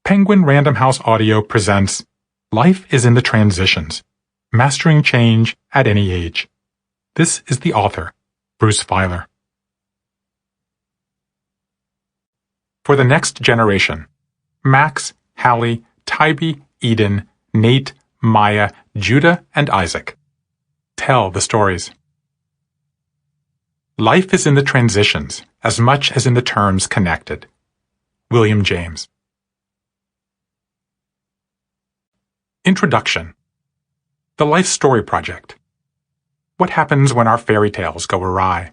Penguin Random House Audio presents Life is in the Transitions, Mastering Change at Any Age. This is the author, Bruce Feiler. For the next generation, Max, Hallie, Tybee, Eden, Nate, Maya, Judah, and Isaac. Tell the stories. Life is in the transitions as much as in the terms connected. William James. Introduction. The Life Story Project. What happens when our fairy tales go awry?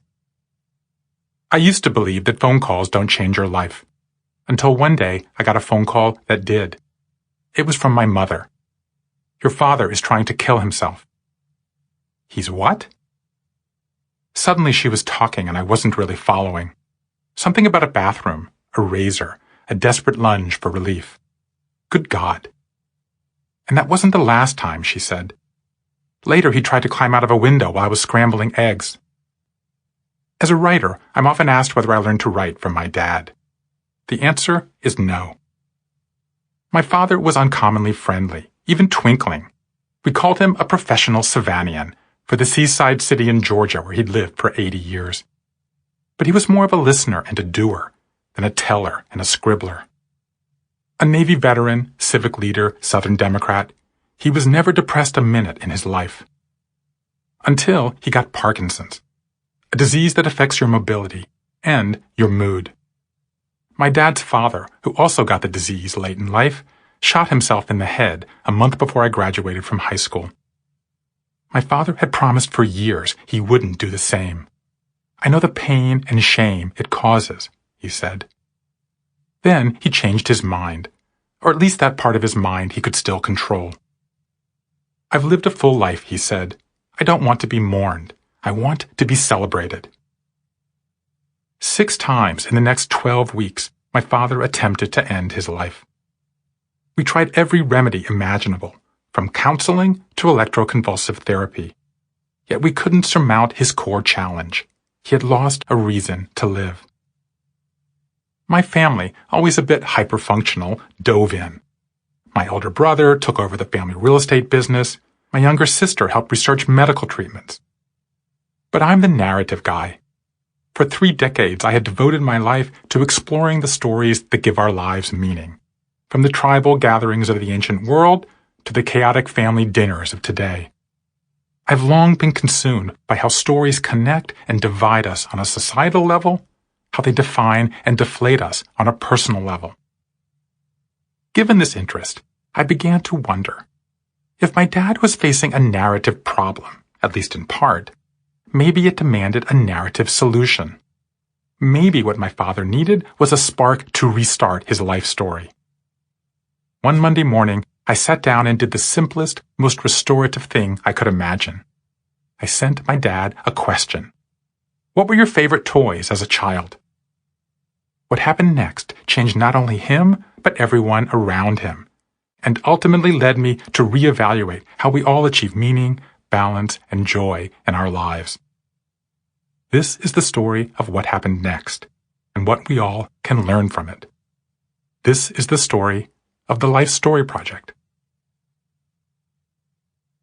I used to believe that phone calls don't change your life, until one day I got a phone call that did. It was from my mother. Your father is trying to kill himself. He's what? Suddenly she was talking and I wasn't really following. Something about a bathroom, a razor, a desperate lunge for relief. Good God. And that wasn't the last time, she said. Later he tried to climb out of a window while I was scrambling eggs. As a writer, I'm often asked whether I learned to write from my dad. The answer is no. My father was uncommonly friendly, even twinkling. We called him a professional Savanian for the seaside city in Georgia where he'd lived for 80 years. But he was more of a listener and a doer than a teller and a scribbler. A Navy veteran, civic leader, Southern Democrat, he was never depressed a minute in his life. Until he got Parkinson's, a disease that affects your mobility and your mood. My dad's father, who also got the disease late in life, shot himself in the head a month before I graduated from high school. My father had promised for years he wouldn't do the same. I know the pain and shame it causes, he said. Then he changed his mind, or at least that part of his mind he could still control. I've lived a full life, he said. I don't want to be mourned. I want to be celebrated. 6 times in the next 12 weeks, my father attempted to end his life. We tried every remedy imaginable, from counseling to electroconvulsive therapy. Yet we couldn't surmount his core challenge. He had lost a reason to live. My family, always a bit hyperfunctional, dove in. My older brother took over the family real estate business. My younger sister helped research medical treatments. But I'm the narrative guy. For 3 decades, I had devoted my life to exploring the stories that give our lives meaning, from the tribal gatherings of the ancient world to the chaotic family dinners of today. I've long been consumed by how stories connect and divide us on a societal level, how they define and deflate us on a personal level. Given this interest, I began to wonder, if my dad was facing a narrative problem, at least in part, maybe it demanded a narrative solution. Maybe what my father needed was a spark to restart his life story. One Monday morning, I sat down and did the simplest, most restorative thing I could imagine. I sent my dad a question. What were your favorite toys as a child? What happened next changed not only him, but everyone around him, and ultimately led me to reevaluate how we all achieve meaning, balance, and joy in our lives. This is the story of what happened next, and what we all can learn from it. This is the story of the Life Story Project.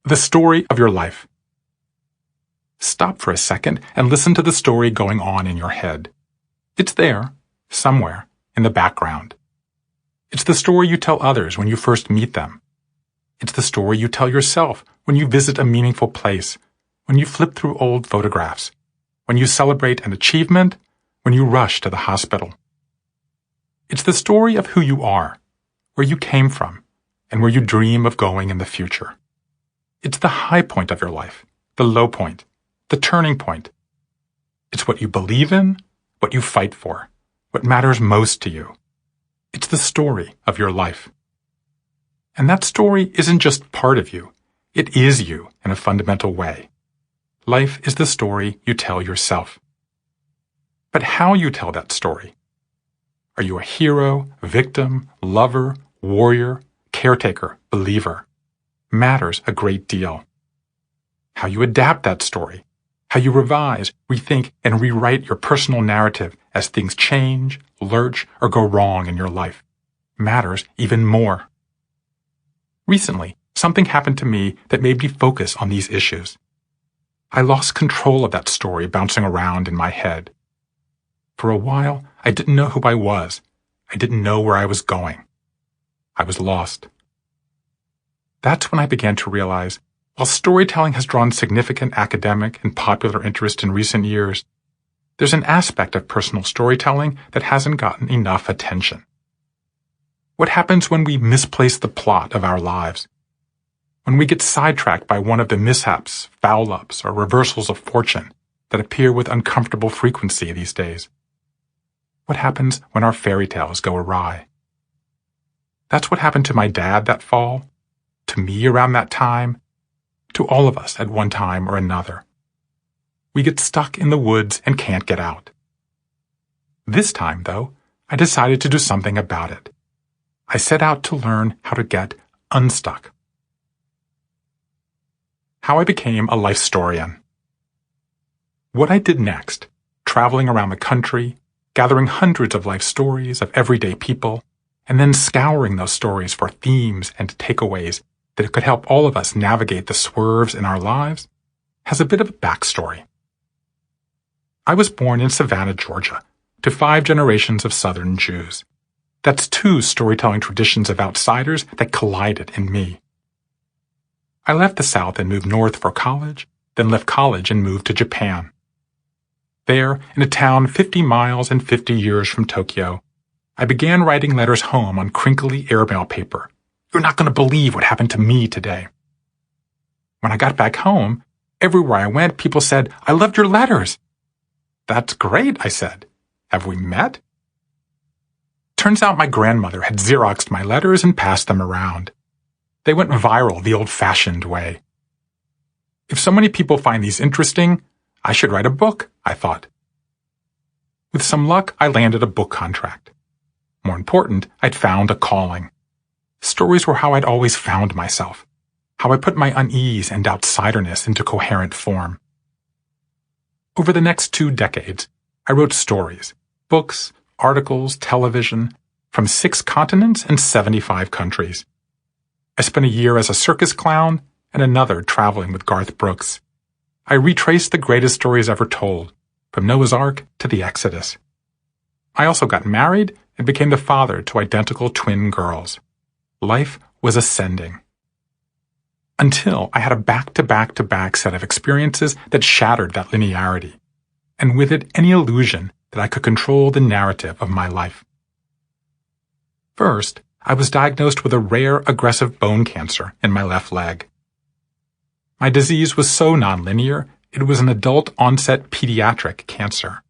The story of your life. Stop for a second and listen to the story going on in your head. It's there, somewhere, in the background. It's the story you tell others when you first meet them. It's the story you tell yourself when you visit a meaningful place, when you flip through old photographs, when you celebrate an achievement, when you rush to the hospital. It's the story of who you are, where you came from, and where you dream of going in the future. It's the high point of your life, the low point, the turning point. It's what you believe in, what you fight for, what matters most to you. It's the story of your life. And that story isn't just part of you. It is you in a fundamental way. Life is the story you tell yourself. But how you tell that story? Are you a hero, victim, lover, warrior, caretaker, believer? Matters a great deal. How you adapt that story, how you revise, rethink, and rewrite your personal narrative as things change, lurch, or go wrong in your life. matters even more. Recently, something happened to me that made me focus on these issues. I lost control of that story bouncing around in my head. For a while, I didn't know who I was. I didn't know where I was going. I was lost. That's when I began to realize, while storytelling has drawn significant academic and popular interest in recent years, there's an aspect of personal storytelling that hasn't gotten enough attention. What happens when we misplace the plot of our lives? When we get sidetracked by one of the mishaps, foul-ups, or reversals of fortune that appear with uncomfortable frequency these days? What happens when our fairy tales go awry? That's what happened to my dad that fall, to me around that time, to all of us at one time or another. We get stuck in the woods and can't get out. This time, though, I decided to do something about it. I set out to learn how to get unstuck. How I became a life historian. What I did next, traveling around the country, gathering hundreds of life stories of everyday people, and then scouring those stories for themes and takeaways that could help all of us navigate the swerves in our lives, has a bit of a backstory. I was born in Savannah, Georgia, to 5 generations of Southern Jews. That's 2 storytelling traditions of outsiders that collided in me. I left the South and moved north for college, then left college and moved to Japan. There, in a town 50 miles and 50 years from Tokyo, I began writing letters home on crinkly airmail paper. You're not going to believe what happened to me today. When I got back home, everywhere I went, people said, I loved your letters. That's great, I said. Have we met? Turns out my grandmother had Xeroxed my letters and passed them around. They went viral the old-fashioned way. If so many people find these interesting, I should write a book, I thought. With some luck, I landed a book contract. More important, I'd found a calling. Stories were how I'd always found myself, how I put my unease and outsiderness into coherent form. Over the next 2 decades, I wrote stories, books, articles, television, from 6 continents and 75 countries. I spent a year as a circus clown and another traveling with Garth Brooks. I retraced the greatest stories ever told, from Noah's Ark to the Exodus. I also got married and became the father to identical twin girls. Life was ascending. Until I had a back-to-back-to-back set of experiences that shattered that linearity, and with it any illusion that I could control the narrative of my life. First, I was diagnosed with a rare aggressive bone cancer in my left leg. My disease was so nonlinear, it was an adult-onset pediatric cancer.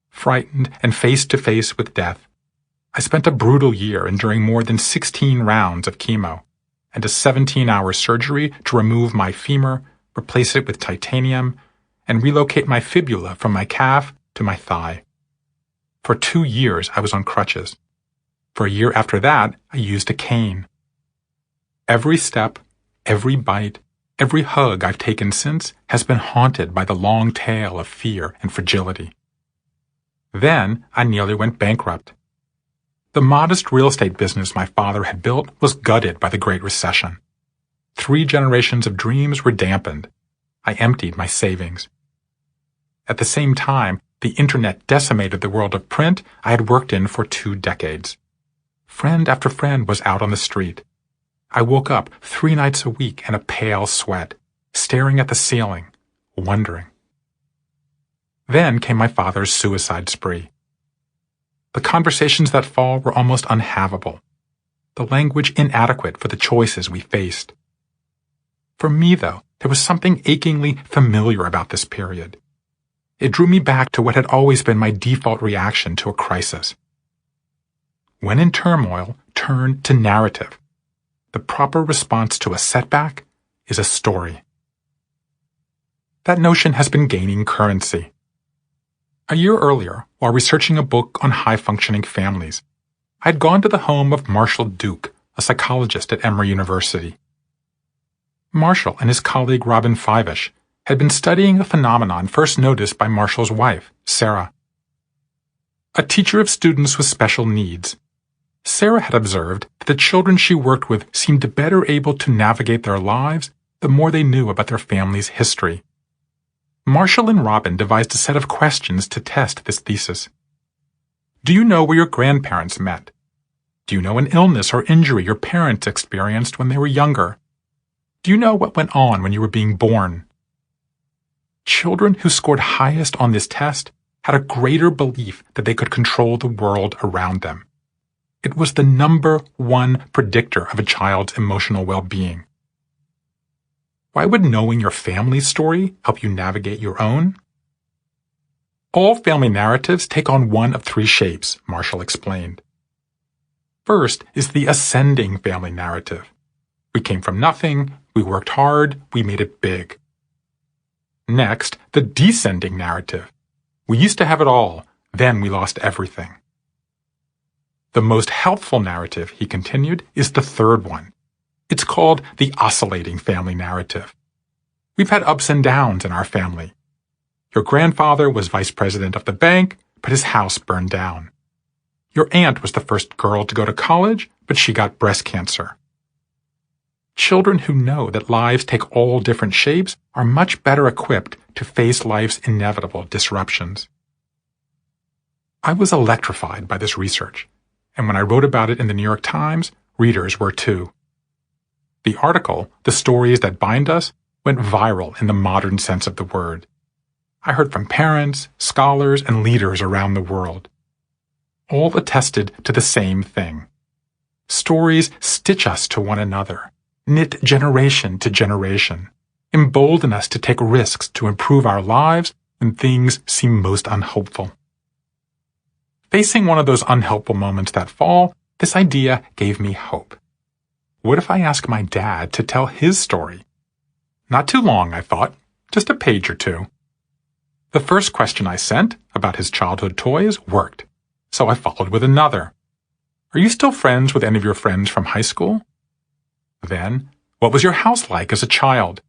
Frightened and face-to-face with death, I spent a brutal year enduring more than 16 rounds of chemo and a 17-hour surgery to remove my femur, replace it with titanium, and relocate my fibula from my calf to my thigh. For 2 years, I was on crutches. For a year after that, I used a cane. Every step, every bite, every hug I've taken since has been haunted by the long tail of fear and fragility. Then, I nearly went bankrupt. The modest real estate business my father had built was gutted by the Great Recession. 3 generations of dreams were dampened. I emptied my savings. At the same time, the internet decimated the world of print I had worked in for 2 decades. Friend after friend was out on the street. I woke up 3 nights a week in a pale sweat, staring at the ceiling, wondering. Then came my father's suicide spree. The conversations that fall were almost unhavable, the language inadequate for the choices we faced. For me, though, there was something achingly familiar about this period. It drew me back to what had always been my default reaction to a crisis. When in turmoil, turn to narrative. The proper response to a setback is a story. That notion has been gaining currency. A year earlier, while researching a book on high-functioning families, I'd gone to the home of Marshall Duke, a psychologist at Emory University. Marshall and his colleague Robin Fivish had been studying a phenomenon first noticed by Marshall's wife, Sarah. A teacher of students with special needs. Sarah had observed that the children she worked with seemed better able to navigate their lives the more they knew about their family's history. Marshall and Robin devised a set of questions to test this thesis. Do you know where your grandparents met? Do you know an illness or injury your parents experienced when they were younger? Do you know what went on when you were being born? Children who scored highest on this test had a greater belief that they could control the world around them. It was the number one predictor of a child's emotional well-being. Why would knowing your family's story help you navigate your own? All family narratives take on one of three shapes, Marshall explained. First is the ascending family narrative. We came from nothing, we worked hard, we made it big. Next, the descending narrative. We used to have it all, then we lost everything. The most helpful narrative, he continued, is the third one. It's called the oscillating family narrative. We've had ups and downs in our family. Your grandfather was vice president of the bank, but his house burned down. Your aunt was the first girl to go to college, but she got breast cancer. Children who know that lives take all different shapes are much better equipped to face life's inevitable disruptions. I was electrified by this research, and when I wrote about it in the New York Times, readers were too. The article, The Stories That Bind Us, went viral in the modern sense of the word. I heard from parents, scholars, and leaders around the world. All attested to the same thing. Stories stitch us to one another, knit generation to generation, embolden us to take risks to improve our lives when things seem most unhopeful. Facing one of those unhelpful moments that fall, this idea gave me hope. What if I ask my dad to tell his story? Not too long, I thought, just a page or two. The first question I sent about his childhood toys worked, so I followed with another. Are you still friends with any of your friends from high school? Then, what was your house like as a child?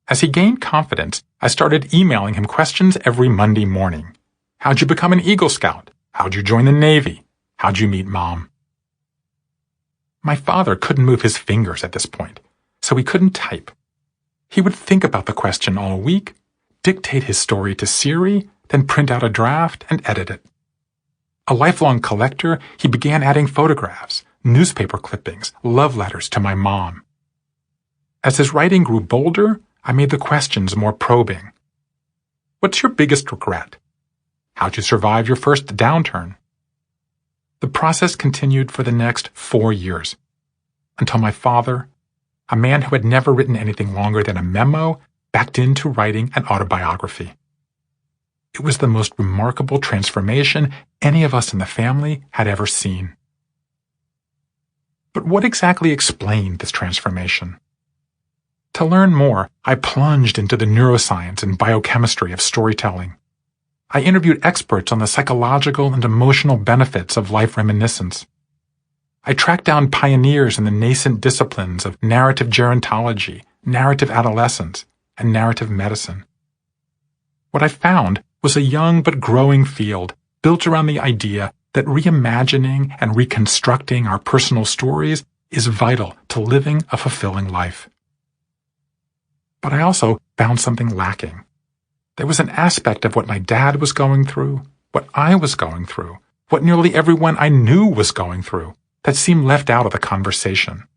As he gained confidence, I started emailing him questions every Monday morning. How'd you become an Eagle Scout? How'd you join the Navy? How'd you meet Mom? My father couldn't move his fingers at this point, so he couldn't type. He would think about the question all week, dictate his story to Siri, then print out a draft and edit it. A lifelong collector, he began adding photographs, newspaper clippings, love letters to my mom. As his writing grew bolder, I made the questions more probing. What's your biggest regret? How'd you survive your first downturn? The process continued for the next 4 years, until my father, a man who had never written anything longer than a memo, backed into writing an autobiography. It was the most remarkable transformation any of us in the family had ever seen. But what exactly explained this transformation? To learn more, I plunged into the neuroscience and biochemistry of storytelling. I interviewed experts on the psychological and emotional benefits of life reminiscence. I tracked down pioneers in the nascent disciplines of narrative gerontology, narrative adolescence, and narrative medicine. What I found was a young but growing field built around the idea that reimagining and reconstructing our personal stories is vital to living a fulfilling life. But I also found something lacking. There was an aspect of what my dad was going through, what I was going through, what nearly everyone I knew was going through, that seemed left out of the conversation.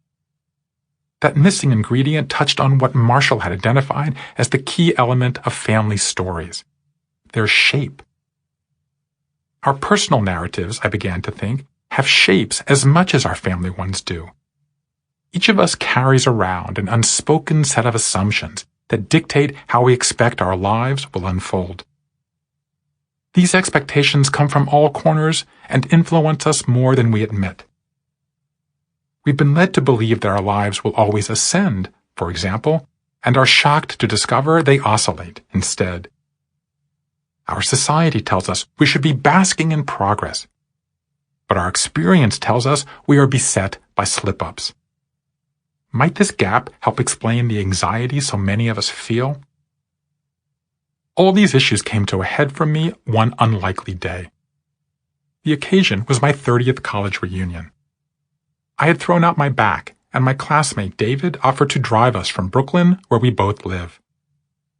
That missing ingredient touched on what Marshall had identified as the key element of family stories: their shape. Our personal narratives, I began to think, have shapes as much as our family ones do. Each of us carries around an unspoken set of assumptions that dictate how we expect our lives will unfold. These expectations come from all corners and influence us more than we admit. We've been led to believe that our lives will always ascend, for example, and are shocked to discover they oscillate instead. Our society tells us we should be basking in progress, but our experience tells us we are beset by slip-ups. Might this gap help explain the anxiety so many of us feel? All these issues came to a head for me one unlikely day. The occasion was my 30th college reunion. I had thrown out my back, and my classmate David offered to drive us from Brooklyn, where we both live.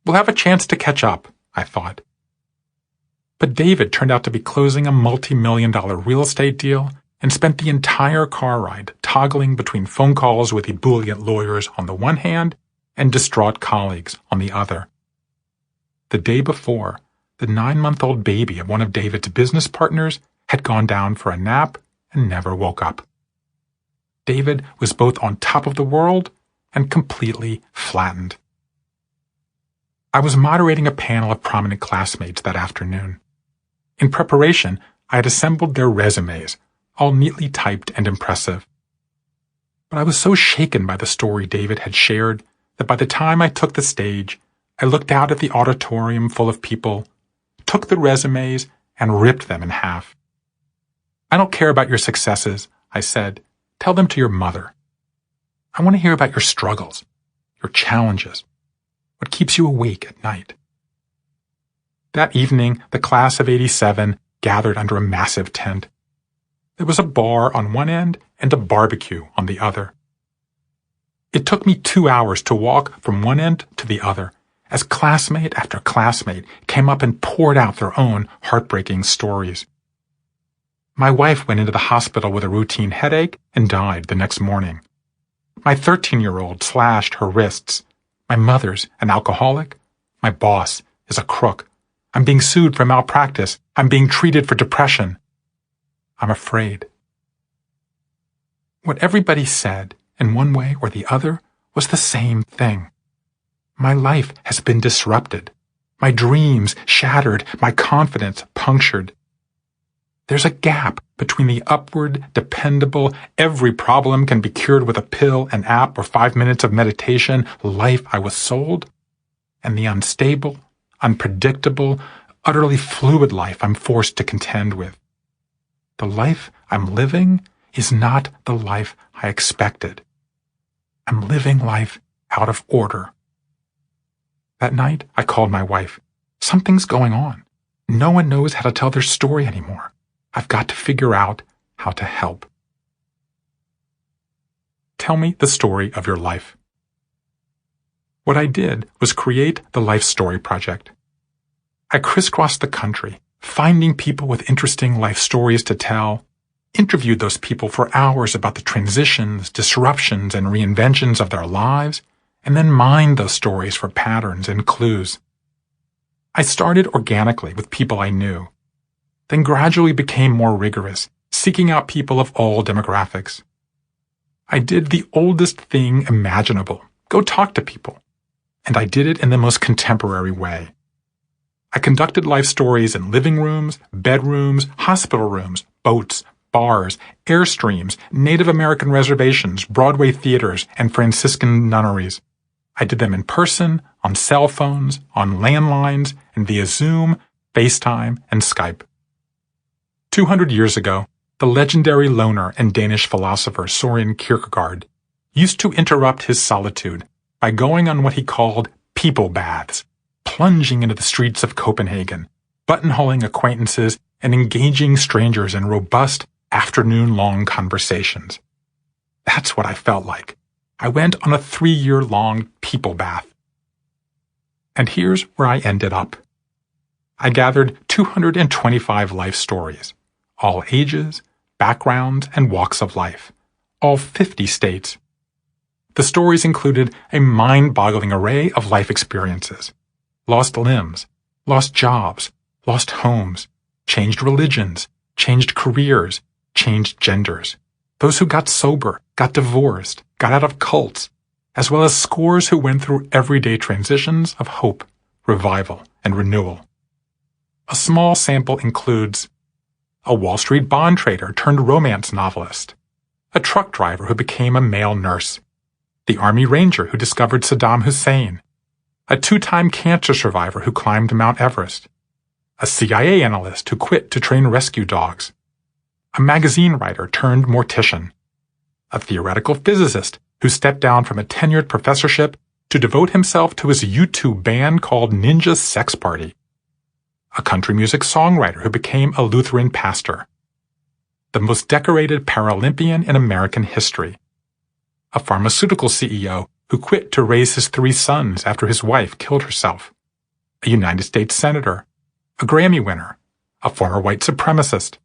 We'll have a chance to catch up, I thought. But David turned out to be closing a multi-million-dollar real estate deal and spent the entire car ride toggling between phone calls with ebullient lawyers on the one hand and distraught colleagues on the other. The day before, the 9-month-old baby of one of David's business partners had gone down for a nap and never woke up. David was both on top of the world and completely flattened. I was moderating a panel of prominent classmates that afternoon. In preparation, I had assembled their resumes, all neatly typed and impressive. But I was so shaken by the story David had shared that by the time I took the stage, I looked out at the auditorium full of people, took the resumes, and ripped them in half. "I don't care about your successes," I said. "Tell them to your mother. I want to hear about your struggles, your challenges, what keeps you awake at night." That evening, the class of '87 gathered under a massive tent. There was a bar on one end and a barbecue on the other. It took me 2 hours to walk from one end to the other, as classmate after classmate came up and poured out their own heartbreaking stories. My wife went into the hospital with a routine headache and died the next morning. My 13-year-old slashed her wrists. My mother's an alcoholic. My boss is a crook. I'm being sued for malpractice. I'm being treated for depression. I'm afraid. What everybody said, in one way or the other, was the same thing. My life has been disrupted. My dreams shattered. My confidence punctured. There's a gap between the upward, dependable, every problem can be cured with a pill, an app, or 5 minutes of meditation life I was sold, and the unstable, unpredictable, utterly fluid life I'm forced to contend with. The life I'm living is not the life I expected. I'm living life out of order. That night, I called my wife. Something's going on. No one knows how to tell their story anymore. I've got to figure out how to help. Tell me the story of your life. What I did was create the Life Story Project. I crisscrossed the country, finding people with interesting life stories to tell, interviewed those people for hours about the transitions, disruptions, and reinventions of their lives, and then mined those stories for patterns and clues. I started organically with people I knew, then gradually became more rigorous, seeking out people of all demographics. I did the oldest thing imaginable, go talk to people, and I did it in the most contemporary way. I conducted life stories in living rooms, bedrooms, hospital rooms, boats, bars, airstreams, Native American reservations, Broadway theaters, and Franciscan nunneries. I did them in person, on cell phones, on landlines, and via Zoom, FaceTime, and Skype. 200 years ago, the legendary loner and Danish philosopher Soren Kierkegaard used to interrupt his solitude by going on what he called people baths, plunging into the streets of Copenhagen, buttonholing acquaintances, and engaging strangers in robust, afternoon-long conversations. That's what I felt like. I went on a 3-year-long people bath. And here's where I ended up. I gathered 225 life stories, all ages, backgrounds, and walks of life, all 50 states. The stories included a mind-boggling array of life experiences: lost limbs, lost jobs, lost homes, changed religions, changed careers, changed genders, those who got sober, got divorced, got out of cults, as well as scores who went through everyday transitions of hope, revival, and renewal. A small sample includes a Wall Street bond trader turned romance novelist, a truck driver who became a male nurse, the Army Ranger who discovered Saddam Hussein, a 2-time cancer survivor who climbed Mount Everest, a CIA analyst who quit to train rescue dogs, a magazine writer turned mortician, a theoretical physicist who stepped down from a tenured professorship to devote himself to his YouTube band called Ninja Sex Party, a country music songwriter who became a Lutheran pastor, the most decorated Paralympian in American history, a pharmaceutical CEO who quit to raise his 3 sons after his wife killed herself, a United States Senator, a Grammy winner, a former white supremacist,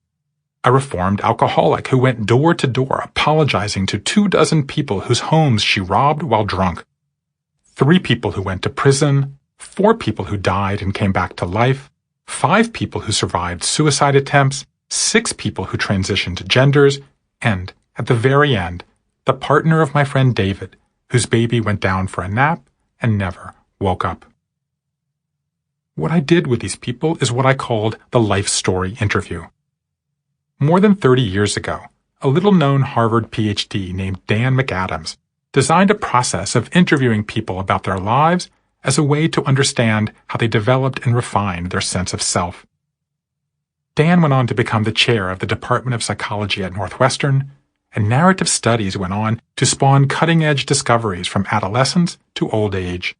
a reformed alcoholic who went door to door apologizing to 24 people whose homes she robbed while drunk, 3 people who went to prison, 4 people who died and came back to life, 5 people who survived suicide attempts, 6 people who transitioned genders, and, at the very end, the partner of my friend David, whose baby went down for a nap and never woke up. What I did with these people is what I called the life story interview. More than 30 years ago, a little-known Harvard PhD named Dan McAdams designed a process of interviewing people about their lives as a way to understand how they developed and refined their sense of self. Dan went on to become the chair of the Department of Psychology at Northwestern, and narrative studies went on to spawn cutting-edge discoveries from adolescence to old age.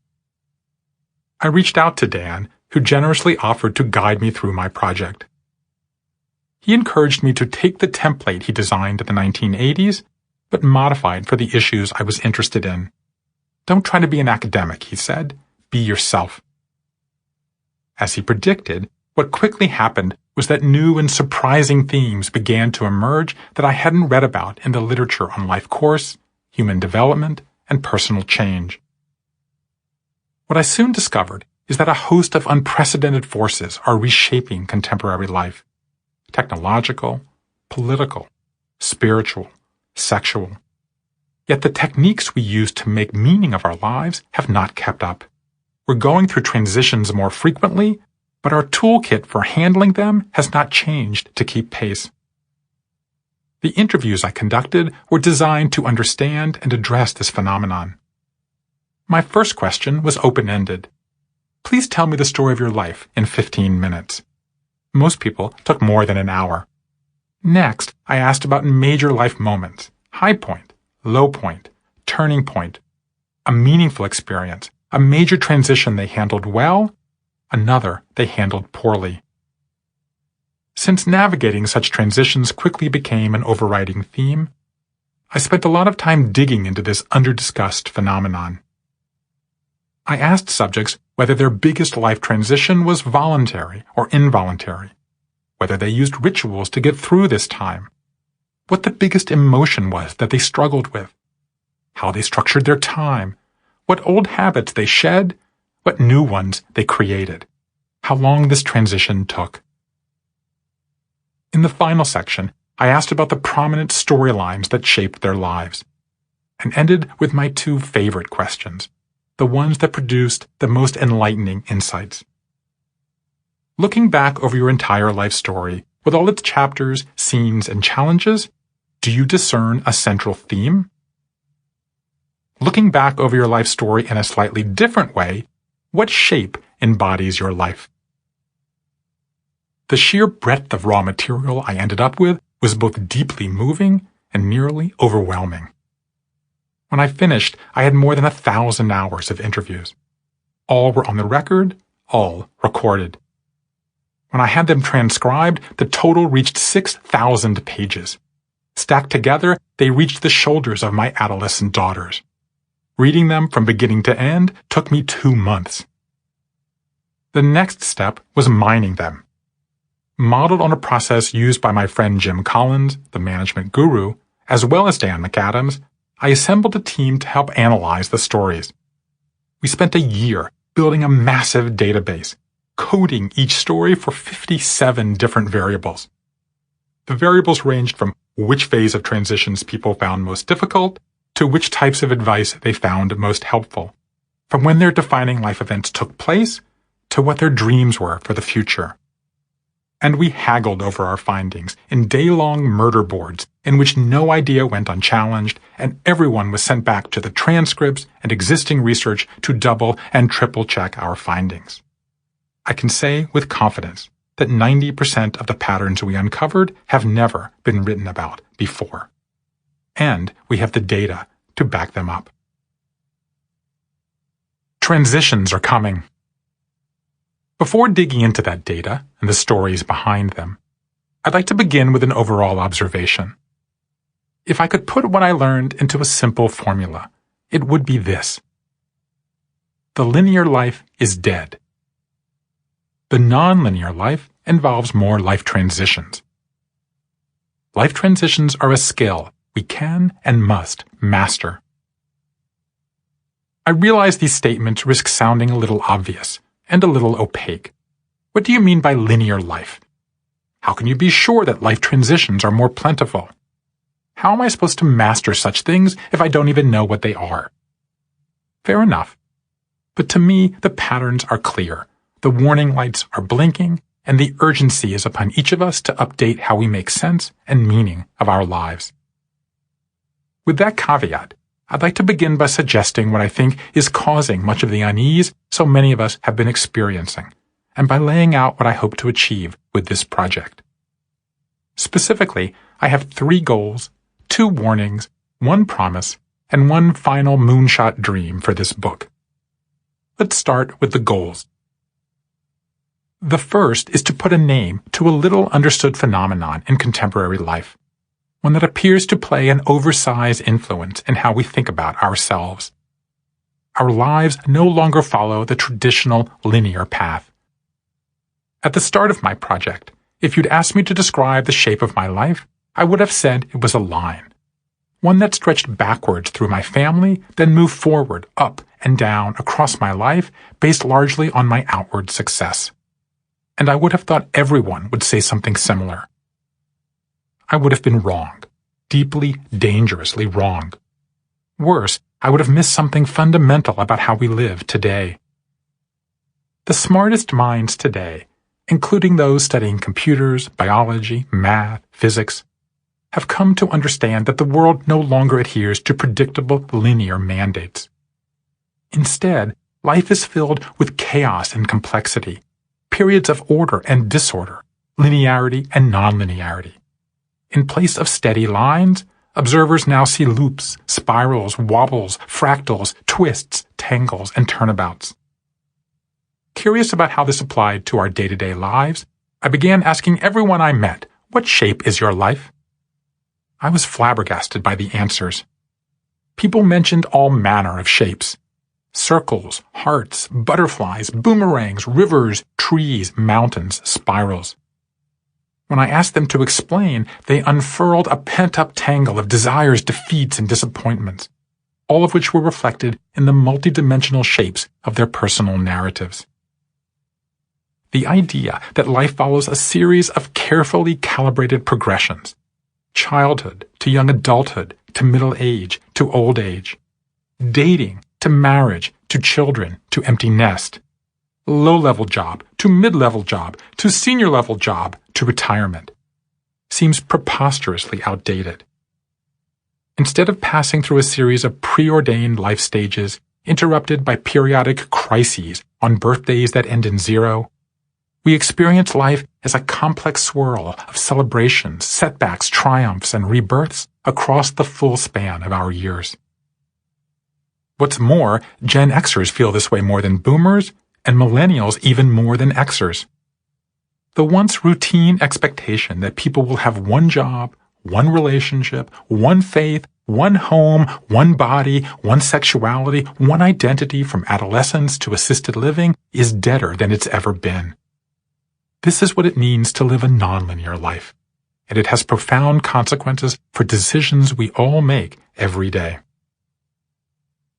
I reached out to Dan, who generously offered to guide me through my project. He encouraged me to take the template he designed in the 1980s, but modified for the issues I was interested in. Don't try to be an academic, he said. Be yourself. As he predicted, what quickly happened was that new and surprising themes began to emerge that I hadn't read about in the literature on life course, human development, and personal change. What I soon discovered is that a host of unprecedented forces are reshaping contemporary life: technological, political, spiritual, sexual. Yet the techniques we use to make meaning of our lives have not kept up. We're going through transitions more frequently, but our toolkit for handling them has not changed to keep pace. The interviews I conducted were designed to understand and address this phenomenon. My first question was open-ended. Please tell me the story of your life in 15 minutes. Most people took more than an hour. Next, I asked about major life moments, high point, low point, turning point, a meaningful experience, a major transition they handled well, another they handled poorly. Since navigating such transitions quickly became an overriding theme, I spent a lot of time digging into this under-discussed phenomenon. I asked subjects whether their biggest life transition was voluntary or involuntary, whether they used rituals to get through this time, what the biggest emotion was that they struggled with, how they structured their time, what old habits they shed, what new ones they created, how long this transition took. In the final section, I asked about the prominent storylines that shaped their lives, and ended with my 2 favorite questions, the ones that produced the most enlightening insights. Looking back over your entire life story, with all its chapters, scenes, and challenges, do you discern a central theme? Looking back over your life story in a slightly different way, what shape embodies your life? The sheer breadth of raw material I ended up with was both deeply moving and nearly overwhelming. When I finished, I had more than 1,000 hours of interviews. All were on the record, all recorded. When I had them transcribed, the total reached 6,000 pages. Stacked together, they reached the shoulders of my adolescent daughters. Reading them from beginning to end took me 2 months. The next step was mining them. Modeled on a process used by my friend Jim Collins, the management guru, as well as Dan McAdams, I assembled a team to help analyze the stories. We spent a year building a massive database, coding each story for 57 different variables. The variables ranged from which phase of transitions people found most difficult to which types of advice they found most helpful, from when their defining life events took place to what their dreams were for the future. And we haggled over our findings in day-long murder boards in which no idea went unchallenged, and everyone was sent back to the transcripts and existing research to double and triple-check our findings. I can say with confidence that 90% of the patterns we uncovered have never been written about before. And we have the data to back them up. Transitions are coming. Before digging into that data and the stories behind them, I'd like to begin with an overall observation. If I could put what I learned into a simple formula, it would be this. The linear life is dead. The nonlinear life involves more life transitions. Life transitions are a skill we can and must master. I realize these statements risk sounding a little obvious and a little opaque. What do you mean by linear life? How can you be sure that life transitions are more plentiful? How am I supposed to master such things if I don't even know what they are? Fair enough. But to me, the patterns are clear. The warning lights are blinking, and the urgency is upon each of us to update how we make sense and meaning of our lives. With that caveat, I'd like to begin by suggesting what I think is causing much of the unease so many of us have been experiencing, and by laying out what I hope to achieve with this project. Specifically, I have 3 goals, 2 warnings, 1 promise, and 1 final moonshot dream for this book. Let's start with the goals. The first is to put a name to a little understood phenomenon in contemporary life, one that appears to play an oversized influence in how we think about ourselves. Our lives no longer follow the traditional linear path. At the start of my project, if you'd asked me to describe the shape of my life, I would have said it was a line. One that stretched backwards through my family, then moved forward, up and down across my life, based largely on my outward success. And I would have thought everyone would say something similar. I would have been wrong, deeply, dangerously wrong. Worse, I would have missed something fundamental about how we live today. The smartest minds today, including those studying computers, biology, math, physics, have come to understand that the world no longer adheres to predictable linear mandates. Instead, life is filled with chaos and complexity, periods of order and disorder, linearity and nonlinearity. In place of steady lines, observers now see loops, spirals, wobbles, fractals, twists, tangles, and turnabouts. Curious about how this applied to our day-to-day lives, I began asking everyone I met, "What shape is your life?" I was flabbergasted by the answers. People mentioned all manner of shapes. Circles, hearts, butterflies, boomerangs, rivers, trees, mountains, spirals. When I asked them to explain, they unfurled a pent-up tangle of desires, defeats, and disappointments, all of which were reflected in the multidimensional shapes of their personal narratives. The idea that life follows a series of carefully calibrated progressions, childhood to young adulthood to middle age to old age, dating to marriage to children to empty nest, low-level job to mid-level job to senior-level job to retirement, seems preposterously outdated. Instead of passing through a series of preordained life stages interrupted by periodic crises on birthdays that end in 0, we experience life as a complex swirl of celebrations, setbacks, triumphs, and rebirths across the full span of our years. What's more, Gen Xers feel this way more than Boomers, and Millennials even more than Xers. The once routine expectation that people will have one job, one relationship, one faith, one home, one body, one sexuality, one identity from adolescence to assisted living is deader than it's ever been. This is what it means to live a nonlinear life, and it has profound consequences for decisions we all make every day.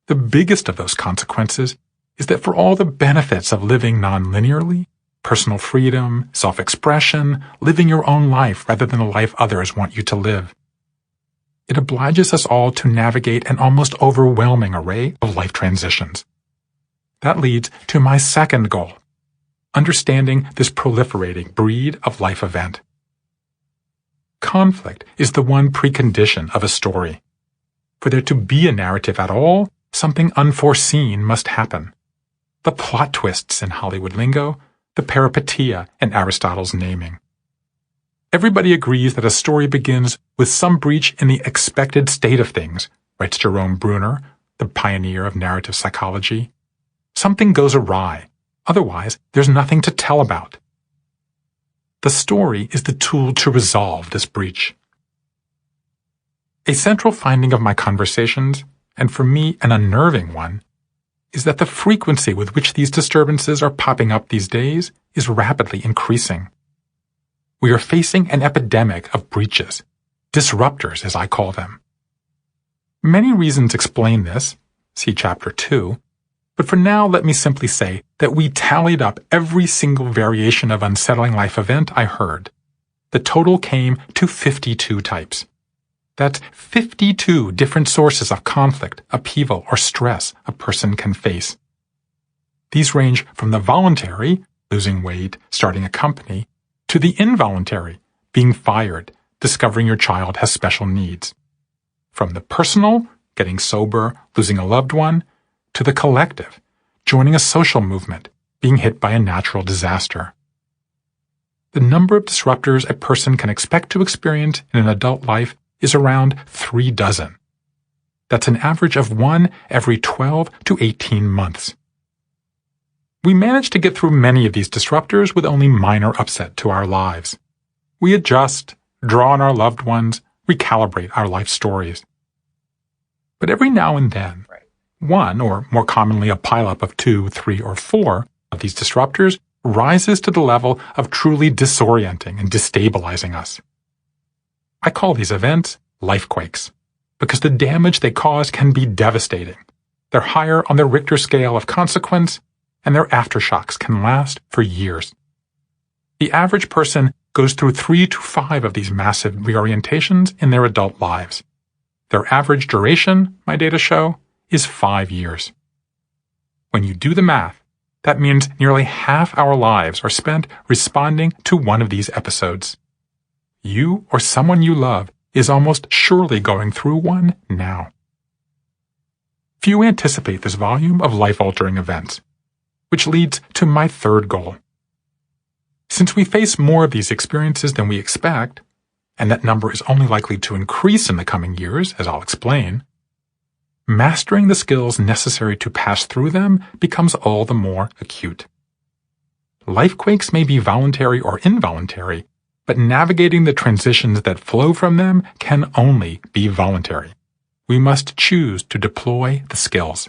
The biggest of those consequences is that for all the benefits of living nonlinearly, personal freedom, self-expression, living your own life rather than the life others want you to live, it obliges us all to navigate an almost overwhelming array of life transitions. That leads to my second goal, understanding this proliferating breed of life event. Conflict is the one precondition of a story. For there to be a narrative at all, something unforeseen must happen. The plot twists in Hollywood lingo, the peripeteia in Aristotle's naming. Everybody agrees that a story begins with some breach in the expected state of things, writes Jerome Bruner, the pioneer of narrative psychology. Something goes awry, otherwise there's nothing to tell about. The story is the tool to resolve this breach. A central finding of my conversations, and for me an unnerving one, is that the frequency with which these disturbances are popping up these days is rapidly increasing. We are facing an epidemic of breaches, disruptors as I call them. Many reasons explain this, see Chapter 2, but for now let me simply say that we tallied up every single variation of unsettling life event I heard. The total came to 52 types. That's 52 different sources of conflict, upheaval, or stress a person can face. These range from the voluntary, losing weight, starting a company, to the involuntary, being fired, discovering your child has special needs. From the personal, getting sober, losing a loved one, to the collective, joining a social movement, being hit by a natural disaster. The number of disruptors a person can expect to experience in an adult life is around 3 dozen. That's an average of 1 every 12 to 18 months. We manage to get through many of these disruptors with only minor upset to our lives. We adjust, draw on our loved ones, recalibrate our life stories. But every now and then, one, or more commonly a pileup of 2, 3, or 4 of these disruptors rises to the level of truly disorienting and destabilizing us. I call these events lifequakes, because the damage they cause can be devastating. They're higher on the Richter scale of consequence, and their aftershocks can last for years. The average person goes through 3 to 5 of these massive reorientations in their adult lives. Their average duration, my data show, is 5 years. When you do the math, that means nearly half our lives are spent responding to one of these episodes. You or someone you love is almost surely going through one now. Few anticipate this volume of life-altering events, which leads to my third goal. Since we face more of these experiences than we expect, and that number is only likely to increase in the coming years, as I'll explain, mastering the skills necessary to pass through them becomes all the more acute. Lifequakes may be voluntary or involuntary, but navigating the transitions that flow from them can only be voluntary. We must choose to deploy the skills.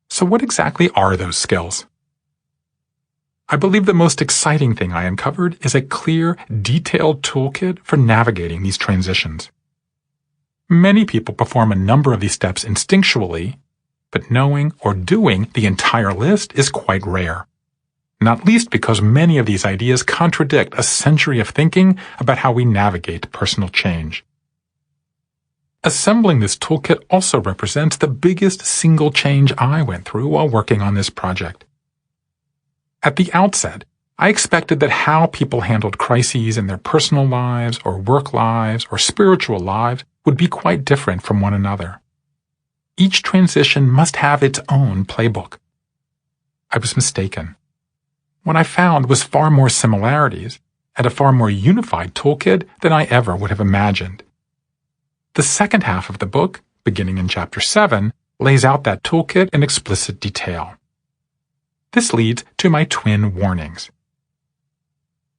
So what exactly are those skills? I believe the most exciting thing I uncovered is a clear, detailed toolkit for navigating these transitions. Many people perform a number of these steps instinctually, but knowing or doing the entire list is quite rare. Not least because many of these ideas contradict a century of thinking about how we navigate personal change. Assembling this toolkit also represents the biggest single change I went through while working on this project. At the outset, I expected that how people handled crises in their personal lives or work lives or spiritual lives would be quite different from one another. Each transition must have its own playbook. I was mistaken. What I found was far more similarities and a far more unified toolkit than I ever would have imagined. The second half of the book, beginning in Chapter 7, lays out that toolkit in explicit detail. This leads to my twin warnings.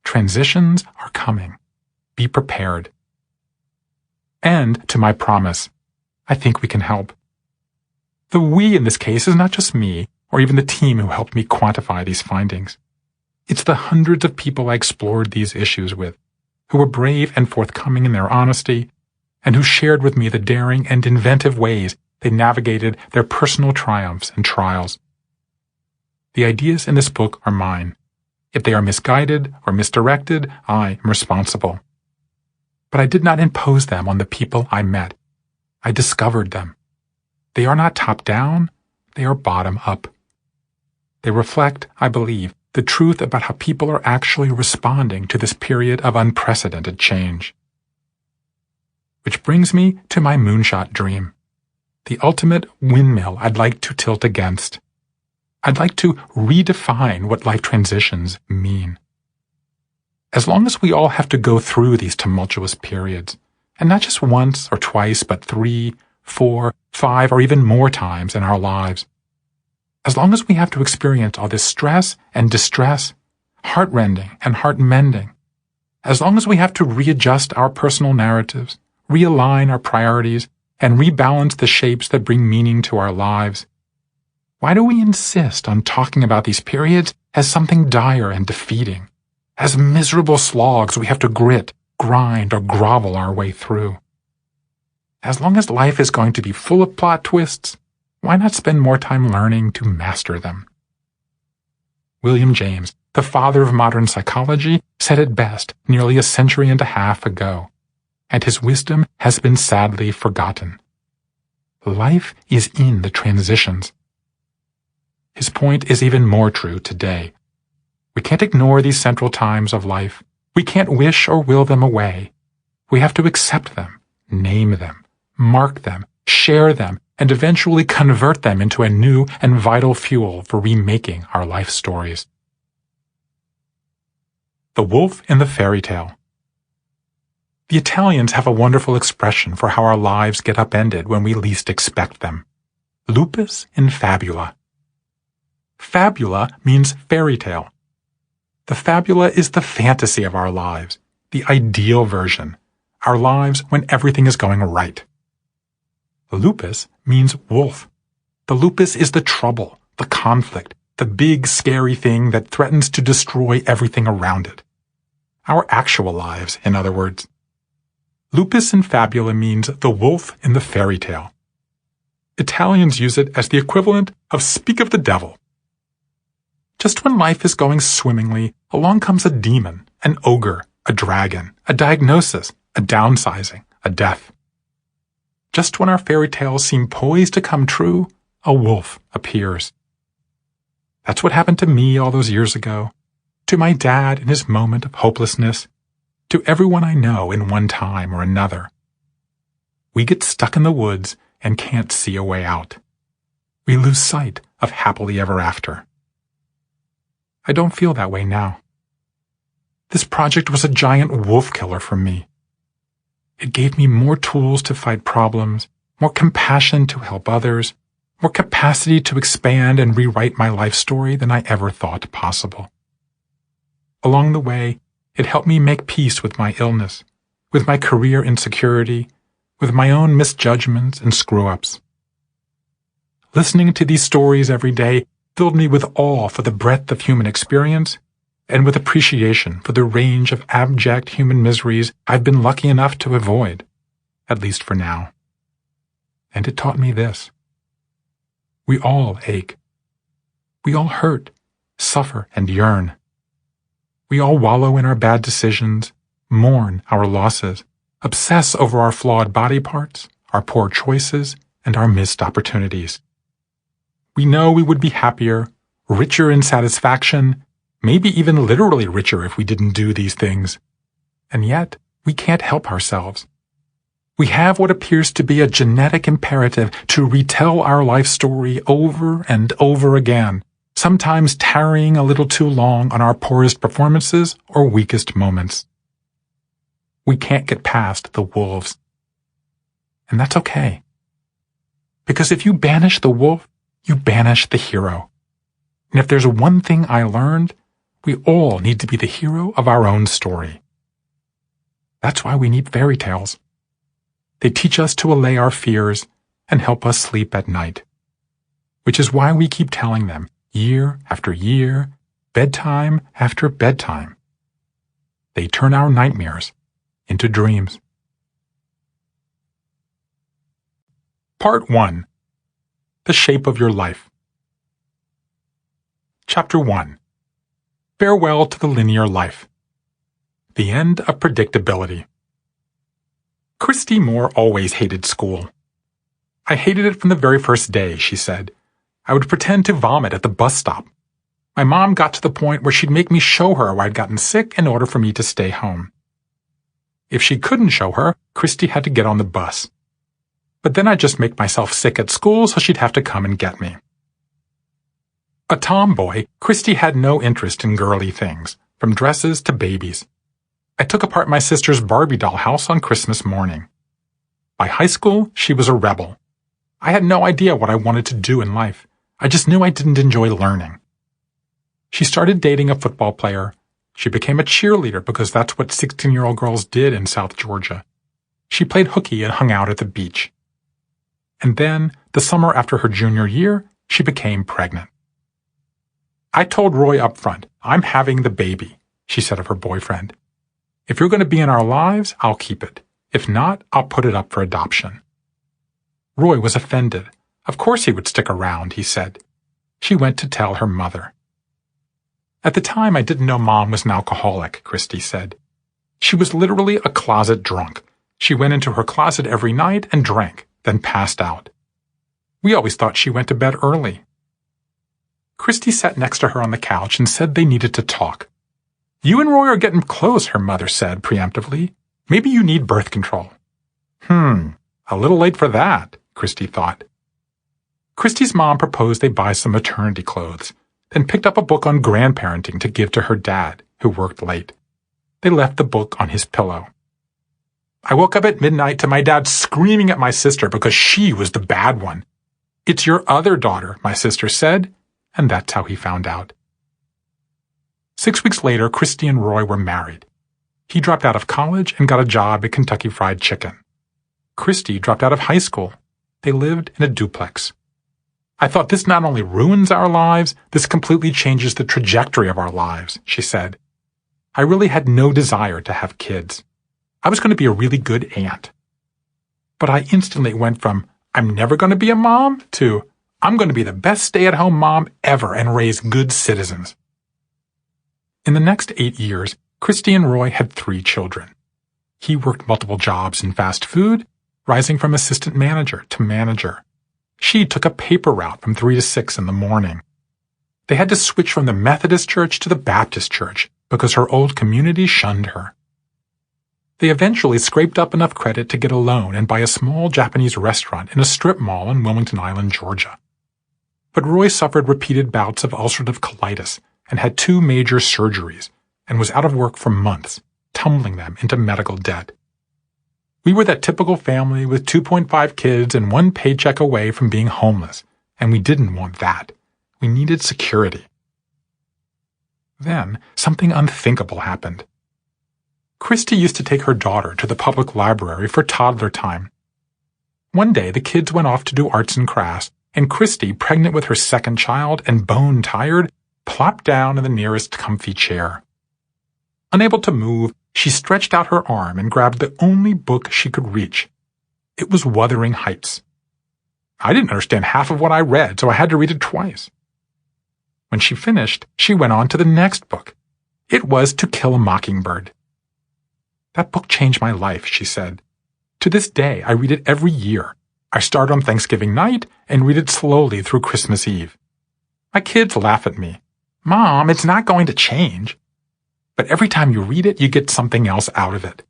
Transitions are coming. Be prepared. And to my promise, I think we can help. The we in this case is not just me or even the team who helped me quantify these findings. It's the hundreds of people I explored these issues with, who were brave and forthcoming in their honesty, and who shared with me the daring and inventive ways they navigated their personal triumphs and trials. The ideas in this book are mine. If they are misguided or misdirected, I am responsible. But I did not impose them on the people I met. I discovered them. They are not top-down, they are bottom-up. They reflect, I believe, the truth about how people are actually responding to this period of unprecedented change. Which brings me to my moonshot dream, the ultimate windmill I'd like to tilt against. I'd like to redefine what life transitions mean. As long as we all have to go through these tumultuous periods, and not just once or twice, but 3, 4, 5, or even more times in our lives, as long as we have to experience all this stress and distress, heartrending and heart-mending. As long as we have to readjust our personal narratives, realign our priorities, and rebalance the shapes that bring meaning to our lives, why do we insist on talking about these periods as something dire and defeating, as miserable slogs we have to grit, grind, or grovel our way through? As long as life is going to be full of plot twists, why not spend more time learning to master them? William James, the father of modern psychology, said it best nearly a century and a half ago, and his wisdom has been sadly forgotten. Life is in the transitions. His point is even more true today. We can't ignore these central times of life. We can't wish or will them away. We have to accept them, name them, mark them, share them, and eventually convert them into a new and vital fuel for remaking our life stories. The Wolf in the Fairy Tale. The Italians have a wonderful expression for how our lives get upended when we least expect them. Lupus in fabula. Fabula means fairy tale. The fabula is the fantasy of our lives, the ideal version, our lives when everything is going right. Lupus means wolf. The lupus is the trouble, the conflict, the big scary thing that threatens to destroy everything around it. Our actual lives, in other words. Lupus in fabula means the wolf in the fairy tale. Italians use it as the equivalent of speak of the devil. Just when life is going swimmingly, along comes a demon, an ogre, a dragon, a diagnosis, a downsizing, a death. Just when our fairy tales seem poised to come true, a wolf appears. That's what happened to me all those years ago, to my dad in his moment of hopelessness, to everyone I know in one time or another. We get stuck in the woods and can't see a way out. We lose sight of happily ever after. I don't feel that way now. This project was a giant wolf killer for me. It gave me more tools to fight problems, more compassion to help others, more capacity to expand and rewrite my life story than I ever thought possible. Along the way, it helped me make peace with my illness, with my career insecurity, with my own misjudgments and screw-ups. Listening to these stories every day filled me with awe for the breadth of human experience and with appreciation for the range of abject human miseries I've been lucky enough to avoid, at least for now. And it taught me this. We all ache. We all hurt, suffer, and yearn. We all wallow in our bad decisions, mourn our losses, obsess over our flawed body parts, our poor choices, and our missed opportunities. We know we would be happier, richer in satisfaction, maybe even literally richer if we didn't do these things. And yet, we can't help ourselves. We have what appears to be a genetic imperative to retell our life story over and over again, sometimes tarrying a little too long on our poorest performances or weakest moments. We can't get past the wolves. And that's okay. Because if you banish the wolf, you banish the hero. And if there's one thing I learned, we all need to be the hero of our own story. That's why we need fairy tales. They teach us to allay our fears and help us sleep at night. Which is why we keep telling them, year after year, bedtime after bedtime. They turn our nightmares into dreams. Part 1. The Shape of Your Life. Chapter 1. Farewell to the Linear Life. The End of Predictability. Christy Moore always hated school. I hated it from the very first day, she said. I would pretend to vomit at the bus stop. My mom got to the point where she'd make me show her where I'd gotten sick in order for me to stay home. If she couldn't show her, Christy had to get on the bus. But then I'd just make myself sick at school so she'd have to come and get me. A tomboy, Christy had no interest in girly things, from dresses to babies. I took apart my sister's Barbie doll house on Christmas morning. By high school, she was a rebel. I had no idea what I wanted to do in life. I just knew I didn't enjoy learning. She started dating a football player. She became a cheerleader because that's what 16-year-old girls did in South Georgia. She played hooky and hung out at the beach. And then, the summer after her junior year, she became pregnant. I told Roy up front, "I'm having the baby," she said of her boyfriend. "If you're going to be in our lives, I'll keep it. If not, I'll put it up for adoption." Roy was offended. Of course he would stick around, he said. She went to tell her mother. "At the time, I didn't know Mom was an alcoholic," Christy said. "She was literally a closet drunk. She went into her closet every night and drank, then passed out. We always thought she went to bed early." Christy sat next to her on the couch and said they needed to talk. "You and Roy are getting close," her mother said preemptively. "Maybe you need birth control." A little late for that, Christy thought. Christy's mom proposed they buy some maternity clothes, then picked up a book on grandparenting to give to her dad, who worked late. They left the book on his pillow. "I woke up at midnight to my dad screaming at my sister because she was the bad one. 'It's your other daughter,' my sister said, and that's how he found out." 6 weeks later, Christy and Roy were married. He dropped out of college and got a job at Kentucky Fried Chicken. Christy dropped out of high school. They lived in a duplex. "I thought this not only ruins our lives, this completely changes the trajectory of our lives," she said. "I really had no desire to have kids. I was going to be a really good aunt. But I instantly went from, I'm never going to be a mom, to, I'm going to be the best stay-at-home mom ever and raise good citizens." In the next 8 years, Christy and Roy had 3 children. He worked multiple jobs in fast food, rising from assistant manager to manager. She took a paper route from 3 to 6 in the morning. They had to switch from the Methodist church to the Baptist church because her old community shunned her. They eventually scraped up enough credit to get a loan and buy a small Japanese restaurant in a strip mall in Wilmington Island, Georgia. But Roy suffered repeated bouts of ulcerative colitis and had 2 major surgeries and was out of work for months, tumbling them into medical debt. We were that typical family with 2.5 kids and 1 paycheck away from being homeless, and we didn't want that. We needed security. Then, something unthinkable happened. Christy used to take her daughter to the public library for toddler time. One day, the kids went off to do arts and crafts, and Christy, pregnant with her second child and bone-tired, plopped down in the nearest comfy chair. Unable to move, she stretched out her arm and grabbed the only book she could reach. It was Wuthering Heights. I didn't understand half of what I read, so I had to read it twice. When she finished, she went on to the next book. It was To Kill a Mockingbird. "That book changed my life," she said. "To this day, I read it every year. I start on Thanksgiving night and read it slowly through Christmas Eve. My kids laugh at me. 'Mom, it's not going to change.' But every time you read it, you get something else out of it."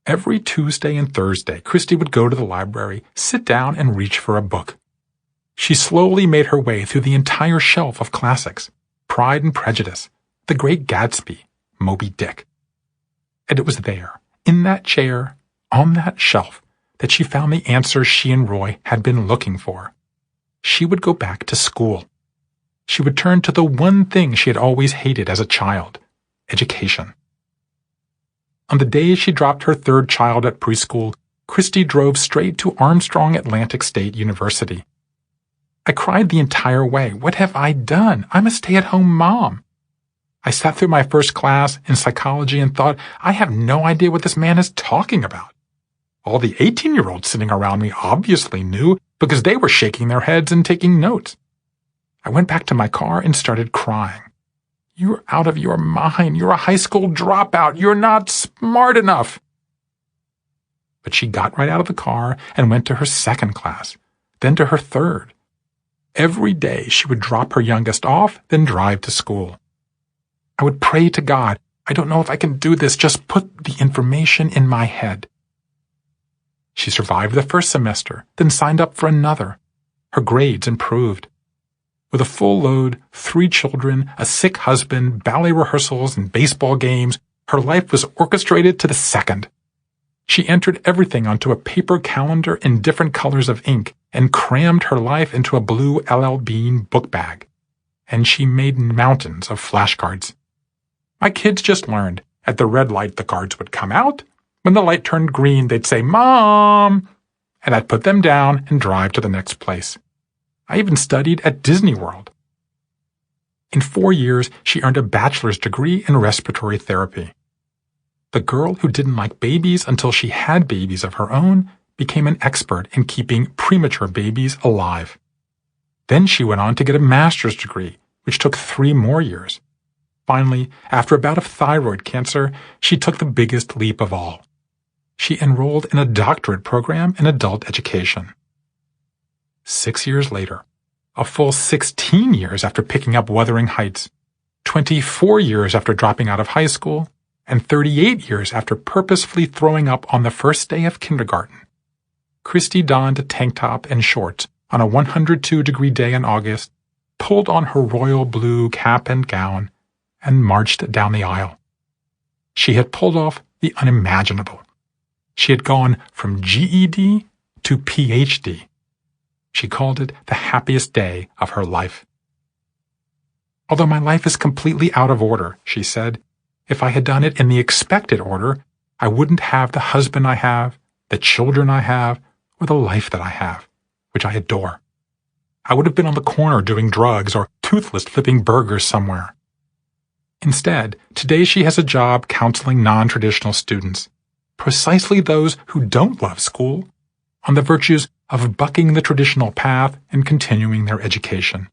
Every Tuesday and Thursday, Christy would go to the library, sit down, and reach for a book. She slowly made her way through the entire shelf of classics: Pride and Prejudice, The Great Gatsby, Moby Dick. And it was there, in that chair, on that shelf, that she found the answers she and Roy had been looking for. She would go back to school. She would turn to the one thing she had always hated as a child: education. On the day she dropped her 3rd child at preschool, Christy drove straight to Armstrong Atlantic State University. "I cried the entire way. What have I done? I'm a stay-at-home mom." I sat through my first class in psychology and thought, I have no idea what this man is talking about. All the 18-year-olds sitting around me obviously knew because they were shaking their heads and taking notes. I went back to my car and started crying. "You're out of your mind. You're a high school dropout. You're not smart enough." But she got right out of the car and went to her 2nd class, then to her 3rd. Every day she would drop her youngest off, then drive to school. I would pray to God, "I don't know if I can do this. Just put the information in my head." She survived the 1st semester, then signed up for another. Her grades improved. With a full load, 3 children, a sick husband, ballet rehearsals, and baseball games, her life was orchestrated to the second. She entered everything onto a paper calendar in different colors of ink and crammed her life into a blue LL Bean book bag. and she made mountains of flashcards. My kids just learned at the red light the cards would come out. When the light turned green, they'd say, "Mom!" and I'd put them down and drive to the next place. I even studied at Disney World. In 4 years, she earned a bachelor's degree in respiratory therapy. The girl who didn't like babies until she had babies of her own became an expert in keeping premature babies alive. Then she went on to get a master's degree, which took 3 more years. Finally, after a bout of thyroid cancer, she took the biggest leap of all. She enrolled in a doctorate program in adult education. 6 years later, a full 16 years after picking up Wuthering Heights, 24 years after dropping out of high school, and 38 years after purposefully throwing up on the first day of kindergarten, Christy donned a tank top and shorts on a 102-degree day in August, pulled on her royal blue cap and gown, and marched down the aisle. She had pulled off the unimaginable. She had gone from GED to PhD. She called it the happiest day of her life. "Although my life is completely out of order," she said, "if I had done it in the expected order, I wouldn't have the husband I have, the children I have, or the life that I have, which I adore. I would have been on the corner doing drugs or toothless flipping burgers somewhere." Instead, today she has a job counseling non-traditional students, precisely those who don't love school, on the virtues of bucking the traditional path and continuing their education.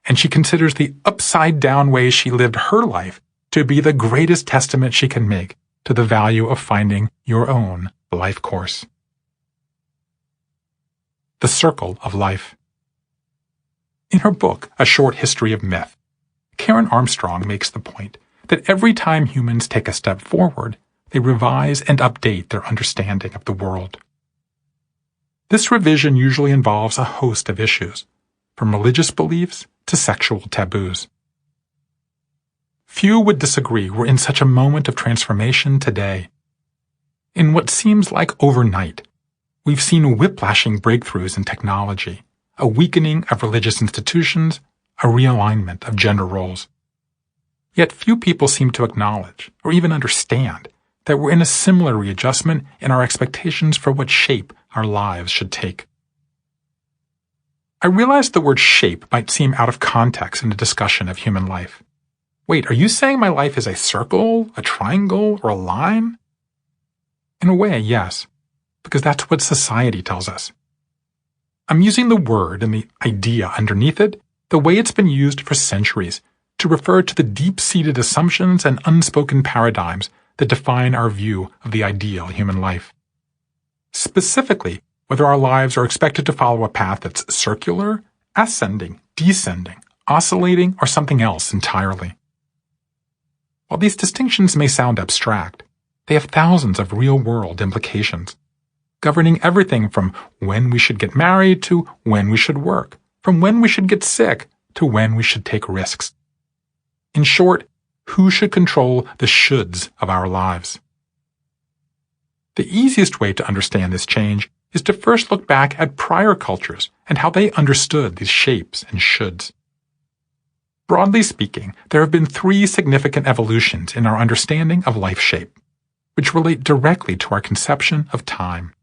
And she considers the upside-down way she lived her life to be the greatest testament she can make to the value of finding your own life course. The Circle of Life. In her book, A Short History of Myth, Karen Armstrong makes the point that every time humans take a step forward, they revise and update their understanding of the world. This revision usually involves a host of issues, from religious beliefs to sexual taboos. Few would disagree we're in such a moment of transformation today. In what seems like overnight, we've seen whiplashing breakthroughs in technology, a weakening of religious institutions, a realignment of gender roles. Yet few people seem to acknowledge, or even understand, that we're in a similar readjustment in our expectations for what shape our lives should take. I realize the word shape might seem out of context in a discussion of human life. Wait, are you saying my life is a circle, a triangle, or a line? In a way, yes, because that's what society tells us. I'm using the word and the idea underneath it the way it's been used for centuries to refer to the deep-seated assumptions and unspoken paradigms that define our view of the ideal human life. Specifically, whether our lives are expected to follow a path that's circular, ascending, descending, oscillating, or something else entirely. While these distinctions may sound abstract, they have thousands of real-world implications, governing everything from when we should get married to when we should work, from when we should get sick to when we should take risks. In short, who should control the shoulds of our lives? The easiest way to understand this change is to first look back at prior cultures and how they understood these shapes and shoulds. Broadly speaking, there have been 3 significant evolutions in our understanding of life shape, which relate directly to our conception of time.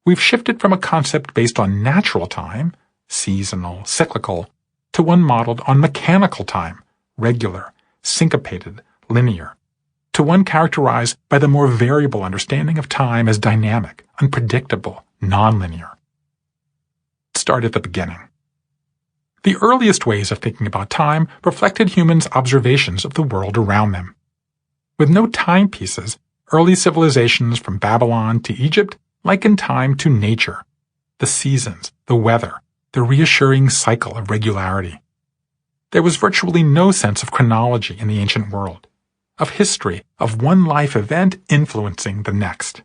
We've shifted from a concept based on natural time, seasonal, cyclical, to one modeled on mechanical time, regular, syncopated, linear, to one characterized by the more variable understanding of time as dynamic, unpredictable, nonlinear. Let's start at the beginning. The earliest ways of thinking about time reflected humans' observations of the world around them. With no timepieces, early civilizations from Babylon to Egypt likened time to nature, the seasons, the weather, the reassuring cycle of regularity. There was virtually no sense of chronology in the ancient world, of history, of one life event influencing the next.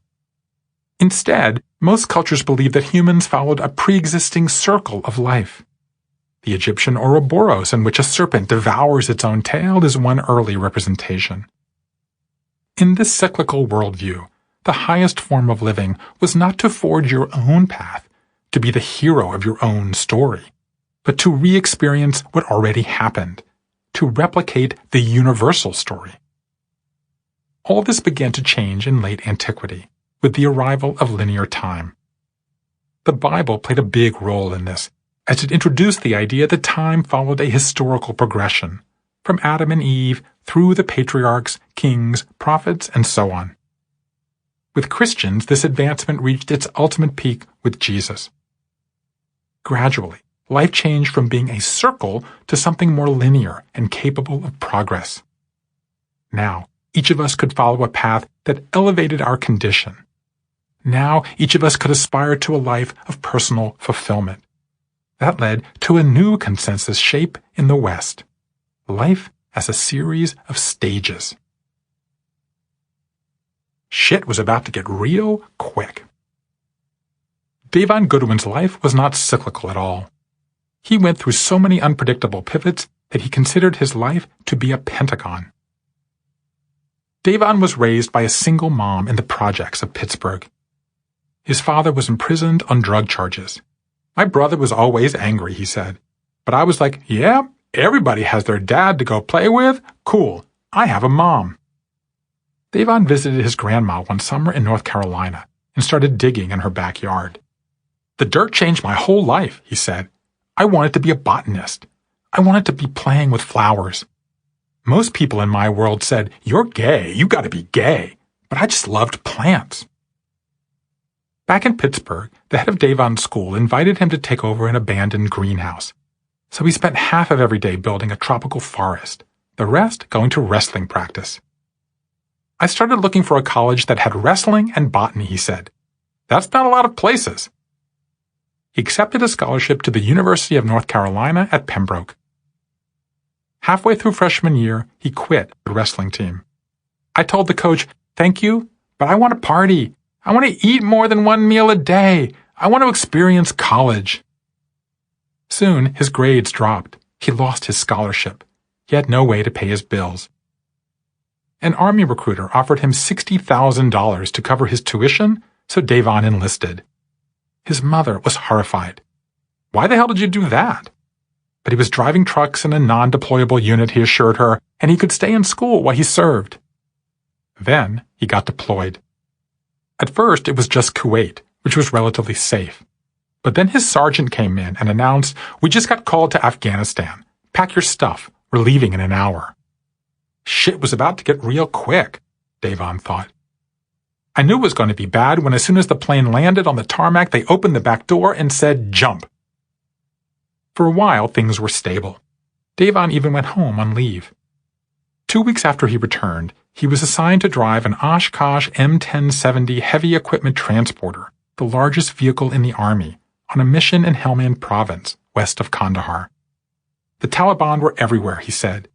Instead, most cultures believed that humans followed a pre-existing circle of life. The Egyptian Ouroboros, in which a serpent devours its own tail, is one early representation. In this cyclical worldview, the highest form of living was not to forge your own path, to be the hero of your own story, but to re-experience what already happened, to replicate the universal story. All this began to change in late antiquity, with the arrival of linear time. The Bible played a big role in this, as it introduced the idea that time followed a historical progression, from Adam and Eve through the patriarchs, kings, prophets, and so on. With Christians, this advancement reached its ultimate peak with Jesus. Gradually, life changed from being a circle to something more linear and capable of progress. Now, each of us could follow a path that elevated our condition. Now, each of us could aspire to a life of personal fulfillment. That led to a new consensus shape in the West: life as a series of stages. Shit was about to get real quick. Davon Goodwin's life was not cyclical at all. He went through so many unpredictable pivots that he considered his life to be a pentagon. Davon was raised by a single mom in the projects of Pittsburgh. His father was imprisoned on drug charges. My brother was always angry, he said. But I was like, yeah, everybody has their dad to go play with. Cool, I have a mom. Davon visited his grandma one summer in North Carolina and started digging in her backyard. The dirt changed my whole life, he said. I wanted to be a botanist. I wanted to be playing with flowers. Most people in my world said, you're gay, you gotta be gay. But I just loved plants. Back in Pittsburgh, the head of Davon's school invited him to take over an abandoned greenhouse. So he spent half of every day building a tropical forest, the rest going to wrestling practice. I started looking for a college that had wrestling and botany, he said. That's not a lot of places. He accepted a scholarship to the University of North Carolina at Pembroke. Halfway through freshman year, he quit the wrestling team. I told the coach, thank you, but I want to party. I want to eat more than one meal a day. I want to experience college. Soon, his grades dropped. He lost his scholarship. He had no way to pay his bills. An Army recruiter offered him $60,000 to cover his tuition, so Davon enlisted. His mother was horrified. Why the hell did you do that? But he was driving trucks in a non-deployable unit, he assured her, and he could stay in school while he served. Then he got deployed. At first, it was just Kuwait, which was relatively safe. But then his sergeant came in and announced, we just got called to Afghanistan. Pack your stuff. We're leaving in an hour. Shit was about to get real quick, Davon thought. I knew it was going to be bad when as soon as the plane landed on the tarmac, they opened the back door and said, jump. For a while, things were stable. Davon even went home on leave. 2 weeks after he returned, he was assigned to drive an Oshkosh M1070 heavy equipment transporter, the largest vehicle in the Army, on a mission in Helmand Province, west of Kandahar. The Taliban were everywhere, he said.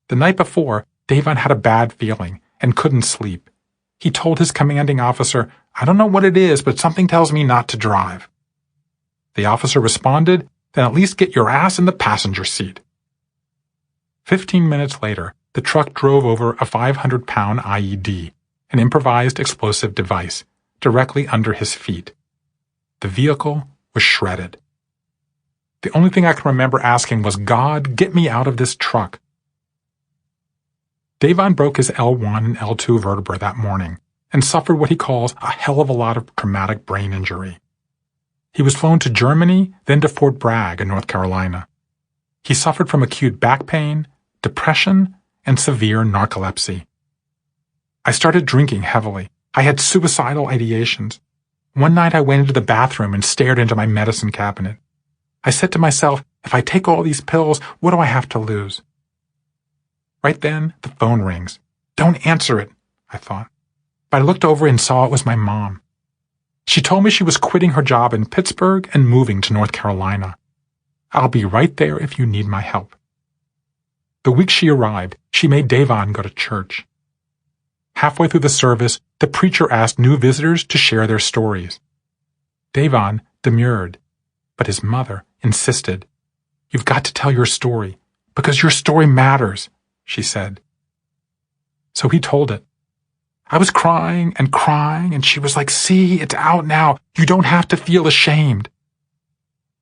The night before, Davon had a bad feeling and couldn't sleep. He told his commanding officer, I don't know what it is, but something tells me not to drive. The officer responded, then at least get your ass in the passenger seat. 15 minutes later, the truck drove over a 500-pound IED, an improvised explosive device, directly under his feet. The vehicle was shredded. The only thing I can remember asking was, God, get me out of this truck. Davon broke his L1 and L2 vertebra that morning and suffered what he calls a hell of a lot of traumatic brain injury. He was flown to Germany, then to Fort Bragg in North Carolina. He suffered from acute back pain, depression, and severe narcolepsy. I started drinking heavily. I had suicidal ideations. One night I went into the bathroom and stared into my medicine cabinet. I said to myself, if I take all these pills, what do I have to lose? Right then, the phone rings. Don't answer it, I thought. But I looked over and saw it was my mom. She told me she was quitting her job in Pittsburgh and moving to North Carolina. I'll be right there if you need my help. The week she arrived, she made Davon go to church. Halfway through the service, the preacher asked new visitors to share their stories. Davon demurred, but his mother insisted. You've got to tell your story, because your story matters, she said. So he told it. I was crying, and she was like, see, it's out now. You don't have to feel ashamed.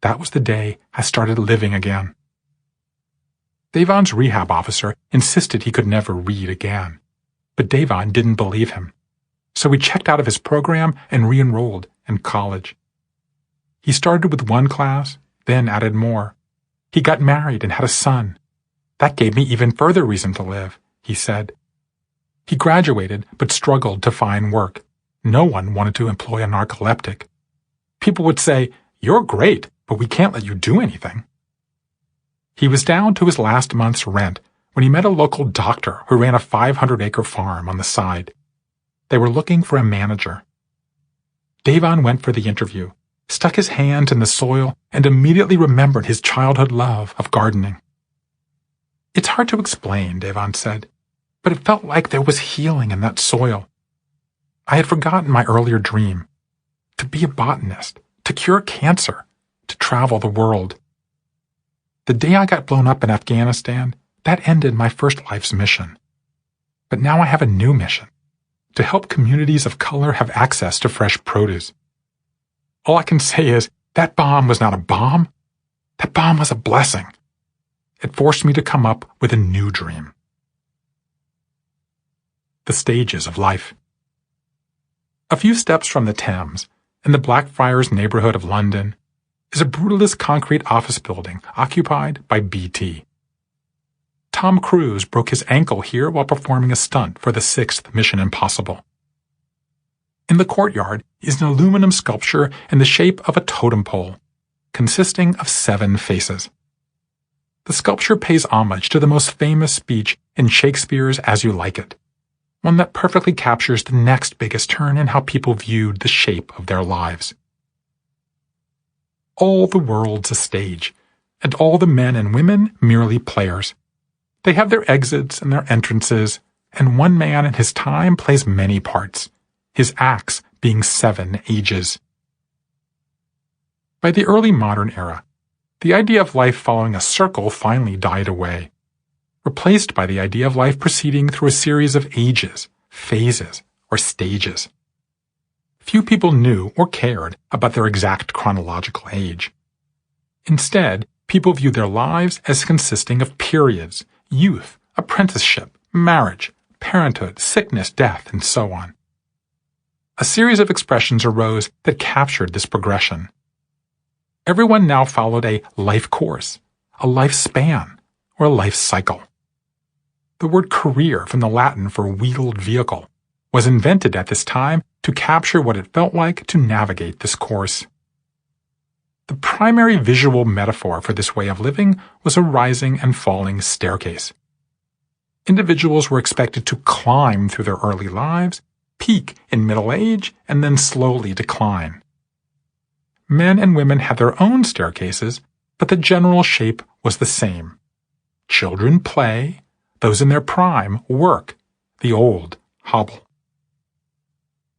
That was the day I started living again. Davon's rehab officer insisted he could never read again, but Davon didn't believe him. So he checked out of his program and re-enrolled in college. He started with one class, then added more. He got married and had a son. That gave me even further reason to live, he said. He graduated but struggled to find work. No one wanted to employ a narcoleptic. People would say, "You're great, but we can't let you do anything." He was down to his last month's rent when he met a local doctor who ran a 500-acre farm on the side. They were looking for a manager. Davon went for the interview, stuck his hands in the soil, and immediately remembered his childhood love of gardening. "It's hard to explain," Davon said, "but it felt like there was healing in that soil. I had forgotten my earlier dream, to be a botanist, to cure cancer, to travel the world. The day I got blown up in Afghanistan, that ended my first life's mission. But now I have a new mission, to help communities of color have access to fresh produce. All I can say is, that bomb was not a bomb. That bomb was a blessing. It forced me to come up with a new dream." The stages of life. A few steps from the Thames, in the Blackfriars neighborhood of London, is a brutalist concrete office building occupied by BT. Tom Cruise broke his ankle here while performing a stunt for the 6th Mission Impossible. In the courtyard is an aluminum sculpture in the shape of a totem pole, consisting of 7 faces. The sculpture pays homage to the most famous speech in Shakespeare's As You Like It, one that perfectly captures the next biggest turn in how people viewed the shape of their lives. All the world's a stage, and all the men and women merely players. They have their exits and their entrances, and one man in his time plays many parts, his acts being 7 ages. By the early modern era, the idea of life following a circle finally died away, replaced by the idea of life proceeding through a series of ages, phases, or stages. Few people knew or cared about their exact chronological age. Instead, people viewed their lives as consisting of periods, youth, apprenticeship, marriage, parenthood, sickness, death, and so on. A series of expressions arose that captured this progression. Everyone now followed a life course, a life span, or a life cycle. The word career, from the Latin for wheeled vehicle, was invented at this time to capture what it felt like to navigate this course. The primary visual metaphor for this way of living was a rising and falling staircase. Individuals were expected to climb through their early lives, peak in middle age, and then slowly decline. Men and women had their own staircases, but the general shape was the same. Children play, those in their prime work, the old hobble.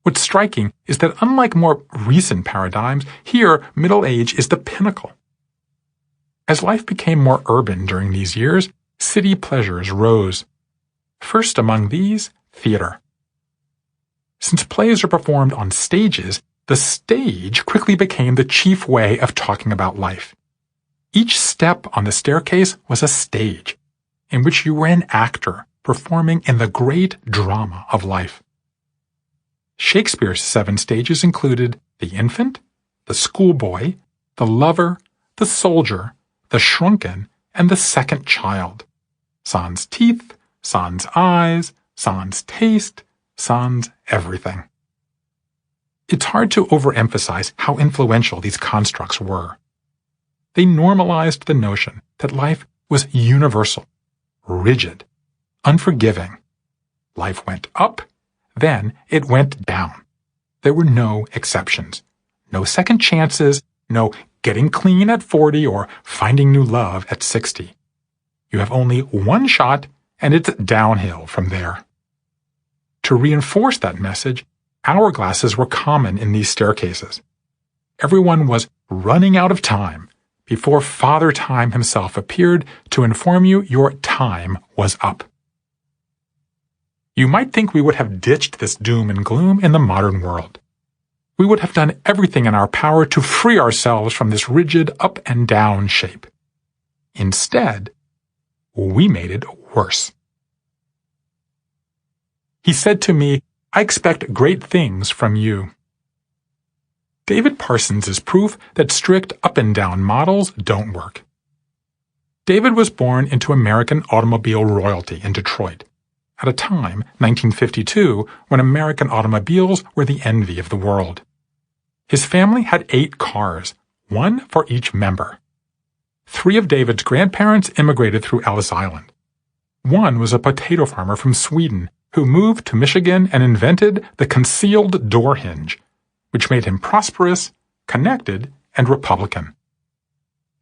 What's striking is that unlike more recent paradigms, here middle age is the pinnacle. As life became more urban during these years, city pleasures rose. First among these, theater. Since plays are performed on stages, the stage quickly became the chief way of talking about life. Each step on the staircase was a stage, in which you were an actor performing in the great drama of life. Shakespeare's 7 stages included the infant, the schoolboy, the lover, the soldier, the shrunken, and the second child. Sans teeth, sans eyes, sans taste, sans everything. It's hard to overemphasize how influential these constructs were. They normalized the notion that life was universal, rigid, unforgiving. Life went up, then it went down. There were no exceptions, no second chances, no getting clean at 40 or finding new love at 60. You have only one shot, and it's downhill from there. To reinforce that message, hourglasses were common in these staircases. Everyone was running out of time before Father Time himself appeared to inform you your time was up. You might think we would have ditched this doom and gloom in the modern world. We would have done everything in our power to free ourselves from this rigid up and down shape. Instead, we made it worse. He said to me, "I expect great things from you." David Parsons is proof that strict up-and-down models don't work. David was born into American automobile royalty in Detroit, at a time, 1952, when American automobiles were the envy of the world. His family had 8 cars, 1 for each member. 3 of David's grandparents immigrated through Ellis Island. 1 was a potato farmer from Sweden who moved to Michigan and invented the concealed door hinge, which made him prosperous, connected, and Republican.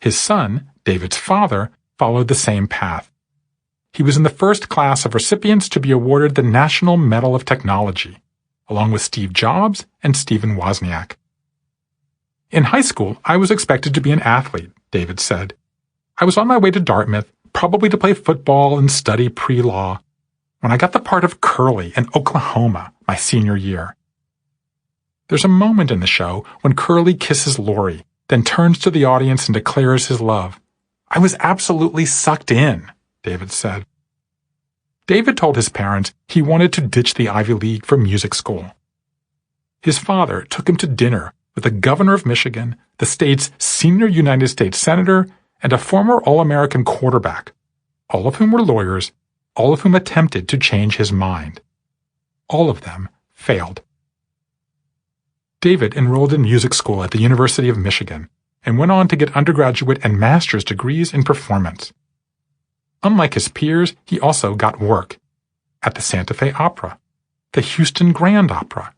His son, David's father, followed the same path. He was in the first class of recipients to be awarded the National Medal of Technology, along with Steve Jobs and Stephen Wozniak. In high school, I was expected to be an athlete, David said. I was on my way to Dartmouth, probably to play football and study pre-law, when I got the part of Curly in Oklahoma my senior year. There's a moment in the show when Curly kisses Lori, then turns to the audience and declares his love. I was absolutely sucked in, David said. David told his parents he wanted to ditch the Ivy League for music school. His father took him to dinner with the governor of Michigan, the state's senior United States senator, and a former All-American quarterback, all of whom were lawyers, all of whom attempted to change his mind. All of them failed. David enrolled in music school at the University of Michigan and went on to get undergraduate and master's degrees in performance. Unlike his peers, he also got work at the Santa Fe Opera, the Houston Grand Opera,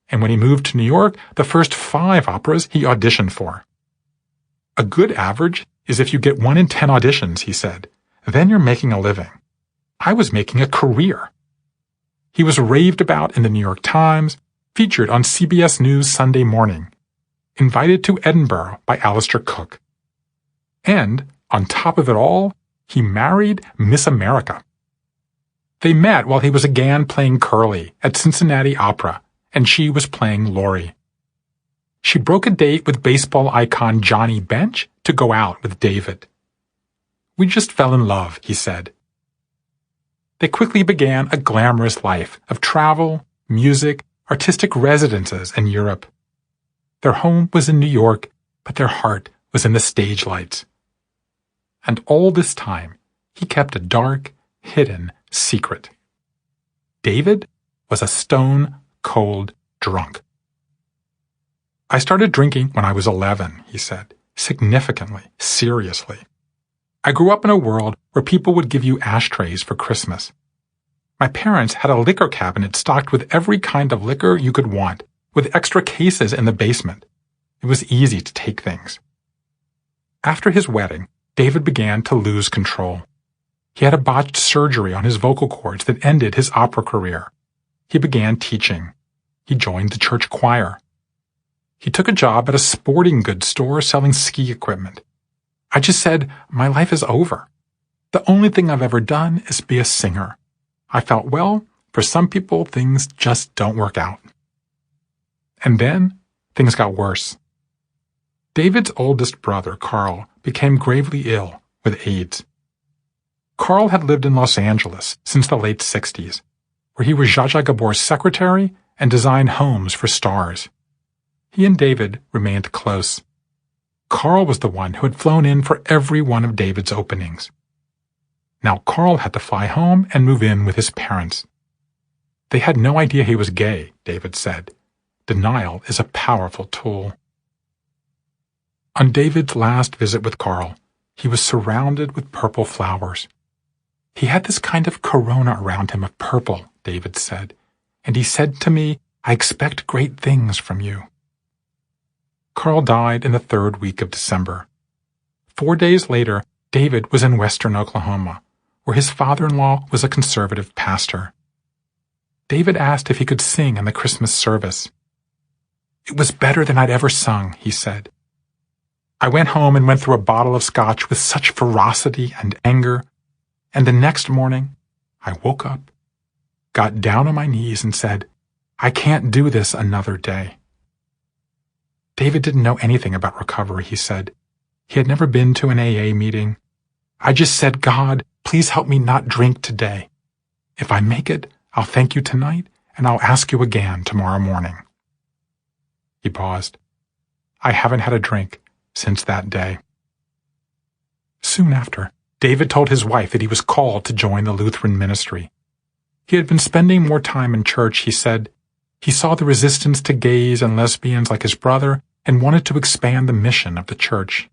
and when he moved to New York, the first 5 operas he auditioned for. A good average is if you get 1 in 10 auditions, he said. Then you're making a living. I was making a career. He was raved about in the New York Times, featured on CBS News Sunday Morning, invited to Edinburgh by Alistair Cook. And, on top of it all, he married Miss America. They met while he was again playing Curly at Cincinnati Opera, and she was playing Lori. She broke a date with baseball icon Johnny Bench to go out with David. We just fell in love, he said. They quickly began a glamorous life of travel, music, artistic residences in Europe. Their home was in New York, but their heart was in the stage lights. And all this time, he kept a dark, hidden secret. David was a stone-cold drunk. I started drinking when I was 11, he said, significantly, seriously. I grew up in a world where people would give you ashtrays for Christmas. My parents had a liquor cabinet stocked with every kind of liquor you could want, with extra cases in the basement. It was easy to take things. After his wedding, David began to lose control. He had a botched surgery on his vocal cords that ended his opera career. He began teaching. He joined the church choir. He took a job at a sporting goods store selling ski equipment. I just said, my life is over. The only thing I've ever done is be a singer. I felt, well, for some people, things just don't work out. And then, things got worse. David's oldest brother, Carl, became gravely ill with AIDS. Carl had lived in Los Angeles since the late 60s, where he was Zsa Zsa Gabor's secretary and designed homes for stars. He and David remained close. Carl was the one who had flown in for every one of David's openings. Now Carl had to fly home and move in with his parents. They had no idea he was gay, David said. Denial is a powerful tool. On David's last visit with Carl, he was surrounded with purple flowers. He had this kind of corona around him of purple, David said, and he said to me, I expect great things from you. Carl died in the 3rd week of December. 4 days later, David was in western Oklahoma, where his father-in-law was a conservative pastor. David asked if he could sing in the Christmas service. It was better than I'd ever sung, he said. I went home and went through a bottle of scotch with such ferocity and anger, and the next morning, I woke up, got down on my knees and said, I can't do this another day. David didn't know anything about recovery, he said. He had never been to an AA meeting. I just said, God, please help me not drink today. If I make it, I'll thank you tonight, and I'll ask you again tomorrow morning. He paused. I haven't had a drink since that day. Soon after, David told his wife that he was called to join the Lutheran ministry. He had been spending more time in church, he said. He saw the resistance to gays and lesbians like his brother and wanted to expand the mission of the church.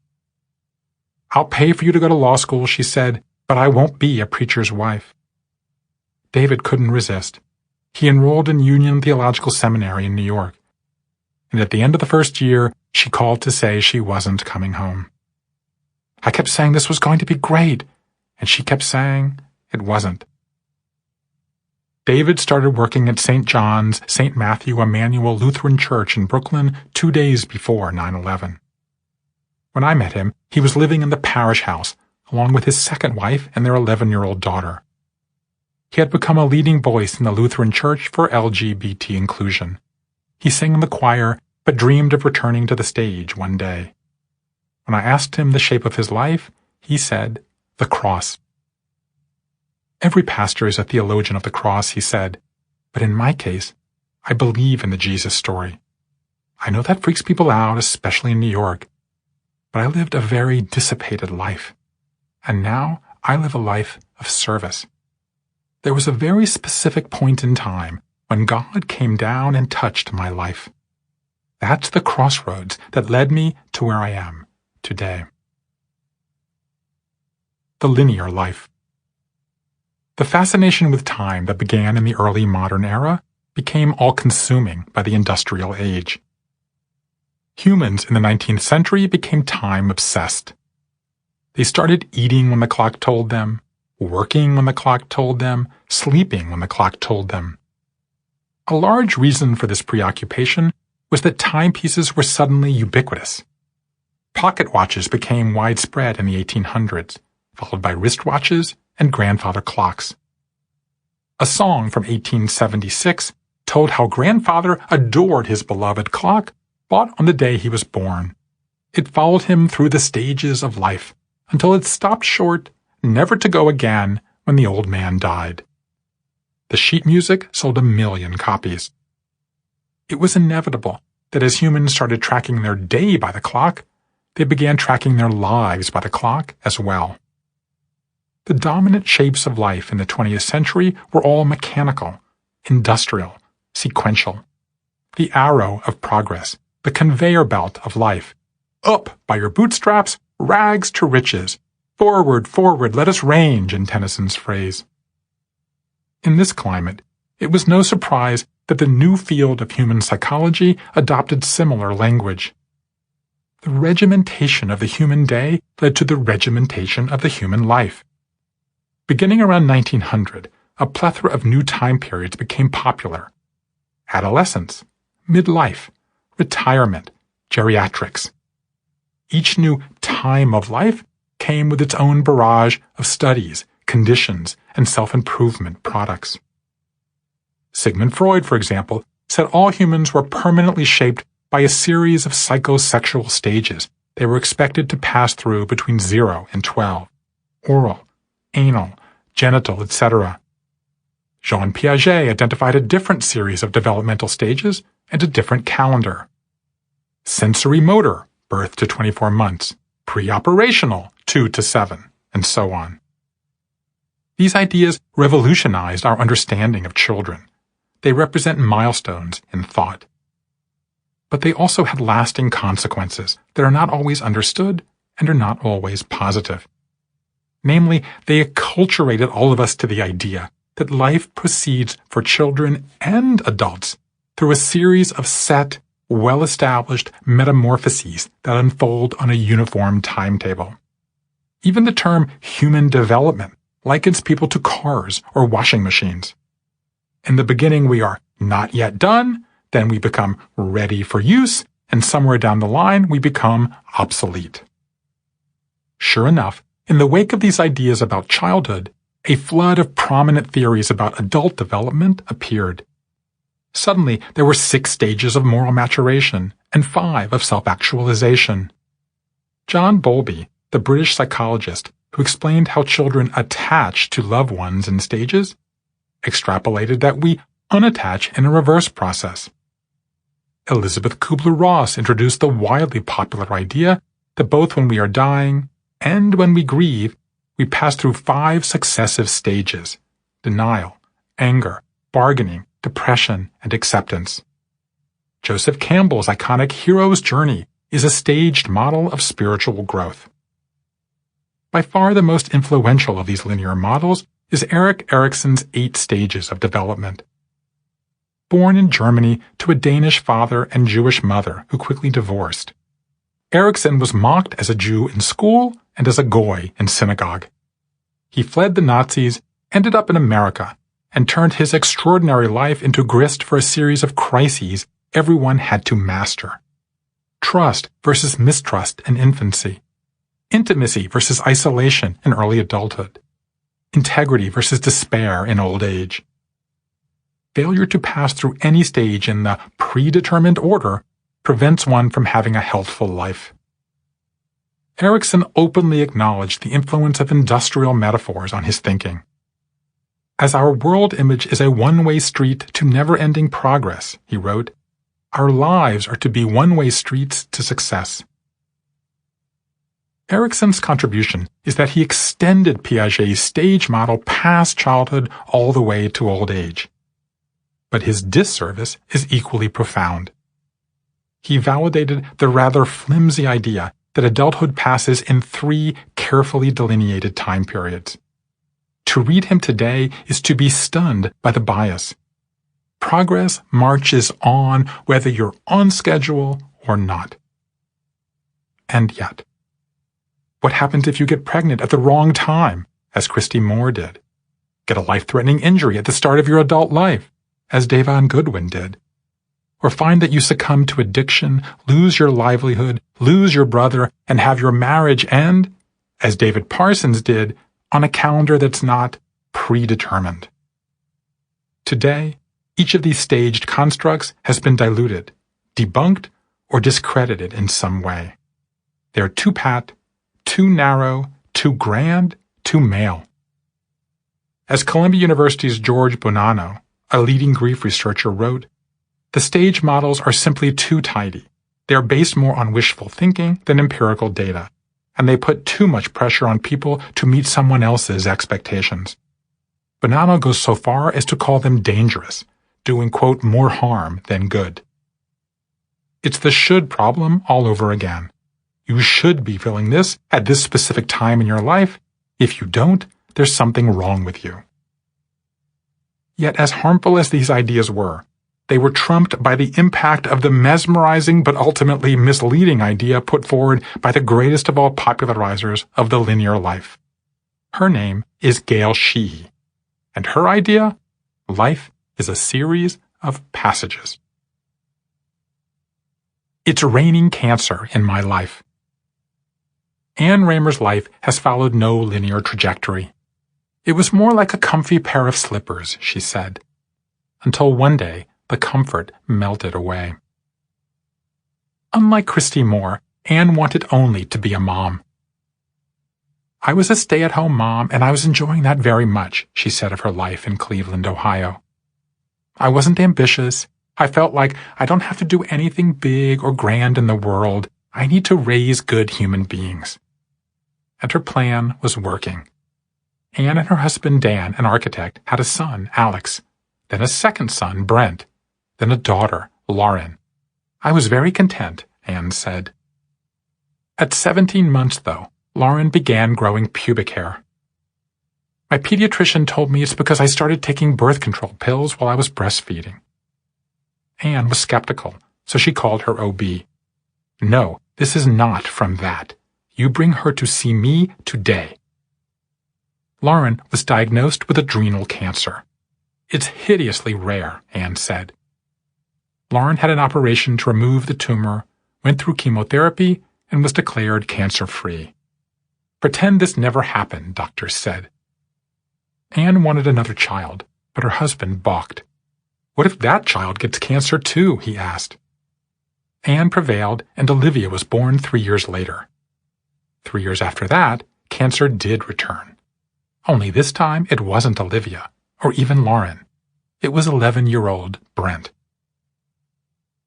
I'll pay for you to go to law school, she said, but I won't be a preacher's wife. David couldn't resist. He enrolled in Union Theological Seminary in New York. And at the end of the first year, she called to say she wasn't coming home. I kept saying this was going to be great, and she kept saying it wasn't. David started working at St. John's St. Matthew Emmanuel Lutheran Church in Brooklyn 2 days before 9/11. When I met him, he was living in the parish house, along with his second wife and their 11-year-old daughter. He had become a leading voice in the Lutheran Church for LGBT inclusion. He sang in the choir, but dreamed of returning to the stage one day. When I asked him the shape of his life, he said, the cross. Every pastor is a theologian of the cross, he said, but in my case, I believe in the Jesus story. I know that freaks people out, especially in New York, but I lived a very dissipated life, and now I live a life of service. There was a very specific point in time when God came down and touched my life. That's the crossroads that led me to where I am today. The linear life. The fascination with time that began in the early modern era became all-consuming by the industrial age. Humans in the 19th century became time-obsessed. They started eating when the clock told them, working when the clock told them, sleeping when the clock told them. A large reason for this preoccupation was that timepieces were suddenly ubiquitous. Pocket watches became widespread in the 1800s, followed by wristwatches and grandfather clocks. A song from 1876 told how grandfather adored his beloved clock bought on the day he was born. It followed him through the stages of life until it stopped short, never to go again, when the old man died. The sheet music sold 1 million copies. It was inevitable that as humans started tracking their day by the clock, they began tracking their lives by the clock as well. The dominant shapes of life in the 20th century were all mechanical, industrial, sequential. The arrow of progress, the conveyor belt of life. Up by your bootstraps, rags to riches. Forward, forward, let us range, in Tennyson's phrase. In this climate, it was no surprise that the new field of human psychology adopted similar language. The regimentation of the human day led to the regimentation of the human life. Beginning around 1900, a plethora of new time periods became popular. Adolescence, midlife, retirement, geriatrics. Each new time of life came with its own barrage of studies, conditions, and self-improvement products. Sigmund Freud, for example, said all humans were permanently shaped by a series of psychosexual stages they were expected to pass through between 0 and 12. Oral, anal, genital, etc. Jean Piaget identified a different series of developmental stages and a different calendar. Sensory motor, birth to 24 months, pre-operational, 2 to 7, and so on. These ideas revolutionized our understanding of children. They represent milestones in thought. But they also had lasting consequences that are not always understood and are not always positive. Namely, they acculturated all of us to the idea that life proceeds for children and adults through a series of set, well-established metamorphoses that unfold on a uniform timetable. Even the term human development likens people to cars or washing machines. In the beginning, we are not yet done, then we become ready for use, and somewhere down the line, we become obsolete. Sure enough, in the wake of these ideas about childhood, a flood of prominent theories about adult development appeared. Suddenly, there were 6 stages of moral maturation and 5 of self-actualization. John Bowlby, the British psychologist who explained how children attach to loved ones in stages, extrapolated that we unattach in a reverse process. Elizabeth Kubler-Ross introduced the widely popular idea that both when we are dying and when we grieve, we pass through 5 successive stages: denial, anger, bargaining, depression, and acceptance. Joseph Campbell's iconic hero's journey is a staged model of spiritual growth. By far the most influential of these linear models is Erik Erikson's 8 stages of development. Born in Germany to a Danish father and Jewish mother who quickly divorced, Erikson was mocked as a Jew in school and as a goy in synagogue. He fled the Nazis, ended up in America, and turned his extraordinary life into grist for a series of crises everyone had to master. Trust versus mistrust in infancy. Intimacy versus isolation in early adulthood. Integrity versus despair in old age. Failure to pass through any stage in the predetermined order prevents one from having a healthful life. Erikson openly acknowledged the influence of industrial metaphors on his thinking. As our world image is a one-way street to never-ending progress, he wrote, our lives are to be one-way streets to success. Erikson's contribution is that he extended Piaget's stage model past childhood all the way to old age. But his disservice is equally profound. He validated the rather flimsy idea that adulthood passes in 3 carefully delineated time periods. To read him today is to be stunned by the bias. Progress marches on whether you're on schedule or not. And yet, what happens if you get pregnant at the wrong time, as Christy Moore did? Get a life-threatening injury at the start of your adult life, as Davon Goodwin did? Or find that you succumb to addiction, lose your livelihood, lose your brother, and have your marriage end, as David Parsons did, on a calendar that's not predetermined? Today, each of these staged constructs has been diluted, debunked, or discredited in some way. They are too pat, too narrow, too grand, too male. As Columbia University's George Bonanno, a leading grief researcher, wrote, the stage models are simply too tidy. They are based more on wishful thinking than empirical data, and they put too much pressure on people to meet someone else's expectations. Bonanno goes so far as to call them dangerous, doing, quote, more harm than good. It's the should problem all over again. You should be feeling this at this specific time in your life. If you don't, there's something wrong with you. Yet as harmful as these ideas were, they were trumped by the impact of the mesmerizing but ultimately misleading idea put forward by the greatest of all popularizers of the linear life. Her name is Gail Sheehy, and her idea, life is a series of passages. It's raining cancer in my life. Anne Raymer's life has followed no linear trajectory. It was more like a comfy pair of slippers, she said, until one day the comfort melted away. Unlike Christy Moore, Anne wanted only to be a mom. I was a stay-at-home mom, and I was enjoying that very much, she said of her life in Cleveland, Ohio. I wasn't ambitious. I felt like I don't have to do anything big or grand in the world. I need to raise good human beings. And her plan was working. Anne and her husband Dan, an architect, had a son, Alex, then a second son, Brent, then a daughter, Lauren. I was very content, Anne said. At 17 months, though, Lauren began growing pubic hair. My pediatrician told me it's because I started taking birth control pills while I was breastfeeding. Anne was skeptical, so she called her OB. No, this is not from that. You bring her to see me today. Lauren was diagnosed with adrenal cancer. It's hideously rare, Anne said. Lauren had an operation to remove the tumor, went through chemotherapy, and was declared cancer-free. Pretend this never happened, doctors said. Anne wanted another child, but her husband balked. What if that child gets cancer too? He asked. Anne prevailed, and Olivia was born 3 years later. 3 years after that, cancer did return. Only this time it wasn't Olivia, or even Lauren. It was 11-year-old Brent.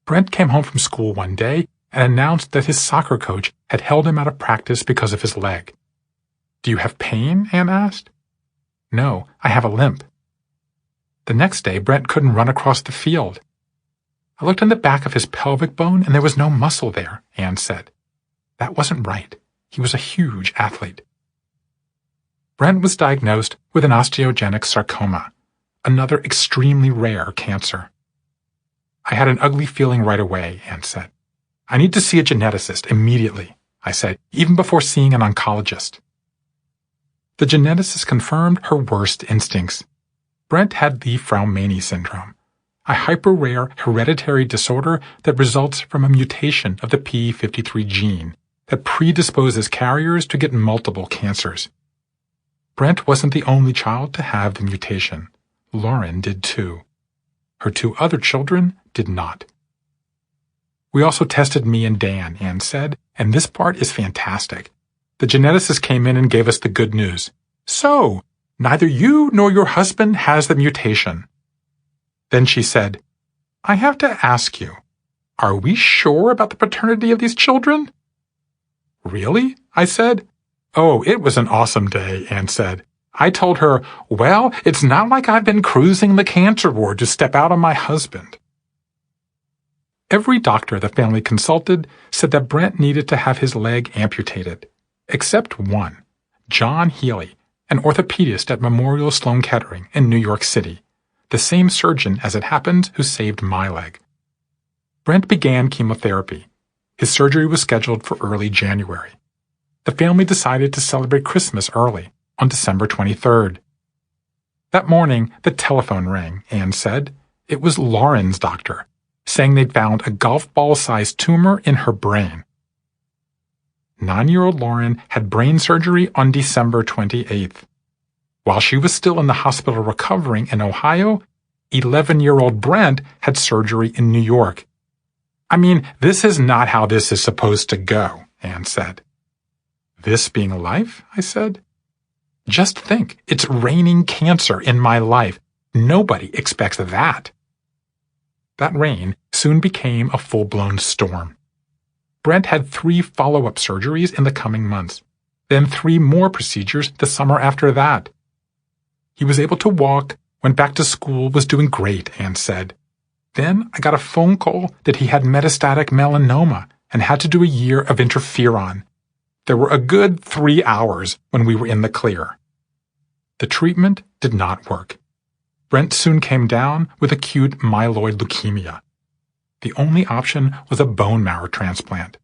Brent came home from school one day and announced that his soccer coach had held him out of practice because of his leg. "Do you have pain?" Anne asked. "No, I have a limp." The next day, Brent couldn't run across the field. "I looked in the back of his pelvic bone and there was no muscle there," Anne said. That wasn't right. He was a huge athlete. Brent was diagnosed with an osteogenic sarcoma, another extremely rare cancer. "I had an ugly feeling right away," Anne said. "I need to see a geneticist immediately," I said, even before seeing an oncologist. The geneticist confirmed her worst instincts. Brent had the Frau-Maney syndrome, a hyper-rare hereditary disorder that results from a mutation of the p53 gene that predisposes carriers to get multiple cancers. Brent wasn't the only child to have the mutation. Lauren did too. Her 2 other children did not. "We also tested me and Dan," Anne said, "and this part is fantastic. The geneticist came in and gave us the good news. So, neither you nor your husband has the mutation." Then she said, "I have to ask you, are we sure about the paternity of these children?" "Really?" I said. "Oh, it was an awesome day," Anne said. I told her, "Well, it's not like I've been cruising the cancer ward to step out on my husband." Every doctor the family consulted said that Brent needed to have his leg amputated, except one, John Healy, an orthopedist at Memorial Sloan Kettering in New York City, the same surgeon, as it happened, who saved my leg. Brent began chemotherapy. His surgery was scheduled for early January. The family decided to celebrate Christmas early, on December 23rd. That morning, the telephone rang, Anne said. It was Lauren's doctor, saying they'd found a golf ball-sized tumor in her brain. 9-year-old Lauren had brain surgery on December 28th. While she was still in the hospital recovering in Ohio, 11-year-old Brent had surgery in New York. "I mean, this is not how this is supposed to go," Anne said. "This being life?" I said. "Just think, it's raining cancer in my life. Nobody expects that." That rain soon became a full-blown storm. Brent had 3 follow-up surgeries in the coming months, then 3 more procedures the summer after that. He was able to walk, went back to school, was doing great, Anne said. Then I got a phone call that he had metastatic melanoma and had to do a year of interferon. There were a good 3 hours when we were in the clear. The treatment did not work. Brent soon came down with acute myeloid leukemia. The only option was a bone marrow transplant.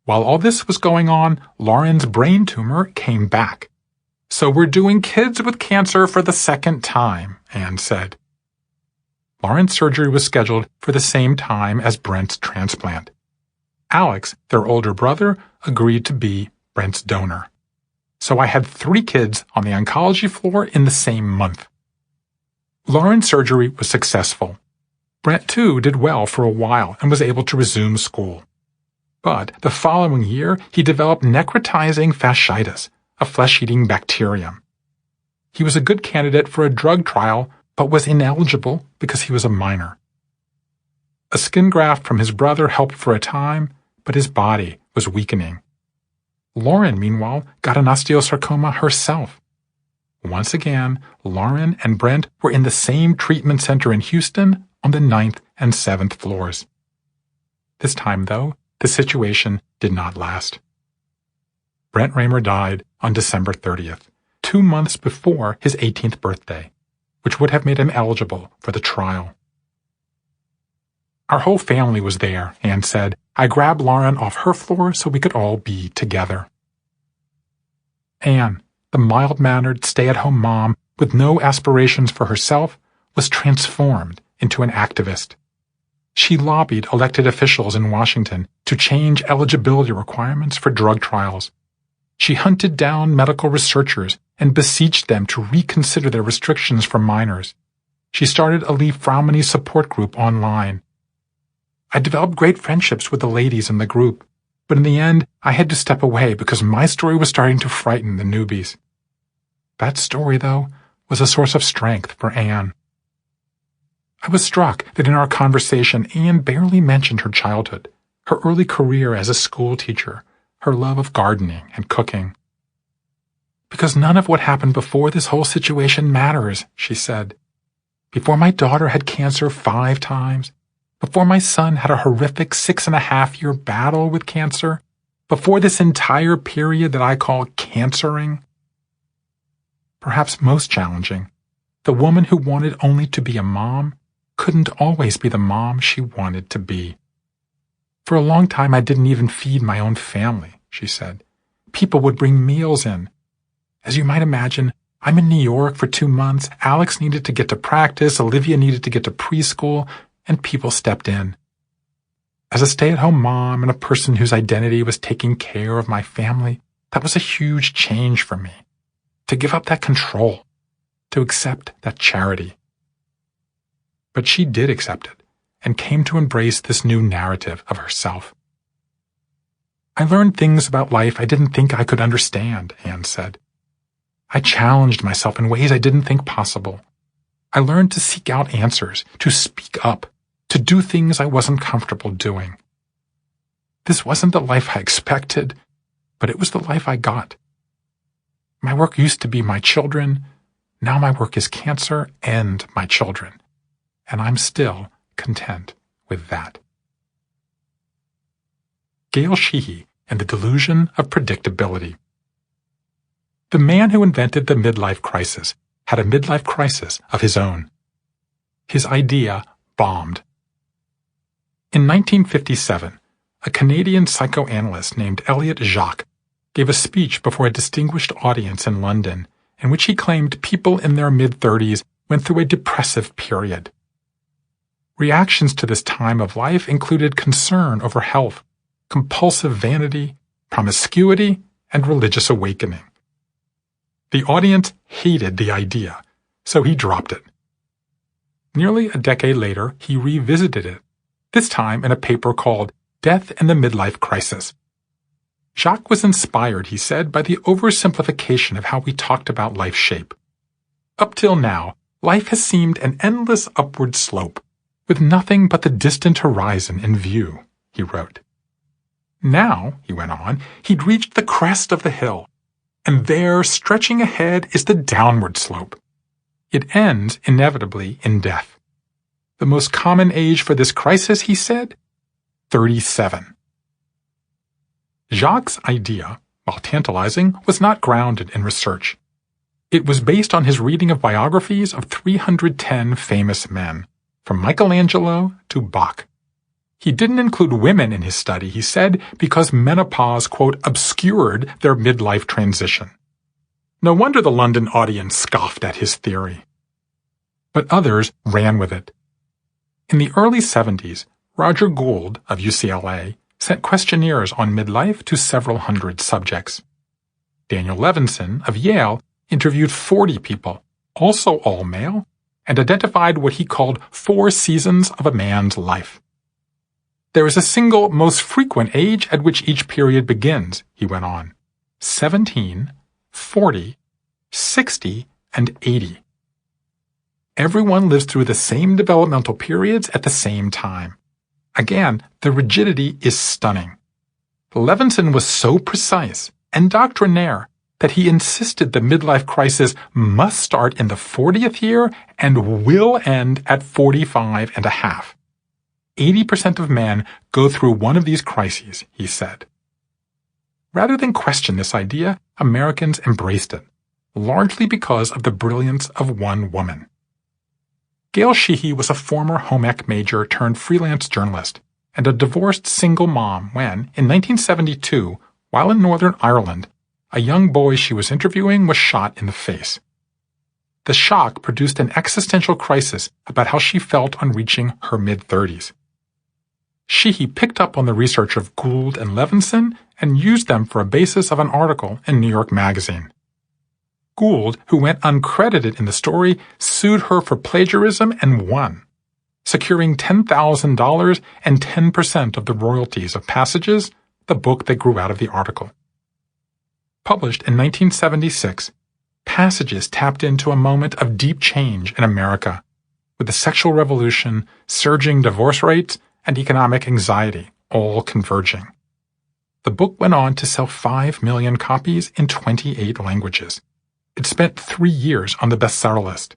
While all this was going on, Lauren's brain tumor came back. "So we're doing kids with cancer for the second time," Anne said. Lauren's surgery was scheduled for the same time as Brent's transplant. Alex, their older brother, agreed to be Brent's donor. So I had 3 kids on the oncology floor in the same month. Lauren's surgery was successful. Brent, too, did well for a while and was able to resume school. But the following year, he developed necrotizing fasciitis, a flesh-eating bacterium. He was a good candidate for a drug trial, but was ineligible because he was a minor. A skin graft from his brother helped for a time, but his body was weakening. Lauren, meanwhile, got an osteosarcoma herself. Once again, Lauren and Brent were in the same treatment center in Houston on the 9th and 7th floors. This time, though, the situation did not last. Brent Raymer died on December 30th, 2 months before his 18th birthday, which would have made him eligible for the trial. Our whole family was there, Anne said. I grabbed Lauren off her floor so we could all be together. Anne, the mild-mannered, stay-at-home mom with no aspirations for herself, was transformed into an activist. She lobbied elected officials in Washington to change eligibility requirements for drug trials. She hunted down medical researchers and beseeched them to reconsider their restrictions for minors. She started a Lee Fraumeni support group online. I developed great friendships with the ladies in the group, but in the end, I had to step away because my story was starting to frighten the newbies. That story, though, was a source of strength for Anne. I was struck that in our conversation, Anne barely mentioned her childhood, her early career as a school teacher, her love of gardening and cooking. Because none of what happened before this whole situation matters, she said. Before my daughter had cancer 5 times, before my son had a horrific 6.5-year battle with cancer, before this entire period that I call cancering. Perhaps most challenging, the woman who wanted only to be a mom couldn't always be the mom she wanted to be. For a long time, I didn't even feed my own family, she said. People would bring meals in. As you might imagine, I'm in New York for 2 months. Alex needed to get to practice, Olivia needed to get to preschool, and people stepped in. As a stay-at-home mom and a person whose identity was taking care of my family, that was a huge change for me. To give up that control, to accept that charity. But she did accept it, and came to embrace this new narrative of herself. I learned things about life I didn't think I could understand, Anne said. I challenged myself in ways I didn't think possible. I learned to seek out answers, to speak up, to do things I wasn't comfortable doing. This wasn't the life I expected, but it was the life I got. My work used to be my children. Now my work is cancer and my children. And I'm still content with that. Gail Sheehy and the Delusion of Predictability. The man who invented the midlife crisis had a midlife crisis of his own. His idea bombed. In 1957, a Canadian psychoanalyst named Elliot Jacques gave a speech before a distinguished audience in London in which he claimed people in their mid-30s went through a depressive period. Reactions to this time of life included concern over health, compulsive vanity, promiscuity, and religious awakening. The audience hated the idea, so he dropped it. Nearly a decade later, he revisited it, this time in a paper called Death and the Midlife Crisis. Jacques was inspired, he said, by the oversimplification of how we talked about life's shape. Up till now, life has seemed an endless upward slope, with nothing but the distant horizon in view, he wrote. Now, he went on, he'd reached the crest of the hill, and there, stretching ahead, is the downward slope. It ends, inevitably, in death. The most common age for this crisis, he said, 37. Jacques' idea, while tantalizing, was not grounded in research. It was based on his reading of biographies of 310 famous men, from Michelangelo to Bach. He didn't include women in his study, he said, because menopause, quote, obscured their midlife transition. No wonder the London audience scoffed at his theory. But others ran with it. In the early 70s, Roger Gould of UCLA sent questionnaires on midlife to several hundred subjects. Daniel Levinson of Yale interviewed 40 people, also all male, and identified what he called 4 seasons of a man's life. There is a single, most frequent age at which each period begins, he went on. 17, 40, 60, and 80. Everyone lives through the same developmental periods at the same time. Again, the rigidity is stunning. Levinson was so precise and doctrinaire that he insisted the midlife crisis must start in the 40th year and will end at 45 and a half. 80% of men go through one of these crises, he said. Rather than question this idea, Americans embraced it, largely because of the brilliance of one woman. Gail Sheehy was a former home ec major turned freelance journalist and a divorced single mom when, in 1972, while in Northern Ireland, a young boy she was interviewing was shot in the face. The shock produced an existential crisis about how she felt on reaching her mid-30s. Sheehy picked up on the research of Gould and Levinson and used them for a basis of an article in New York Magazine. Gould, who went uncredited in the story, sued her for plagiarism and won, securing $10,000 and 10% of the royalties of Passages, the book that grew out of the article. Published in 1976, Passages tapped into a moment of deep change in America, with the sexual revolution, surging divorce rates, and economic anxiety all converging. The book went on to sell 5 million copies in 28 languages. It spent 3 years on the bestseller list.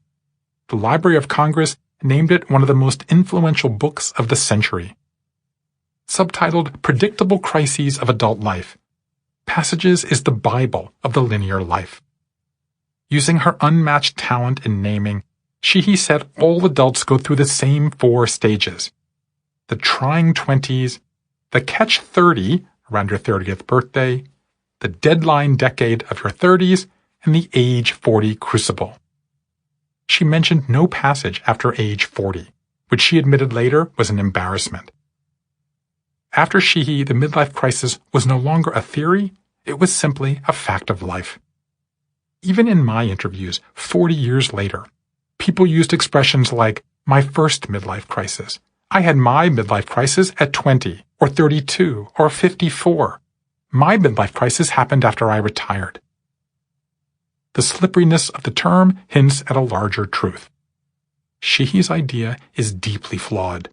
The Library of Congress named it one of the most influential books of the century. Subtitled Predictable Crises of Adult Life, Passages is the Bible of the linear life. Using her unmatched talent in naming, she said all adults go through the same 4 stages: the trying 20s, the catch 30 around your 30th birthday, the deadline decade of your 30s, and the age 40 crucible. She mentioned no passage after age 40, which she admitted later was an embarrassment. After the midlife crisis was no longer a theory, it was simply a fact of life. Even in my interviews 40 years later, people used expressions like, my first midlife crisis. I had my midlife crisis at 20, or 32, or 54. My midlife crisis happened after I retired. The slipperiness of the term hints at a larger truth. Sheehy's idea is deeply flawed.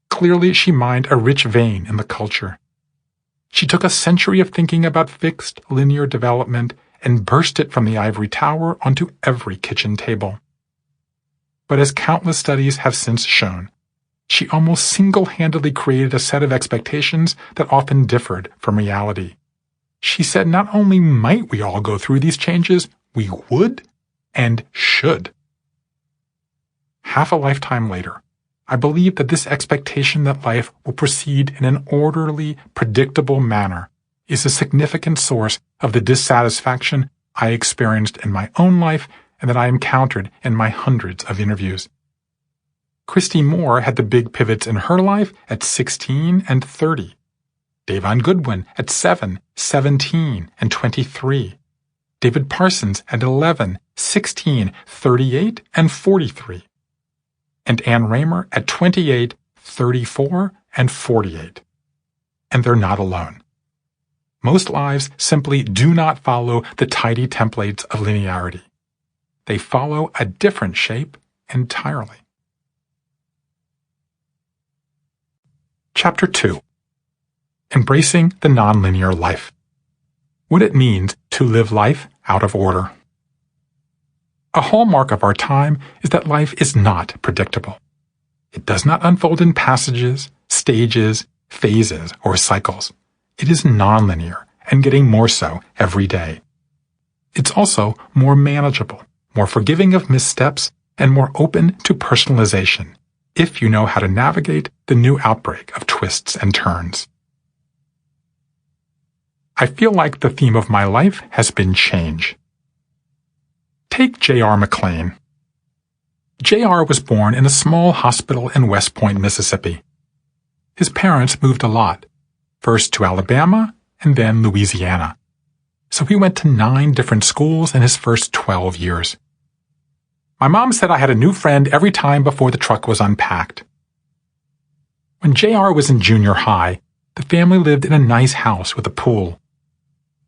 Clearly, she mined a rich vein in the culture. She took a century of thinking about fixed, linear development and burst it from the ivory tower onto every kitchen table. But as countless studies have since shown, she almost single-handedly created a set of expectations that often differed from reality. She said not only might we all go through these changes, we would and should. Half a lifetime later, I believe that this expectation that life will proceed in an orderly, predictable manner is a significant source of the dissatisfaction I experienced in my own life and that I encountered in my hundreds of interviews. Christy Moore had the big pivots in her life at 16 and 30. Davon Goodwin at 7, 17, and 23. David Parsons at 11, 16, 38, and 43. And Ann Raymer at 28, 34, and 48. And they're not alone. Most lives simply do not follow the tidy templates of linearity. They follow a different shape entirely. Chapter 2. Embracing the Nonlinear Life. What it means to live life out of order. A hallmark of our time is that life is not predictable. It does not unfold in passages, stages, phases, or cycles. It is nonlinear and getting more so every day. It's also more manageable, more forgiving of missteps, and more open to personalization, if you know how to navigate the new outbreak of twists and turns. I feel like the theme of my life has been change. Take J.R. McLean. J.R. was born in a small hospital in West Point, Mississippi. His parents moved a lot, first to Alabama and then Louisiana. So he went to 9 different schools in his first 12 years. My mom said I had a new friend every time before the truck was unpacked. When J.R. was in junior high, the family lived in a nice house with a pool.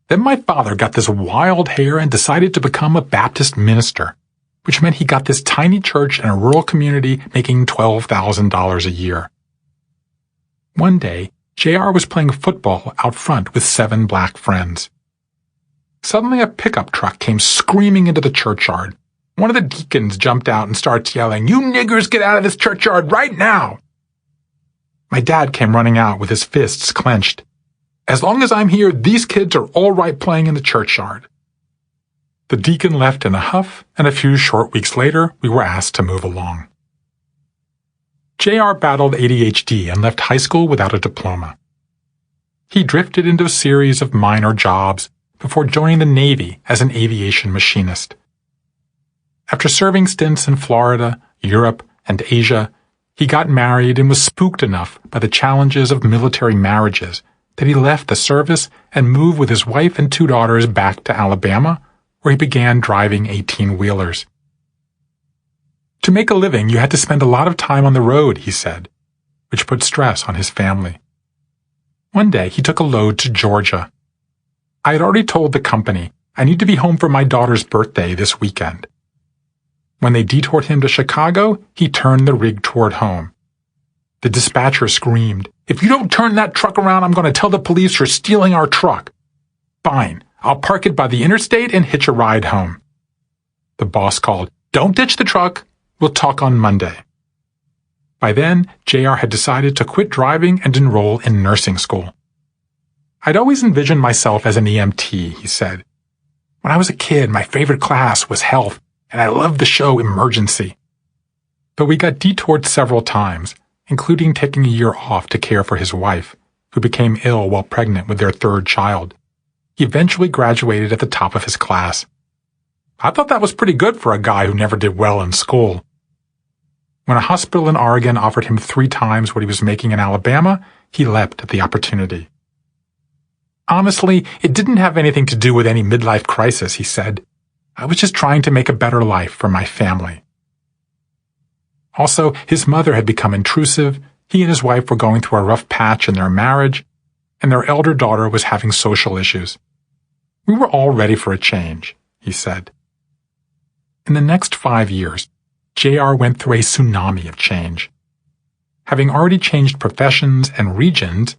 Then my father got this wild hair and decided to become a Baptist minister, which meant he got this tiny church in a rural community making $12,000 a year. One day, J.R. was playing football out front with 7 black friends. Suddenly a pickup truck came screaming into the churchyard. One of the deacons jumped out and started yelling, "You niggers get out of this churchyard right now!" My dad came running out with his fists clenched. "As long as I'm here, these kids are all right playing in the churchyard." The deacon left in a huff, and a few short weeks later, we were asked to move along. J.R. battled ADHD and left high school without a diploma. He drifted into a series of minor jobs before joining the Navy as an aviation machinist. After serving stints in Florida, Europe, and Asia, he got married and was spooked enough by the challenges of military marriages that he left the service and moved with his wife and 2 daughters back to Alabama, where he began driving 18-wheelers. To make a living, you had to spend a lot of time on the road, he said, which put stress on his family. One day, he took a load to Georgia. I had already told the company, I need to be home for my daughter's birthday this weekend. When they detoured him to Chicago, he turned the rig toward home. The dispatcher screamed, "If you don't turn that truck around, I'm going to tell the police you're stealing our truck." "Fine, I'll park it by the interstate and hitch a ride home." The boss called, "Don't ditch the truck. We'll talk on Monday." By then, JR had decided to quit driving and enroll in nursing school. "I'd always envisioned myself as an EMT," he said. "When I was a kid, my favorite class was health, and I loved the show Emergency." But we got detoured several times, including taking a year off to care for his wife, who became ill while pregnant with their third child. He eventually graduated at the top of his class. I thought that was pretty good for a guy who never did well in school. When a hospital in Oregon offered him 3 times what he was making in Alabama, he leapt at the opportunity. "Honestly, it didn't have anything to do with any midlife crisis," he said. "I was just trying to make a better life for my family." Also, his mother had become intrusive, he and his wife were going through a rough patch in their marriage, and their elder daughter was having social issues. "We were all ready for a change," he said. In the next 5 years, JR went through a tsunami of change. Having already changed professions and regions,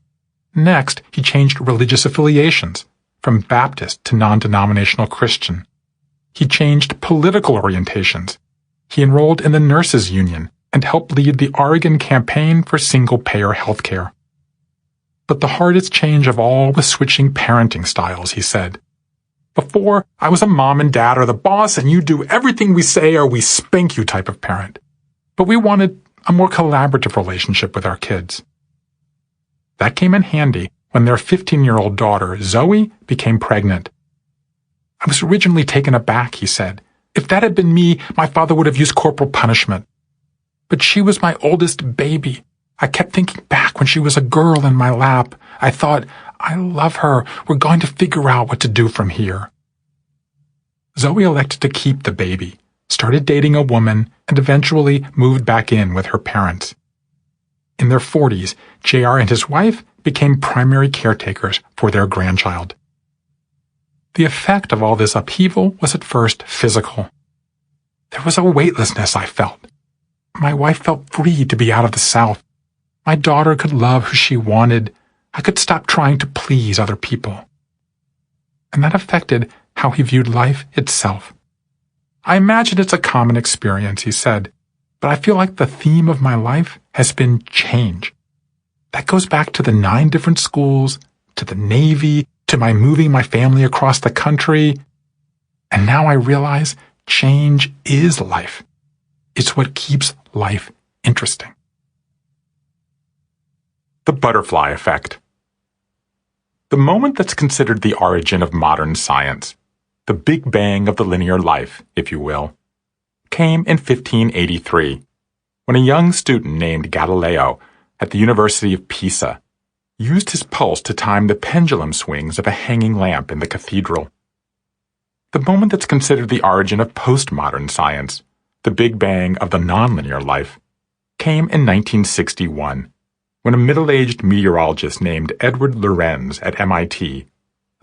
next he changed religious affiliations, from Baptist to non-denominational Christian. He changed political orientations. He enrolled in the Nurses Union and helped lead the Oregon campaign for single-payer health care. But the hardest change of all was switching parenting styles, he said. "Before, I was a mom and dad are the boss and you do everything we say or we spank you type of parent. But we wanted a more collaborative relationship with our kids." That came in handy when their 15-year-old daughter, Zoe, became pregnant. "I was originally taken aback," he said. "If that had been me, my father would have used corporal punishment. But she was my oldest baby. I kept thinking back when she was a girl in my lap. I thought, I love her. We're going to figure out what to do from here." Zoe elected to keep the baby, started dating a woman, and eventually moved back in with her parents. In their 40s, JR and his wife became primary caretakers for their grandchild. The effect of all this upheaval was at first physical. There was a weightlessness I felt. My wife felt free to be out of the South. My daughter could love who she wanted. I could stop trying to please other people. And that affected how he viewed life itself. "I imagine it's a common experience," he said, "but I feel like the theme of my life has been change. That goes back to the 9 different schools, to the Navy, to my moving my family across the country. And now I realize change is life. It's what keeps life interesting." The butterfly effect. The moment that's considered the origin of modern science, the Big Bang of the linear life, if you will, came in 1583, when a young student named Galileo at the University of Pisa used his pulse to time the pendulum swings of a hanging lamp in the cathedral. The moment that's considered the origin of postmodern science, the Big Bang of the nonlinear life, came in 1961, when a middle-aged meteorologist named Edward Lorenz at MIT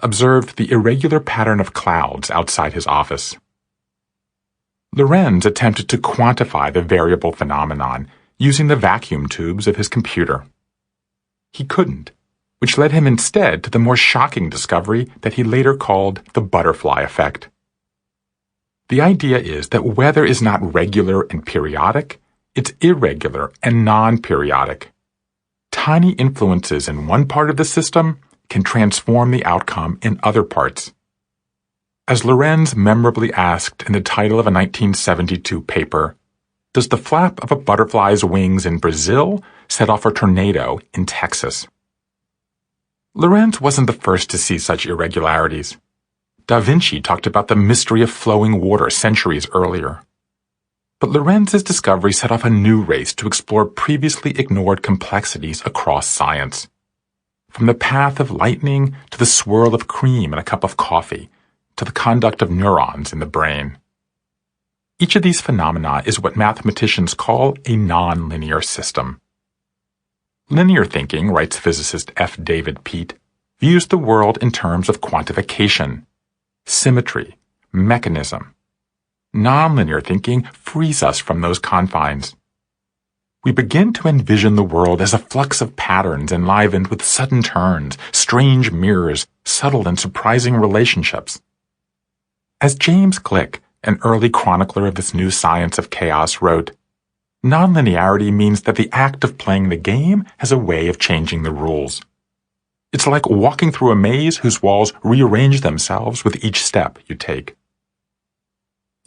observed the irregular pattern of clouds outside his office. Lorenz attempted to quantify the variable phenomenon using the vacuum tubes of his computer. He couldn't, which led him instead to the more shocking discovery that he later called the butterfly effect. The idea is that weather is not regular and periodic, it's irregular and non-periodic. Tiny influences in one part of the system can transform the outcome in other parts. As Lorenz memorably asked in the title of a 1972 paper, "Does the flap of a butterfly's wings in Brazil set off a tornado in Texas?" Lorenz wasn't the first to see such irregularities. Da Vinci talked about the mystery of flowing water centuries earlier. But Lorenz's discovery set off a new race to explore previously ignored complexities across science. From the path of lightning to the swirl of cream in a cup of coffee, to to the conduct of neurons in the brain. Each of these phenomena is what mathematicians call a nonlinear system. Linear thinking, writes physicist F. David Peat, views the world in terms of quantification, symmetry, mechanism. Nonlinear thinking frees us from those confines. We begin to envision the world as a flux of patterns enlivened with sudden turns, strange mirrors, subtle and surprising relationships. As James Gleick, an early chronicler of this new science of chaos, wrote, "Nonlinearity means that the act of playing the game has a way of changing the rules. It's like walking through a maze whose walls rearrange themselves with each step you take."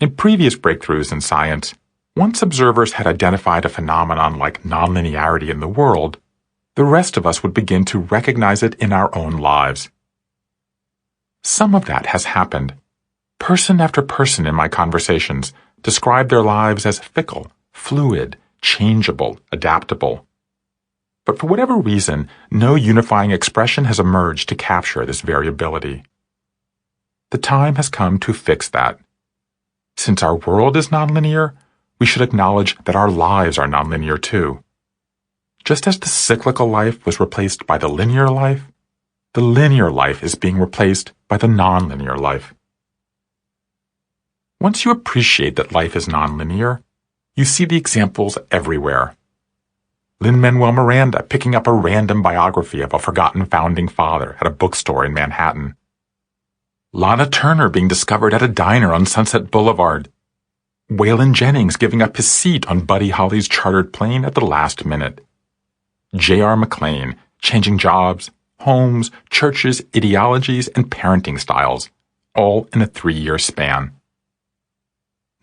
In previous breakthroughs in science, once observers had identified a phenomenon like nonlinearity in the world, the rest of us would begin to recognize it in our own lives. Some of that has happened. Person after person in my conversations describe their lives as fickle, fluid, changeable, adaptable. But for whatever reason, no unifying expression has emerged to capture this variability. The time has come to fix that. Since our world is nonlinear, we should acknowledge that our lives are nonlinear too. Just as the cyclical life was replaced by the linear life, the linear life is being replaced by the nonlinear life. Once you appreciate that life is nonlinear, you see the examples everywhere. Lin-Manuel Miranda picking up a random biography of a forgotten founding father at a bookstore in Manhattan. Lana Turner being discovered at a diner on Sunset Boulevard. Waylon Jennings giving up his seat on Buddy Holly's chartered plane at the last minute. J.R. McClane changing jobs, homes, churches, ideologies, and parenting styles, all in a 3-year span.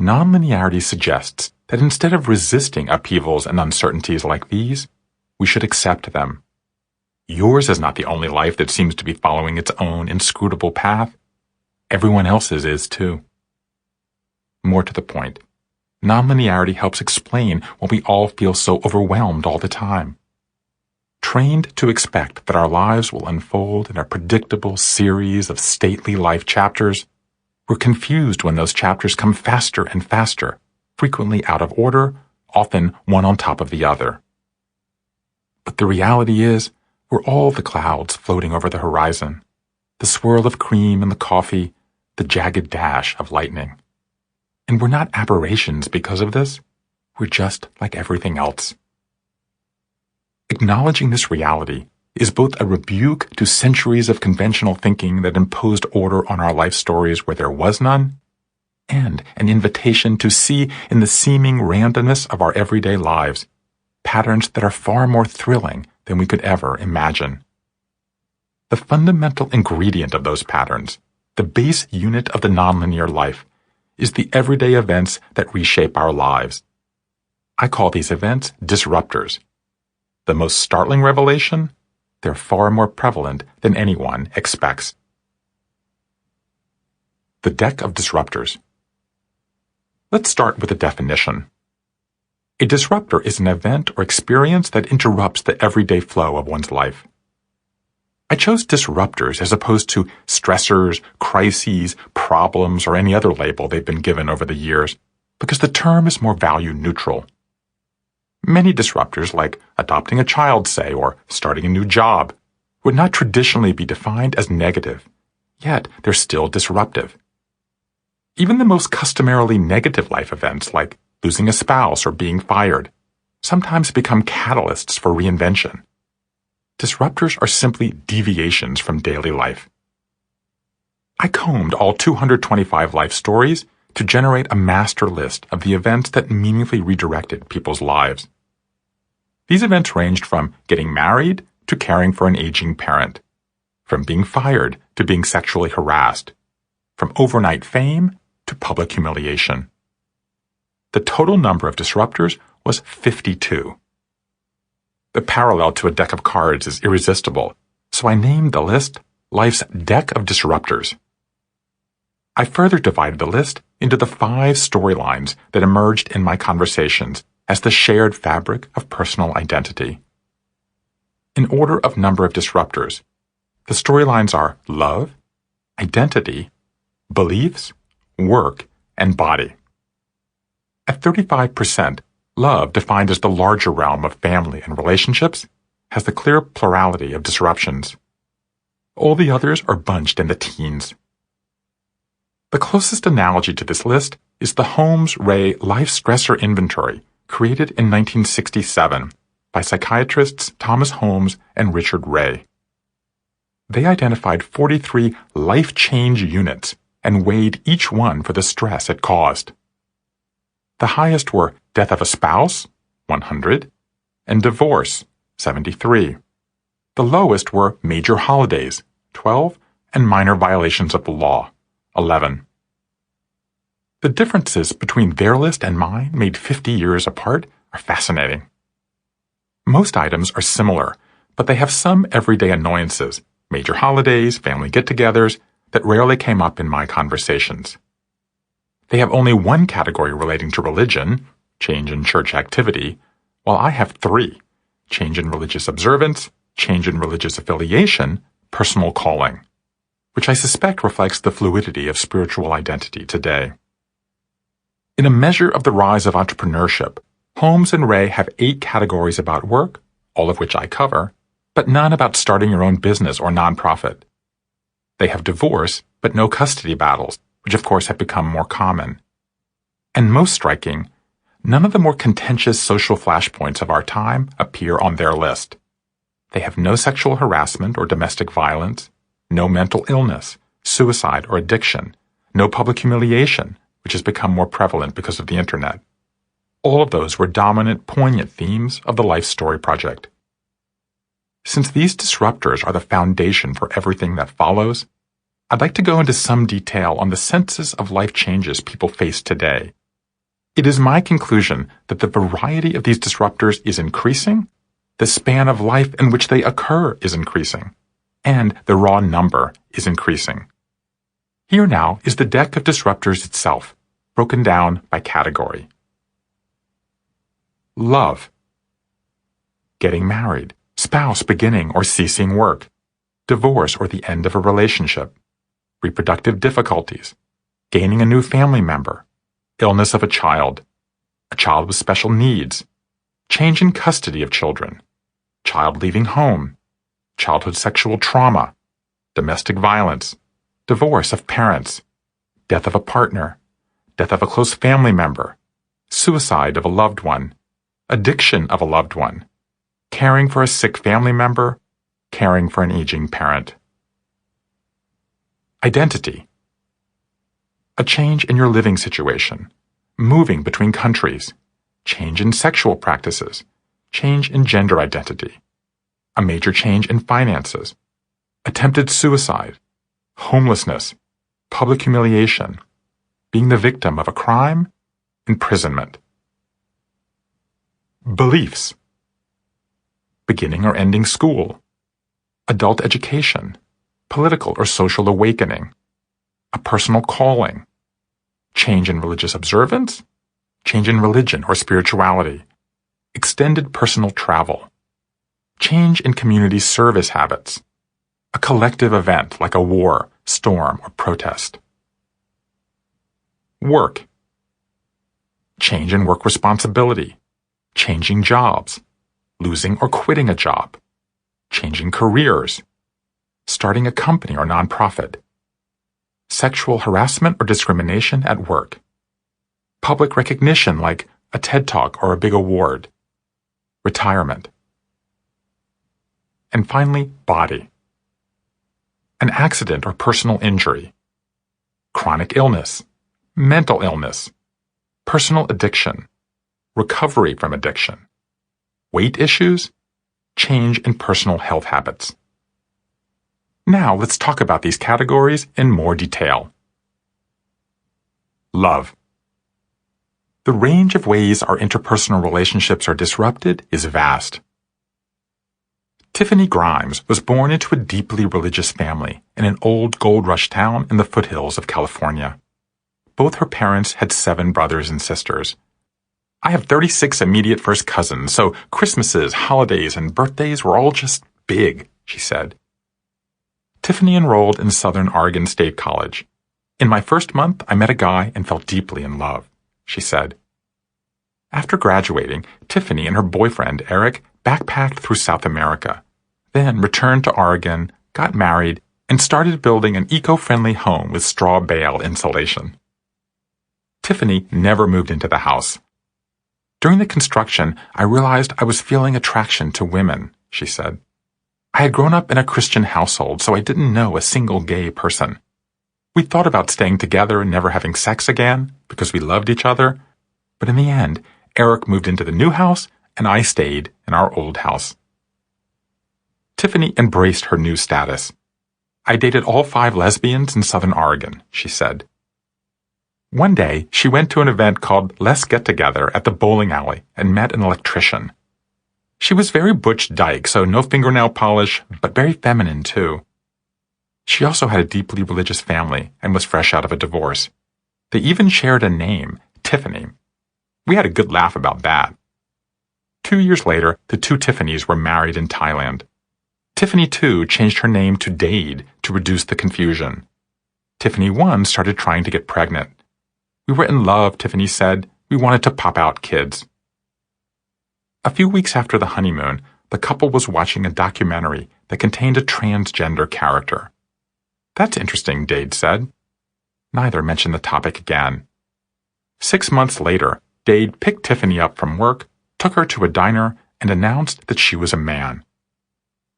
Nonlinearity suggests that instead of resisting upheavals and uncertainties like these, we should accept them. Yours is not the only life that seems to be following its own inscrutable path. Everyone else's is too. More to the point, nonlinearity helps explain why we all feel so overwhelmed all the time. Trained to expect that our lives will unfold in a predictable series of stately life chapters, we're confused when those chapters come faster and faster, frequently out of order, often one on top of the other. But the reality is, we're all the clouds floating over the horizon, the swirl of cream in the coffee, the jagged dash of lightning. And we're not aberrations because of this. We're just like everything else. Acknowledging this reality is both a rebuke to centuries of conventional thinking that imposed order on our life stories where there was none, and an invitation to see in the seeming randomness of our everyday lives patterns that are far more thrilling than we could ever imagine. The fundamental ingredient of those patterns, the base unit of the nonlinear life, is the everyday events that reshape our lives. I call these events disruptors. The most startling revelation? They're far more prevalent than anyone expects. The deck of disruptors. Let's start with a definition. A disruptor is an event or experience that interrupts the everyday flow of one's life. I chose disruptors as opposed to stressors, crises, problems, or any other label they've been given over the years, because the term is more value neutral. Many disruptors, like adopting a child, say, or starting a new job, would not traditionally be defined as negative, yet they're still disruptive. Even the most customarily negative life events, like losing a spouse or being fired, sometimes become catalysts for reinvention. Disruptors are simply deviations from daily life. I combed all 225 life stories to generate a master list of the events that meaningfully redirected people's lives. These events ranged from getting married to caring for an aging parent, from being fired to being sexually harassed, from overnight fame to public humiliation. The total number of disruptors was 52. The parallel to a deck of cards is irresistible, so I named the list Life's Deck of Disruptors. I further divided the list into the 5 storylines that emerged in my conversations as the shared fabric of personal identity. In order of number of disruptors, the storylines are love, identity, beliefs, work, and body. At 35%, love, defined as the larger realm of family and relationships, has the clear plurality of disruptions. All the others are bunched in the teens. The closest analogy to this list is the Holmes-Ray Life Stressor Inventory, created in 1967 by psychiatrists Thomas Holmes and Richard Ray. They identified 43 life change units and weighed each one for the stress it caused. The highest were death of a spouse, 100, and divorce, 73. The lowest were major holidays, 12, and minor violations of the law, 11. The differences between their list and mine, made 50 years apart, are fascinating. Most items are similar, but they have some everyday annoyances, major holidays, family get-togethers, that rarely came up in my conversations. They have only one category relating to religion, change in church activity, while I have 3, change in religious observance, change in religious affiliation, personal calling, which I suspect reflects the fluidity of spiritual identity today. In a measure of the rise of entrepreneurship, Holmes and Ray have 8 categories about work, all of which I cover, but none about starting your own business or nonprofit. They have divorce, but no custody battles, which of course have become more common. And most striking, none of the more contentious social flashpoints of our time appear on their list. They have no sexual harassment or domestic violence, no mental illness, suicide or addiction, no public humiliation, which has become more prevalent because of the internet. All of those were dominant, poignant themes of the Life Story Project. Since these disruptors are the foundation for everything that follows, I'd like to go into some detail on the senses of life changes people face today. It is my conclusion that the variety of these disruptors is increasing, the span of life in which they occur is increasing, and the raw number is increasing. Here now is the deck of disruptors itself, broken down by category. Love. Getting married, spouse beginning or ceasing work, divorce or the end of a relationship, reproductive difficulties, gaining a new family member, illness of a child with special needs, change in custody of children, child leaving home, childhood sexual trauma, domestic violence, divorce of parents, death of a partner, death of a close family member, suicide of a loved one, addiction of a loved one, caring for a sick family member, caring for an aging parent. Identity. A change in your living situation, moving between countries, change in sexual practices, change in gender identity, a major change in finances, attempted suicide, homelessness, public humiliation, being the victim of a crime, imprisonment. Beliefs. Beginning or ending school, adult education, political or social awakening, a personal calling, change in religious observance, change in religion or spirituality, extended personal travel, change in community service habits, a collective event like a war, storm, or protest. Work. Change in work responsibility, changing jobs, losing or quitting a job, changing careers, starting a company or nonprofit, sexual harassment or discrimination at work, public recognition like a TED Talk or a big award, retirement. And finally, body. An accident or personal injury, chronic illness, mental illness, personal addiction, recovery from addiction, weight issues, change in personal health habits. Now let's talk about these categories in more detail. Love. The range of ways our interpersonal relationships are disrupted is vast. Tiffany Grimes was born into a deeply religious family in an old gold rush town in the foothills of California. Both her parents had 7 brothers and sisters. I have 36 immediate first cousins, so Christmases, holidays, and birthdays were all just big, she said. Tiffany enrolled in Southern Oregon State College. In my first month, I met a guy and fell deeply in love, she said. After graduating, Tiffany and her boyfriend, Eric, backpacked through South America, then returned to Oregon, got married, and started building an eco-friendly home with straw bale insulation. Tiffany never moved into the house. During the construction, I realized I was feeling attraction to women, she said. I had grown up in a Christian household, so I didn't know a single gay person. We thought about staying together and never having sex again because we loved each other, but in the end, Eric moved into the new house and I stayed in our old house. Tiffany embraced her new status. I dated all 5 lesbians in Southern Oregon, she said. One day, she went to an event called Let's Get Together at the bowling alley and met an electrician. She was very butch dyke, so no fingernail polish, but very feminine too. She also had a deeply religious family and was fresh out of a divorce. They even shared a name, Tiffany. We had a good laugh about that. 2 years later, the 2 Tiffany's were married in Thailand. Tiffany 2 changed her name to Dade to reduce the confusion. Tiffany 1 started trying to get pregnant. We were in love, Tiffany said. We wanted to pop out kids. A few weeks after the honeymoon, the couple was watching a documentary that contained a transgender character. That's interesting, Dade said. Neither mentioned the topic again. 6 months later, Dade picked Tiffany up from work, took her to a diner, and announced that she was a man.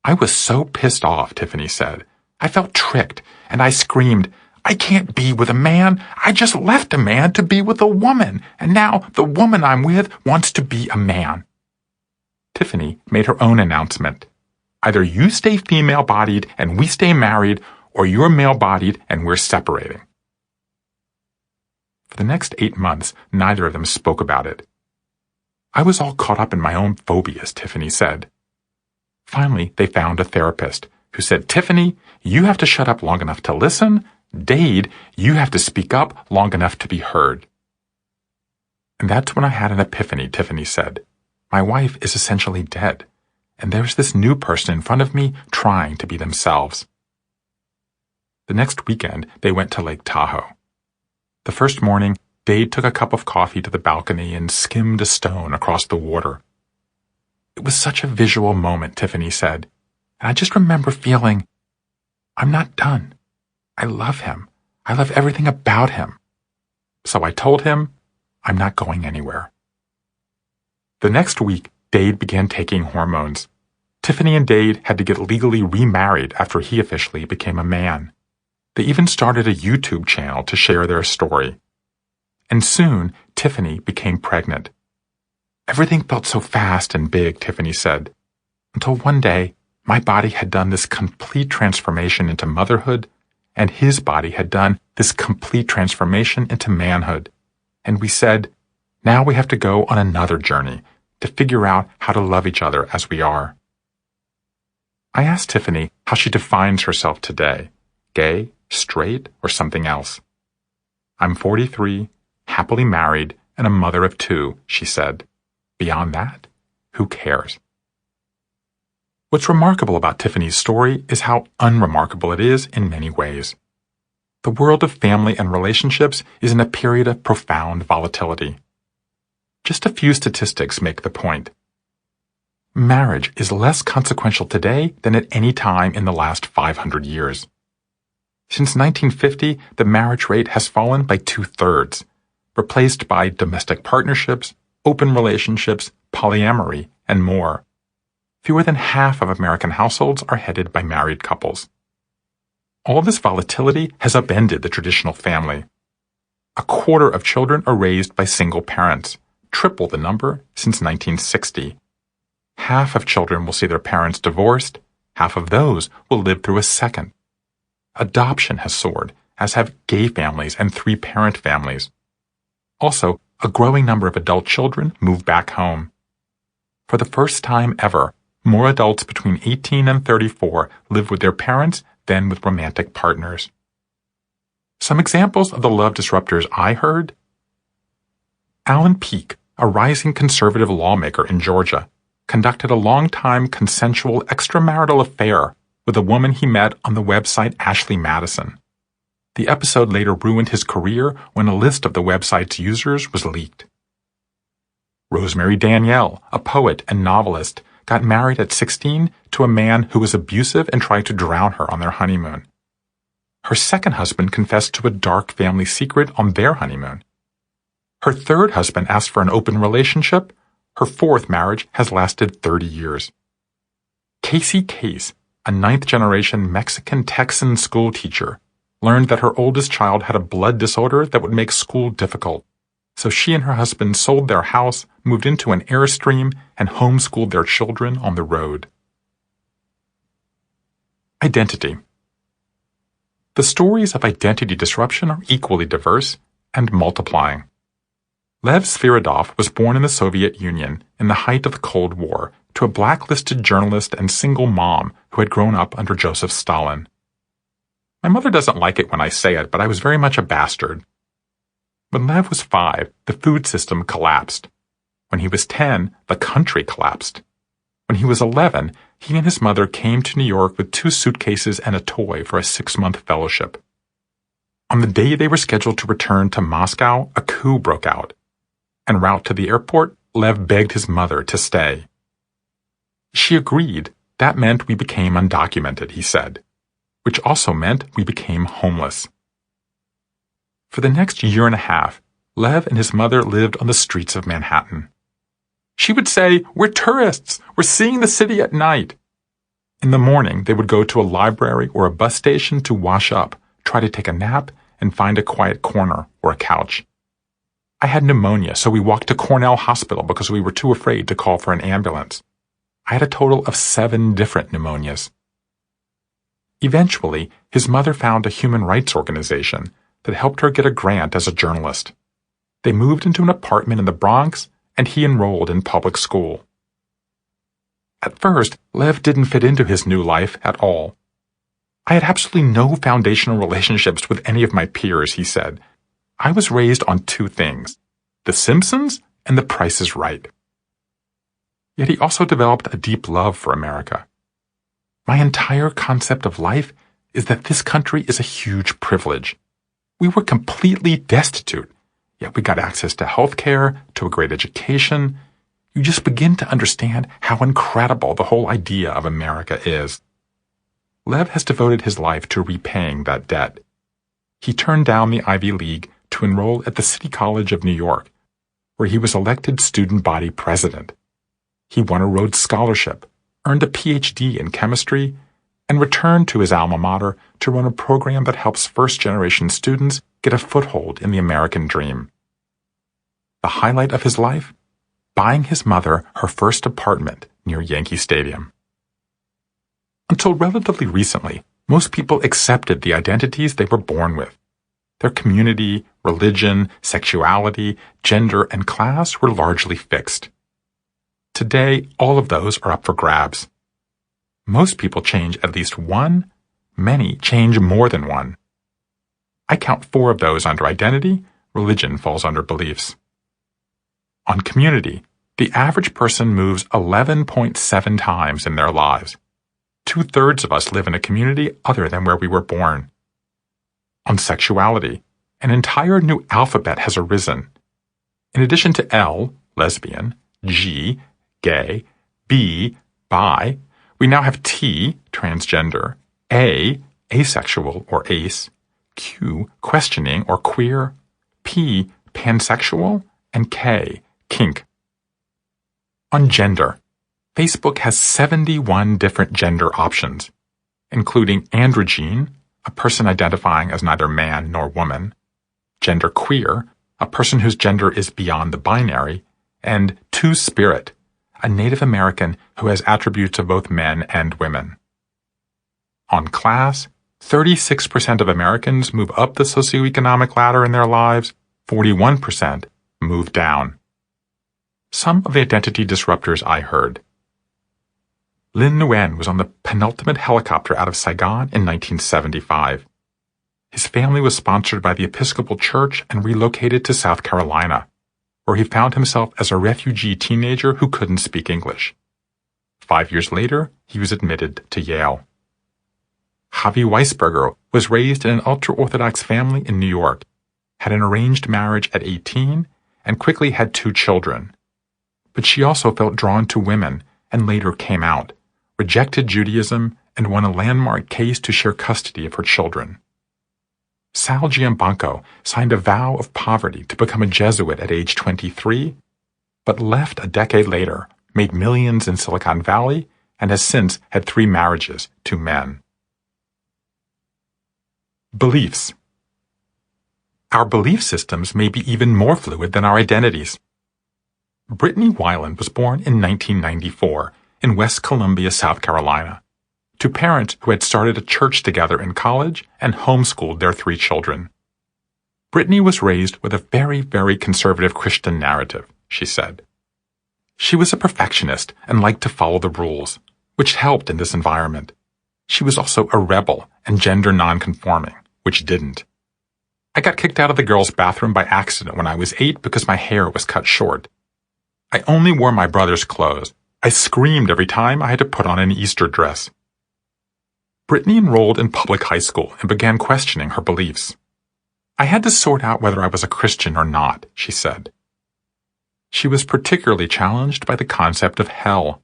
I was so pissed off, Tiffany said. I felt tricked, and I screamed, I can't be with a man. I just left a man to be with a woman, and now the woman I'm with wants to be a man. Tiffany made her own announcement. Either you stay female-bodied and we stay married, or you're male-bodied and we're separating. For the next 8 months, neither of them spoke about it. I was all caught up in my own phobias, Tiffany said. Finally, they found a therapist who said, Tiffany, you have to shut up long enough to listen. Dade, you have to speak up long enough to be heard. And that's when I had an epiphany, Tiffany said. My wife is essentially dead, and there's this new person in front of me trying to be themselves. The next weekend, they went to Lake Tahoe. The first morning, Dade took a cup of coffee to the balcony and skimmed a stone across the water. It was such a visual moment, Tiffany said, and I just remember feeling, I'm not done. I love him. I love everything about him. So I told him, I'm not going anywhere. The next week, Dade began taking hormones. Tiffany and Dade had to get legally remarried after he officially became a man. They even started a YouTube channel to share their story. And soon, Tiffany became pregnant. Everything felt so fast and big, Tiffany said, until one day, my body had done this complete transformation into motherhood, and his body had done this complete transformation into manhood. And we said, now we have to go on another journey to figure out how to love each other as we are. I asked Tiffany how she defines herself today, gay, straight, or something else. I'm 43, happily married, and a mother of 2, she said. Beyond that, who cares? What's remarkable about Tiffany's story is how unremarkable it is in many ways. The world of family and relationships is in a period of profound volatility. Just a few statistics make the point. Marriage is less consequential today than at any time in the last 500 years. Since 1950, the marriage rate has fallen by 2/3, replaced by domestic partnerships, open relationships, polyamory, and more. Fewer than half of American households are headed by married couples. All this volatility has upended the traditional family. 1/4 of children are raised by single parents, triple the number since 1960. Half of children will see their parents divorced, half of those will live through a second. Adoption has soared, as have gay families and 3-parent families. Also, a growing number of adult children move back home. For the first time ever, more adults between 18 and 34 live with their parents than with romantic partners. Some examples of the love disruptors I heard: Alan Peake, a rising conservative lawmaker in Georgia, conducted a long-time consensual extramarital affair with a woman he met on the website Ashley Madison. The episode later ruined his career when a list of the website's users was leaked. Rosemary Danielle, a poet and novelist, got married at 16 to a man who was abusive and tried to drown her on their honeymoon. Her second husband confessed to a dark family secret on their honeymoon. Her third husband asked for an open relationship. Her fourth marriage has lasted 30 years. Casey Case, a ninth-generation Mexican Texan school teacher, learned that her oldest child had a blood disorder that would make school difficult. So she and her husband sold their house, moved into an Airstream, and homeschooled their children on the road. Identity. The stories of identity disruption are equally diverse and multiplying. Lev Sviridov was born in the Soviet Union in the height of the Cold War to a blacklisted journalist and single mom who had grown up under Joseph Stalin. My mother doesn't like it when I say it, but I was very much a bastard. When Lev was 5, the food system collapsed. When he was 10, the country collapsed. When he was 11, he and his mother came to New York with 2 suitcases and a toy for a 6-month fellowship. On the day they were scheduled to return to Moscow, a coup broke out. En route to the airport, Lev begged his mother to stay. She agreed. That meant we became undocumented, he said, which also meant we became homeless. For the next year and a half, Lev and his mother lived on the streets of Manhattan. She would say, "We're tourists. We're seeing the city at night." In the morning, they would go to a library or a bus station to wash up, try to take a nap, and find a quiet corner or a couch. I had pneumonia, so we walked to Cornell Hospital because we were too afraid to call for an ambulance. I had a total of 7 different pneumonias. Eventually, his mother found a human rights organization that helped her get a grant as a journalist. They moved into an apartment in the Bronx, and he enrolled in public school. At first, Lev didn't fit into his new life at all. I had absolutely no foundational relationships with any of my peers, he said. I was raised on 2 things, The Simpsons and The Price is Right. Yet he also developed a deep love for America. My entire concept of life is that this country is a huge privilege. We were completely destitute, yet we got access to health care, to a great education. You just begin to understand how incredible the whole idea of America is. Lev has devoted his life to repaying that debt. He turned down the Ivy League to enroll at the City College of New York, where he was elected student body president. He won a Rhodes Scholarship, earned a PhD in chemistry, and returned to his alma mater to run a program that helps first-generation students get a foothold in the American dream. The highlight of his life? Buying his mother her first apartment near Yankee Stadium. Until relatively recently, most people accepted the identities they were born with. Their community, religion, sexuality, gender, and class were largely fixed. Today, all of those are up for grabs. Most people change at least one, many change more than one. I count 4 of those under identity, religion falls under beliefs. On community, the average person moves 11.7 times in their lives. 2/3 of us live in a community other than where we were born. On sexuality, an entire new alphabet has arisen. In addition to L, lesbian, G, gay, B, bi, we now have T, transgender, A, asexual or ace, Q, questioning or queer, P, pansexual, and K, kink. On gender, Facebook has 71 different gender options, including androgyne, a person identifying as neither man nor woman, genderqueer, a person whose gender is beyond the binary, and two-spirit, a Native American who has attributes of both men and women. On class, 36% of Americans move up the socioeconomic ladder in their lives, 41% move down. Some of the identity disruptors I heard. Lin Nguyen was on the penultimate helicopter out of Saigon in 1975. His family was sponsored by the Episcopal Church and relocated to South Carolina, where he found himself as a refugee teenager who couldn't speak English. 5 years later, he was admitted to Yale. Javi Weisberger was raised in an ultra-Orthodox family in New York, had an arranged marriage at 18, and quickly had 2 children. But she also felt drawn to women and later came out, rejected Judaism, and won a landmark case to share custody of her children. Sal Giambanco signed a vow of poverty to become a Jesuit at age 23, but left a decade later, made millions in Silicon Valley, and has since had 3 marriages to men. Beliefs. Our belief systems may be even more fluid than our identities. Brittany Weiland was born in 1994 in West Columbia, South Carolina, to parents who had started a church together in college and homeschooled their 3 children. Brittany was raised with a very, very conservative Christian narrative, she said. She was a perfectionist and liked to follow the rules, which helped in this environment. She was also a rebel and gender nonconforming, which didn't. I got kicked out of the girls' bathroom by accident when I was 8 because my hair was cut short. I only wore my brother's clothes. I screamed every time I had to put on an Easter dress. Brittany enrolled in public high school and began questioning her beliefs. I had to sort out whether I was a Christian or not, she said. She was particularly challenged by the concept of hell.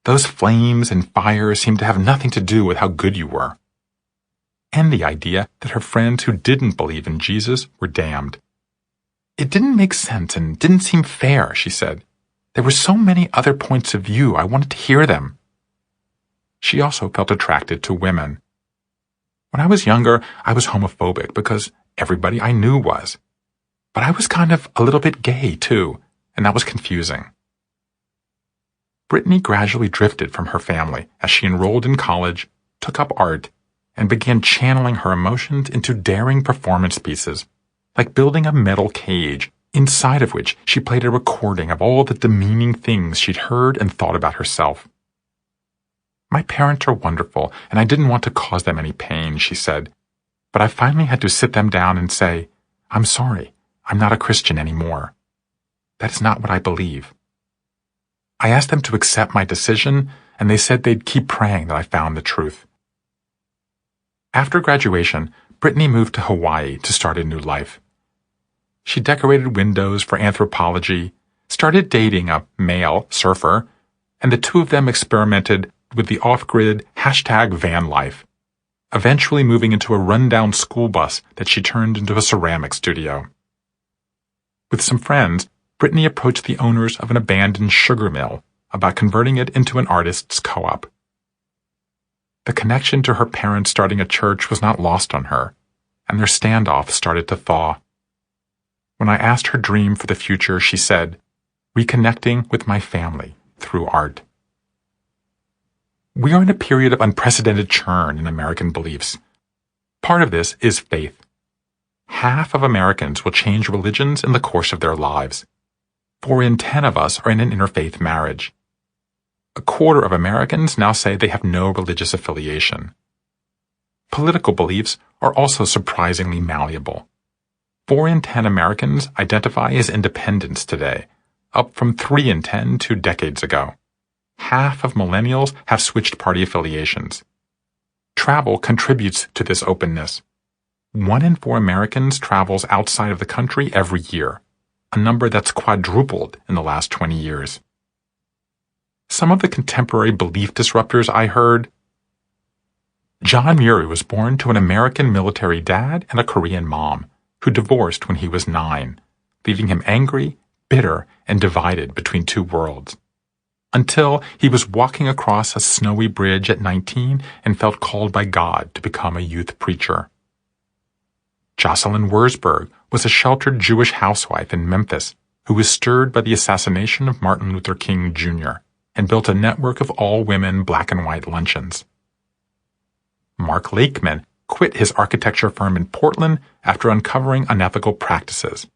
Those flames and fires seemed to have nothing to do with how good you were. And the idea that her friends who didn't believe in Jesus were damned. It didn't make sense and didn't seem fair, she said. There were so many other points of view, I wanted to hear them. She also felt attracted to women. When I was younger, I was homophobic because everybody I knew was. But I was kind of a little bit gay, too, and that was confusing. Brittany gradually drifted from her family as she enrolled in college, took up art, and began channeling her emotions into daring performance pieces, like building a metal cage, inside of which she played a recording of all the demeaning things she'd heard and thought about herself. My parents are wonderful, and I didn't want to cause them any pain, she said, but I finally had to sit them down and say, I'm sorry, I'm not a Christian anymore. That is not what I believe. I asked them to accept my decision, and they said they'd keep praying that I found the truth. After graduation, Brittany moved to Hawaii to start a new life. She decorated windows for Anthropology, started dating a male surfer, and the 2 of them experimented with the off-grid #van life, eventually moving into a rundown school bus that she turned into a ceramic studio. With some friends, Brittany approached the owners of an abandoned sugar mill about converting it into an artist's co-op. The connection to her parents starting a church was not lost on her, and their standoff started to thaw. When I asked her dream for the future, she said, reconnecting with my family through art. We are in a period of unprecedented churn in American beliefs. Part of this is faith. Half of Americans will change religions in the course of their lives. 4 in 10 of us are in an interfaith marriage. A quarter of Americans now say they have no religious affiliation. Political beliefs are also surprisingly malleable. 4 in 10 Americans identify as independents today, up from 3 in 10 2 decades ago. Half of millennials have switched party affiliations. Travel contributes to this openness. 1 in 4 Americans travels outside of the country every year, a number that's quadrupled in the last 20 years. Some of the contemporary belief disruptors I heard. John Muir was born to an American military dad and a Korean mom, who divorced when he was 9, leaving him angry, bitter, and divided between 2 worlds. Until he was walking across a snowy bridge at 19 and felt called by God to become a youth preacher. Jocelyn Wurzburg was a sheltered Jewish housewife in Memphis who was stirred by the assassination of Martin Luther King Jr. and built a network of all-women black and white luncheons. Mark Lakeman quit his architecture firm in Portland after uncovering unethical practices,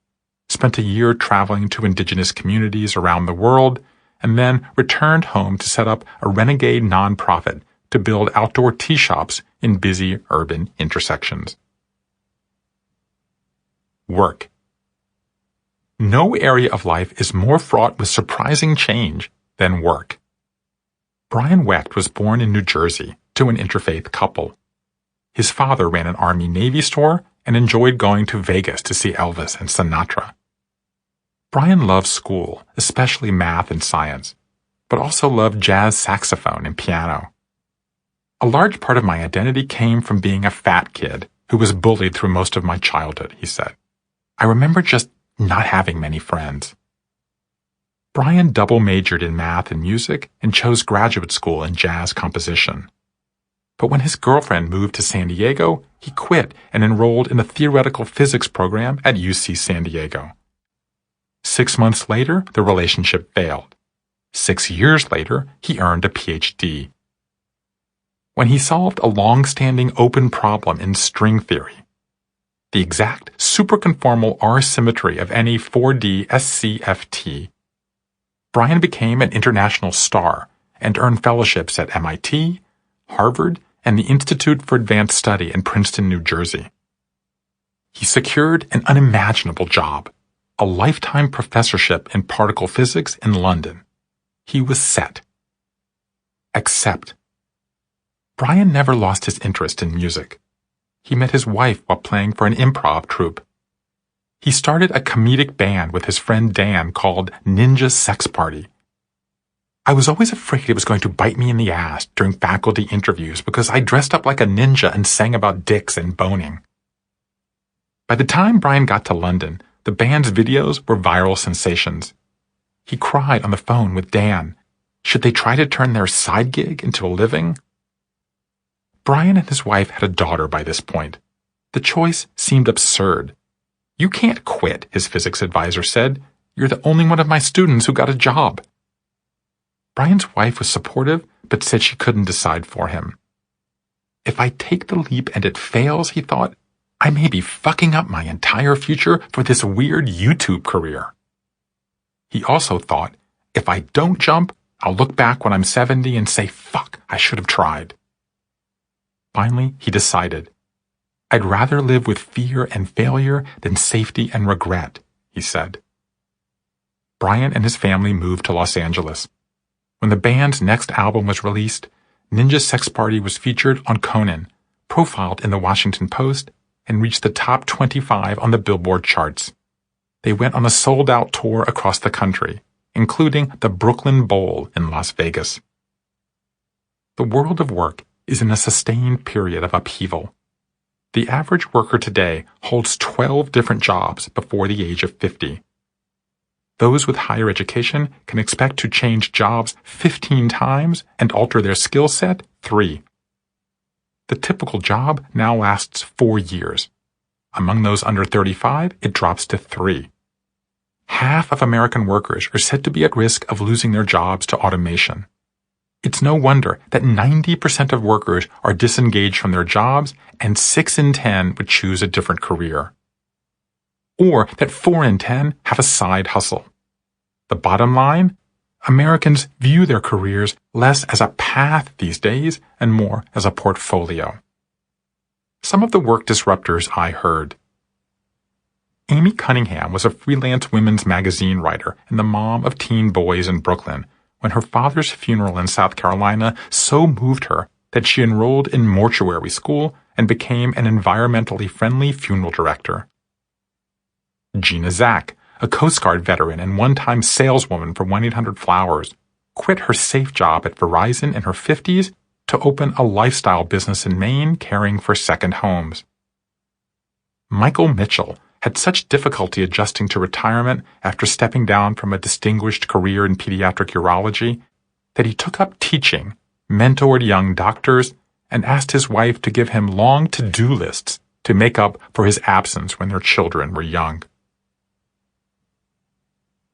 spent a year traveling to indigenous communities around the world, and then returned home to set up a renegade nonprofit to build outdoor tea shops in busy urban intersections. Work. No area of life is more fraught with surprising change than work. Brian Wecht was born in New Jersey to an interfaith couple. His father ran an Army-Navy store and enjoyed going to Vegas to see Elvis and Sinatra. Brian loved school, especially math and science, but also loved jazz saxophone and piano. A large part of my identity came from being a fat kid who was bullied through most of my childhood, he said. I remember just not having many friends. Brian double majored in math and music and chose graduate school in jazz composition. But when his girlfriend moved to San Diego, he quit and enrolled in the theoretical physics program at UC San Diego. 6 months later, the relationship failed. 6 years later, he earned a PhD. When he solved a long-standing open problem in string theory, the exact superconformal R-symmetry of any 4D SCFT, Brian became an international star and earned fellowships at MIT, Harvard, and the Institute for Advanced Study in Princeton, New Jersey. He secured an unimaginable job, a lifetime professorship in particle physics in London. He was set. Except, Brian never lost his interest in music. He met his wife while playing for an improv troupe. He started a comedic band with his friend Dan called Ninja Sex Party. I was always afraid it was going to bite me in the ass during faculty interviews because I dressed up like a ninja and sang about dicks and boning. By the time Brian got to London, the band's videos were viral sensations. He cried on the phone with Dan. Should they try to turn their side gig into a living? Brian and his wife had a daughter by this point. The choice seemed absurd. You can't quit, his physics advisor said. You're the only one of my students who got a job. Brian's wife was supportive, but said she couldn't decide for him. If I take the leap and it fails, he thought, I may be fucking up my entire future for this weird YouTube career. He also thought, if I don't jump, I'll look back when I'm 70 and say, fuck, I should have tried. Finally, he decided, I'd rather live with fear and failure than safety and regret, he said. Brian and his family moved to Los Angeles. When the band's next album was released, Ninja Sex Party was featured on Conan, profiled in the Washington Post, and reached the top 25 on the Billboard charts. They went on a sold-out tour across the country, including the Brooklyn Bowl in Las Vegas. The world of work is in a sustained period of upheaval. The average worker today holds 12 different jobs before the age of 50. Those with higher education can expect to change jobs 15 times and alter their skill set 3. The typical job now lasts 4 years. Among those under 35, it drops to 3. Half of American workers are said to be at risk of losing their jobs to automation. It's no wonder that 90% of workers are disengaged from their jobs and 6 in 10 would choose a different career. Or that 4 in 10 have a side hustle. The bottom line? Americans view their careers less as a path these days and more as a portfolio. Some of the work disruptors I heard. Amy Cunningham was a freelance women's magazine writer and the mom of teen boys in Brooklyn when her father's funeral in South Carolina so moved her that she enrolled in mortuary school and became an environmentally friendly funeral director. Gina Zach, a Coast Guard veteran and one-time saleswoman for 1-800-Flowers, quit her safe job at Verizon in her 50s to open a lifestyle business in Maine caring for second homes. Michael Mitchell had such difficulty adjusting to retirement after stepping down from a distinguished career in pediatric urology that he took up teaching, mentored young doctors, and asked his wife to give him long to-do lists to make up for his absence when their children were young.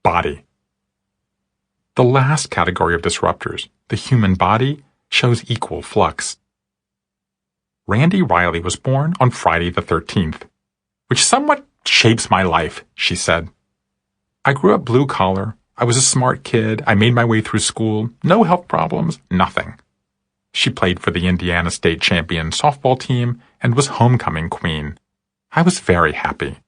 Body. The last category of disruptors, the human body, shows equal flux. Randy Riley was born on Friday the 13th, which somewhat shapes my life, she said. I grew up blue collar. I was a smart kid. I made my way through school. No health problems, nothing. She played for the Indiana State champion softball team and was homecoming queen. I was very happy.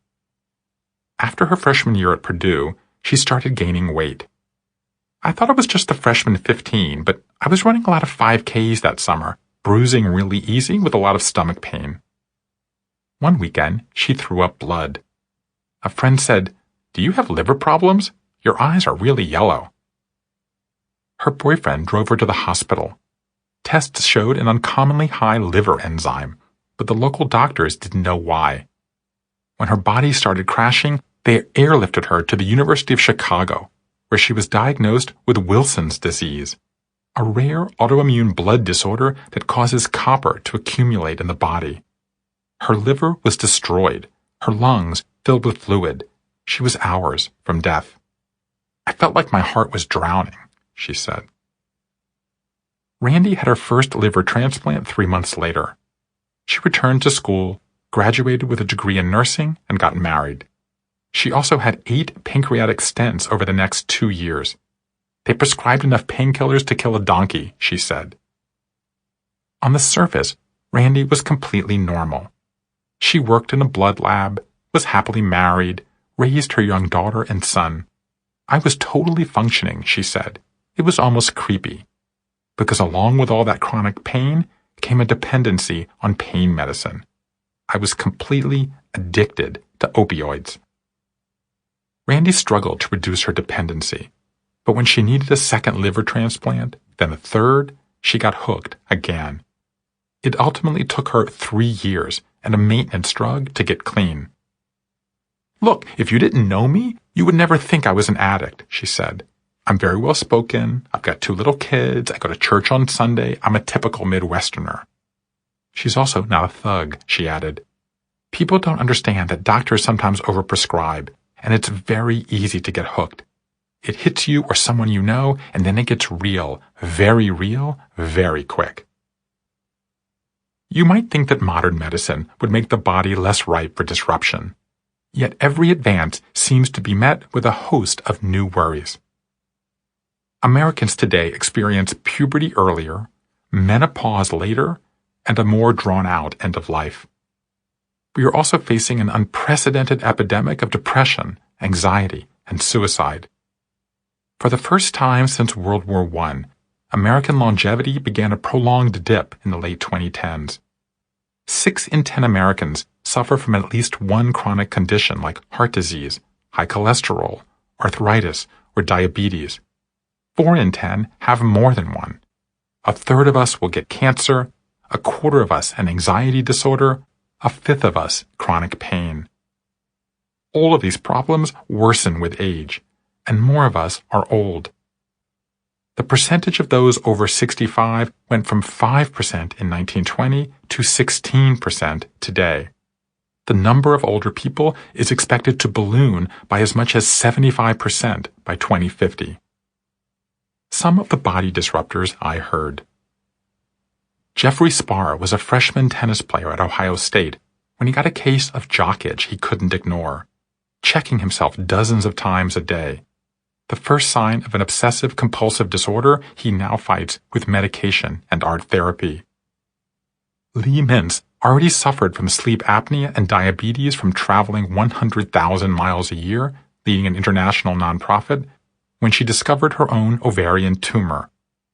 After her freshman year at Purdue, she started gaining weight. I thought I was just the freshman 15, but I was running a lot of 5Ks that summer, bruising really easy with a lot of stomach pain. One weekend, she threw up blood. A friend said, "Do you have liver problems? Your eyes are really yellow." Her boyfriend drove her to the hospital. Tests showed an uncommonly high liver enzyme, but the local doctors didn't know why. When her body started crashing, they airlifted her to the University of Chicago, where she was diagnosed with Wilson's disease, a rare autoimmune blood disorder that causes copper to accumulate in the body. Her liver was destroyed, her lungs filled with fluid. She was hours from death. "I felt like my heart was drowning," she said. Randy had her first liver transplant 3 months later. She returned to school, graduated with a degree in nursing, and got married. She also had 8 pancreatic stents over the next 2 years. "They prescribed enough painkillers to kill a donkey," she said. On the surface, Randy was completely normal. She worked in a blood lab, was happily married, raised her young daughter and son. "I was totally functioning," she said. "It was almost creepy." Because along with all that chronic pain came a dependency on pain medicine. I was completely addicted to opioids. Randy struggled to reduce her dependency, but when she needed a second liver transplant, then a third, she got hooked again. It ultimately took her 3 years and a maintenance drug to get clean. "Look, if you didn't know me, you would never think I was an addict," she said. "I'm very well spoken, I've got 2 little kids, I go to church on Sunday, I'm a typical Midwesterner." She's also not a thug, she added. "People don't understand that doctors sometimes overprescribe, and it's very easy to get hooked. It hits you or someone you know, and then it gets real, very quick." You might think that modern medicine would make the body less ripe for disruption. Yet every advance seems to be met with a host of new worries. Americans today experience puberty earlier, menopause later, and a more drawn-out end of life. We are also facing an unprecedented epidemic of depression, anxiety, and suicide. For the first time since World War I, American longevity began a prolonged dip in the late 2010s. 6 in 10 Americans suffer from at least one chronic condition like heart disease, high cholesterol, arthritis, or diabetes. 4 in 10 have more than one. A third of us will get cancer, a quarter of us an anxiety disorder, a fifth of us chronic pain. All of these problems worsen with age, and more of us are old. The percentage of those over 65 went from 5% in 1920 to 16% today. The number of older people is expected to balloon by as much as 75% by 2050. Some of the body disruptors I heard. Jeffrey Spar was a freshman tennis player at Ohio State when he got a case of jock itch he couldn't ignore, checking himself dozens of times a day. The first sign of an obsessive-compulsive disorder he now fights with medication and art therapy. Lee Mintz already suffered from sleep apnea and diabetes from traveling 100,000 miles a year, leading an international nonprofit, when she discovered her own ovarian tumor,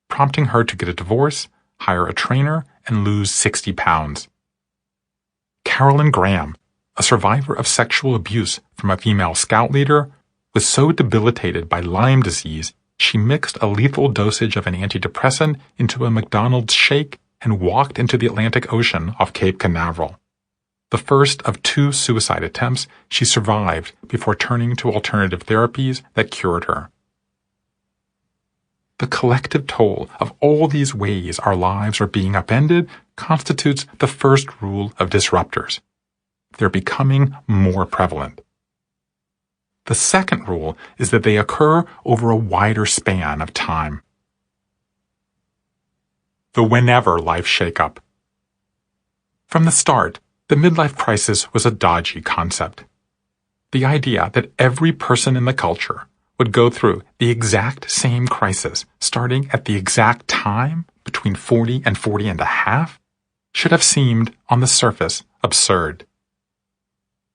prompting her to get a divorce, hire a trainer, and lose 60 pounds. Carolyn Graham, a survivor of sexual abuse from a female scout leader, was so debilitated by Lyme disease she mixed a lethal dosage of an antidepressant into a McDonald's shake and walked into the Atlantic Ocean off Cape Canaveral. The first of 2 suicide attempts, she survived before turning to alternative therapies that cured her. The collective toll of all these ways our lives are being upended constitutes the first rule of disruptors. They're becoming more prevalent. The second rule is that they occur over a wider span of time. The whenever life shakeup. From the start, the midlife crisis was a dodgy concept. The idea that every person in the culture would go through the exact same crisis starting at the exact time between 40 and 40 and a half should have seemed, on the surface, absurd.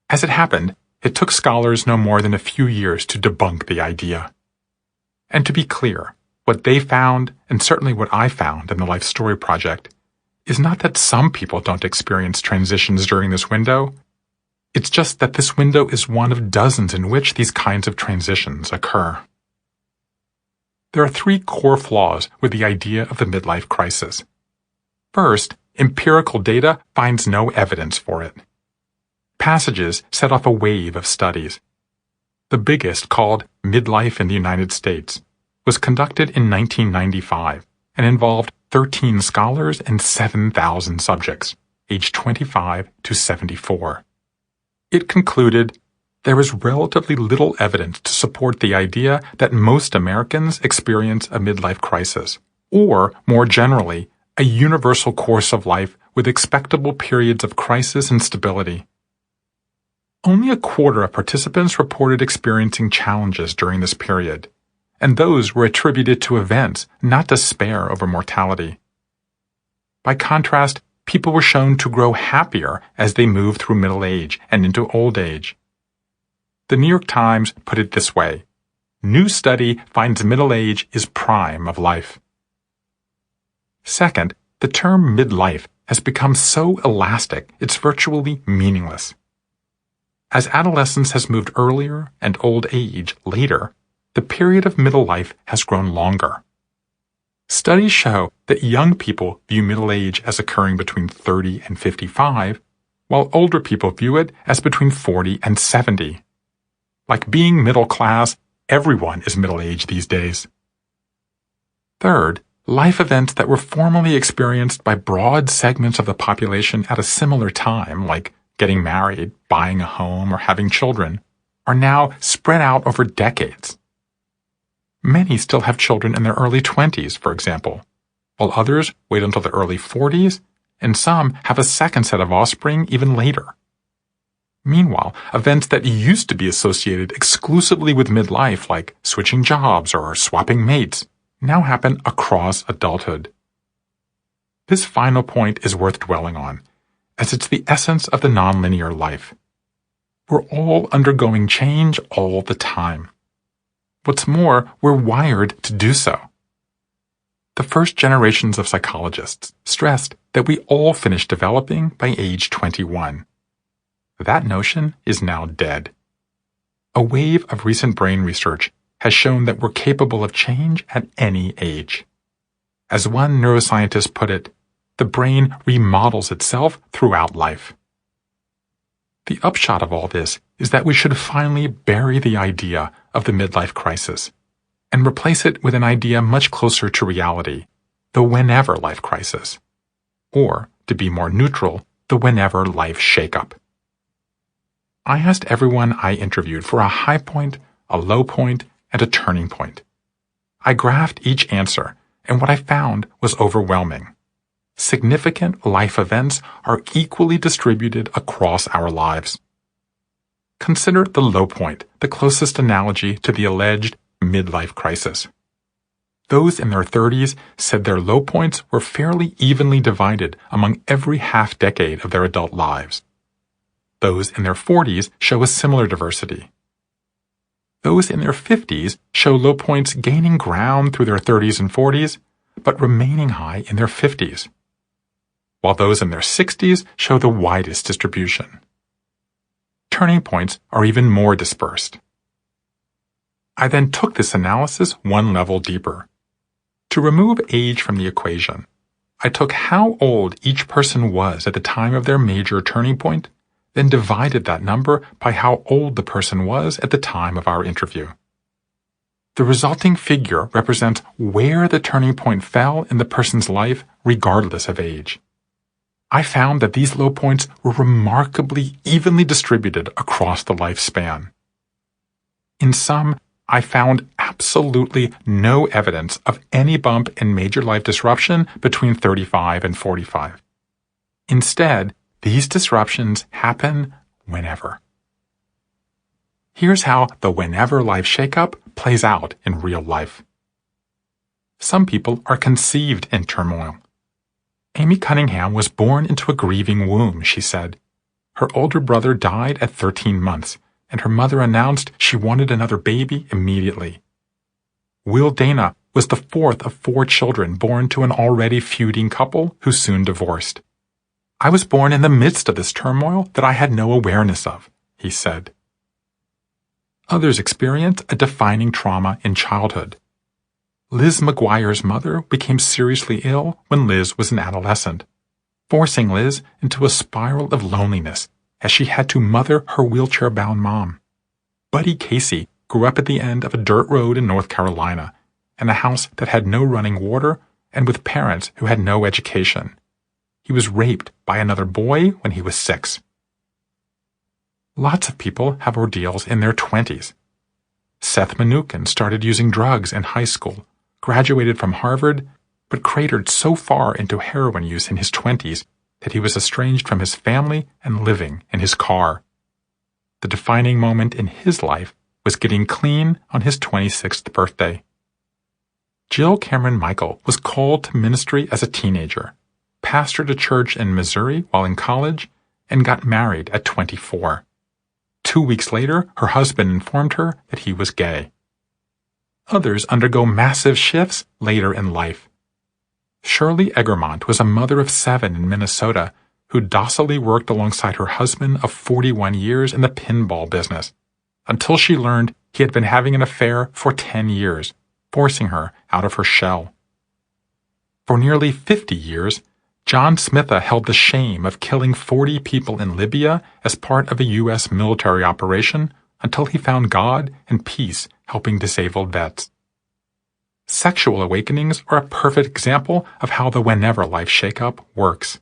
As it happened, it took scholars no more than a few years to debunk the idea. And to be clear, what they found, and certainly what I found in the Life Story Project, is not that some people don't experience transitions during this window. It's just that this window is one of dozens in which these kinds of transitions occur. There are three core flaws with the idea of the midlife crisis. First, empirical data finds no evidence for it. Passages set off a wave of studies. The biggest, called Midlife in the United States, was conducted in 1995 and involved 13 scholars and 7,000 subjects, aged 25 to 74. It concluded there is relatively little evidence to support the idea that most Americans experience a midlife crisis, or, more generally, a universal course of life with expectable periods of crisis and stability. Only a quarter of participants reported experiencing challenges during this period, and those were attributed to events, not despair over mortality. By contrast, people were shown to grow happier as they moved through middle age and into old age. The New York Times put it this way: "New study finds middle age is prime of life." Second, the term midlife has become so elastic it's virtually meaningless. As adolescence has moved earlier and old age later, the period of middle life has grown longer. Studies show that young people view middle age as occurring between 30 and 55, while older people view it as between 40 and 70. Like being middle class, everyone is middle-aged these days. Third, life events that were formerly experienced by broad segments of the population at a similar time, like getting married, buying a home, or having children, are now spread out over decades. Many still have children in their early 20s, for example, while others wait until their early 40s, and some have a second set of offspring even later. Meanwhile, events that used to be associated exclusively with midlife, like switching jobs or swapping mates, now happen across adulthood. This final point is worth dwelling on, as it's the essence of the nonlinear life. We're all undergoing change all the time. What's more, we're wired to do so. The first generations of psychologists stressed that we all finish developing by age 21. That notion is now dead. A wave of recent brain research has shown that we're capable of change at any age. As one neuroscientist put it, the brain remodels itself throughout life. The upshot of all this is that we should finally bury the idea of the midlife crisis and replace it with an idea much closer to reality, the whenever life crisis, or, to be more neutral, the whenever life shakeup. I asked everyone I interviewed for a high point, a low point, and a turning point. I graphed each answer, and what I found was overwhelming. Significant life events are equally distributed across our lives. Consider the low point, the closest analogy to the alleged midlife crisis. Those in their 30s said their low points were fairly evenly divided among every half-decade of their adult lives. Those in their 40s show a similar diversity. Those in their 50s show low points gaining ground through their 30s and 40s, but remaining high in their 50s, while those in their 60s show the widest distribution. Turning points are even more dispersed. I then took this analysis one level deeper. To remove age from the equation, I took how old each person was at the time of their major turning point, then divided that number by how old the person was at the time of our interview. The resulting figure represents where the turning point fell in the person's life regardless of age. I found that these low points were remarkably evenly distributed across the lifespan. In sum, I found absolutely no evidence of any bump in major life disruption between 35 and 45. Instead, these disruptions happen whenever. Here's how the whenever life shakeup plays out in real life. Some people are conceived in turmoil. Amy Cunningham was born into a grieving womb, she said. Her older brother died at 13 months, and her mother announced she wanted another baby immediately. Will Dana was the fourth of 4 children born to an already feuding couple who soon divorced. I was born in the midst of this turmoil that I had no awareness of, he said. Others experience a defining trauma in childhood. Liz McGuire's mother became seriously ill when Liz was an adolescent, forcing Liz into a spiral of loneliness as she had to mother her wheelchair-bound mom. Buddy Casey grew up at the end of a dirt road in North Carolina, in a house that had no running water and with parents who had no education. He was raped by another boy when he was 6. Lots of people have ordeals in their 20s. Seth Mnookin started using drugs in high school, graduated from Harvard, but cratered so far into heroin use in his 20s that he was estranged from his family and living in his car. The defining moment in his life was getting clean on his 26th birthday. Jill Cameron Michael was called to ministry as a teenager, pastored a church in Missouri while in college, and got married at 24. 2 weeks later, her husband informed her that he was gay. Others undergo massive shifts later in life. Shirley Egermont was a mother of 7 in Minnesota who docilely worked alongside her husband of 41 years in the pinball business, until she learned he had been having an affair for 10 years, forcing her out of her shell. For nearly 50 years, John Smitha held the shame of killing 40 people in Libya as part of a U.S. military operation until he found God and peace helping disabled vets. Sexual awakenings are a perfect example of how the whenever life shakeup works.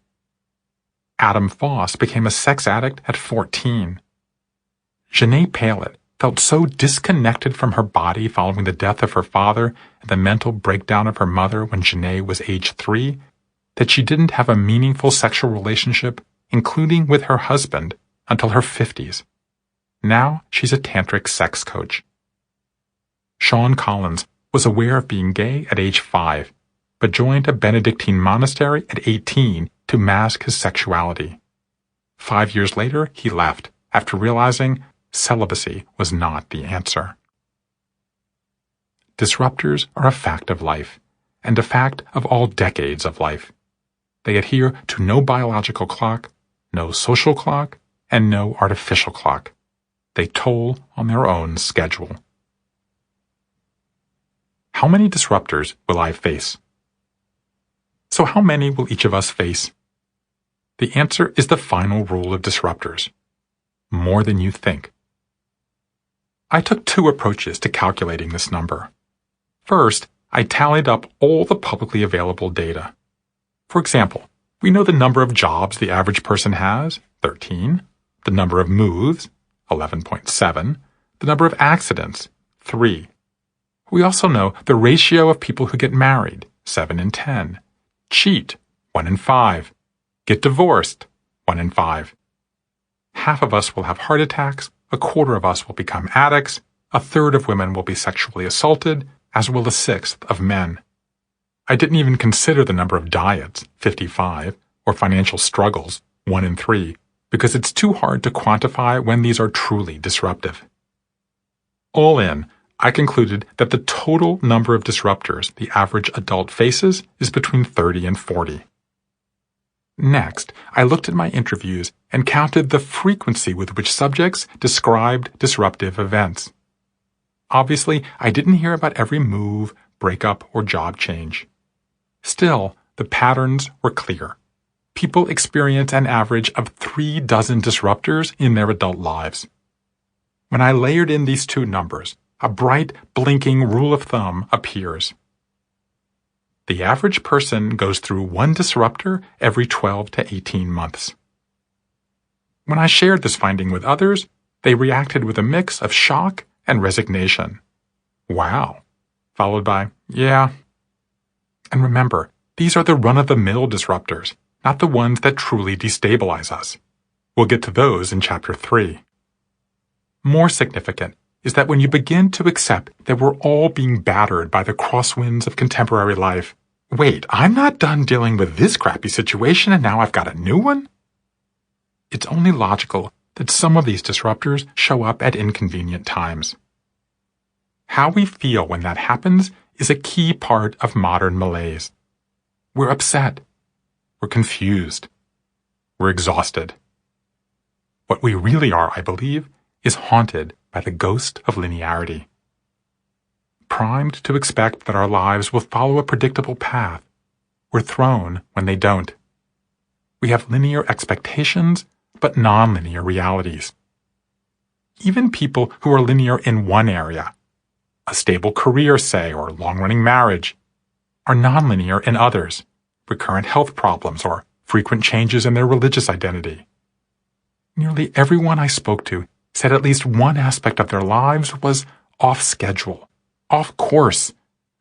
Adam Foss became a sex addict at 14. Janae Palett felt so disconnected from her body following the death of her father and the mental breakdown of her mother when Janae was age 3 that she didn't have a meaningful sexual relationship, including with her husband, until her 50s. Now she's a tantric sex coach. Sean Collins was aware of being gay at age 5, but joined a Benedictine monastery at 18 to mask his sexuality. 5 years later, he left, after realizing celibacy was not the answer. Disruptors are a fact of life, and a fact of all decades of life. They adhere to no biological clock, no social clock, and no artificial clock. They toll on their own schedule. How many disruptors will I face? So how many will each of us face? The answer is the final rule of disruptors. More than you think. I took 2 approaches to calculating this number. First, I tallied up all the publicly available data. For example, we know the number of jobs the average person has, 13, the number of moves, 11.7, the number of accidents, 3. We also know the ratio of people who get married, 7 in 10, cheat, 1 in 5, get divorced, 1 in 5. Half of us will have heart attacks, a quarter of us will become addicts, a third of women will be sexually assaulted, as will a sixth of men. I didn't even consider the number of diets, 55, or financial struggles, 1 in 3, because it's too hard to quantify when these are truly disruptive. All in, I concluded that the total number of disruptors the average adult faces is between 30 and 40. Next, I looked at my interviews and counted the frequency with which subjects described disruptive events. Obviously, I didn't hear about every move, breakup, or job change. Still, the patterns were clear. People experience an average of 3 dozen disruptors in their adult lives. When I layered in these 2 numbers, a bright, blinking rule of thumb appears. The average person goes through 1 disruptor every 12 to 18 months. When I shared this finding with others, they reacted with a mix of shock and resignation. Wow. Followed by, yeah. And remember, these are the run-of-the-mill disruptors, not the ones that truly destabilize us. We'll get to those in Chapter 3. More significant is that when you begin to accept that we're all being battered by the crosswinds of contemporary life, wait, I'm not done dealing with this crappy situation and now I've got a new one? It's only logical that some of these disruptors show up at inconvenient times. How we feel when that happens is a key part of modern malaise. We're upset. We're confused. We're exhausted. What we really are, I believe, is haunted by the ghost of linearity. Primed to expect that our lives will follow a predictable path, we're thrown when they don't. We have linear expectations, but nonlinear realities. Even people who are linear in one area, a stable career, say, or long-running marriage, are nonlinear in others, recurrent health problems, or frequent changes in their religious identity. Nearly everyone I spoke to said at least one aspect of their lives was off schedule, off course,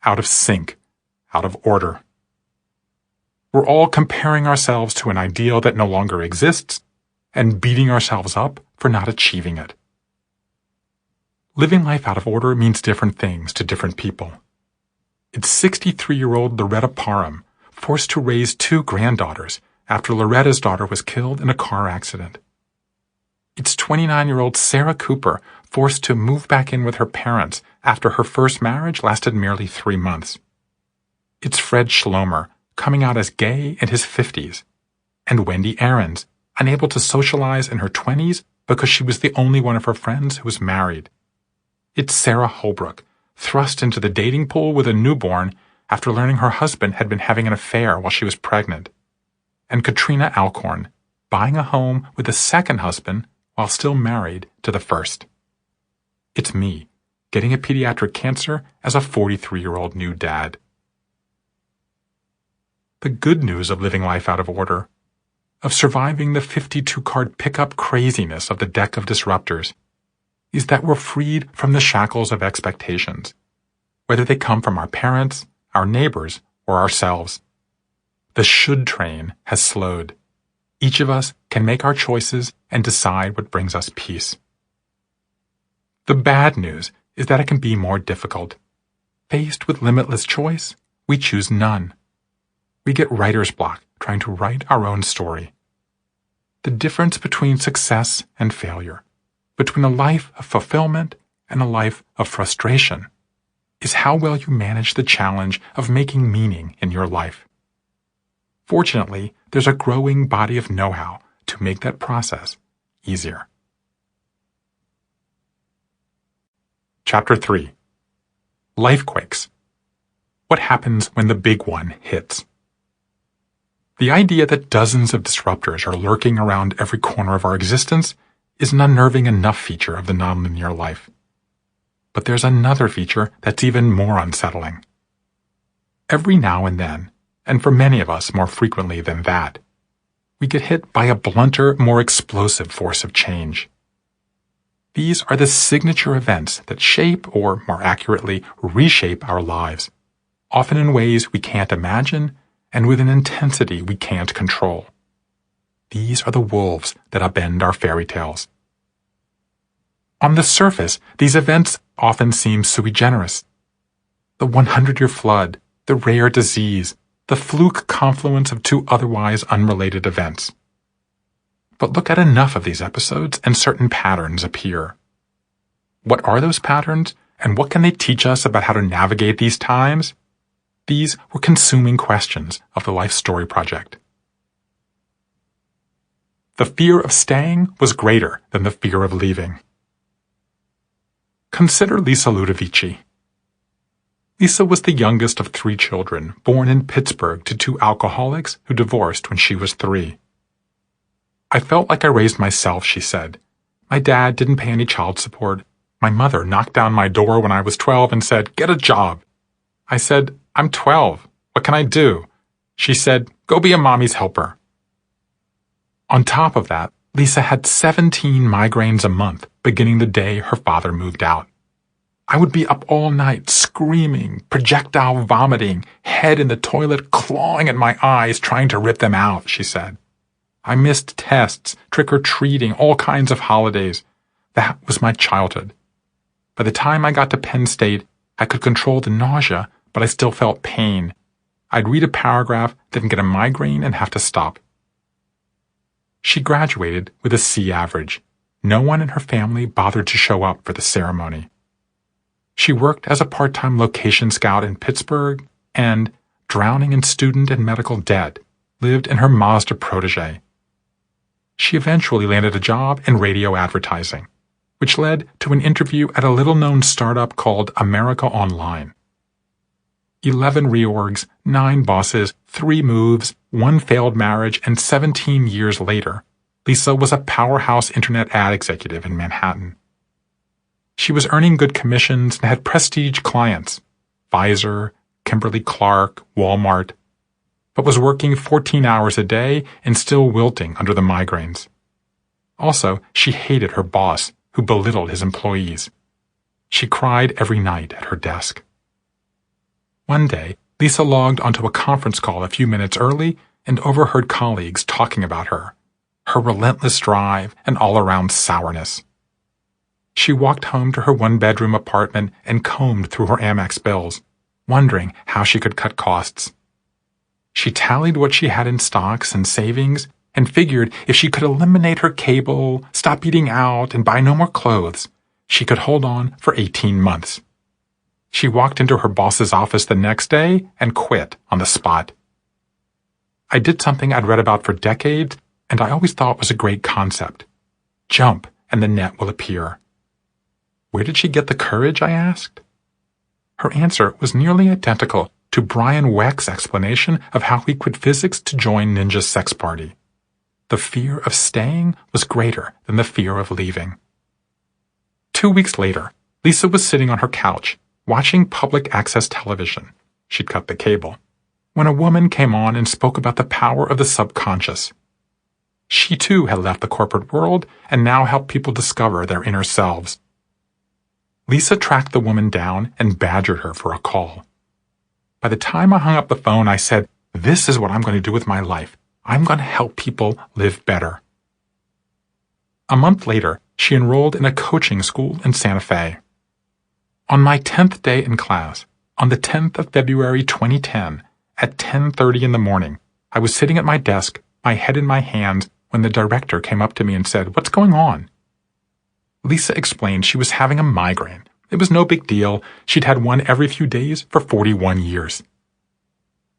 out of sync, out of order. We're all comparing ourselves to an ideal that no longer exists and beating ourselves up for not achieving it. Living life out of order means different things to different people. It's 63-year-old Loretta Parham, forced to raise 2 granddaughters after Loretta's daughter was killed in a car accident. It's 29-year-old Sarah Cooper, forced to move back in with her parents after her first marriage lasted merely 3 months. It's Fred Schlomer, coming out as gay in his 50s, and Wendy Aarons, unable to socialize in her 20s because she was the only one of her friends who was married. It's Sarah Holbrook, thrust into the dating pool with a newborn after learning her husband had been having an affair while she was pregnant. And Katrina Alcorn, buying a home with a second husband while still married to the first. It's me, getting a pediatric cancer as a 43-year-old new dad. The good news of living life out of order, of surviving the 52-card pickup craziness of the deck of disruptors, is that we're freed from the shackles of expectations, whether they come from our parents, our neighbors, or ourselves. The should train has slowed. Each of us can make our choices and decide what brings us peace. The bad news is that it can be more difficult. Faced with limitless choice, we choose none. We get writer's block trying to write our own story. The difference between success and failure, between a life of fulfillment and a life of frustration, is how well you manage the challenge of making meaning in your life. Fortunately, there's a growing body of know-how to make that process easier. Chapter 3. Lifequakes. What happens when the big one hits? The idea that dozens of disruptors are lurking around every corner of our existence is an unnerving enough feature of the nonlinear life. But there's another feature that's even more unsettling. Every now and then, and for many of us more frequently than that, we get hit by a blunter, more explosive force of change. These are the signature events that shape, or more accurately, reshape our lives, often in ways we can't imagine and with an intensity we can't control. These are the wolves that upend our fairy tales. On the surface, these events often seem sui generis. The 100-year flood, the rare disease, the fluke confluence of 2 otherwise unrelated events. But look at enough of these episodes and certain patterns appear. What are those patterns, and what can they teach us about how to navigate these times? These were consuming questions of the Life Story Project. The fear of staying was greater than the fear of leaving. Consider Lisa Ludovici. Lisa was the youngest of 3 children, born in Pittsburgh to 2 alcoholics who divorced when she was 3. I felt like I raised myself, she said. My dad didn't pay any child support. My mother knocked down my door when I was 12 and said, "Get a job." I said, "I'm 12. What can I do?" She said, "Go be a mommy's helper." On top of that, Lisa had 17 migraines a month, beginning the day her father moved out. I would be up all night, screaming, projectile vomiting, head in the toilet, clawing at my eyes, trying to rip them out, she said. I missed tests, trick-or-treating, all kinds of holidays. That was my childhood. By the time I got to Penn State, I could control the nausea, but I still felt pain. I'd read a paragraph, then get a migraine and have to stop. She graduated with a C average. No one in her family bothered to show up for the ceremony. She worked as a part-time location scout in Pittsburgh and, drowning in student and medical debt, lived in her Mazda protege. She eventually landed a job in radio advertising, which led to an interview at a little-known startup called America Online. 11 reorgs, 9 bosses, 3 moves, 1 failed marriage, and 17 years later, Lisa was a powerhouse internet ad executive in Manhattan. She was earning good commissions and had prestige clients, Pfizer, Kimberly-Clark, Walmart, but was working 14 hours a day and still wilting under the migraines. Also, she hated her boss, who belittled his employees. She cried every night at her desk. One day, Lisa logged onto a conference call a few minutes early and overheard colleagues talking about her relentless drive, and all-around sourness. She walked home to her one-bedroom apartment and combed through her Amex bills, wondering how she could cut costs. She tallied what she had in stocks and savings and figured if she could eliminate her cable, stop eating out, and buy no more clothes, she could hold on for 18 months. She walked into her boss's office the next day and quit on the spot. I did something I'd read about for decades, and I always thought was a great concept. Jump, and the net will appear. Where did she get the courage, I asked? Her answer was nearly identical to Brian Weck's explanation of how he quit physics to join Ninja's sex party. The fear of staying was greater than the fear of leaving. 2 weeks later, Lisa was sitting on her couch, watching public access television. She'd cut the cable, when a woman came on and spoke about the power of the subconscious. She too had left the corporate world and now helped people discover their inner selves. Lisa tracked the woman down and badgered her for a call. By the time I hung up the phone, I said, "This is what I'm going to do with my life. I'm going to help people live better." A month later, she enrolled in a coaching school in Santa Fe. On my 10th day in class, on the 10th of February 2010, at 10:30 in the morning, I was sitting at my desk, my head in my hands, when the director came up to me and said, "What's going on?" Lisa explained she was having a migraine. It was no big deal. She'd had one every few days for 41 years.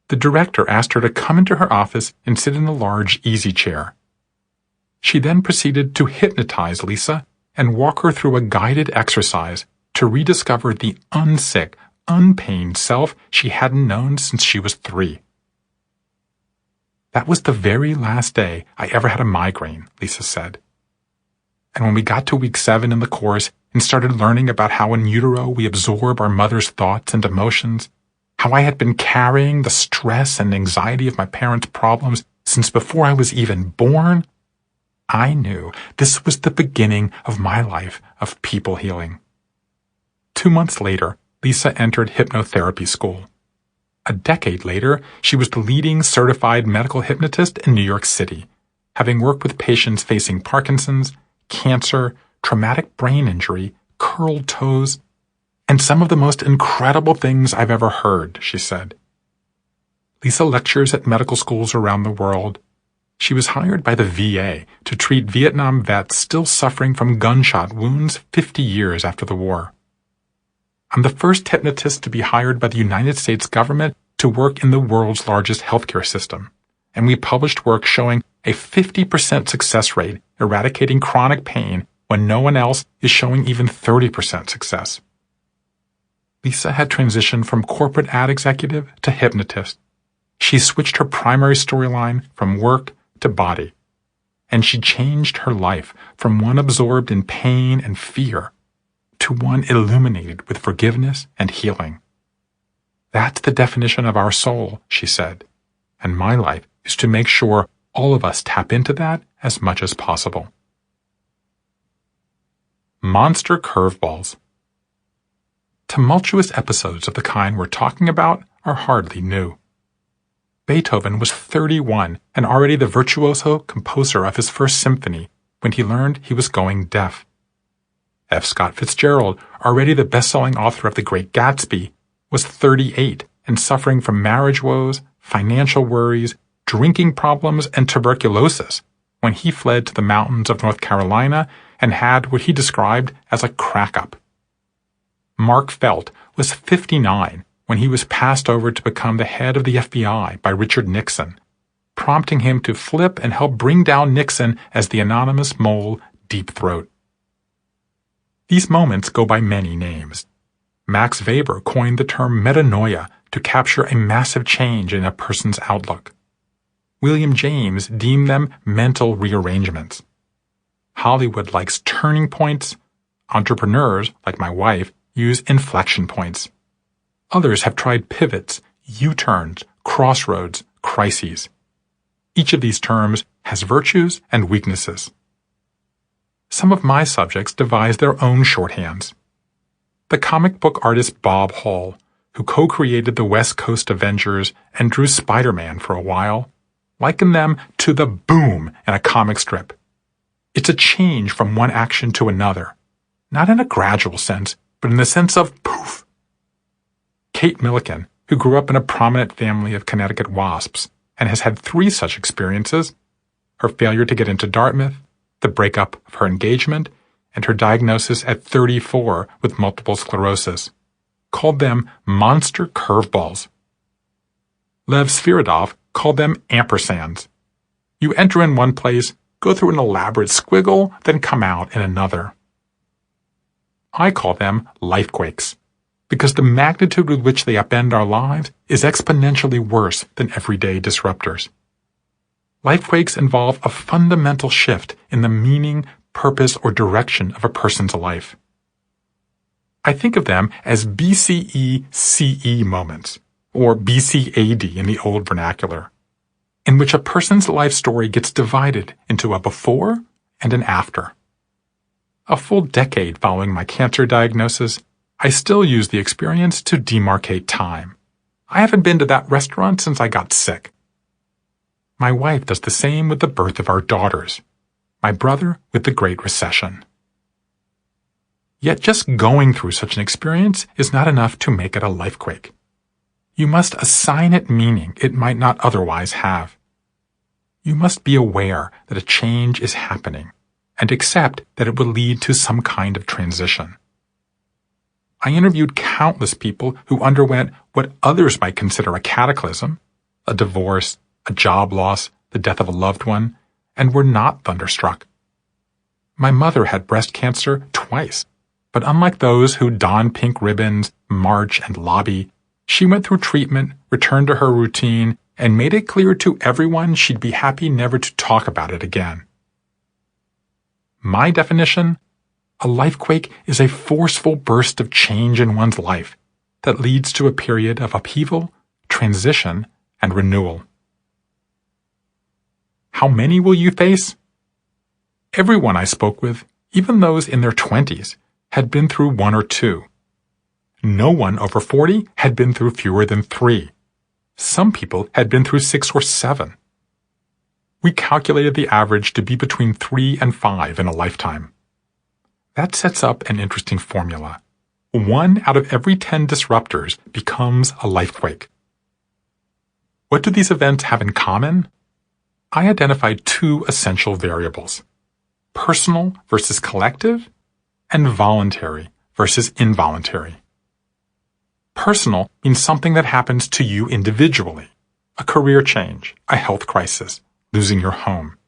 The director asked her to come into her office and sit in a large easy chair. She then proceeded to hypnotize Lisa and walk her through a guided exercise to rediscover the unsick, unpained self she hadn't known since she was 3. That was the very last day I ever had a migraine, Lisa said. And when we got to week 7 in the course and started learning about how in utero we absorb our mother's thoughts and emotions, how I had been carrying the stress and anxiety of my parents' problems since before I was even born, I knew this was the beginning of my life of people healing. 2 months later, Lisa entered hypnotherapy school. A decade later, she was the leading certified medical hypnotist in New York City, having worked with patients facing Parkinson's, cancer, traumatic brain injury, curled toes, and some of the most incredible things I've ever heard, she said. Lisa lectures at medical schools around the world. She was hired by the VA to treat Vietnam vets still suffering from gunshot wounds 50 years after the war. I'm the first hypnotist to be hired by the United States government to work in the world's largest healthcare system, and we published work showing a 50% success rate eradicating chronic pain when no one else is showing even 30% success. Lisa had transitioned from corporate ad executive to hypnotist. She switched her primary storyline from work to body, and she changed her life from one absorbed in pain and fear to one illuminated with forgiveness and healing. That's the definition of our soul, she said, and my life is to make sure all of us tap into that as much as possible. Monster curveballs. Tumultuous episodes of the kind we're talking about are hardly new. Beethoven was 31 and already the virtuoso composer of his first symphony when he learned he was going deaf. F. Scott Fitzgerald, already the best-selling author of The Great Gatsby, was 38 and suffering from marriage woes, financial worries, drinking problems, and tuberculosis when he fled to the mountains of North Carolina and had what he described as a crack-up. Mark Felt was 59 when he was passed over to become the head of the FBI by Richard Nixon, prompting him to flip and help bring down Nixon as the anonymous mole Deep Throat. These moments go by many names. Max Weber coined the term metanoia to capture a massive change in a person's outlook. William James deemed them mental rearrangements. Hollywood likes turning points. Entrepreneurs, like my wife, use inflection points. Others have tried pivots, U-turns, crossroads, crises. Each of these terms has virtues and weaknesses. Some of my subjects devised their own shorthands. The comic book artist Bob Hall, who co-created the West Coast Avengers and drew Spider-Man for a while, likened them to the boom in a comic strip. It's a change from one action to another, not in a gradual sense, but in the sense of poof. Kate Milliken, who grew up in a prominent family of Connecticut WASPs and has had 3 such experiences, her failure to get into Dartmouth, the breakup of her engagement, and her diagnosis at 34 with multiple sclerosis, called them monster curveballs. Lev Sviridov called them ampersands. You enter in one place, go through an elaborate squiggle, then come out in another. I call them lifequakes, because the magnitude with which they upend our lives is exponentially worse than everyday disruptors. Lifequakes involve a fundamental shift in the meaning, purpose, or direction of a person's life. I think of them as BCE-CE moments, or BCAD in the old vernacular, in which a person's life story gets divided into a before and an after. A full decade following my cancer diagnosis, I still use the experience to demarcate time. I haven't been to that restaurant since I got sick. My wife does the same with the birth of our daughters. My brother with the Great Recession. Yet just going through such an experience is not enough to make it a lifequake. You must assign it meaning it might not otherwise have. You must be aware that a change is happening and accept that it will lead to some kind of transition. I interviewed countless people who underwent what others might consider a cataclysm, a divorce, a job loss, the death of a loved one, and were not thunderstruck. My mother had breast cancer twice, but unlike those who don pink ribbons, march, and lobby, she went through treatment, returned to her routine, and made it clear to everyone she'd be happy never to talk about it again. My definition? A lifequake is a forceful burst of change in one's life that leads to a period of upheaval, transition, and renewal. How many will you face? Everyone I spoke with, even those in their 20s, had been through 1 or 2. No one over 40 had been through fewer than 3. Some people had been through 6 or 7. We calculated the average to be between 3 and 5 in a lifetime. That sets up an interesting formula. 1 out of every 10 disruptors becomes a lifequake. What do these events have in common? I identified 2 essential variables: personal versus collective, and voluntary versus involuntary. Personal means something that happens to you individually, a career change, a health crisis, losing your home.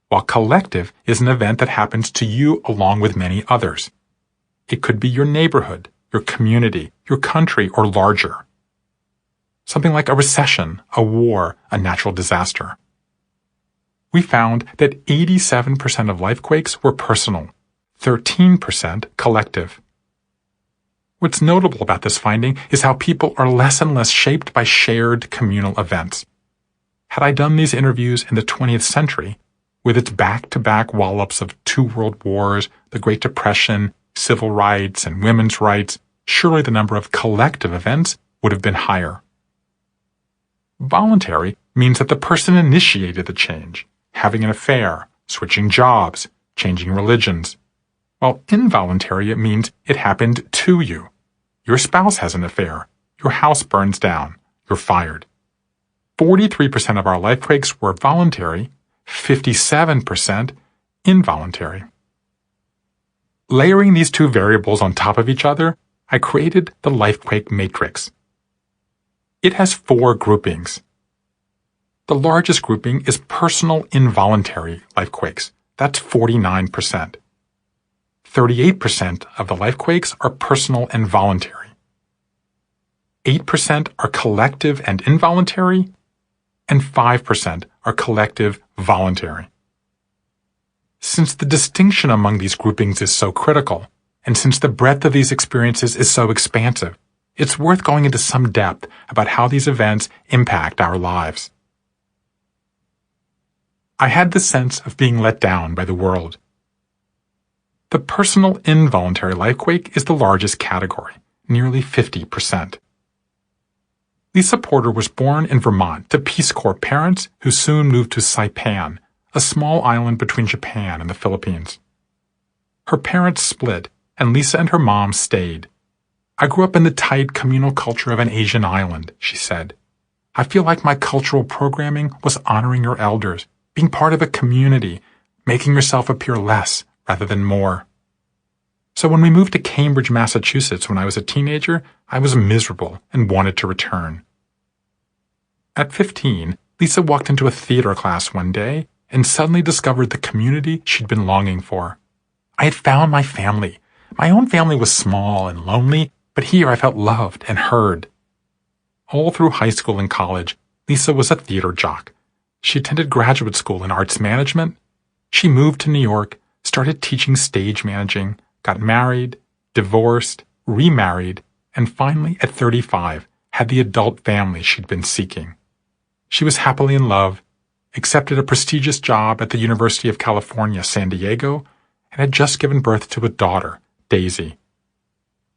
While collective is an event that happens to you along with many others. It could be your neighborhood, your community, your country, or larger. Something like a recession, a war, a natural disaster. We found that 87% of lifequakes were personal, 13% collective. What's notable about this finding is how people are less and less shaped by shared communal events. Had I done these interviews in the 20th century, with its back-to-back wallops of 2 world wars, the Great Depression, civil rights, and women's rights, surely the number of collective events would have been higher. Voluntary means that the person initiated the change, having an affair, switching jobs, changing religions. While involuntary, it means it happened to you. Your spouse has an affair, your house burns down, you're fired. 43% of our lifequakes were voluntary, 57% involuntary. Layering these 2 variables on top of each other, I created the Lifequake Matrix. It has 4 groupings. The largest grouping is personal involuntary lifequakes. That's 49%. 38% of the lifequakes are personal and voluntary. 8% are collective and involuntary, and 5% are collective voluntary. Since the distinction among these groupings is so critical, and since the breadth of these experiences is so expansive, it's worth going into some depth about how these events impact our lives. I had the sense of being let down by the world. The personal involuntary lifequake is the largest category, nearly 50%. Lisa Porter was born in Vermont to Peace Corps parents who soon moved to Saipan, a small island between Japan and the Philippines. Her parents split, and Lisa and her mom stayed. I grew up in the tight communal culture of an Asian island, she said. I feel like my cultural programming was honoring your elders, being part of a community, making yourself appear less rather than more. So when we moved to Cambridge, Massachusetts when I was a teenager, I was miserable and wanted to return. At 15, Lisa walked into a theater class one day and suddenly discovered the community she'd been longing for. I had found my family. My own family was small and lonely, but here I felt loved and heard. All through high school and college, Lisa was a theater jock. She attended graduate school in arts management. She moved to New York, started teaching stage managing, got married, divorced, remarried, and finally, at 35, had the adult family she'd been seeking. She was happily in love, accepted a prestigious job at the University of California, San Diego, and had just given birth to a daughter, Daisy.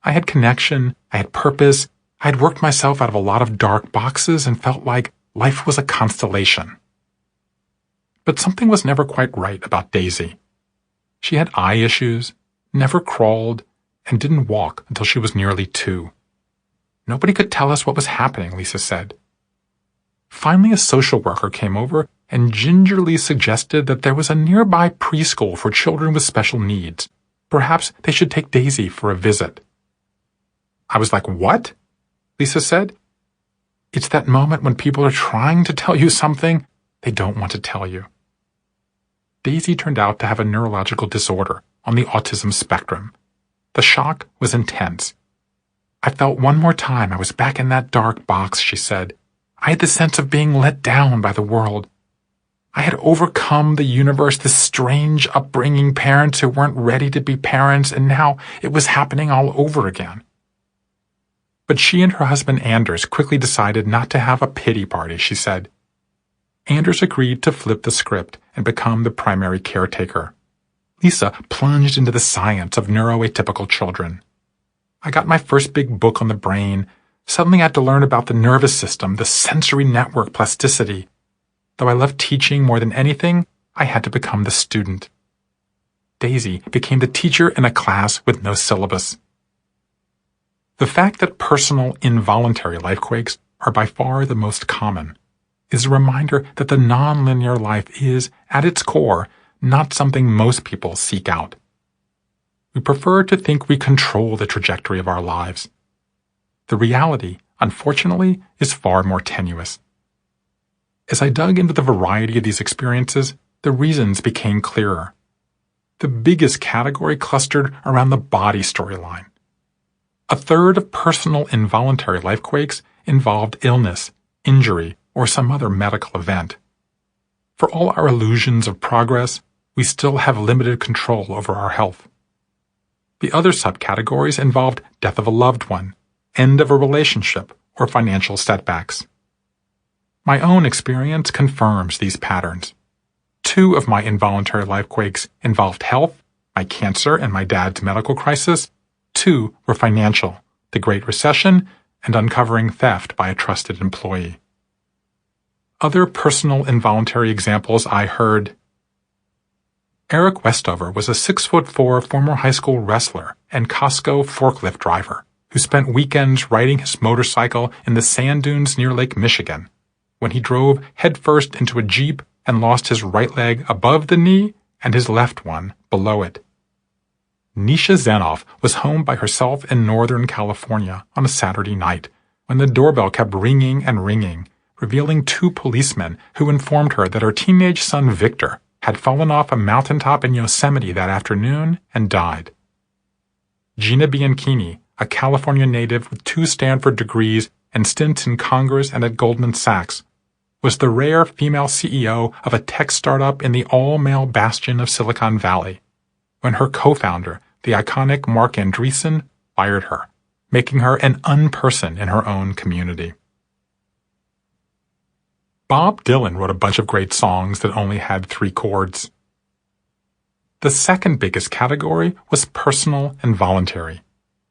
I had connection, I had purpose, I had worked myself out of a lot of dark boxes and felt like life was a constellation. But something was never quite right about Daisy. She had eye issues, never crawled, and didn't walk until she was nearly 2. Nobody could tell us what was happening, Lisa said. Finally, a social worker came over and gingerly suggested that there was a nearby preschool for children with special needs. Perhaps they should take Daisy for a visit. I was like, "What?" Lisa said. It's that moment when people are trying to tell you something they don't want to tell you. Daisy turned out to have a neurological disorder on the autism spectrum. The shock was intense. I felt one more time I was back in that dark box, she said. I had the sense of being let down by the world. I had overcome the universe, this strange upbringing, parents who weren't ready to be parents, and now it was happening all over again. But she and her husband Anders quickly decided not to have a pity party, she said. Anders agreed to flip the script and become the primary caretaker. Lisa plunged into the science of neuroatypical children. I got my first big book on the brain. Suddenly I had to learn about the nervous system, the sensory network plasticity. Though I loved teaching more than anything, I had to become the student. Daisy became the teacher in a class with no syllabus. The fact that personal involuntary lifequakes are by far the most common is a reminder that the nonlinear life is, at its core, not something most people seek out. We prefer to think we control the trajectory of our lives. The reality, unfortunately, is far more tenuous. As I dug into the variety of these experiences, the reasons became clearer. The biggest category clustered around the body storyline. A third of personal involuntary lifequakes involved illness, injury, or some other medical event. For all our illusions of progress, we still have limited control over our health. The other subcategories involved death of a loved one, end of a relationship, or financial setbacks. My own experience confirms these patterns. 2 of my involuntary lifequakes involved health, my cancer and my dad's medical crisis. 2 were financial, the Great Recession, and uncovering theft by a trusted employee. Other personal involuntary examples I heard. Eric Westover was a 6'4" former high school wrestler and Costco forklift driver who spent weekends riding his motorcycle in the sand dunes near Lake Michigan when he drove headfirst into a Jeep and lost his right leg above the knee and his left one below it. Nisha Zenoff was home by herself in Northern California on a Saturday night when the doorbell kept ringing and ringing, revealing two policemen who informed her that her teenage son Victor had fallen off a mountaintop in Yosemite that afternoon and died. Gina Bianchini, a California native with 2 Stanford degrees and stints in Congress and at Goldman Sachs, was the rare female CEO of a tech startup in the all-male bastion of Silicon Valley, when her co-founder, the iconic Mark Andreessen, fired her, making her an unperson in her own community. Bob Dylan wrote a bunch of great songs that only had 3 chords. The second biggest category was personal and voluntary.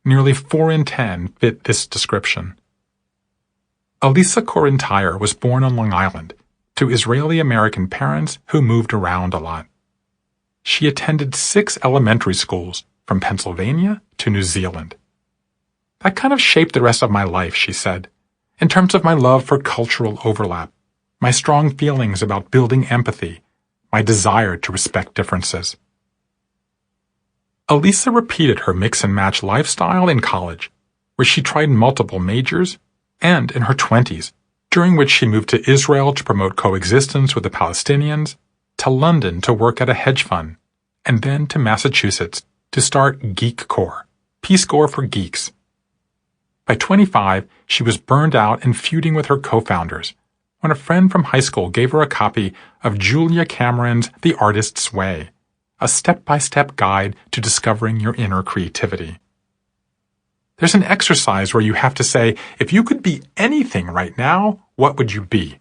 Nearly 4 in 10 fit this description. Elisa Korintayer was born on Long Island to Israeli-American parents who moved around a lot. She attended 6 elementary schools from Pennsylvania to New Zealand. That kind of shaped the rest of my life, she said, in terms of my love for cultural overlap, my strong feelings about building empathy, my desire to respect differences. Elisa repeated her mix-and-match lifestyle in college, where she tried multiple majors, and in her 20s, during which she moved to Israel to promote coexistence with the Palestinians, to London to work at a hedge fund, and then to Massachusetts to start Geek Corps, Peace Corps for geeks. By 25, she was burned out and feuding with her co-founders, when a friend from high school gave her a copy of Julia Cameron's The Artist's Way, a step-by-step guide to discovering your inner creativity. There's an exercise where you have to say, if you could be anything right now, what would you be?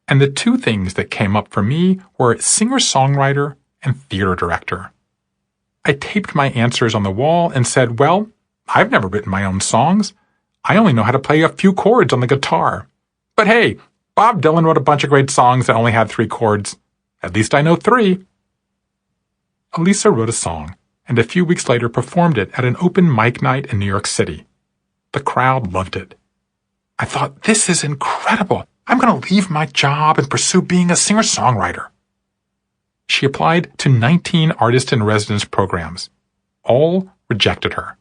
And the 2 things that came up for me were singer-songwriter and theater director. I taped my answers on the wall and said, well, I've never written my own songs. I only know how to play a few chords on the guitar. But hey, Bob Dylan wrote a bunch of great songs that only had 3 chords. At least I know 3. Elisa wrote a song, and a few weeks later performed it at an open mic night in New York City. The crowd loved it. I thought, this is incredible. I'm going to leave my job and pursue being a singer-songwriter. She applied to 19 artist-in-residence programs. All rejected her.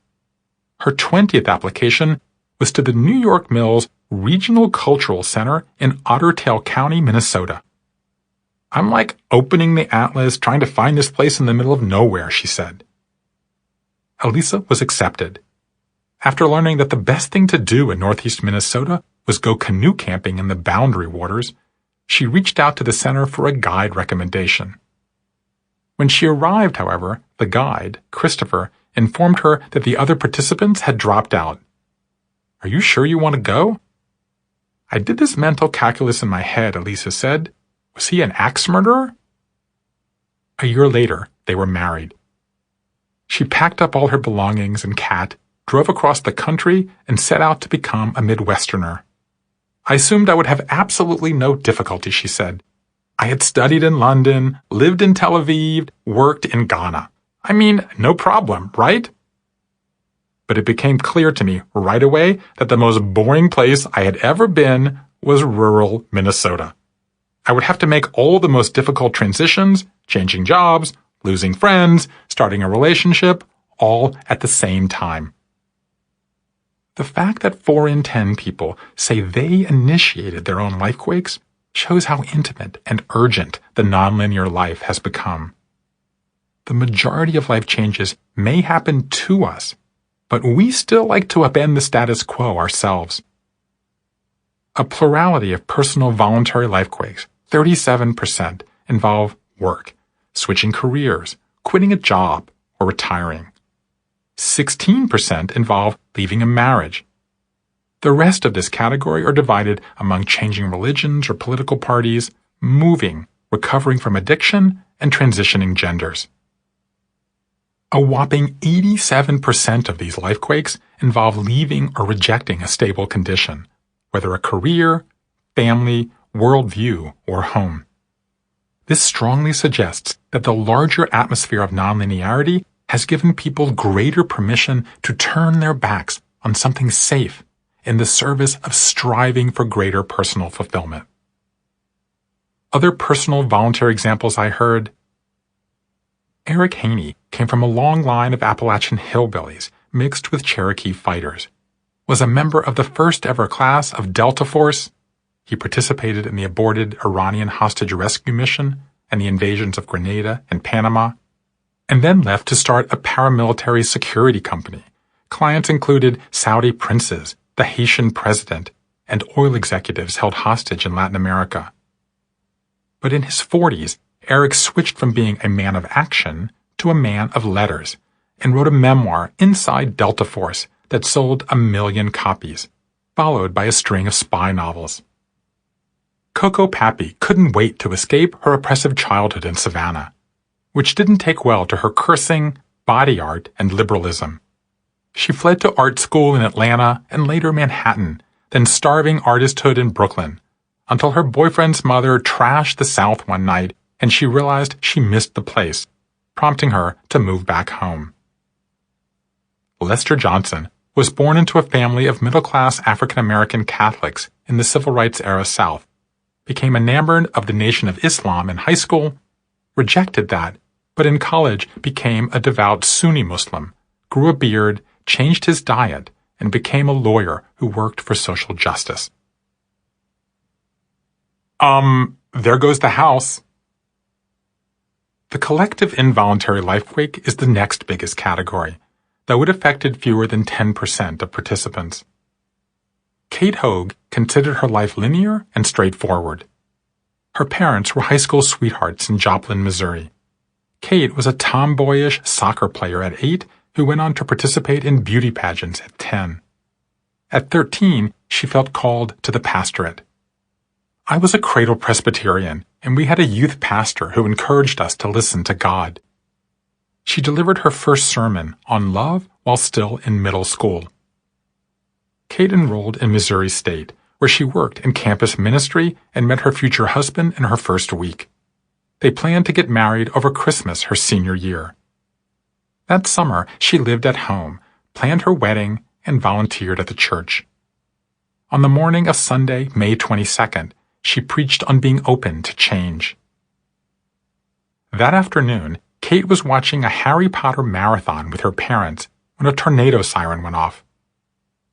Her 20th application was to the New York Mills Regional Cultural Center in Otter Tail County, Minnesota. I'm like opening the atlas, trying to find this place in the middle of nowhere, she said. Elisa was accepted. After learning that the best thing to do in northeast Minnesota was go canoe camping in the Boundary Waters, she reached out to the center for a guide recommendation. When she arrived, however, the guide, Christopher, informed her that the other participants had dropped out. Are you sure you want to go? I did this mental calculus in my head, Elisa said. Was he an axe murderer? A year later, they were married. She packed up all her belongings and cat, drove across the country, and set out to become a Midwesterner. I assumed I would have absolutely no difficulty, she said. I had studied in London, lived in Tel Aviv, worked in Ghana. I mean, no problem, right? But it became clear to me right away that the most boring place I had ever been was rural Minnesota. I would have to make all the most difficult transitions, changing jobs, losing friends, starting a relationship, all at the same time. The fact that 4 in 10 people say they initiated their own lifequakes shows how intimate and urgent the nonlinear life has become. The majority of life changes may happen to us, but we still like to upend the status quo ourselves. A plurality of personal voluntary lifequakes, 37%, involve work, switching careers, quitting a job, or retiring. 16% involve leaving a marriage. The rest of this category are divided among changing religions or political parties, moving, recovering from addiction, and transitioning genders. A whopping 87% of these lifequakes involve leaving or rejecting a stable condition, whether a career, family, worldview, or home. This strongly suggests that the larger atmosphere of nonlinearity has given people greater permission to turn their backs on something safe in the service of striving for greater personal fulfillment. Other personal voluntary examples I heard: Eric Haney came from a long line of Appalachian hillbillies mixed with Cherokee fighters, was a member of the first ever class of Delta Force. He participated in the aborted Iranian hostage rescue mission and the invasions of Grenada and Panama, and then left to start a paramilitary security company. Clients included Saudi princes, the Haitian president, and oil executives held hostage in Latin America. But in his 40s, Eric switched from being a man of action to a man of letters and wrote a memoir inside Delta Force that sold 1 million copies, followed by a string of spy novels. Coco Pappy couldn't wait to escape her oppressive childhood in Savannah, which didn't take well to her cursing, body art, and liberalism. She fled to art school in Atlanta and later Manhattan, then starving artisthood in Brooklyn, until her boyfriend's mother trashed the South one night and she realized she missed the place, prompting her to move back home. Lester Johnson was born into a family of middle-class African-American Catholics in the Civil Rights-era South, became enamored of the Nation of Islam in high school, rejected that, but in college became a devout Sunni Muslim, grew a beard, changed his diet, and became a lawyer who worked for social justice. There goes the house. The collective involuntary lifequake is the next biggest category, though it affected fewer than 10% of participants. Kate Hoag considered her life linear and straightforward. Her parents were high school sweethearts in Joplin, Missouri. Kate was a tomboyish soccer player at 8 who went on to participate in beauty pageants at 10. At 13, she felt called to the pastorate. I was a cradle Presbyterian, and we had a youth pastor who encouraged us to listen to God. She delivered her first sermon on love while still in middle school. Kate enrolled in Missouri State, where she worked in campus ministry and met her future husband in her first week. They planned to get married over Christmas her senior year. That summer, she lived at home, planned her wedding, and volunteered at the church. On the morning of Sunday, May 22nd, she preached on being open to change. That afternoon, Kate was watching a Harry Potter marathon with her parents when a tornado siren went off.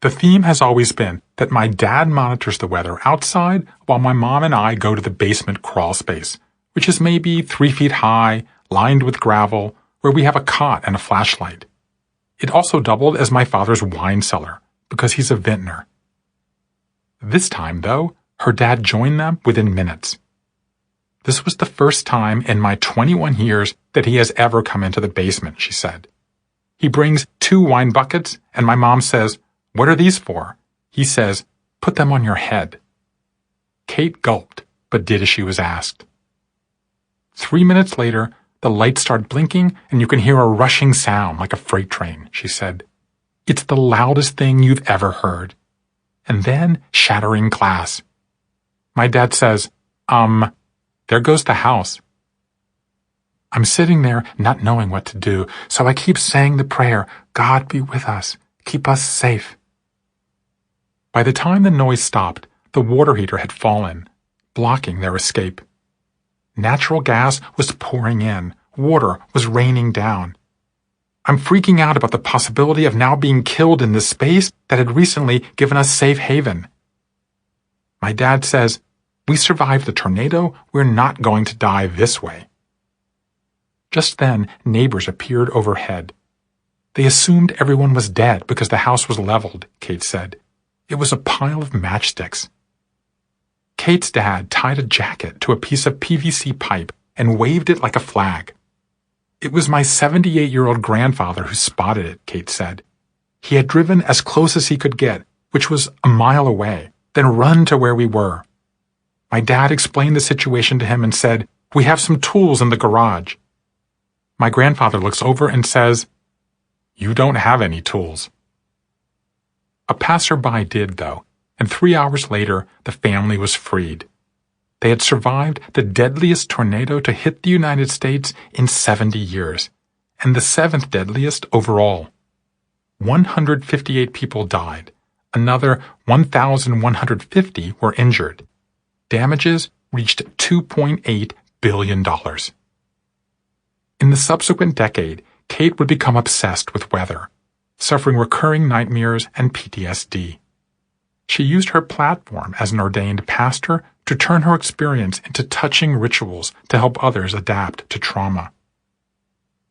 The theme has always been that my dad monitors the weather outside while my mom and I go to the basement crawl space, which is maybe 3 feet high, lined with gravel, where we have a cot and a flashlight. It also doubled as my father's wine cellar, because he's a vintner. This time, though, her dad joined them within minutes. This was the first time in my 21 years that he has ever come into the basement, she said. He brings 2 wine buckets, and my mom says, "What are these for?" He says, "Put them on your head." Kate gulped, but did as she was asked. 3 minutes later, the lights start blinking, and you can hear a rushing sound like a freight train, she said. It's the loudest thing you've ever heard. And then shattering glass. My dad says, there goes the house. I'm sitting there not knowing what to do, so I keep saying the prayer, God be with us, keep us safe. By the time the noise stopped, the water heater had fallen, blocking their escape. Natural gas was pouring in, water was raining down. I'm freaking out about the possibility of now being killed in this space that had recently given us safe haven. My dad says, we survived the tornado, we're not going to die this way. Just then, neighbors appeared overhead. They assumed everyone was dead because the house was leveled, Kate said. It was a pile of matchsticks. Kate's dad tied a jacket to a piece of PVC pipe and waved it like a flag. It was my 78-year-old grandfather who spotted it, Kate said. He had driven as close as he could get, which was a mile away, then run to where we were. My dad explained the situation to him and said, we have some tools in the garage. My grandfather looks over and says, you don't have any tools. A passerby did, though, and 3 hours later, the family was freed. They had survived the deadliest tornado to hit the United States in 70 years, and the 7th deadliest overall. 158 people died. Another 1,150 were injured. Damages reached $2.8 billion. In the subsequent decade, Kate would become obsessed with weather, suffering recurring nightmares and PTSD. She used her platform as an ordained pastor to turn her experience into touching rituals to help others adapt to trauma.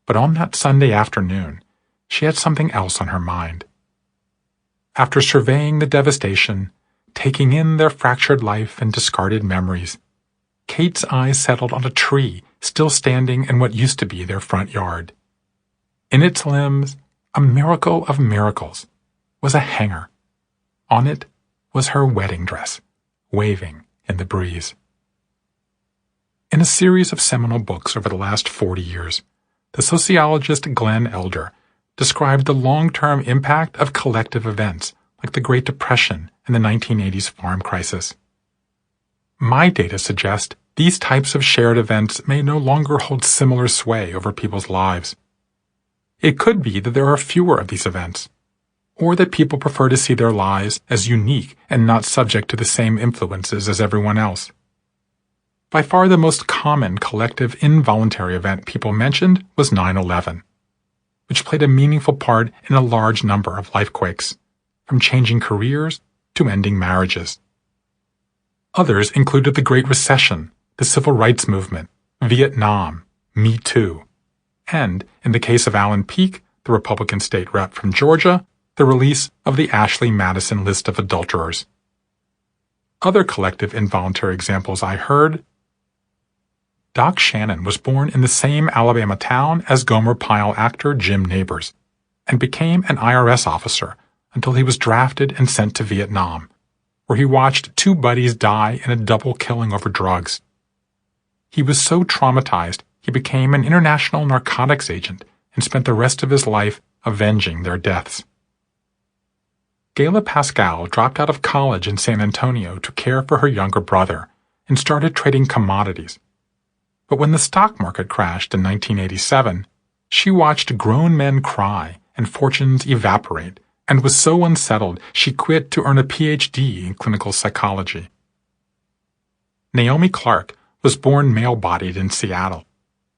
But on that Sunday afternoon, she had something else on her mind. After surveying the devastation, taking in their fractured life and discarded memories, Kate's eyes settled on a tree still standing in what used to be their front yard. In its limbs, a miracle of miracles, was a hanger. On it was her wedding dress, waving in the breeze. In a series of seminal books over the last 40 years, the sociologist Glenn Elder described the long-term impact of collective events like the Great Depression and the 1980s farm crisis. My data suggest these types of shared events may no longer hold similar sway over people's lives. It could be that there are fewer of these events, or that people prefer to see their lives as unique and not subject to the same influences as everyone else. By far the most common collective involuntary event people mentioned was 9/11, which played a meaningful part in a large number of life quakes, from changing careers to ending marriages. Others included the Great Recession, the Civil Rights Movement, Vietnam, Me Too, and, in the case of Alan Peake, the Republican state rep from Georgia, the release of the Ashley Madison list of adulterers. Other collective involuntary examples I heard: Doc Shannon was born in the same Alabama town as Gomer Pyle actor Jim Nabors, and became an IRS officer until he was drafted and sent to Vietnam, where he watched two buddies die in a double killing over drugs. He was so traumatized he became an international narcotics agent and spent the rest of his life avenging their deaths. Gayla Pascal dropped out of college in San Antonio to care for her younger brother and started trading commodities. But when the stock market crashed in 1987, she watched grown men cry and fortunes evaporate and was so unsettled she quit to earn a PhD in clinical psychology. Naomi Clark was born male-bodied in Seattle,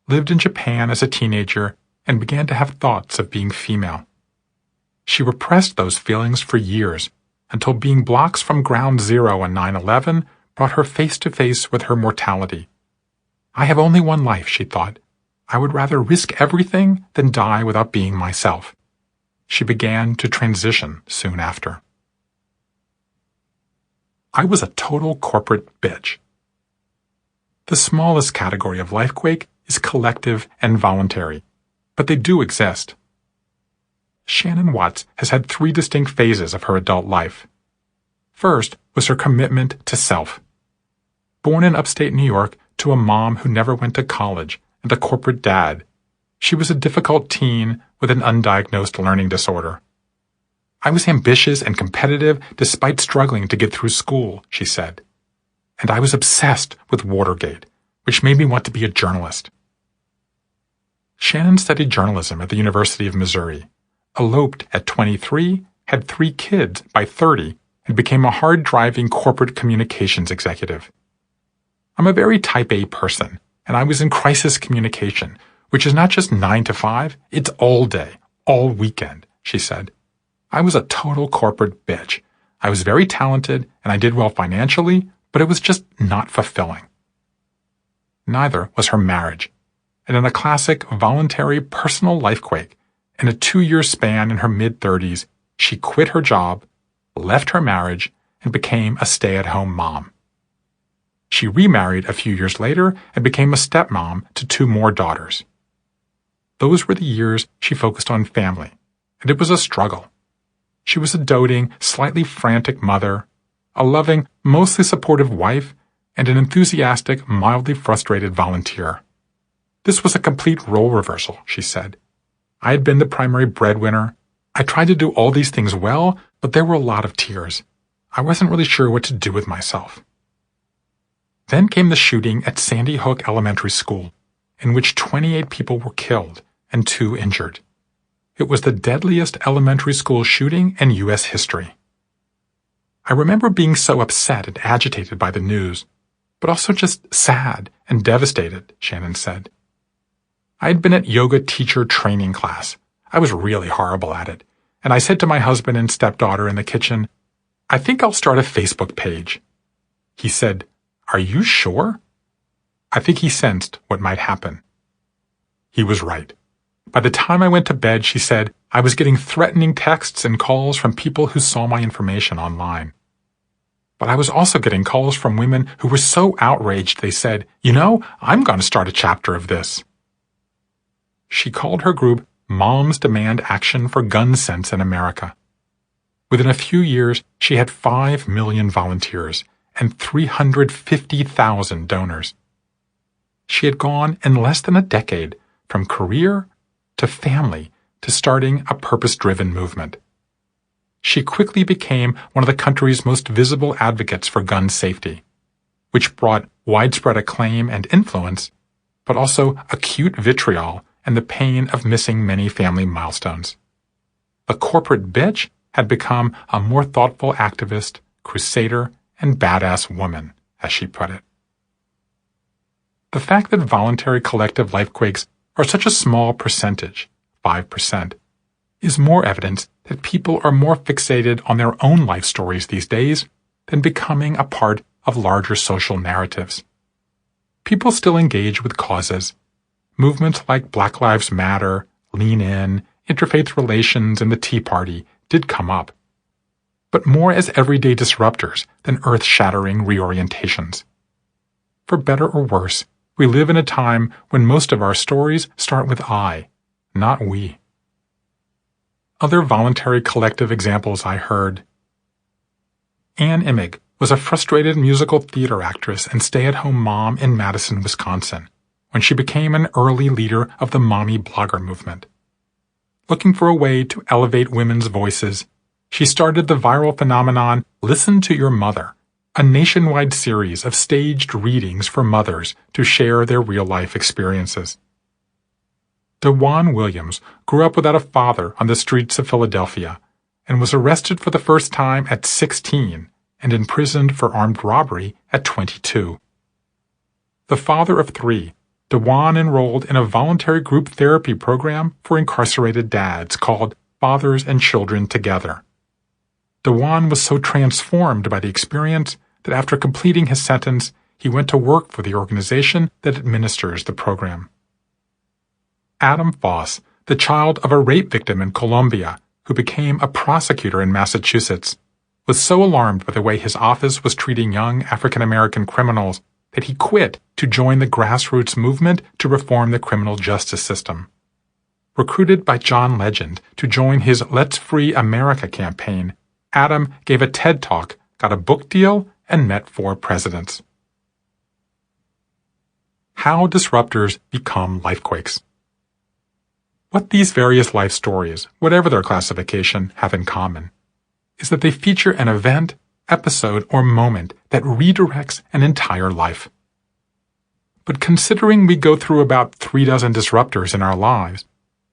lived in Japan as a teenager, and began to have thoughts of being female. She repressed those feelings for years, until being blocks from ground zero on 9/11 brought her face-to-face with her mortality. I have only one life, she thought. I would rather risk everything than die without being myself. She began to transition soon after. I was a total corporate bitch. The smallest category of lifequake is collective and voluntary, but they do exist. Shannon Watts has had 3 distinct phases of her adult life. First was her commitment to self. Born in upstate New York to a mom who never went to college and a corporate dad, she was a difficult teen with an undiagnosed learning disorder. I was ambitious and competitive despite struggling to get through school, she said. And I was obsessed with Watergate, which made me want to be a journalist. Shannon studied journalism at the University of Missouri, eloped at 23, had 3 kids by 30, and became a hard-driving corporate communications executive. I'm a very type A person, and I was in crisis communication, which is not just 9 to 5, it's all day, all weekend, she said. I was a total corporate bitch. I was very talented, and I did well financially, but it was just not fulfilling. Neither was her marriage, and in a classic voluntary personal lifequake, in a 2-year span in her mid-30s, she quit her job, left her marriage, and became a stay-at-home mom. She remarried a few years later and became a stepmom to 2 more daughters. Those were the years she focused on family, and it was a struggle. She was a doting, slightly frantic mother, a loving, mostly supportive wife, and an enthusiastic, mildly frustrated volunteer. This was a complete role reversal, she said. I had been the primary breadwinner. I tried to do all these things well, but there were a lot of tears. I wasn't really sure what to do with myself. Then came the shooting at Sandy Hook Elementary School, in which 28 people were killed and 2 injured. It was the deadliest elementary school shooting in U.S. history. I remember being so upset and agitated by the news, but also just sad and devastated, Shannon said. I had been at yoga teacher training class. I was really horrible at it, and I said to my husband and stepdaughter in the kitchen, "I think I'll start a Facebook page." He said, "Are you sure?" I think he sensed what might happen. He was right. By the time I went to bed, she said, I was getting threatening texts and calls from people who saw my information online. But I was also getting calls from women who were so outraged they said, I'm going to start a chapter of this. She called her group Moms Demand Action for Gun Sense in America. Within a few years, she had 5 million volunteers and 350,000 donors. She had gone in less than a decade from career to family to starting a purpose-driven movement. She quickly became one of the country's most visible advocates for gun safety, which brought widespread acclaim and influence, but also acute vitriol and the pain of missing many family milestones. The corporate bitch had become a more thoughtful activist, crusader, and badass woman, as she put it. The fact that voluntary collective lifequakes are such a small percentage, 5%, is more evidence that people are more fixated on their own life stories these days than becoming a part of larger social narratives. People still engage with causes. Movements like Black Lives Matter, Lean In, interfaith relations, and the Tea Party did come up, but more as everyday disruptors than earth-shattering reorientations. For better or worse, we live in a time when most of our stories start with I, not we. Other voluntary collective examples I heard. Ann Imig was a frustrated musical theater actress and stay-at-home mom in Madison, Wisconsin, when she became an early leader of the mommy blogger movement. Looking for a way to elevate women's voices, she started the viral phenomenon Listen to Your Mother, a nationwide series of staged readings for mothers to share their real-life experiences. DeJuan Williams grew up without a father on the streets of Philadelphia and was arrested for the first time at 16 and imprisoned for armed robbery at 22. The father of 3, DeJuan enrolled in a voluntary group therapy program for incarcerated dads called Fathers and Children Together. DeJuan was so transformed by the experience that after completing his sentence, he went to work for the organization that administers the program. Adam Foss, the child of a rape victim in Colombia who became a prosecutor in Massachusetts, was so alarmed by the way his office was treating young African-American criminals that he quit to join the grassroots movement to reform the criminal justice system. Recruited by John Legend to join his Let's Free America campaign, Adam gave a TED Talk, got a book deal, and met 4 presidents. How disruptors become lifequakes. What these various life stories, whatever their classification, have in common is that they feature an event, episode, or moment that redirects an entire life. But considering we go through about 3 dozen disruptors in our lives,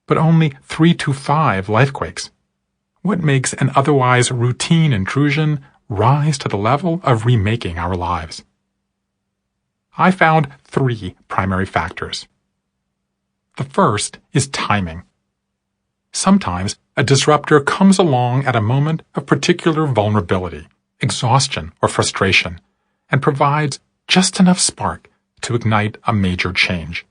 but only 3 to 5 lifequakes, what makes an otherwise routine intrusion rise to the level of remaking our lives? I found 3 primary factors. The first is timing. Sometimes a disruptor comes along at a moment of particular vulnerability, exhaustion, or frustration, and provides just enough spark to ignite a major change.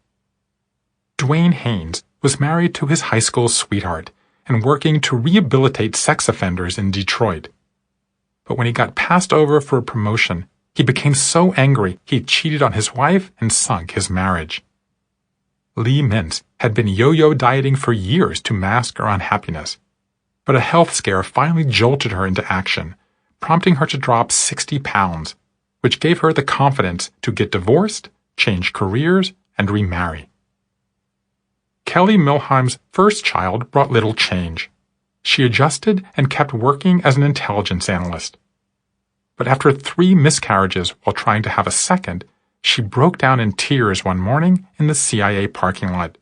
Dwayne Haynes was married to his high school sweetheart and working to rehabilitate sex offenders in Detroit. But when he got passed over for a promotion, he became so angry he cheated on his wife and sunk his marriage. Lee Mintz had been yo-yo dieting for years to mask her unhappiness, but a health scare finally jolted her into action, prompting her to drop 60 pounds, which gave her the confidence to get divorced, change careers, and remarry. Kelly Milheim's first child brought little change. She adjusted and kept working as an intelligence analyst. But after 3 miscarriages while trying to have a second, she broke down in tears one morning in the CIA parking lot.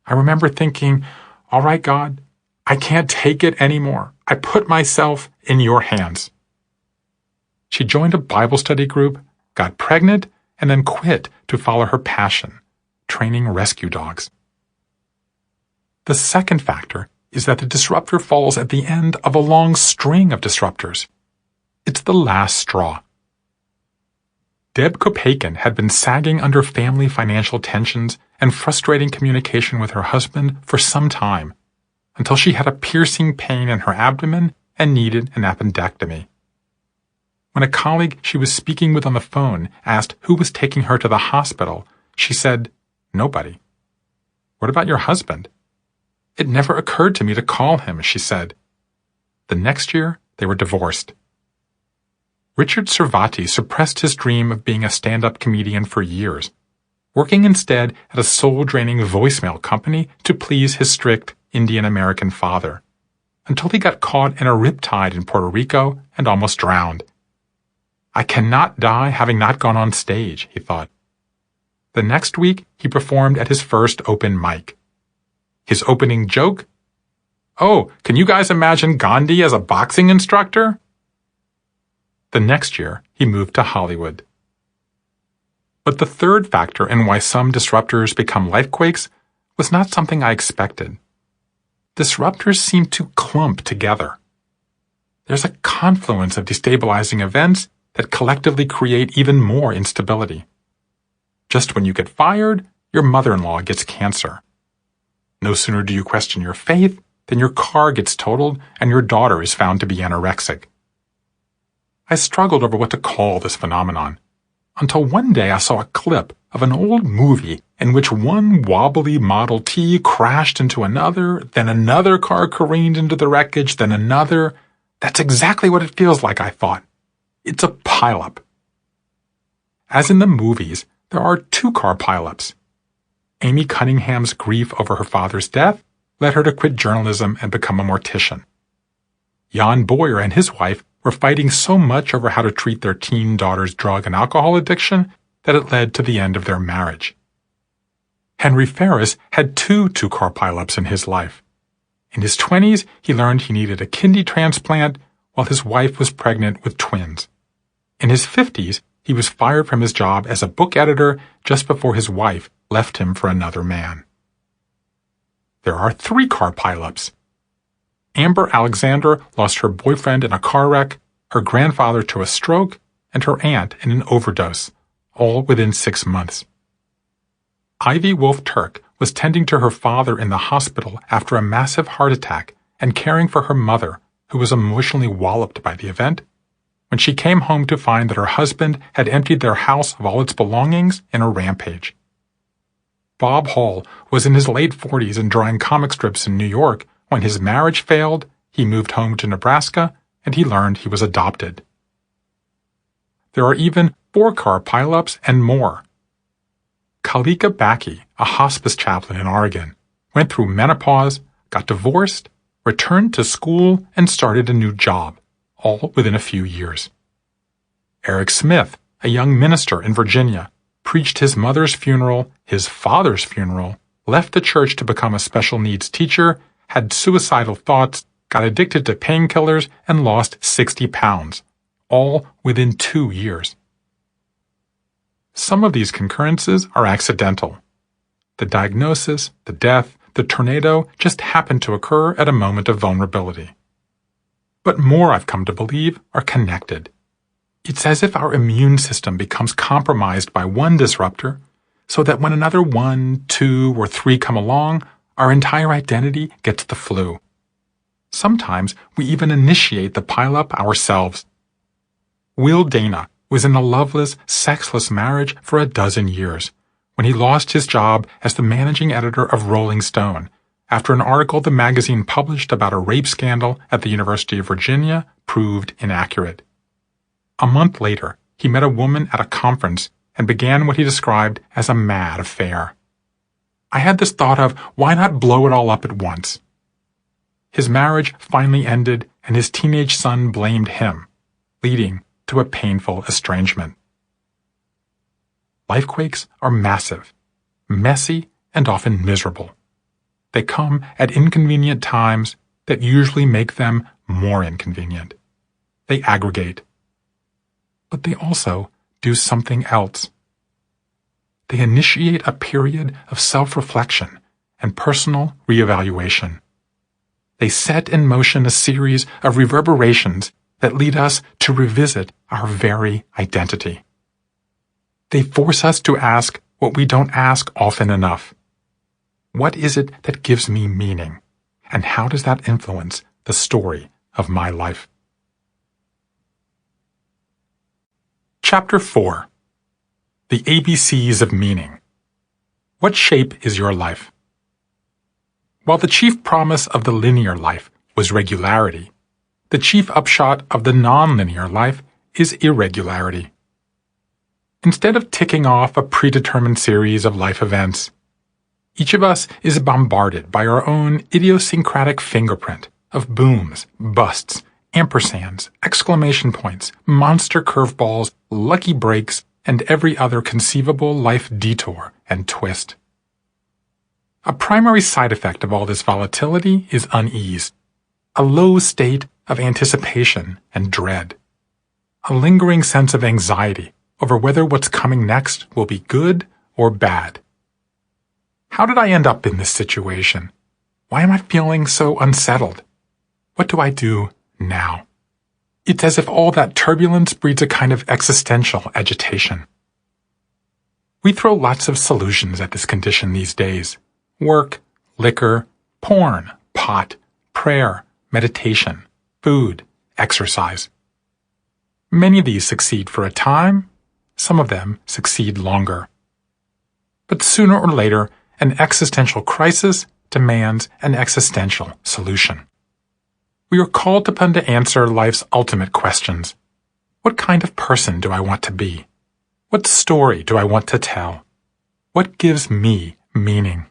I remember thinking, all right, God, I can't take it anymore. I put myself in your hands. She joined a Bible study group, got pregnant, and then quit to follow her passion, training rescue dogs. The second factor is that the disruptor falls at the end of a long string of disruptors. It's the last straw. Deb Kopeikin had been sagging under family financial tensions and frustrating communication with her husband for some time, until she had a piercing pain in her abdomen and needed an appendectomy. When a colleague she was speaking with on the phone asked who was taking her to the hospital, she said, "Nobody." "What about your husband?" "It never occurred to me to call him," she said. The next year, they were divorced. Richard Servati suppressed his dream of being a stand-up comedian for years, working instead at a soul-draining voicemail company to please his strict Indian-American father, until he got caught in a riptide in Puerto Rico and almost drowned. "I cannot die having not gone on stage," he thought. The next week, he performed at his first open mic. His opening joke? "Oh, can you guys imagine Gandhi as a boxing instructor?" The next year, he moved to Hollywood. But the third factor in why some disruptors become lifequakes was not something I expected. Disruptors seem to clump together. There's a confluence of destabilizing events that collectively create even more instability. Just when you get fired, your mother-in-law gets cancer. No sooner do you question your faith than your car gets totaled and your daughter is found to be anorexic. I struggled over what to call this phenomenon, until one day I saw a clip of an old movie in which one wobbly Model T crashed into another, then another car careened into the wreckage, then another. That's exactly what it feels like, I thought. It's a pileup. As in the movies, there are 2-car pileups. Amy Cunningham's grief over her father's death led her to quit journalism and become a mortician. Jan Boyer and his wife were fighting so much over how to treat their teen daughter's drug and alcohol addiction that it led to the end of their marriage. Henry Ferris had 2-car pileups in his life. In his 20s, he learned he needed a kidney transplant while his wife was pregnant with twins. In his 50s, he was fired from his job as a book editor just before his wife left him for another man. There are 3-car pileups. Amber Alexander lost her boyfriend in a car wreck, her grandfather to a stroke, and her aunt in an overdose, all within 6 months. Ivy Wolf Turk was tending to her father in the hospital after a massive heart attack and caring for her mother, who was emotionally walloped by the event, when she came home to find that her husband had emptied their house of all its belongings in a rampage. Bob Hall was in his late 40s and drawing comic strips in New York. When his marriage failed, he moved home to Nebraska, and he learned he was adopted. There are even 4-car pileups and more. Kalika Baki, a hospice chaplain in Oregon, went through menopause, got divorced, returned to school, and started a new job, all within a few years. Eric Smith, a young minister in Virginia, preached his mother's funeral, his father's funeral, left the church to become a special needs teacher, had suicidal thoughts, got addicted to painkillers, and lost 60 pounds, all within 2 years. Some of these concurrences are accidental. The diagnosis, the death, the tornado just happened to occur at a moment of vulnerability. But more, I've come to believe, are connected. It's as if our immune system becomes compromised by one disruptor, so that when another 1, 2, or 3 come along, our entire identity gets the flu. Sometimes we even initiate the pileup ourselves. Will Dana was in a loveless, sexless marriage for a dozen years, when he lost his job as the managing editor of Rolling Stone, after an article the magazine published about a rape scandal at the University of Virginia proved inaccurate. A month later, he met a woman at a conference and began what he described as a mad affair. I had this thought of, why not blow it all up at once? His marriage finally ended, and his teenage son blamed him, leading to a painful estrangement. Lifequakes are massive, messy, and often miserable. They come at inconvenient times that usually make them more inconvenient. They aggregate. But they also do something else. they initiate a period of self-reflection and personal reevaluation. They set in motion a series of reverberations that lead us to revisit our very identity. They force us to ask what we don't ask often enough. What is it that gives me meaning, and how does that influence the story of my life? Chapter 4. The ABCs of Meaning. What shape is your life? While the chief promise of the linear life was regularity, the chief upshot of the nonlinear life is irregularity. Instead of ticking off a predetermined series of life events, each of us is bombarded by our own idiosyncratic fingerprint of booms, busts, ampersands, exclamation points, monster curveballs, lucky breaks, and every other conceivable life detour and twist. A primary side effect of all this volatility is unease, a low state of anticipation and dread, a lingering sense of anxiety over whether what's coming next will be good or bad. How did I end up in this situation? Why am I feeling so unsettled? What do I do now? It's as if all that turbulence breeds a kind of existential agitation. We throw lots of solutions at this condition these days. Work, liquor, porn, pot, prayer, meditation, food, exercise. Many of these succeed for a time. Some of them succeed longer. But sooner or later, an existential crisis demands an existential solution. We are called upon to answer life's ultimate questions. What kind of person do I want to be? What story do I want to tell? What gives me meaning?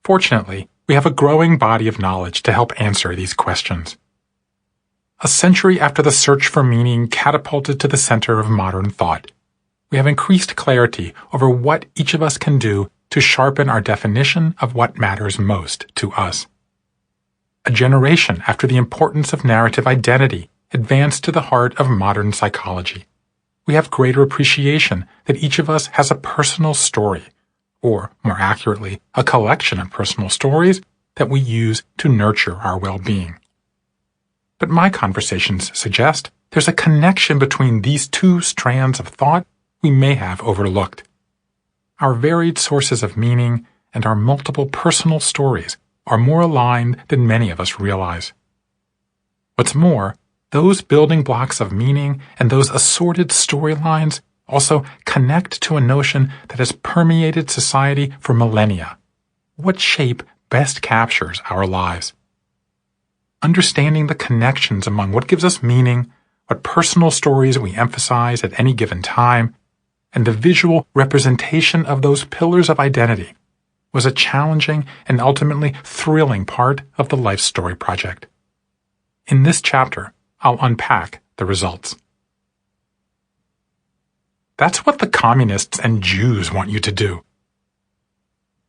Fortunately, we have a growing body of knowledge to help answer these questions. A century after the search for meaning catapulted to the center of modern thought, we have increased clarity over what each of us can do to sharpen our definition of what matters most to us. A generation after the importance of narrative identity advanced to the heart of modern psychology, we have greater appreciation that each of us has a personal story, or, more accurately, a collection of personal stories that we use to nurture our well-being. But my conversations suggest there's a connection between these two strands of thought we may have overlooked. Our varied sources of meaning and our multiple personal stories are more aligned than many of us realize. What's more, those building blocks of meaning and those assorted storylines also connect to a notion that has permeated society for millennia. What shape best captures our lives? Understanding the connections among what gives us meaning, what personal stories we emphasize at any given time, and the visual representation of those pillars of identity was a challenging and ultimately thrilling part of the Life Story Project. In this chapter, I'll unpack the results. That's what the communists and Jews want you to do.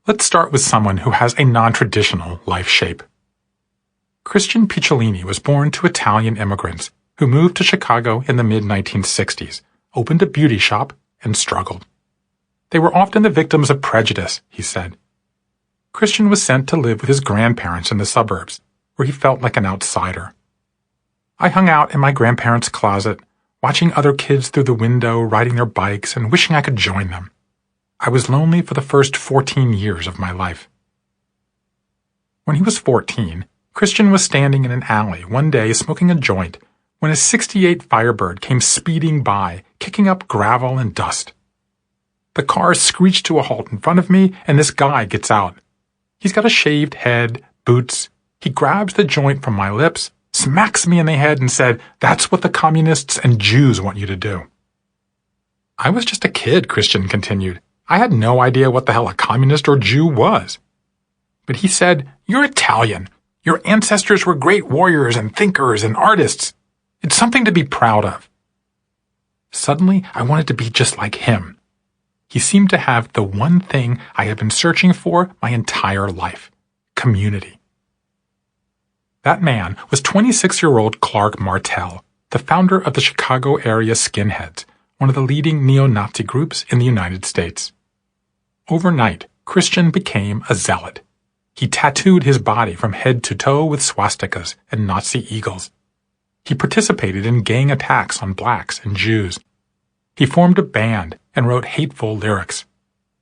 Let's start with someone who has a non-traditional life shape. Christian Picciolini was born to Italian immigrants who moved to Chicago in the mid-1960s, opened a beauty shop, and struggled. They were often the victims of prejudice, he said. Christian was sent to live with his grandparents in the suburbs, where he felt like an outsider. I hung out in my grandparents' closet, watching other kids through the window riding their bikes and wishing I could join them. I was lonely for the first 14 years of my life. When he was 14, Christian was standing in an alley one day smoking a joint when a '68 Firebird came speeding by, kicking up gravel and dust. The car screeched to a halt in front of me, and this guy gets out. He's got a shaved head, boots. He grabs the joint from my lips, smacks me in the head, and said, "That's what the communists and Jews want you to do." I was just a kid, Christian continued. I had no idea what the hell a communist or Jew was. But he said, "You're Italian. Your ancestors were great warriors and thinkers and artists. It's something to be proud of." Suddenly, I wanted to be just like him. He seemed to have the one thing I had been searching for my entire life: community. That man was 26-year-old Clark Martell, the founder of the Chicago area Skinheads, one of the leading neo-Nazi groups in the United States. Overnight, Christian became a zealot. He tattooed his body from head to toe with swastikas and Nazi eagles. He participated in gang attacks on blacks and Jews. He formed a band and wrote hateful lyrics.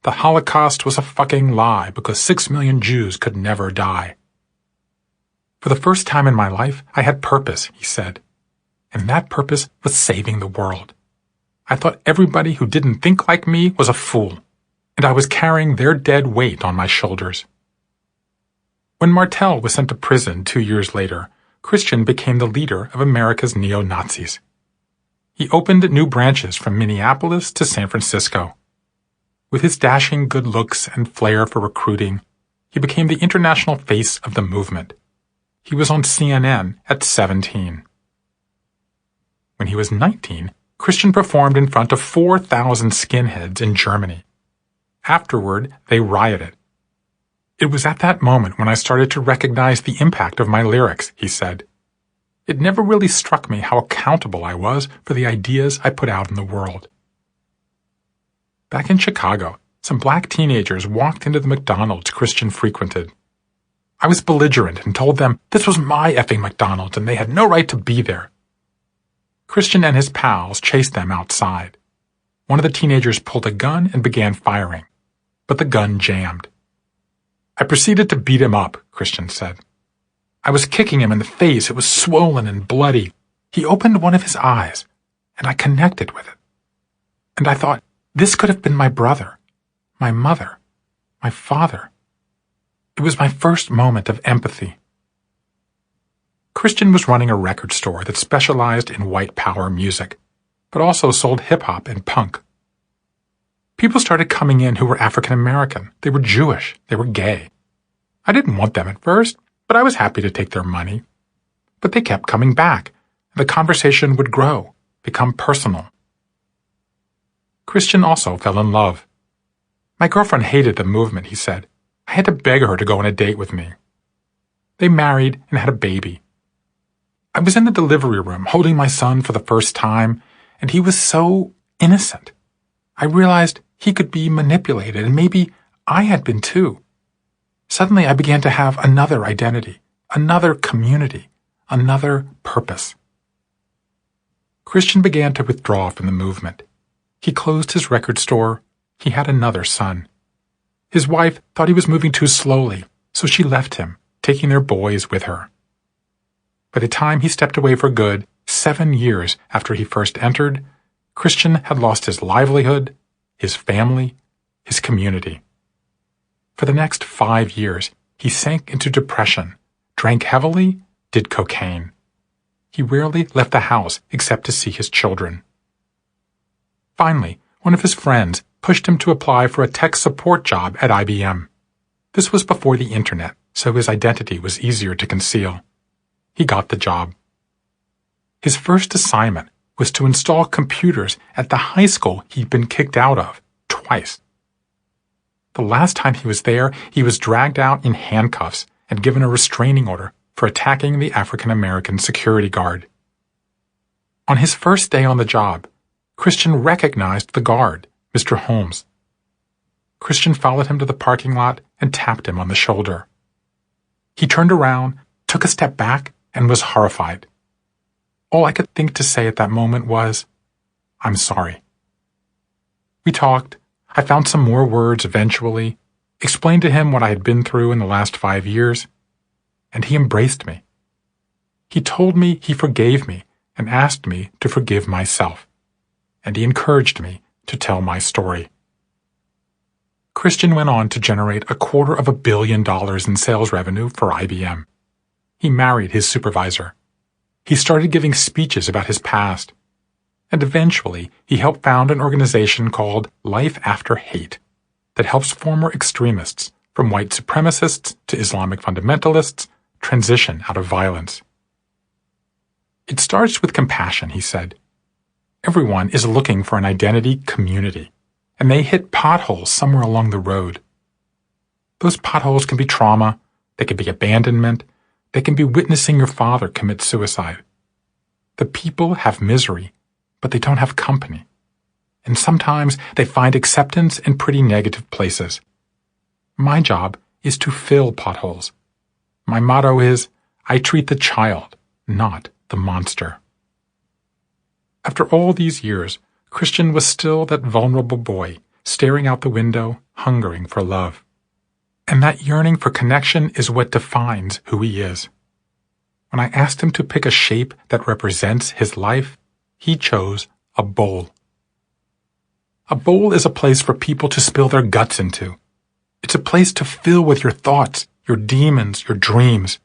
The Holocaust was a fucking lie because 6 million Jews could never die. For the first time in my life, I had purpose, he said. And that purpose was saving the world. I thought everybody who didn't think like me was a fool, and I was carrying their dead weight on my shoulders. When Martel was sent to prison 2 years later, Christian became the leader of America's neo-Nazis. He opened new branches from Minneapolis to San Francisco. With his dashing good looks and flair for recruiting, he became the international face of the movement. He was on CNN at 17. When he was 19, Christian performed in front of 4,000 skinheads in Germany. Afterward, they rioted. It was at that moment when I started to recognize the impact of my lyrics, he said. It never really struck me how accountable I was for the ideas I put out in the world. Back in Chicago, some black teenagers walked into the McDonald's Christian frequented. I was belligerent and told them this was my effing McDonald's and they had no right to be there. Christian and his pals chased them outside. One of the teenagers pulled a gun and began firing, but the gun jammed. I proceeded to beat him up, Christian said. I was kicking him in the face. It was swollen and bloody. He opened one of his eyes, and I connected with it. And I thought, this could have been my brother, my mother, my father. It was my first moment of empathy. Christian was running a record store that specialized in white power music, but also sold hip-hop and punk. People started coming in who were African American. They were Jewish. They were gay. I didn't want them at first, but I was happy to take their money. But they kept coming back, and the conversation would grow, become personal. Christian also fell in love. My girlfriend hated the movement, he said. I had to beg her to go on a date with me. They married and had a baby. I was in the delivery room holding my son for the first time, and he was so innocent. I realized he could be manipulated, and maybe I had been too. Suddenly I began to have another identity, another community, another purpose. Christian began to withdraw from the movement. He closed his record store. He had another son. His wife thought he was moving too slowly, so she left him, taking their boys with her. By the time he stepped away for good, 7 years after he first entered, Christian had lost his livelihood, his family, his community. For the next 5 years, he sank into depression, drank heavily, did cocaine. He rarely left the house except to see his children. Finally, one of his friends pushed him to apply for a tech support job at IBM. This was before the internet, so his identity was easier to conceal. He got the job. His first assignment was to install computers at the high school he'd been kicked out of twice. The last time he was there, he was dragged out in handcuffs and given a restraining order for attacking the African American security guard. On his first day on the job, Christian recognized the guard, Mr. Holmes. Christian followed him to the parking lot and tapped him on the shoulder. He turned around, took a step back, and was horrified. All I could think to say at that moment was, "I'm sorry." We talked. I found some more words eventually, explained to him what I had been through in the last 5 years, and he embraced me. He told me he forgave me and asked me to forgive myself, and he encouraged me to tell my story. Christian went on to generate $250 million in sales revenue for IBM. He married his supervisor. He started giving speeches about his past. And eventually, he helped found an organization called Life After Hate that helps former extremists, from white supremacists to Islamic fundamentalists, transition out of violence. It starts with compassion, he said. Everyone is looking for an identity community, and they hit potholes somewhere along the road. Those potholes can be trauma, they can be abandonment, they can be witnessing your father commit suicide. The people have misery, but they don't have company. and sometimes they find acceptance in pretty negative places. My job is to fill potholes. My motto is, I treat the child, not the monster. After all these years, Christian was still that vulnerable boy, staring out the window, hungering for love. And that yearning for connection is what defines who he is. When I asked him to pick a shape that represents his life, he chose a bowl. A bowl is a place for people to spill their guts into. It's a place to fill with your thoughts, your demons, your dreams.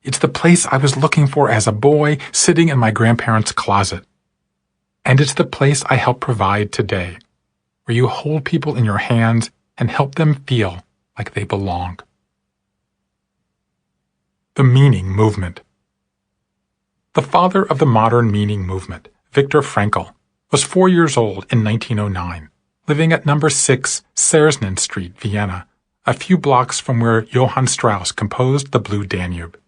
It's the place I was looking for as a boy sitting in my grandparents' closet. And it's the place I help provide today, where you hold people in your hands and help them feel like they belong. The Meaning Movement. The father of the modern meaning movement, Viktor Frankl, was 4 years old in 1909, living at number 6 Czerny Street, Vienna, a few blocks from where Johann Strauss composed the Blue Danube.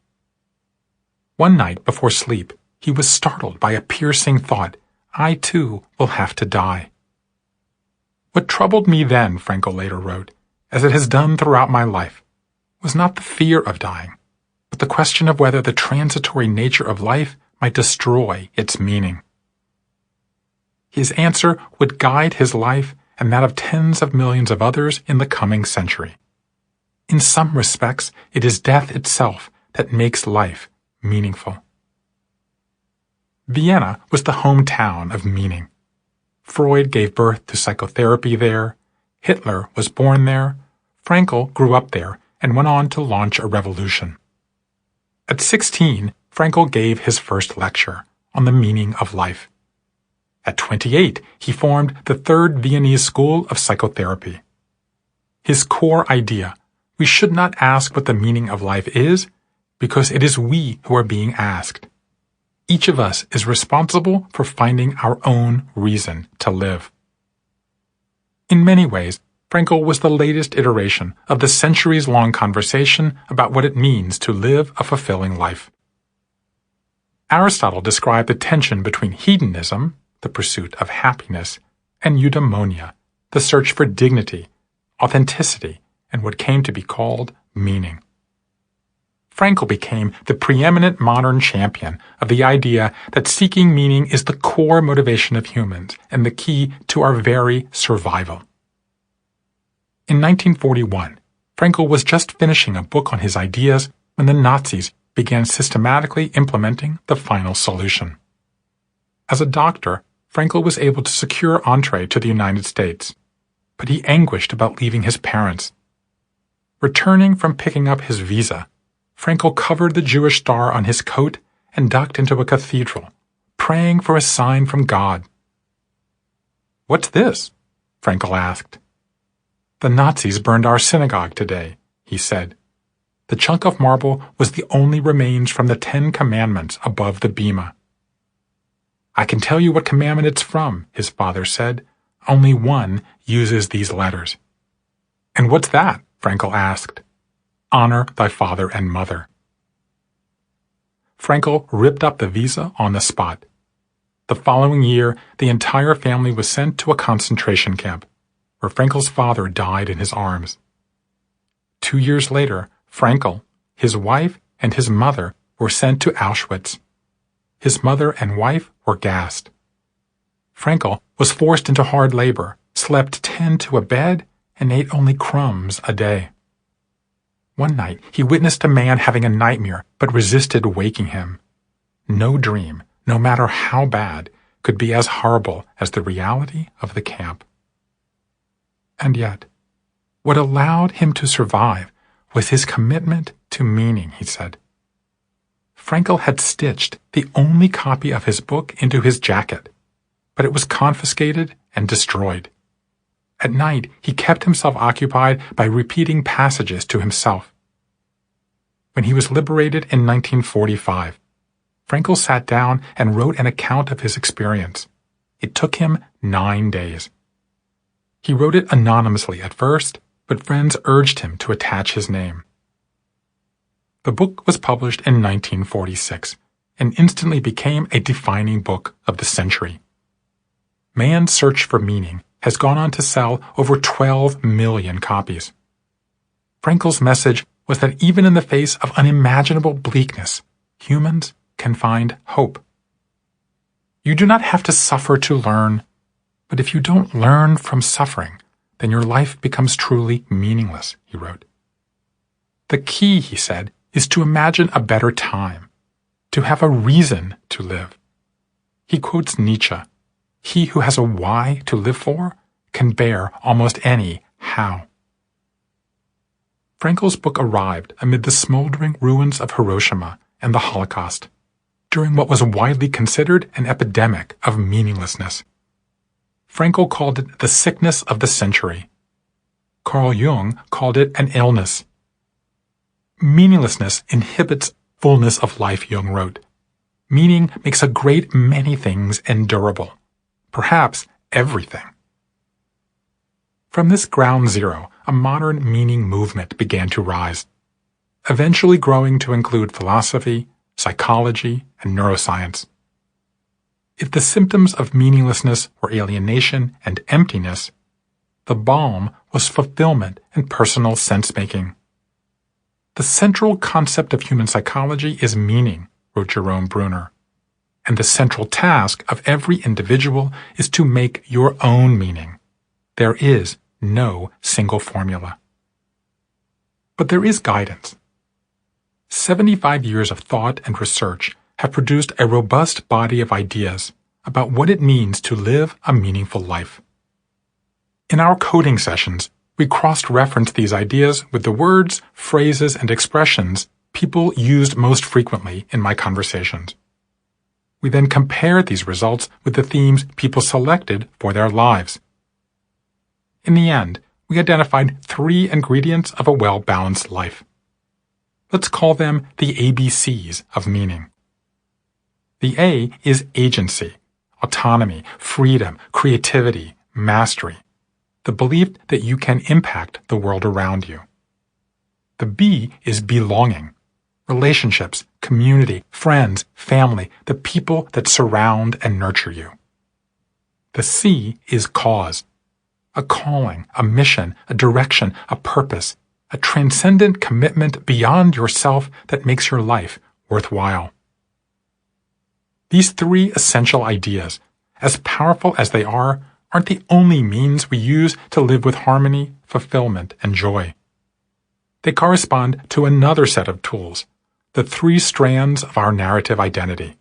One night before sleep, he was startled by a piercing thought, I too will have to die. What troubled me then, Frankl later wrote, as it has done throughout my life, was not the fear of dying, but the question of whether the transitory nature of life might destroy its meaning. His answer would guide his life and that of tens of millions of others in the coming century. In some respects, it is death itself that makes life meaningful. Vienna was the hometown of meaning. Freud gave birth to psychotherapy there, Hitler was born there, Frankl grew up there and went on to launch a revolution. At 16, Frankl gave his first lecture on the meaning of life. At 28, he formed the Third Viennese School of Psychotherapy. His core idea, we should not ask what the meaning of life is, because it is we who are being asked. Each of us is responsible for finding our own reason to live. In many ways, Frankl was the latest iteration of the centuries-long conversation about what it means to live a fulfilling life. Aristotle described the tension between hedonism, the pursuit of happiness, and eudaimonia, the search for dignity, authenticity, and what came to be called meaning. Frankl became the preeminent modern champion of the idea that seeking meaning is the core motivation of humans and the key to our very survival. In 1941, Frankl was just finishing a book on his ideas when the Nazis began systematically implementing the final solution. As a doctor, Frankl was able to secure entree to the United States, but he anguished about leaving his parents. Returning from picking up his visa, Frankl covered the Jewish star on his coat and ducked into a cathedral, praying for a sign from God. "What's this?" Frankl asked. "The Nazis burned our synagogue today," he said. The chunk of marble was the only remains from the 10 Commandments above the bema. "I can tell you what commandment it's from," his father said. "Only one uses these letters." "And what's that?" Frankl asked. "Honor thy father and mother." Frankl ripped up the visa on the spot. The following year, the entire family was sent to a concentration camp, where Frankl's father died in his arms. 2 years later, Frankl, his wife, and his mother were sent to Auschwitz. His mother and wife were gassed. Frankl was forced into hard labor, slept 10 to a bed, and ate only crumbs a day. One night, he witnessed a man having a nightmare, but resisted waking him. No dream, no matter how bad, could be as horrible as the reality of the camp. And yet, what allowed him to survive was his commitment to meaning, he said. Frankl had stitched the only copy of his book into his jacket, but it was confiscated and destroyed. At night, he kept himself occupied by repeating passages to himself. When he was liberated in 1945, Frankl sat down and wrote an account of his experience. It took him 9 days. He wrote it anonymously at first, but friends urged him to attach his name. The book was published in 1946 and instantly became a defining book of the century. Man's Search for Meaning has gone on to sell over 12 million copies. Frankl's message was that even in the face of unimaginable bleakness, humans can find hope. You do not have to suffer to learn, but if you don't learn from suffering, then your life becomes truly meaningless, he wrote. The key, he said, is to imagine a better time, to have a reason to live. He quotes Nietzsche, "He who has a why to live for can bear almost any how." Frankl's book arrived amid the smoldering ruins of Hiroshima and the Holocaust, during what was widely considered an epidemic of meaninglessness. Frankl called it the sickness of the century. Carl Jung called it an illness. Meaninglessness inhibits fullness of life, Jung wrote. Meaning makes a great many things endurable, perhaps everything. From this ground zero, a modern meaning movement began to rise, eventually growing to include philosophy, psychology, and neuroscience. If the symptoms of meaninglessness were alienation and emptiness, the balm was fulfillment and personal sense-making. The central concept of human psychology is meaning, wrote Jerome Bruner, and the central task of every individual is to make your own meaning. There is no single formula. But there is guidance. 75 years of thought and research have produced a robust body of ideas about what it means to live a meaningful life. In our coding sessions, we cross-reference these ideas with the words, phrases, and expressions people used most frequently in my conversations. We then compare these results with the themes people selected for their lives. In the end, we identified 3 ingredients of a well-balanced life. Let's call them the ABCs of meaning. The A is agency, autonomy, freedom, creativity, mastery, the belief that you can impact the world around you. The B is belonging, relationships, community, friends, family, the people that surround and nurture you. The C is cause, a calling, a mission, a direction, a purpose, a transcendent commitment beyond yourself that makes your life worthwhile. These 3 essential ideas, as powerful as they are, aren't the only means we use to live with harmony, fulfillment, and joy. They correspond to another set of tools, the 3 strands of our narrative identity.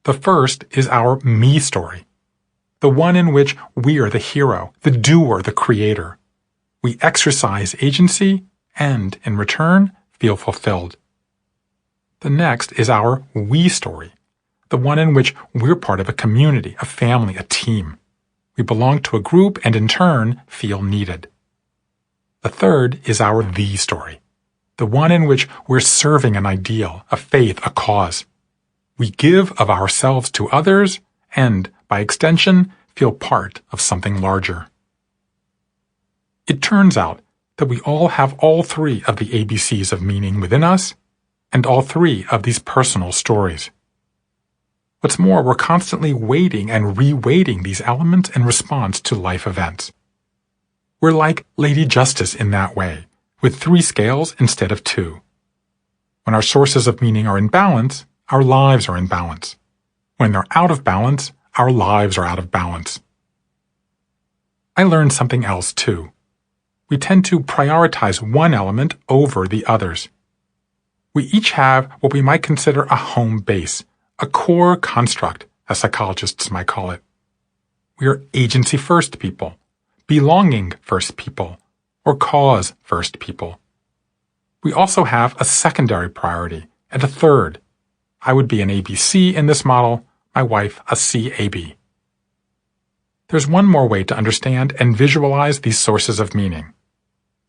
The first is our me story, the one in which we are the hero, the doer, the creator. We exercise agency and, in return, feel fulfilled. The next is our we story, the one in which we're part of a community, a family, a team. We belong to a group and, in turn, feel needed. The third is our thee story, the one in which we're serving an ideal, a faith, a cause. We give of ourselves to others and, by extension, feel part of something larger. It turns out that we all have all 3 of the ABCs of meaning within us, and all 3 of these personal stories. What's more, we're constantly weighting and re-weighting these elements in response to life events. We're like Lady Justice in that way, with 3 scales instead of 2. When our sources of meaning are in balance, our lives are in balance. When they're out of balance, our lives are out of balance. I learned something else, too. We tend to prioritize one element over the others. We each have what we might consider a home base, a core construct, as psychologists might call it. We are agency-first people, belonging-first people, or cause-first people. We also have a secondary priority and a third. I would be an ABC in this model, my wife a CAB. There's one more way to understand and visualize these sources of meaning.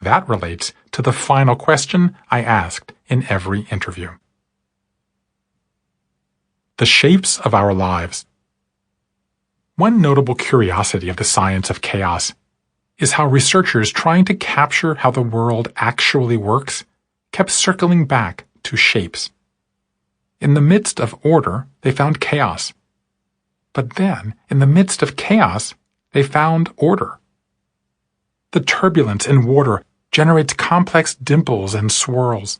That relates to the final question I asked in every interview. The shapes of our lives. One notable curiosity of the science of chaos is how researchers trying to capture how the world actually works kept circling back to shapes. In the midst of order, they found chaos. But then, in the midst of chaos, they found order. The turbulence in water generates complex dimples and swirls.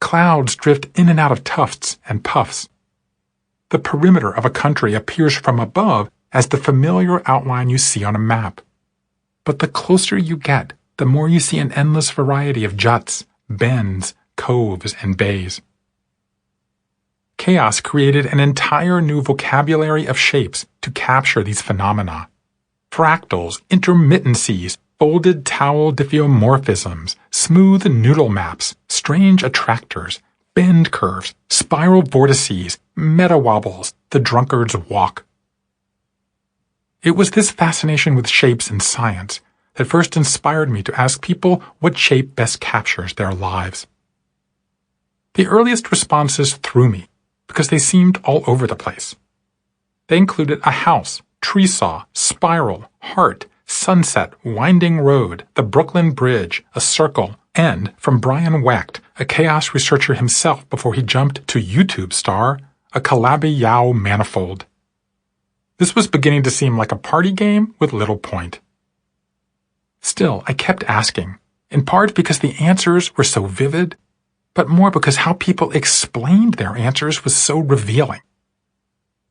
Clouds drift in and out of tufts and puffs. The perimeter of a country appears from above as the familiar outline you see on a map. But the closer you get, the more you see an endless variety of juts, bends, coves, and bays. Chaos created an entire new vocabulary of shapes to capture these phenomena. Fractals, intermittencies, folded towel diffeomorphisms, smooth noodle maps, strange attractors, bend curves, spiral vortices, meta-wobbles, the drunkard's walk. It was this fascination with shapes in science that first inspired me to ask people what shape best captures their lives. The earliest responses threw me because they seemed all over the place. They included a house, tree saw, spiral, heart, sunset, winding road, the Brooklyn Bridge, a circle, and, from Brian Wecht, a chaos researcher himself before he jumped to YouTube star, a Calabi-Yau manifold. This was beginning to seem like a party game with little point. Still, I kept asking, in part because the answers were so vivid, but more because how people explained their answers was so revealing.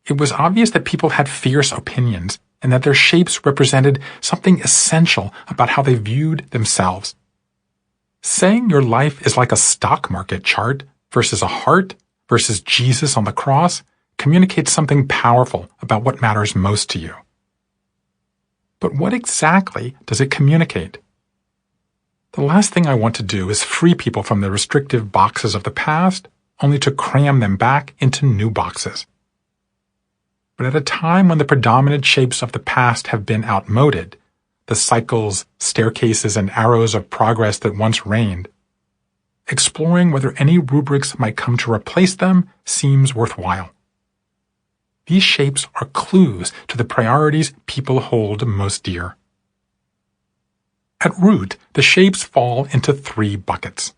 It was obvious that people had fierce opinions and that their shapes represented something essential about how they viewed themselves. Saying your life is like a stock market chart versus a heart versus Jesus on the cross communicates something powerful about what matters most to you. But what exactly does it communicate? The last thing I want to do is free people from the restrictive boxes of the past, only to cram them back into new boxes. But at a time when the predominant shapes of the past have been outmoded, the cycles, staircases, and arrows of progress that once reigned, exploring whether any rubrics might come to replace them seems worthwhile. These shapes are clues to the priorities people hold most dear. At root, the shapes fall into 3 buckets.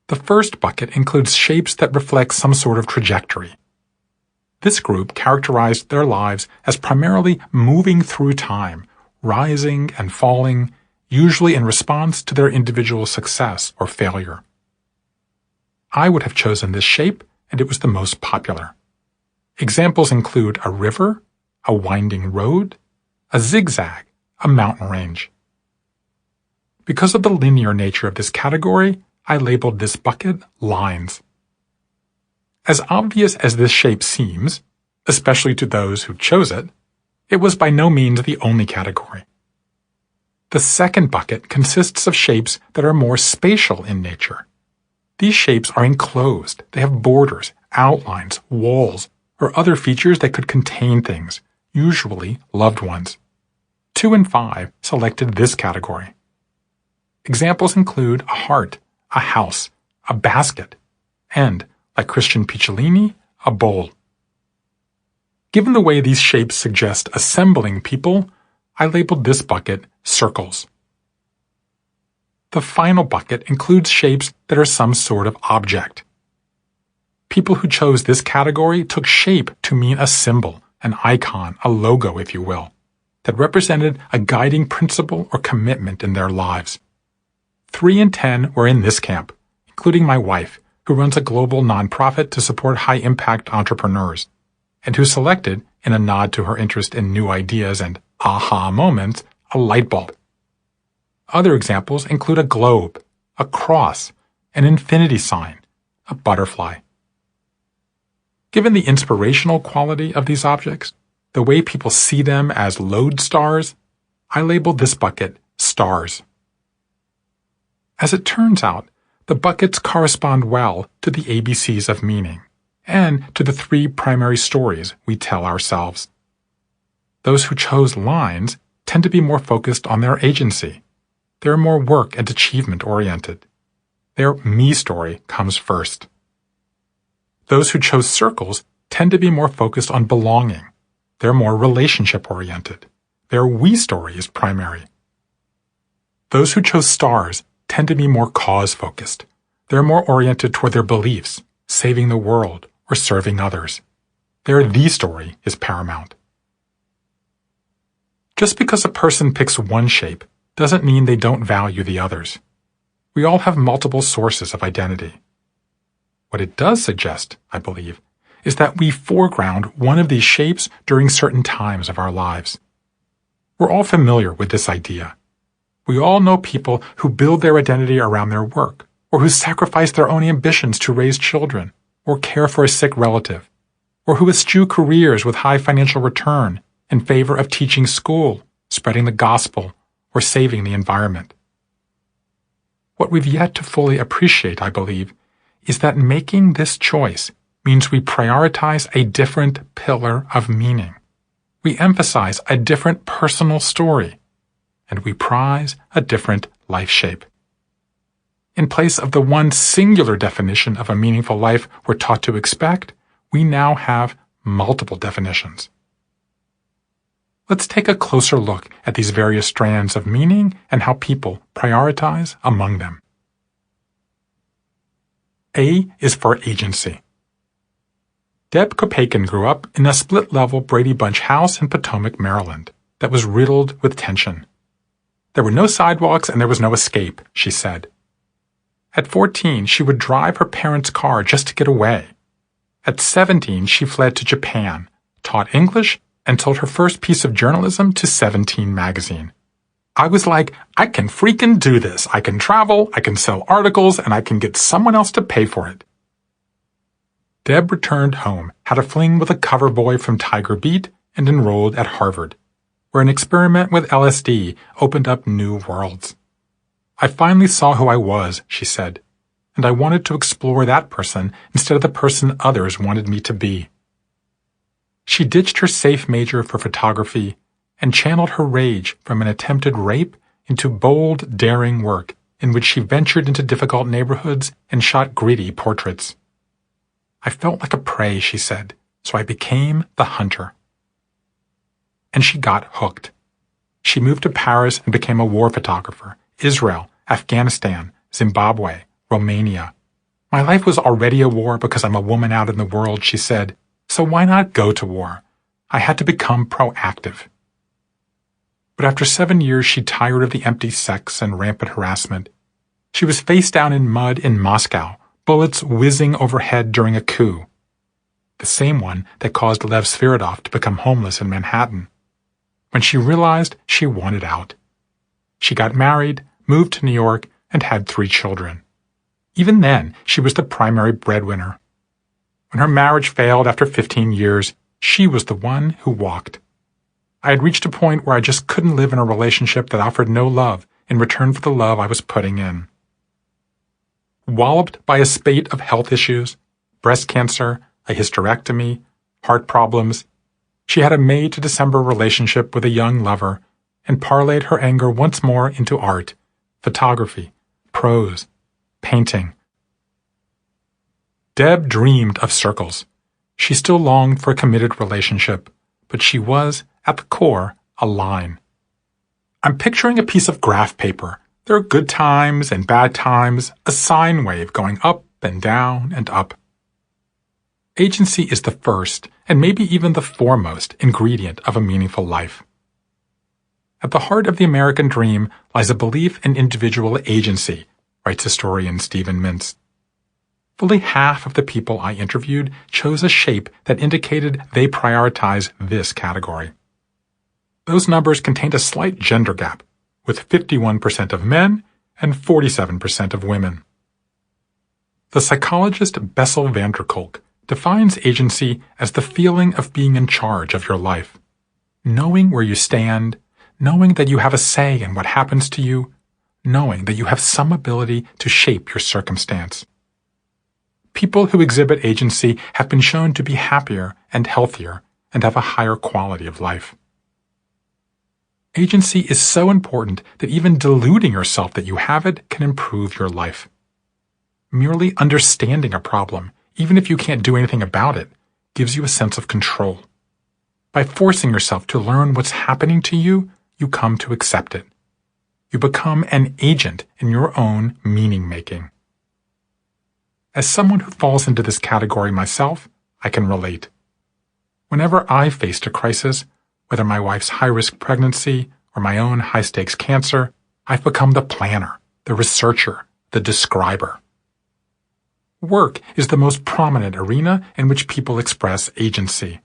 The first bucket includes shapes that reflect some sort of trajectory. This group characterized their lives as primarily moving through time, rising and falling, usually in response to their individual success or failure. I would have chosen this shape, and it was the most popular. Examples include a river, a winding road, a zigzag, a mountain range. Because of the linear nature of this category, I labeled this bucket lines. As obvious as this shape seems, especially to those who chose it, it was by no means the only category. The second bucket consists of shapes that are more spatial in nature. These shapes are enclosed. They have borders, outlines, walls, or other features that could contain things, usually loved ones. 2 and 5 selected this category. Examples include a heart, a house, a basket, and, like Christian Picciolini, a bowl. Given the way these shapes suggest assembling people, I labeled this bucket circles. The final bucket includes shapes that are some sort of object. People who chose this category took shape to mean a symbol, an icon, a logo, if you will, that represented a guiding principle or commitment in their lives. 3 and 10 were in this camp, including my wife, who runs a global nonprofit to support high-impact entrepreneurs, and who selected, in a nod to her interest in new ideas and aha moments, a light bulb. Other examples include a globe, a cross, an infinity sign, a butterfly. Given the inspirational quality of these objects, the way people see them as lodestars, I labeled this bucket stars. As it turns out, the buckets correspond well to the ABCs of meaning, and to the 3 primary stories we tell ourselves. Those who chose lines tend to be more focused on their agency. They're more work and achievement-oriented. Their me story comes first. Those who chose circles tend to be more focused on belonging. They're more relationship-oriented. Their we story is primary. Those who chose stars tend to be more cause-focused. They're more oriented toward their beliefs, saving the world, or serving others. There, the story is paramount. Just because a person picks one shape doesn't mean they don't value the others. We all have multiple sources of identity. What it does suggest, I believe, is that we foreground one of these shapes during certain times of our lives. We're all familiar with this idea. We all know people who build their identity around their work, or who sacrifice their own ambitions to raise children, or care for a sick relative, or who eschew careers with high financial return in favor of teaching school, spreading the gospel, or saving the environment. What we've yet to fully appreciate, I believe, is that making this choice means we prioritize a different pillar of meaning. We emphasize a different personal story, and we prize a different life shape. In place of the one singular definition of a meaningful life we're taught to expect, we now have multiple definitions. Let's take a closer look at these various strands of meaning and how people prioritize among them. A is for agency. Deb Kopeikin grew up in a split-level Brady Bunch house in Potomac, Maryland, that was riddled with tension. There were no sidewalks and there was no escape, she said. At 14, she would drive her parents' car just to get away. At 17, she fled to Japan, taught English, and told her first piece of journalism to 17 magazine. I was like, I can freaking do this. I can travel, I can sell articles, and I can get someone else to pay for it. Deb returned home, had a fling with a cover boy from Tiger Beat, and enrolled at Harvard, where an experiment with LSD opened up new worlds. I finally saw who I was, she said, and I wanted to explore that person instead of the person others wanted me to be. She ditched her safe major for photography and channeled her rage from an attempted rape into bold, daring work in which she ventured into difficult neighborhoods and shot gritty portraits. I felt like a prey, she said, so I became the hunter. And she got hooked. She moved to Paris and became a war photographer. Israel, Afghanistan, Zimbabwe, Romania. My life was already a war because I'm a woman out in the world, she said, so why not go to war? I had to become proactive. But after 7 years, she tired of the empty sex and rampant harassment. She was face down in mud in Moscow, bullets whizzing overhead during a coup. The same one that caused Lev Sviridov to become homeless in Manhattan. When she realized she wanted out. She got married, moved to New York, and had 3 children. Even then, she was the primary breadwinner. When her marriage failed after 15 years, she was the one who walked. I had reached a point where I just couldn't live in a relationship that offered no love in return for the love I was putting in. Walloped by a spate of health issues, breast cancer, a hysterectomy, heart problems, she had a May to December relationship with a young lover and parlayed her anger once more into art, photography, prose, painting. Deb dreamed of circles. She still longed for a committed relationship, but she was, at the core, a line. I'm picturing a piece of graph paper. There are good times and bad times, a sine wave going up and down and up. Agency is the first, and maybe even the foremost, ingredient of a meaningful life. At the heart of the American dream lies a belief in individual agency, writes historian Stephen Mintz. Fully half of the people I interviewed chose a shape that indicated they prioritize this category. Those numbers contained a slight gender gap, with 51% of men and 47% of women. The psychologist Bessel van der Kolk defines agency as the feeling of being in charge of your life, knowing where you stand, knowing that you have a say in what happens to you, knowing that you have some ability to shape your circumstance. People who exhibit agency have been shown to be happier and healthier and have a higher quality of life. Agency is so important that even deluding yourself that you have it can improve your life. Merely understanding a problem, even if you can't do anything about it, gives you a sense of control. By forcing yourself to learn what's happening to you, you come to accept it. You become an agent in your own meaning-making. As someone who falls into this category myself, I can relate. Whenever I faced a crisis, whether my wife's high-risk pregnancy or my own high-stakes cancer, I've become the planner, the researcher, the describer. Work is the most prominent arena in which people express agency.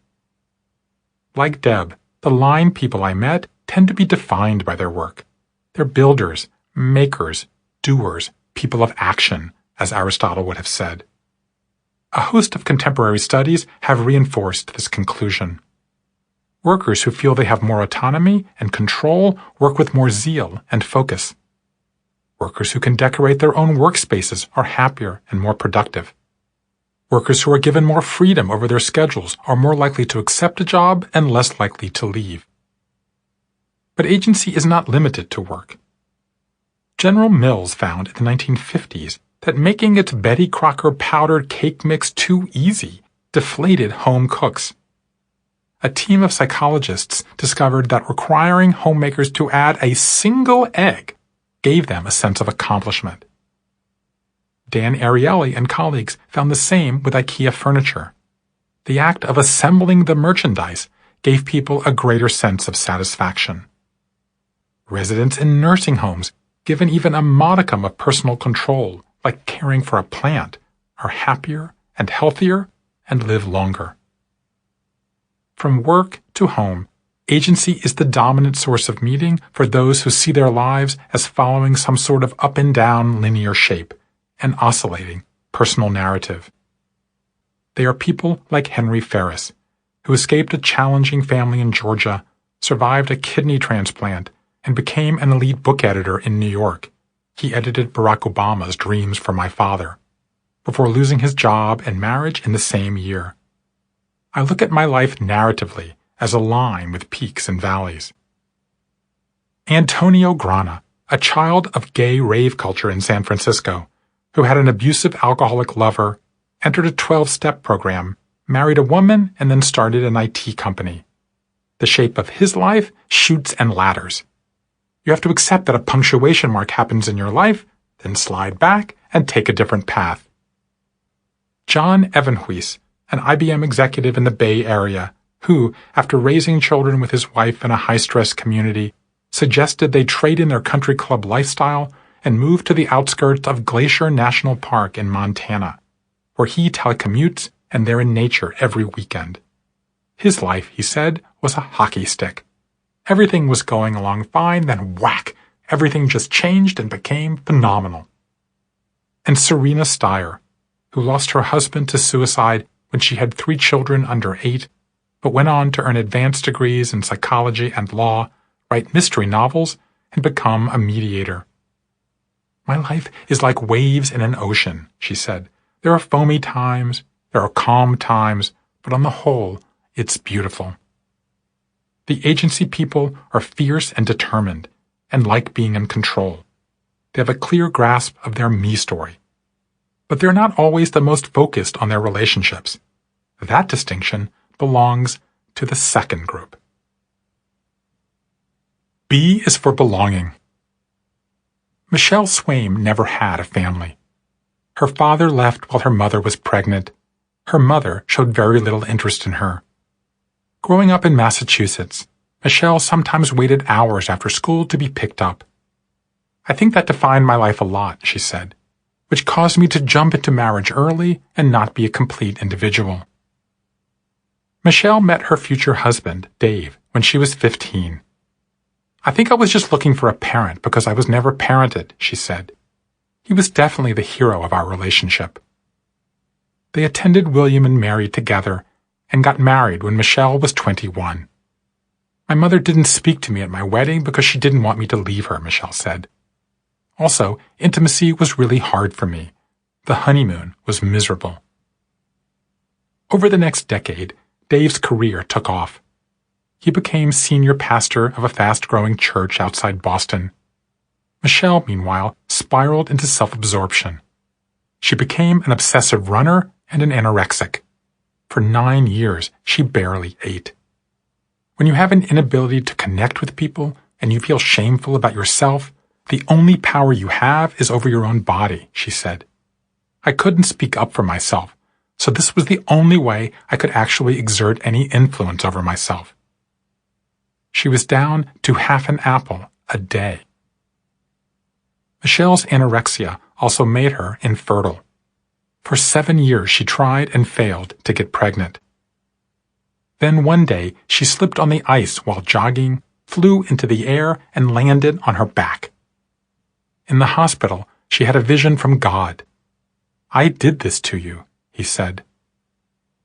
Like Deb, the line people I met tend to be defined by their work. They're builders, makers, doers, people of action, as Aristotle would have said. A host of contemporary studies have reinforced this conclusion. Workers who feel they have more autonomy and control work with more zeal and focus. Workers who can decorate their own workspaces are happier and more productive. Workers who are given more freedom over their schedules are more likely to accept a job and less likely to leave. But agency is not limited to work. General Mills found in the 1950s that making its Betty Crocker powdered cake mix too easy deflated home cooks. A team of psychologists discovered that requiring homemakers to add a single egg gave them a sense of accomplishment. Dan Ariely and colleagues found the same with IKEA furniture. The act of assembling the merchandise gave people a greater sense of satisfaction. Residents in nursing homes, given even a modicum of personal control, like caring for a plant, are happier and healthier and live longer. From work to home, agency is the dominant source of meaning for those who see their lives as following some sort of up and down linear shape, an oscillating personal narrative. They are people like Henry Ferris, who escaped a challenging family in Georgia, survived a kidney transplant, and became an elite book editor in New York. He edited Barack Obama's Dreams for My Father, before losing his job and marriage in the same year. I look at my life narratively as a line with peaks and valleys. Antonio Grana, a child of gay rave culture in San Francisco, who had an abusive alcoholic lover, entered a 12-step program, married a woman, and then started an IT company. The shape of his life shoots and ladders. You have to accept that a punctuation mark happens in your life, then slide back and take a different path. John Evanhuis, an IBM executive in the Bay Area, who, after raising children with his wife in a high-stress community, suggested they trade in their country club lifestyle and move to the outskirts of Glacier National Park in Montana, where he telecommutes and they're in nature every weekend. His life, he said, was a hockey stick. Everything was going along fine, then whack, everything just changed and became phenomenal. And Serena Steyer, who lost her husband to suicide when she had 3 children under 8, but went on to earn advanced degrees in psychology and law, write mystery novels, and become a mediator. My life is like waves in an ocean, she said. There are foamy times, there are calm times, but on the whole, it's beautiful. The agency people are fierce and determined, and like being in control. They have a clear grasp of their me story. But they're not always the most focused on their relationships. That distinction belongs to the second group. B is for belonging. Michelle Swaim never had a family. Her father left while her mother was pregnant. Her mother showed very little interest in her. Growing up in Massachusetts, Michelle sometimes waited hours after school to be picked up. I think that defined my life a lot, she said, which caused me to jump into marriage early and not be a complete individual. Michelle met her future husband, Dave, when she was 15. I think I was just looking for a parent because I was never parented, she said. He was definitely the hero of our relationship. They attended William and Mary together and got married when Michelle was 21. My mother didn't speak to me at my wedding because she didn't want me to leave her, Michelle said. Also, intimacy was really hard for me. The honeymoon was miserable. Over the next decade, Dave's career took off. He became senior pastor of a fast-growing church outside Boston. Michelle, meanwhile, spiraled into self-absorption. She became an obsessive runner and an anorexic. For 9 years, she barely ate. When you have an inability to connect with people and you feel shameful about yourself, the only power you have is over your own body, she said. I couldn't speak up for myself, so this was the only way I could actually exert any influence over myself. She was down to half an apple a day. Michelle's anorexia also made her infertile. For 7 years she tried and failed to get pregnant. Then one day she slipped on the ice while jogging, flew into the air, and landed on her back. In the hospital, she had a vision from God. "I did this to you," he said.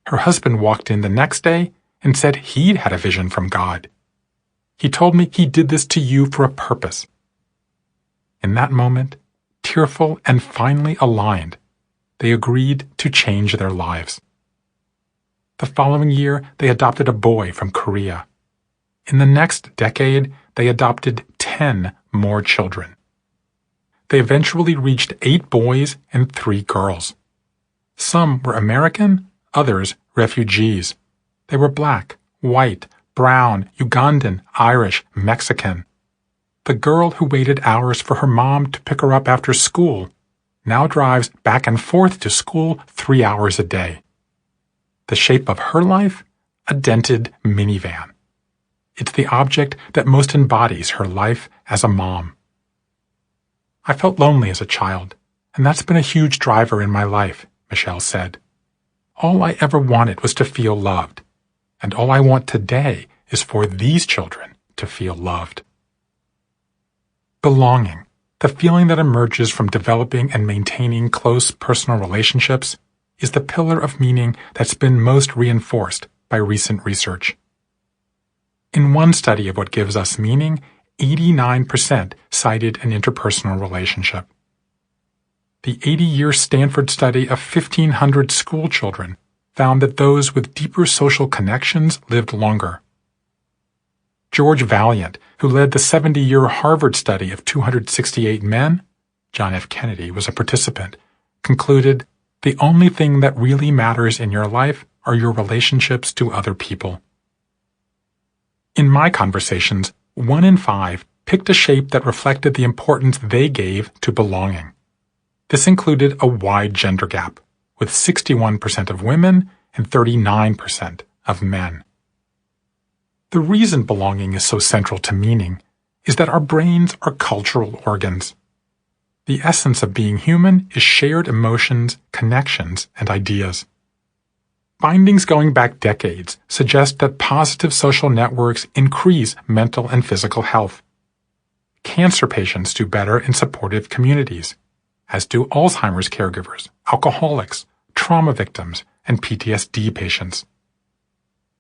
Her husband walked in the next day and said he'd had a vision from God. "He told me he did this to you for a purpose." In that moment, tearful and finally aligned, they agreed to change their lives. The following year, they adopted a boy from Korea. In the next decade, they adopted 10 more children. They eventually reached 8 boys and 3 girls. Some were American, others refugees. They were black, white, brown, Ugandan, Irish, Mexican. The girl who waited hours for her mom to pick her up after school now drives back and forth to school 3 hours a day. The shape of her life? A dented minivan. It's the object that most embodies her life as a mom. "I felt lonely as a child, and that's been a huge driver in my life," Michelle said. "All I ever wanted was to feel loved, and all I want today is for these children to feel loved." Belonging, the feeling that emerges from developing and maintaining close personal relationships, is the pillar of meaning that's been most reinforced by recent research. In one study of what gives us meaning, 89% cited an interpersonal relationship. The 80-year Stanford study of 1,500 school children found that those with deeper social connections lived longer. George Valiant, who led the 70-year Harvard study of 268 men, John F. Kennedy was a participant, concluded, "The only thing that really matters in your life are your relationships to other people." In my conversations, 1 in 5 picked a shape that reflected the importance they gave to belonging. This included a wide gender gap, with 61% of women and 39% of men. The reason belonging is so central to meaning is that our brains are cultural organs. The essence of being human is shared emotions, connections, and ideas. Findings going back decades suggest that positive social networks increase mental and physical health. Cancer patients do better in supportive communities, as do Alzheimer's caregivers, alcoholics, trauma victims, and PTSD patients.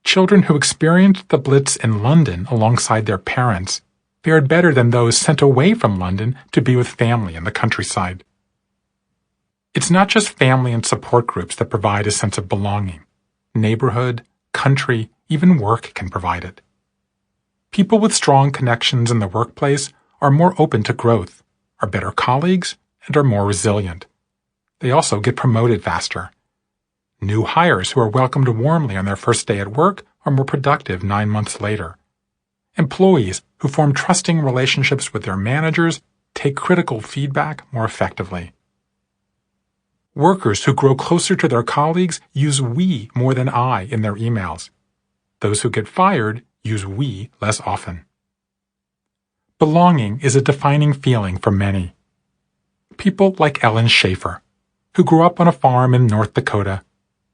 Children who experienced the Blitz in London alongside their parents fared better than those sent away from London to be with family in the countryside. It's not just family and support groups that provide a sense of belonging. Neighborhood, country, even work can provide it. People with strong connections in the workplace are more open to growth, are better colleagues, and are more resilient. They also get promoted faster. New hires who are welcomed warmly on their first day at work are more productive 9 months later. Employees who form trusting relationships with their managers take critical feedback more effectively. Workers who grow closer to their colleagues use "we" more than "I" in their emails. Those who get fired use "we" less often. Belonging is a defining feeling for many. People like Ellen Schaefer, who grew up on a farm in North Dakota,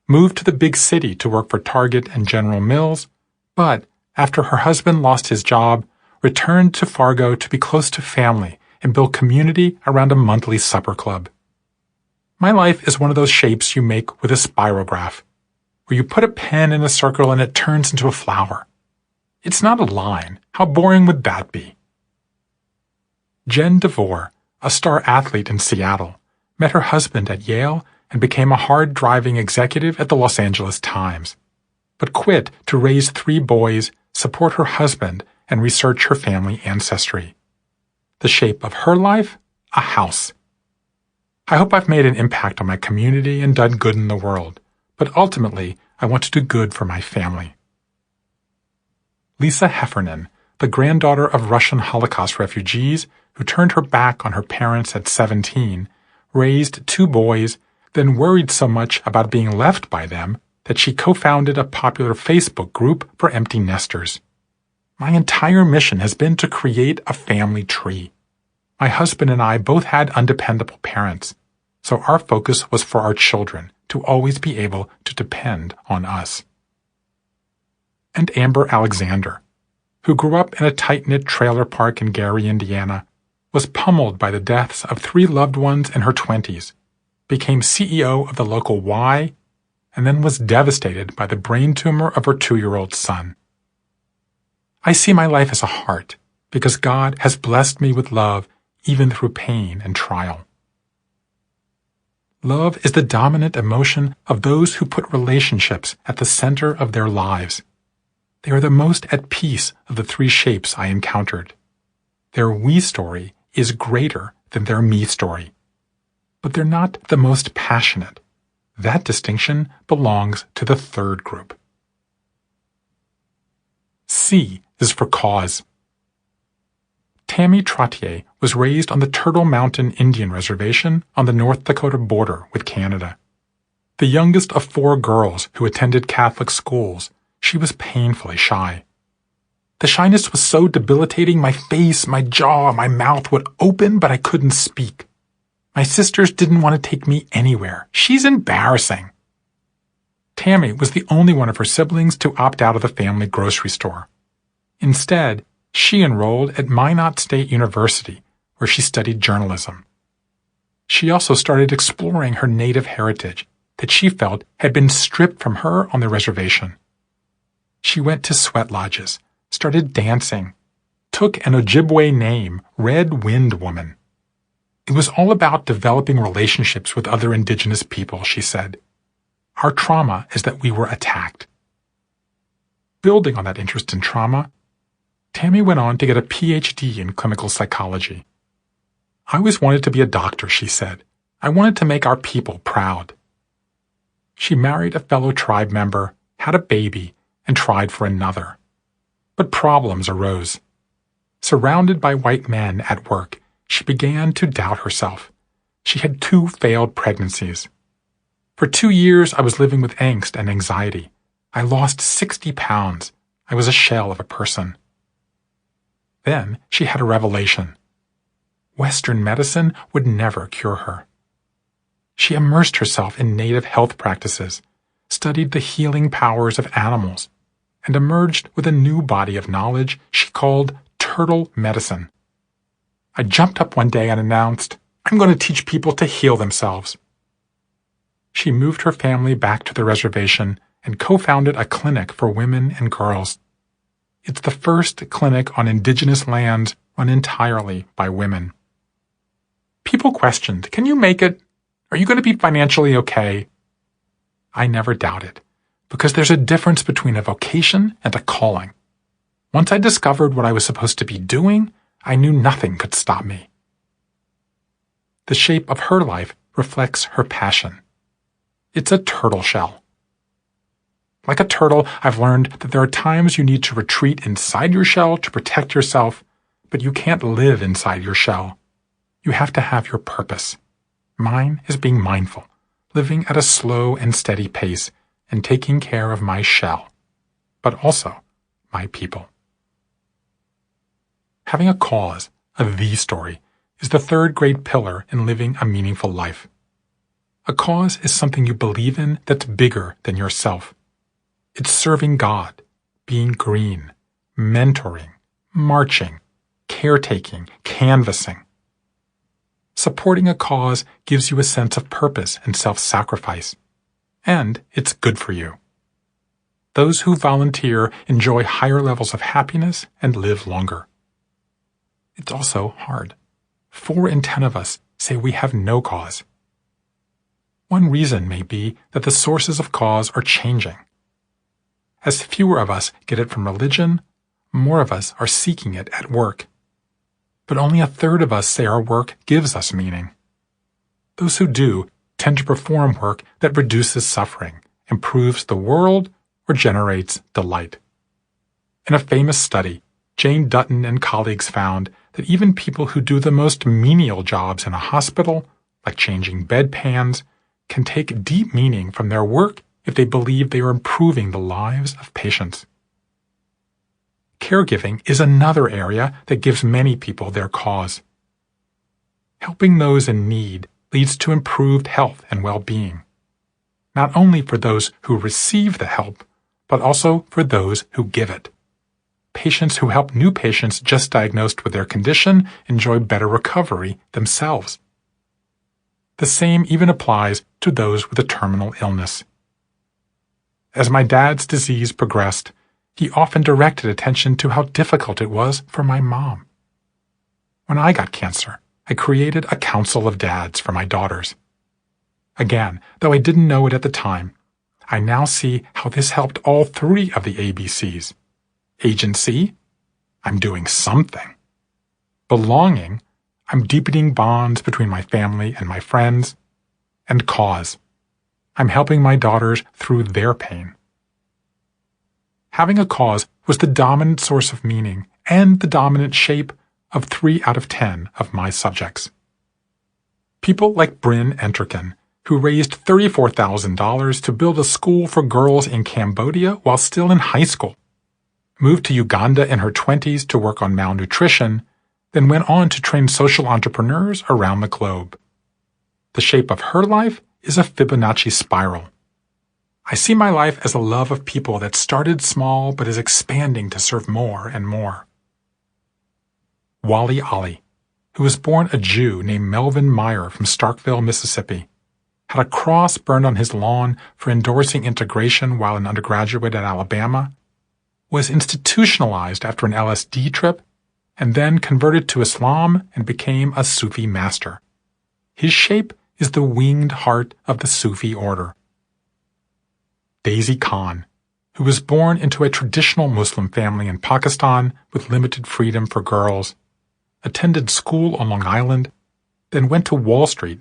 moved to the big city to work for Target and General Mills, but, after her husband lost his job, returned to Fargo to be close to family and build community around a monthly supper club. My life is one of those shapes you make with a spirograph, where you put a pen in a circle and it turns into a flower. It's not a line. How boring would that be? Jen DeVore, a star athlete in Seattle, met her husband at Yale and became a hard-driving executive at the Los Angeles Times, but quit to raise 3 boys, support her husband, and research her family ancestry. The shape of her life? A house. I hope I've made an impact on my community and done good in the world, but ultimately, I want to do good for my family. Lisa Heffernan, the granddaughter of Russian Holocaust refugees who turned her back on her parents at 17, raised 2 boys, then worried so much about being left by them that she co-founded a popular Facebook group for empty nesters. My entire mission has been to create a family tree. My husband and I both had undependable parents, so our focus was for our children to always be able to depend on us. And Amber Alexander, who grew up in a tight-knit trailer park in Gary, Indiana, was pummeled by the deaths of 3 loved ones in her 20s, became CEO of the local Y, and then was devastated by the brain tumor of her 2-year-old son. I see my life as a heart because God has blessed me with love even through pain and trial. Love is the dominant emotion of those who put relationships at the center of their lives. They are the most at peace of the 3 shapes I encountered. Their we story is greater than their me story. But they're not the most passionate. That distinction belongs to the 3rd group. C is for cause. Tammy Trottier was raised on the Turtle Mountain Indian Reservation on the North Dakota border with Canada. The youngest of 4 girls who attended Catholic schools, she was painfully shy. The shyness was so debilitating my face, my jaw, my mouth would open, but I couldn't speak. My sisters didn't want to take me anywhere. She's embarrassing. Tammy was the only one of her siblings to opt out of the family grocery store. Instead, she enrolled at Minot State University, where she studied journalism. She also started exploring her native heritage that she felt had been stripped from her on the reservation. She went to sweat lodges, started dancing, took an Ojibwe name, Red Wind Woman. It was all about developing relationships with other indigenous people, she said. Our trauma is that we were attacked. Building on that interest in trauma, Tammy went on to get a PhD in clinical psychology. I always wanted to be a doctor, she said. I wanted to make our people proud. She married a fellow tribe member, had a baby, and tried for another. But problems arose. Surrounded by white men at work, she began to doubt herself. She had 2 failed pregnancies. For 2 years, I was living with angst and anxiety. I lost 60 pounds. I was a shell of a person. Then she had a revelation. Western medicine would never cure her. She immersed herself in native health practices, studied the healing powers of animals, and emerged with a new body of knowledge she called turtle medicine. I jumped up one day and announced, I'm going to teach people to heal themselves. She moved her family back to the reservation and co-founded a clinic for women and girls. It's the first clinic on indigenous lands run entirely by women. People questioned, can you make it? Are you going to be financially okay? I never doubted, because there's a difference between a vocation and a calling. Once I discovered what I was supposed to be doing, I knew nothing could stop me. The shape of her life reflects her passion. It's a turtle shell. Like a turtle, I've learned that there are times you need to retreat inside your shell to protect yourself, but you can't live inside your shell. You have to have your purpose. Mine is being mindful, living at a slow and steady pace, and taking care of my shell, but also my people. Having a cause, a the story, is the 3rd great pillar in living a meaningful life. A cause is something you believe in that's bigger than yourself. It's serving God, being green, mentoring, marching, caretaking, canvassing. Supporting a cause gives you a sense of purpose and self-sacrifice, and it's good for you. Those who volunteer enjoy higher levels of happiness and live longer. It's also hard. 4 in 10 of us say we have no cause. One reason may be that the sources of cause are changing. As fewer of us get it from religion, more of us are seeking it at work. But only 1/3 of us say our work gives us meaning. Those who do tend to perform work that reduces suffering, improves the world, or generates delight. In a famous study, Jane Dutton and colleagues found that even people who do the most menial jobs in a hospital, like changing bedpans, can take deep meaning from their work if they believe they are improving the lives of patients. Caregiving is another area that gives many people their cause. Helping those in need leads to improved health and well-being, not only for those who receive the help, but also for those who give it. Patients who help new patients just diagnosed with their condition enjoy better recovery themselves. The same even applies to those with a terminal illness. As my dad's disease progressed, he often directed attention to how difficult it was for my mom. When I got cancer, I created a council of dads for my daughters. Again, though I didn't know it at the time, I now see how this helped all three of the ABCs. Agency, I'm doing something. Belonging, I'm deepening bonds between my family and my friends. And cause, I'm helping my daughters through their pain. Having a cause was the dominant source of meaning and the dominant shape of 3 out of 10 of my subjects. People like Bryn Enterkin, who raised $34,000 to build a school for girls in Cambodia while still in high school, moved to Uganda in her 20s to work on malnutrition, then went on to train social entrepreneurs around the globe. The shape of her life is a Fibonacci spiral. I see my life as a love of people that started small but is expanding to serve more and more. Wally Ali, who was born a Jew named Melvin Meyer from Starkville, Mississippi, had a cross burned on his lawn for endorsing integration while an undergraduate at Alabama, was institutionalized after an LSD trip, and then converted to Islam and became a Sufi master. His shape is the winged heart of the Sufi order. Daisy Khan, who was born into a traditional Muslim family in Pakistan with limited freedom for girls, attended school on Long Island, then went to Wall Street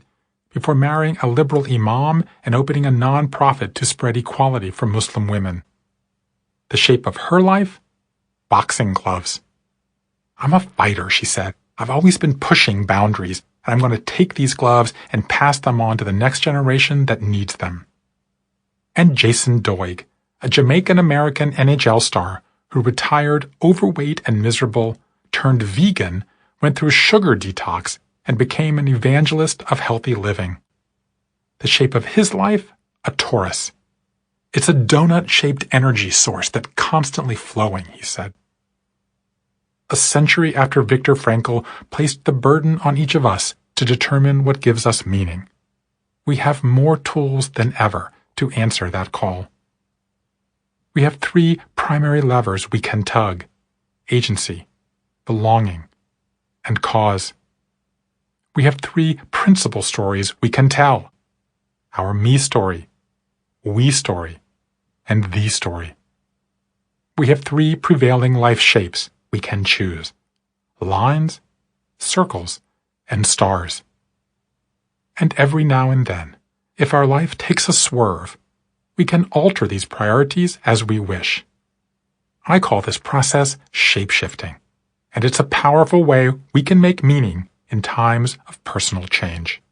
before marrying a liberal imam and opening a non-profit to spread equality for Muslim women. The shape of her life? Boxing gloves. I'm a fighter, she said. I've always been pushing boundaries, and I'm going to take these gloves and pass them on to the next generation that needs them. And Jason Doig, a Jamaican-American NHL star who retired overweight and miserable, turned vegan, went through sugar detox, and became an evangelist of healthy living. The shape of his life? A Taurus. It's a donut-shaped energy source that's constantly flowing, he said. A century after Viktor Frankl placed the burden on each of us to determine what gives us meaning, we have more tools than ever to answer that call. We have 3 primary levers we can tug: agency, belonging, and cause. We have 3 principal stories we can tell: our me story, we story, and the story. We have 3 prevailing life shapes we can choose: lines, circles, and stars. And every now and then, if our life takes a swerve, we can alter these priorities as we wish. I call this process shape-shifting, and it's a powerful way we can make meaning in times of personal change.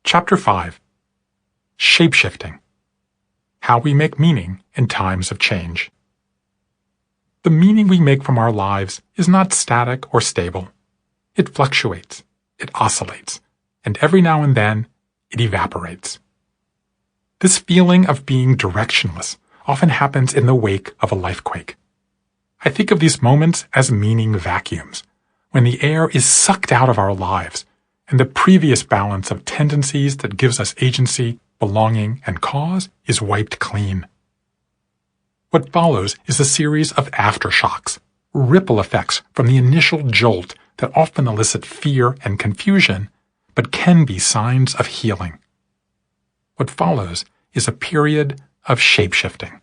Chapter 5. Shape-shifting. How we make meaning in times of change. The meaning we make from our lives is not static or stable. It fluctuates, it oscillates, and every now and then, it evaporates. This feeling of being directionless often happens in the wake of a lifequake. I think of these moments as meaning vacuums, when the air is sucked out of our lives, and the previous balance of tendencies that gives us agency, belonging, and cause is wiped clean. What follows is a series of aftershocks, ripple effects from the initial jolt that often elicit fear and confusion, but can be signs of healing. What follows is a period of shape-shifting.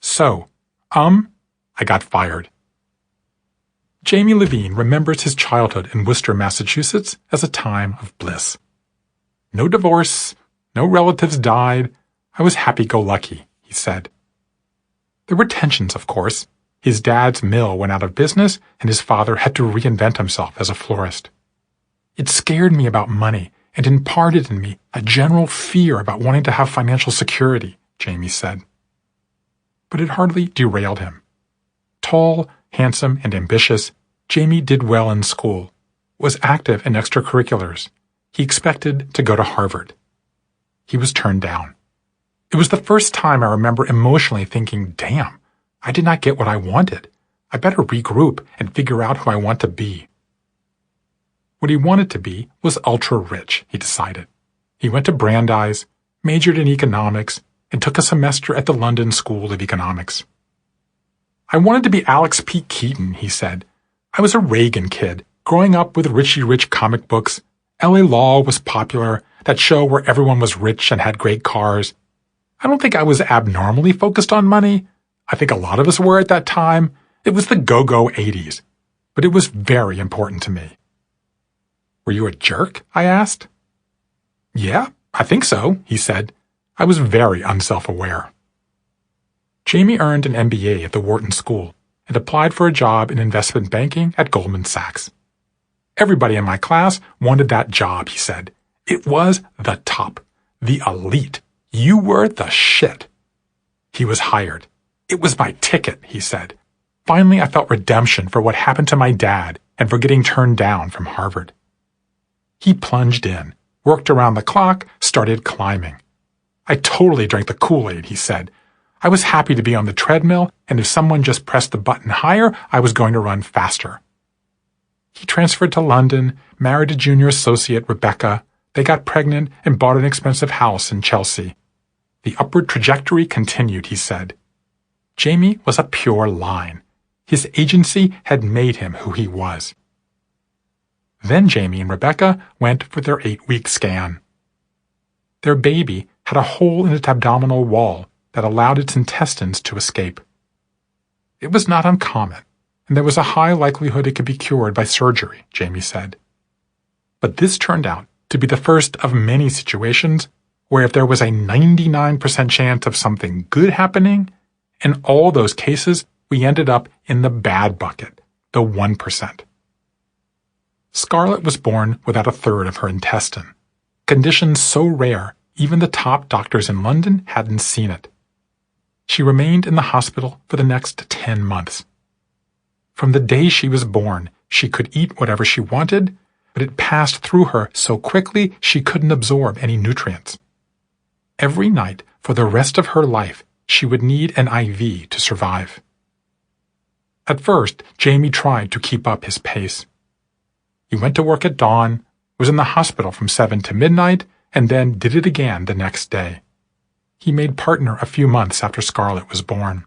So, I got fired. Jamie Levine remembers his childhood in Worcester, Massachusetts as a time of bliss. No divorce, no relatives died. I was happy-go-lucky, he said. There were tensions, of course. His dad's mill went out of business, and his father had to reinvent himself as a florist. It scared me about money and imparted in me a general fear about wanting to have financial security, Jamie said. But it hardly derailed him. Tall, handsome, and ambitious, Jamie did well in school, was active in extracurriculars. He expected to go to Harvard. He was turned down. It was the first time I remember emotionally thinking, damn, I did not get what I wanted. I better regroup and figure out who I want to be. What he wanted to be was ultra-rich, he decided. He went to Brandeis, majored in economics, and took a semester at the London School of Economics. I wanted to be Alex P. Keaton, he said. I was a Reagan kid, growing up with Richie Rich comic books. L.A. Law was popular, that show where everyone was rich and had great cars. I don't think I was abnormally focused on money. I think a lot of us were at that time. It was the go-go 80s, but it was very important to me. Were you a jerk? I asked. Yeah, I think so, he said. I was very unself-aware. Jamie earned an MBA at the Wharton School and applied for a job in investment banking at Goldman Sachs. Everybody in my class wanted that job, he said. It was the top, the elite. You were the shit. He was hired. It was my ticket, he said. Finally, I felt redemption for what happened to my dad and for getting turned down from Harvard. He plunged in, worked around the clock, started climbing. I totally drank the Kool-Aid, he said. I was happy to be on the treadmill, and if someone just pressed the button higher, I was going to run faster. He transferred to London, married a junior associate, Rebecca. They got pregnant and bought an expensive house in Chelsea. The upward trajectory continued, he said. Jamie was a pure line. His agency had made him who he was. Then Jamie and Rebecca went for their 8-week scan. Their baby had a hole in its abdominal wall that allowed its intestines to escape. It was not uncommon, and there was a high likelihood it could be cured by surgery, Jamie said. But this turned out to be the first of many situations where if there was a 99% chance of something good happening, in all those cases, we ended up in the bad bucket, the 1%. Scarlett was born without a third of her intestine. Condition so rare, even the top doctors in London hadn't seen it. She remained in the hospital for the next 10 months. From the day she was born, she could eat whatever she wanted, but it passed through her so quickly she couldn't absorb any nutrients. Every night, for the rest of her life, she would need an IV to survive. At first, Jamie tried to keep up his pace. He went to work at dawn, was in the hospital from 7 to midnight, and then did it again the next day. He made partner a few months after Scarlett was born.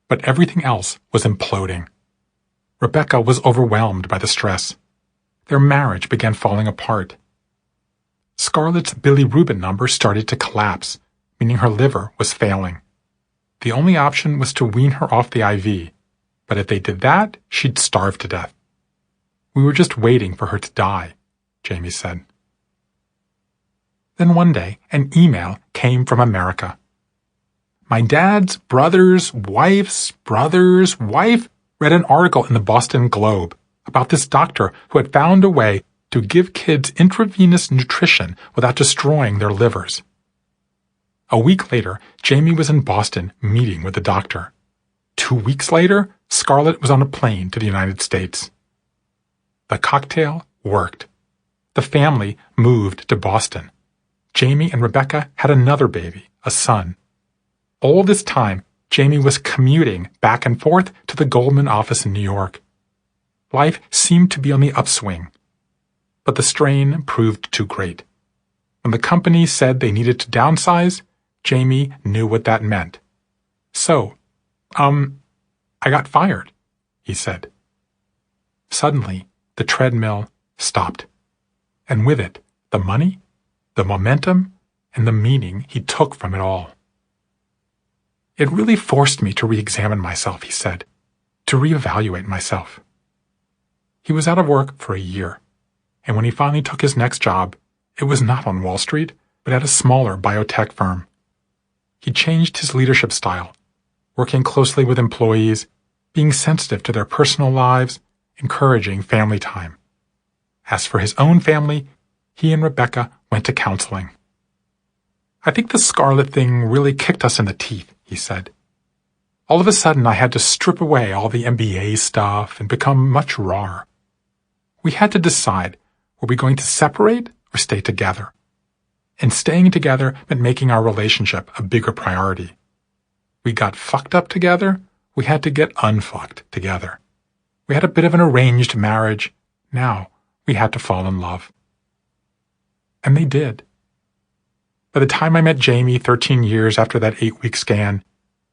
But everything else was imploding. Rebecca was overwhelmed by the stress. Their marriage began falling apart. Scarlett's bilirubin number started to collapse, meaning her liver was failing. The only option was to wean her off the IV, but if they did that, she'd starve to death. We were just waiting for her to die, Jamie said. Then one day, an email came from America. My dad's brother's wife's brother's wife read an article in the Boston Globe about this doctor who had found a way to give kids intravenous nutrition without destroying their livers. A week later, Jamie was in Boston meeting with the doctor. 2 weeks later, Scarlett was on a plane to the United States. The cocktail worked. The family moved to Boston. Jamie and Rebecca had another baby, a son. All this time, Jamie was commuting back and forth to the Goldman office in New York. Life seemed to be on the upswing. But the strain proved too great. When the company said they needed to downsize, Jamie knew what that meant. So, I got fired, he said. Suddenly, the treadmill stopped. And with it, the money, the momentum, and the meaning he took from it all. It really forced me to re-examine myself, he said, to reevaluate myself. He was out of work for a year, and when he finally took his next job, it was not on Wall Street, but at a smaller biotech firm. He changed his leadership style, working closely with employees, being sensitive to their personal lives, encouraging family time. As for his own family, he and Rebecca went to counseling. "I think the Scarlet thing really kicked us in the teeth," he said. "All of a sudden I had to strip away all the MBA stuff and become much rawer. We had to decide, were we going to separate or stay together? And staying together meant making our relationship a bigger priority. We got fucked up together, we had to get unfucked together. We had a bit of an arranged marriage, now we had to fall in love." And they did. By the time I met Jamie 13 years after that 8-week scan,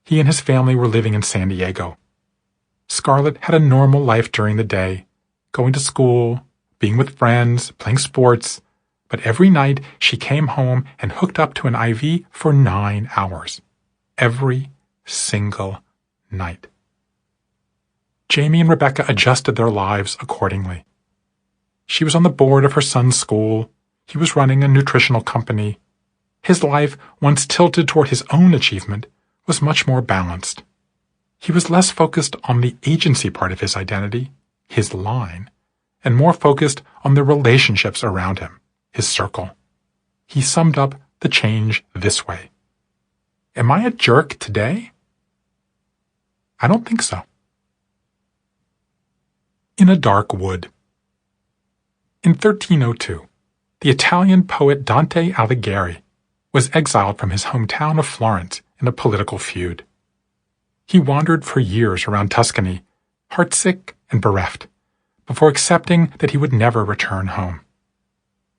he and his family were living in San Diego. Scarlett had a normal life during the day, going to school, being with friends, playing sports, but every night she came home and hooked up to an IV for 9 hours. Every single night. Jamie and Rebecca adjusted their lives accordingly. She was on the board of her son's school. He was running a nutritional company. His life, once tilted toward his own achievement, was much more balanced. He was less focused on the agency part of his identity, his line, and more focused on the relationships around him, his circle. He summed up the change this way: "Am I a jerk today? I don't think so." In a Dark Wood. In 1302, the Italian poet Dante Alighieri was exiled from his hometown of Florence in a political feud. He wandered for years around Tuscany, heartsick and bereft, before accepting that he would never return home.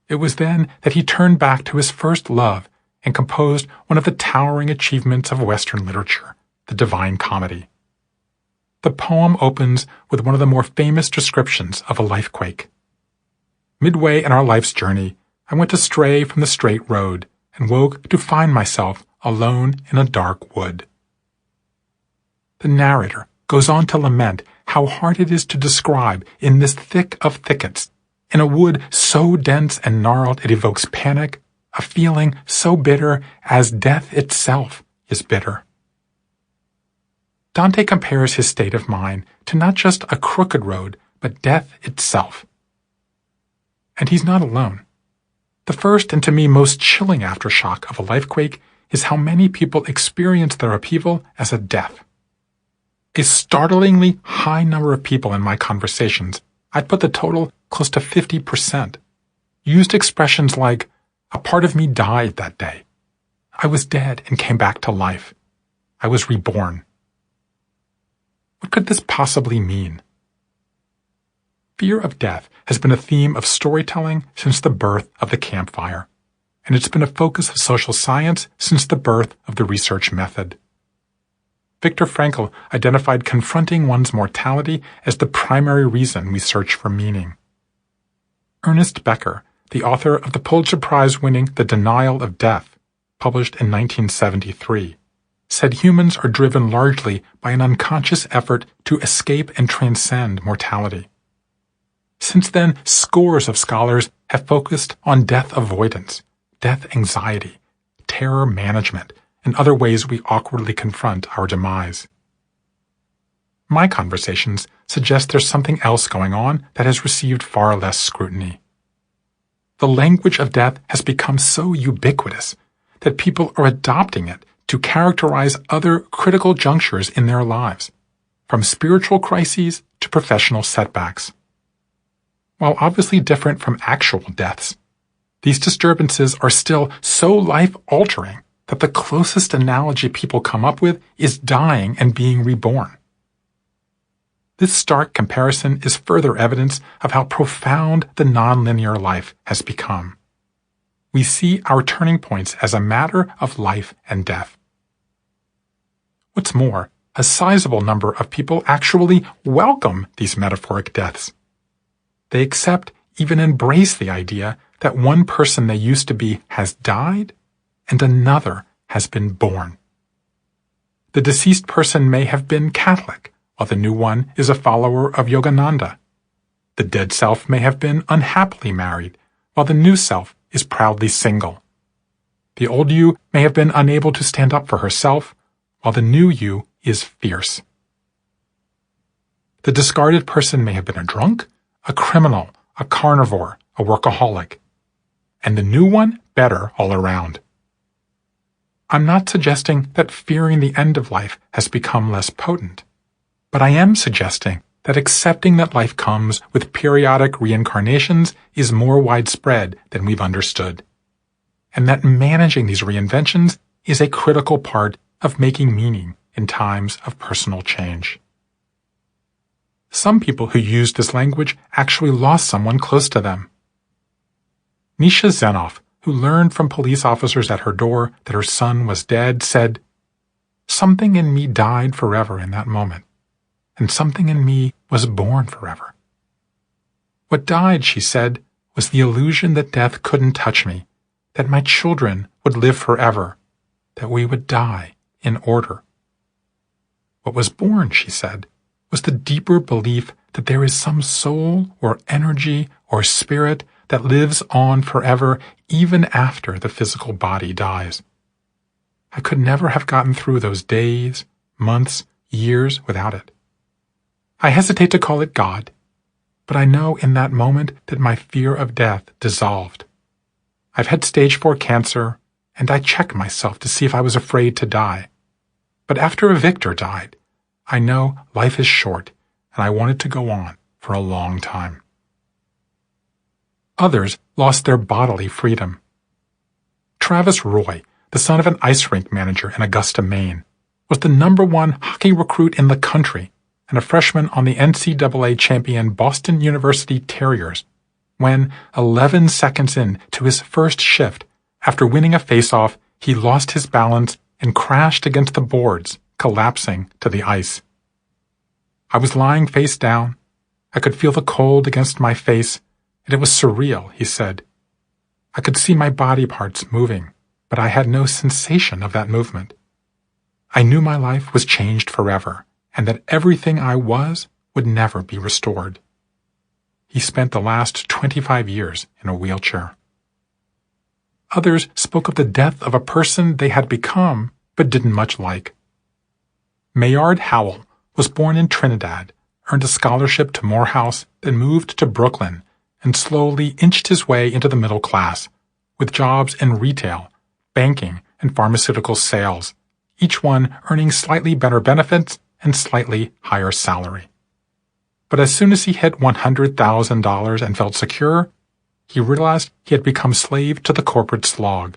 It was then that he turned back to his first love and composed one of the towering achievements of Western literature, the Divine Comedy. The poem opens with one of the more famous descriptions of a lifequake. "Midway in our life's journey, I went astray from the straight road and woke to find myself alone in a dark wood." The narrator goes on to lament how hard it is to describe in this thick of thickets, in a wood so dense and gnarled it evokes panic, a feeling so bitter as death itself is bitter. Dante compares his state of mind to not just a crooked road, but death itself. And he's not alone. The first and to me most chilling aftershock of a lifequake is how many people experience their upheaval as a death. A startlingly high number of people in my conversations, I'd put the total close to 50%, used expressions like, "A part of me died that day. I was dead and came back to life. I was reborn." What could this possibly mean? Fear of death has been a theme of storytelling since the birth of the campfire, and it's been a focus of social science since the birth of the research method. Viktor Frankl identified confronting one's mortality as the primary reason we search for meaning. Ernest Becker, the author of the Pulitzer Prize-winning The Denial of Death, published in 1973, said humans are driven largely by an unconscious effort to escape and transcend mortality. Since then, scores of scholars have focused on death avoidance, death anxiety, terror management, and other ways we awkwardly confront our demise. My conversations suggest there's something else going on that has received far less scrutiny. The language of death has become so ubiquitous that people are adopting it to characterize other critical junctures in their lives, from spiritual crises to professional setbacks. While obviously different from actual deaths, these disturbances are still so life-altering that the closest analogy people come up with is dying and being reborn. This stark comparison is further evidence of how profound the nonlinear life has become. We see our turning points as a matter of life and death. What's more, a sizable number of people actually welcome these metaphoric deaths. They accept, even embrace the idea that one person they used to be has died and another has been born. The deceased person may have been Catholic, while the new one is a follower of Yogananda. The dead self may have been unhappily married, while the new self is proudly single. The old you may have been unable to stand up for herself, while the new you is fierce. The discarded person may have been a drunk, a criminal, a carnivore, a workaholic. And the new one, better all around. I'm not suggesting that fearing the end of life has become less potent, but I am suggesting that accepting that life comes with periodic reincarnations is more widespread than we've understood, and that managing these reinventions is a critical part of making meaning in times of personal change. Some people who used this language actually lost someone close to them. Nisha Zenoff, who learned from police officers at her door that her son was dead, said, "Something in me died forever in that moment, and something in me was born forever." What died, she said, was the illusion that death couldn't touch me, that my children would live forever, that we would die in order. What was born, she said, was the deeper belief that there is some soul or energy or spirit that lives on forever even after the physical body dies. I could never have gotten through those days, months, years without it. I hesitate to call it God, but I know in that moment that my fear of death dissolved. I've had stage 4 cancer, and I checked myself to see if I was afraid to die. But after a Victor died, I know life is short, and I wanted to go on for a long time. Others lost their bodily freedom. Travis Roy, the son of an ice rink manager in Augusta, Maine, was the #1 hockey recruit in the country and a freshman on the NCAA champion Boston University Terriers when, 11 seconds into his first shift, after winning a faceoff, he lost his balance and crashed against the boards, collapsing to the ice. I was lying face down. I could feel the cold against my face, and it was surreal, he said. I could see my body parts moving, but I had no sensation of that movement. I knew my life was changed forever, and that everything I was would never be restored. He spent the last 25 years in a wheelchair. Others spoke of the death of a person they had become but didn't much like. Mayard Howell was born in Trinidad, earned a scholarship to Morehouse, then moved to Brooklyn, and slowly inched his way into the middle class, with jobs in retail, banking, and pharmaceutical sales, each one earning slightly better benefits and slightly higher salary. But as soon as he hit $100,000 and felt secure, he realized he had become slave to the corporate slog.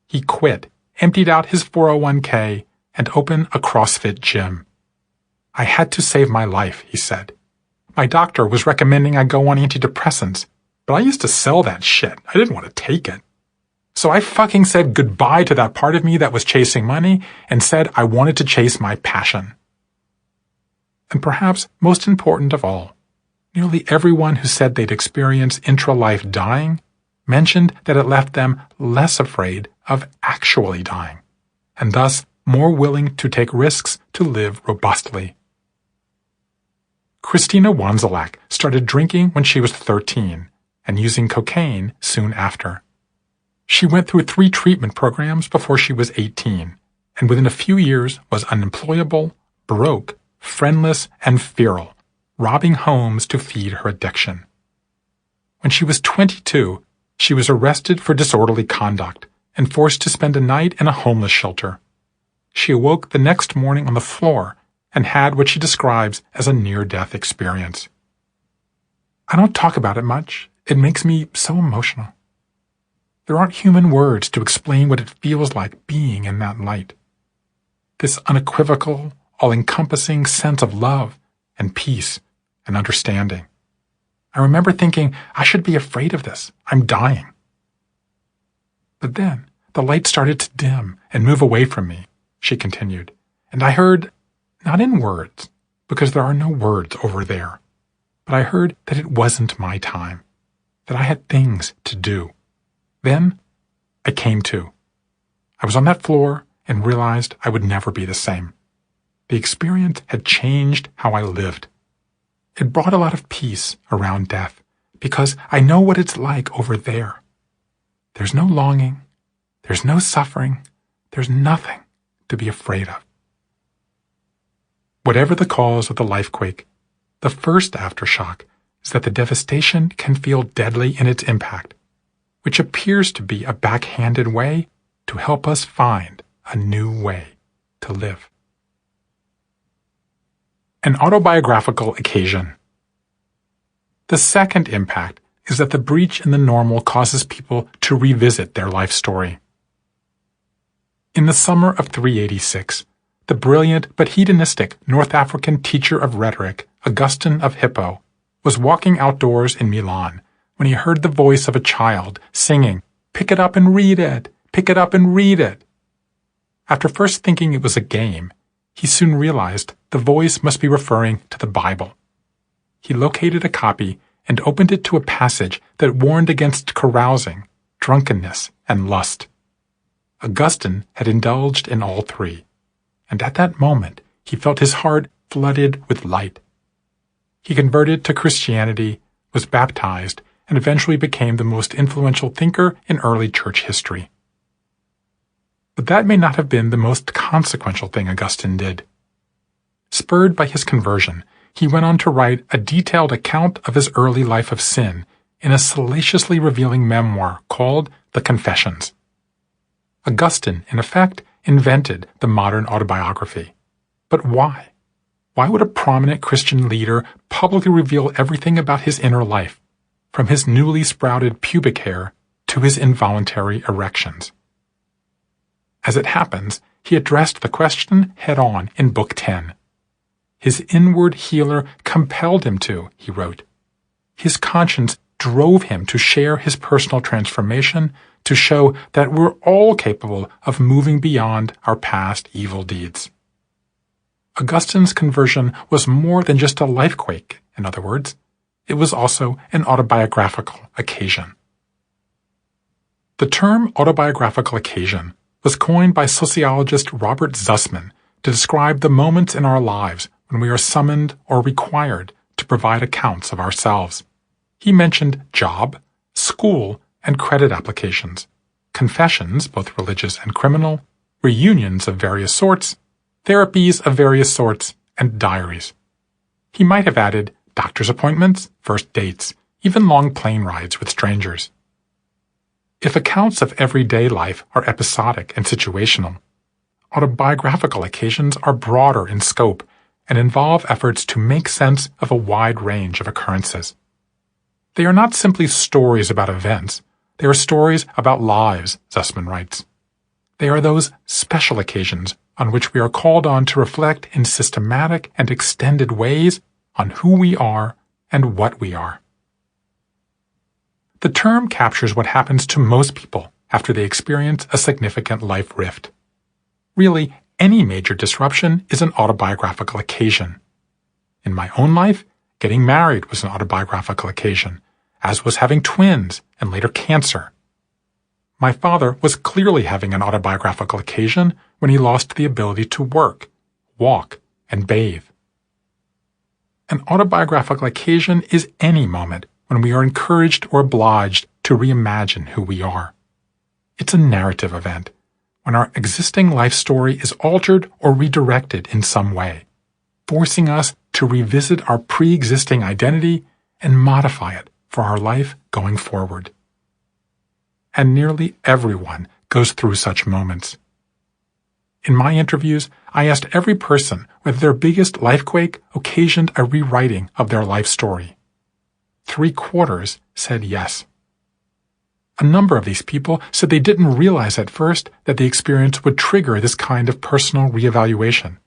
He quit, emptied out his 401k, and opened a CrossFit gym. I had to save my life, he said. My doctor was recommending I go on antidepressants, but I used to sell that shit. I didn't want to take it. So I fucking said goodbye to that part of me that was chasing money and said I wanted to chase my passion. And perhaps most important of all, nearly everyone who said they'd experience intra-life dying mentioned that it left them less afraid of actually dying, and thus more willing to take risks to live robustly. Christina Wanzelak started drinking when she was 13 and using cocaine soon after. She went through 3 treatment programs before she was 18, and within a few years was unemployable, broke, friendless, and feral, robbing homes to feed her addiction. When she was 22, she was arrested for disorderly conduct and forced to spend a night in a homeless shelter. She awoke the next morning on the floor and had what she describes as a near-death experience. I don't talk about it much. It makes me so emotional. There aren't human words to explain what it feels like being in that light. This unequivocal, all-encompassing sense of love and peace and understanding. I remember thinking, I should be afraid of this. I'm dying. But then the light started to dim and move away from me, she continued, and I heard, not in words, because there are no words over there, but I heard that it wasn't my time, that I had things to do. Then I came to. I was on that floor and realized I would never be the same. The experience had changed how I lived. It brought a lot of peace around death, because I know what it's like over there. There's no longing, there's no suffering, there's nothing to be afraid of. Whatever the cause of the lifequake, the first aftershock is that the devastation can feel deadly in its impact, which appears to be a backhanded way to help us find a new way to live. An autobiographical occasion. The second impact is that the breach in the normal causes people to revisit their life story. In the summer of 386, the brilliant but hedonistic North African teacher of rhetoric, Augustine of Hippo, was walking outdoors in Milan when he heard the voice of a child singing, "Pick it up and read it! Pick it up and read it!" After first thinking it was a game, he soon realized the voice must be referring to the Bible. He located a copy and opened it to a passage that warned against carousing, drunkenness, and lust. Augustine had indulged in all three, and at that moment he felt his heart flooded with light. He converted to Christianity, was baptized, and eventually became the most influential thinker in early church history. But that may not have been the most consequential thing Augustine did. Spurred by his conversion, he went on to write a detailed account of his early life of sin in a salaciously revealing memoir called The Confessions. Augustine, in effect, invented the modern autobiography. But why? Why would a prominent Christian leader publicly reveal everything about his inner life, from his newly sprouted pubic hair to his involuntary erections? As it happens, he addressed the question head-on in Book 10. His inward healer compelled him to, he wrote. His conscience drove him to share his personal transformation, to show that we're all capable of moving beyond our past evil deeds. Augustine's conversion was more than just a lifequake, in other words. It was also an autobiographical occasion. The term autobiographical occasion was coined by sociologist Robert Zussman to describe the moments in our lives when we are summoned or required to provide accounts of ourselves. He mentioned job, school, and credit applications, confessions, both religious and criminal, reunions of various sorts, therapies of various sorts, and diaries. He might have added doctor's appointments, first dates, even long plane rides with strangers. If accounts of everyday life are episodic and situational, autobiographical occasions are broader in scope and involve efforts to make sense of a wide range of occurrences. They are not simply stories about events. They are stories about lives, Zussman writes. They are those special occasions on which we are called on to reflect in systematic and extended ways on who we are and what we are. The term captures what happens to most people after they experience a significant life rift. Really, any major disruption is an autobiographical occasion. In my own life, getting married was an autobiographical occasion, as was having twins and later cancer. My father was clearly having an autobiographical occasion when he lost the ability to work, walk, and bathe. An autobiographical occasion is any moment when we are encouraged or obliged to reimagine who we are. It's a narrative event, when our existing life story is altered or redirected in some way, forcing us to revisit our pre-existing identity and modify it for our life going forward. And nearly everyone goes through such moments. In my interviews, I asked every person whether their biggest lifequake occasioned a rewriting of their life story. 3/4 said yes. A number of these people said they didn't realize at first that the experience would trigger this kind of personal reevaluation,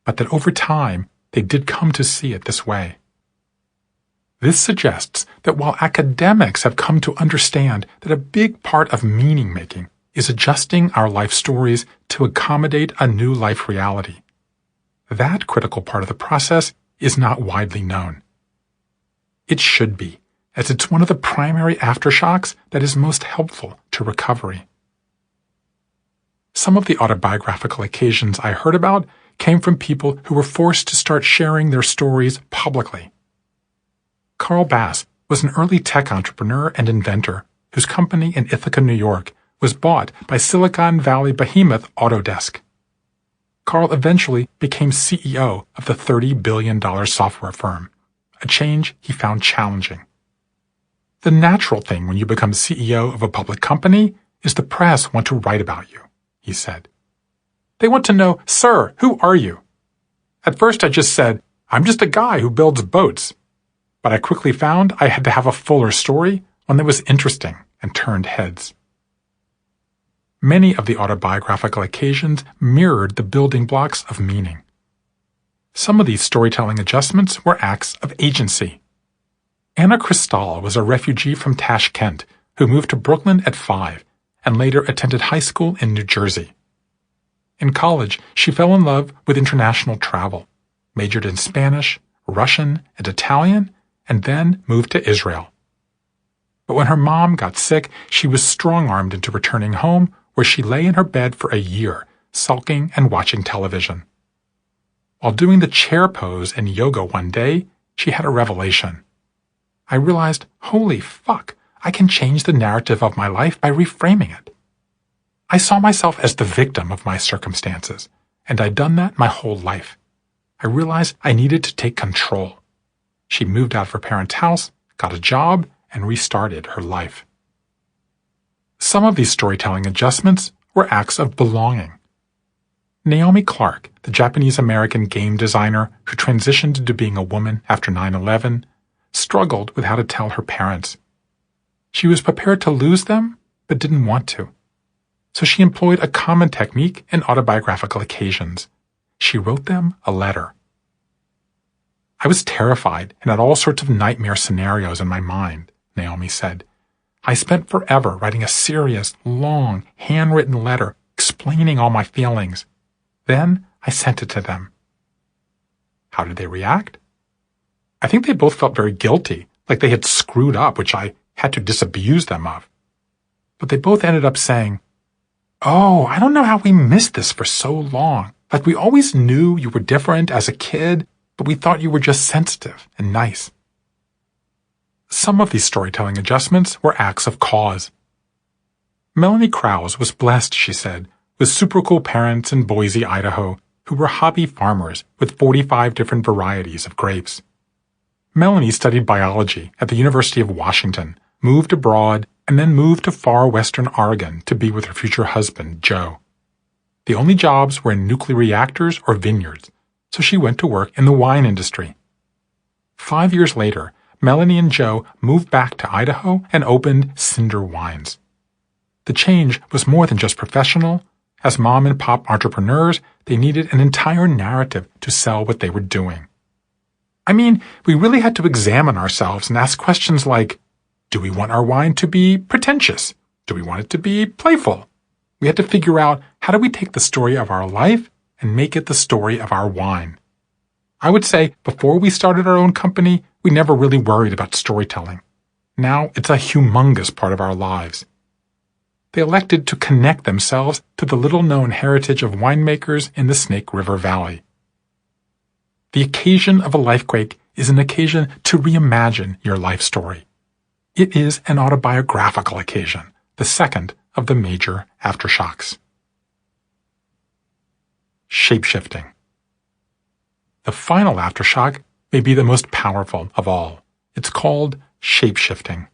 but that over time they did come to see it this way. This suggests that while academics have come to understand that a big part of meaning-making is adjusting our life stories to accommodate a new life reality, that critical part of the process is not widely known. It should be, as it's one of the primary aftershocks that is most helpful to recovery. Some of the autobiographical occasions I heard about came from people who were forced to start sharing their stories publicly. Carl Bass was an early tech entrepreneur and inventor whose company in Ithaca, New York, was bought by Silicon Valley behemoth Autodesk. Carl eventually became CEO of the $30 billion software firm, a a change he found challenging. The natural thing when you become CEO of a public company is the press want to write about you, he said. They want to know, "Sir, who are you?" At first I just said, "I'm just a guy who builds boats." But I quickly found I had to have a fuller story, one that was interesting and turned heads. Many of the autobiographical occasions mirrored the building blocks of meaning. Some of these storytelling adjustments were acts of agency. Anna Cristal was a refugee from Tashkent who moved to Brooklyn at 5 and later attended high school in New Jersey. In college, she fell in love with international travel, majored in Spanish, Russian, and Italian, and then moved to Israel. But when her mom got sick, she was strong-armed into returning home, where she lay in her bed for a year, sulking and watching television. While doing the chair pose in yoga one day, she had a revelation. I realized, holy fuck, I can change the narrative of my life by reframing it. I saw myself as the victim of my circumstances, and I'd done that my whole life. I realized I needed to take control. She moved out of her parents' house, got a job, and restarted her life. Some of these storytelling adjustments were acts of belonging. Naomi Clark, the Japanese-American game designer who transitioned into being a woman after 9/11, struggled with how to tell her parents. She was prepared to lose them, but didn't want to. So she employed a common technique in autobiographical occasions. She wrote them a letter. I was terrified and had all sorts of nightmare scenarios in my mind, Naomi said. I spent forever writing a serious, long, handwritten letter explaining all my feelings. Then I sent it to them. How did they react? I think they both felt very guilty, like they had screwed up, which I had to disabuse them of. But they both ended up saying, "Oh, I don't know how we missed this for so long. Like we always knew you were different as a kid, but we thought you were just sensitive and nice." Some of these storytelling adjustments were acts of cause. Melanie Krause was blessed, she said, with super cool parents in Boise, Idaho, who were hobby farmers with 45 different varieties of grapes. Melanie studied biology at the University of Washington, moved abroad, and then moved to far western Oregon to be with her future husband, Joe. The only jobs were in nuclear reactors or vineyards, so she went to work in the wine industry. 5 years later, Melanie and Joe moved back to Idaho and opened Cinder Wines. The change was more than just professional. As mom and pop entrepreneurs, they needed an entire narrative to sell what they were doing. I mean, we really had to examine ourselves and ask questions like, do we want our wine to be pretentious? Do we want it to be playful? We had to figure out, how do we take the story of our life and make it the story of our wine? I would say before we started our own company, we never really worried about storytelling. Now it's a humongous part of our lives. They elected to connect themselves to the little-known heritage of winemakers in the Snake River Valley. The occasion of a lifequake is an occasion to reimagine your life story. It is an autobiographical occasion, the second of the major aftershocks. Shapeshifting. The final aftershock may be the most powerful of all. It's called shapeshifting.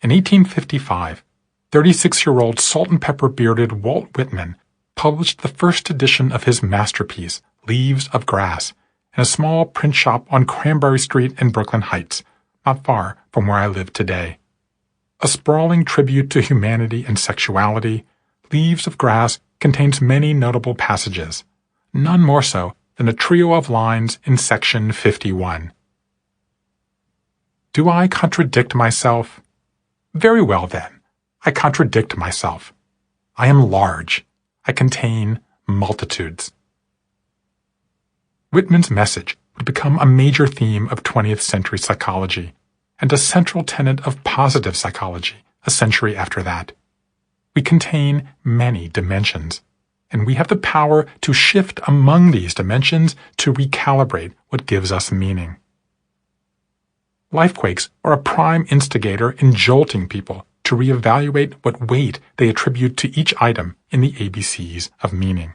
In 1855, 36-year-old salt-and-pepper-bearded Walt Whitman published the first edition of his masterpiece, Leaves of Grass, in a small print shop on Cranberry Street in Brooklyn Heights, not far from where I live today. A sprawling tribute to humanity and sexuality, Leaves of Grass contains many notable passages, none more so than a trio of lines in section 51. Do I contradict myself? Very well then, I contradict myself. I am large. I contain multitudes. Whitman's message would become a major theme of 20th century psychology and a central tenet of positive psychology a century after that. We contain many dimensions, and we have the power to shift among these dimensions to recalibrate what gives us meaning. Lifequakes are a prime instigator in jolting people to reevaluate what weight they attribute to each item in the ABCs of meaning.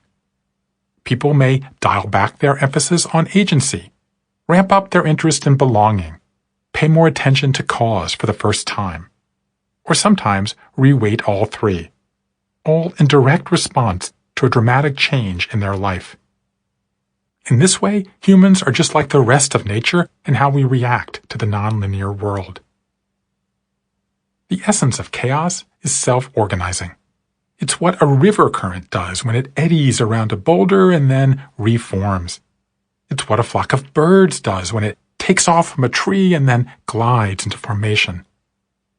People may dial back their emphasis on agency. ramp up their interest in belonging, pay more attention to cause for the first time, or sometimes reweight all three, all in direct response to a dramatic change in their life. In this way, humans are just like the rest of nature in how we react to the nonlinear world. The essence of chaos is self-organizing. It's what a river current does when it eddies around a boulder and then reforms. It's what a flock of birds does when it takes off from a tree and then glides into formation.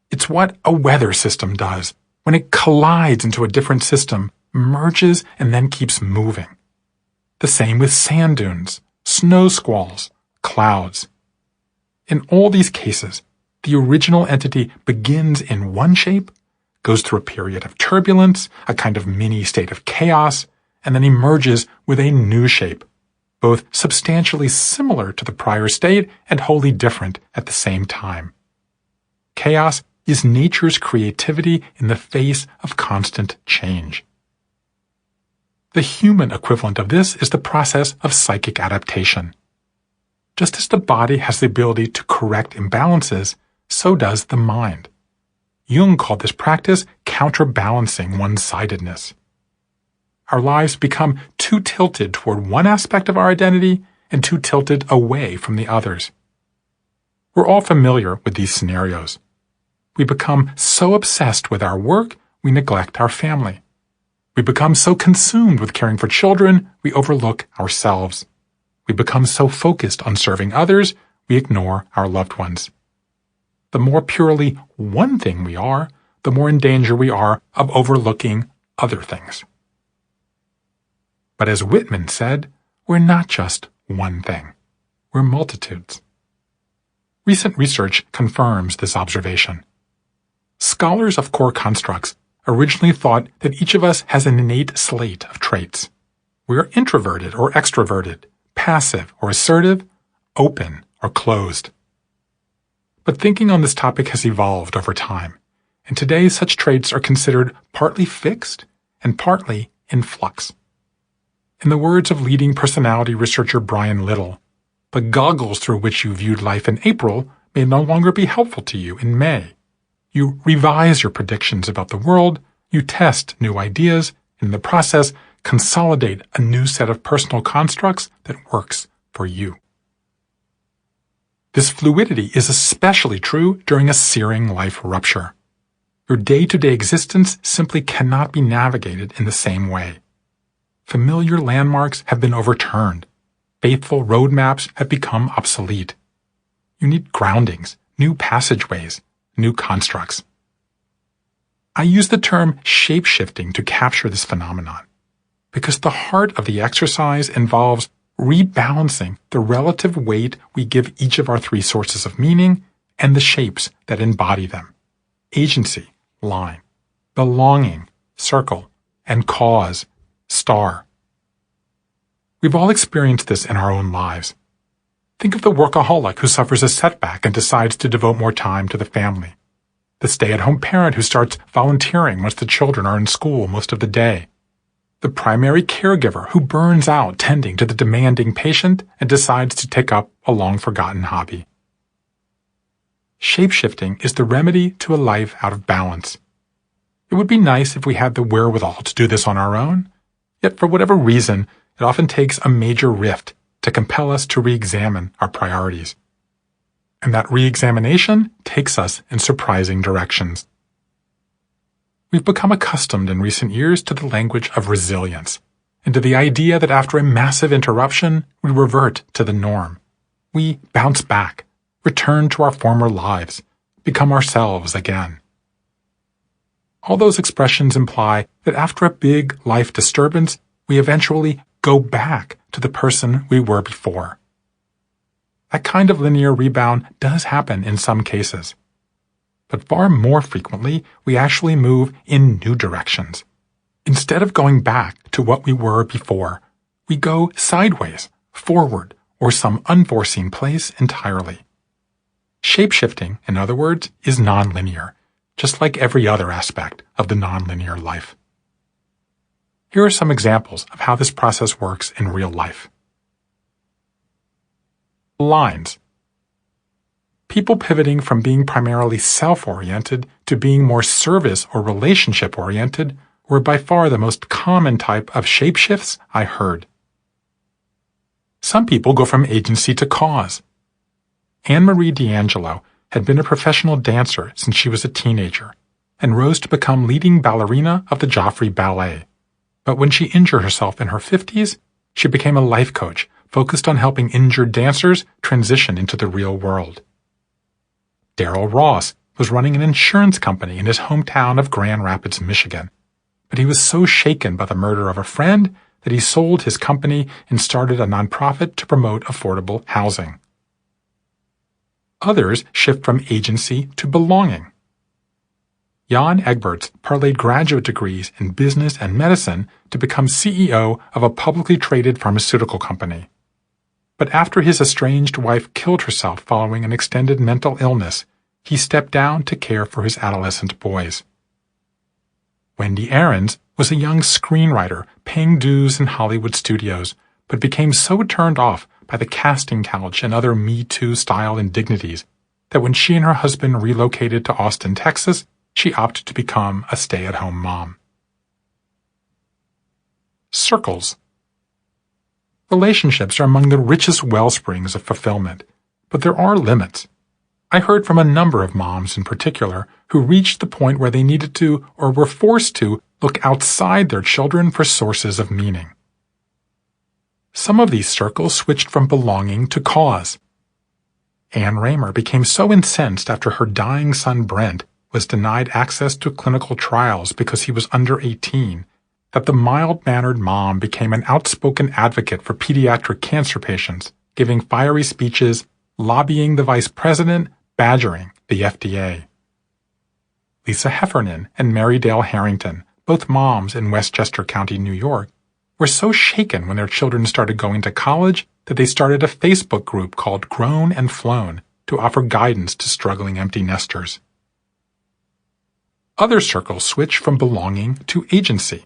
It's what a weather system does when it collides into a different system, merges, and then keeps moving. The same with sand dunes, snow squalls, clouds. In all these cases, the original entity begins in one shape, goes through a period of turbulence, a kind of mini state of chaos, and then emerges with a new shape, both substantially similar to the prior state and wholly different at the same time. Chaos is nature's creativity in the face of constant change. The human equivalent of this is the process of psychic adaptation. Just as the body has the ability to correct imbalances, so does the mind. Jung called this practice counterbalancing one-sidedness. Our lives become too tilted toward one aspect of our identity and too tilted away from the others. We're all familiar with these scenarios. We become so obsessed with our work, we neglect our family. We become so consumed with caring for children, we overlook ourselves. We become so focused on serving others, we ignore our loved ones. The more purely one thing we are, the more in danger we are of overlooking other things. But as Whitman said, we're not just one thing. We're multitudes. Recent research confirms this observation. Scholars of core constructs originally thought that each of us has an innate slate of traits. We are introverted or extroverted, passive or assertive, open or closed. But thinking on this topic has evolved over time, and today such traits are considered partly fixed and partly in flux. In the words of leading personality researcher Brian Little, the goggles through which you viewed life in April may no longer be helpful to you in May. You revise your predictions about the world, you test new ideas, and in the process consolidate a new set of personal constructs that works for you. This fluidity is especially true during a searing life rupture. Your day-to-day existence simply cannot be navigated in the same way. Familiar landmarks have been overturned. Faithful roadmaps have become obsolete. You need groundings, new passageways, new constructs. I use the term shape-shifting to capture this phenomenon, because the heart of the exercise involves rebalancing the relative weight we give each of our three sources of meaning and the shapes that embody them: agency, line; belonging, circle; and cause, star. We've all experienced this in our own lives. Think of the workaholic who suffers a setback and decides to devote more time to the family. The stay-at-home parent who starts volunteering once the children are in school most of the day. The primary caregiver who burns out tending to the demanding patient and decides to take up a long-forgotten hobby. Shape-shifting is the remedy to a life out of balance. It would be nice if we had the wherewithal to do this on our own, yet for whatever reason, it often takes a major rift to compel us to re-examine our priorities. And that re-examination takes us in surprising directions. We've become accustomed in recent years to the language of resilience, and to the idea that after a massive interruption, we revert to the norm. We bounce back, return to our former lives, become ourselves again. All those expressions imply that after a big life disturbance, we eventually go back to the person we were before. That kind of linear rebound does happen in some cases. But far more frequently, we actually move in new directions. Instead of going back to what we were before, we go sideways, forward, or some unforeseen place entirely. Shape-shifting, in other words, is nonlinear, just like every other aspect of the nonlinear life. Here are some examples of how this process works in real life. lines. People pivoting from being primarily self-oriented to being more service or relationship-oriented were by far the most common type of shapeshifts I heard. Some people go from agency to cause. Anne-Marie D'Angelo had been a professional dancer since she was a teenager and rose to become leading ballerina of the Joffrey Ballet. But when she injured herself in her 50s, she became a life coach focused on helping injured dancers transition into the real world. Darryl Ross was running an insurance company in his hometown of Grand Rapids, Michigan, but he was so shaken by the murder of a friend that he sold his company and started a nonprofit to promote affordable housing. Others shift from agency to belonging. Jan Egberts parlayed graduate degrees in business and medicine to become CEO of a publicly traded pharmaceutical company. But after his estranged wife killed herself following an extended mental illness, he stepped down to care for his adolescent boys. Wendy Aarons was a young screenwriter paying dues in Hollywood studios, but became so turned off by the casting couch and other Me Too-style indignities that when she and her husband relocated to Austin, Texas, she opted to become a stay-at-home mom. Circles. Relationships are among the richest wellsprings of fulfillment, but there are limits. I heard from a number of moms in particular who reached the point where they needed to or were forced to look outside their children for sources of meaning. Some of these circles switched from belonging to cause. Anne Raymer became so incensed after her dying son Brent was denied access to clinical trials because he was under 18 that the mild-mannered mom became an outspoken advocate for pediatric cancer patients, giving fiery speeches, lobbying the vice president, badgering the FDA. Lisa Heffernan and Mary Dale Harrington, both moms in Westchester County, New York, were so shaken when their children started going to college that they started a Facebook group called Grown and Flown to offer guidance to struggling empty nesters. Other circles switched from belonging to agency.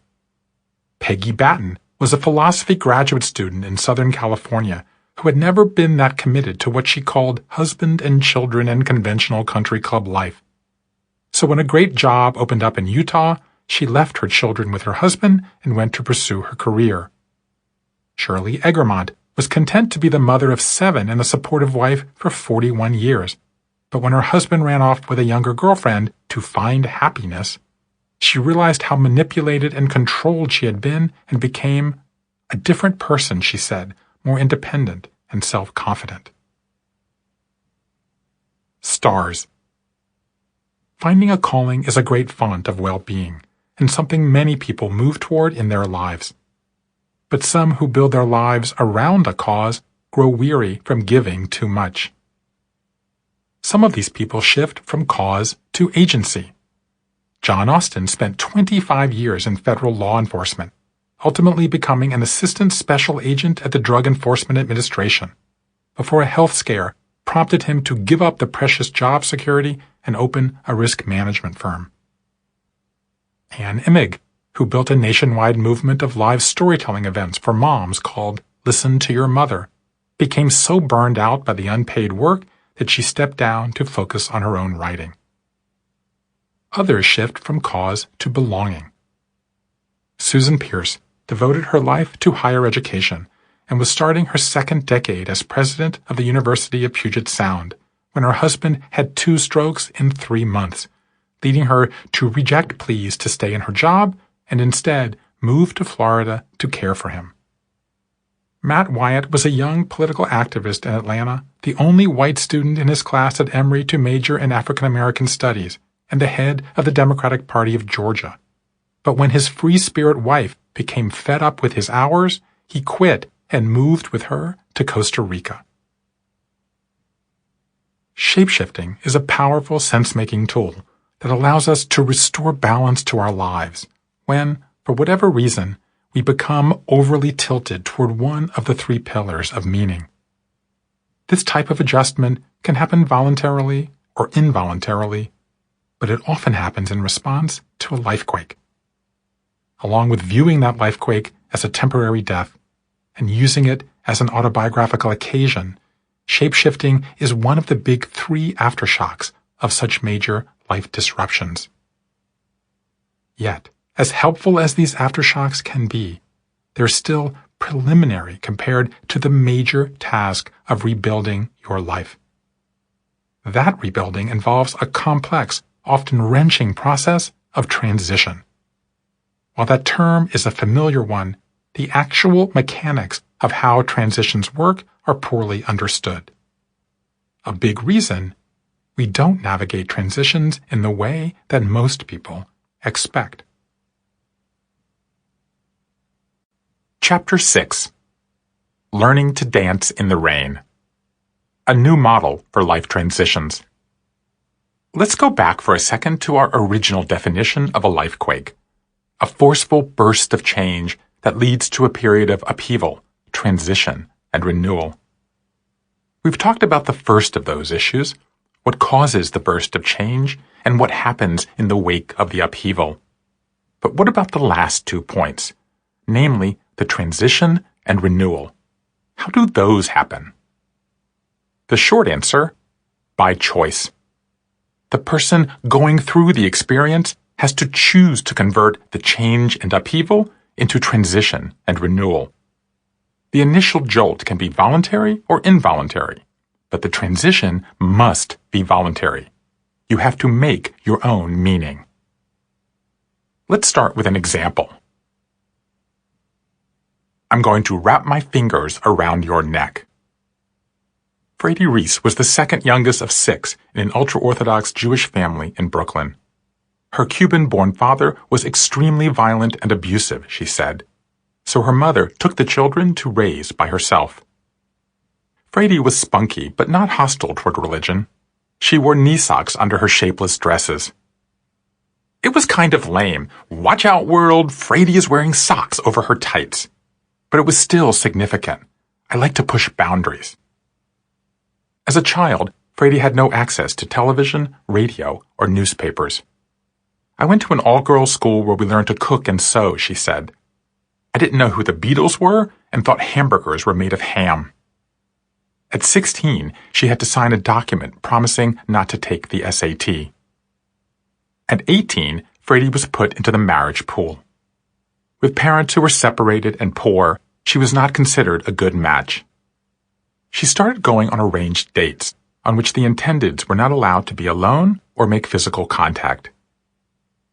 Peggy Batten was a philosophy graduate student in Southern California who had never been that committed to what she called husband and children and conventional country club life. So when a great job opened up in Utah, she left her children with her husband and went to pursue her career. Shirley Egremont was content to be the mother of 7 and a supportive wife for 41 years. But when her husband ran off with a younger girlfriend to find happiness, she realized how manipulated and controlled she had been and became a different person, she said, more independent and self-confident. Stars. Finding a calling is a great font of well-being, and something many people move toward in their lives. But some who build their lives around a cause grow weary from giving too much. Some of these people shift from cause to agency. John Austin spent 25 years in federal law enforcement, ultimately becoming an assistant special agent at the Drug Enforcement Administration, before a health scare prompted him to give up the precious job security and open a risk management firm. Ann Imig, who built a nationwide movement of live storytelling events for moms called Listen to Your Mother, became so burned out by the unpaid work that she stepped down to focus on her own writing. Others shift from cause to belonging. Susan Pierce devoted her life to higher education and was starting her second decade as president of the University of Puget Sound when her husband had 2 strokes in 3 months, leading her to reject pleas to stay in her job and instead move to Florida to care for him. Matt Wyatt was a young political activist in Atlanta, the only white student in his class at Emory to major in African American studies, and the head of the Democratic Party of Georgia. But when his free-spirit wife became fed up with his hours, he quit and moved with her to Costa Rica. Shapeshifting is a powerful sense-making tool that allows us to restore balance to our lives when, for whatever reason, we become overly tilted toward one of the 3 pillars of meaning. This type of adjustment can happen voluntarily or involuntarily, but it often happens in response to a lifequake. Along with viewing that lifequake as a temporary death and using it as an autobiographical occasion, shapeshifting is one of the big 3 aftershocks of such major life disruptions. Yet, as helpful as these aftershocks can be, they're still preliminary compared to the major task of rebuilding your life. That rebuilding involves a complex, often wrenching process of transition. While that term is a familiar one, the actual mechanics of how transitions work are poorly understood. A big reason we don't navigate transitions in the way that most people expect. Chapter 6: Learning to Dance in the Rain. A new model for life transitions. Let's go back for a second to our original definition of a lifequake, a forceful burst of change that leads to a period of upheaval, transition, and renewal. We've talked about the first of those issues, what causes the burst of change, and what happens in the wake of the upheaval. But what about the last 2 points, namely the transition and renewal? How do those happen? The short answer: by choice. The person going through the experience has to choose to convert the change and upheaval into transition and renewal. The initial jolt can be voluntary or involuntary, but the transition must be voluntary. You have to make your own meaning. Let's start with an example. I'm going to wrap my fingers around your neck. Frady Reese was the second youngest of 6 in an ultra-Orthodox Jewish family in Brooklyn. Her Cuban-born father was extremely violent and abusive, she said, so her mother took the children to raise by herself. Frady was spunky but not hostile toward religion. She wore knee socks under her shapeless dresses. It was kind of lame. Watch out, world, Frady is wearing socks over her tights. But it was still significant. I like to push boundaries. As a child, Frady had no access to television, radio, or newspapers. I went to an all-girls school where we learned to cook and sew, she said. I didn't know who the Beatles were and thought hamburgers were made of ham. At 16, she had to sign a document promising not to take the SAT. At 18, Frady was put into the marriage pool. With parents who were separated and poor, she was not considered a good match. She started going on arranged dates, on which the intendeds were not allowed to be alone or make physical contact.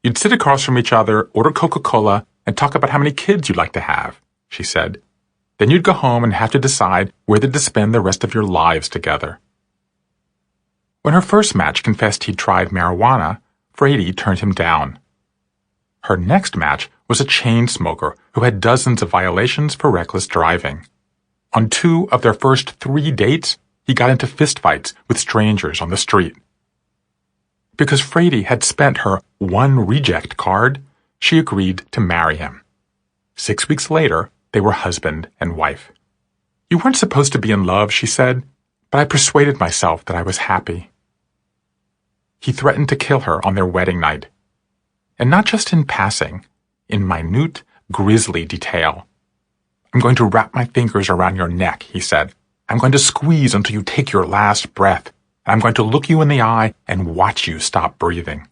You'd sit across from each other, order Coca-Cola, and talk about how many kids you'd like to have, she said. Then you'd go home and have to decide whether to spend the rest of your lives together. When her first match confessed he'd tried marijuana, Frady turned him down. Her next match was a chain smoker who had dozens of violations for reckless driving. On 2 of their first 3 dates, he got into fistfights with strangers on the street. Because Frady had spent her 1 reject card, she agreed to marry him. 6 weeks later, they were husband and wife. You weren't supposed to be in love, she said, but I persuaded myself that I was happy. He threatened to kill her on their wedding night. And not just in passing, in minute, grisly detail. I'm going to wrap my fingers around your neck, he said. I'm going to squeeze until you take your last breath. And I'm going to look you in the eye and watch you stop breathing.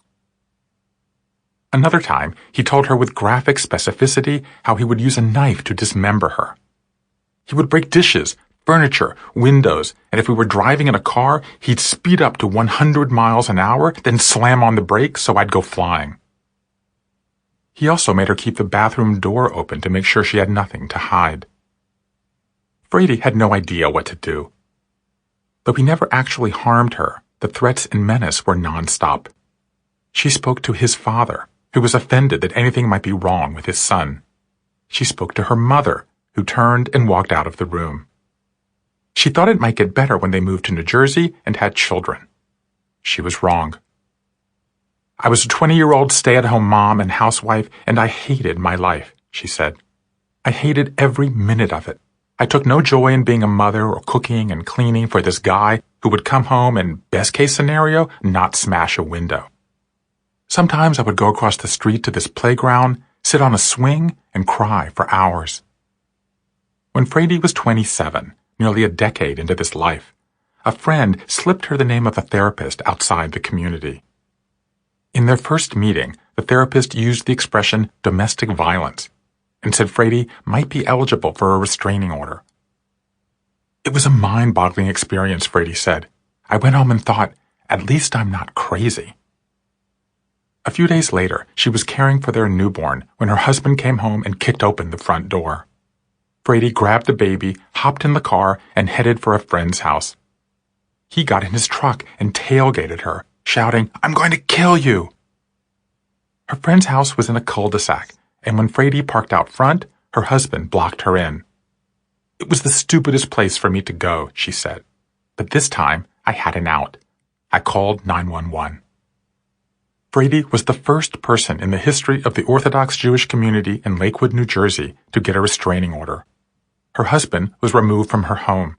Another time, he told her with graphic specificity how he would use a knife to dismember her. He would break dishes, furniture, windows, and if we were driving in a car, he'd speed up to 100 miles an hour, then slam on the brakes so I'd go flying. He also made her keep the bathroom door open to make sure she had nothing to hide. Frady had no idea what to do. Though he never actually harmed her, the threats and menace were nonstop. She spoke to his father, who was offended that anything might be wrong with his son. She spoke to her mother, who turned and walked out of the room. She thought it might get better when they moved to New Jersey and had children. She was wrong. I was a 20-year-old stay-at-home mom and housewife, and I hated my life, she said. I hated every minute of it. I took no joy in being a mother or cooking and cleaning for this guy who would come home and, best-case scenario, not smash a window. Sometimes I would go across the street to this playground, sit on a swing, and cry for hours. When Frady was 27, nearly a decade into this life, a friend slipped her the name of a therapist outside the community. In their first meeting, the therapist used the expression domestic violence and said Frady might be eligible for a restraining order. It was a mind-boggling experience, Frady said. I went home and thought, at least I'm not crazy. A few days later, she was caring for their newborn when her husband came home and kicked open the front door. Frady grabbed the baby, hopped in the car, and headed for a friend's house. He got in his truck and tailgated her, shouting, I'm going to kill you! Her friend's house was in a cul-de-sac, and when Frady parked out front, her husband blocked her in. It was the stupidest place for me to go, she said. But this time, I had an out. I called 911. Frady was the first person in the history of the Orthodox Jewish community in Lakewood, New Jersey, to get a restraining order. Her husband was removed from her home.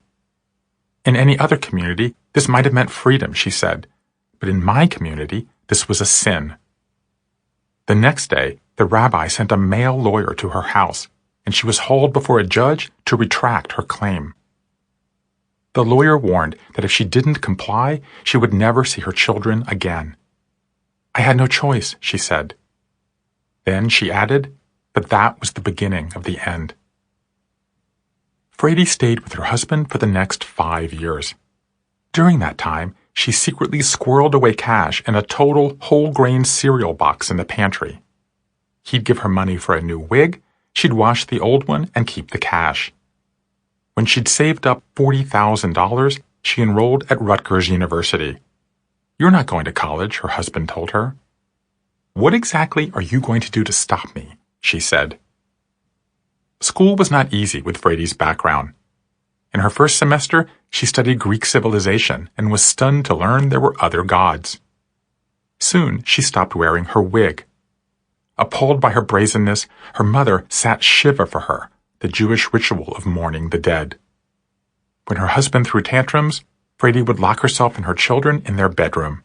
In any other community, this might have meant freedom, she said. But in my community, this was a sin. The next day, the rabbi sent a male lawyer to her house, and she was hauled before a judge to retract her claim. The lawyer warned that if she didn't comply, she would never see her children again. I had no choice, she said. Then she added, but that was the beginning of the end. Frady stayed with her husband for the next 5 years. During that time, she secretly squirreled away cash in a total whole-grain cereal box in the pantry. He'd give her money for a new wig, she'd wash the old one and keep the cash. When she'd saved up $40,000, she enrolled at Rutgers University. You're not going to college, her husband told her. What exactly are you going to do to stop me? She said. School was not easy with Frady's background. In her first semester, she studied Greek civilization and was stunned to learn there were other gods. Soon, she stopped wearing her wig. Appalled by her brazenness, her mother sat Shiva for her, the Jewish ritual of mourning the dead. When her husband threw tantrums, Frady would lock herself and her children in their bedroom.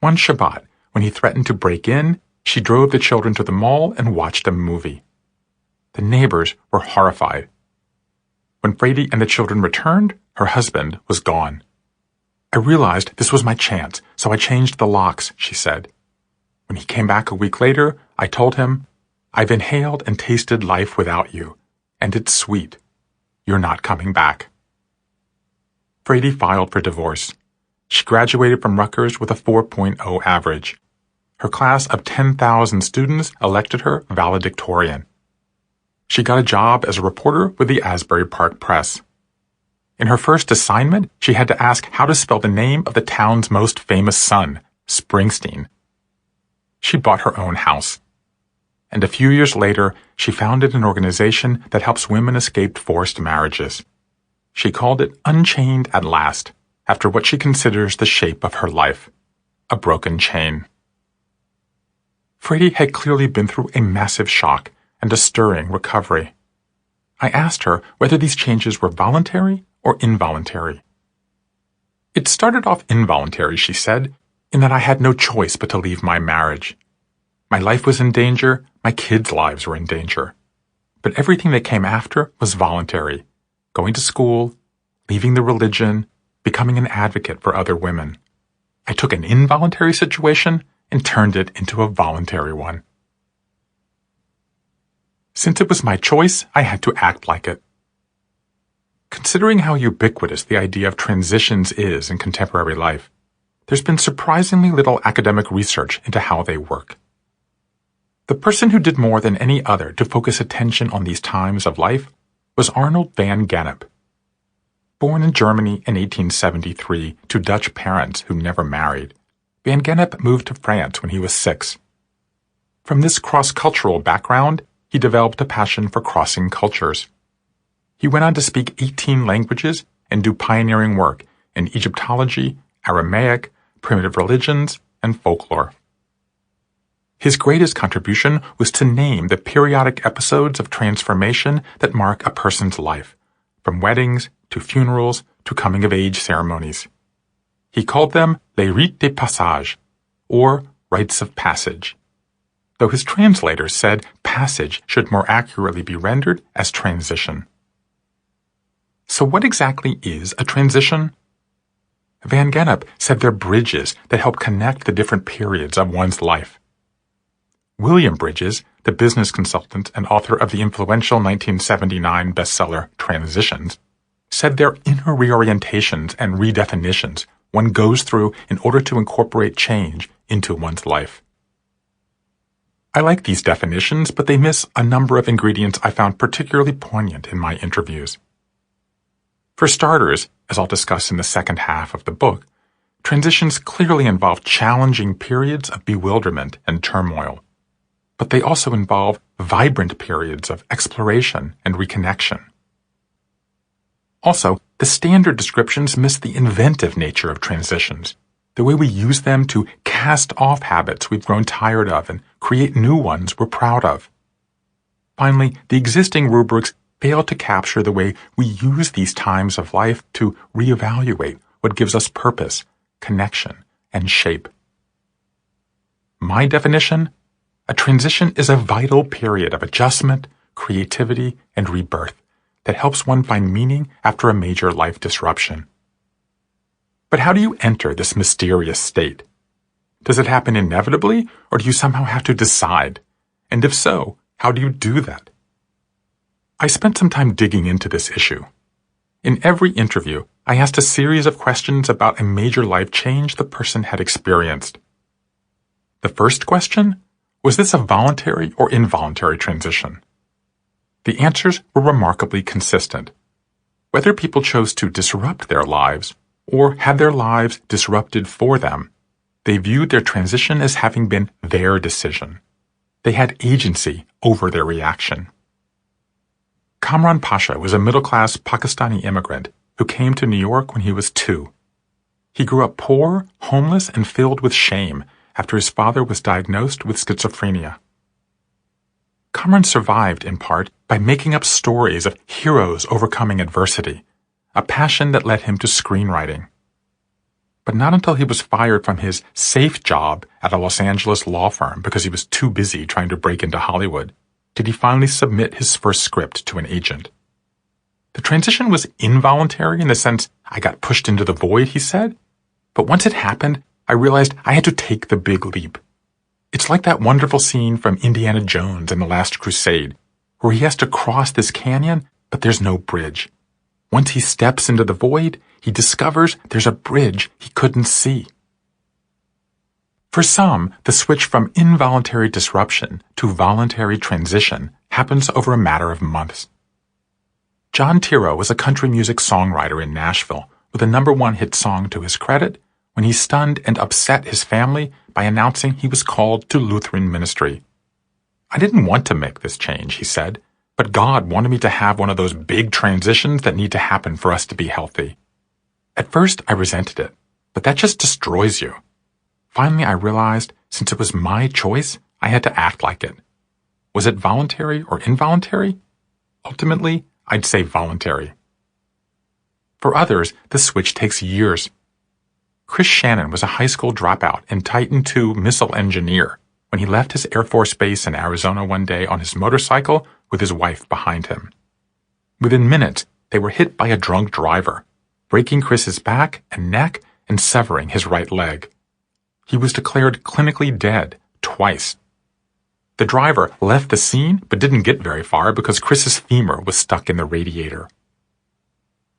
One Shabbat, when he threatened to break in, she drove the children to the mall and watched a movie. The neighbors were horrified. When Frady and the children returned, her husband was gone. I realized this was my chance, so I changed the locks, she said. When he came back a week later, I told him, I've inhaled and tasted life without you, and it's sweet. You're not coming back. Frady filed for divorce. She graduated from Rutgers with a 4.0 average. Her class of 10,000 students elected her valedictorian. She got a job as a reporter with the Asbury Park Press. In her first assignment, she had to ask how to spell the name of the town's most famous son, Springsteen. She bought her own house. And a few years later, she founded an organization that helps women escape forced marriages. She called it Unchained at Last, after what she considers the shape of her life, a broken chain. Frady had clearly been through a massive shock and a stirring recovery. I asked her whether these changes were voluntary or involuntary. It started off involuntary, she said, in that I had no choice but to leave my marriage. My life was in danger, my kids' lives were in danger. But everything that came after was voluntary. Going to school, leaving the religion, becoming an advocate for other women. I took an involuntary situation and turned it into a voluntary one. Since it was my choice, I had to act like it. Considering how ubiquitous the idea of transitions is in contemporary life, there's been surprisingly little academic research into how they work. The person who did more than any other to focus attention on these times of life was Arnold van Gennep. Born in Germany in 1873 to Dutch parents who never married, van Gennep moved to France when he was 6. From this cross-cultural background, he developed a passion for crossing cultures. He went on to speak 18 languages and do pioneering work in Egyptology, Aramaic, primitive religions, and folklore. His greatest contribution was to name the periodic episodes of transformation that mark a person's life, from weddings to funerals to coming-of-age ceremonies. He called them les rites de passage, or rites of passage, though his translators said passage should more accurately be rendered as transition. So what exactly is a transition? Van Gennep said they're bridges that help connect the different periods of one's life. William Bridges, the business consultant and author of the influential 1979 bestseller Transitions, said they're inner reorientations and redefinitions one goes through in order to incorporate change into one's life. I like these definitions, but they miss a number of ingredients I found particularly poignant in my interviews. For starters, as I'll discuss in the second half of the book, transitions clearly involve challenging periods of bewilderment and turmoil, but they also involve vibrant periods of exploration and reconnection. Also, the standard descriptions miss the inventive nature of transitions, the way we use them to cast off habits we've grown tired of and create new ones we're proud of. Finally, the existing rubrics fail to capture the way we use these times of life to reevaluate what gives us purpose, connection, and shape. My definition: a transition is a vital period of adjustment, creativity, and rebirth that helps one find meaning after a major life disruption. But how do you enter this mysterious state? Does it happen inevitably, or do you somehow have to decide? And if so, how do you do that? I spent some time digging into this issue. In every interview, I asked a series of questions about a major life change the person had experienced. The first question: was this a voluntary or involuntary transition? The answers were remarkably consistent. Whether people chose to disrupt their lives or had their lives disrupted for them, they viewed their transition as having been their decision. They had agency over their reaction. Kamran Pasha was a middle-class Pakistani immigrant who came to New York when he was 2. He grew up poor, homeless, and filled with shame after his father was diagnosed with schizophrenia. Kamran survived in part by making up stories of heroes overcoming adversity, a passion that led him to screenwriting. But not until he was fired from his safe job at a Los Angeles law firm because he was too busy trying to break into Hollywood did he finally submit his first script to an agent. The transition was involuntary in the sense I got pushed into the void, he said, but once it happened, I realized I had to take the big leap. It's like that wonderful scene from Indiana Jones in The Last Crusade, where he has to cross this canyon, but there's no bridge. Once he steps into the void, he discovers there's a bridge he couldn't see. For some, the switch from involuntary disruption to voluntary transition happens over a matter of months. John Tiro was a country music songwriter in Nashville with a #1 hit song to his credit when he stunned and upset his family by announcing he was called to Lutheran ministry. I didn't want to make this change, he said, but God wanted me to have one of those big transitions that need to happen for us to be healthy. At first, I resented it, but that just destroys you. Finally, I realized, since it was my choice, I had to act like it. Was it voluntary or involuntary? Ultimately, I'd say voluntary. For others, the switch takes years. Chris Shannon was a high school dropout and Titan II missile engineer when he left his Air Force base in Arizona one day on his motorcycle with his wife behind him. Within minutes, they were hit by a drunk driver, breaking Chris's back and neck and severing his right leg. He was declared clinically dead twice. The driver left the scene but didn't get very far because Chris's femur was stuck in the radiator.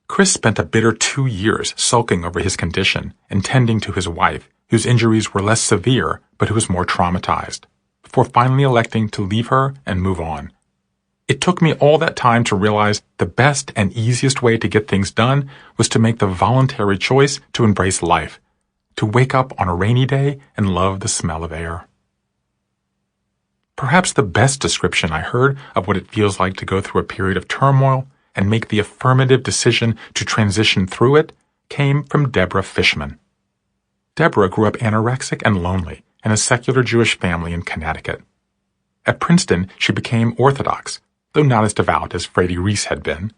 Chris spent a bitter 2 years sulking over his condition and tending to his wife, whose injuries were less severe but who was more traumatized, before finally electing to leave her and move on. It took me all that time to realize the best and easiest way to get things done was to make the voluntary choice to embrace life, to wake up on a rainy day and love the smell of air. Perhaps the best description I heard of what it feels like to go through a period of turmoil and make the affirmative decision to transition through it came from Deborah Fishman. Deborah grew up anorexic and lonely in a secular Jewish family in Connecticut. At Princeton, she became Orthodox, though not as devout as Freddie Reese had been.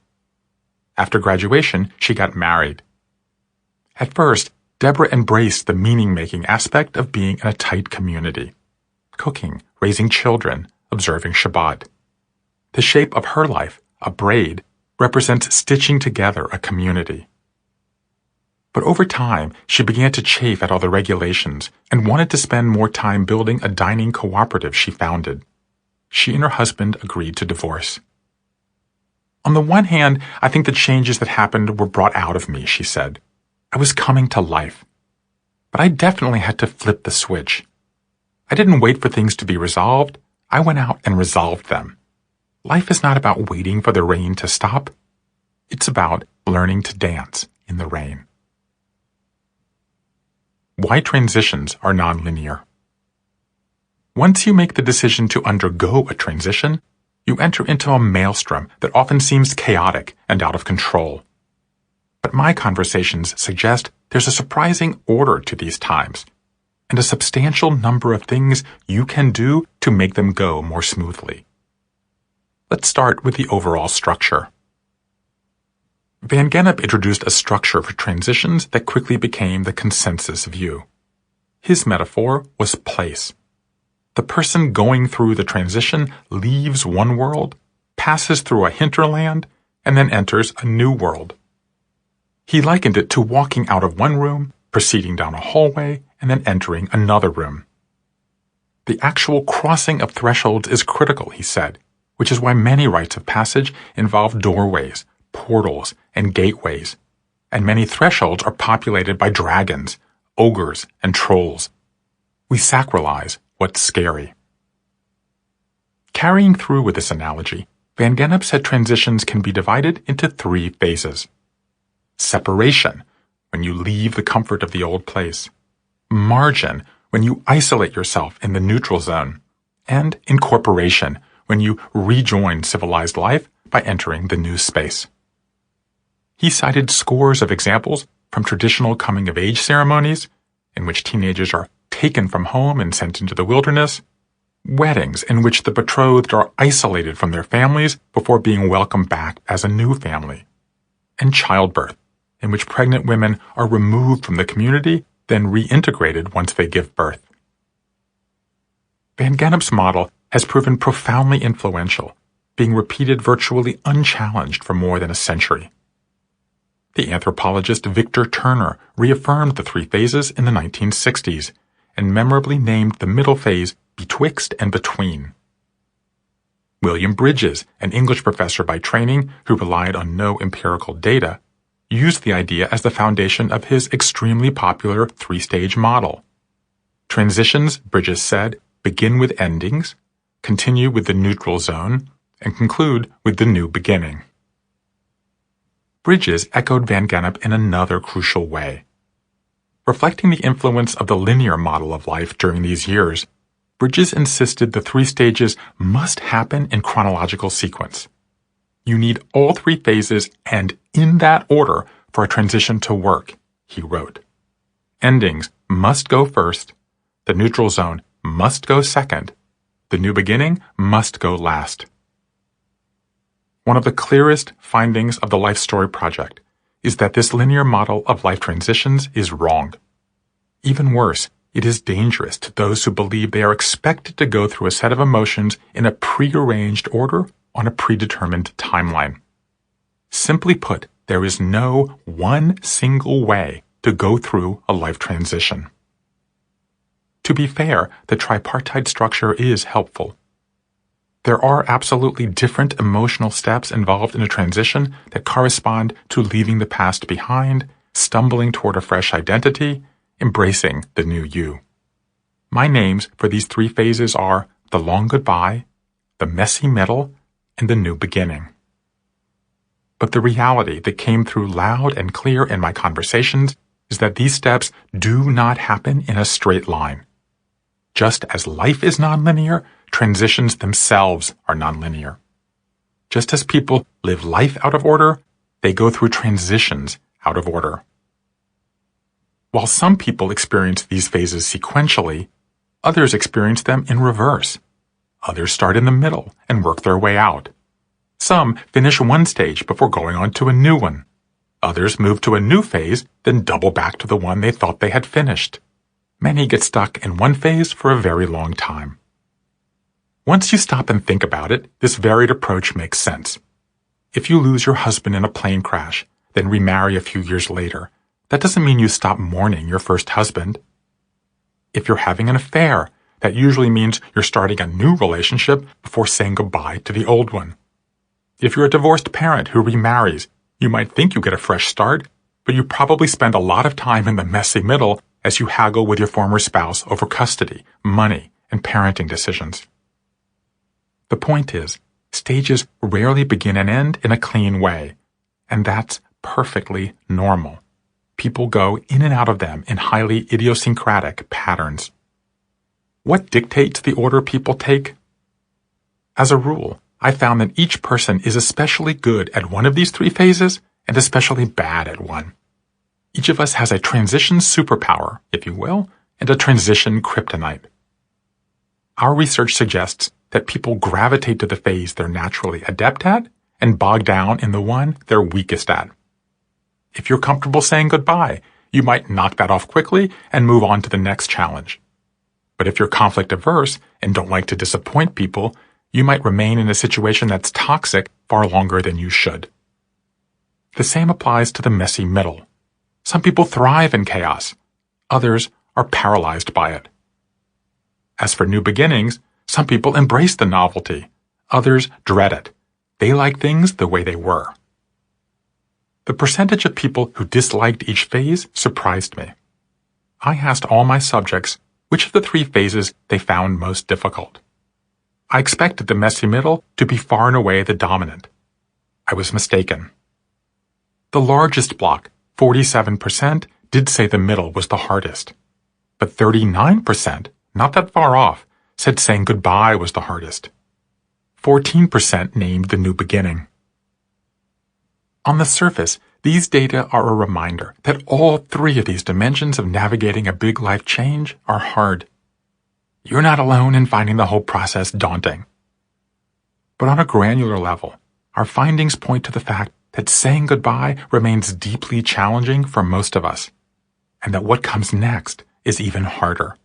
After graduation, she got married. At first, Deborah embraced the meaning-making aspect of being in a tight community. Cooking, raising children, observing Shabbat. The shape of her life, a braid, represents stitching together a community. But over time, she began to chafe at all the regulations and wanted to spend more time building a dining cooperative she founded. She and her husband agreed to divorce. On the one hand, I think the changes that happened were brought out of me, she said. I was coming to life. But I definitely had to flip the switch. I didn't wait for things to be resolved. I went out and resolved them. Life is not about waiting for the rain to stop. It's about learning to dance in the rain. Why transitions are nonlinear. Once you make the decision to undergo a transition, you enter into a maelstrom that often seems chaotic and out of control. But my conversations suggest there's a surprising order to these times, and a substantial number of things you can do to make them go more smoothly. Let's start with the overall structure. Van Gennep introduced a structure for transitions that quickly became the consensus view. His metaphor was place. The person going through the transition leaves one world, passes through a hinterland, and then enters a new world. He likened it to walking out of one room, proceeding down a hallway, and then entering another room. The actual crossing of thresholds is critical, he said, which is why many rites of passage involve doorways, portals, and gateways, and many thresholds are populated by dragons, ogres, and trolls. We sacralize what's scary. Carrying through with this analogy, Van Gennep said transitions can be divided into 3 phases. Separation, when you leave the comfort of the old place. Margin, when you isolate yourself in the neutral zone. And incorporation, when you rejoin civilized life by entering the new space. He cited scores of examples from traditional coming-of-age ceremonies, in which teenagers are taken from home and sent into the wilderness, weddings in which the betrothed are isolated from their families before being welcomed back as a new family, and childbirth, in which pregnant women are removed from the community, then reintegrated once they give birth. Van Gennep's model has proven profoundly influential, being repeated virtually unchallenged for more than a century. The anthropologist Victor Turner reaffirmed the 3 phases in the 1960s and memorably named the middle phase betwixt and between. William Bridges, an English professor by training who relied on no empirical data, used the idea as the foundation of his extremely popular 3-stage model. Transitions, Bridges said, begin with endings, continue with the neutral zone, and conclude with the new beginning. Bridges echoed Van Gennep in another crucial way. Reflecting the influence of the linear model of life during these years, Bridges insisted the 3 stages must happen in chronological sequence. You need all 3 phases and in that order for a transition to work, he wrote. Endings must go first, the neutral zone must go second, the new beginning must go last. One of the clearest findings of the Life Story Project is that this linear model of life transitions is wrong. Even worse, it is dangerous to those who believe they are expected to go through a set of emotions in a prearranged order on a predetermined timeline. Simply put, there is no one single way to go through a life transition. To be fair, the tripartite structure is helpful. There are absolutely different emotional steps involved in a transition that correspond to leaving the past behind, stumbling toward a fresh identity, embracing the new you. My names for these 3 phases are the long goodbye, the messy middle, and the new beginning. But the reality that came through loud and clear in my conversations is that these steps do not happen in a straight line. Just as life is nonlinear, transitions themselves are nonlinear. Just as people live life out of order, they go through transitions out of order. While some people experience these phases sequentially, others experience them in reverse. Others start in the middle and work their way out. Some finish one stage before going on to a new one. Others move to a new phase, then double back to the one they thought they had finished. Many get stuck in one phase for a very long time. Once you stop and think about it, this varied approach makes sense. If you lose your husband in a plane crash, then remarry a few years later, that doesn't mean you stop mourning your first husband. If you're having an affair, that usually means you're starting a new relationship before saying goodbye to the old one. If you're a divorced parent who remarries, you might think you get a fresh start, but you probably spend a lot of time in the messy middle as you haggle with your former spouse over custody, money, and parenting decisions. The point is, stages rarely begin and end in a clean way, and that's perfectly normal. People go in and out of them in highly idiosyncratic patterns. What dictates the order people take? As a rule, I found that each person is especially good at one of these three phases and especially bad at one. Each of us has a transition superpower, if you will, and a transition kryptonite. Our research suggests that people gravitate to the phase they're naturally adept at and bog down in the one they're weakest at. If you're comfortable saying goodbye, you might knock that off quickly and move on to the next challenge. But if you're conflict averse and don't like to disappoint people, you might remain in a situation that's toxic far longer than you should. The same applies to the messy middle. Some people thrive in chaos. Others are paralyzed by it. As for new beginnings, some people embrace the novelty. Others dread it. They like things the way they were. The percentage of people who disliked each phase surprised me. I asked all my subjects which of the three phases they found most difficult. I expected the messy middle to be far and away the dominant. I was mistaken. The largest block, 47%, did say the middle was the hardest. But 39%, not that far off, said saying goodbye was the hardest. 14% named the new beginning. On the surface, these data are a reminder that all three of these dimensions of navigating a big life change are hard. You're not alone in finding the whole process daunting. But on a granular level, our findings point to the fact that saying goodbye remains deeply challenging for most of us, and that what comes next is even harder.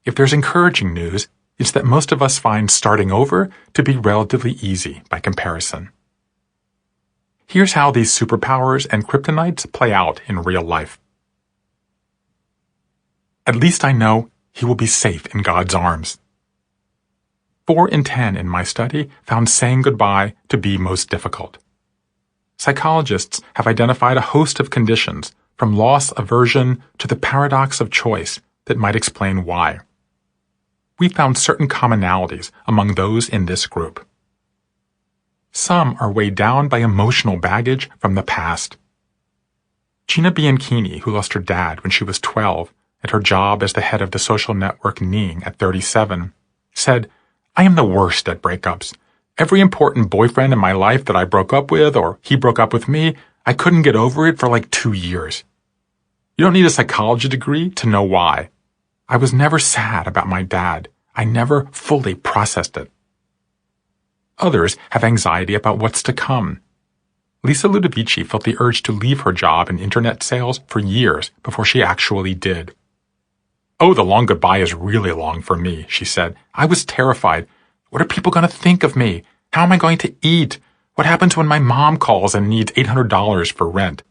If there's encouraging news, it's that most of us find starting over to be relatively easy by comparison. Here's how these superpowers and kryptonites play out in real life. At least I know he will be safe in God's arms. 4 in 10 in my study found saying goodbye to be most difficult. Psychologists have identified a host of conditions, from loss aversion to the paradox of choice, that might explain why. We found certain commonalities among those in this group. Some are weighed down by emotional baggage from the past. Gina Bianchini, who lost her dad when she was 12 and her job as the head of the social network Ning at 37, said, "I am the worst at breakups. Every important boyfriend in my life that I broke up with or he broke up with me, I couldn't get over it for like 2 years. You don't need a psychology degree to know why. I was never sad about my dad. I never fully processed it." Others have anxiety about what's to come. Lisa Ludovici felt the urge to leave her job in internet sales for years before she actually did. "Oh, the long goodbye is really long for me," she said. "I was terrified. What are people going to think of me? How am I going to eat? What happens when my mom calls and needs $800 for rent?"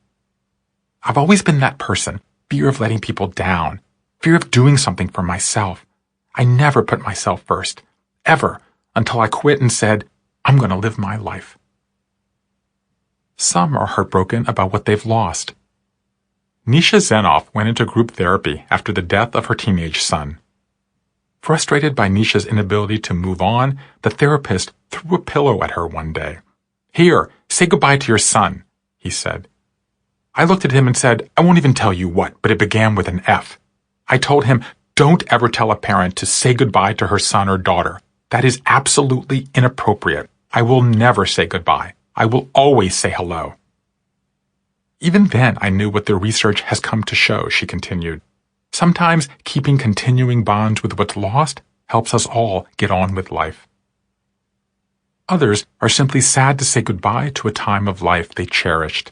I've always been that person, fear of letting people down, fear of doing something for myself. I never put myself first, ever, until I quit and said, I'm going to live my life. Some are heartbroken about what they've lost. Nisha Zenoff went into group therapy after the death of her teenage son. Frustrated by Nisha's inability to move on, the therapist threw a pillow at her one day. "Here, say goodbye to your son," he said. I looked at him and said, "I won't even tell you what, but it began with an F. I told him, don't ever tell a parent to say goodbye to her son or daughter. That is absolutely inappropriate. I will never say goodbye. I will always say hello." Even then I knew what the research has come to show, she continued. Sometimes keeping continuing bonds with what's lost helps us all get on with life. Others are simply sad to say goodbye to a time of life they cherished.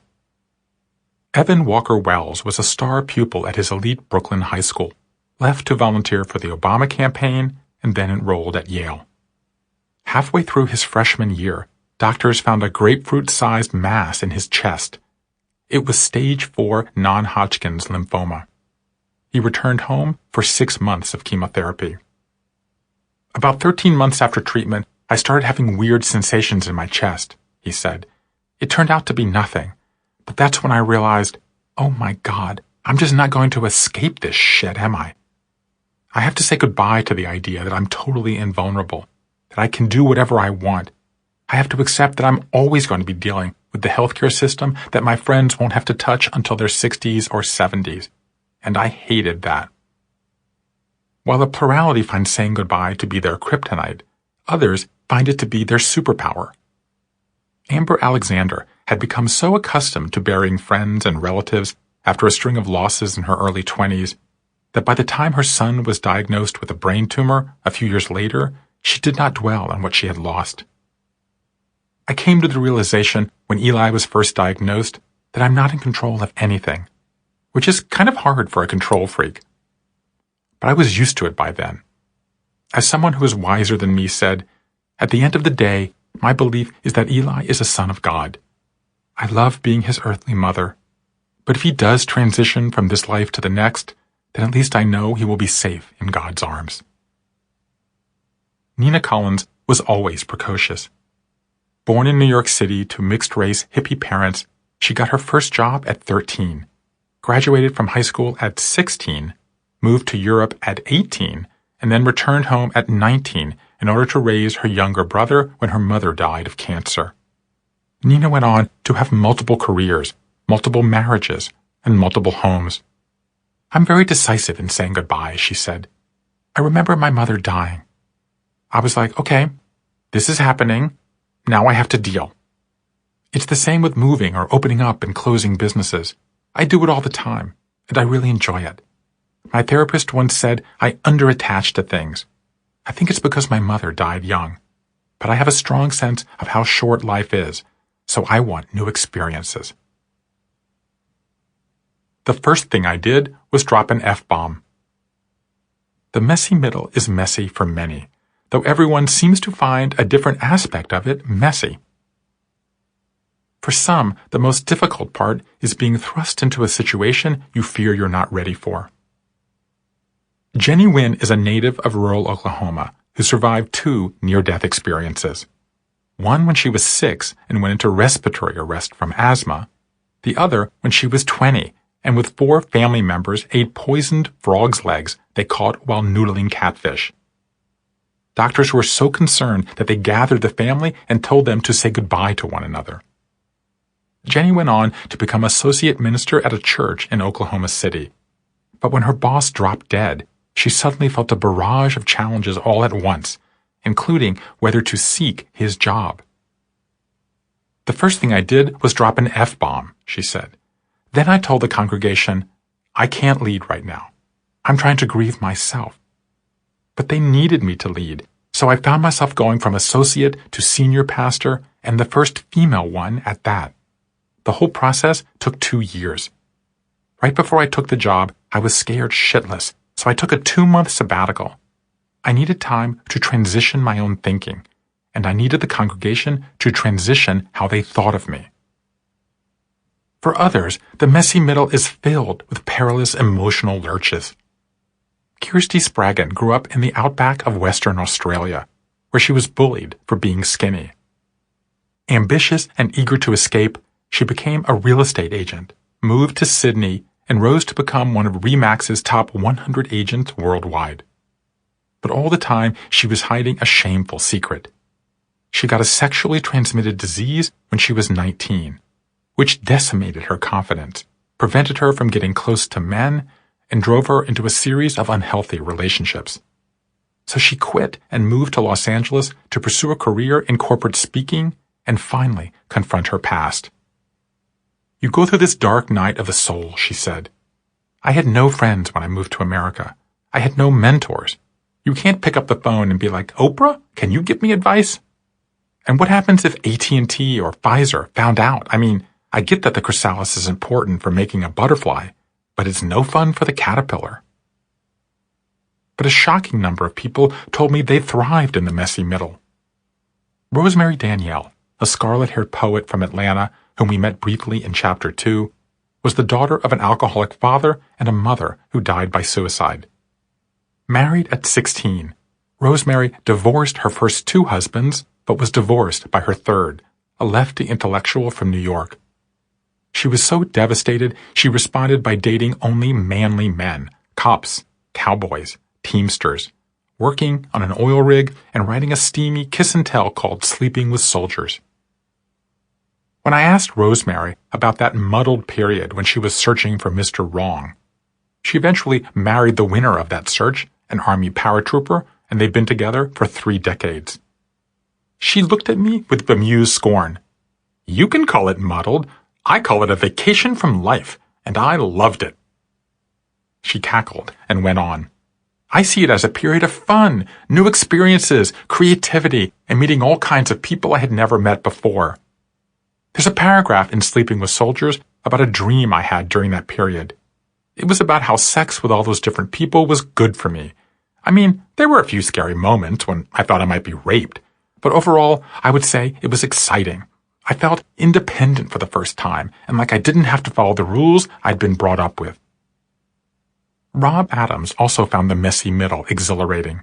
Evan Walker Wells was a star pupil at his elite Brooklyn high school, left to volunteer for the Obama campaign, and then enrolled at Yale. Halfway through his freshman year, doctors found a grapefruit-sized mass in his chest. It was stage 4 non-Hodgkin's lymphoma. He returned home for 6 months of chemotherapy. About 13 months after treatment, I started having weird sensations in my chest, he said. It turned out to be nothing, but that's when I realized, oh my God, I'm just not going to escape this shit, am I? I have to say goodbye to the idea that I'm totally invulnerable, that I can do whatever I want. I have to accept that I'm always going to be dealing with the healthcare system that my friends won't have to touch until their 60s or 70s, and I hated that. While the plurality finds saying goodbye to be their kryptonite, others find it to be their superpower. Amber Alexander had become so accustomed to burying friends and relatives after a string of losses in her early 20s that by the time her son was diagnosed with a brain tumor a few years later, she did not dwell on what she had lost. I came to the realization when Eli was first diagnosed that I'm not in control of anything, which is kind of hard for a control freak. But I was used to it by then. As someone who is wiser than me said, at the end of the day, my belief is that Eli is a son of God. I love being his earthly mother, but if he does transition from this life to the next, then at least I know he will be safe in God's arms. Nina Collins was always precocious. Born in New York City to mixed-race hippie parents, she got her first job at 13, graduated from high school at 16, moved to Europe at 18, and then returned home at 19 in order to raise her younger brother when her mother died of cancer. Nina went on to have multiple careers, multiple marriages, and multiple homes. I'm very decisive in saying goodbye, she said. I remember my mother dying. I was like, okay, this is happening. Now I have to deal. It's the same with moving or opening up and closing businesses. I do it all the time, and I really enjoy it. My therapist once said I underattach to things. I think it's because my mother died young. But I have a strong sense of how short life is, so I want new experiences. The first thing I did was drop an F-bomb. The messy middle is messy for many, though everyone seems to find a different aspect of it messy. For some, the most difficult part is being thrust into a situation you fear you're not ready for. Jenny Wynn is a native of rural Oklahoma who survived 2 near-death experiences. One when she was 6 and went into respiratory arrest from asthma, the other when she was 20 and with 4 family members ate poisoned frog's legs they caught while noodling catfish. Doctors were so concerned that they gathered the family and told them to say goodbye to one another. Jenny went on to become associate minister at a church in Oklahoma City. But when her boss dropped dead, she suddenly felt a barrage of challenges all at once, including whether to seek his job. The first thing I did was drop an F-bomb, she said. Then I told the congregation, I can't lead right now. I'm trying to grieve myself. But they needed me to lead, so I found myself going from associate to senior pastor, and the first female one at that. The whole process took 2 years. Right before I took the job, I was scared shitless, so I took a 2-month sabbatical. I needed time to transition my own thinking, and I needed the congregation to transition how they thought of me. For others, the messy middle is filled with perilous emotional lurches. Kirsty Spraggan grew up in the outback of Western Australia, where she was bullied for being skinny. Ambitious and eager to escape, she became a real estate agent, moved to Sydney, and rose to become one of RE/MAX's top 100 agents worldwide. But all the time, she was hiding a shameful secret. She got a sexually transmitted disease when she was 19, which decimated her confidence, prevented her from getting close to men, and drove her into a series of unhealthy relationships. So she quit and moved to Los Angeles to pursue a career in corporate speaking and finally confront her past. You go through this dark night of the soul, she said. I had no friends when I moved to America. I had no mentors. You can't pick up the phone and be like, Oprah, can you give me advice? And what happens if AT&T or Pfizer found out? I mean, I get that the chrysalis is important for making a butterfly, but it's no fun for the caterpillar. But a shocking number of people told me they thrived in the messy middle. Rosemary Danielle, a scarlet-haired poet from Atlanta whom we met briefly in Chapter 2, was the daughter of an alcoholic father and a mother who died by suicide. Married at 16, Rosemary divorced her first 2 husbands, but was divorced by her third, a lefty intellectual from New York. She was so devastated, she responded by dating only manly men, cops, cowboys, teamsters, working on an oil rig and writing a steamy kiss-and-tell called Sleeping with Soldiers. When I asked Rosemary about that muddled period when she was searching for Mr. Wrong, she eventually married the winner of that search, an Army paratrooper, and they've been together for 3 decades. She looked at me with bemused scorn. "You can call it muddled. I call it a vacation from life, and I loved it." She cackled and went on. "I see it as a period of fun, new experiences, creativity, and meeting all kinds of people I had never met before. There's a paragraph in Sleeping with Soldiers about a dream I had during that period. It was about how sex with all those different people was good for me. I mean, there were a few scary moments when I thought I might be raped, but overall, I would say it was exciting. I felt independent for the first time, and like I didn't have to follow the rules I'd been brought up with." Rob Adams also found the messy middle exhilarating.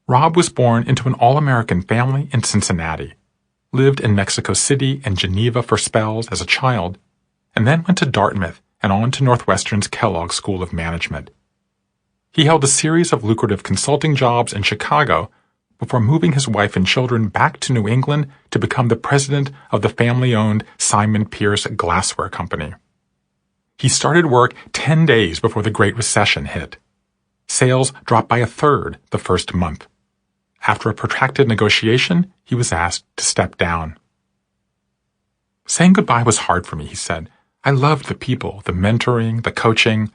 Rob was born into an all-American family in Cincinnati, lived in Mexico City and Geneva for spells as a child, and then went to Dartmouth and on to Northwestern's Kellogg School of Management. He held a series of lucrative consulting jobs in Chicago before moving his wife and children back to New England to become the president of the family-owned Simon Pierce Glassware Company. He started work 10 days before the Great Recession hit. Sales dropped by 1/3 the first month. After a protracted negotiation, he was asked to step down. "Saying goodbye was hard for me," he said. "I loved the people, the mentoring, the coaching.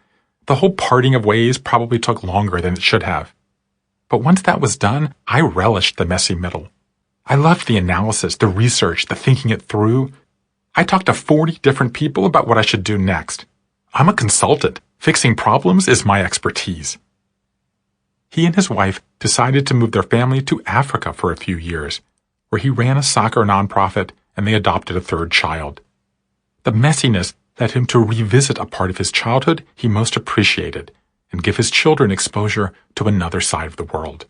The whole parting of ways probably took longer than it should have. But once that was done, I relished the messy middle. I loved the analysis, the research, the thinking it through. I talked to 40 different people about what I should do next. I'm a consultant. Fixing problems is my expertise." He and his wife decided to move their family to Africa for a few years, where he ran a soccer nonprofit and they adopted a 3rd child. The messiness led him to revisit a part of his childhood he most appreciated and give his children exposure to another side of the world.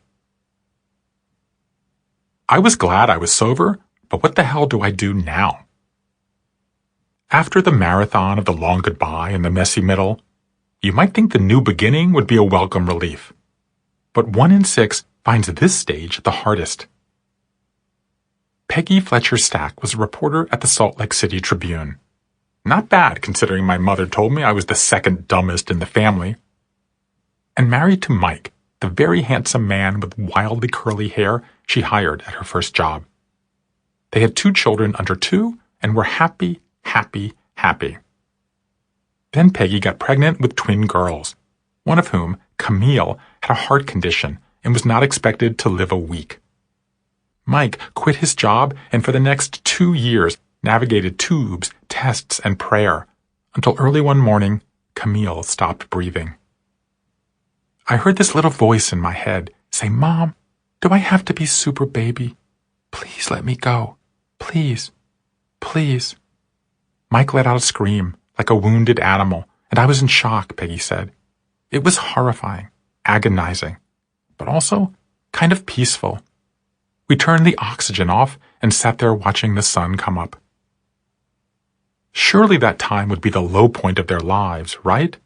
"I was glad I was sober, but what the hell do I do now?" After the marathon of the long goodbye and the messy middle, you might think the new beginning would be a welcome relief. But 1 in 6 finds this stage the hardest. Peggy Fletcher Stack was a reporter at the Salt Lake City Tribune. Not bad, considering my mother told me I was the 2nd dumbest in the family. And married to Mike, the very handsome man with wildly curly hair she hired at her first job. They had 2 children under 2 and were happy. Then Peggy got pregnant with twin girls, one of whom, Camille, had a heart condition and was not expected to live a week. Mike quit his job and for the next 2 years navigated tubes, tests, and prayer, until early one morning, Camille stopped breathing. I heard this little voice in my head say, "Mom, do I have to be super baby? Please let me go. Please, please." Mike let out a scream, like a wounded animal, and I was in shock, Peggy said. It was horrifying, agonizing, but also kind of peaceful. We turned the oxygen off and sat there watching the sun come up. Surely that time would be the low point of their lives, right?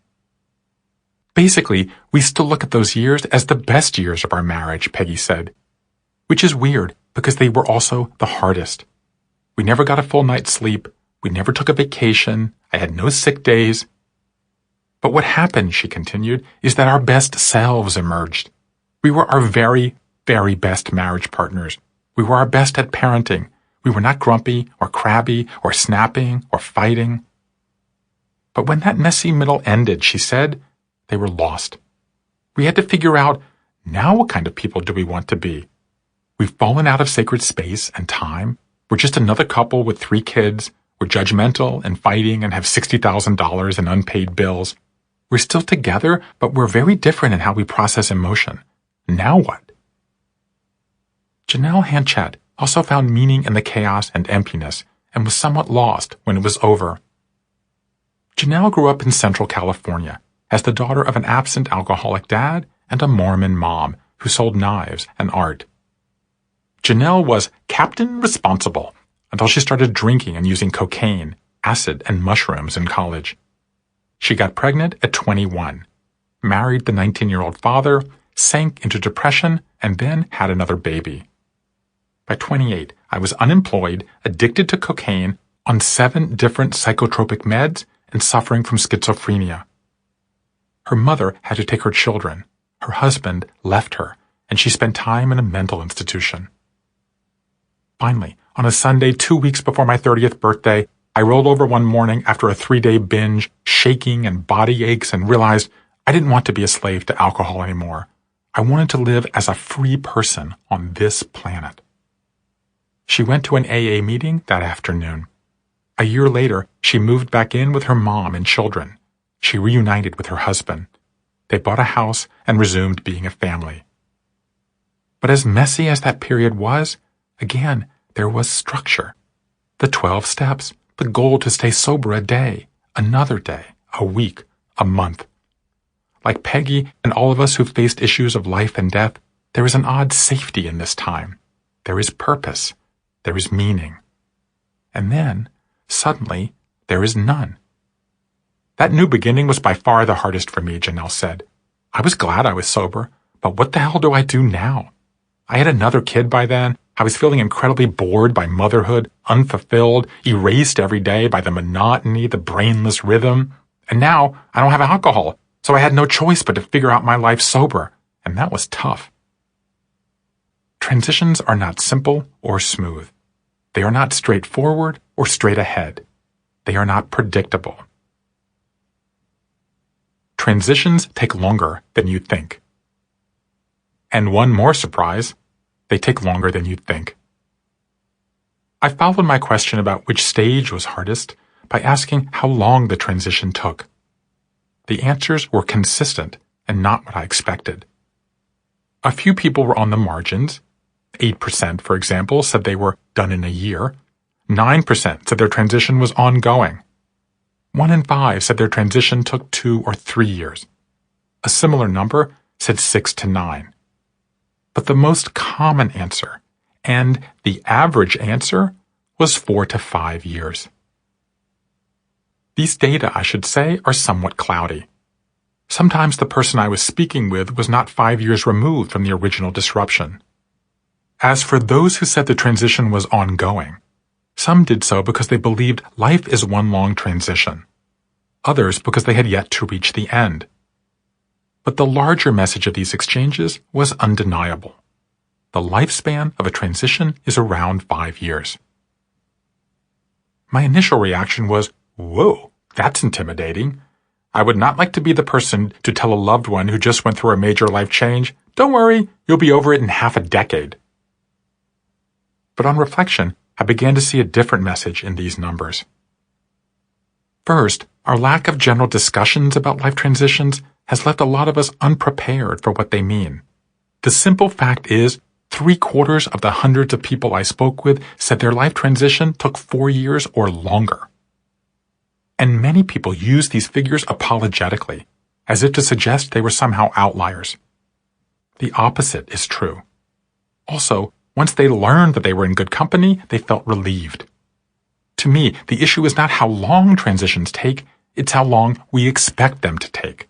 Basically, we still look at those years as the best years of our marriage, Peggy said, which is weird because they were also the hardest. We never got a full night's sleep. We never took a vacation. I had no sick days. But what happened, she continued, is that our best selves emerged. We were our very, very best marriage partners. We were our best at parenting. We were not grumpy or crabby or snapping or fighting. But when that messy middle ended, she said, they were lost. We had to figure out, now what kind of people do we want to be? We've fallen out of sacred space and time. We're just another couple with 3 kids. We're judgmental and fighting and have $60,000 in unpaid bills. We're still together, but we're very different in how we process emotion. Now what? Janelle Hanchett, also found meaning in the chaos and emptiness and was somewhat lost when it was over. Janelle grew up in Central California as the daughter of an absent alcoholic dad and a Mormon mom who sold knives and art. Janelle was Captain Responsible until she started drinking and using cocaine, acid, and mushrooms in college. She got pregnant at 21, married the 19-year-old father, sank into depression, and then had another baby. By 28, I was unemployed, addicted to cocaine, on 7 different psychotropic meds, and suffering from schizophrenia. Her mother had to take her children. Her husband left her, and she spent time in a mental institution. Finally, on a Sunday 2 weeks before my 30th birthday, I rolled over one morning after a 3-day binge, shaking and body aches, and realized I didn't want to be a slave to alcohol anymore. I wanted to live as a free person on this planet. She went to an AA meeting that afternoon. A year later, she moved back in with her mom and children. She reunited with her husband. They bought a house and resumed being a family. But as messy as that period was, again, there was structure. The 12 steps, the goal to stay sober a day, another day, a week, a month. Like Peggy and all of us who faced issues of life and death, there is an odd safety in this time. There is purpose. There is meaning. And then, suddenly, there is none. That new beginning was by far the hardest for me, Janelle said. I was glad I was sober, but what the hell do I do now? I had another kid by then. I was feeling incredibly bored by motherhood, unfulfilled, erased every day by the monotony, the brainless rhythm. And now I don't have alcohol, so I had no choice but to figure out my life sober, and that was tough. Transitions are not simple or smooth. They are not straightforward or straight ahead. They are not predictable. Transitions take longer than you think. And one more surprise, they take longer than you'd think. I followed my question about which stage was hardest by asking how long the transition took. The answers were consistent and not what I expected. A few people were on the margins. 8%, for example, said they were done in a year. 9% said their transition was ongoing. 1 in 5 said their transition took 2 or 3 years. A similar number said 6 to 9. But the most common answer, and the average answer, was 4 to 5 years. These data, I should say, are somewhat cloudy. Sometimes the person I was speaking with was not 5 years removed from the original disruption. As for those who said the transition was ongoing, some did so because they believed life is one long transition. Others because they had yet to reach the end. But the larger message of these exchanges was undeniable. The lifespan of a transition is around 5 years. My initial reaction was, whoa, that's intimidating. I would not like to be the person to tell a loved one who just went through a major life change, don't worry, you'll be over it in half a decade. But on reflection, I began to see a different message in these numbers. First, our lack of general discussions about life transitions has left a lot of us unprepared for what they mean. The simple fact is, 3/4 of the hundreds of people I spoke with said their life transition took 4 years or longer. And many people use these figures apologetically, as if to suggest they were somehow outliers. The opposite is true. Also, once they learned that they were in good company, they felt relieved. To me, the issue is not how long transitions take, it's how long we expect them to take.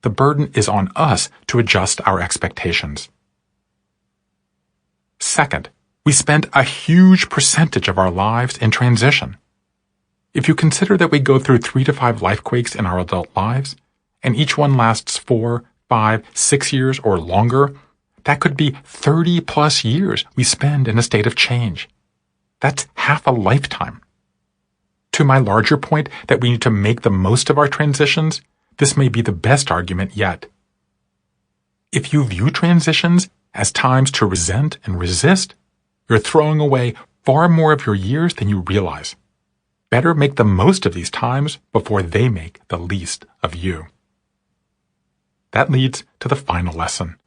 The burden is on us to adjust our expectations. Second, we spend a huge percentage of our lives in transition. If you consider that we go through 3 to 5 life quakes in our adult lives, and each one lasts 4, 5, 6 years or longer, that could be 30+ years we spend in a state of change. That's half a lifetime. To my larger point that we need to make the most of our transitions, this may be the best argument yet. If you view transitions as times to resent and resist, you're throwing away far more of your years than you realize. Better make the most of these times before they make the least of you. That leads to the final lesson.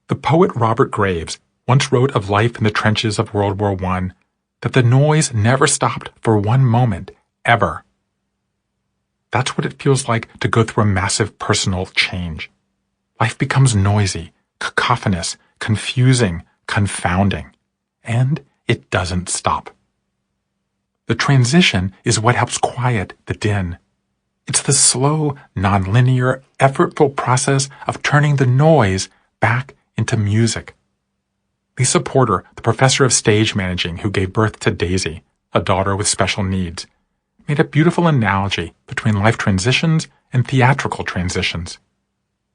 The poet Robert Graves once wrote of life in the trenches of World War I that the noise never stopped for one moment, ever. That's what it feels like to go through a massive personal change. Life becomes noisy, cacophonous, confusing, confounding, and it doesn't stop. The transition is what helps quiet the din. It's the slow, nonlinear, effortful process of turning the noise back into music. Lisa Porter, the professor of stage managing who gave birth to Daisy, a daughter with special needs, made a beautiful analogy between life transitions and theatrical transitions.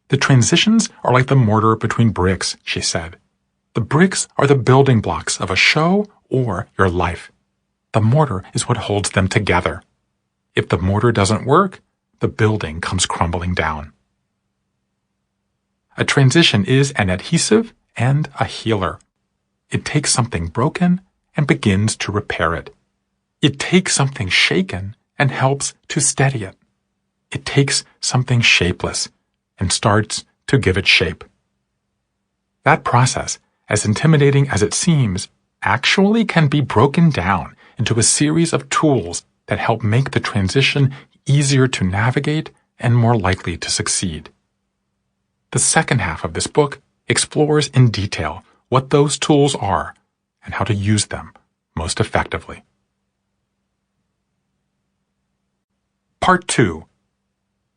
The transitions are like the mortar between bricks, she said. The bricks are the building blocks of a show or your life. The mortar is what holds them together. If the mortar doesn't work, the building comes crumbling down. A transition is an adhesive and a healer. It takes something broken and begins to repair it. It takes something shaken and helps to steady it. It takes something shapeless and starts to give it shape. That process, as intimidating as it seems, actually can be broken down into a series of tools that help make the transition easier to navigate and more likely to succeed. The second half of this book explores in detail what those tools are and how to use them most effectively. Part 2.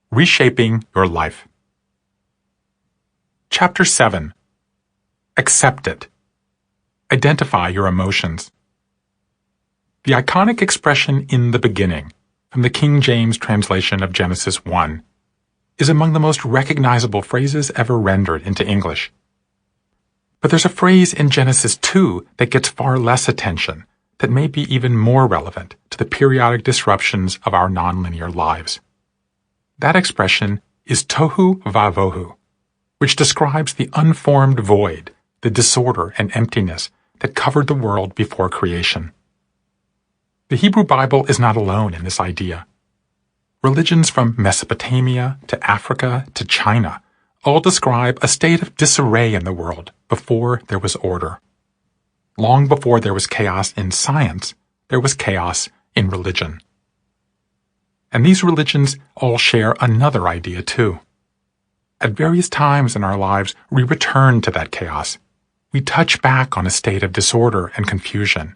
Reshaping Your Life. Chapter 7. Accept it. Identify your emotions. The iconic expression "in the beginning," from the King James translation of Genesis 1, is among the most recognizable phrases ever rendered into English. But there's a phrase in Genesis 2 that gets far less attention, that may be even more relevant to the periodic disruptions of our nonlinear lives. That expression is tohu vavohu, which describes the unformed void, the disorder and emptiness that covered the world before creation. The Hebrew Bible is not alone in this idea. Religions from Mesopotamia to Africa to China all describe a state of disarray in the world before there was order. Long before there was chaos in science, there was chaos in religion. And these religions all share another idea too. At various times in our lives, we return to that chaos. We touch back on a state of disorder and confusion.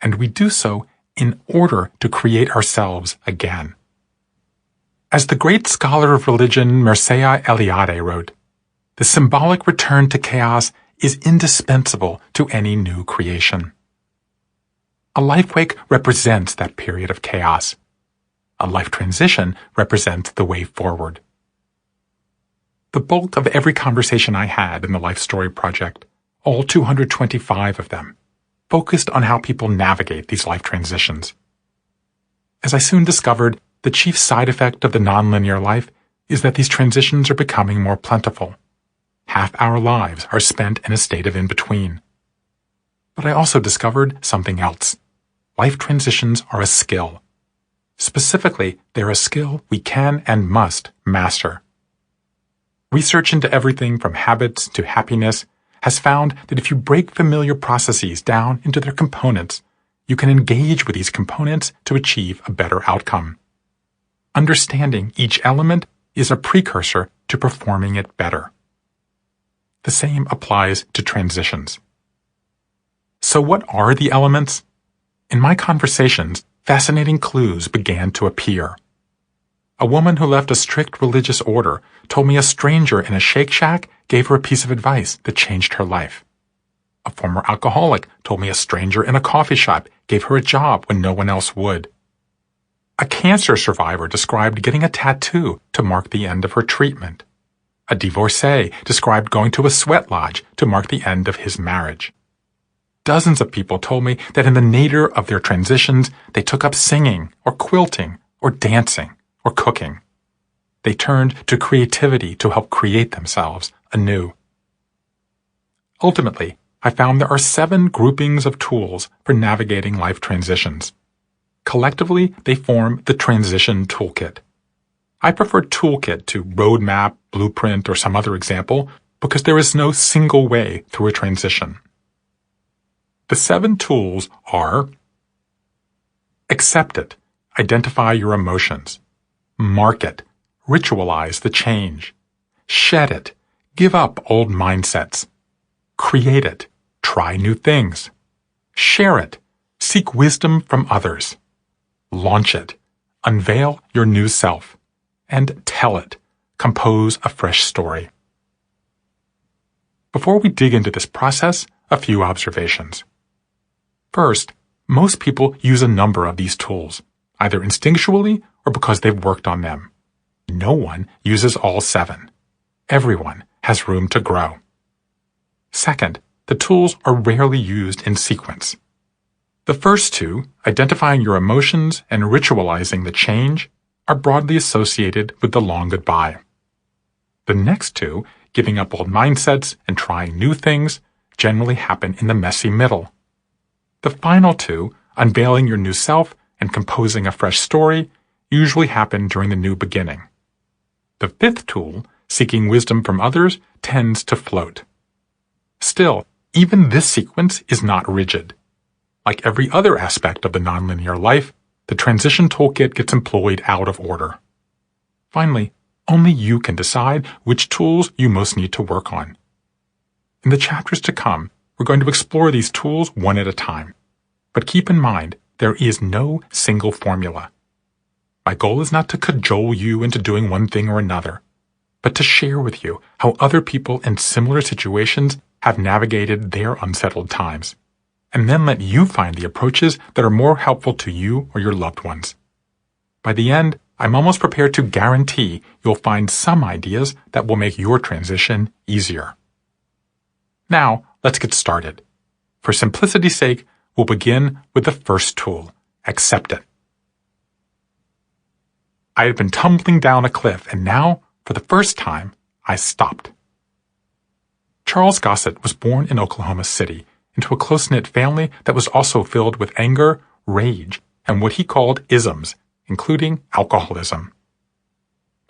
And we do so in order to create ourselves again. As the great scholar of religion Mircea Eliade wrote, the symbolic return to chaos is indispensable to any new creation. A lifequake represents that period of chaos. A life transition represents the way forward. The bulk of every conversation I had in the Life Story Project, all 225 of them, focused on how people navigate these life transitions. As I soon discovered, the chief side effect of the nonlinear life is that these transitions are becoming more plentiful. Half our lives are spent in a state of in-between. But I also discovered something else. Life transitions are a skill. Specifically, they're a skill we can and must master. Research into everything from habits to happiness has found that if you break familiar processes down into their components, you can engage with these components to achieve a better outcome. Understanding each element is a precursor to performing it better. The same applies to transitions. So what are the elements? In my conversations, fascinating clues began to appear. A woman who left a strict religious order told me a stranger in a Shake Shack gave her a piece of advice that changed her life. A former alcoholic told me a stranger in a coffee shop gave her a job when no one else would. A cancer survivor described getting a tattoo to mark the end of her treatment. A divorcee described going to a sweat lodge to mark the end of his marriage. Dozens of people told me that in the nadir of their transitions, they took up singing or quilting or dancing or cooking. They turned to creativity to help create themselves anew. Ultimately, I found there are 7 groupings of tools for navigating life transitions. Collectively, they form the Transition Toolkit. I prefer toolkit to roadmap, blueprint, or some other example because there is no single way through a transition. The 7 tools are: accept it, identify your emotions; mark it, ritualize the change; shed it, give up old mindsets; create it, try new things; share it, seek wisdom from others; launch it, unveil your new self; and tell it, compose a fresh story. Before we dig into this process, a few observations. First, most people use a number of these tools, either instinctually or because they've worked on them. No one uses all 7. Everyone has room to grow. Second, the tools are rarely used in sequence. The first 2, identifying your emotions and ritualizing the change, are broadly associated with the long goodbye. The next 2, giving up old mindsets and trying new things, generally happen in the messy middle. The final 2, unveiling your new self and composing a fresh story, usually happen during the new beginning. The 5th tool, seeking wisdom from others, tends to float. Still, even this sequence is not rigid. Like every other aspect of the nonlinear life, the transition toolkit gets employed out of order. Finally, only you can decide which tools you most need to work on. In the chapters to come, we're going to explore these tools one at a time. But keep in mind, there is no single formula. My goal is not to cajole you into doing one thing or another, but to share with you how other people in similar situations have navigated their unsettled times, and then let you find the approaches that are more helpful to you or your loved ones. By the end, I'm almost prepared to guarantee you'll find some ideas that will make your transition easier. Now, let's get started. For simplicity's sake, we'll begin with the first tool: accept it. I had been tumbling down a cliff, and now, for the first time, I stopped. Charles Gossett was born in Oklahoma City into a close-knit family that was also filled with anger, rage, and what he called isms, including alcoholism.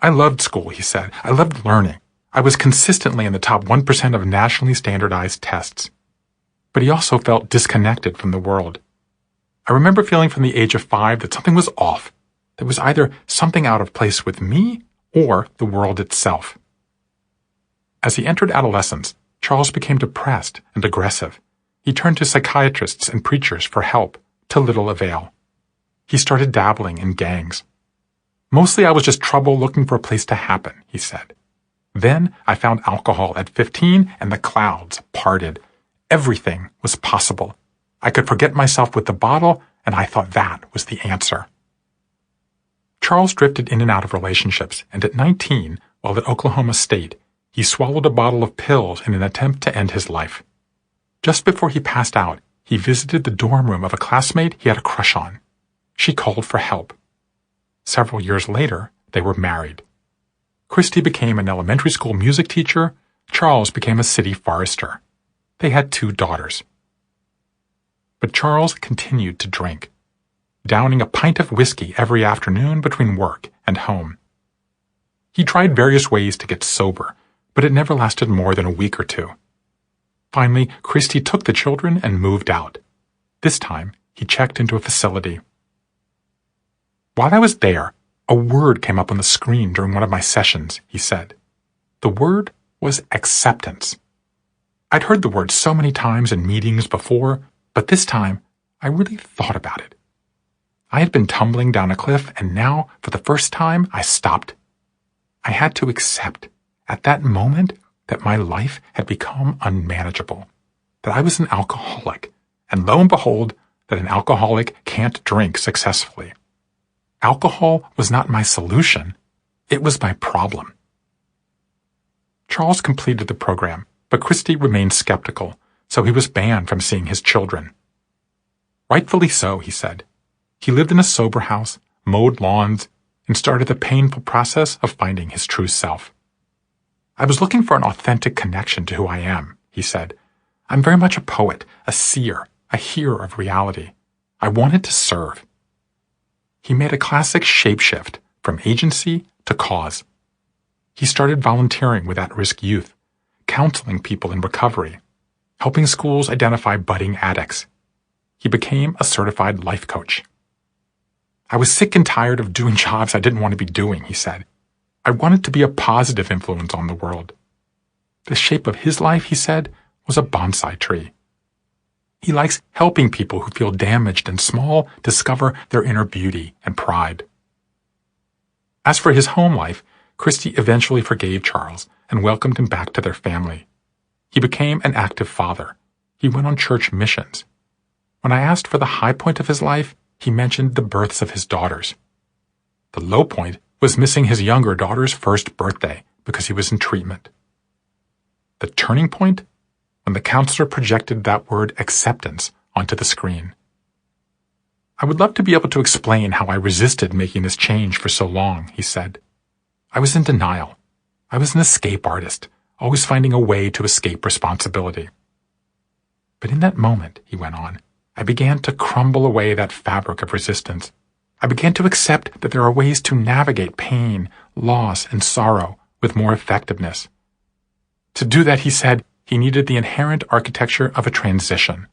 I loved school, he said. I loved learning. I was consistently in the top 1% of nationally standardized tests. But he also felt disconnected from the world. I remember feeling from the age of 5 that something was off. There was either something out of place with me or the world itself. As he entered adolescence, Charles became depressed and aggressive. He turned to psychiatrists and preachers for help, to little avail. He started dabbling in gangs. Mostly I was just trouble looking for a place to happen, he said. Then I found alcohol at 15 and the clouds parted. Everything was possible. I could forget myself with the bottle, and I thought that was the answer. Charles drifted in and out of relationships, and at 19, while at Oklahoma State, he swallowed a bottle of pills in an attempt to end his life. Just before he passed out, he visited the dorm room of a classmate he had a crush on. She called for help. Several years later, they were married. Christy became an elementary school music teacher. Charles became a city forester. They had 2 daughters. But Charles continued to drink, downing a pint of whiskey every afternoon between work and home. He tried various ways to get sober, but it never lasted more than a week or 2. Finally, Christy took the children and moved out. This time, he checked into a facility. While I was there, a word came up on the screen during one of my sessions, he said. The word was acceptance. I'd heard the word so many times in meetings before, but this time, I really thought about it. I had been tumbling down a cliff, and now, for the first time, I stopped. I had to accept, at that moment, that my life had become unmanageable, that I was an alcoholic, and lo and behold, that an alcoholic can't drink successfully. Alcohol was not my solution, it was my problem. Charles completed the program, but Christy remained skeptical, so he was banned from seeing his children. Rightfully so, he said. He lived in a sober house, mowed lawns, and started the painful process of finding his true self. I was looking for an authentic connection to who I am, he said. I'm very much a poet, a seer, a hearer of reality. I wanted to serve. He made a classic shapeshift from agency to cause. He started volunteering with at-risk youth, counseling people in recovery, helping schools identify budding addicts. He became a certified life coach. I was sick and tired of doing jobs I didn't want to be doing, he said. I wanted to be a positive influence on the world. The shape of his life, he said, was a bonsai tree. He likes helping people who feel damaged and small discover their inner beauty and pride. As for his home life, Christy eventually forgave Charles and welcomed him back to their family. He became an active father. He went on church missions. When I asked for the high point of his life, he mentioned the births of his daughters. The low point was missing his younger daughter's first birthday because he was in treatment. The turning point? When the counselor projected that word acceptance onto the screen. I would love to be able to explain how I resisted making this change for so long, he said. I was in denial. I was an escape artist, always finding a way to escape responsibility. But in that moment, he went on, I began to crumble away that fabric of resistance. I began to accept that there are ways to navigate pain, loss, and sorrow with more effectiveness. To do that, he said, he needed the inherent architecture of a transition,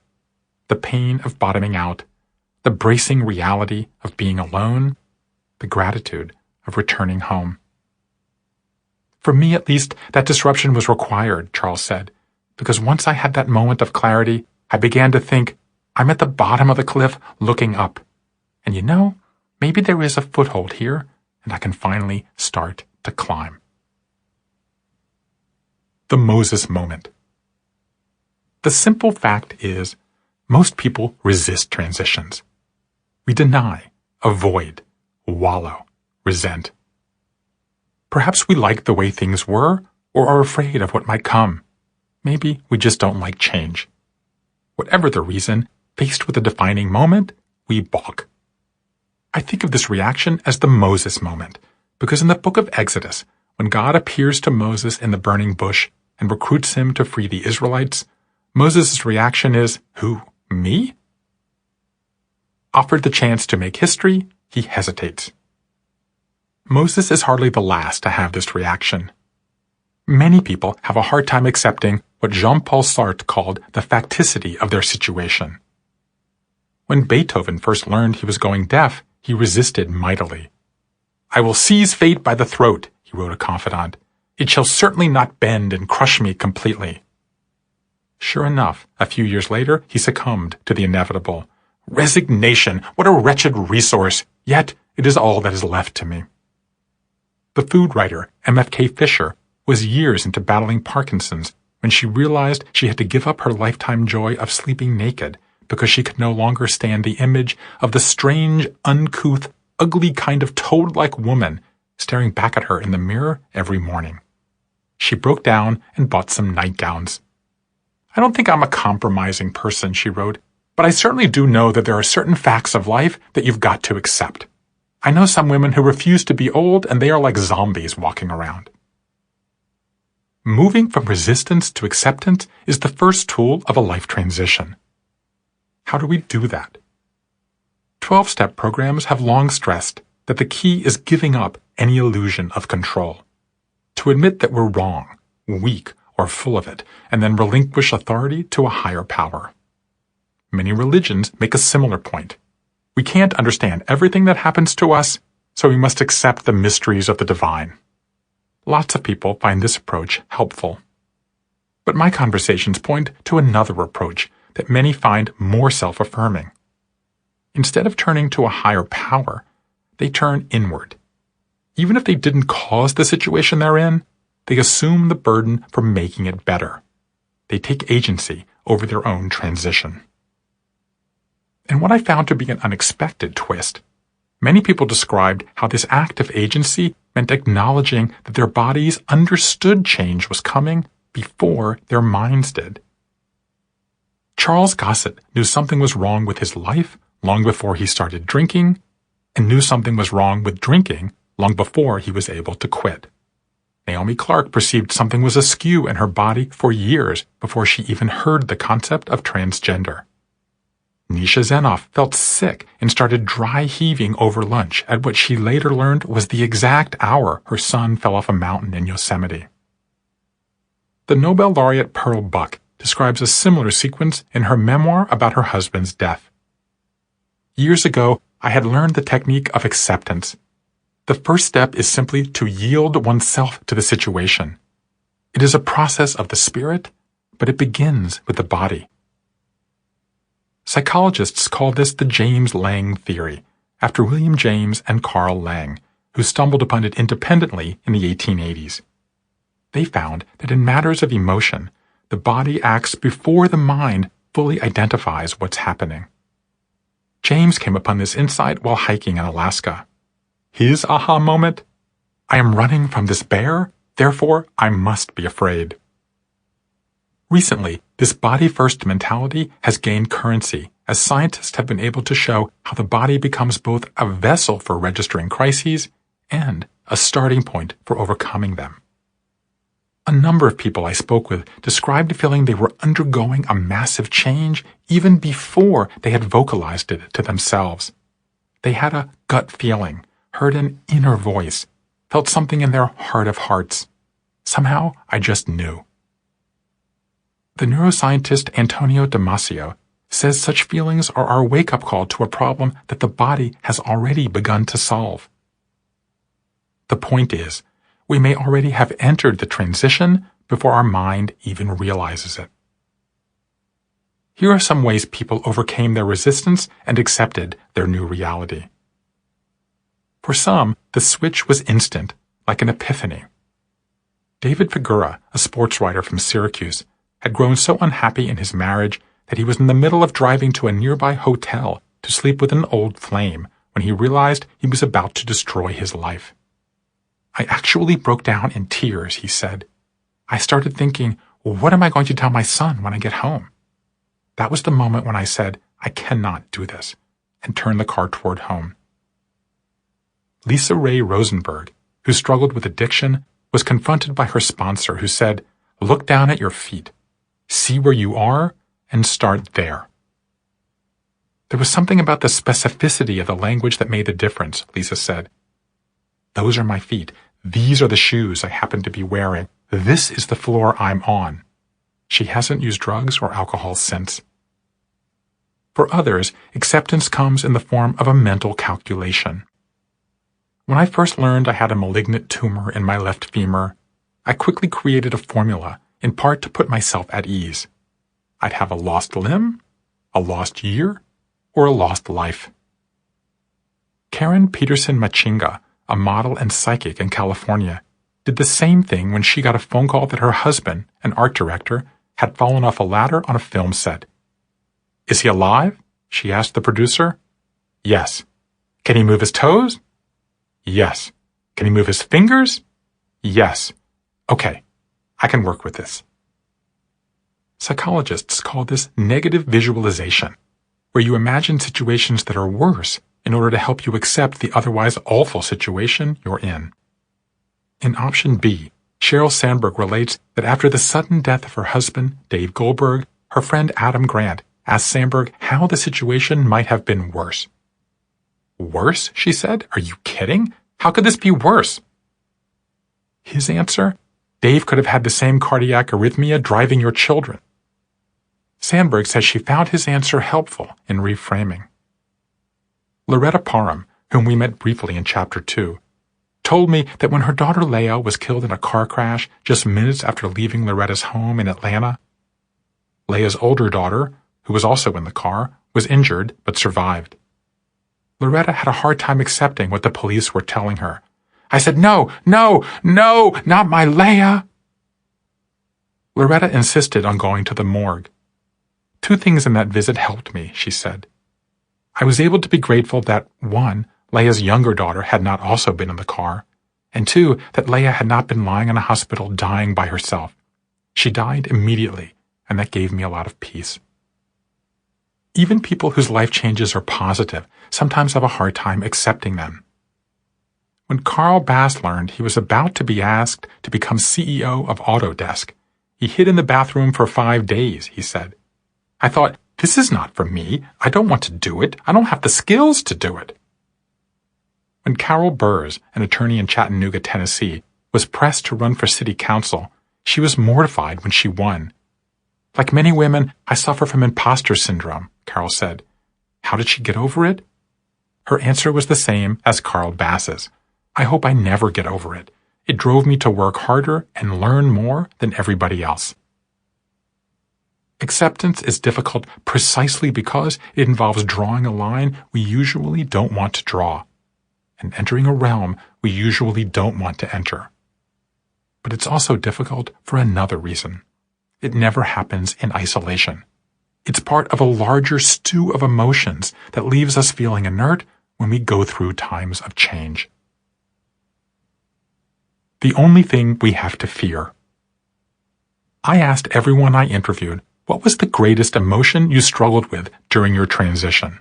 the pain of bottoming out, the bracing reality of being alone, the gratitude of returning home. For me, at least, that disruption was required, Charles said, because once I had that moment of clarity, I began to think, I'm at the bottom of the cliff looking up. And you know, maybe there is a foothold here, and I can finally start to climb. The Moses moment. The simple fact is, most people resist transitions. We deny, avoid, wallow, resent. Perhaps we like the way things were, or are afraid of what might come. Maybe we just don't like change. Whatever the reason, faced with a defining moment, we balk. I think of this reaction as the Moses moment, because in the book of Exodus, when God appears to Moses in the burning bush and recruits him to free the Israelites, Moses' reaction is, who, me? Offered the chance to make history, he hesitates. Moses is hardly the last to have this reaction. Many people have a hard time accepting what Jean-Paul Sartre called the facticity of their situation. When Beethoven first learned he was going deaf, he resisted mightily. I will seize fate by the throat, he wrote a confidant. It shall certainly not bend and crush me completely. Sure enough, a few years later, he succumbed to the inevitable. Resignation, what a wretched resource, yet it is all that is left to me. The food writer, M.F.K. Fisher, was years into battling Parkinson's when she realized she had to give up her lifetime joy of sleeping naked because she could no longer stand the image of the strange, uncouth, ugly kind of toad-like woman staring back at her in the mirror every morning. She broke down and bought some nightgowns. I don't think I'm a compromising person, she wrote, but I certainly do know that there are certain facts of life that you've got to accept. I know some women who refuse to be old, and they are like zombies walking around. Moving from resistance to acceptance is the first tool of a life transition. How do we do that? 12-step programs have long stressed that the key is giving up any illusion of control. To admit that we're wrong, weak, or full of it, and then relinquish authority to a higher power. Many religions make a similar point. We can't understand everything that happens to us, so we must accept the mysteries of the divine. Lots of people find this approach helpful. But my conversations point to another approach that many find more self-affirming. Instead of turning to a higher power, they turn inward. Even if they didn't cause the situation they're in, they assume the burden for making it better. They take agency over their own transition. And what I found to be an unexpected twist, many people described how this act of agency meant acknowledging that their bodies understood change was coming before their minds did. Charles Gossett knew something was wrong with his life long before he started drinking, and knew something was wrong with drinking long before he was able to quit. Naomi Clark perceived something was askew in her body for years before she even heard the concept of transgender. Nisha Zenoff felt sick and started dry heaving over lunch at what she later learned was the exact hour her son fell off a mountain in Yosemite. The Nobel laureate Pearl Buck describes a similar sequence in her memoir about her husband's death. Years ago, I had learned the technique of acceptance. The first step is simply to yield oneself to the situation. It is a process of the spirit, but it begins with the body. Psychologists call this the James Lang theory, after William James and Carl Lang, who stumbled upon it independently in the 1880s. They found that in matters of emotion, the body acts before the mind fully identifies what's happening. James came upon this insight while hiking in Alaska. His aha moment? I am running from this bear, therefore I must be afraid. Recently, this body-first mentality has gained currency as scientists have been able to show how the body becomes both a vessel for registering crises and a starting point for overcoming them. A number of people I spoke with described feeling they were undergoing a massive change even before they had vocalized it to themselves. They had a gut feeling, heard an inner voice, felt something in their heart of hearts. Somehow, I just knew. The neuroscientist Antonio Damasio says such feelings are our wake-up call to a problem that the body has already begun to solve. The point is, we may already have entered the transition before our mind even realizes it. Here are some ways people overcame their resistance and accepted their new reality. For some, the switch was instant, like an epiphany. David Figura, a sports writer from Syracuse, had grown so unhappy in his marriage that he was in the middle of driving to a nearby hotel to sleep with an old flame when he realized he was about to destroy his life. I actually broke down in tears, he said. I started thinking, what am I going to tell my son when I get home? That was the moment when I said, I cannot do this, and turned the car toward home. Lisa Ray Rosenberg, who struggled with addiction, was confronted by her sponsor who said, look down at your feet, see where you are, and start there. There was something about the specificity of the language that made the difference, Lisa said. Those are my feet. These are the shoes I happen to be wearing. This is the floor I'm on. She hasn't used drugs or alcohol since. For others, acceptance comes in the form of a mental calculation. When I first learned I had a malignant tumor in my left femur, I quickly created a formula, in part to put myself at ease. I'd have a lost limb, a lost year, or a lost life. Karen Peterson Machinga, a model and psychic in California, did the same thing when she got a phone call that her husband, an art director, had fallen off a ladder on a film set. Is he alive? She asked the producer. Yes. Can he move his toes? Yes. Can he move his fingers? Yes. Okay, I can work with this. Psychologists call this negative visualization, where you imagine situations that are worse in order to help you accept the otherwise awful situation you're in. In option B, Sheryl Sandberg relates that after the sudden death of her husband, Dave Goldberg, her friend Adam Grant asked Sandberg how the situation might have been worse. Worse, she said? Are you kidding? How could this be worse? His answer? Dave could have had the same cardiac arrhythmia driving your children. Sandberg says she found his answer helpful in reframing. Loretta Parham, whom we met briefly in Chapter 2, told me that when her daughter Leah was killed in a car crash just minutes after leaving Loretta's home in Atlanta, Leah's older daughter, who was also in the car, was injured but survived. Loretta had a hard time accepting what the police were telling her. I said, no, not my Leah. Loretta insisted on going to the morgue. 2 things in that visit helped me, she said. I was able to be grateful that, 1, Leah's younger daughter had not also been in the car, and 2, that Leah had not been lying in a hospital dying by herself. She died immediately, and that gave me a lot of peace. Even people whose life changes are positive sometimes have a hard time accepting them. When Carl Bass learned he was about to be asked to become CEO of Autodesk, he hid in the bathroom for 5 days, he said. I thought, this is not for me. I don't want to do it. I don't have the skills to do it. When Carol Burrs, an attorney in Chattanooga, Tennessee, was pressed to run for city council, She was mortified when she won. Like many women, I suffer from imposter syndrome, Carol said. How did she get over it? Her answer was the same as Carl Bass's. I hope I never get over it. It drove me to work harder and learn more than everybody else. Acceptance is difficult precisely because it involves drawing a line we usually don't want to draw, and entering a realm we usually don't want to enter. But it's also difficult for another reason. It never happens in isolation. It's part of a larger stew of emotions that leaves us feeling inert when we go through times of change. The only thing we have to fear. I asked everyone I interviewed, what was the greatest emotion you struggled with during your transition?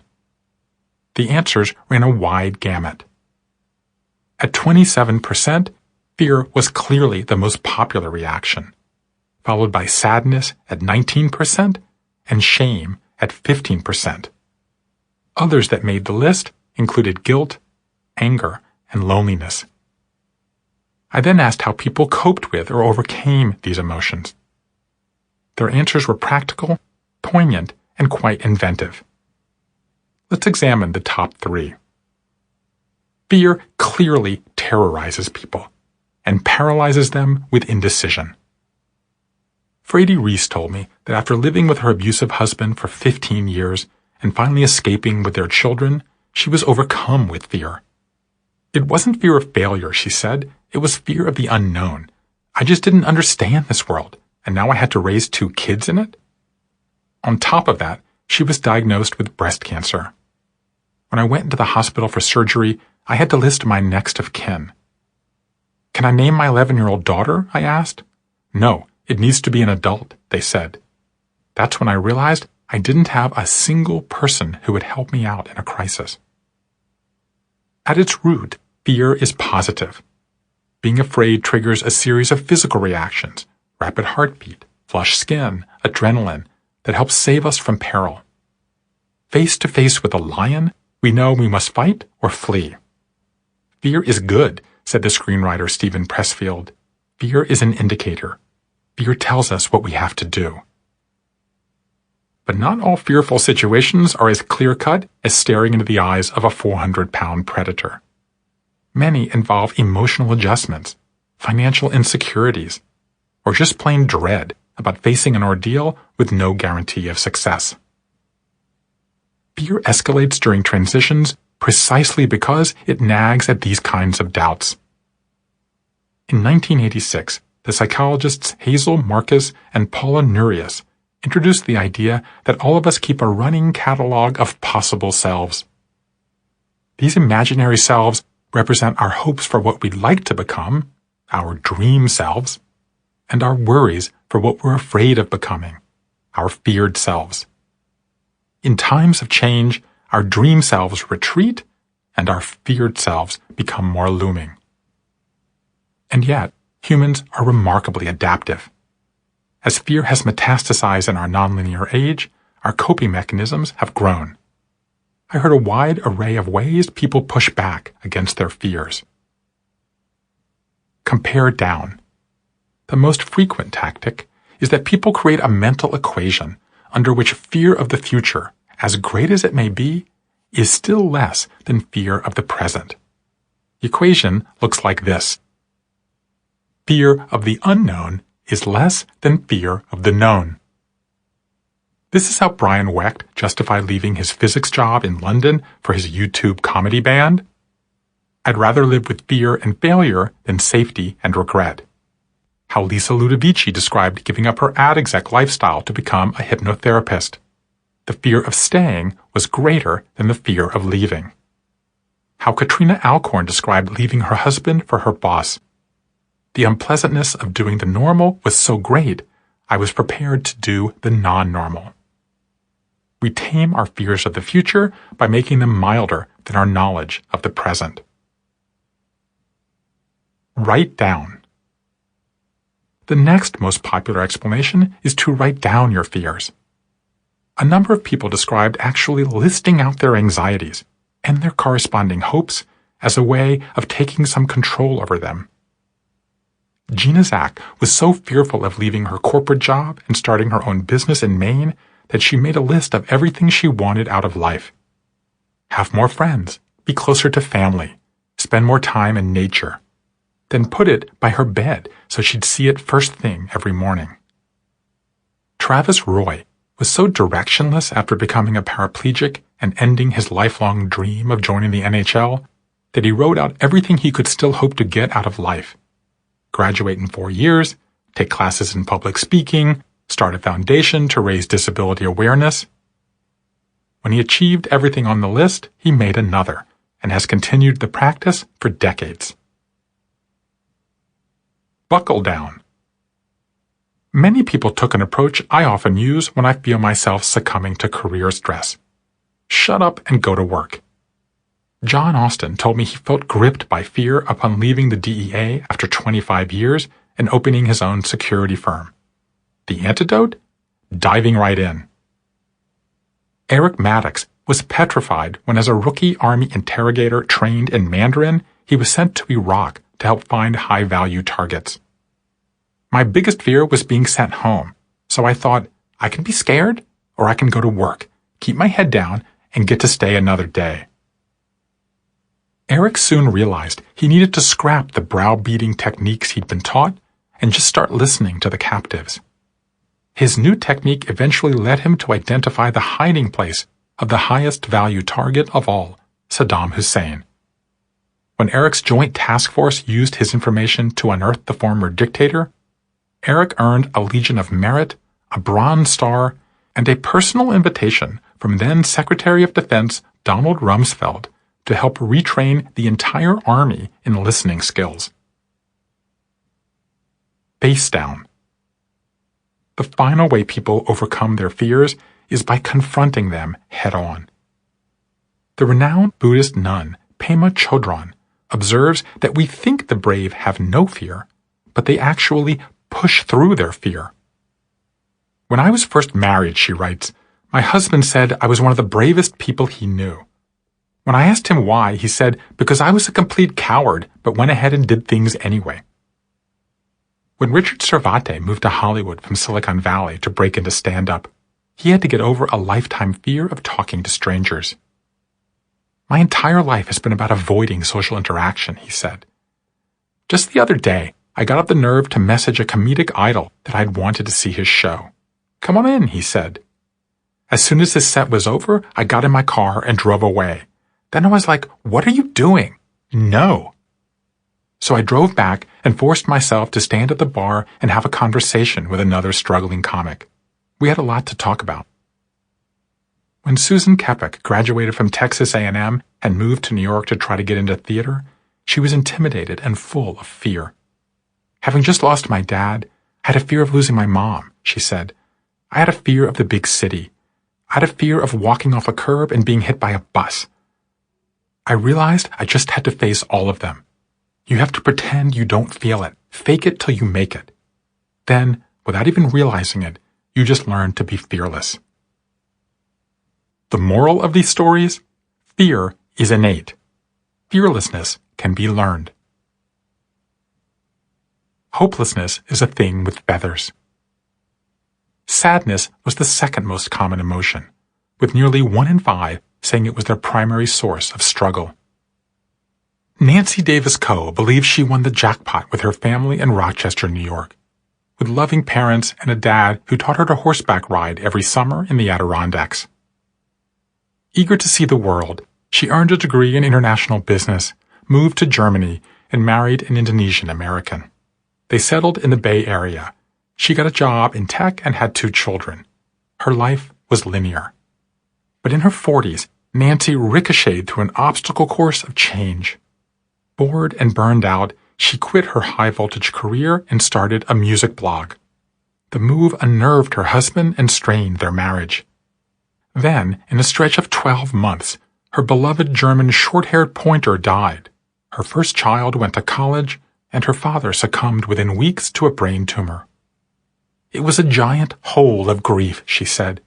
The answers ran a wide gamut. At 27%, fear was clearly the most popular reaction, followed by sadness at 19% and shame at 15%. Others that made the list included guilt, anger, and loneliness. I then asked how people coped with or overcame these emotions. Their answers were practical, poignant, and quite inventive. Let's examine the top 3. Fear clearly terrorizes people and paralyzes them with indecision. Frady Reese told me that after living with her abusive husband for 15 years and finally escaping with their children, she was overcome with fear. It wasn't fear of failure, she said. It was fear of the unknown. I just didn't understand this world, and now I had to raise 2 kids in it? On top of that, she was diagnosed with breast cancer. When I went into the hospital for surgery, I had to list my next of kin. Can I name my 11-year-old daughter? I asked. No, it needs to be an adult, they said. That's when I realized I didn't have a single person who would help me out in a crisis. At its root, fear is positive. Being afraid triggers a series of physical reactions, rapid heartbeat, flushed skin, adrenaline, that helps save us from peril. Face to face with a lion, we know we must fight or flee. Fear is good, said the screenwriter Stephen Pressfield. Fear is an indicator. Fear tells us what we have to do. But not all fearful situations are as clear-cut as staring into the eyes of a 400-pound predator. Many involve emotional adjustments, financial insecurities, or just plain dread about facing an ordeal with no guarantee of success. Fear escalates during transitions precisely because it nags at these kinds of doubts. In 1986, the psychologists Hazel Marcus and Paula Nurius introduced the idea that all of us keep a running catalog of possible selves. These imaginary selves represent our hopes for what we'd like to become, our dream selves, and our worries for what we're afraid of becoming, our feared selves. In times of change, our dream selves retreat and our feared selves become more looming. And yet, humans are remarkably adaptive. As fear has metastasized in our nonlinear age, our coping mechanisms have grown. I heard a wide array of ways people push back against their fears. Compare down. The most frequent tactic is that people create a mental equation under which fear of the future, as great as it may be, is still less than fear of the present. The equation looks like this. Fear of the unknown is less than fear of the known. This is how Brian Wecht justified leaving his physics job in London for his YouTube comedy band. I'd rather live with fear and failure than safety and regret. How Lisa Ludovici described giving up her ad exec lifestyle to become a hypnotherapist. The fear of staying was greater than the fear of leaving. How Katrina Alcorn described leaving her husband for her boss. The unpleasantness of doing the normal was so great, I was prepared to do the non-normal. We tame our fears of the future by making them milder than our knowledge of the present. Write down. The next most popular explanation is to write down your fears. A number of people described actually listing out their anxieties and their corresponding hopes as a way of taking some control over them. Gina Zach was so fearful of leaving her corporate job and starting her own business in Maine that she made a list of everything she wanted out of life. Have more friends, be closer to family, spend more time in nature. Then put it by her bed so she'd see it first thing every morning. Travis Roy was so directionless after becoming a paraplegic and ending his lifelong dream of joining the NHL that he wrote out everything he could still hope to get out of life. Graduate in 4 years, take classes in public speaking, start a foundation to raise disability awareness. When he achieved everything on the list, he made another, and has continued the practice for decades. Buckle down. Many people took an approach I often use when I feel myself succumbing to career stress. Shut up and go to work. John Austin told me he felt gripped by fear upon leaving the DEA after 25 years and opening his own security firm. The antidote? Diving right in. Eric Maddox was petrified when, as a rookie Army interrogator trained in Mandarin, he was sent to Iraq to help find high-value targets. My biggest fear was being sent home, so I thought, I can be scared, or I can go to work, keep my head down, and get to stay another day. Eric soon realized he needed to scrap the browbeating techniques he'd been taught and just start listening to the captives. His new technique eventually led him to identify the hiding place of the highest value target of all, Saddam Hussein. When Eric's Joint Task Force used his information to unearth the former dictator, Eric earned a Legion of Merit, a Bronze Star, and a personal invitation from then Secretary of Defense Donald Rumsfeld to help retrain the entire Army in listening skills. Face down. The final way people overcome their fears is by confronting them head-on. The renowned Buddhist nun Pema Chodron observes that we think the brave have no fear, but they actually push through their fear. When I was first married, she writes, my husband said I was one of the bravest people he knew. When I asked him why, he said, because I was a complete coward, but went ahead and did things anyway. When Richard Cervate moved to Hollywood from Silicon Valley to break into stand-up, he had to get over a lifetime fear of talking to strangers. My entire life has been about avoiding social interaction, he said. Just the other day, I got up the nerve to message a comedic idol that I'd wanted to see his show. Come on in, he said. As soon as his set was over, I got in my car and drove away. Then I was like, what are you doing? No. So I drove back and forced myself to stand at the bar and have a conversation with another struggling comic. We had a lot to talk about. When Susan Kepek graduated from Texas A&M and moved to New York to try to get into theater, she was intimidated and full of fear. Having just lost my dad, I had a fear of losing my mom, she said. I had a fear of the big city. I had a fear of walking off a curb and being hit by a bus. I realized I just had to face all of them. You have to pretend you don't feel it. Fake it till you make it. Then, without even realizing it, you just learn to be fearless. The moral of these stories? Fear is innate. Fearlessness can be learned. Hopelessness is a thing with feathers. Sadness was the second most common emotion, with nearly 1 in 5 saying it was their primary source of struggle. Nancy Davis Coe believes she won the jackpot with her family in Rochester, New York, with loving parents and a dad who taught her to horseback ride every summer in the Adirondacks. Eager to see the world, she earned a degree in international business, moved to Germany, and married an Indonesian American. They settled in the Bay Area. She got a job in tech and had 2 children. Her life was linear. But in her 40s, Nancy ricocheted through an obstacle course of change. Bored and burned out, she quit her high-voltage career and started a music blog. The move unnerved her husband and strained their marriage. Then, in a stretch of 12 months, her beloved German short-haired pointer died. Her first child went to college, and her father succumbed within weeks to a brain tumor. It was a giant hole of grief, she said.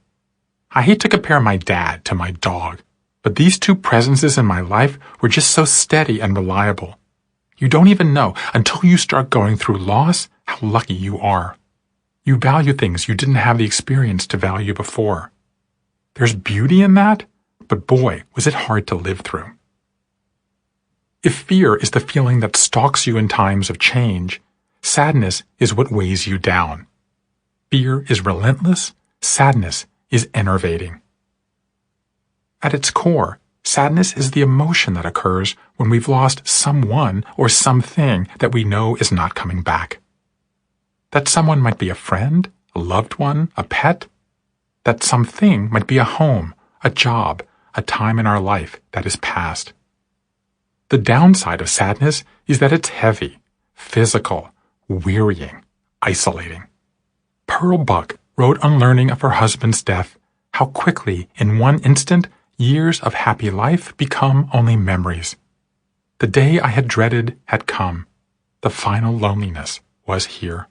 I hate to compare my dad to my dog, but these 2 presences in my life were just so steady and reliable. You don't even know until you start going through loss how lucky you are. You value things you didn't have the experience to value before. There's beauty in that, but boy, was it hard to live through. If fear is the feeling that stalks you in times of change, sadness is what weighs you down. Fear is relentless, sadness is enervating. At its core, sadness is the emotion that occurs when we've lost someone or something that we know is not coming back. That someone might be a friend, a loved one, a pet. That something might be a home, a job, a time in our life that is past. The downside of sadness is that it's heavy, physical, wearying, isolating. Pearl Buck wrote on learning of her husband's death how quickly, in one instant, years of happy life become only memories. The day I had dreaded had come. The final loneliness was here.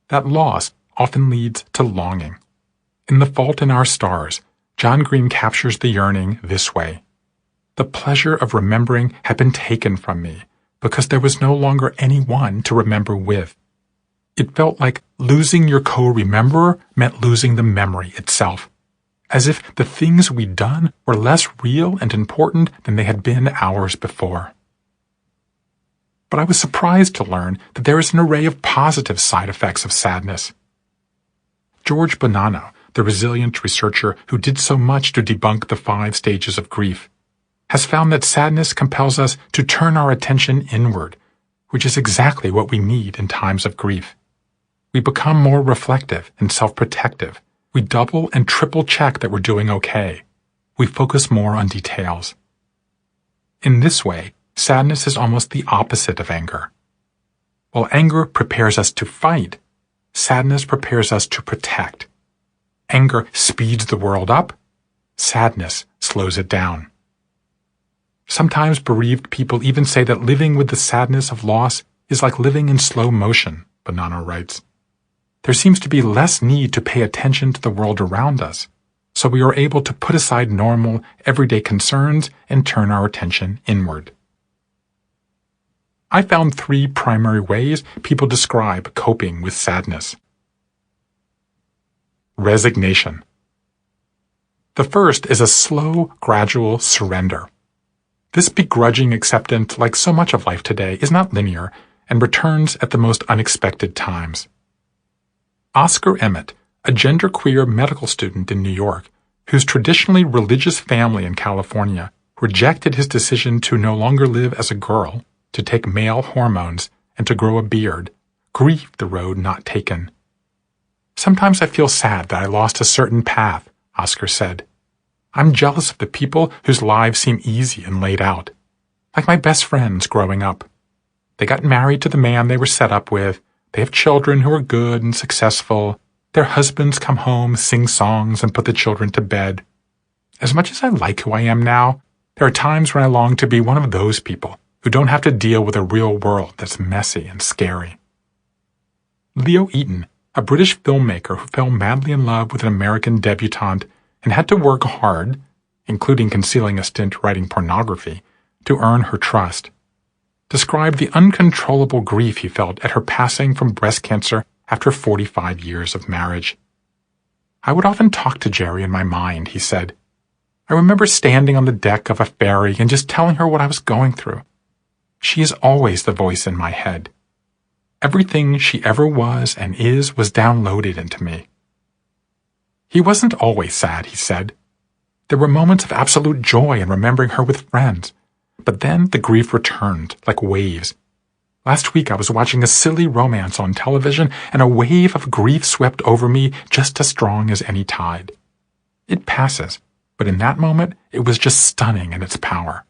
That loss often leads to longing. In The Fault in Our Stars, John Green captures the yearning this way. The pleasure of remembering had been taken from me because there was no longer anyone to remember with. It felt like losing your co-rememberer meant losing the memory itself, as if the things we'd done were less real and important than they had been hours before. But I was surprised to learn that there is an array of positive side effects of sadness. George Bonanno, the resilient researcher who did so much to debunk the 5 stages of grief, has found that sadness compels us to turn our attention inward, which is exactly what we need in times of grief. We become more reflective and self-protective. We double and triple check that we're doing okay. We focus more on details. In this way, sadness is almost the opposite of anger. While anger prepares us to fight, sadness prepares us to protect. Anger speeds the world up. Sadness slows it down. Sometimes bereaved people even say that living with the sadness of loss is like living in slow motion, Bonanno writes. There seems to be less need to pay attention to the world around us, so we are able to put aside normal, everyday concerns and turn our attention inward. I found 3 primary ways people describe coping with sadness. Resignation. The first is a slow, gradual surrender. This begrudging acceptance, like so much of life today, is not linear and returns at the most unexpected times. Oscar Emmett, a genderqueer medical student in New York, whose traditionally religious family in California rejected his decision to no longer live as a girl, to take male hormones, and to grow a beard, grieved the road not taken. Sometimes I feel sad that I lost a certain path, Oscar said. I'm jealous of the people whose lives seem easy and laid out, like my best friends growing up. They got married to the man they were set up with. They have children who are good and successful. Their husbands come home, sing songs, and put the children to bed. As much as I like who I am now, there are times when I long to be one of those people who don't have to deal with a real world that's messy and scary. Leo Eaton, a British filmmaker who fell madly in love with an American debutante and had to work hard, including concealing a stint writing pornography, to earn her trust, described the uncontrollable grief he felt at her passing from breast cancer after 45 years of marriage. I would often talk to Jerry in my mind, he said. I remember standing on the deck of a ferry and just telling her what I was going through. She is always the voice in my head. Everything she ever was and is was downloaded into me. He wasn't always sad, he said. There were moments of absolute joy in remembering her with friends, but then the grief returned like waves. Last week I was watching a silly romance on television, and a wave of grief swept over me just as strong as any tide. It passes, but in that moment it was just stunning in its power.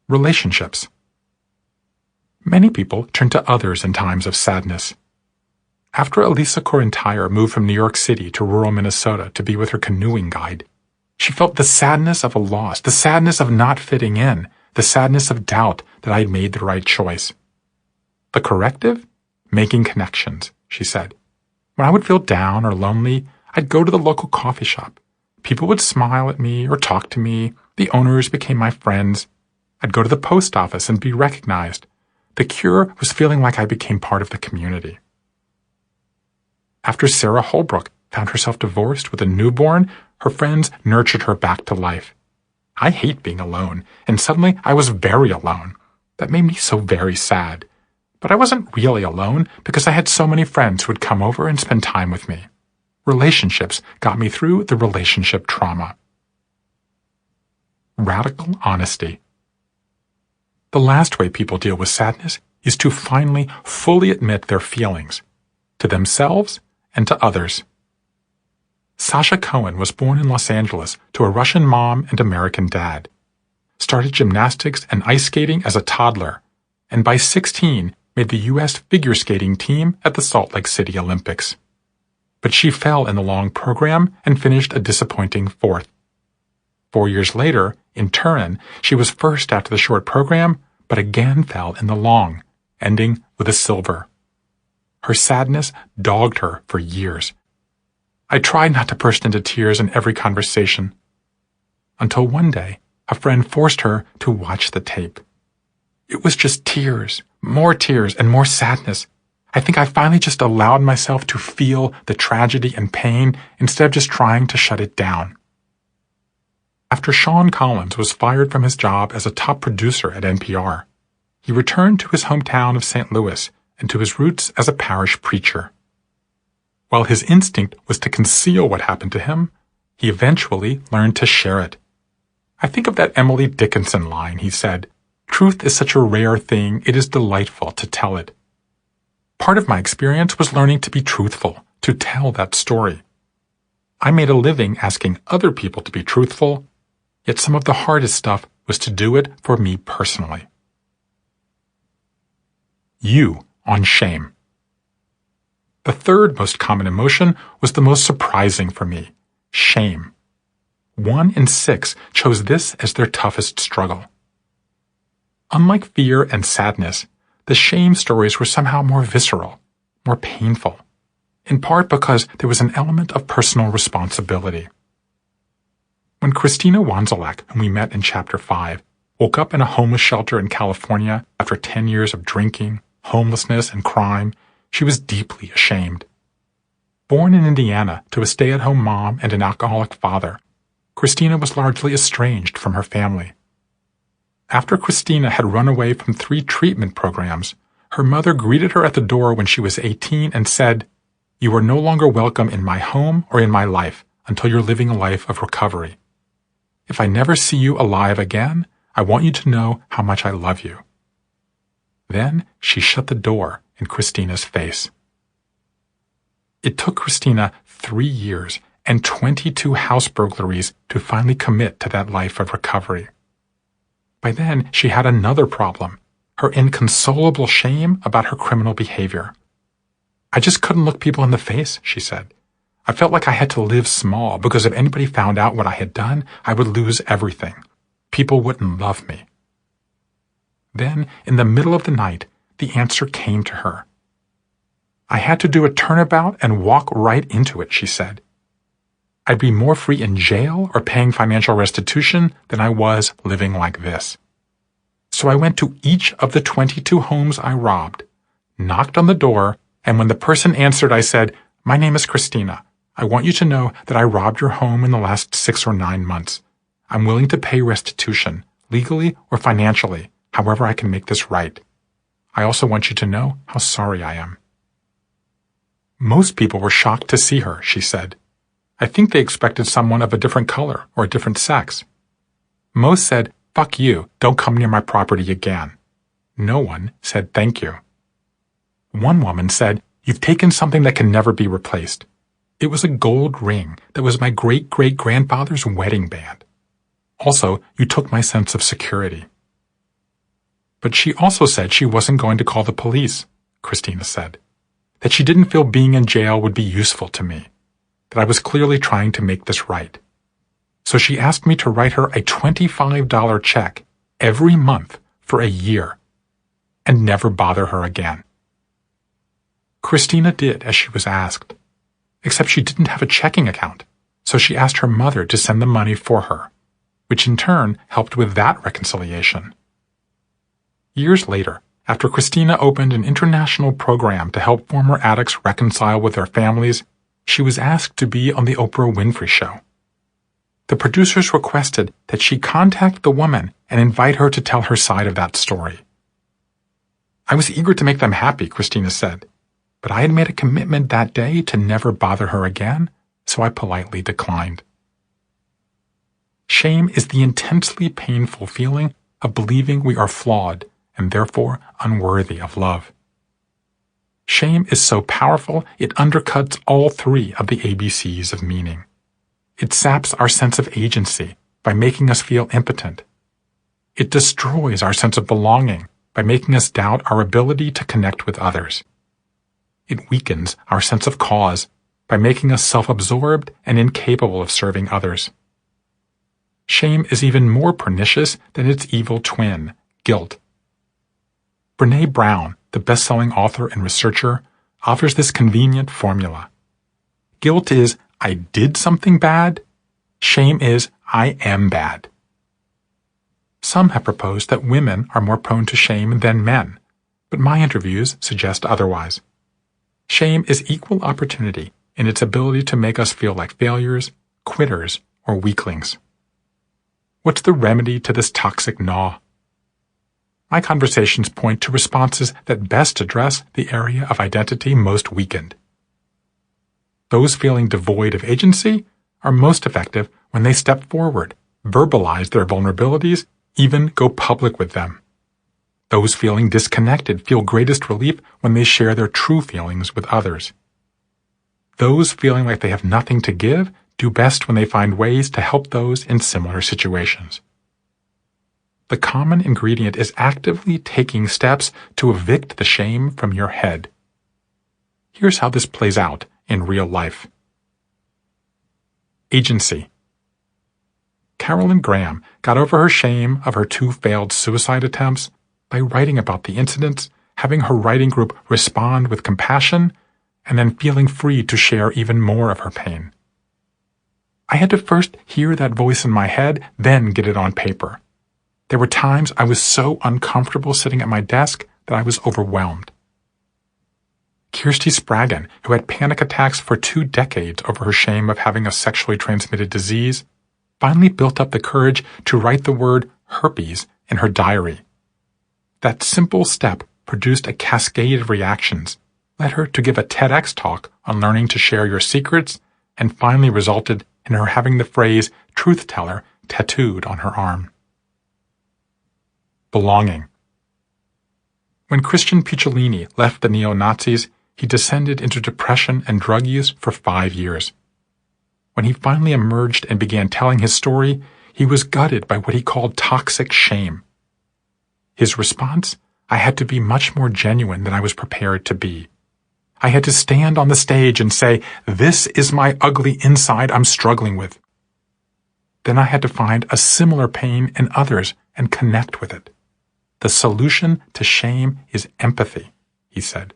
Relationships. Many people turn to others in times of sadness. After Elisa Corintire moved from New York City to rural Minnesota to be with her canoeing guide, she felt the sadness of a loss, the sadness of not fitting in, the sadness of doubt that I had made the right choice. The corrective? Making connections, she said. When I would feel down or lonely, I'd go to the local coffee shop. People would smile at me or talk to me. The owners became my friends. I'd go to the post office and be recognized. The cure was feeling like I became part of the community. After Sarah Holbrook found herself divorced with a newborn, her friends nurtured her back to life. I hate being alone, and suddenly I was very alone. That made me so very sad. But I wasn't really alone because I had so many friends who would come over and spend time with me. Relationships got me through the relationship trauma. Radical honesty. The last way people deal with sadness is to finally fully admit their feelings, to themselves and to others. Sasha Cohen was born in Los Angeles to a Russian mom and American dad, started gymnastics and ice skating as a toddler, and by 16 made the U.S. figure skating team at the Salt Lake City Olympics. But she fell in the long program and finished a disappointing 4th. 4 years later, in Turin, she was first after the short program, but again fell in the long, ending with a silver. Her sadness dogged her for years. I tried not to burst into tears in every conversation, until one day a friend forced her to watch the tape. It was just tears, and more sadness. I think I finally just allowed myself to feel the tragedy and pain instead of just trying to shut it down. After Sean Collins was fired from his job as a top producer at NPR, he returned to his hometown of St. Louis and to his roots as a parish preacher. While his instinct was to conceal what happened to him, he eventually learned to share it. I think of that Emily Dickinson line he said, "Truth is such a rare thing, it is delightful to tell it." Part of my experience was learning to be truthful, to tell that story. I made a living asking other people to be truthful, yet some of the hardest stuff was to do it for me personally. U on shame. The third most common emotion was the most surprising for me, shame. 1 in 6 chose this as their toughest struggle. Unlike fear and sadness, the shame stories were somehow more visceral, more painful, in part because there was an element of personal responsibility. When Christina Wanzelak, whom we met in Chapter 5, woke up in a homeless shelter in California after 10 years of drinking, homelessness, and crime, she was deeply ashamed. Born in Indiana to a stay-at-home mom and an alcoholic father, Christina was largely estranged from her family. After Christina had run away from 3 treatment programs, her mother greeted her at the door when she was 18 and said, "You are no longer welcome in my home or in my life until you're living a life of recovery. If I never see you alive again, I want you to know how much I love you." Then she shut the door in Christina's face. It took Christina 3 years and 22 house burglaries to finally commit to that life of recovery. By then, she had another problem, her inconsolable shame about her criminal behavior. "I just couldn't look people in the face," she said. "I felt like I had to live small because if anybody found out what I had done, I would lose everything. People wouldn't love me." Then, in the middle of the night, the answer came to her. "I had to do a turnabout and walk right into it," she said. "I'd be more free in jail or paying financial restitution than I was living like this. So I went to each of the 22 homes I robbed, knocked on the door, and when the person answered, I said, 'My name is Christina. I want you to know that I robbed your home in the last 6 or 9 months. I'm willing to pay restitution, legally or financially, however I can make this right. I also want you to know how sorry I am.'" Most people were shocked to see her, she said. I think they expected someone of a different color or a different sex. Most said, "Fuck you, don't come near my property again." No one said thank you. One woman said, "You've taken something that can never be replaced. It was a gold ring that was my great-great-grandfather's wedding band. Also, you took my sense of security." But she also said she wasn't going to call the police, Christina said. That she didn't feel being in jail would be useful to me. That I was clearly trying to make this right. So she asked me to write her a $25 check every month for a year and never bother her again. Christina did as she was asked, except she didn't have a checking account, so she asked her mother to send the money for her, which in turn helped with that reconciliation. Years later, after Christina opened an international program to help former addicts reconcile with their families, she was asked to be on the Oprah Winfrey Show. The producers requested that she contact the woman and invite her to tell her side of that story. I was eager to make them happy, Christina said, but I had made a commitment that day to never bother her again, so I politely declined. Shame is the intensely painful feeling of believing we are flawed and therefore unworthy of love. Shame is so powerful it undercuts all three of the ABCs of meaning. It saps our sense of agency by making us feel impotent. It destroys our sense of belonging by making us doubt our ability to connect with others. It weakens our sense of cause by making us self-absorbed and incapable of serving others. Shame is even more pernicious than its evil twin, guilt. Brené Brown, the best-selling author and researcher, offers this convenient formula. Guilt is, I did something bad. Shame is, I am bad. Some have proposed that women are more prone to shame than men, but my interviews suggest otherwise. Shame is equal opportunity in its ability to make us feel like failures, quitters, or weaklings. What's the remedy to this toxic gnaw? My conversations point to responses that best address the area of identity most weakened. Those feeling devoid of agency are most effective when they step forward, verbalize their vulnerabilities, even go public with them. Those feeling disconnected feel greatest relief when they share their true feelings with others. Those feeling like they have nothing to give do best when they find ways to help those in similar situations. The common ingredient is actively taking steps to evict the shame from your head. Here's how this plays out in real life. Agency. Carolyn Graham got over her shame of her 2 failed suicide attempts by writing about the incidents, having her writing group respond with compassion, and then feeling free to share even more of her pain. I had to first hear that voice in my head, then get it on paper. There were times I was so uncomfortable sitting at my desk that I was overwhelmed. Kirsty Spraggan, who had panic attacks for 2 decades over her shame of having a sexually transmitted disease, finally built up the courage to write the word herpes in her diary. That simple step produced a cascade of reactions, led her to give a TEDx talk on learning to share your secrets, and finally resulted in her having the phrase truth teller tattooed on her arm. Belonging. When Christian Picciolini left the neo-Nazis, he descended into depression and drug use for 5 years. When he finally emerged and began telling his story, he was gutted by what he called toxic shame. His response? I had to be much more genuine than I was prepared to be. I had to stand on the stage and say, this is my ugly inside I'm struggling with. Then I had to find a similar pain in others and connect with it. The solution to shame is empathy, he said.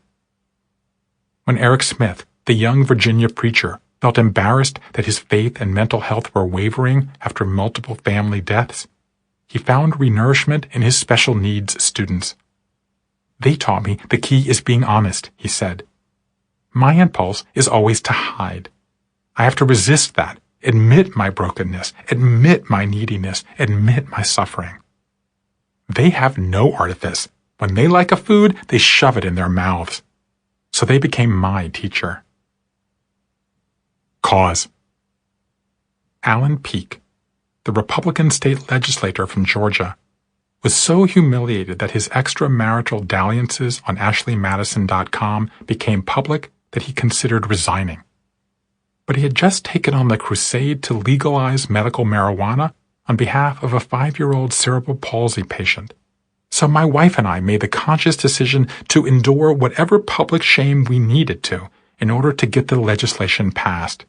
When Eric Smith, the young Virginia preacher, felt embarrassed that his faith and mental health were wavering after multiple family deaths, he found renourishment in his special needs students. They taught me the key is being honest, he said. My impulse is always to hide. I have to resist that, admit my brokenness, admit my neediness, admit my suffering. They have no artifice. When they like a food, they shove it in their mouths. So they became my teacher. Cause. Alan Peake, the Republican state legislator from Georgia, was so humiliated that his extramarital dalliances on ashleymadison.com became public that he considered resigning. But he had just taken on the crusade to legalize medical marijuana on behalf of a 5-year-old cerebral palsy patient. So my wife and I made the conscious decision to endure whatever public shame we needed to in order to get the legislation passed.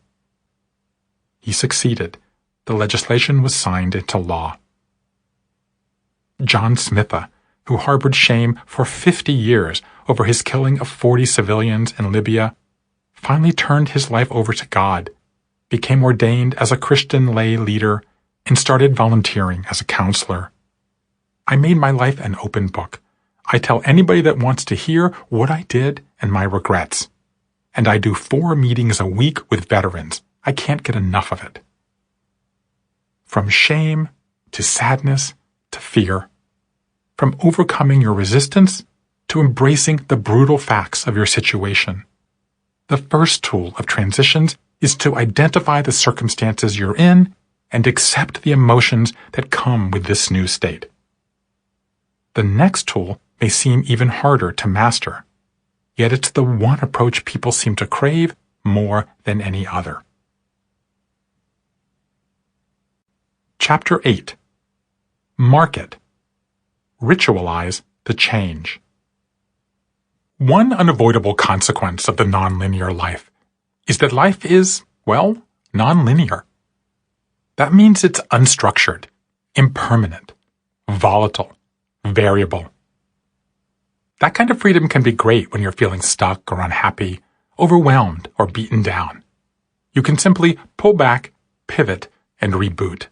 He succeeded. The legislation was signed into law. John Smitha, who harbored shame for 50 years over his killing of 40 civilians in Libya, finally turned his life over to God, became ordained as a Christian lay leader, and started volunteering as a counselor. I made my life an open book. I tell anybody that wants to hear what I did and my regrets. And I do 4 meetings a week with veterans. I can't get enough of it. From shame to sadness to fear. From overcoming your resistance to embracing the brutal facts of your situation. The first tool of transitions is to identify the circumstances you're in and accept the emotions that come with this new state. The next tool may seem even harder to master, yet it's the one approach people seem to crave more than any other. Chapter 8. Market. Ritualize the change. One unavoidable consequence of the nonlinear life is that life is, well, nonlinear. That means it's unstructured, impermanent, volatile, variable. That kind of freedom can be great when you're feeling stuck or unhappy, overwhelmed or beaten down. You can simply pull back, pivot, and reboot.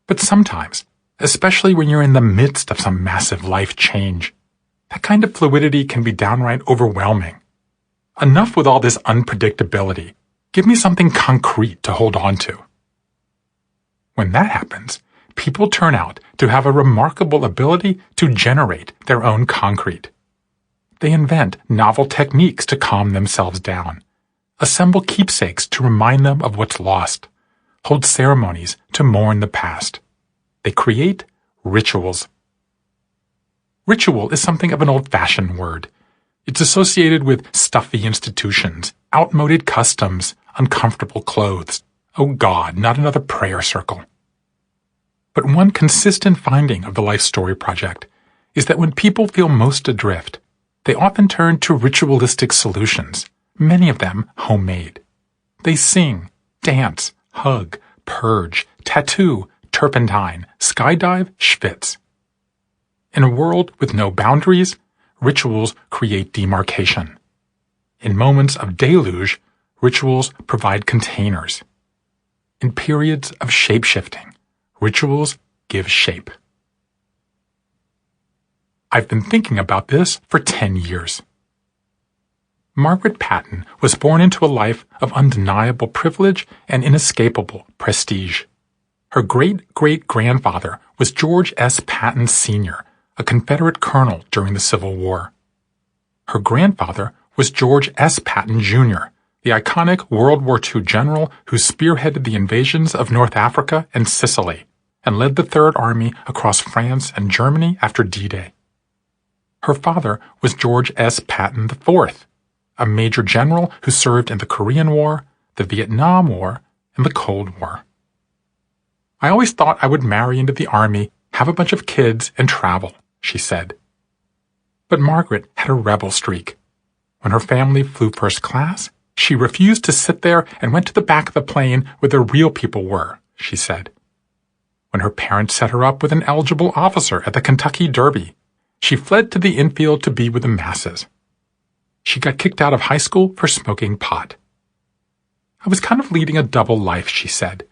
But sometimes, especially when you're in the midst of some massive life change, that kind of fluidity can be downright overwhelming. Enough with all this unpredictability. Give me something concrete to hold on to. When that happens, people turn out to have a remarkable ability to generate their own concrete. They invent novel techniques to calm themselves down, assemble keepsakes to remind them of what's lost, hold ceremonies to mourn the past. They create rituals. Ritual is something of an old-fashioned word. It's associated with stuffy institutions, outmoded customs, uncomfortable clothes. Oh God, not another prayer circle. But one consistent finding of the Life Story Project is that when people feel most adrift, they often turn to ritualistic solutions, many of them homemade. They sing, dance, hug, purge, tattoo, turpentine, skydive, schwitz. In a world with no boundaries, rituals create demarcation. In moments of deluge, rituals provide containers. In periods of shape-shifting, rituals give shape. I've been thinking about this for 10 years. Margaret Patton was born into a life of undeniable privilege and inescapable prestige. Her great-great-grandfather was George S. Patton Sr., a Confederate colonel during the Civil War. Her grandfather was George S. Patton Jr., the iconic World War II general who spearheaded the invasions of North Africa and Sicily and led the Third Army across France and Germany after D-Day. Her father was George S. Patton IV, a major general who served in the Korean War, the Vietnam War, and the Cold War. I always thought I would marry into the Army, have a bunch of kids, and travel, she said. But Margaret had a rebel streak. When her family flew first class, she refused to sit there and went to the back of the plane where the real people were, she said. When her parents set her up with an eligible officer at the Kentucky Derby, she fled to the infield to be with the masses. She got kicked out of high school for smoking pot. I was kind of leading a double life, she said.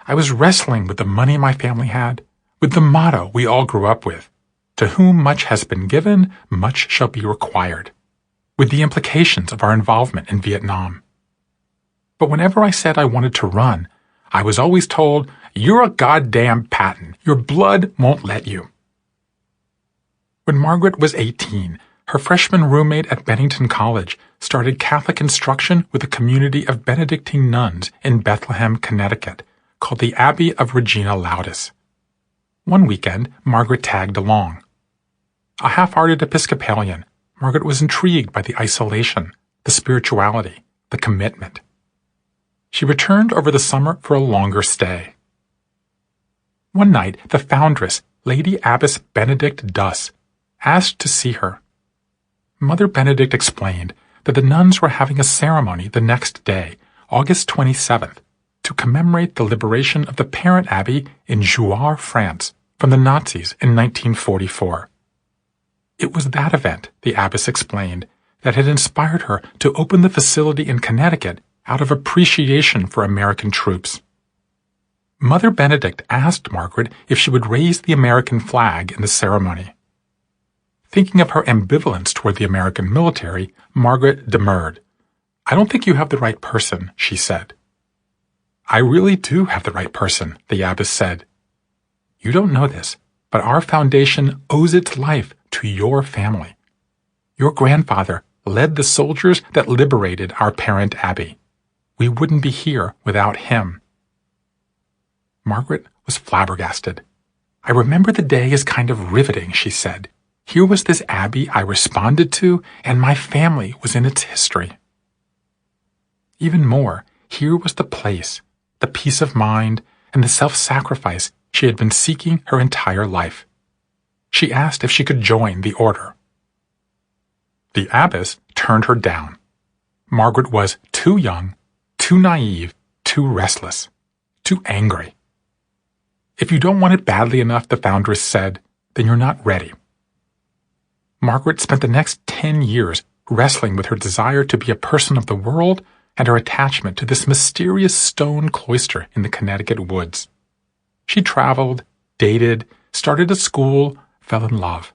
I was wrestling with the money my family had, with the motto we all grew up with, to whom much has been given, much shall be required, with the implications of our involvement in Vietnam. But whenever I said I wanted to run, I was always told, "You're a goddamn Patton. Your blood won't let you." When Margaret was 18, her freshman roommate at Bennington College started Catholic instruction with a community of Benedictine nuns in Bethlehem, Connecticut, called the Abbey of Regina Laudis. One weekend, Margaret tagged along. A half-hearted Episcopalian, Margaret was intrigued by the isolation, the spirituality, the commitment. She returned over the summer for a longer stay. One night, the foundress, Lady Abbess Benedict Duss, asked to see her. Mother Benedict explained that the nuns were having a ceremony the next day, August 27th, to commemorate the liberation of the parent abbey in Jouarre, France, from the Nazis in 1944. It was that event, the abbess explained, that had inspired her to open the facility in Connecticut out of appreciation for American troops. Mother Benedict asked Margaret if she would raise the American flag in the ceremony. Thinking of her ambivalence toward the American military, Margaret demurred. "I don't think you have the right person," she said. "I really do have the right person," the abbess said. "You don't know this, but our foundation owes its life to your family. Your grandfather led the soldiers that liberated our parent abbey. We wouldn't be here without him." Margaret was flabbergasted. "I remember the day as kind of riveting," she said. "Here was this abbey I responded to, and my family was in its history." Even more, here was the place, the peace of mind, and the self-sacrifice she had been seeking her entire life. She asked if she could join the order. The abbess turned her down. Margaret was too young, too naive, too restless, too angry. "If you don't want it badly enough," the foundress said, "then you're not ready." Margaret spent the next 10 years wrestling with her desire to be a person of the world and her attachment to this mysterious stone cloister in the Connecticut woods. She traveled, dated, started a school, fell in love.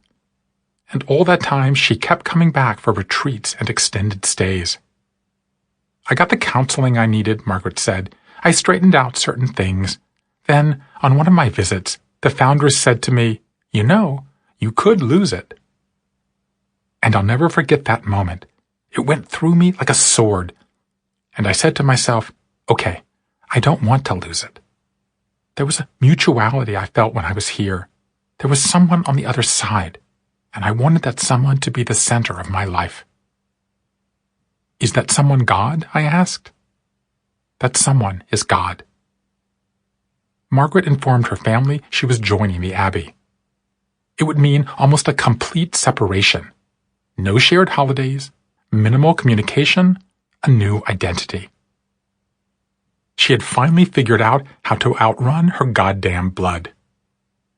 And all that time she kept coming back for retreats and extended stays. "I got the counseling I needed," Margaret said. "I straightened out certain things. Then, on one of my visits, the foundress said to me, 'You know, you could lose it.' And I'll never forget that moment. It went through me like a sword. And I said to myself, okay, I don't want to lose it. There was a mutuality I felt when I was here. There was someone on the other side, and I wanted that someone to be the center of my life." "Is that someone God?" I asked. "That someone is God." Margaret informed her family she was joining the Abbey. It would mean almost a complete separation. No shared holidays, minimal communication, a new identity. She had finally figured out how to outrun her goddamn blood.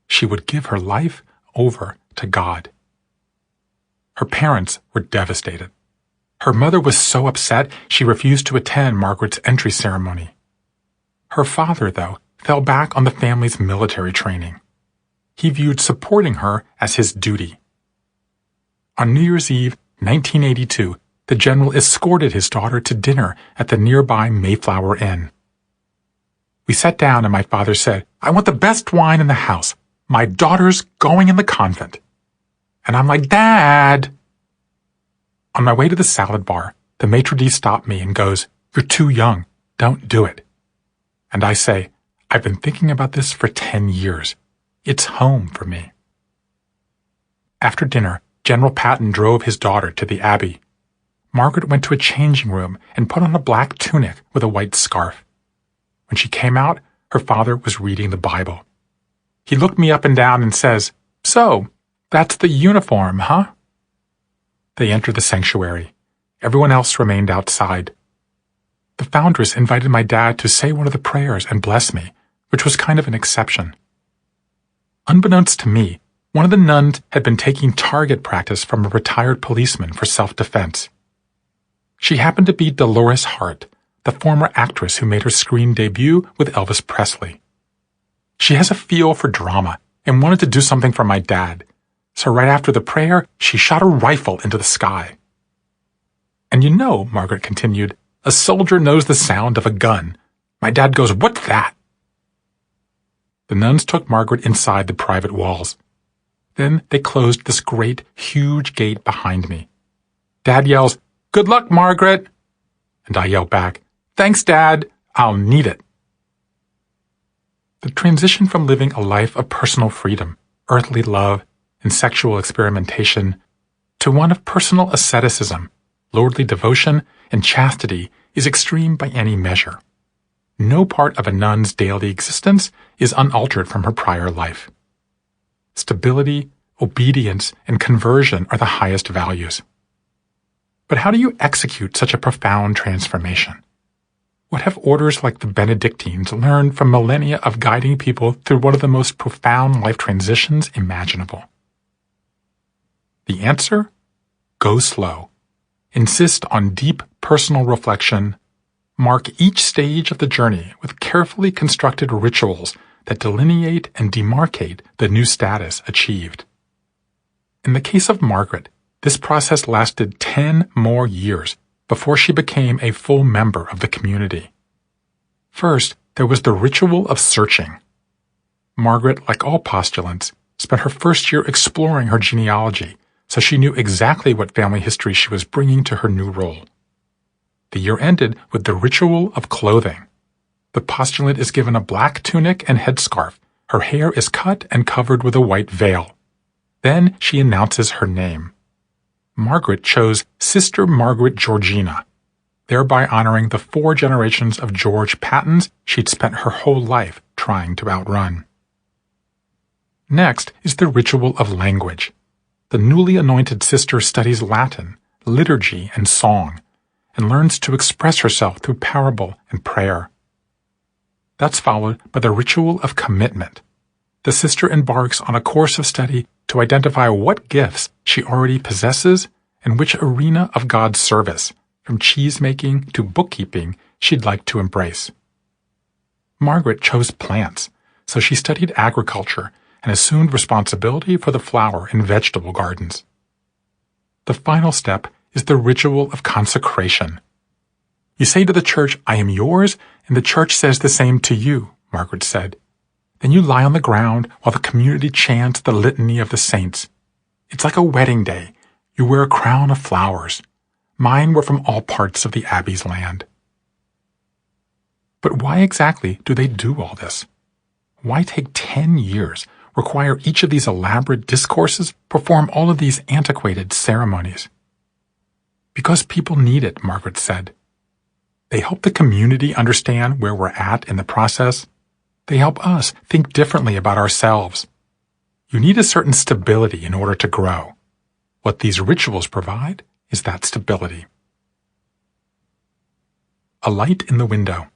She would give her life over to God. Her parents were devastated. Her mother was so upset she refused to attend Margaret's entry ceremony. Her father, though, fell back on the family's military training. He viewed supporting her as his duty. On New Year's Eve, 1982, the general escorted his daughter to dinner at the nearby Mayflower Inn. We sat down and my father said, "I want the best wine in the house. My daughter's going in the convent." And I'm like, "Dad!" On my way to the salad bar, the maitre d' stopped me and goes, "You're too young. Don't do it." And I say, "I've been thinking about this for 10 years. It's home for me." After dinner, General Patton drove his daughter to the Abbey. Margaret went to a changing room and put on a black tunic with a white scarf. When she came out, her father was reading the Bible. He looked me up and down and says, "So, that's the uniform, huh?" They entered the sanctuary. Everyone else remained outside. The foundress invited my dad to say one of the prayers and bless me, which was kind of an exception. Unbeknownst to me, one of the nuns had been taking target practice from a retired policeman for self-defense. She happened to be Dolores Hart, the former actress who made her screen debut with Elvis Presley. She has a feel for drama and wanted to do something for my dad, so right after the prayer, she shot a rifle into the sky. "And you know," Margaret continued, "a soldier knows the sound of a gun. My dad goes, 'What's that?'" The nuns took Margaret inside the private walls. Then they closed this great, huge gate behind me. Dad yells, "Good luck, Margaret!" And I yell back, "Thanks, Dad. I'll need it." The transition from living a life of personal freedom, earthly love, and sexual experimentation to one of personal asceticism, lordly devotion, and chastity is extreme by any measure. No part of a nun's daily existence is unaltered from her prior life. Stability, obedience, and conversion are the highest values. But how do you execute such a profound transformation? What have orders like the Benedictines learned from millennia of guiding people through one of the most profound life transitions imaginable? The answer? Go slow. Insist on deep personal reflection. Mark each stage of the journey with carefully constructed rituals that delineate and demarcate the new status achieved. In the case of Margaret, this process lasted 10 more years before she became a full member of the community. First, there was the ritual of searching. Margaret, like all postulants, spent her first year exploring her genealogy, so she knew exactly what family history she was bringing to her new role. The year ended with the ritual of clothing. The postulant is given a black tunic and headscarf. Her hair is cut and covered with a white veil. Then she announces her name. Margaret chose Sister Margaret Georgina, thereby honoring the 4 generations of George Pattons she'd spent her whole life trying to outrun. Next is the ritual of language. The newly anointed sister studies Latin, liturgy, and song, and learns to express herself through parable and prayer. That's followed by the ritual of commitment. The sister embarks on a course of study to identify what gifts she already possesses and which arena of God's service, from cheese-making to bookkeeping, she'd like to embrace. Margaret chose plants, so she studied agriculture and assumed responsibility for the flower and vegetable gardens. The final step is the ritual of consecration. You say to the church, "I am yours," and the church says the same to you, Margaret said. Then you lie on the ground while the community chants the litany of the saints. It's like a wedding day. You wear a crown of flowers. Mine were from all parts of the abbey's land. But why exactly do they do all this? Why take 10 years, require each of these elaborate discourses, perform all of these antiquated ceremonies? Because people need it, Margaret said. They help the community understand where we're at in the process. They help us think differently about ourselves. You need a certain stability in order to grow. What these rituals provide is that stability. A light in the window.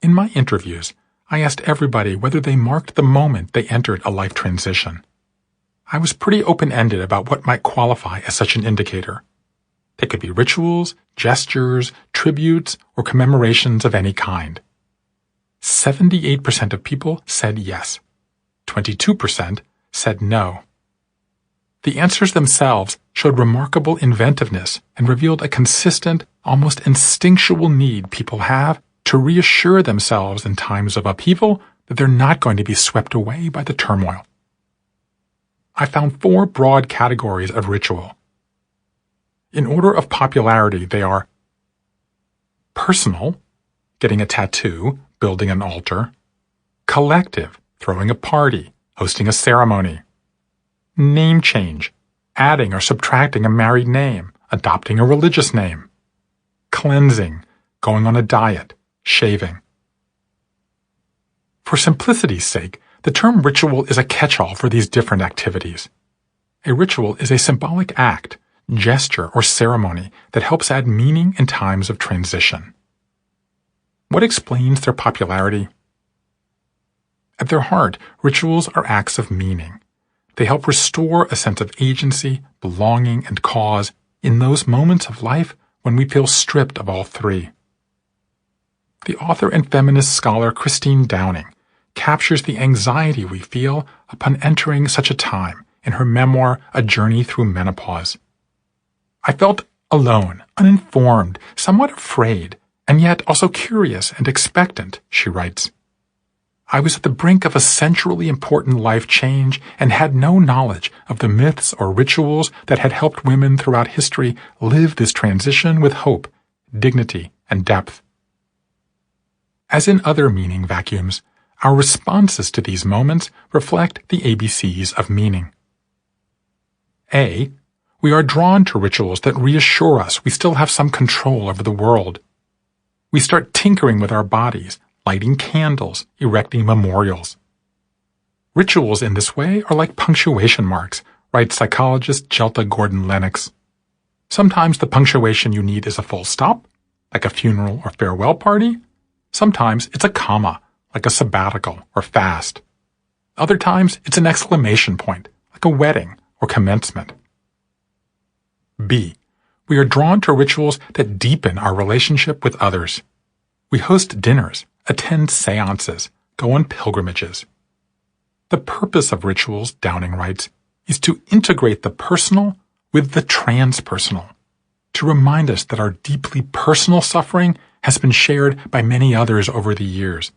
In my interviews, I asked everybody whether they marked the moment they entered a life transition. I was pretty open-ended about what might qualify as such an indicator. They could be rituals, gestures, tributes, or commemorations of any kind. 78% of people said yes. 22% said no. The answers themselves showed remarkable inventiveness and revealed a consistent, almost instinctual need people have to reassure themselves in times of upheaval that they're not going to be swept away by the turmoil. I found 4 broad categories of ritual. In order of popularity, they are personal, getting a tattoo, building an altar; collective, throwing a party, hosting a ceremony; name change, adding or subtracting a married name, adopting a religious name; cleansing, going on a diet, shaving. For simplicity's sake, the term ritual is a catch-all for these different activities. A ritual is a symbolic act, gesture, or ceremony that helps add meaning in times of transition. What explains their popularity? At their heart, rituals are acts of meaning. They help restore a sense of agency, belonging, and cause in those moments of life when we feel stripped of all 3. The author and feminist scholar Christine Downing captures the anxiety we feel upon entering such a time in her memoir, A Journey Through Menopause. I felt alone, uninformed, somewhat afraid, and yet also curious and expectant, she writes. I was at the brink of a centrally important life change and had no knowledge of the myths or rituals that had helped women throughout history live this transition with hope, dignity, and depth. As in other meaning vacuums, our responses to these moments reflect the ABCs of meaning. A. We are drawn to rituals that reassure us we still have some control over the world. We start tinkering with our bodies, lighting candles, erecting memorials. Rituals in this way are like punctuation marks, writes psychologist Jelta Gordon-Lennox. Sometimes the punctuation you need is a full stop, like a funeral or farewell party. Sometimes it's a comma, like a sabbatical or fast. Other times it's an exclamation point, like a wedding or commencement. B. We are drawn to rituals that deepen our relationship with others. We host dinners, attend seances, go on pilgrimages. The purpose of rituals, Downing writes, is to integrate the personal with the transpersonal, to remind us that our deeply personal suffering has been shared by many others over the years,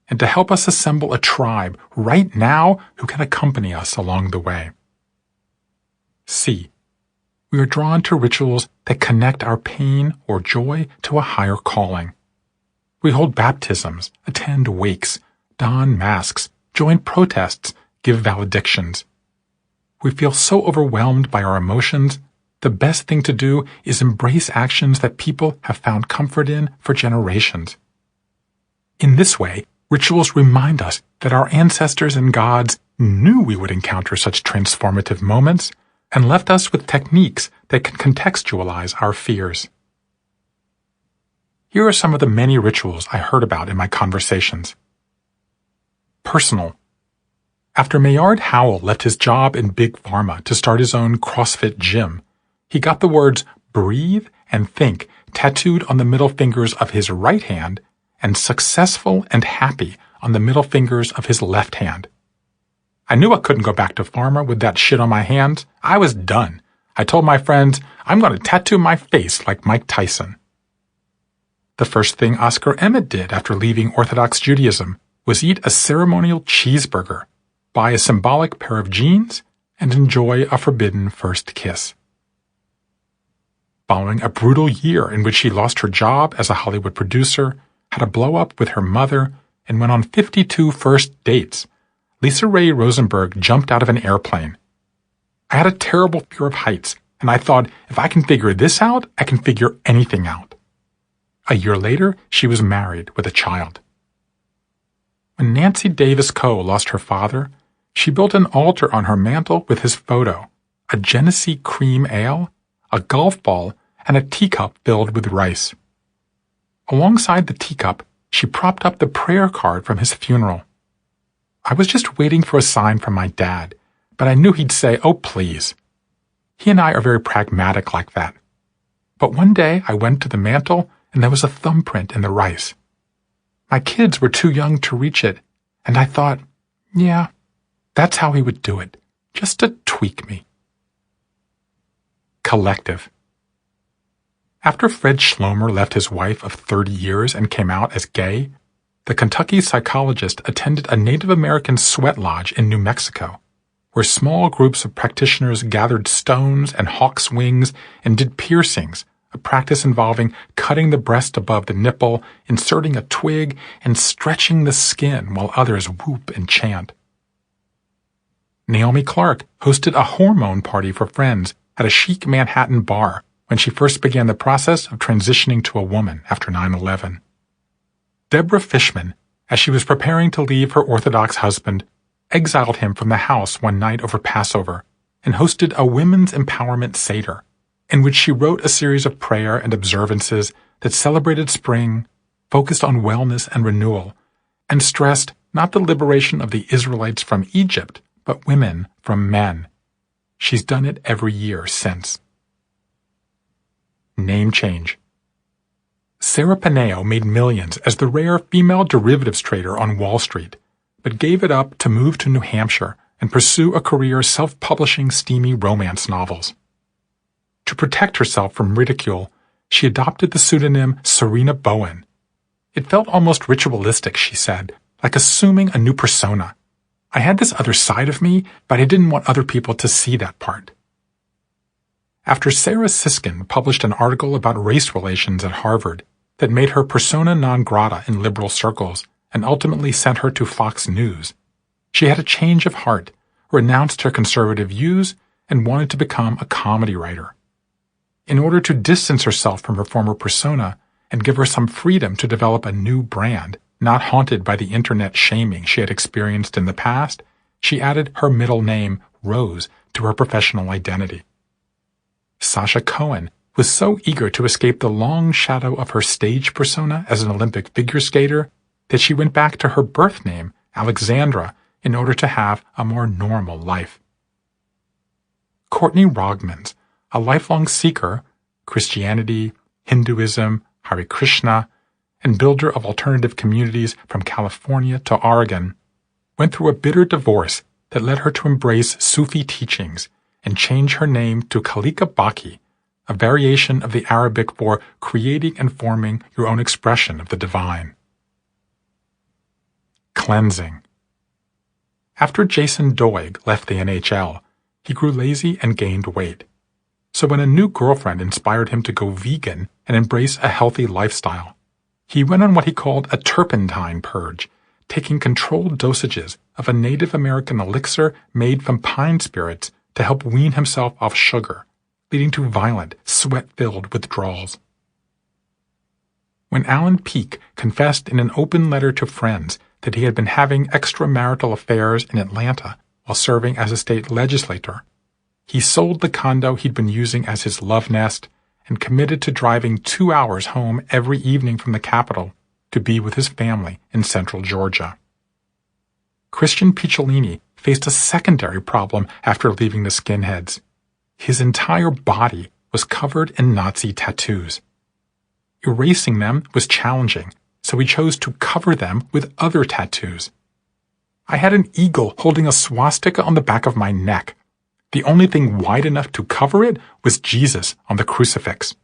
and to help us assemble a tribe right now who can accompany us along the way. C. We are drawn to rituals that connect our pain or joy to a higher calling. We hold baptisms, attend wakes, don masks, join protests, give valedictions. We feel so overwhelmed by our emotions, the best thing to do is embrace actions that people have found comfort in for generations. In this way, rituals remind us that our ancestors and gods knew we would encounter such transformative moments and left us with techniques that can contextualize our fears. Here are some of the many rituals I heard about in my conversations. Personal. After Mayard Howell left his job in Big Pharma to start his own CrossFit gym, he got the words breathe and think tattooed on the middle fingers of his right hand and successful and happy on the middle fingers of his left hand. I knew I couldn't go back to pharma with that shit on my hands. I was done. I told my friends, I'm going to tattoo my face like Mike Tyson. The first thing Oscar Emmett did after leaving Orthodox Judaism was eat a ceremonial cheeseburger, buy a symbolic pair of jeans, and enjoy a forbidden first kiss. Following a brutal year in which she lost her job as a Hollywood producer, had a blow-up with her mother, and went on 52 first dates, Lisa Ray Rosenberg jumped out of an airplane. I had a terrible fear of heights, and I thought, if I can figure this out, I can figure anything out. A year later, she was married with a child. When Nancy Davis Coe lost her father, she built an altar on her mantel with his photo, a Genesee cream ale, a golf ball, and a teacup filled with rice. Alongside the teacup, she propped up the prayer card from his funeral. I was just waiting for a sign from my dad, but I knew he'd say, oh, please. He and I are very pragmatic like that. But one day I went to the mantel and there was a thumbprint in the rice. My kids were too young to reach it, and I thought, yeah, that's how he would do it, just to tweak me. Collective. After Fred Schlomer left his wife of 30 years and came out as gay, the Kentucky psychologist attended a Native American sweat lodge in New Mexico, where small groups of practitioners gathered stones and hawk's wings and did piercings, a practice involving cutting the breast above the nipple, inserting a twig, and stretching the skin while others whoop and chant. Naomi Clark hosted a hormone party for friends at a chic Manhattan bar when she first began the process of transitioning to a woman after 9/11. Deborah Fishman, as she was preparing to leave her Orthodox husband, exiled him from the house one night over Passover and hosted a women's empowerment Seder, in which she wrote a series of prayer and observances that celebrated spring, focused on wellness and renewal, and stressed not the liberation of the Israelites from Egypt, but women from men. She's done it every year since. Name change. Sarah Paneo made millions as the rare female derivatives trader on Wall Street, but gave it up to move to New Hampshire and pursue a career self-publishing steamy romance novels. To protect herself from ridicule, she adopted the pseudonym Serena Bowen. It felt almost ritualistic, she said, like assuming a new persona. I had this other side of me, but I didn't want other people to see that part. After Sarah Siskin published an article about race relations at Harvard that made her persona non grata in liberal circles and ultimately sent her to Fox News, she had a change of heart, renounced her conservative views, and wanted to become a comedy writer. In order to distance herself from her former persona and give her some freedom to develop a new brand, not haunted by the internet shaming she had experienced in the past, she added her middle name, Rose, to her professional identity. Sasha Cohen was so eager to escape the long shadow of her stage persona as an Olympic figure skater that she went back to her birth name, Alexandra, in order to have a more normal life. Courtney Rogmans, a lifelong seeker, Christianity, Hinduism, Hare Krishna, and builder of alternative communities from California to Oregon, went through a bitter divorce that led her to embrace Sufi teachings and change her name to Khalika Baki, a variation of the Arabic for creating and forming your own expression of the divine. Cleansing. After Jason Doig left the NHL, he grew lazy and gained weight. So when a new girlfriend inspired him to go vegan and embrace a healthy lifestyle, he went on what he called a turpentine purge, taking controlled dosages of a Native American elixir made from pine spirits to help wean himself off sugar, leading to violent, sweat-filled withdrawals. When Alan Peake confessed in an open letter to friends that he had been having extramarital affairs in Atlanta while serving as a state legislator, he sold the condo he'd been using as his love nest and committed to driving 2 hours home every evening from the capital to be with his family in central Georgia. Christian Picciolini faced a secondary problem after leaving the skinheads. His entire body was covered in Nazi tattoos. Erasing them was challenging, so he chose to cover them with other tattoos. I had an eagle holding a swastika on the back of my neck. The only thing wide enough to cover it was Jesus on the crucifix.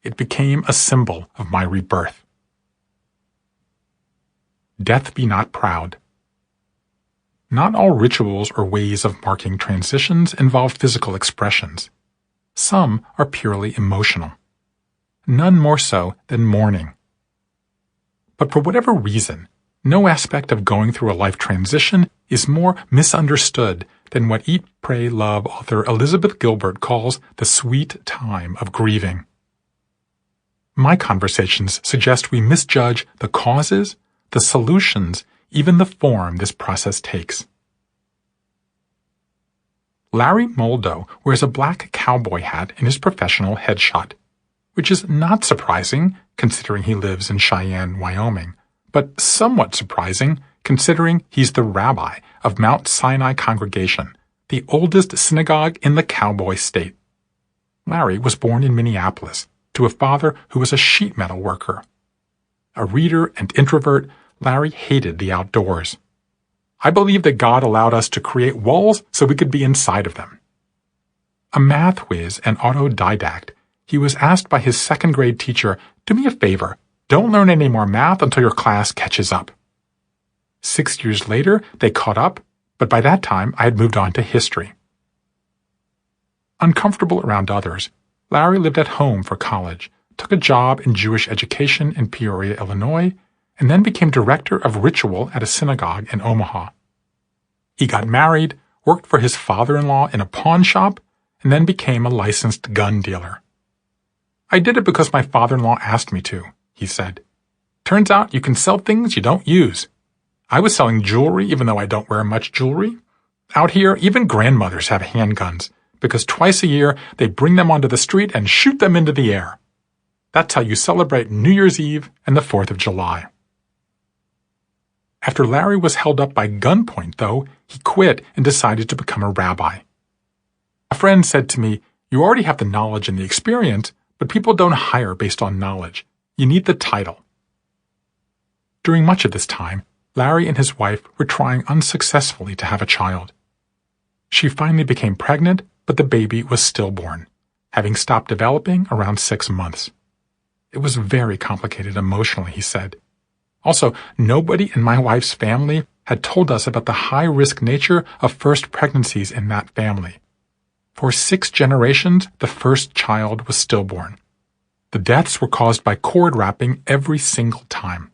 It became a symbol of my rebirth. Death be not proud. Not all rituals or ways of marking transitions involve physical expressions. Some are purely emotional. None more so than mourning. But for whatever reason, no aspect of going through a life transition is more misunderstood than what Eat, Pray, Love author Elizabeth Gilbert calls the sweet time of grieving. My conversations suggest we misjudge the causes, the solutions, even the form this process takes. Larry Moldo wears a black cowboy hat in his professional headshot, which is not surprising considering he lives in Cheyenne, Wyoming, but somewhat surprising considering he's the rabbi of Mount Sinai Congregation, the oldest synagogue in the cowboy state. Larry was born in Minneapolis to a father who was a sheet metal worker. A reader and introvert, Larry hated the outdoors. I believe that God allowed us to create walls so we could be inside of them. A math whiz and autodidact, he was asked by his second-grade teacher, "Do me a favor, don't learn any more math until your class catches up." 6 years later, they caught up, but by that time I had moved on to history. Uncomfortable around others, Larry lived at home for college, took a job in Jewish education in Peoria, Illinois, and then became director of ritual at a synagogue in Omaha. He got married, worked for his father-in-law in a pawn shop, and then became a licensed gun dealer. "I did it because my father-in-law asked me to," he said. "Turns out you can sell things you don't use. I was selling jewelry even though I don't wear much jewelry. Out here, even grandmothers have handguns, because twice a year they bring them onto the street and shoot them into the air. That's how you celebrate New Year's Eve and the 4th of July." After Larry was held up by gunpoint, though, he quit and decided to become a rabbi. A friend said to me, "You already have the knowledge and the experience, but people don't hire based on knowledge. You need the title." During much of this time, Larry and his wife were trying unsuccessfully to have a child. She finally became pregnant, but the baby was stillborn, having stopped developing around 6 months. It was very complicated emotionally, he said. Also, nobody in my wife's family had told us about the high-risk nature of first pregnancies in that family. For 6 generations, the first child was stillborn. The deaths were caused by cord wrapping every single time.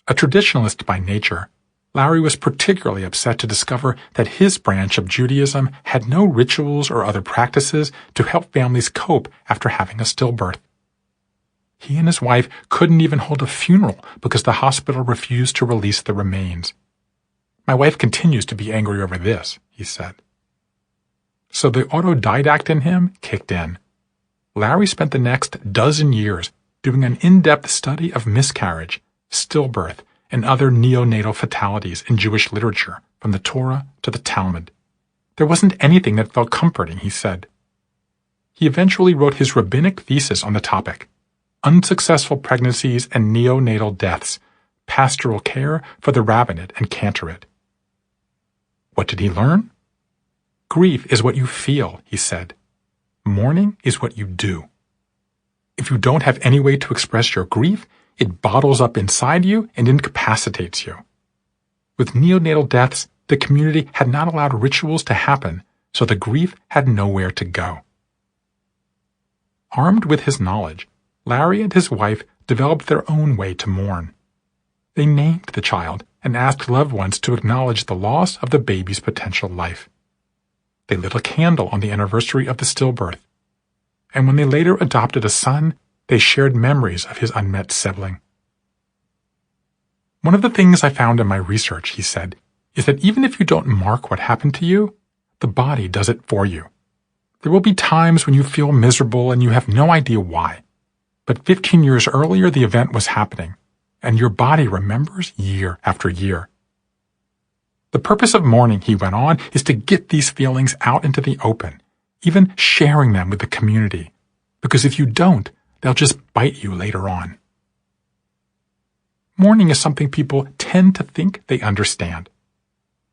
A traditionalist by nature, Larry was particularly upset to discover that his branch of Judaism had no rituals or other practices to help families cope after having a stillbirth. He and his wife couldn't even hold a funeral because the hospital refused to release the remains. "My wife continues to be angry over this," he said. So the autodidact in him kicked in. Larry spent the next dozen years doing an in-depth study of miscarriage, stillbirth, and other neonatal fatalities in Jewish literature, from the Torah to the Talmud. There wasn't anything that felt comforting, he said. He eventually wrote his rabbinic thesis on the topic, Unsuccessful Pregnancies and Neonatal Deaths, Pastoral Care for the Rabbinate and Cantorate. What did he learn? Grief is what you feel, he said. Mourning is what you do. If you don't have any way to express your grief, it bottles up inside you and incapacitates you. With neonatal deaths, the community had not allowed rituals to happen, so the grief had nowhere to go. Armed with his knowledge, Larry and his wife developed their own way to mourn. They named the child and asked loved ones to acknowledge the loss of the baby's potential life. They lit a candle on the anniversary of the stillbirth, and when they later adopted a son, they shared memories of his unmet sibling. One of the things I found in my research, he said, is that even if you don't mark what happened to you, the body does it for you. There will be times when you feel miserable and you have no idea why. But 15 years earlier, the event was happening, and your body remembers year after year. The purpose of mourning, he went on, is to get these feelings out into the open, even sharing them with the community, because if you don't, they'll just bite you later on. Mourning is something people tend to think they understand.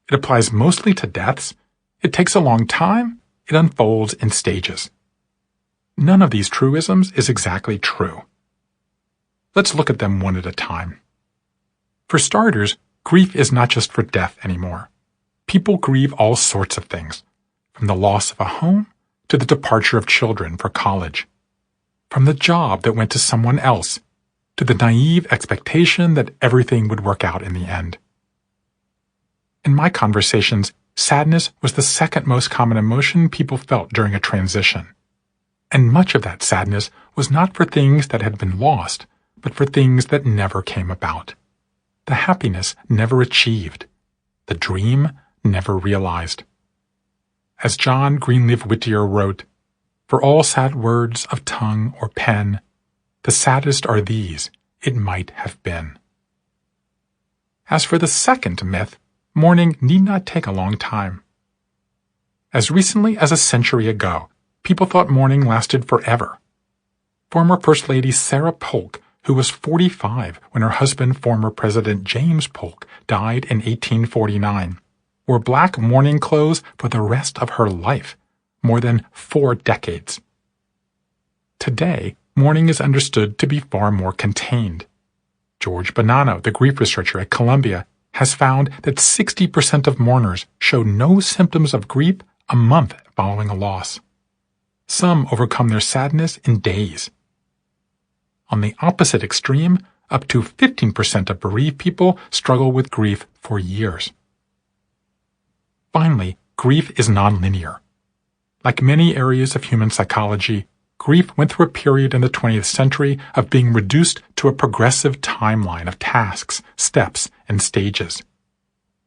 It applies mostly to deaths. It takes a long time. It unfolds in stages. None of these truisms is exactly true. Let's look at them one at a time. For starters, grief is not just for death anymore. People grieve all sorts of things, from the loss of a home to the departure of children for college, from the job that went to someone else to the naive expectation that everything would work out in the end. In my conversations, sadness was the second most common emotion people felt during a transition. And much of that sadness was not for things that had been lost, but for things that never came about. The happiness never achieved. The dream never realized. As John Greenleaf Whittier wrote, "For all sad words of tongue or pen, the saddest are these, it might have been." As for the second myth, mourning need not take a long time. As recently as a century ago, people thought mourning lasted forever. Former First Lady Sarah Polk, who was 45 when her husband, former President James Polk, died in 1849, wore black mourning clothes for the rest of her life, more than 4 decades. Today, mourning is understood to be far more contained. George Bonanno, the grief researcher at Columbia, has found that 60% of mourners show no symptoms of grief a month following a loss. Some overcome their sadness in days. On the opposite extreme, up to 15% of bereaved people struggle with grief for years. Finally, grief is nonlinear. Like many areas of human psychology, grief went through a period in the 20th century of being reduced to a progressive timeline of tasks, steps, and stages.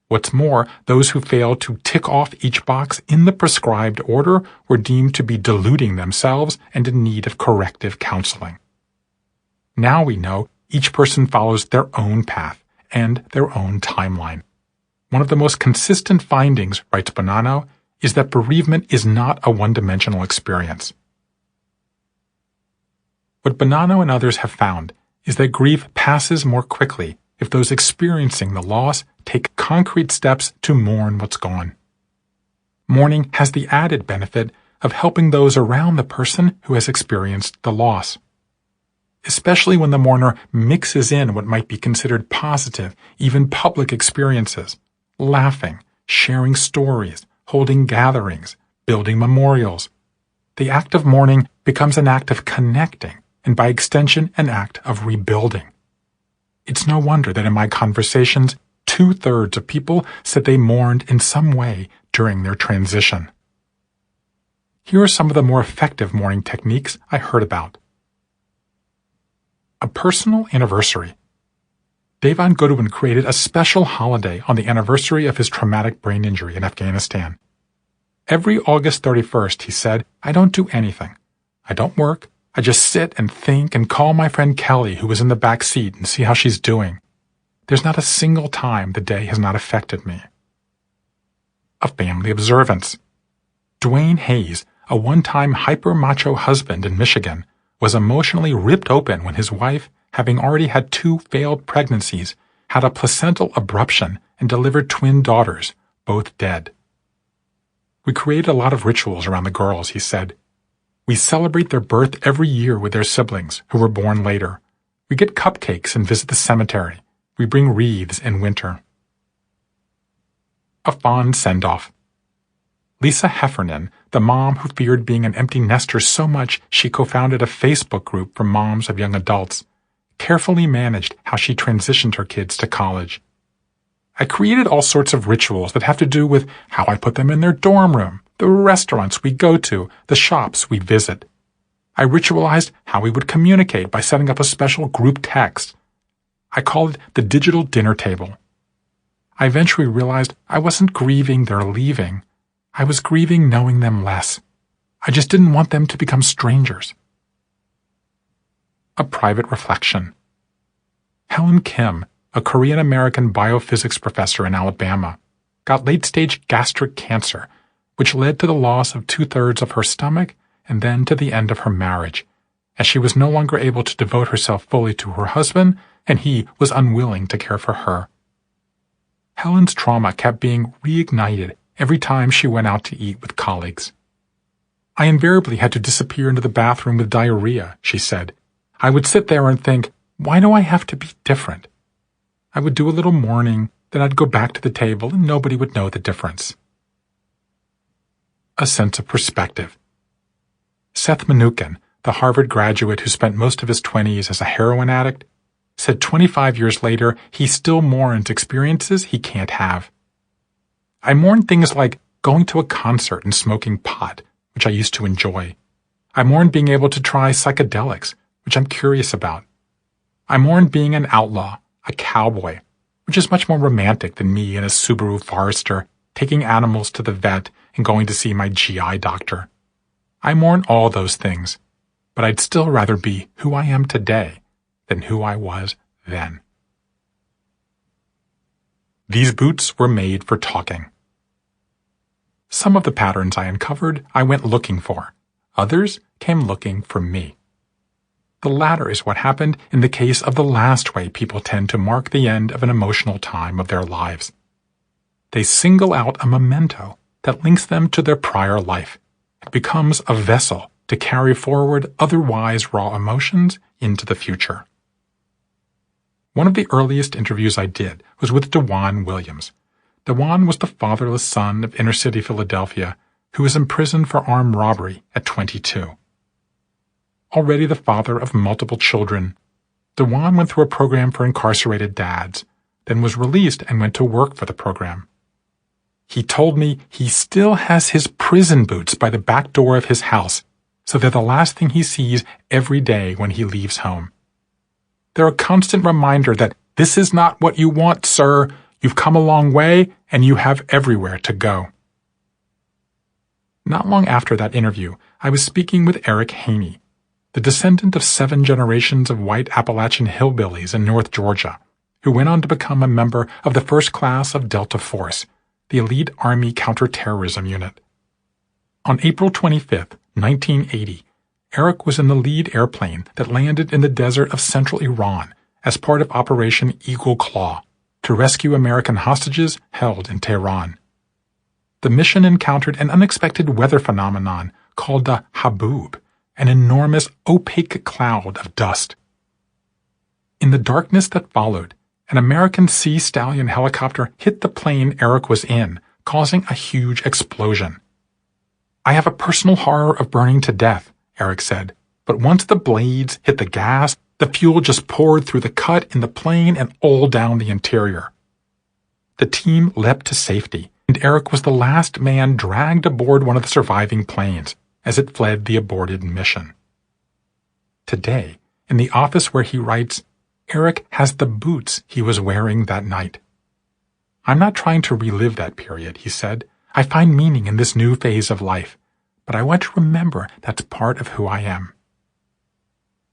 What's more, those who failed to tick off each box in the prescribed order were deemed to be deluding themselves and in need of corrective counseling. Now we know each person follows their own path and their own timeline. One of the most consistent findings, writes Bonanno, is that bereavement is not a one-dimensional experience. What Bonanno and others have found is that grief passes more quickly if those experiencing the loss take concrete steps to mourn what's gone. Mourning has the added benefit of helping those around the person who has experienced the loss. Especially when the mourner mixes in what might be considered positive, even public experiences, laughing, sharing stories, holding gatherings, building memorials. The act of mourning becomes an act of connecting, and by extension, an act of rebuilding. It's no wonder that in my conversations, 2/3 of people said they mourned in some way during their transition. Here are some of the more effective mourning techniques I heard about. A personal anniversary. Devon Goodwin created a special holiday on the anniversary of his traumatic brain injury in Afghanistan. Every August 31st, he said, I don't do anything. I don't work. I just sit and think and call my friend Kelly, who was in the back seat, and see how she's doing. There's not a single time the day has not affected me. A family observance. Dwayne Hayes, a one-time hyper-macho husband in Michigan, was emotionally ripped open when his wife, having already had 2 failed pregnancies, had a placental abruption and delivered twin daughters, both dead. We created a lot of rituals around the girls, he said. We celebrate their birth every year with their siblings, who were born later. We get cupcakes and visit the cemetery. We bring wreaths in winter. A fond send-off. Lisa Heffernan, the mom who feared being an empty nester so much she co-founded a Facebook group for moms of young adults, carefully managed how she transitioned her kids to college. I created all sorts of rituals that have to do with how I put them in their dorm room, the restaurants we go to, the shops we visit. I ritualized how we would communicate by setting up a special group text. I called it the digital dinner table. I eventually realized I wasn't grieving their leaving. I was grieving knowing them less. I just didn't want them to become strangers. A private reflection. Helen Kim, a Korean-American biophysics professor in Alabama, got late-stage gastric cancer, which led to the loss of 2/3 of her stomach and then to the end of her marriage, as she was no longer able to devote herself fully to her husband and he was unwilling to care for her. Helen's trauma kept being reignited every time she went out to eat with colleagues. I invariably had to disappear into the bathroom with diarrhea, she said. I would sit there and think, why do I have to be different? I would do a little mourning, then I'd go back to the table and nobody would know the difference. A sense of perspective. Seth Mnookin, the Harvard graduate who spent most of his 20s as a heroin addict, said 25 years later he still mourns experiences he can't have. I mourn things like going to a concert and smoking pot, which I used to enjoy. I mourn being able to try psychedelics, which I'm curious about. I mourn being an outlaw, a cowboy, which is much more romantic than me in a Subaru Forester, taking animals to the vet and going to see my GI doctor. I mourn all those things, but I'd still rather be who I am today than who I was then. These boots were made for talking. Some of the patterns I uncovered I went looking for. Others came looking for me. The latter is what happened in the case of the last way people tend to mark the end of an emotional time of their lives. They single out a memento that links them to their prior life. It becomes a vessel to carry forward otherwise raw emotions into the future. One of the earliest interviews I did was with DeJuan Williams. DeJuan was the fatherless son of inner-city Philadelphia who was imprisoned for armed robbery at 22. Already the father of multiple children, DeJuan went through a program for incarcerated dads, then was released and went to work for the program. He told me he still has his prison boots by the back door of his house, so they're the last thing he sees every day when he leaves home. They're a constant reminder that this is not what you want, sir. You've come a long way, and you have everywhere to go. Not long after that interview, I was speaking with Eric Haney, the descendant of 7 generations of white Appalachian hillbillies in North Georgia, who went on to become a member of the first class of Delta Force, the elite Army counterterrorism unit. On April 25, 1980, Eric was in the lead airplane that landed in the desert of central Iran as part of Operation Eagle Claw to rescue American hostages held in Tehran. The mission encountered an unexpected weather phenomenon called the Haboob, an enormous opaque cloud of dust. In the darkness that followed, an American Sea Stallion helicopter hit the plane Eric was in, causing a huge explosion. I have a personal horror of burning to death, Eric said, but once the blades hit the gas, the fuel just poured through the cut in the plane and all down the interior. The team leapt to safety, and Eric was the last man dragged aboard one of the surviving planes as it fled the aborted mission. Today, in the office where he writes, Eric has the boots he was wearing that night. I'm not trying to relive that period, he said. I find meaning in this new phase of life, but I want to remember that's part of who I am.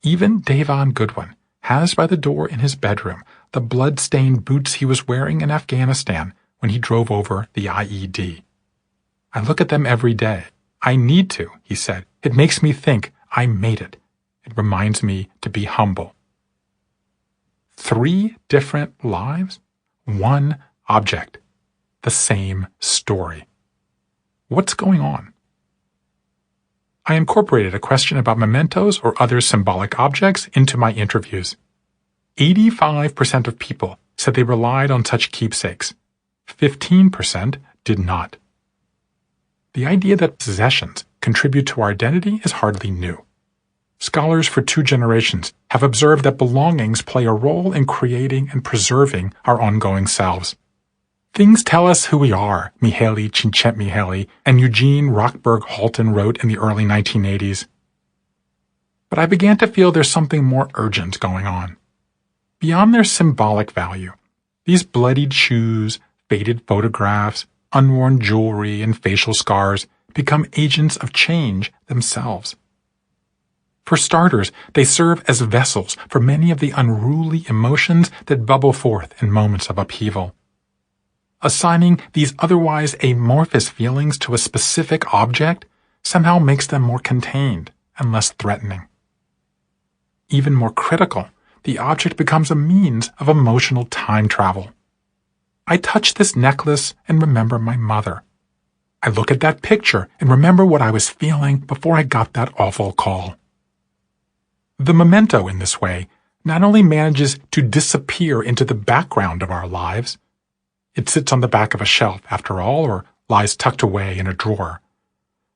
Even Davon Goodwin has by the door in his bedroom the blood-stained boots he was wearing in Afghanistan when he drove over the IED. I look at them every day. I need to, he said. It makes me think I made it. It reminds me to be humble. 3 different lives, 1 object. the same story. What's going on? I incorporated a question about mementos or other symbolic objects into my interviews. 85% of people said they relied on such keepsakes. 15% did not. The idea that possessions contribute to our identity is hardly new. Scholars for 2 generations have observed that belongings play a role in creating and preserving our ongoing selves. Things tell us who we are, Mihaly Csikszentmihalyi and Eugene Rochberg Halton wrote in the early 1980s. But I began to feel there's something more urgent going on. Beyond their symbolic value, these bloodied shoes, faded photographs, unworn jewelry, and facial scars become agents of change themselves. For starters, they serve as vessels for many of the unruly emotions that bubble forth in moments of upheaval. Assigning these otherwise amorphous feelings to a specific object somehow makes them more contained and less threatening. Even more critical, the object becomes a means of emotional time travel. I touch this necklace and remember my mother. I look at that picture and remember what I was feeling before I got that awful call. The memento, in this way, not only manages to disappear into the background of our lives, it sits on the back of a shelf, after all, or lies tucked away in a drawer,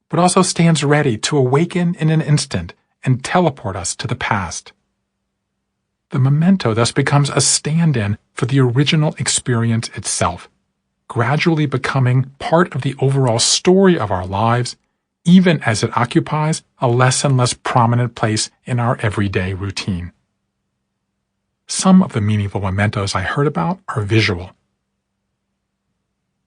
but also stands ready to awaken in an instant and teleport us to the past. The memento thus becomes a stand-in for the original experience itself, gradually becoming part of the overall story of our lives, even as it occupies a less and less prominent place in our everyday routine. Some of the meaningful mementos I heard about are visual.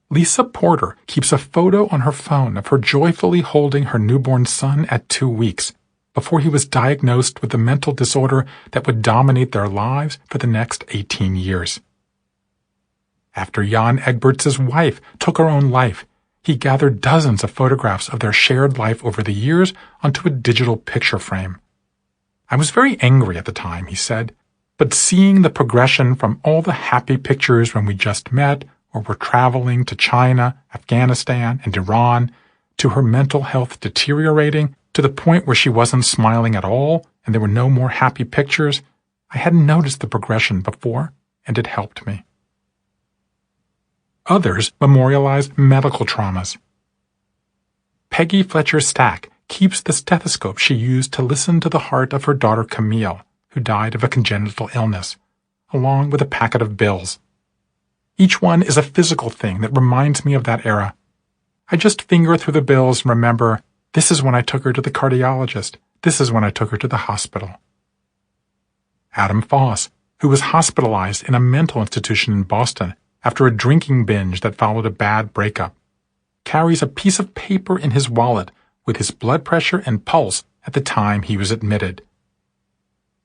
Lisa Porter keeps a photo on her phone of her joyfully holding her newborn son at 2 weeks before he was diagnosed with a mental disorder that would dominate their lives for the next 18 years. After Jan Egberts' wife took her own life, he gathered dozens of photographs of their shared life over the years onto a digital picture frame. I was very angry at the time, he said, but seeing the progression from all the happy pictures when we just met or were traveling to China, Afghanistan, and Iran, to her mental health deteriorating to the point where she wasn't smiling at all and there were no more happy pictures, I hadn't noticed the progression before, and it helped me. Others memorialized medical traumas. Peggy Fletcher Stack keeps the stethoscope she used to listen to the heart of her daughter Camille, who died of a congenital illness, along with a packet of bills. Each one is a physical thing that reminds me of that era. I just finger through the bills and remember, this is when I took her to the cardiologist. This is when I took her to the hospital. Adam Foss, who was hospitalized in a mental institution in Boston after a drinking binge that followed a bad breakup, carries a piece of paper in his wallet with his blood pressure and pulse at the time he was admitted.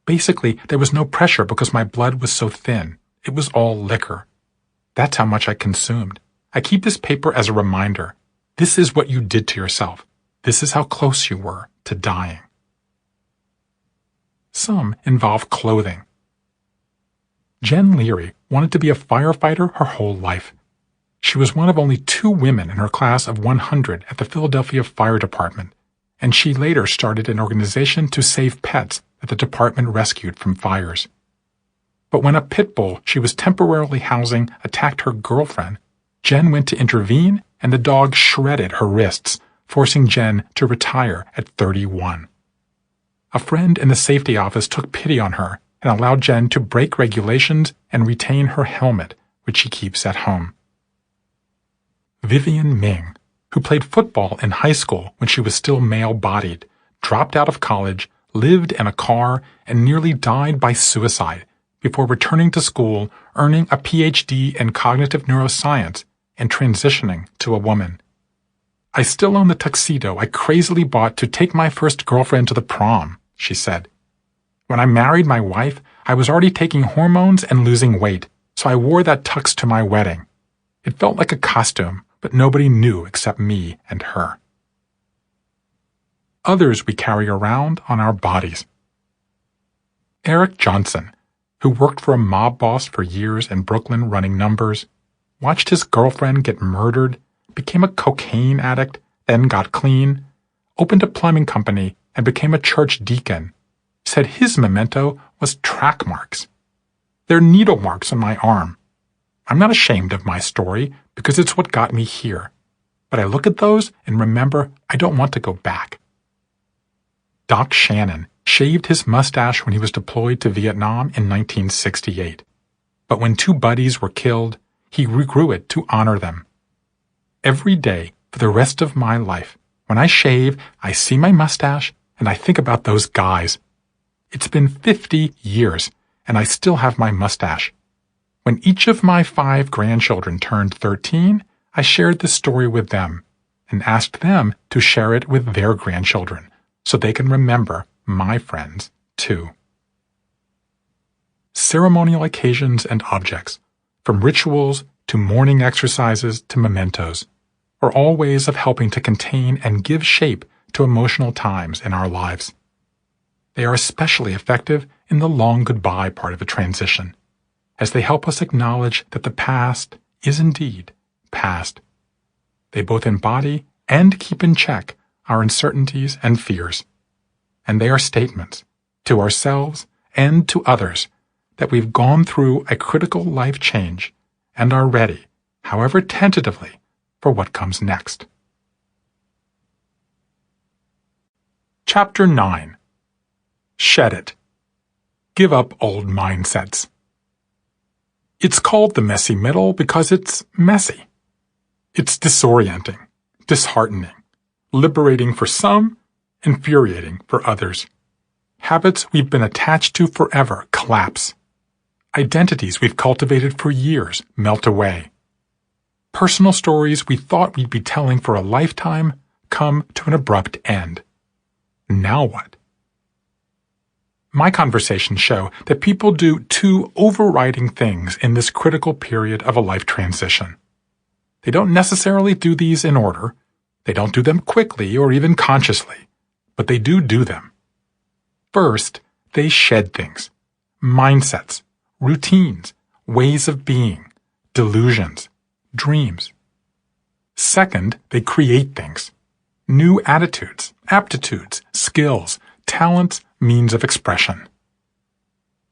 Basically, there was no pressure because my blood was so thin. It was all liquor. That's how much I consumed. I keep this paper as a reminder. This is what you did to yourself. This is how close you were to dying. Some involve clothing. Jen Leary wanted to be a firefighter her whole life. She was one of only 2 women in her class of 100 at the Philadelphia Fire Department, and she later started an organization to save pets that the department rescued from fires. But when a pit bull she was temporarily housing attacked her girlfriend, Jen went to intervene and the dog shredded her wrists, forcing Jen to retire at 31. A friend in the safety office took pity on her and allowed Jen to break regulations and retain her helmet, which she keeps at home. Vivian Ming, who played football in high school when she was still male-bodied, dropped out of college, lived in a car, and nearly died by suicide before returning to school, earning a PhD in cognitive neuroscience, and transitioning to a woman. I still own the tuxedo I crazily bought to take my first girlfriend to the prom, she said. When I married my wife, I was already taking hormones and losing weight, so I wore that tux to my wedding. It felt like a costume, but nobody knew except me and her. Others we carry around on our bodies. Eric Johnson, who worked for a mob boss for years in Brooklyn running numbers, watched his girlfriend get murdered, became a cocaine addict, then got clean, opened a plumbing company, and became a church deacon, said his memento was track marks. They're needle marks on my arm. I'm not ashamed of my story because it's what got me here. But I look at those and remember I don't want to go back. Doc Shannon shaved his mustache when he was deployed to Vietnam in 1968. But when 2 buddies were killed, he regrew it to honor them. Every day for the rest of my life, when I shave, I see my mustache and I think about those guys. It's been 50 years and I still have my mustache. When each of my 5 grandchildren turned 13, I shared this story with them and asked them to share it with their grandchildren so they can remember my friends too. Ceremonial occasions and objects, from rituals to morning exercises to mementos, are all ways of helping to contain and give shape to emotional times in our lives. They are especially effective in the long goodbye part of a transition, as they help us acknowledge that the past is indeed past. They both embody and keep in check our uncertainties and fears, and they are statements to ourselves and to others that we've gone through a critical life change and are ready, however tentatively, for what comes next. Chapter 9. Shed It. Give up old mindsets. It's called the messy middle because it's messy. It's disorienting, disheartening, liberating for some, infuriating for others. Habits we've been attached to forever collapse. Identities we've cultivated for years melt away. Personal stories we thought we'd be telling for a lifetime come to an abrupt end. Now what? My conversations show that people do 2 overriding things in this critical period of a life transition. They don't necessarily do these in order. They don't do them quickly or even consciously, but they do them. First, they shed things, mindsets, routines, ways of being, delusions, dreams. Second, they create things, new attitudes, aptitudes, skills, talents, means of expression.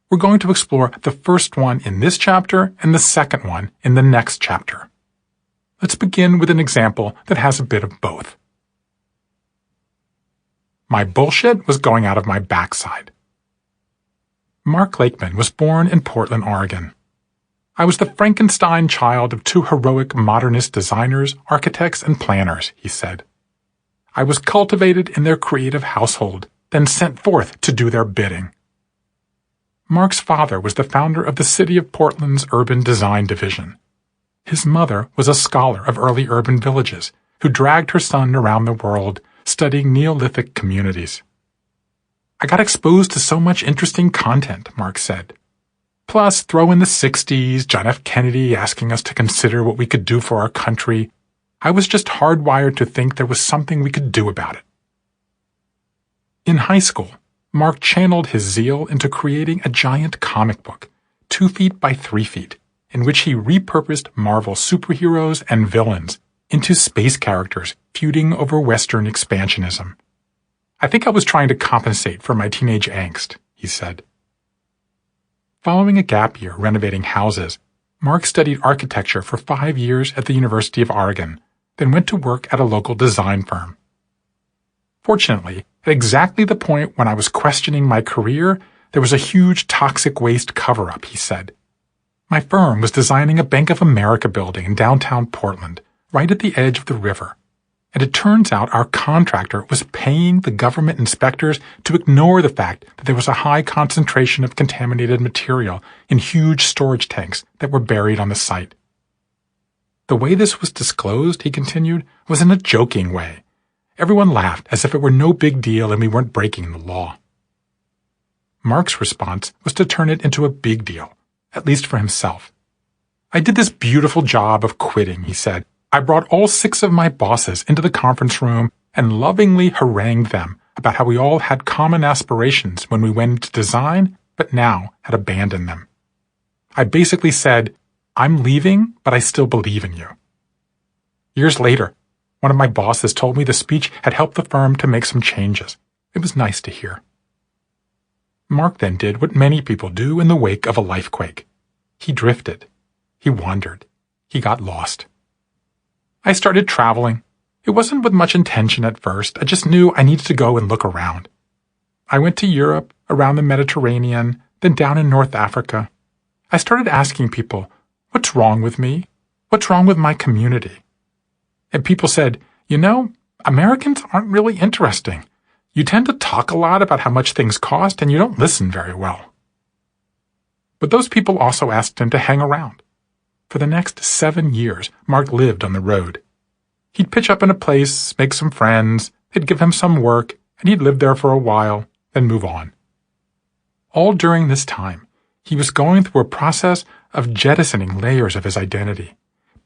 We're going to explore the first one in this chapter and the second one in the next chapter. Let's begin with an example that has a bit of both. My bullshit was going out of my backside. Mark Lakeman was born in Portland, Oregon. I was the Frankenstein child of 2 heroic modernist designers, architects, and planners, he said. I was cultivated in their creative household, then sent forth to do their bidding. Mark's father was the founder of the City of Portland's Urban Design Division. His mother was a scholar of early urban villages who dragged her son around the world studying Neolithic communities. I got exposed to so much interesting content, Mark said. Plus, throw in the 60s, John F. Kennedy asking us to consider what we could do for our country. I was just hardwired to think there was something we could do about it. In high school, Mark channeled his zeal into creating a giant comic book, 2 feet by 3 feet, in which he repurposed Marvel superheroes and villains into space characters feuding over Western expansionism. I think I was trying to compensate for my teenage angst, he said. Following a gap year renovating houses, Mark studied architecture for 5 years at the University of Oregon, then went to work at a local design firm. Fortunately, at exactly the point when I was questioning my career, there was a huge toxic waste cover-up, he said. My firm was designing a Bank of America building in downtown Portland, right at the edge of the river. And it turns out our contractor was paying the government inspectors to ignore the fact that there was a high concentration of contaminated material in huge storage tanks that were buried on the site. The way this was disclosed, he continued, was in a joking way. Everyone laughed as if it were no big deal and we weren't breaking the law. Mark's response was to turn it into a big deal, at least for himself. I did this beautiful job of quitting, he said. I brought all 6 of my bosses into the conference room and lovingly harangued them about how we all had common aspirations when we went into design, but now had abandoned them. I basically said, I'm leaving, but I still believe in you. Years later, one of my bosses told me the speech had helped the firm to make some changes. It was nice to hear. Mark then did what many people do in the wake of a lifequake. He drifted. He wandered. He got lost. I started traveling. It wasn't with much intention at first. I just knew I needed to go and look around. I went to Europe, around the Mediterranean, then down in North Africa. I started asking people, what's wrong with me? What's wrong with my community? And people said, Americans aren't really interesting. You tend to talk a lot about how much things cost, and you don't listen very well. But those people also asked him to hang around. For the next 7 years, Mark lived on the road. He'd pitch up in a place, make some friends, they'd give him some work, and he'd live there for a while, then move on. All during this time, he was going through a process of jettisoning layers of his identity,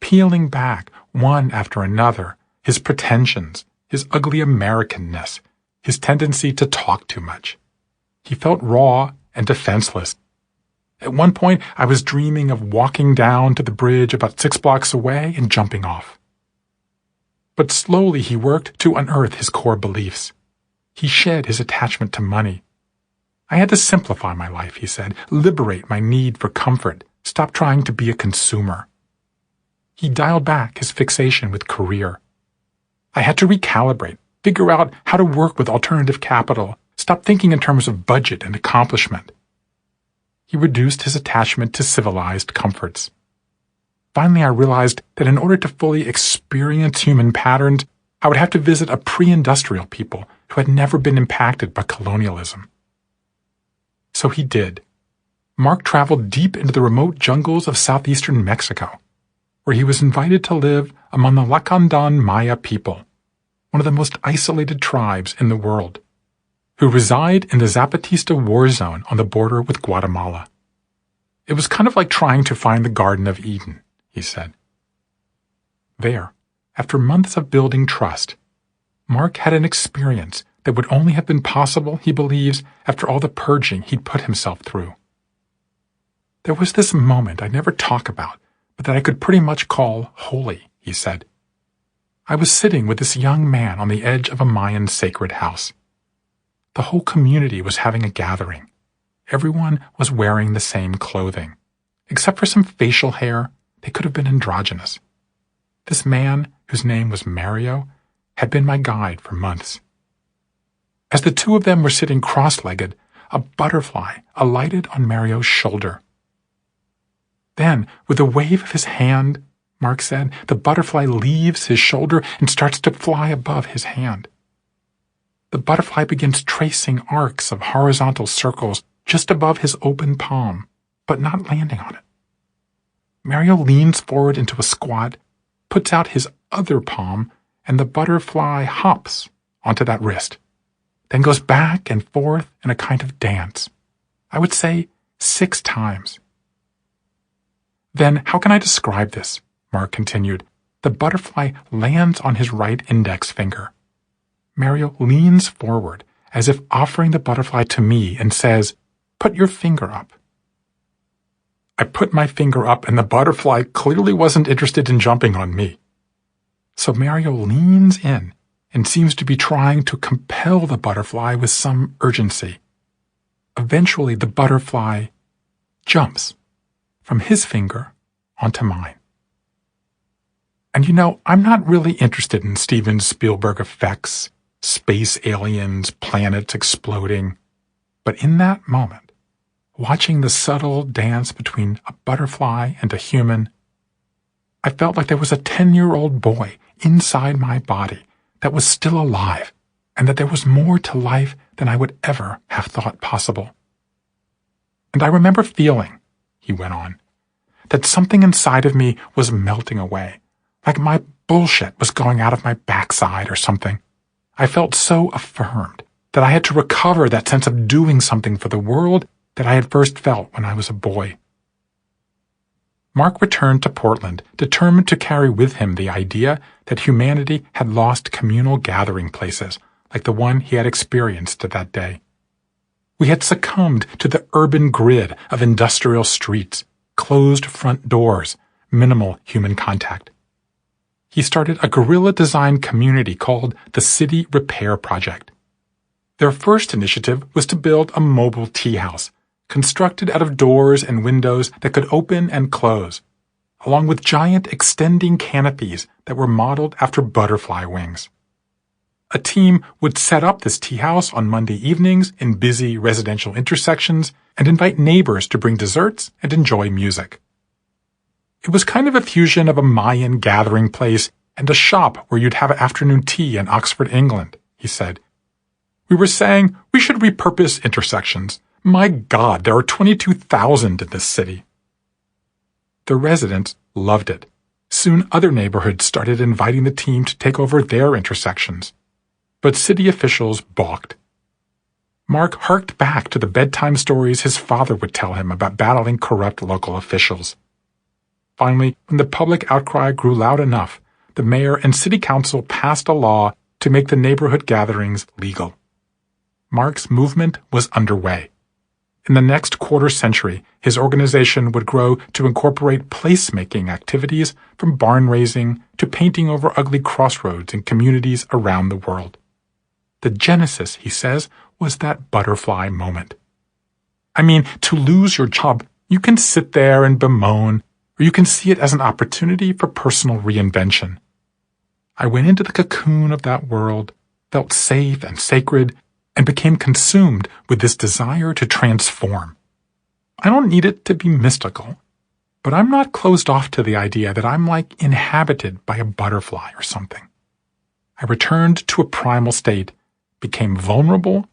peeling back, one after another, his pretensions, his ugly Americanness, his tendency to talk too much. He felt raw and defenseless. At one point, I was dreaming of walking down to the bridge about 6 blocks away and jumping off. But slowly he worked to unearth his core beliefs. He shed his attachment to money. I had to simplify my life, he said, liberate my need for comfort, stop trying to be a consumer. He dialed back his fixation with career. I had to recalibrate, figure out how to work with alternative capital, stop thinking in terms of budget and accomplishment. He reduced his attachment to civilized comforts. Finally, I realized that in order to fully experience human patterns, I would have to visit a pre-industrial people who had never been impacted by colonialism. So he did. Mark traveled deep into the remote jungles of southeastern Mexico, where he was invited to live among the Lacandon Maya people, one of the most isolated tribes in the world, who reside in the Zapatista war zone on the border with Guatemala. It was kind of like trying to find the Garden of Eden, he said. There, after months of building trust, Mark had an experience that would only have been possible, he believes, after all the purging he'd put himself through. There was this moment I never talk about, but that I could pretty much call holy, he said. I was sitting with this young man on the edge of a Mayan sacred house. The whole community was having a gathering. Everyone was wearing the same clothing. Except for some facial hair, they could have been androgynous. This man, whose name was Mario, had been my guide for months. As the two of them were sitting cross-legged, a butterfly alighted on Mario's shoulder. Then, with a wave of his hand, Mark said, the butterfly leaves his shoulder and starts to fly above his hand. The butterfly begins tracing arcs of horizontal circles just above his open palm, but not landing on it. Mario leans forward into a squat, puts out his other palm, and the butterfly hops onto that wrist, then goes back and forth in a kind of dance. I would say 6 times. Then, how can I describe this? Mark continued. The butterfly lands on his right index finger. Mario leans forward, as if offering the butterfly to me, and says, "Put your finger up." I put my finger up, and the butterfly clearly wasn't interested in jumping on me. So Mario leans in and seems to be trying to compel the butterfly with some urgency. Eventually, the butterfly jumps from his finger onto mine. And I'm not really interested in Steven Spielberg effects, space aliens, planets exploding. But in that moment, watching the subtle dance between a butterfly and a human, I felt like there was a 10-year-old boy inside my body that was still alive, and that there was more to life than I would ever have thought possible. And I remember feeling, he went on, that something inside of me was melting away, like my bullshit was going out of my backside or something. I felt so affirmed that I had to recover that sense of doing something for the world that I had first felt when I was a boy. Mark returned to Portland, determined to carry with him the idea that humanity had lost communal gathering places, like the one he had experienced that day. We had succumbed to the urban grid of industrial streets, closed front doors, minimal human contact. He started a guerrilla-design community called the City Repair Project. Their first initiative was to build a mobile tea house, constructed out of doors and windows that could open and close, along with giant extending canopies that were modeled after butterfly wings. A team would set up this tea house on Monday evenings in busy residential intersections and invite neighbors to bring desserts and enjoy music. It was kind of a fusion of a Mayan gathering place and a shop where you'd have afternoon tea in Oxford, England, he said. We were saying we should repurpose intersections. My God, there are 22,000 in this city. The residents loved it. Soon other neighborhoods started inviting the team to take over their intersections. But city officials balked. Mark harked back to the bedtime stories his father would tell him about battling corrupt local officials. Finally, when the public outcry grew loud enough, the mayor and city council passed a law to make the neighborhood gatherings legal. Mark's movement was underway. In the next quarter century, his organization would grow to incorporate placemaking activities from barn raising to painting over ugly crossroads in communities around the world. The genesis, he says, was that butterfly moment. I mean, to lose your job, you can sit there and bemoan, or you can see it as an opportunity for personal reinvention. I went into the cocoon of that world, felt safe and sacred, and became consumed with this desire to transform. I don't need it to be mystical, but I'm not closed off to the idea that I'm like inhabited by a butterfly or something. I returned to a primal state, became vulnerable,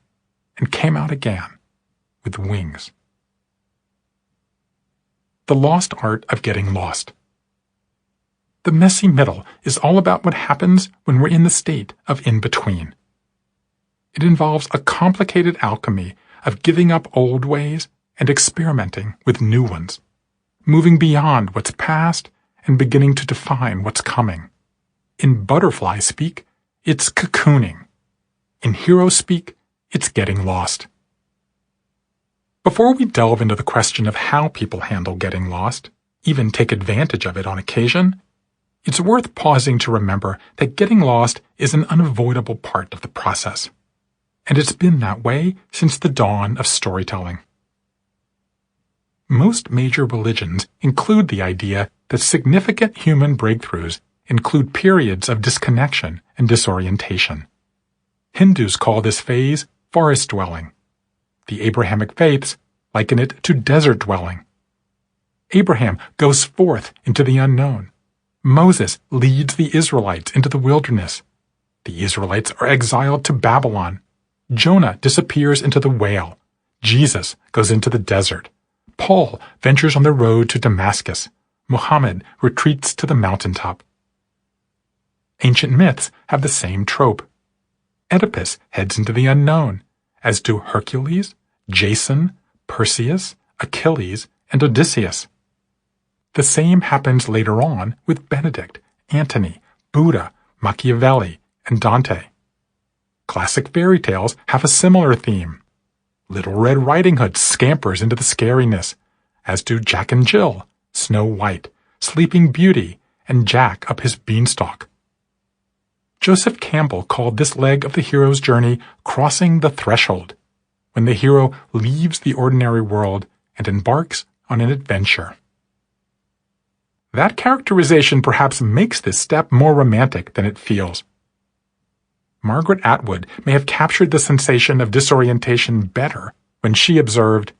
and came out again with wings. The lost art of getting lost. The messy middle is all about what happens when we're in the state of in-between. It involves a complicated alchemy of giving up old ways and experimenting with new ones, moving beyond what's past and beginning to define what's coming. In butterfly speak, it's cocooning. In hero speak, it's getting lost. Before we delve into the question of how people handle getting lost, even take advantage of it on occasion, it's worth pausing to remember that getting lost is an unavoidable part of the process. And it's been that way since the dawn of storytelling. Most major religions include the idea that significant human breakthroughs include periods of disconnection and disorientation. Hindus call this phase forest dwelling. The Abrahamic faiths liken it to desert dwelling. Abraham goes forth into the unknown. Moses leads the Israelites into the wilderness. The Israelites are exiled to Babylon. Jonah disappears into the whale. Jesus goes into the desert. Paul ventures on the road to Damascus. Muhammad retreats to the mountaintop. Ancient myths have the same trope. Oedipus heads into the unknown, as do Hercules, Jason, Perseus, Achilles, and Odysseus. The same happens later on with Benedict, Antony, Buddha, Machiavelli, and Dante. Classic fairy tales have a similar theme. Little Red Riding Hood scampers into the scariness, as do Jack and Jill, Snow White, Sleeping Beauty, and Jack up his beanstalk. Joseph Campbell called this leg of the hero's journey crossing the threshold, when the hero leaves the ordinary world and embarks on an adventure. That characterization perhaps makes this step more romantic than it feels. Margaret Atwood may have captured the sensation of disorientation better when she observed,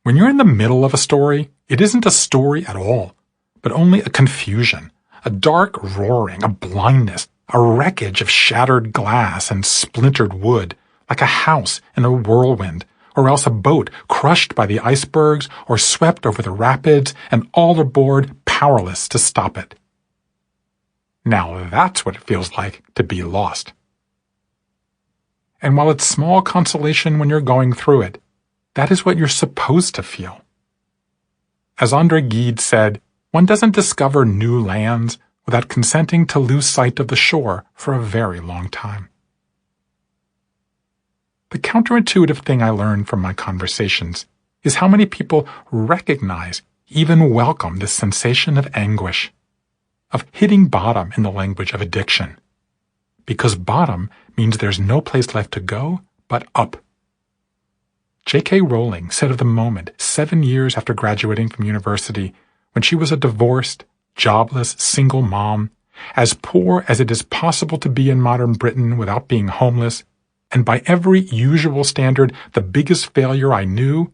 "When you're in the middle of a story, it isn't a story at all, but only a confusion, a dark roaring, a blindness, a wreckage of shattered glass and splintered wood, like a house in a whirlwind, or else a boat crushed by the icebergs or swept over the rapids and all aboard powerless to stop it." Now that's what it feels like to be lost. And while it's small consolation when you're going through it, that is what you're supposed to feel. As André Gide said, one doesn't discover new lands without consenting to lose sight of the shore for a very long time. The counterintuitive thing I learned from my conversations is how many people recognize even welcome this sensation of anguish, of hitting bottom in the language of addiction. Because bottom means there's no place left to go but up. J.K. Rowling said of the moment 7 years after graduating from university, when she was a divorced, jobless, single mom, as poor as it is possible to be in modern Britain without being homeless, and by every usual standard the biggest failure I knew,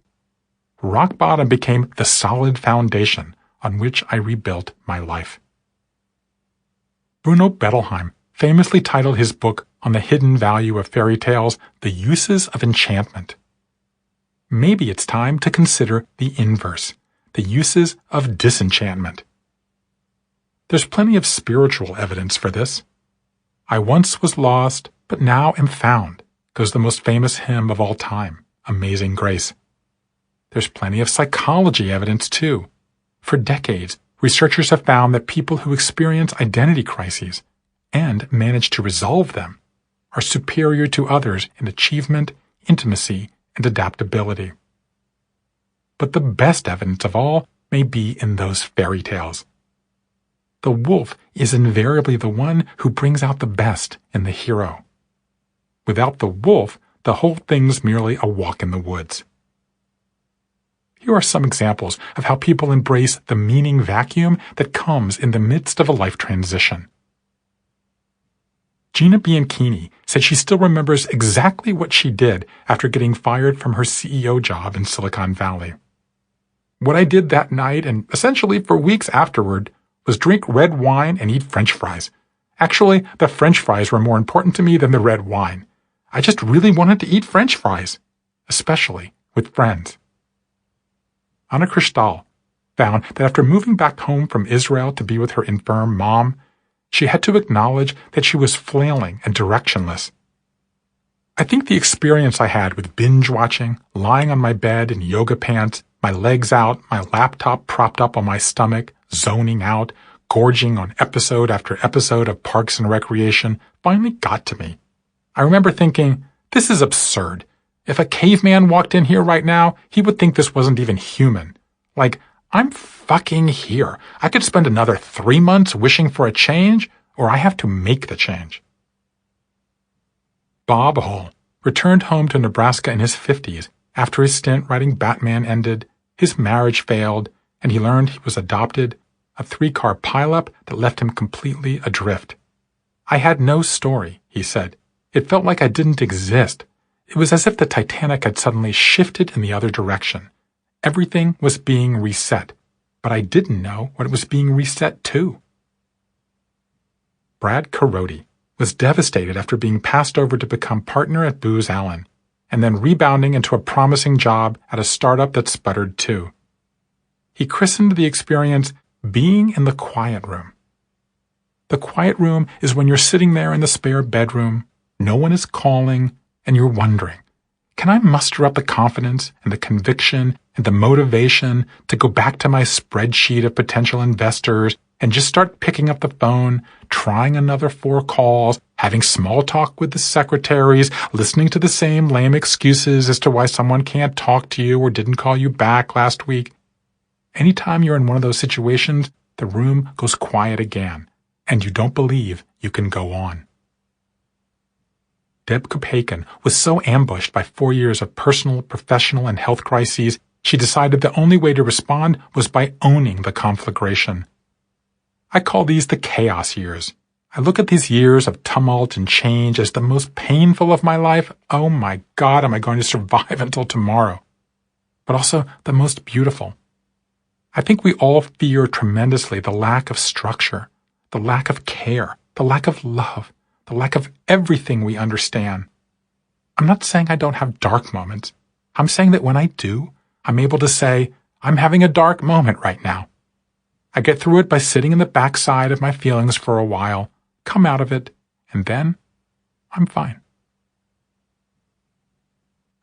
rock bottom became the solid foundation on which I rebuilt my life. Bruno Bettelheim famously titled his book on the hidden value of fairy tales, The Uses of Enchantment. Maybe it's time to consider the inverse, the uses of disenchantment. There's plenty of spiritual evidence for this. I once was lost, but now am found, goes the most famous hymn of all time, Amazing Grace. There's plenty of psychology evidence, too. For decades, researchers have found that people who experience identity crises and manage to resolve them are superior to others in achievement, intimacy, and adaptability. But the best evidence of all may be in those fairy tales. The wolf is invariably the one who brings out the best in the hero. Without the wolf, the whole thing's merely a walk in the woods. Here are some examples of how people embrace the meaning vacuum that comes in the midst of a life transition. Gina Bianchini said she still remembers exactly what she did after getting fired from her CEO job in Silicon Valley. What I did that night, and essentially for weeks afterward, was drink red wine and eat French fries. Actually, the French fries were more important to me than the red wine. I just really wanted to eat French fries, especially with friends. Anna Kristal found that after moving back home from Israel to be with her infirm mom, she had to acknowledge that she was flailing and directionless. I think the experience I had with binge-watching, lying on my bed in yoga pants, my legs out, my laptop propped up on my stomach, zoning out, gorging on episode after episode of Parks and Recreation, finally got to me. I remember thinking, this is absurd. If a caveman walked in here right now, he would think this wasn't even human. Like, I'm fucking here. I could spend another 3 months wishing for a change, or I have to make the change. Bob Hull returned home to Nebraska in his 50s after his stint writing Batman ended, his marriage failed, and he learned he was adopted, a 3-car pileup that left him completely adrift. I had no story, he said. It felt like I didn't exist. It was as if the Titanic had suddenly shifted in the other direction. Everything was being reset, but I didn't know what it was being reset to. Brad Carodi was devastated after being passed over to become partner at Booz Allen, and then rebounding into a promising job at a startup that sputtered too. He christened the experience being in the quiet room. The quiet room is when you're sitting there in the spare bedroom, no one is calling, and you're wondering, can I muster up the confidence and the conviction and the motivation to go back to my spreadsheet of potential investors and just start picking up the phone, trying another 4 calls, having small talk with the secretaries, listening to the same lame excuses as to why someone can't talk to you or didn't call you back last week? Anytime you're in one of those situations, the room goes quiet again, and you don't believe you can go on. Deb Kopeikin was so ambushed by 4 years of personal, professional, and health crises, she decided the only way to respond was by owning the conflagration. I call these the chaos years. I look at these years of tumult and change as the most painful of my life. Oh my God, am I going to survive until tomorrow? But also the most beautiful. I think we all fear tremendously the lack of structure, the lack of care, the lack of love, the lack of everything we understand. I'm not saying I don't have dark moments. I'm saying that when I do, I'm able to say, I'm having a dark moment right now. I get through it by sitting in the backside of my feelings for a while, come out of it, and then I'm fine.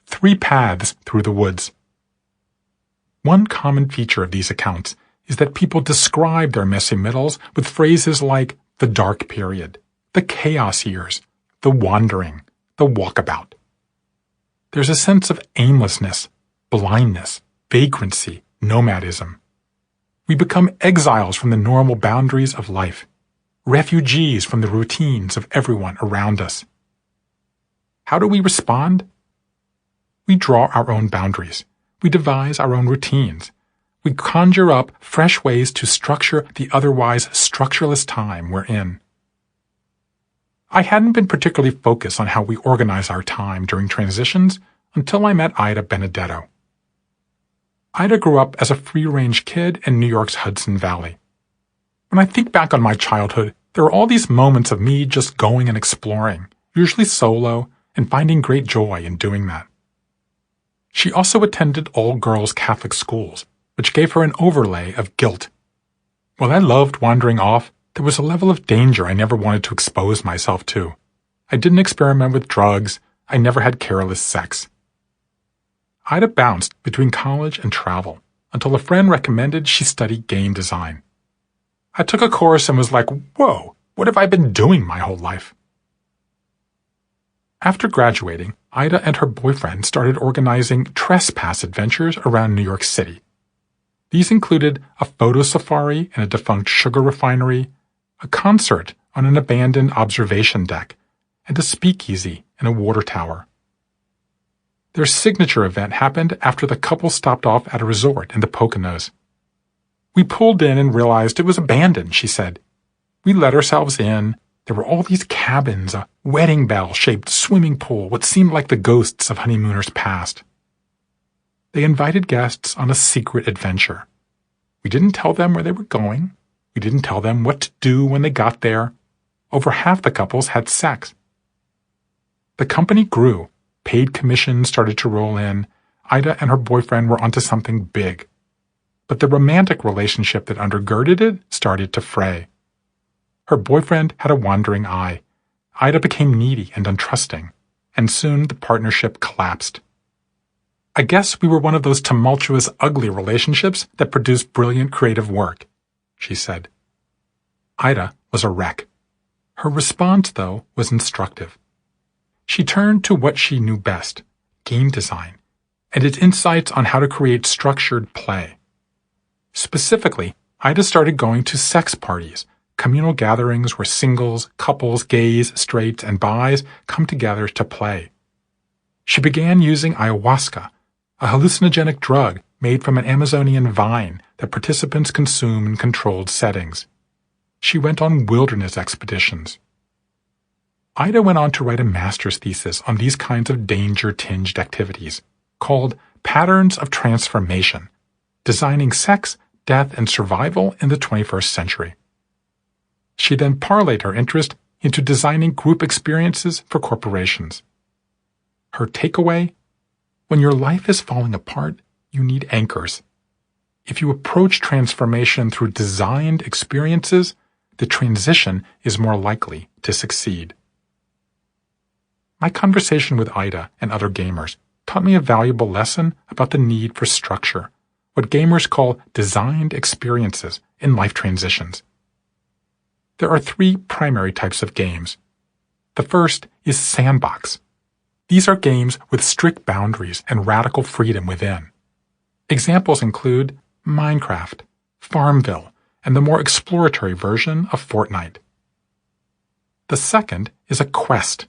3 paths through the woods. One common feature of these accounts is that people describe their messy middles with phrases like the dark period, the chaos years, the wandering, the walkabout. There's a sense of aimlessness, blindness, vagrancy, nomadism. We become exiles from the normal boundaries of life, refugees from the routines of everyone around us. How do we respond? We draw our own boundaries. We devise our own routines. We conjure up fresh ways to structure the otherwise structureless time we're in. I hadn't been particularly focused on how we organize our time during transitions until I met Ida Benedetto. Ida grew up as a free-range kid in New York's Hudson Valley. When I think back on my childhood, there were all these moments of me just going and exploring, usually solo, and finding great joy in doing that. She also attended all-girls Catholic schools, which gave her an overlay of guilt. While I loved wandering off, there was a level of danger I never wanted to expose myself to. I didn't experiment with drugs. I never had careless sex. Ida bounced between college and travel until a friend recommended she study game design. I took a course and was like, whoa, what have I been doing my whole life? After graduating, Ida and her boyfriend started organizing trespass adventures around New York City. These included a photo safari in a defunct sugar refinery, a concert on an abandoned observation deck, and a speakeasy in a water tower. Their signature event happened after the couple stopped off at a resort in the Poconos. We pulled in and realized it was abandoned, she said. We let ourselves in. There were all these cabins, a wedding bell-shaped swimming pool, what seemed like the ghosts of honeymooners past. They invited guests on a secret adventure. We didn't tell them where they were going. We didn't tell them what to do when they got there. Over half the couples had sex. The company grew. Paid commissions started to roll in. Ida and her boyfriend were onto something big. But the romantic relationship that undergirded it started to fray. Her boyfriend had a wandering eye. Ida became needy and untrusting, and soon the partnership collapsed. I guess we were one of those tumultuous, ugly relationships that produce brilliant creative work, she said. Ida was a wreck. Her response, though, was instructive. She turned to what she knew best, game design, and its insights on how to create structured play. Specifically, Ida started going to sex parties, communal gatherings where singles, couples, gays, straights, and bis come together to play. She began using ayahuasca, a hallucinogenic drug made from an Amazonian vine that participants consume in controlled settings. She went on wilderness expeditions. Ida went on to write a master's thesis on these kinds of danger-tinged activities, called Patterns of Transformation, Designing Sex, Death, and Survival in the 21st Century. She then parlayed her interest into designing group experiences for corporations. Her takeaway? When your life is falling apart, you need anchors. If you approach transformation through designed experiences, the transition is more likely to succeed. My conversation with Ida and other gamers taught me a valuable lesson about the need for structure, what gamers call designed experiences in life transitions. There are three primary types of games. The first is sandbox. These are games with strict boundaries and radical freedom within. Examples include Minecraft, Farmville, and the more exploratory version of Fortnite. The second is a quest.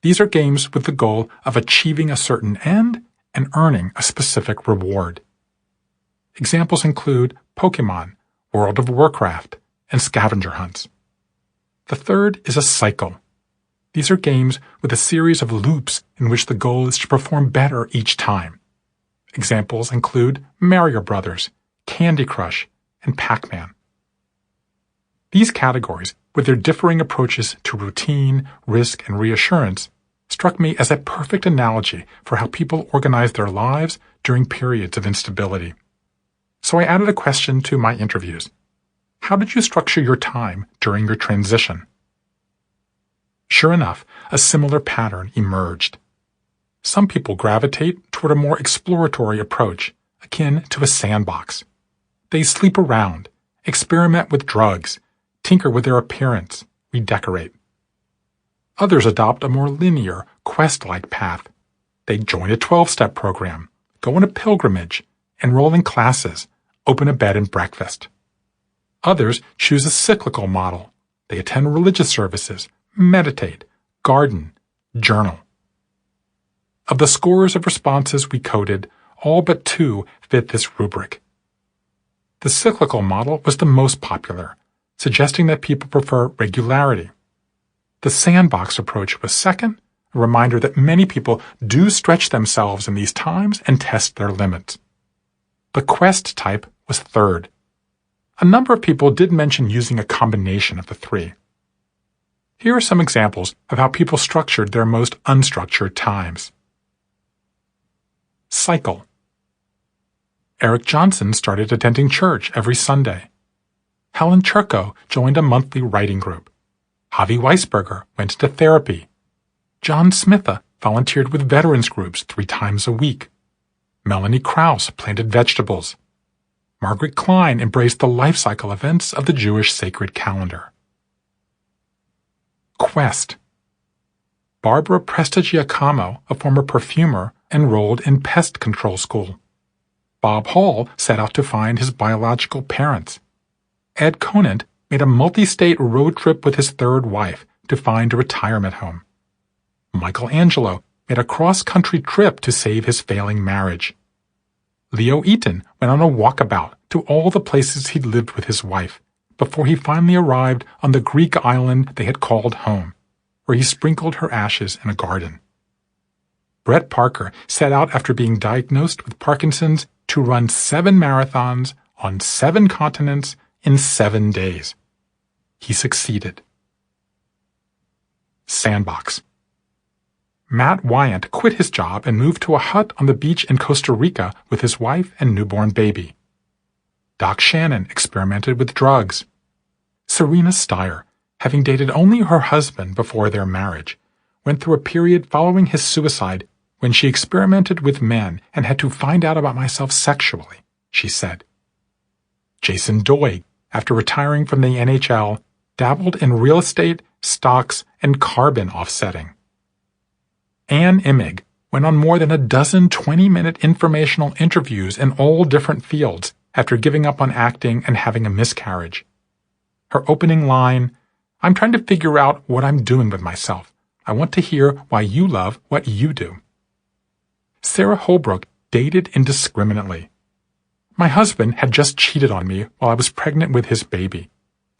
These are games with the goal of achieving a certain end and earning a specific reward. Examples include Pokemon, World of Warcraft, and scavenger hunts. The third is a cycle. These are games with a series of loops in which the goal is to perform better each time. Examples include Mario Brothers, Candy Crush, and Pac-Man. These categories, with their differing approaches to routine, risk, and reassurance, struck me as a perfect analogy for how people organize their lives during periods of instability. So I added a question to my interviews. How did you structure your time during your transition? Sure enough, a similar pattern emerged. Some people gravitate toward a more exploratory approach, akin to a sandbox. They sleep around, experiment with drugs, tinker with their appearance, redecorate. Others adopt a more linear, quest-like path. They join a 12-step program, go on a pilgrimage, enroll in classes, open a bed and breakfast. Others choose a cyclical model. They attend religious services, meditate, garden, journal. Of the scores of responses we coded, all but 2 fit this rubric. The cyclical model was the most popular, suggesting that people prefer regularity. The sandbox approach was second, a reminder that many people do stretch themselves in these times and test their limits. The quest type was third. A number of people did mention using a combination of the 3. Here are some examples of how people structured their most unstructured times. Cycle. Eric Johnson started attending church every Sunday. Helen Cherko joined a monthly writing group. Javi Weisberger went to therapy. John Smitha volunteered with veterans groups 3 times a week. Melanie Krause planted vegetables. Margaret Klein embraced the life cycle events of the Jewish sacred calendar. Quest. Barbara Prestigiacomo, a former perfumer, enrolled in pest control school. Bob Hall set out to find his biological parents. Ed Conant made a multi-state road trip with his 3rd wife to find a retirement home. Michelangelo made a cross-country trip to save his failing marriage. Leo Eaton went on a walkabout to all the places he'd lived with his wife before he finally arrived on the Greek island they had called home, where he sprinkled her ashes in a garden. Brett Parker set out after being diagnosed with Parkinson's to run 7 marathons on 7 continents in 7 days. He succeeded. Sandbox. Matt Wyant quit his job and moved to a hut on the beach in Costa Rica with his wife and newborn baby. Doc Shannon experimented with drugs. Serena Steyer, having dated only her husband before their marriage, went through a period following his suicide when she experimented with men and had to find out about myself sexually, she said. Jason Doig, after retiring from the NHL, dabbled in real estate, stocks, and carbon offsetting. Ann Imig went on more than a dozen 20-minute informational interviews in all different fields after giving up on acting and having a miscarriage. Her opening line, "I'm trying to figure out what I'm doing with myself. I want to hear why you love what you do." Sarah Holbrook dated indiscriminately. "My husband had just cheated on me while I was pregnant with his baby.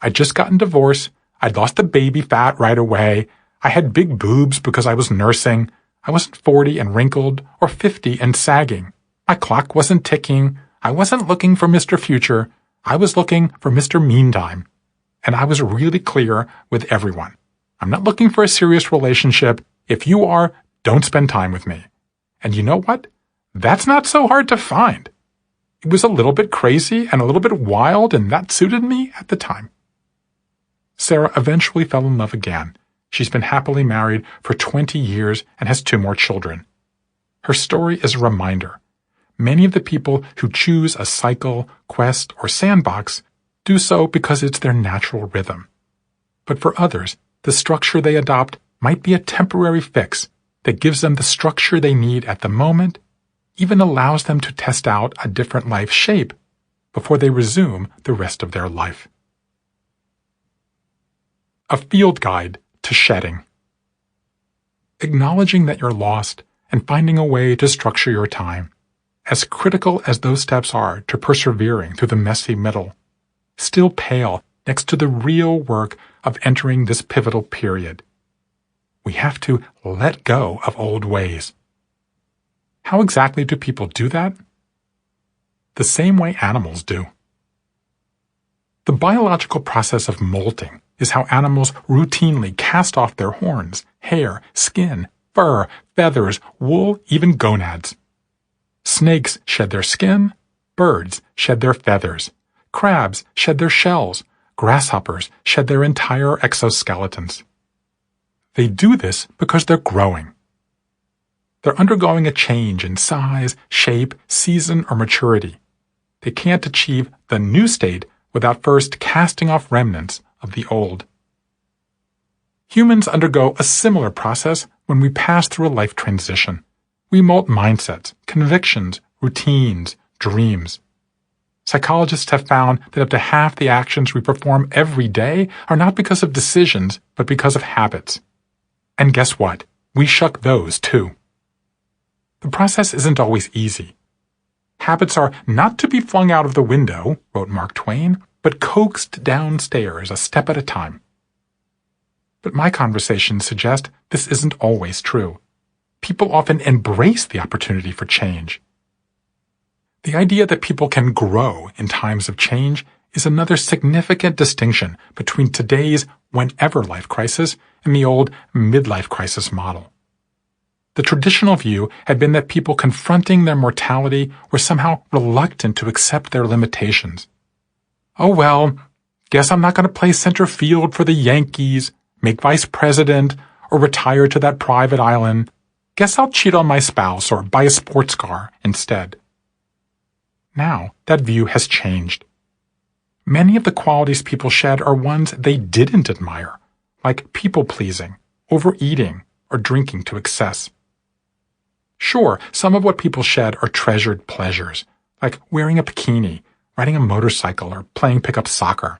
I'd just gotten divorced. I'd lost the baby fat right away. I had big boobs because I was nursing. I wasn't 40 and wrinkled or 50 and sagging. My clock wasn't ticking. I wasn't looking for Mr. Future. I was looking for Mr. Meantime. And I was really clear with everyone. I'm not looking for a serious relationship. If you are, don't spend time with me. And you know what? That's not so hard to find. It was a little bit crazy and a little bit wild, and that suited me at the time." Sarah eventually fell in love again. She's been happily married for 20 years and has 2 more children. Her story is a reminder. Many of the people who choose a cycle, quest, or sandbox do so because it's their natural rhythm. But for others, the structure they adopt might be a temporary fix that gives them the structure they need at the moment, even allows them to test out a different life shape before they resume the rest of their life. A field guide to shedding. Acknowledging that you're lost and finding a way to structure your time, as critical as those steps are to persevering through the messy middle, still pale next to the real work of entering this pivotal period. We have to let go of old ways. How exactly do people do that? The same way animals do. The biological process of molting is how animals routinely cast off their horns, hair, skin, fur, feathers, wool, even gonads. Snakes shed their skin, birds shed their feathers, crabs shed their shells, grasshoppers shed their entire exoskeletons. They do this because they're growing. They're undergoing a change in size, shape, season, or maturity. They can't achieve the new state without first casting off remnants of the old. Humans undergo a similar process when we pass through a life transition. We molt mindsets, convictions, routines, dreams. Psychologists have found that up to half the actions we perform every day are not because of decisions, but because of habits. And guess what? We shuck those too. The process isn't always easy. Habits are not to be flung out of the window, wrote Mark Twain, but coaxed downstairs a step at a time. But my conversations suggest this isn't always true. People often embrace the opportunity for change. The idea that people can grow in times of change is another significant distinction between today's whenever life crisis and the old midlife crisis model. The traditional view had been that people confronting their mortality were somehow reluctant to accept their limitations. Oh well, guess I'm not going to play center field for the Yankees, make vice president, or retire to that private island. Guess I'll cheat on my spouse or buy a sports car instead. Now, that view has changed. Many of the qualities people shed are ones they didn't admire, like people-pleasing, overeating, or drinking to excess. Sure, some of what people shed are treasured pleasures, like wearing a bikini, riding a motorcycle, or playing pickup soccer.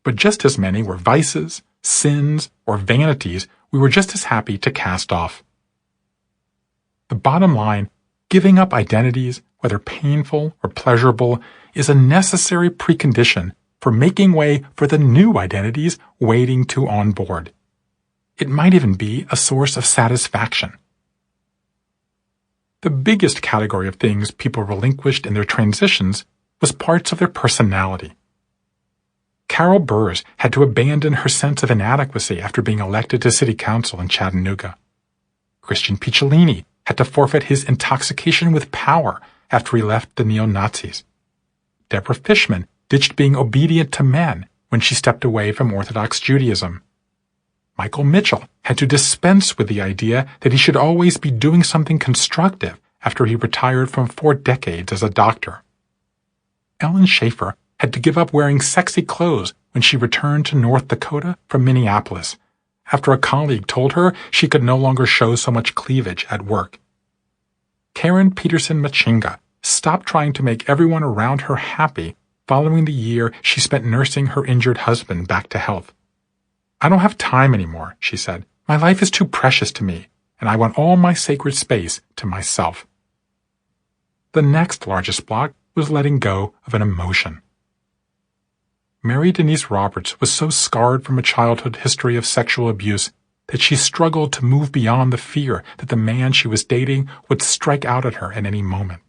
But just as many were vices, sins, or vanities we were just as happy to cast off. The bottom line, giving up identities, whether painful or pleasurable, is a necessary precondition for making way for the new identities waiting to onboard. It might even be a source of satisfaction. The biggest category of things people relinquished in their transitions was parts of their personality. Carol Burrs had to abandon her sense of inadequacy after being elected to city council in Chattanooga. Christian Picciolini had to forfeit his intoxication with power after he left the neo-Nazis. Deborah Fishman ditched being obedient to men when she stepped away from Orthodox Judaism. Michael Mitchell had to dispense with the idea that he should always be doing something constructive after he retired from 4 decades as a doctor. Ellen Schaefer had to give up wearing sexy clothes when she returned to North Dakota from Minneapolis, after a colleague told her she could no longer show so much cleavage at work. Karen Peterson Machinga stopped trying to make everyone around her happy following the year she spent nursing her injured husband back to health. I don't have time anymore, she said. My life is too precious to me, and I want all my sacred space to myself. The next largest block was letting go of an emotion. Mary Denise Roberts was so scarred from a childhood history of sexual abuse that she struggled to move beyond the fear that the man she was dating would strike out at her at any moment.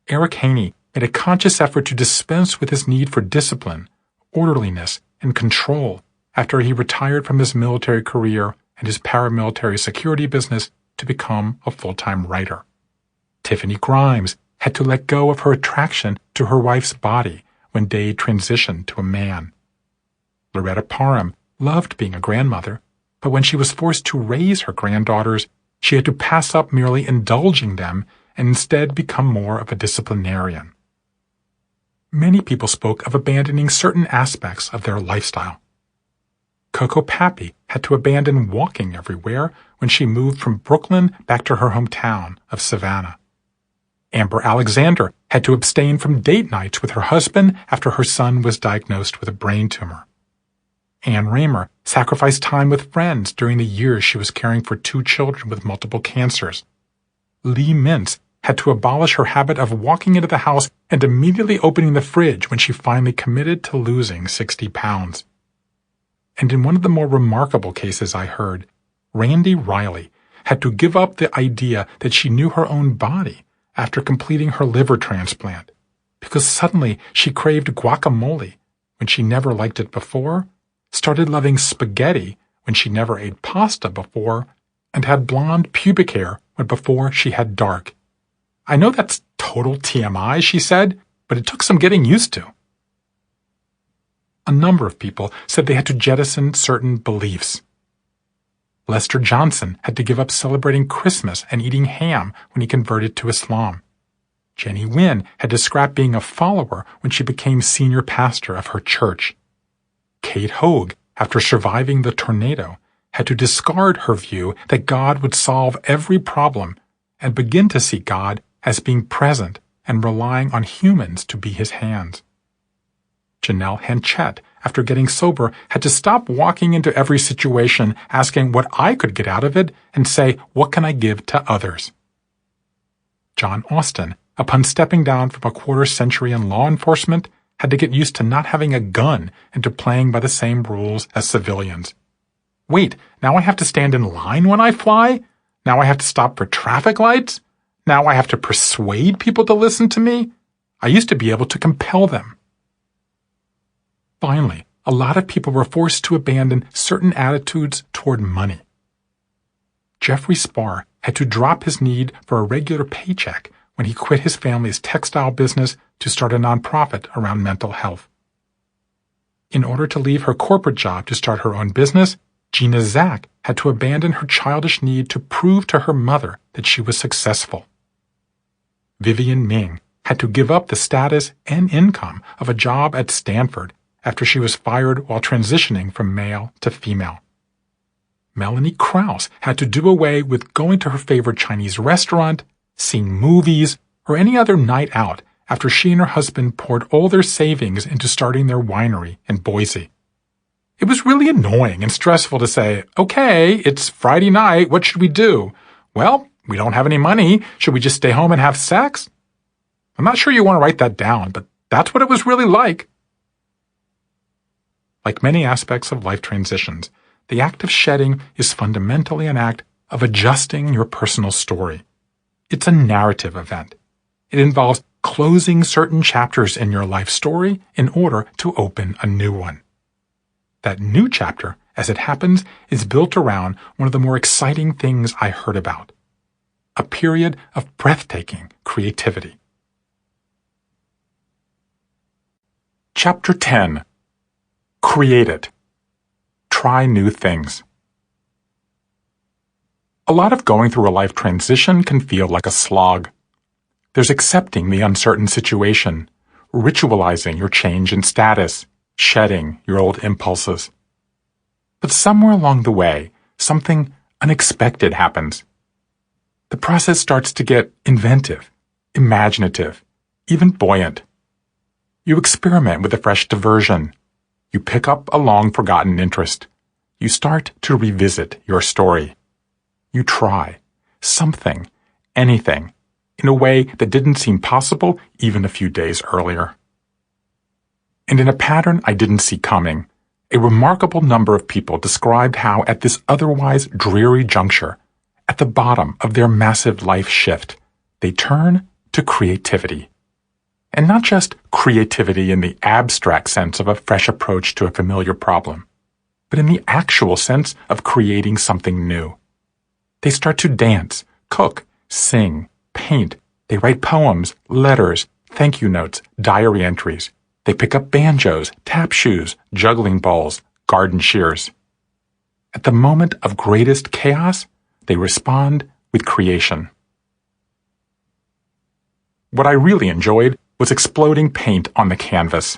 Eric Haney made a conscious effort to dispense with his need for discipline, orderliness, and control after he retired from his military career and his paramilitary security business to become a full-time writer. Tiffany Grimes had to let go of her attraction to her wife's body when Dade transitioned to a man. Loretta Parham loved being a grandmother, but when she was forced to raise her granddaughters, she had to pass up merely indulging them and instead become more of a disciplinarian. Many people spoke of abandoning certain aspects of their lifestyle. Coco Pappy had to abandon walking everywhere when she moved from Brooklyn back to her hometown of Savannah. Amber Alexander had to abstain from date nights with her husband after her son was diagnosed with a brain tumor. Ann Raymer sacrificed time with friends during the years she was caring for 2 children with multiple cancers. Lee Mintz had to abolish her habit of walking into the house and immediately opening the fridge when she finally committed to losing 60 pounds. And in one of the more remarkable cases I heard, Randy Riley had to give up the idea that she knew her own body after completing her liver transplant, because suddenly she craved guacamole when she never liked it before, started loving spaghetti when she never ate pasta before, and had blonde pubic hair when before she had dark. I know that's total TMI, she said, but it took some getting used to. A number of people said they had to jettison certain beliefs. Lester Johnson had to give up celebrating Christmas and eating ham when he converted to Islam. Jenny Wynn had to scrap being a follower when she became senior pastor of her church. Kate Hogue, after surviving the tornado, had to discard her view that God would solve every problem and begin to see God as being present and relying on humans to be his hands. Janelle Henchett, after getting sober, had to stop walking into every situation asking what I could get out of it and say, what can I give to others? John Austin, upon stepping down from a quarter century in law enforcement, had to get used to not having a gun and to playing by the same rules as civilians. Wait, now I have to stand in line when I fly? Now I have to stop for traffic lights? Now I have to persuade people to listen to me? I used to be able to compel them. Finally, a lot of people were forced to abandon certain attitudes toward money. Jeffrey Spar had to drop his need for a regular paycheck when he quit his family's textile business to start a nonprofit around mental health. In order to leave her corporate job to start her own business, Gina Zak had to abandon her childish need to prove to her mother that she was successful. Vivian Ming had to give up the status and income of a job at Stanford after she was fired while transitioning from male to female. Melanie Krause had to do away with going to her favorite Chinese restaurant, seeing movies, or any other night out after she and her husband poured all their savings into starting their winery in Boise. It was really annoying and stressful to say, okay, it's Friday night, what should we do? Well, we don't have any money. Should we just stay home and have sex? I'm not sure you want to write that down, but that's what it was really like. Like many aspects of life transitions, the act of shedding is fundamentally an act of adjusting your personal story. It's a narrative event. It involves closing certain chapters in your life story in order to open a new one. That new chapter, as it happens, is built around one of the more exciting things I heard about: a period of breathtaking creativity. Chapter 10. Create it. Try new things. A lot of going through a life transition can feel like a slog. There's accepting the uncertain situation, ritualizing your change in status, shedding your old impulses. But somewhere along the way, something unexpected happens. The process starts to get inventive, imaginative, even buoyant. You experiment with a fresh diversion. You pick up a long-forgotten interest. You start to revisit your story. You try something, anything, in a way that didn't seem possible even a few days earlier. And in a pattern I didn't see coming, a remarkable number of people described how at this otherwise dreary juncture, at the bottom of their massive life shift, they turn to creativity. And not just creativity in the abstract sense of a fresh approach to a familiar problem, but in the actual sense of creating something new. They start to dance, cook, sing, paint. They write poems, letters, thank you notes, diary entries. They pick up banjos, tap shoes, juggling balls, garden shears. At the moment of greatest chaos, they respond with creation. What I really enjoyed was exploding paint on the canvas.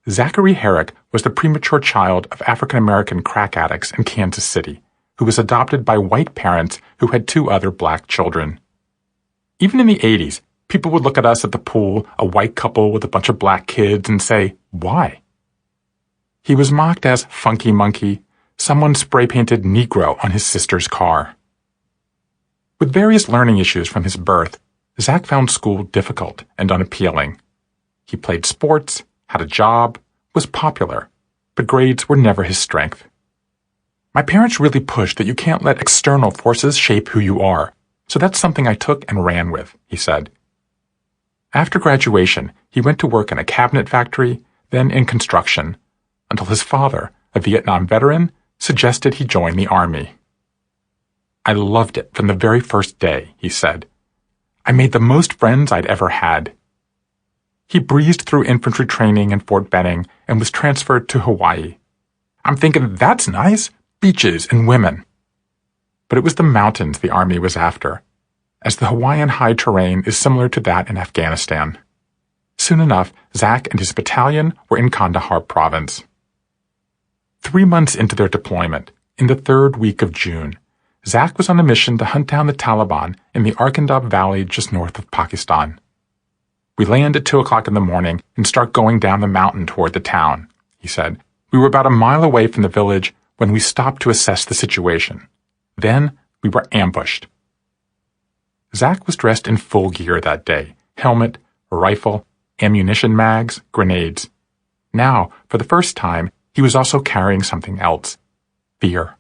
Zachary Herrick was the premature child of African-American crack addicts in Kansas City, who was adopted by white parents who had 2 other black children. Even in the 80s, people would look at us at the pool, a white couple with a bunch of black kids, and say, why? He was mocked as Funky Monkey. Someone spray-painted Negro on his sister's car. With various learning issues from his birth, Zach found school difficult and unappealing. He played sports, had a job, was popular, but grades were never his strength. My parents really pushed that you can't let external forces shape who you are, so that's something I took and ran with, he said. After graduation, he went to work in a cabinet factory, then in construction, until his father, a Vietnam veteran, suggested he join the Army. I loved it from the very first day, he said. I made the most friends I'd ever had. He breezed through infantry training in Fort Benning and was transferred to Hawaii. I'm thinking, that's nice, beaches and women. But it was the mountains the Army was after, as the Hawaiian high terrain is similar to that in Afghanistan. Soon enough, Zach and his battalion were in Kandahar province. 3 months into their deployment, in the 3rd week of June, Zach was on a mission to hunt down the Taliban in the Arkandab Valley just north of Pakistan. We land at 2 o'clock in the morning and start going down the mountain toward the town, he said. We were about a mile away from the village when we stopped to assess the situation. Then we were ambushed. Zach was dressed in full gear that day: helmet, rifle, ammunition mags, grenades. Now, for the first time, he was also carrying something else: fear.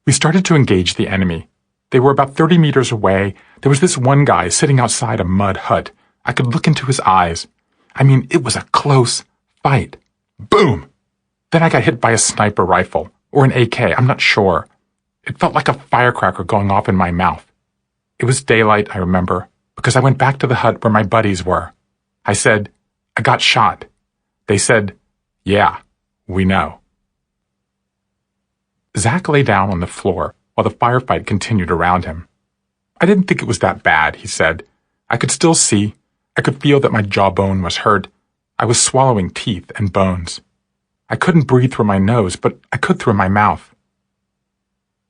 We started to engage the enemy. They were about 30 meters away. There was this one guy sitting outside a mud hut. I could look into his eyes. I mean, it was a close fight. Boom! Then I got hit by a sniper rifle, or an AK, I'm not sure. It felt like a firecracker going off in my mouth. It was daylight, I remember, because I went back to the hut where my buddies were. I said, "I got shot." They said, "Yeah, we know." Zach lay down on the floor while the firefight continued around him. I didn't think it was that bad, he said. I could still see. I could feel that my jawbone was hurt. I was swallowing teeth and bones. I couldn't breathe through my nose, but I could through my mouth.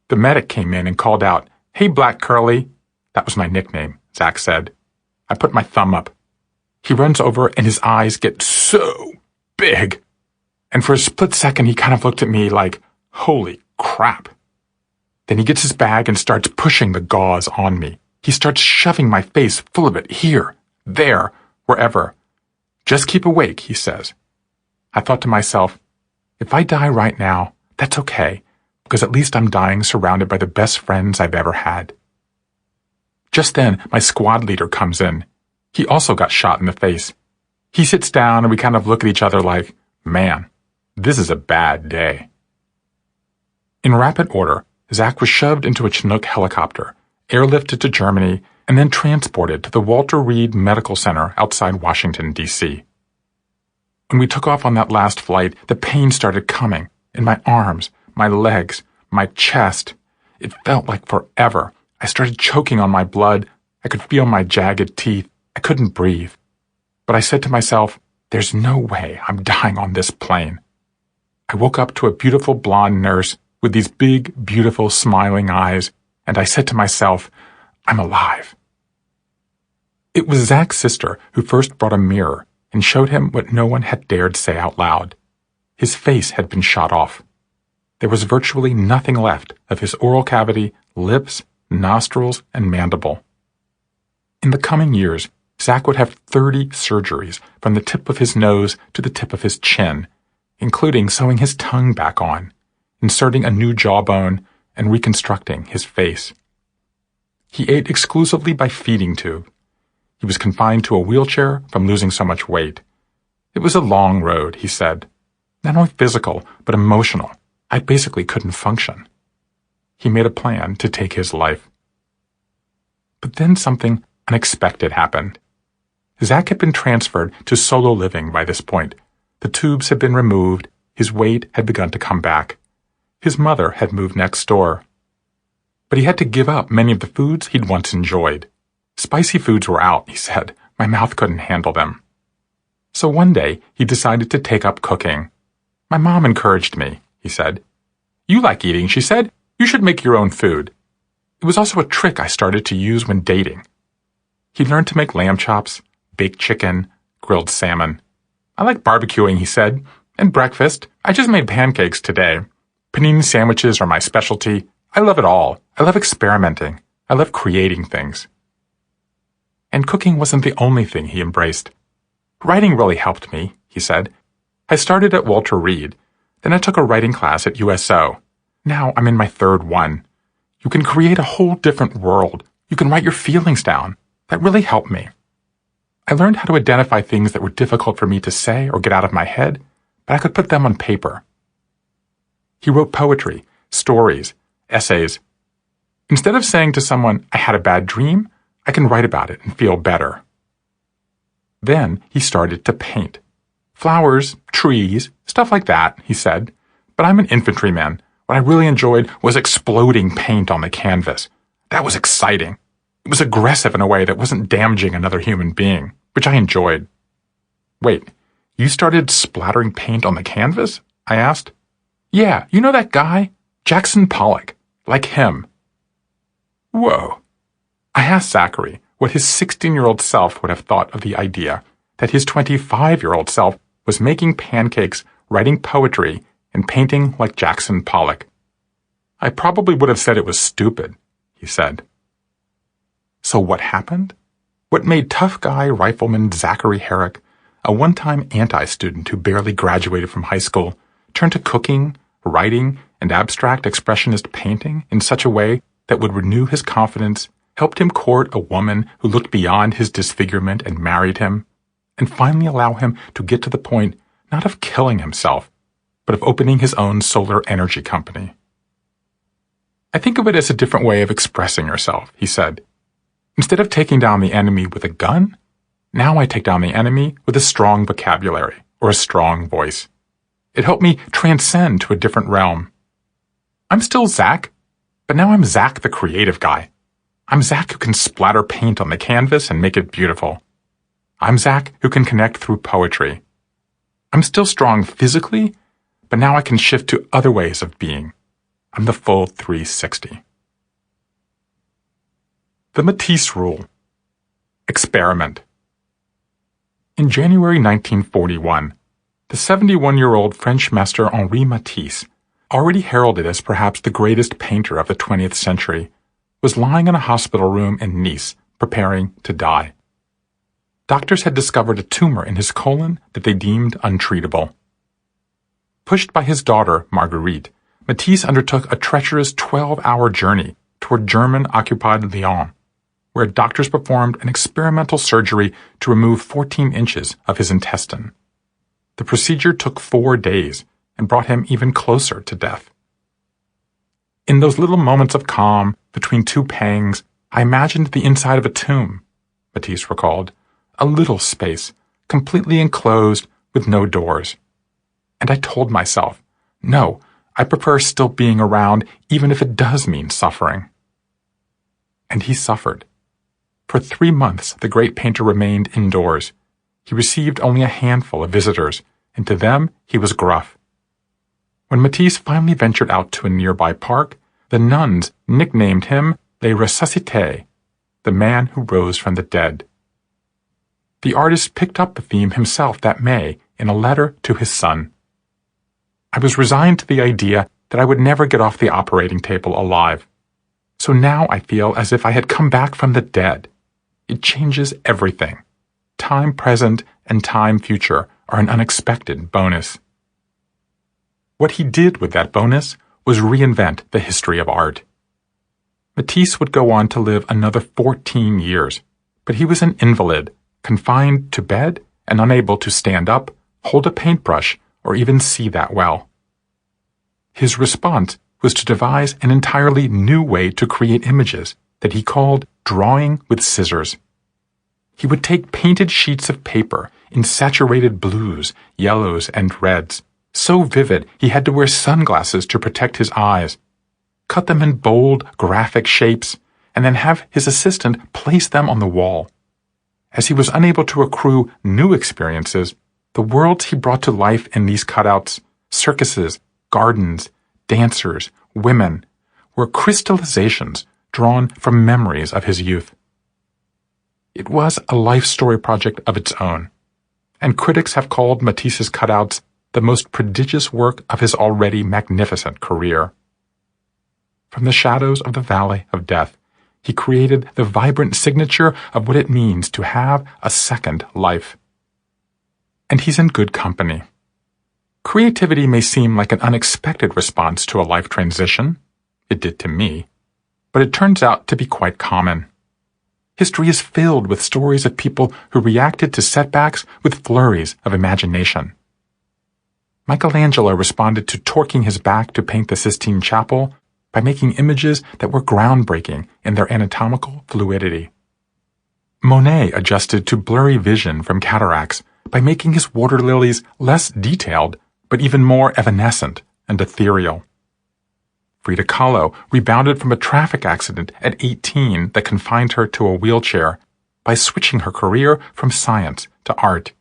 The medic came in and called out, "Hey, Black Curly." That was my nickname, Zach said. I put my thumb up. He runs over and his eyes get so big. And for a split second, he kind of looked at me like, holy crap. Then he gets his bag and starts pushing the gauze on me. He starts shoving my face full of it here, there, wherever. "Just keep awake," he says. I thought to myself, if I die right now, that's okay, because at least I'm dying surrounded by the best friends I've ever had. Just then, my squad leader comes in. He also got shot in the face. He sits down and we kind of look at each other like, man, this is a bad day. In rapid order, Zach was shoved into a Chinook helicopter, airlifted to Germany, and then transported to the Walter Reed Medical Center outside Washington, D.C. When we took off on that last flight, the pain started coming in my arms, my legs, my chest. It felt like forever. I started choking on my blood. I could feel my jagged teeth. I couldn't breathe. But I said to myself, there's no way I'm dying on this plane. I woke up to a beautiful blonde nurse with these big, beautiful, smiling eyes, and I said to myself, I'm alive. It was Zach's sister who first brought a mirror and showed him what no one had dared say out loud. His face had been shot off. There was virtually nothing left of his oral cavity, lips, nostrils, and mandible. In the coming years, Zach would have 30 surgeries from the tip of his nose to the tip of his chin, including sewing his tongue back on, inserting a new jawbone, and reconstructing his face. He ate exclusively by feeding tube. He was confined to a wheelchair from losing so much weight. It was a long road, he said. Not only physical, but emotional. I basically couldn't function. He made a plan to take his life. But then something unexpected happened. Zach had been transferred to solo living by this point. The tubes had been removed. His weight had begun to come back. His mother had moved next door. But he had to give up many of the foods he'd once enjoyed. Spicy foods were out, he said. My mouth couldn't handle them. So one day, he decided to take up cooking. My mom encouraged me, he said. You like eating, she said. You should make your own food. It was also a trick I started to use when dating. He learned to make lamb chops, baked chicken, grilled salmon. I like barbecuing, he said, and breakfast. I just made pancakes today. Panini sandwiches are my specialty. I love it all. I love experimenting. I love creating things. And cooking wasn't the only thing he embraced. Writing really helped me, he said. I started at Walter Reed. Then I took a writing class at USO. Now I'm in my third one. You can create a whole different world. You can write your feelings down. That really helped me. I learned how to identify things that were difficult for me to say or get out of my head, but I could put them on paper. He wrote poetry, stories, essays. Instead of saying to someone, I had a bad dream, I can write about it and feel better. Then he started to paint. Flowers, trees, stuff like that, he said. But I'm an infantryman. What I really enjoyed was exploding paint on the canvas. That was exciting. It was aggressive in a way that wasn't damaging another human being, which I enjoyed. Wait, you started splattering paint on the canvas? I asked. Yeah, you know that guy? Jackson Pollock. Like him. Whoa. I asked Zachary what his 16-year-old self would have thought of the idea that his 25-year-old self was making pancakes, writing poetry, and painting like Jackson Pollock. I probably would have said it was stupid, he said. So what happened? What made tough guy rifleman Zachary Herrick, a one-time anti-student who barely graduated from high school, turn to cooking, writing, and abstract expressionist painting in such a way that would renew his confidence, helped him court a woman who looked beyond his disfigurement and married him, and finally allow him to get to the point not of killing himself, but of opening his own solar energy company. I think of it as a different way of expressing yourself, he said. Instead of taking down the enemy with a gun, now I take down the enemy with a strong vocabulary or a strong voice. It helped me transcend to a different realm. I'm still Zach, but now I'm Zach the creative guy. I'm Zach who can splatter paint on the canvas and make it beautiful. I'm Zach who can connect through poetry. I'm still strong physically, but now I can shift to other ways of being. I'm the full 360. The Matisse Rule. Experiment. In January 1941, the 71-year-old French master Henri Matisse, already heralded as perhaps the greatest painter of the 20th century, was lying in a hospital room in Nice, preparing to die. Doctors had discovered a tumor in his colon that they deemed untreatable. Pushed by his daughter, Marguerite, Matisse undertook a treacherous 12-hour journey toward German-occupied Lyon, where doctors performed an experimental surgery to remove 14 inches of his intestine. The procedure took 4 days and brought him even closer to death. In those little moments of calm, between two pangs, I imagined the inside of a tomb, Matisse recalled, a little space, completely enclosed with no doors. And I told myself, no, I prefer still being around even if it does mean suffering. And he suffered. For 3 months, the great painter remained indoors. He received only a handful of visitors, and to them he was gruff. When Matisse finally ventured out to a nearby park, the nuns nicknamed him Le Ressuscité, the man who rose from the dead. The artist picked up the theme himself that May in a letter to his son. I was resigned to the idea that I would never get off the operating table alive. So now I feel as if I had come back from the dead. It changes everything. Time present and time future are an unexpected bonus. What he did with that bonus was reinvent the history of art. Matisse would go on to live another 14 years, but he was an invalid, confined to bed and unable to stand up, hold a paintbrush, or even see that well. His response was to devise an entirely new way to create images that he called drawing with scissors. He would take painted sheets of paper in saturated blues, yellows, and reds, so vivid he had to wear sunglasses to protect his eyes, cut them in bold, graphic shapes, and then have his assistant place them on the wall. As he was unable to accrue new experiences, the worlds he brought to life in these cutouts, circuses, gardens, dancers, women, were crystallizations drawn from memories of his youth. It was a life story project of its own, and critics have called Matisse's cutouts the most prodigious work of his already magnificent career. From the shadows of the Valley of Death, he created the vibrant signature of what it means to have a second life. And he's in good company. Creativity may seem like an unexpected response to a life transition. It did to me. But it turns out to be quite common. History is filled with stories of people who reacted to setbacks with flurries of imagination. Michelangelo responded to torquing his back to paint the Sistine Chapel by making images that were groundbreaking in their anatomical fluidity. Monet adjusted to blurry vision from cataracts by making his water lilies less detailed but even more evanescent and ethereal. Frida Kahlo rebounded from a traffic accident at 18 that confined her to a wheelchair by switching her career from science to art.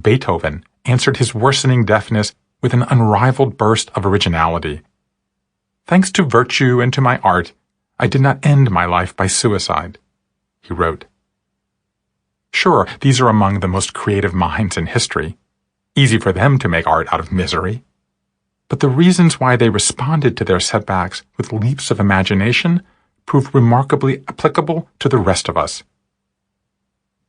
Beethoven answered his worsening deafness with an unrivaled burst of originality. Thanks to virtue and to my art, I did not end my life by suicide," he wrote. Sure, these are among the most creative minds in history. Easy for them to make art out of misery. But the reasons why they responded to their setbacks with leaps of imagination proved remarkably applicable to the rest of us.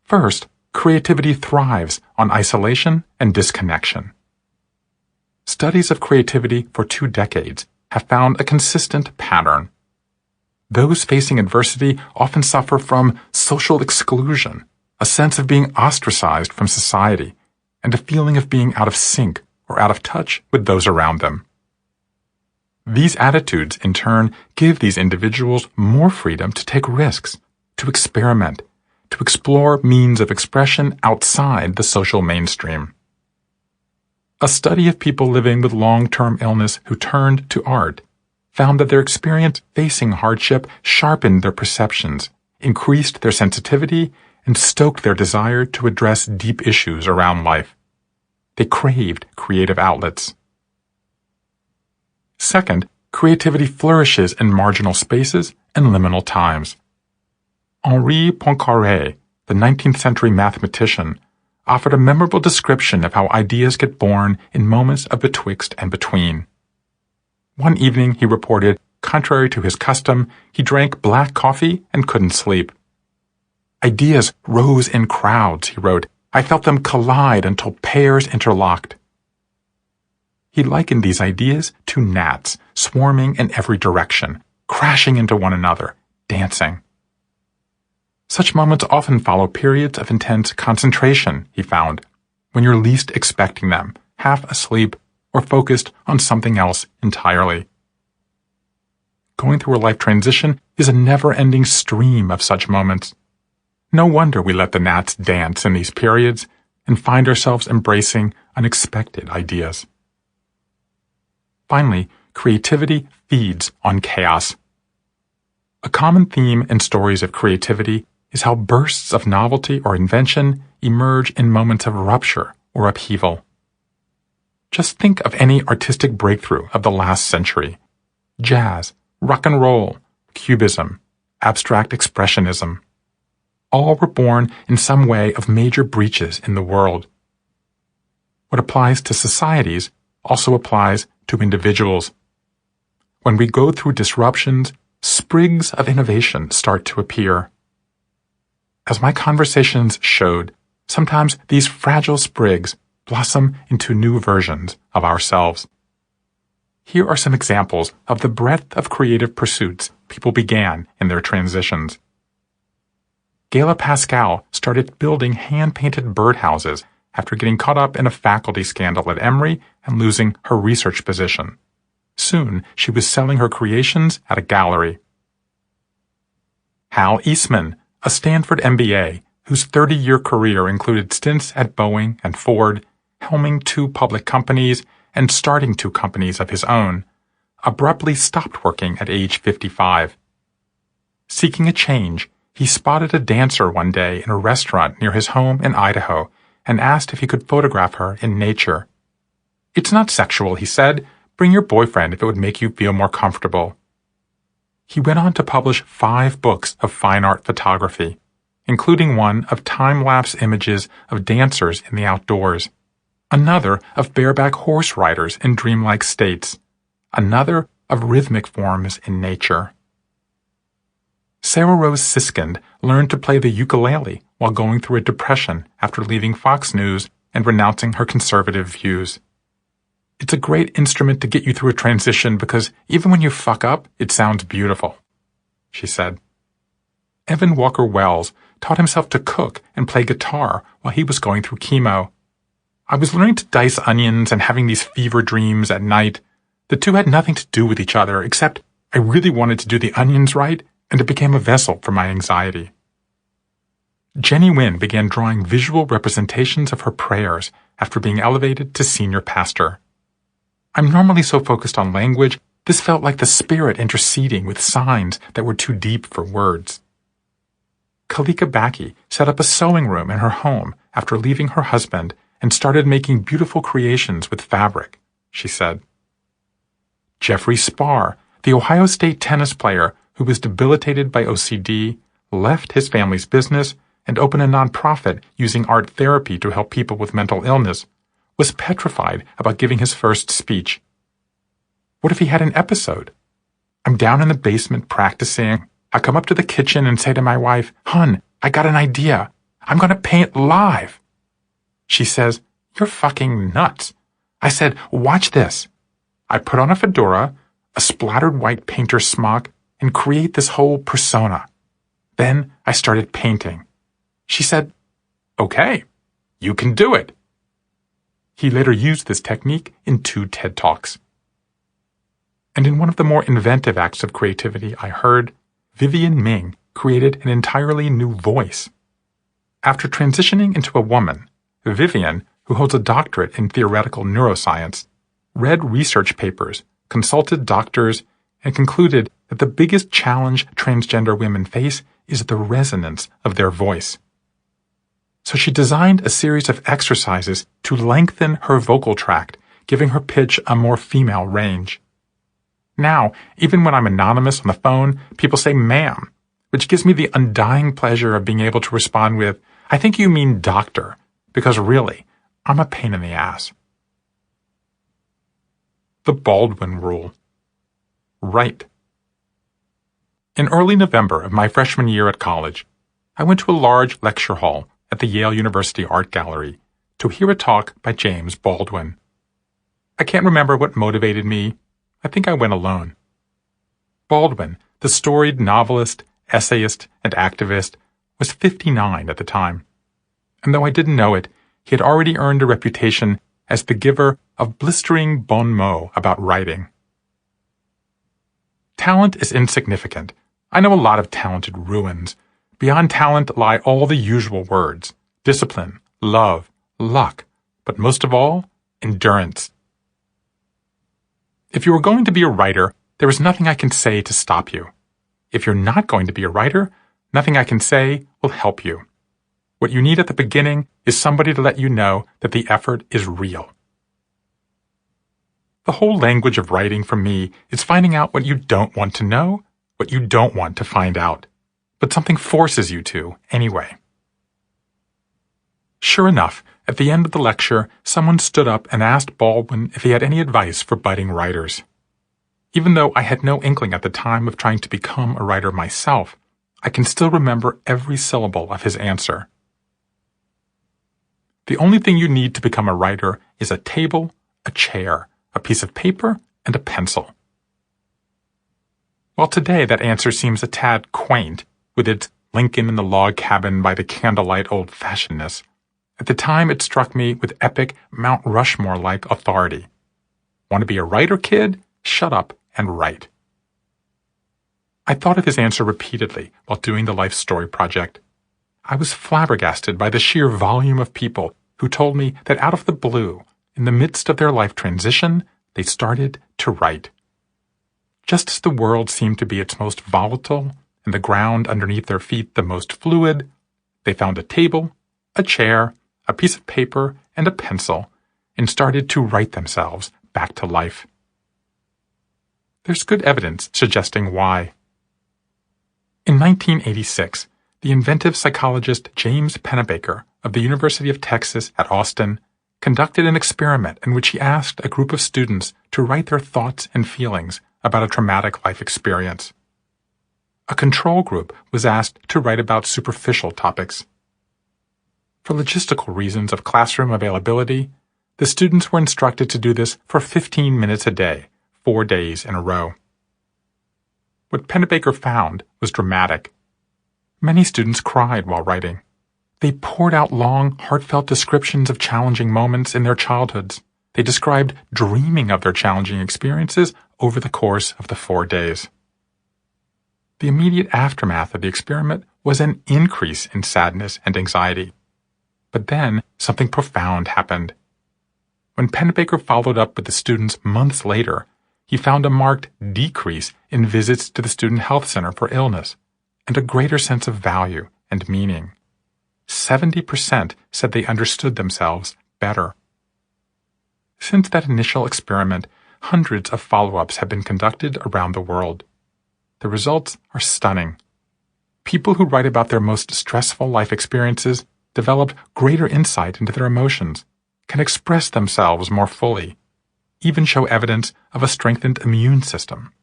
First, creativity thrives on isolation and disconnection. Studies of creativity for 2 decades have found a consistent pattern. Those facing adversity often suffer from social exclusion, a sense of being ostracized from society, and a feeling of being out of sync or out of touch with those around them. These attitudes, in turn, give these individuals more freedom to take risks, to experiment, to explore means of expression outside the social mainstream. A study of people living with long-term illness who turned to art found that their experience facing hardship sharpened their perceptions, increased their sensitivity, and stoked their desire to address deep issues around life. They craved creative outlets. Second, creativity flourishes in marginal spaces and liminal times. Henri Poincaré, the 19th century mathematician, offered a memorable description of how ideas get born in moments of betwixt and between. One evening, he reported, contrary to his custom, he drank black coffee and couldn't sleep. Ideas rose in crowds, he wrote. I felt them collide until pairs interlocked. He likened these ideas to gnats swarming in every direction, crashing into one another, dancing. Such moments often follow periods of intense concentration, he found, when you're least expecting them, half asleep or focused on something else entirely. Going through a life transition is a never-ending stream of such moments. No wonder we let the gnats dance in these periods and find ourselves embracing unexpected ideas. Finally, creativity feeds on chaos. A common theme in stories of creativity is how bursts of novelty or invention emerge in moments of rupture or upheaval. Just think of any artistic breakthrough of the last century: jazz, rock and roll, cubism, abstract expressionism. All were born in some way of major breaches in the world. What applies to societies also applies to individuals. When we go through disruptions, sprigs of innovation start to appear. As my conversations showed, sometimes these fragile sprigs blossom into new versions of ourselves. Here are some examples of the breadth of creative pursuits people began in their transitions. Gala Pascal started building hand-painted birdhouses after getting caught up in a faculty scandal at Emory and losing her research position. Soon, she was selling her creations at a gallery. Hal Eastman, a Stanford MBA, whose 30-year career included stints at Boeing and Ford, helming 2 public companies, and starting 2 companies of his own, abruptly stopped working at age 55. Seeking a change, he spotted a dancer one day in a restaurant near his home in Idaho and asked if he could photograph her in nature. "It's not sexual," he said. "Bring your boyfriend if it would make you feel more comfortable." He went on to publish 5 books of fine art photography, including one of time-lapse images of dancers in the outdoors, another of bareback horse riders in dreamlike states, another of rhythmic forms in nature. Sarah Rose Siskind learned to play the ukulele while going through a depression after leaving Fox News and renouncing her conservative views. "It's a great instrument to get you through a transition because even when you fuck up, it sounds beautiful," she said. Evan Walker Wells taught himself to cook and play guitar while he was going through chemo. "I was learning to dice onions and having these fever dreams at night. The two had nothing to do with each other, except I really wanted to do the onions right, and it became a vessel for my anxiety." Jenny Wynn began drawing visual representations of her prayers after being elevated to senior pastor. "I'm normally so focused on language, this felt like the Spirit interceding with signs that were too deep for words." Kalika Baki set up a sewing room in her home after leaving her husband and started making beautiful creations with fabric, she said. Jeffrey Spar, the Ohio State tennis player who was debilitated by OCD, left his family's business, and opened a nonprofit using art therapy to help people with mental illness, was petrified about giving his first speech. What if he had an episode? I'm down in the basement practicing. I come up to the kitchen and say to my wife, "Hun, I got an idea. I'm going to paint live." She says, "You're fucking nuts." I said, "Watch this." I put on a fedora, a splattered white painter's smock, and create this whole persona. Then I started painting. She said, "Okay, you can do it." He later used this technique in 2 TED Talks. And in one of the more inventive acts of creativity I heard, Vivian Ming created an entirely new voice. After transitioning into a woman, Vivian, who holds a doctorate in theoretical neuroscience, read research papers, consulted doctors, and concluded that the biggest challenge transgender women face is the resonance of their voice. So she designed a series of exercises to lengthen her vocal tract, giving her pitch a more female range. Now, even when I'm anonymous on the phone, people say "ma'am," which gives me the undying pleasure of being able to respond with, "I think you mean doctor," because really, I'm a pain in the ass. The Baldwin Rule. Write. In early November of my freshman year at college, I went to a large lecture hall at the Yale University Art Gallery to hear a talk by James Baldwin. I can't remember what motivated me. I think I went alone. Baldwin, the storied novelist, essayist, and activist, was 59 at the time. And though I didn't know it, he had already earned a reputation as the giver of blistering bon mots about writing. Talent is insignificant. I know a lot of talented ruins. Beyond talent lie all the usual words: discipline, love, luck, but most of all, endurance. If you are going to be a writer, there is nothing I can say to stop you. If you're not going to be a writer, nothing I can say will help you. What you need at the beginning is somebody to let you know that the effort is real. The whole language of writing for me is finding out what you don't want to know, what you don't want to find out, but something forces you to anyway. Sure enough, at the end of the lecture, someone stood up and asked Baldwin if he had any advice for budding writers. Even though I had no inkling at the time of trying to become a writer myself, I can still remember every syllable of his answer. The only thing you need to become a writer is a table, a chair, a piece of paper, and a pencil. While today that answer seems a tad quaint, with its Lincoln in the log cabin by the candlelight old-fashionedness, at the time it struck me with epic Mount Rushmore-like authority. Want to be a writer, kid? Shut up and write. I thought of his answer repeatedly while doing the Life Story project. I was flabbergasted by the sheer volume of people who told me that out of the blue, in the midst of their life transition, they started to write. Just as the world seemed to be its most volatile and the ground underneath their feet the most fluid, they found a table, a chair, a piece of paper, and a pencil, and started to write themselves back to life. There's good evidence suggesting why. In 1986, the inventive psychologist James Pennebaker of the University of Texas at Austin conducted an experiment in which he asked a group of students to write their thoughts and feelings about a traumatic life experience. A control group was asked to write about superficial topics. For logistical reasons of classroom availability, the students were instructed to do this for 15 minutes a day, 4 days in a row. What Pennebaker found was dramatic. Many students cried while writing. They poured out long, heartfelt descriptions of challenging moments in their childhoods. They described dreaming of their challenging experiences over the course of the 4 days. The immediate aftermath of the experiment was an increase in sadness and anxiety. But then something profound happened. When Pennebaker followed up with the students months later, he found a marked decrease in visits to the Student Health Center for illness and a greater sense of value and meaning. 70% said they understood themselves better. Since that initial experiment, hundreds of follow-ups have been conducted around the world. The results are stunning. People who write about their most stressful life experiences develop greater insight into their emotions, can express themselves more fully, even show evidence of a strengthened immune system.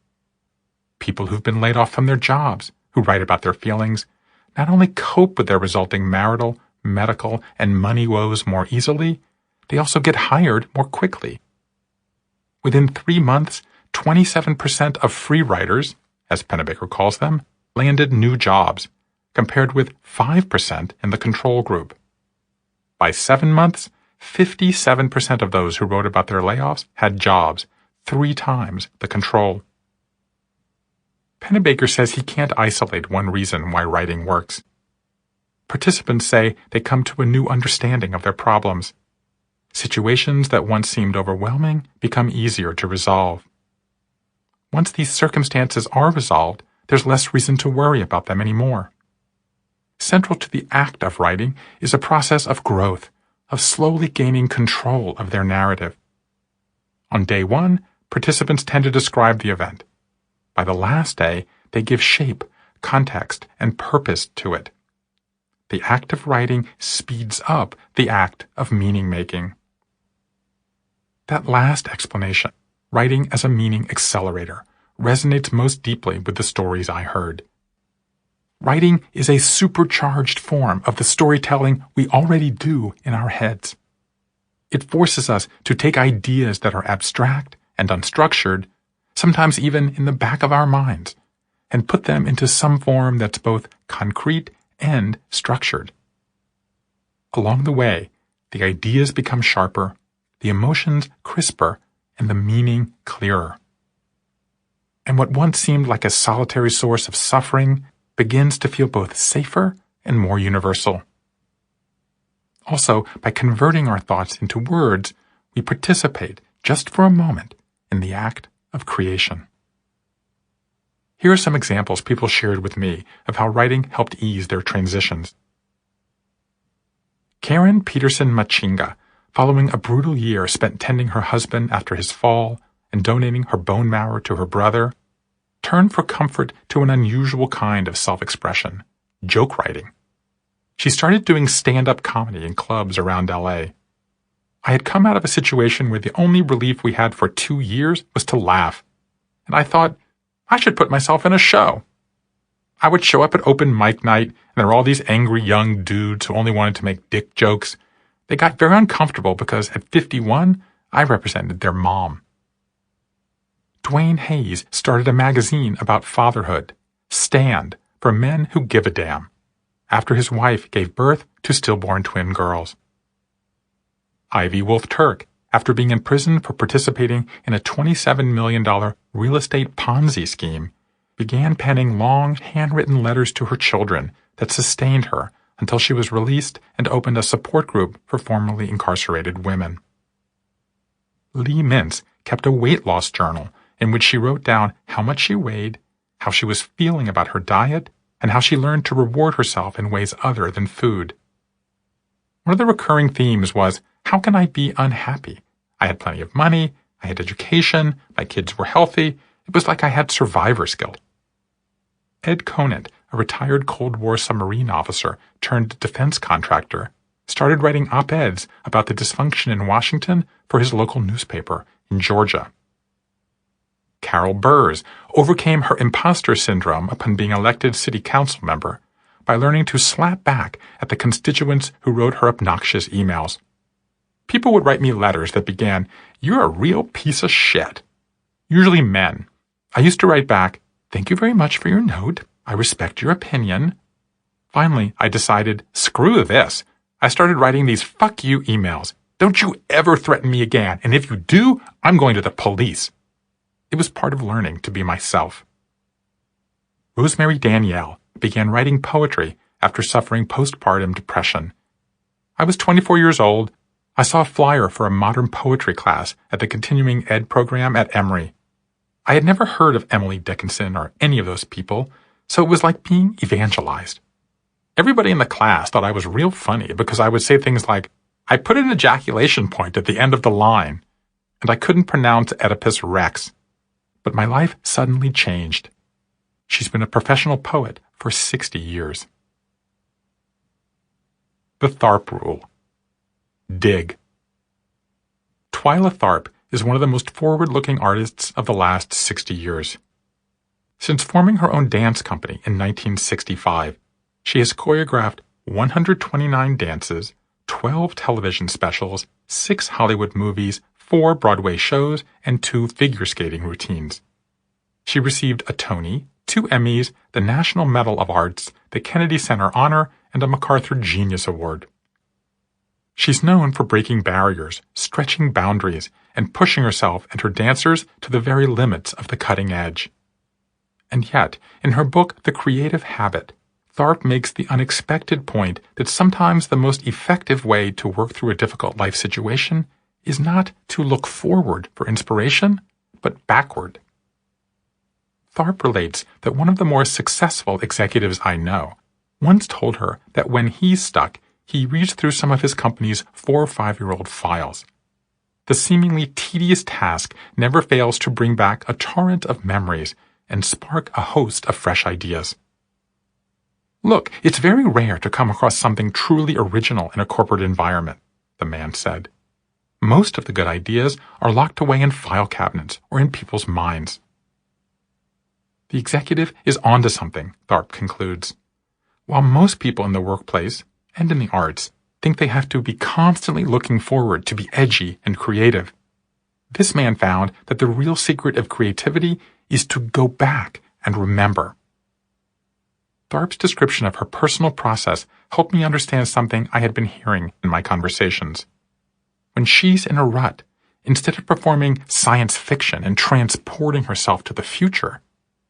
People who've been laid off from their jobs, who write about their feelings, not only cope with their resulting marital, medical, and money woes more easily, they also get hired more quickly. Within 3 months, 27% of free writers, as Pennebaker calls them, landed new jobs, compared with 5% in the control group. By 7 months, 57% of those who wrote about their layoffs had jobs, 3 times the control. Pennebaker says he can't isolate one reason why writing works. Participants say they come to a new understanding of their problems. Situations that once seemed overwhelming become easier to resolve. Once these circumstances are resolved, there's less reason to worry about them anymore. Central to the act of writing is a process of growth, of slowly gaining control of their narrative. On day 1, participants tend to describe the event. By the last day, they give shape, context, and purpose to it. The act of writing speeds up the act of meaning-making. That last explanation, writing as a meaning accelerator, resonates most deeply with the stories I heard. Writing is a supercharged form of the storytelling we already do in our heads. It forces us to take ideas that are abstract and unstructured, sometimes even in the back of our minds, and put them into some form that's both concrete and structured. Along the way, the ideas become sharper, the emotions crisper, and the meaning clearer. And what once seemed like a solitary source of suffering begins to feel both safer and more universal. Also, by converting our thoughts into words, we participate, just for a moment, in the act of creation. Here are some examples people shared with me of how writing helped ease their transitions. Karen Peterson Machinga, following a brutal year spent tending her husband after his fall and donating her bone marrow to her brother, turned for comfort to an unusual kind of self-expression, joke writing. She started doing stand-up comedy in clubs around LA. I had come out of a situation where the only relief we had for 2 years was to laugh, and I thought, I should put myself in a show. I would show up at open mic night, and there were all these angry young dudes who only wanted to make dick jokes. They got very uncomfortable because at 51, I represented their mom. Dwayne Hayes started a magazine about fatherhood, Stand, for men who give a damn, after his wife gave birth to stillborn twin girls. Ivy Wolf Turk, after being in prison for participating in a $27 million real estate Ponzi scheme, began penning long, handwritten letters to her children that sustained her until she was released and opened a support group for formerly incarcerated women. Lee Mintz kept a weight loss journal in which she wrote down how much she weighed, how she was feeling about her diet, and how she learned to reward herself in ways other than food. One of the recurring themes was, how can I be unhappy? I had plenty of money, I had education, my kids were healthy, it was like I had survivor skills. Ed Conant, a retired Cold War submarine officer turned defense contractor, started writing op-eds about the dysfunction in Washington for his local newspaper in Georgia. Carol Burrs overcame her imposter syndrome upon being elected city council member by learning to slap back at the constituents who wrote her obnoxious emails. People would write me letters that began, "You're a real piece of shit." Usually men. I used to write back, "Thank you very much for your note. I respect your opinion." Finally, I decided, screw this. I started writing these fuck you emails. Don't you ever threaten me again, and if you do, I'm going to the police. It was part of learning to be myself. Rosemary Danielle began writing poetry after suffering postpartum depression. I was 24 years old. I saw a flyer for a modern poetry class at the continuing ed program at Emory. I had never heard of Emily Dickinson or any of those people, so it was like being evangelized. Everybody in the class thought I was real funny because I would say things like, "I put an ejaculation point at the end of the line," and I couldn't pronounce Oedipus Rex. But my life suddenly changed. She's been a professional poet for 60 years. The Tharp Rule. Dig. Twyla Tharp is one of the most forward-looking artists of the last 60 years. Since forming her own dance company in 1965, she has choreographed 129 dances, 12 television specials, 6 Hollywood movies, 4 Broadway shows, and 2 figure skating routines. She received a Tony, 2 Emmys, the National Medal of Arts, the Kennedy Center Honor, and a MacArthur Genius Award. She's known for breaking barriers, stretching boundaries, and pushing herself and her dancers to the very limits of the cutting edge. And yet, in her book The Creative Habit, Tharp makes the unexpected point that sometimes the most effective way to work through a difficult life situation is not to look forward for inspiration, but backward. Tharp relates that one of the more successful executives I know once told her that when he's stuck, he reads through some of his company's 4 or 5-year-old files. The seemingly tedious task never fails to bring back a torrent of memories and spark a host of fresh ideas. Look, it's very rare to come across something truly original in a corporate environment, the man said. Most of the good ideas are locked away in file cabinets or in people's minds. The executive is onto something, Tharp concludes. While most people in the workplace and in the arts think they have to be constantly looking forward to be edgy and creative, this man found that the real secret of creativity is to go back and remember. Tharp's description of her personal process helped me understand something I had been hearing in my conversations. When she's in a rut, instead of performing science fiction and transporting herself to the future,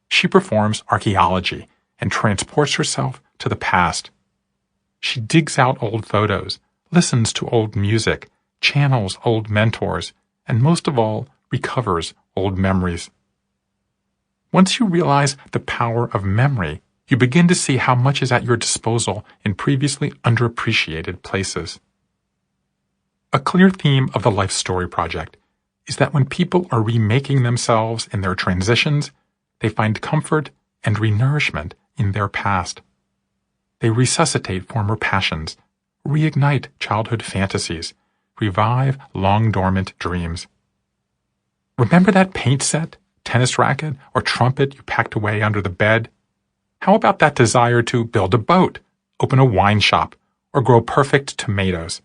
she performs archaeology and transports herself to the past. She digs out old photos, listens to old music, channels old mentors, and most of all, recovers old memories. Once you realize the power of memory, you begin to see how much is at your disposal in previously underappreciated places. A clear theme of the Life Story Project is that when people are remaking themselves in their transitions, they find comfort and renourishment in their past. They resuscitate former passions, reignite childhood fantasies, revive long-dormant dreams. Remember that paint set, tennis racket, or trumpet you packed away under the bed? How about that desire to build a boat, open a wine shop, or grow perfect tomatoes?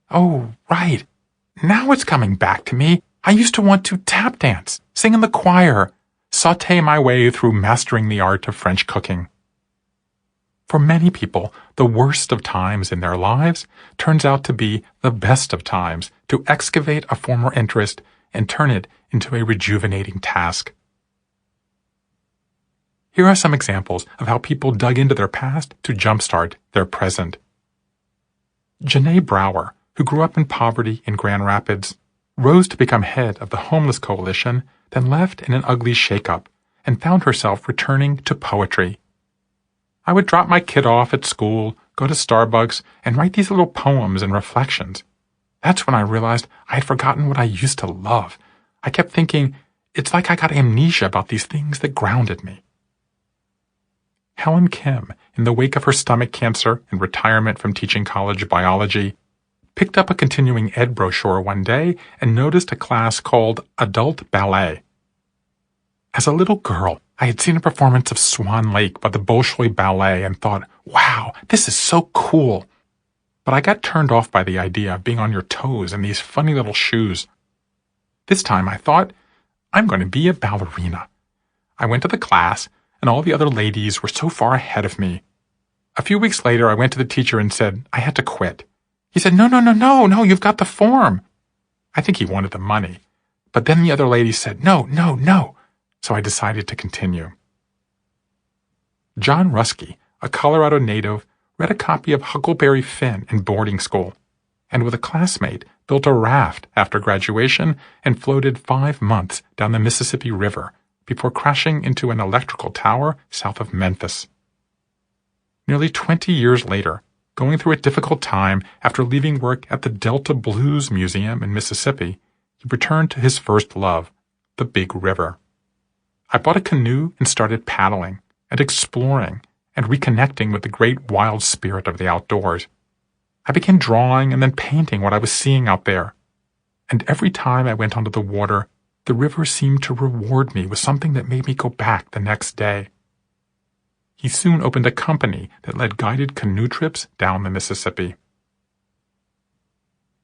Oh, right. Now it's coming back to me. I used to want to tap dance, sing in the choir, sauté my way through mastering the art of French cooking. For many people, the worst of times in their lives turns out to be the best of times to excavate a former interest and turn it into a rejuvenating task. Here are some examples of how people dug into their past to jumpstart their present. Janae Brower, who grew up in poverty in Grand Rapids, rose to become head of the Homeless Coalition, then left in an ugly shakeup and found herself returning to poetry. I would drop my kid off at school, go to Starbucks, and write these little poems and reflections. That's when I realized I had forgotten what I used to love. I kept thinking, it's like I got amnesia about these things that grounded me. Helen Kim, in the wake of her stomach cancer and retirement from teaching college biology, picked up a continuing ed brochure one day and noticed a class called Adult Ballet. As a little girl, I had seen a performance of Swan Lake by the Bolshoi Ballet and thought, wow, this is so cool. But I got turned off by the idea of being on your toes in these funny little shoes. This time I thought, I'm going to be a ballerina. I went to the class, and all the other ladies were so far ahead of me. A few weeks later, I went to the teacher and said I had to quit. He said, no, you've got the form. I think he wanted the money. But then the other lady said, no. So I decided to continue. John Ruskey, a Colorado native, read a copy of Huckleberry Finn in boarding school, and with a classmate built a raft after graduation and floated 5 months down the Mississippi River before crashing into an electrical tower south of Memphis. Nearly 20 years later, going through a difficult time after leaving work at the Delta Blues Museum in Mississippi, he returned to his first love, the big river. I bought a canoe and started paddling and exploring and reconnecting with the great wild spirit of the outdoors. I began drawing and then painting what I was seeing out there. And every time I went onto the water, the river seemed to reward me with something that made me go back the next day. He soon opened a company that led guided canoe trips down the Mississippi.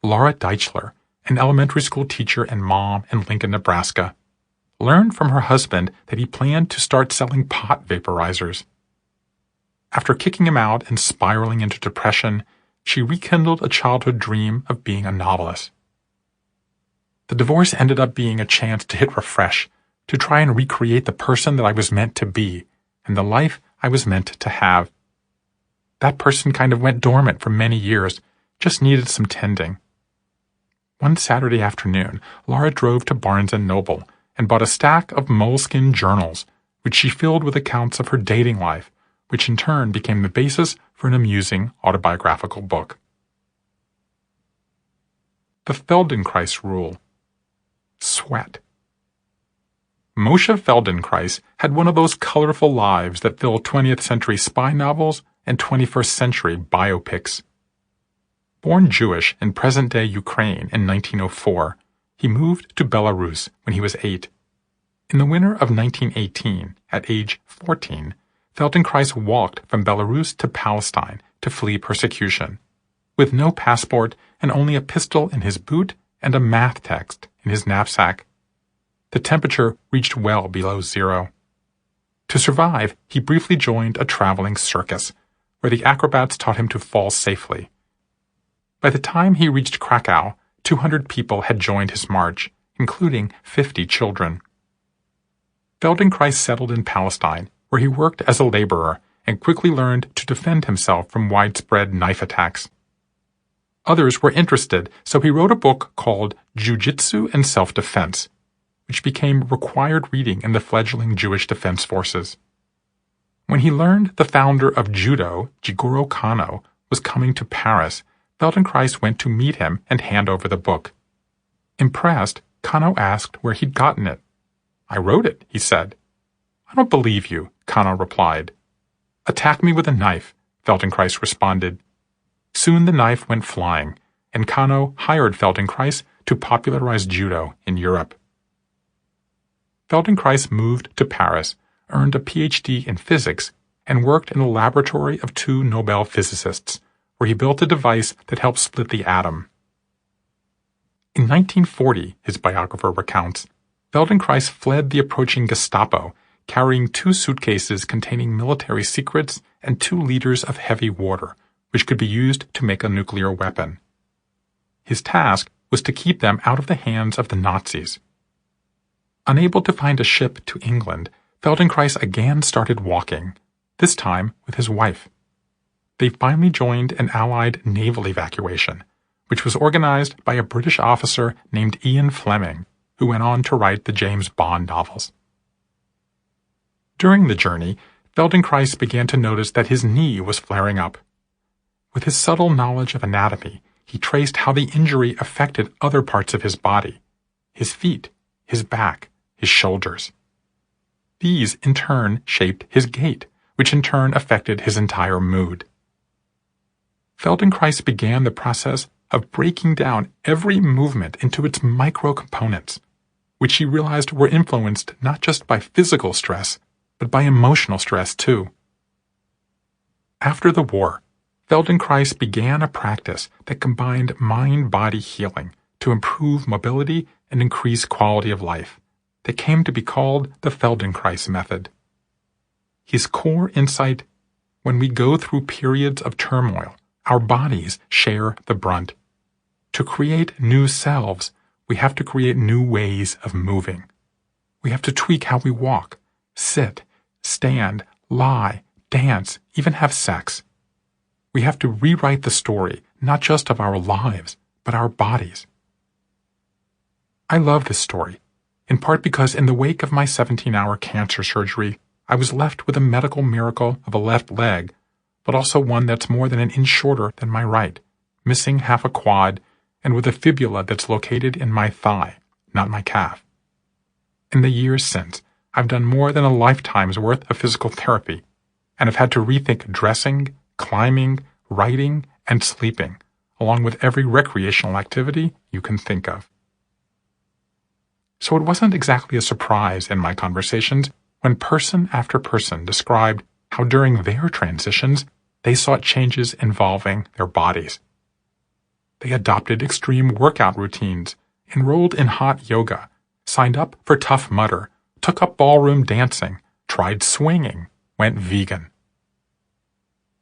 Laura Deichler, an elementary school teacher and mom in Lincoln, Nebraska, learned from her husband that he planned to start selling pot vaporizers. After kicking him out and spiraling into depression, she rekindled a childhood dream of being a novelist. The divorce ended up being a chance to hit refresh, to try and recreate the person that I was meant to be and the life I was meant to have. That person kind of went dormant for many years, just needed some tending. One Saturday afternoon, Laura drove to Barnes & Noble and bought a stack of moleskin journals, which she filled with accounts of her dating life, which in turn became the basis for an amusing autobiographical book. The Feldenkrais Rule. Sweat. Moshe Feldenkrais had one of those colorful lives that fill 20th century spy novels and 21st century biopics. Born Jewish in present-day Ukraine in 1904, he moved to Belarus when he was 8. In the winter of 1918, at age 14, Feldenkrais walked from Belarus to Palestine to flee persecution, with no passport and only a pistol in his boot and a math text in his knapsack. The temperature reached well below zero. To survive, he briefly joined a traveling circus, where the acrobats taught him to fall safely. By the time he reached Krakow, 200 people had joined his march, including 50 children. Feldenkrais settled in Palestine, where he worked as a laborer and quickly learned to defend himself from widespread knife attacks. Others were interested, so he wrote a book called Jiu-Jitsu and Self-Defense, which became required reading in the fledgling Jewish Defense Forces. When he learned the founder of Judo, Jigoro Kano, was coming to Paris, Feldenkrais went to meet him and hand over the book. Impressed, Kano asked where he'd gotten it. "I wrote it," he said. "I don't believe you," Kano replied. "Attack me with a knife," Feldenkrais responded. Soon the knife went flying, and Kano hired Feldenkrais to popularize judo in Europe. Feldenkrais moved to Paris, earned a PhD in physics, and worked in the laboratory of 2 Nobel physicists, where he built a device that helped split the atom. In 1940, his biographer recounts, Feldenkrais fled the approaching Gestapo, carrying 2 suitcases containing military secrets and 2 liters of heavy water, which could be used to make a nuclear weapon. His task was to keep them out of the hands of the Nazis. Unable to find a ship to England, Feldenkrais again started walking, this time with his wife. They finally joined an Allied naval evacuation, which was organized by a British officer named Ian Fleming, who went on to write the James Bond novels. During the journey, Feldenkrais began to notice that his knee was flaring up. With his subtle knowledge of anatomy, he traced how the injury affected other parts of his body, his feet, his back, his shoulders. These, in turn, shaped his gait, which in turn affected his entire mood. Feldenkrais began the process of breaking down every movement into its micro-components, which he realized were influenced not just by physical stress, but by emotional stress too. After the war, Feldenkrais began a practice that combined mind-body healing to improve mobility and increase quality of life that came to be called the Feldenkrais method. His core insight: when we go through periods of turmoil, our bodies share the brunt. To create new selves, we have to create new ways of moving. We have to tweak how we walk, sit, stand, lie, dance, even have sex. We have to rewrite the story, not just of our lives, but our bodies. I love this story, in part because in the wake of my 17-hour cancer surgery, I was left with a medical miracle of a left leg, but also one that's more than an inch shorter than my right, missing half a quad, and with a fibula that's located in my thigh, not my calf. In the years since, I've done more than a lifetime's worth of physical therapy, and have had to rethink dressing, climbing, writing, and sleeping, along with every recreational activity you can think of. So it wasn't exactly a surprise in my conversations when person after person described how during their transitions they sought changes involving their bodies. They adopted extreme workout routines, enrolled in hot yoga, signed up for Tough Mudder, took up ballroom dancing, tried swinging, went vegan.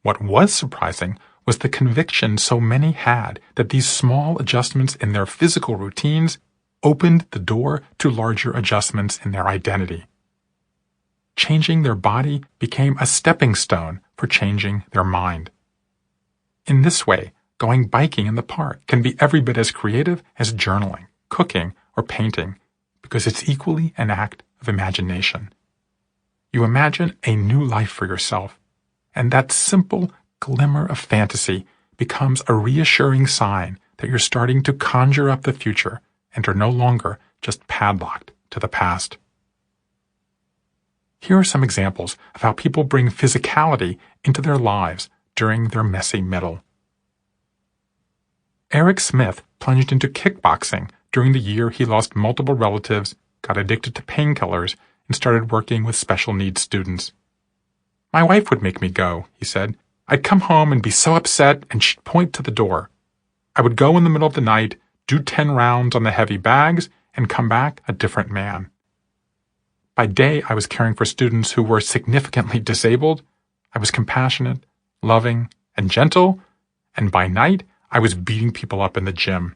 What was surprising was the conviction so many had that these small adjustments in their physical routines opened the door to larger adjustments in their identity. Changing their body became a stepping stone for changing their mind. In this way, going biking in the park can be every bit as creative as journaling, cooking, or painting, because it's equally an act of imagination. You imagine a new life for yourself, and that simple glimmer of fantasy becomes a reassuring sign that you're starting to conjure up the future and are no longer just padlocked to the past. Here are some examples of how people bring physicality into their lives during their messy middle. Eric Smith plunged into kickboxing during the year he lost multiple relatives, got addicted to painkillers, and started working with special needs students. My wife would make me go, he said. I'd come home and be so upset, and she'd point to the door. I would go in the middle of the night, do 10 rounds on the heavy bags, and come back a different man. By day, I was caring for students who were significantly disabled. I was compassionate, loving, and gentle, and by night, I was beating people up in the gym.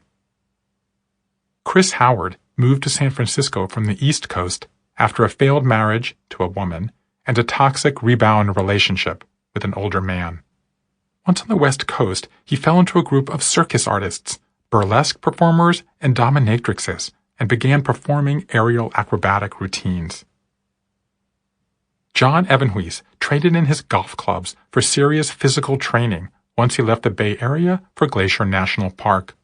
Chris Howard moved to San Francisco from the East Coast after a failed marriage to a woman and a toxic rebound relationship with an older man. Once on the West Coast, he fell into a group of circus artists, burlesque performers, and dominatrixes, and began performing aerial acrobatic routines. John Evanhuis traded in his golf clubs for serious physical training once he left the Bay Area for Glacier National Park.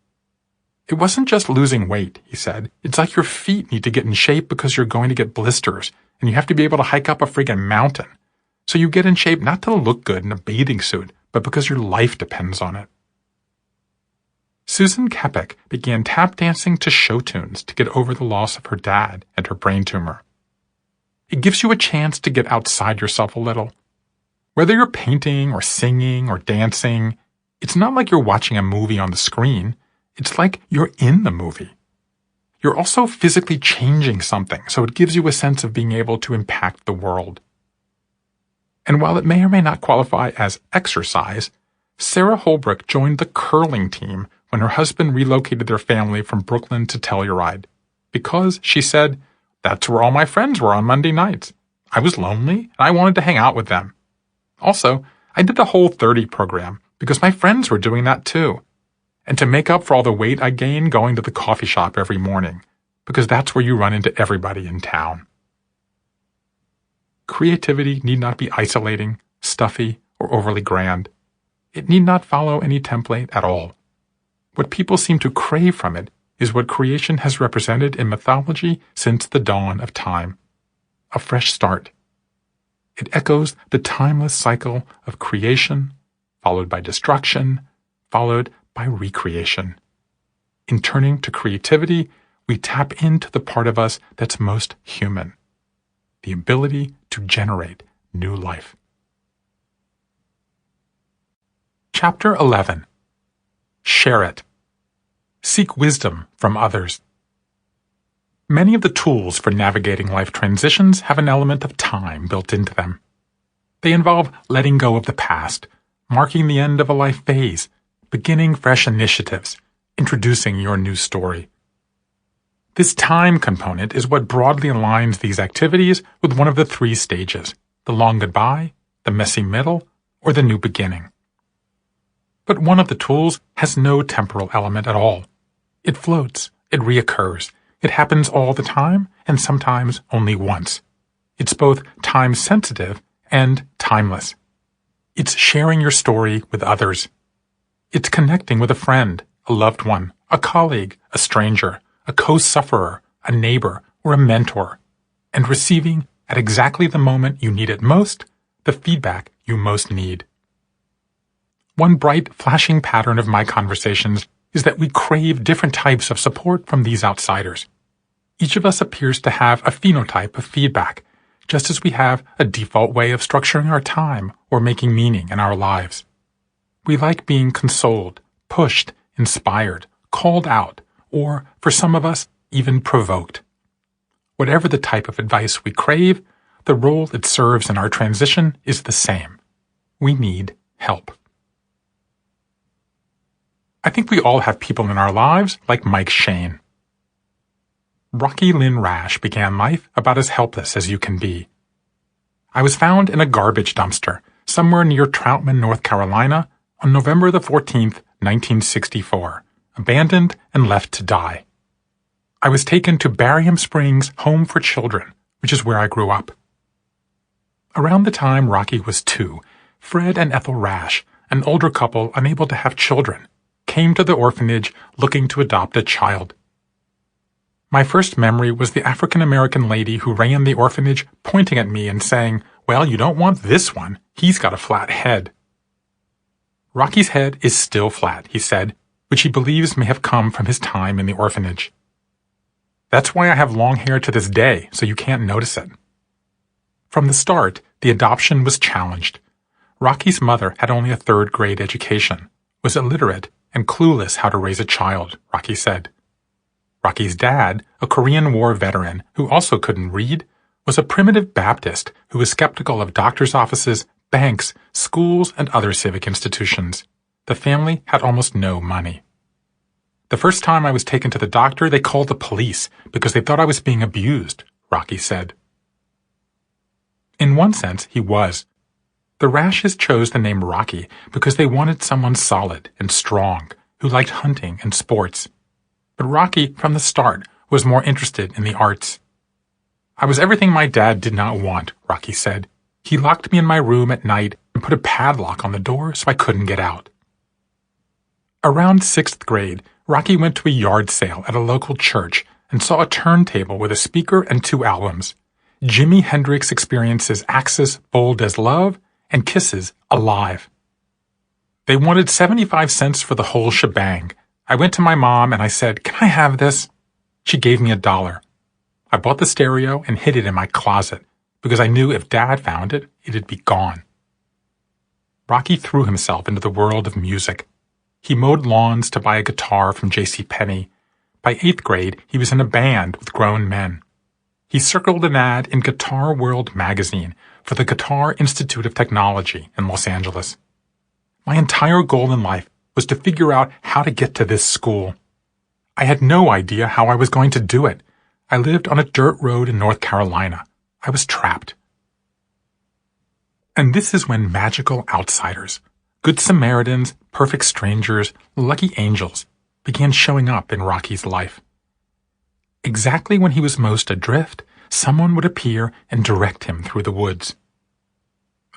It wasn't just losing weight, he said. It's like your feet need to get in shape because you're going to get blisters, and you have to be able to hike up a friggin' mountain. So you get in shape not to look good in a bathing suit, but because your life depends on it. Susan Kepek began tap dancing to show tunes to get over the loss of her dad and her brain tumor. It gives you a chance to get outside yourself a little. Whether you're painting or singing or dancing, it's not like you're watching a movie on the screen. It's like you're in the movie. You're also physically changing something, so it gives you a sense of being able to impact the world. And while it may or may not qualify as exercise, Sarah Holbrook joined the curling team when her husband relocated their family from Brooklyn to Telluride, because, she said, that's where all my friends were on Monday nights. I was lonely, and I wanted to hang out with them. Also, I did the Whole30 program because my friends were doing that too. And to make up for all the weight I gained going to the coffee shop every morning, because that's where you run into everybody in town. Creativity need not be isolating, stuffy, or overly grand. It need not follow any template at all. What people seem to crave from it is what creation has represented in mythology since the dawn of time. A fresh start. It echoes the timeless cycle of creation, followed by destruction, followed by recreation. In turning to creativity, we tap into the part of us that's most human, the ability to generate new life. Chapter 11. Share it. Seek wisdom from others. Many of the tools for navigating life transitions have an element of time built into them. They involve letting go of the past, marking the end of a life phase, beginning fresh initiatives, introducing your new story. This time component is what broadly aligns these activities with one of the 3 stages, the long goodbye, the messy middle, or the new beginning. But one of the tools has no temporal element at all. It floats, it reoccurs, it happens all the time, and sometimes only once. It's both time-sensitive and timeless. It's sharing your story with others. It's connecting with a friend, a loved one, a colleague, a stranger, a co-sufferer, a neighbor, or a mentor, and receiving, at exactly the moment you need it most, the feedback you most need. One bright, flashing pattern of my conversations is that we crave different types of support from these outsiders. Each of us appears to have a phenotype of feedback, just as we have a default way of structuring our time or making meaning in our lives. We like being consoled, pushed, inspired, called out, or, for some of us, even provoked. Whatever the type of advice we crave, the role it serves in our transition is the same. We need help. I think we all have people in our lives like Mike Shane. Rocky Lynn Rash began life about as helpless as you can be. I was found in a garbage dumpster somewhere near Troutman, North Carolina, on November the 14th, 1964, abandoned and left to die. I was taken to Barium Springs Home for Children, which is where I grew up. Around the time Rocky was 2, Fred and Ethel Rash, an older couple unable to have children, came to the orphanage looking to adopt a child. My first memory was the African-American lady who ran the orphanage pointing at me and saying, "Well, you don't want this one. He's got a flat head." Rocky's head is still flat, he said, which he believes may have come from his time in the orphanage. That's why I have long hair to this day, so you can't notice it. From the start, the adoption was challenged. Rocky's mother had only a third-grade education, was illiterate, and clueless how to raise a child, Rocky said. Rocky's dad, a Korean War veteran who also couldn't read, was a primitive Baptist who was skeptical of doctors' offices, banks, schools, and other civic institutions. The family had almost no money. The first time I was taken to the doctor, they called the police because they thought I was being abused, Rocky said. In one sense, he was. The Rashes chose the name Rocky because they wanted someone solid and strong who liked hunting and sports. But Rocky, from the start, was more interested in the arts. I was everything my dad did not want, Rocky said. He locked me in my room at night and put a padlock on the door so I couldn't get out. Around 6th grade, Rocky went to a yard sale at a local church and saw a turntable with a speaker and 2 albums, Jimi Hendrix Experience's Axis Bold as Love and Kiss's Alive. They wanted 75 cents for the whole shebang. I went to my mom and I said, "Can I have this?" She gave me $1. I bought the stereo and hid it in my closet because I knew if Dad found it, it'd be gone. Rocky threw himself into the world of music. He mowed lawns to buy a guitar from JCPenney. By 8th grade, he was in a band with grown men. He circled an ad in Guitar World magazine for the Guitar Institute of Technology in Los Angeles. My entire goal in life was to figure out how to get to this school. I had no idea how I was going to do it. I lived on a dirt road in North Carolina. I was trapped. And this is when magical outsiders, good Samaritans, perfect strangers, lucky angels, began showing up in Rocky's life. Exactly when he was most adrift, someone would appear and direct him through the woods.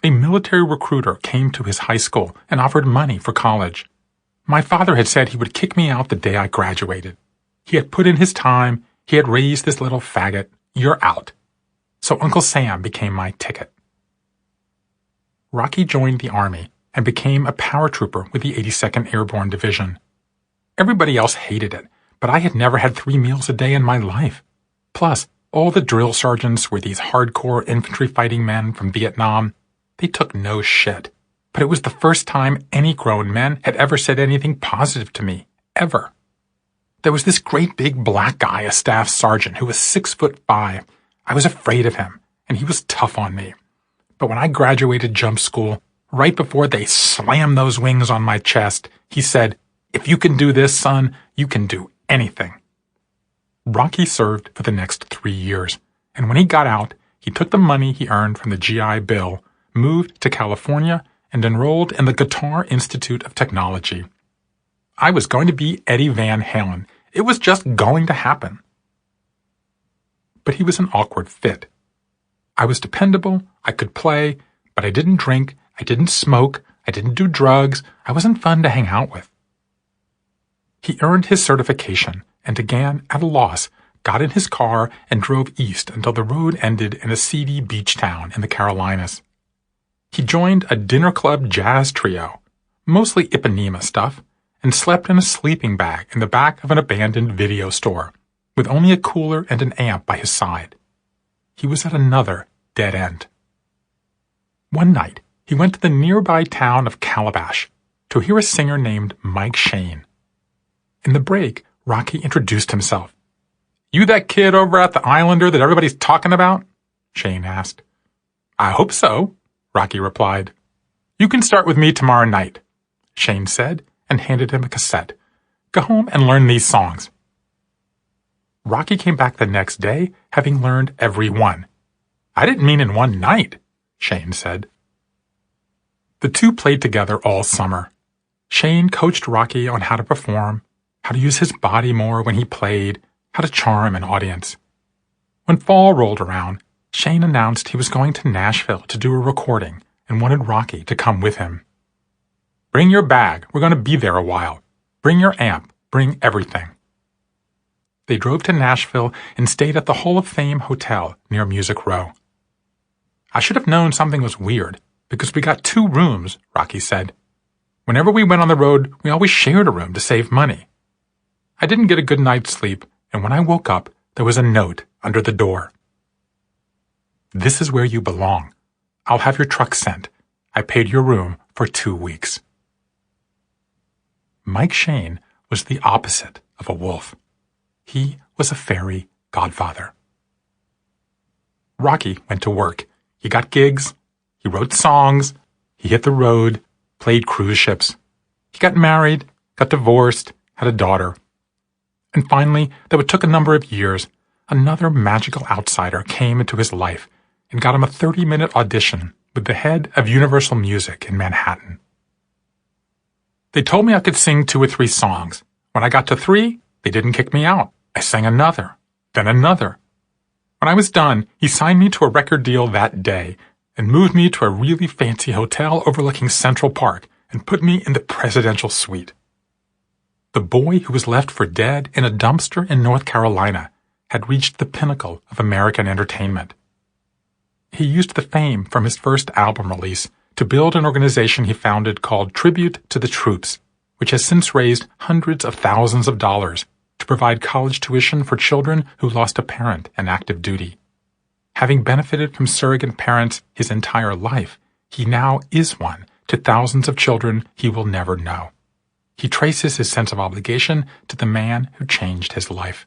A military recruiter came to his high school and offered money for college. My father had said he would kick me out the day I graduated. He had put in his time, he had raised this little faggot, you're out. So Uncle Sam became my ticket. Rocky joined the Army and became a paratrooper with the 82nd Airborne Division. Everybody else hated it, but I had never had 3 meals a day in my life. Plus, all the drill sergeants were these hardcore infantry fighting men from Vietnam. They took no shit. But it was the first time any grown men had ever said anything positive to me, ever. There was this great big black guy, a staff sergeant, who was 6'5". I was afraid of him, and he was tough on me. But when I graduated jump school, right before they slammed those wings on my chest, he said, "If you can do this, son, you can do anything." Rocky served for the next 3 years, and when he got out, he took the money he earned from the GI Bill, moved to California, and enrolled in the Guitar Institute of Technology. I was going to be Eddie Van Halen. It was just going to happen. But he was an awkward fit. I was dependable, I could play, but I didn't drink, I didn't smoke, I didn't do drugs, I wasn't fun to hang out with. He earned his certification and again, at a loss, got in his car and drove east until the road ended in a seedy beach town in the Carolinas. He joined a dinner club jazz trio, mostly Ipanema stuff, and slept in a sleeping bag in the back of an abandoned video store, with only a cooler and an amp by his side. He was at another dead end. One night, he went to the nearby town of Calabash to hear a singer named Mike Shane. In the break, Rocky introduced himself. "You that kid over at the Islander that everybody's talking about?" Shane asked. "I hope so," Rocky replied. "You can start with me tomorrow night," Shane said, and handed him a cassette. "Go home and learn these songs." Rocky came back the next day, having learned every one. "I didn't mean in one night," Shane said. The two played together all summer. Shane coached Rocky on how to perform, how to use his body more when he played, how to charm an audience. When fall rolled around, Shane announced he was going to Nashville to do a recording and wanted Rocky to come with him. "Bring your bag. We're going to be there a while. Bring your amp. Bring everything." They drove to Nashville and stayed at the Hall of Fame Hotel near Music Row. "I should have known something was weird, because we got 2 rooms," Rocky said. "Whenever we went on the road, we always shared a room to save money. I didn't get a good night's sleep, and when I woke up, there was a note under the door. 'This is where you belong. I'll have your truck sent. I paid your room for 2 weeks.'" Mike Shane was the opposite of a wolf. He was a fairy godfather. Rocky went to work. He got gigs. He wrote songs. He hit the road, played cruise ships. He got married, got divorced, had a daughter. And finally, though it took a number of years, another magical outsider came into his life and got him a 30-minute audition with the head of Universal Music in Manhattan. They told me I could sing 2 or 3 songs. When I got to 3, they didn't kick me out. I sang another, then another. When I was done, he signed me to a record deal that day and moved me to a really fancy hotel overlooking Central Park and put me in the presidential suite. The boy who was left for dead in a dumpster in North Carolina had reached the pinnacle of American entertainment. He used the fame from his first album release to build an organization he founded called Tribute to the Troops, which has since raised hundreds of thousands of dollars to provide college tuition for children who lost a parent in active duty. Having benefited from surrogate parents his entire life, he now is one to thousands of children he will never know. He traces his sense of obligation to the man who changed his life.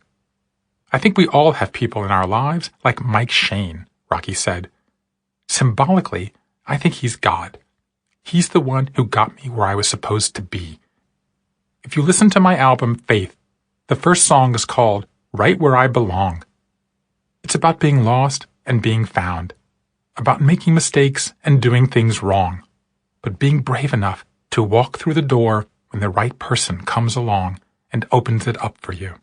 "I think we all have people in our lives like Mike Shane," Rocky said. "Symbolically, I think he's God. He's the one who got me where I was supposed to be. If you listen to my album, Faith, the first song is called Right Where I Belong. It's about being lost and being found, about making mistakes and doing things wrong, but being brave enough to walk through the door when the right person comes along and opens it up for you."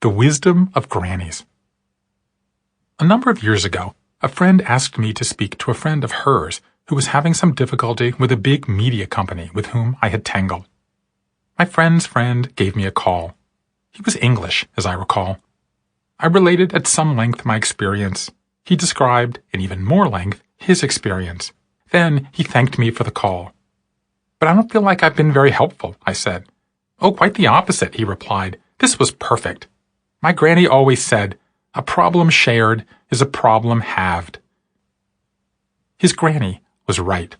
The wisdom of grannies. A number of years ago, a friend asked me to speak to a friend of hers who was having some difficulty with a big media company with whom I had tangled. My friend's friend gave me a call. He was English, as I recall. I related at some length my experience. He described, in even more length, his experience. Then he thanked me for the call. "But I don't feel like I've been very helpful," I said. "Oh, quite the opposite," he replied. "This was perfect. My granny always said, 'A problem shared is a problem halved.'" His granny was right.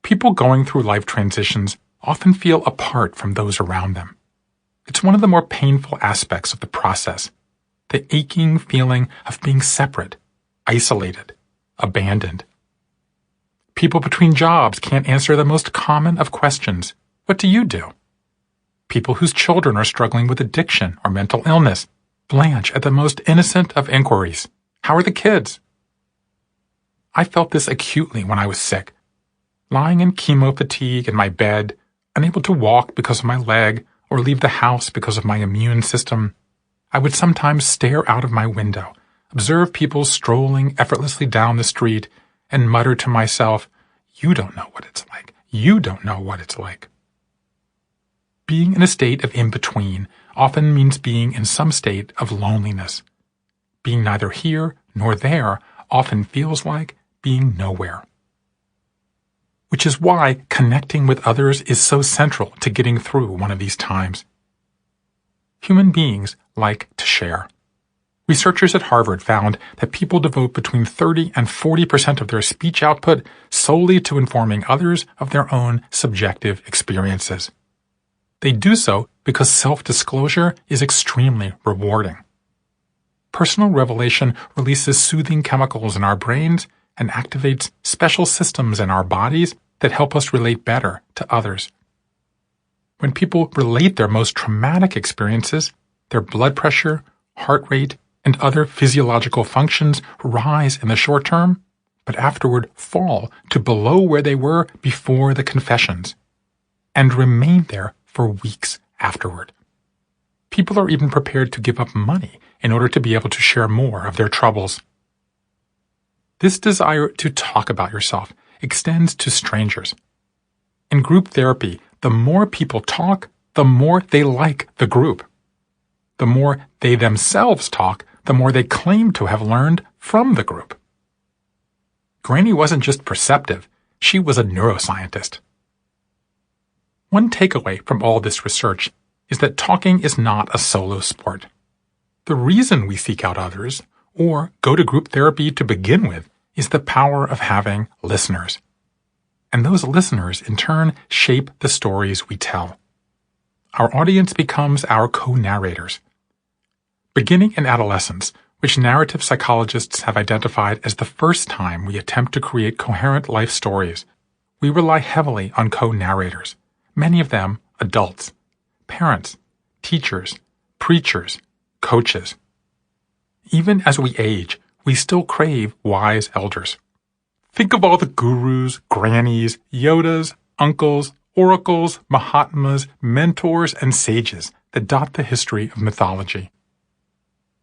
People going through life transitions often feel apart from those around them. It's one of the more painful aspects of the process, the aching feeling of being separate, isolated, abandoned. People between jobs can't answer the most common of questions. What do you do? People whose children are struggling with addiction or mental illness blanch at the most innocent of inquiries. How are the kids? I felt this acutely when I was sick. Lying in chemo fatigue in my bed, unable to walk because of my leg or leave the house because of my immune system, I would sometimes stare out of my window, observe people strolling effortlessly down the street, and mutter to myself, "You don't know what it's like. You don't know what it's like." Being in a state of in-between often means being in some state of loneliness. Being neither here nor there often feels like being nowhere. Which is why connecting with others is so central to getting through one of these times. Human beings like to share. Researchers at Harvard found that people devote between 30 and 40% of their speech output solely to informing others of their own subjective experiences. They do so because self-disclosure is extremely rewarding. Personal revelation releases soothing chemicals in our brains and activates special systems in our bodies that help us relate better to others. When people relate their most traumatic experiences, their blood pressure, heart rate, and other physiological functions rise in the short term, but afterward fall to below where they were before the confessions, and remain there for weeks afterward. People are even prepared to give up money in order to be able to share more of their troubles. This desire to talk about yourself extends to strangers. In group therapy, the more people talk, the more they like the group. The more they themselves talk, the more they claim to have learned from the group. Granny wasn't just perceptive, she was a neuroscientist. One takeaway from all this research is that talking is not a solo sport. The reason we seek out others, or go to group therapy to begin with, is the power of having listeners. And those listeners, in turn, shape the stories we tell. Our audience becomes our co-narrators. Beginning in adolescence, which narrative psychologists have identified as the first time we attempt to create coherent life stories, we rely heavily on co-narrators, many of them adults, parents, teachers, preachers, coaches. Even as we age, we still crave wise elders. Think of all the gurus, grannies, Yodas, uncles, oracles, Mahatmas, mentors, and sages that dot the history of mythology.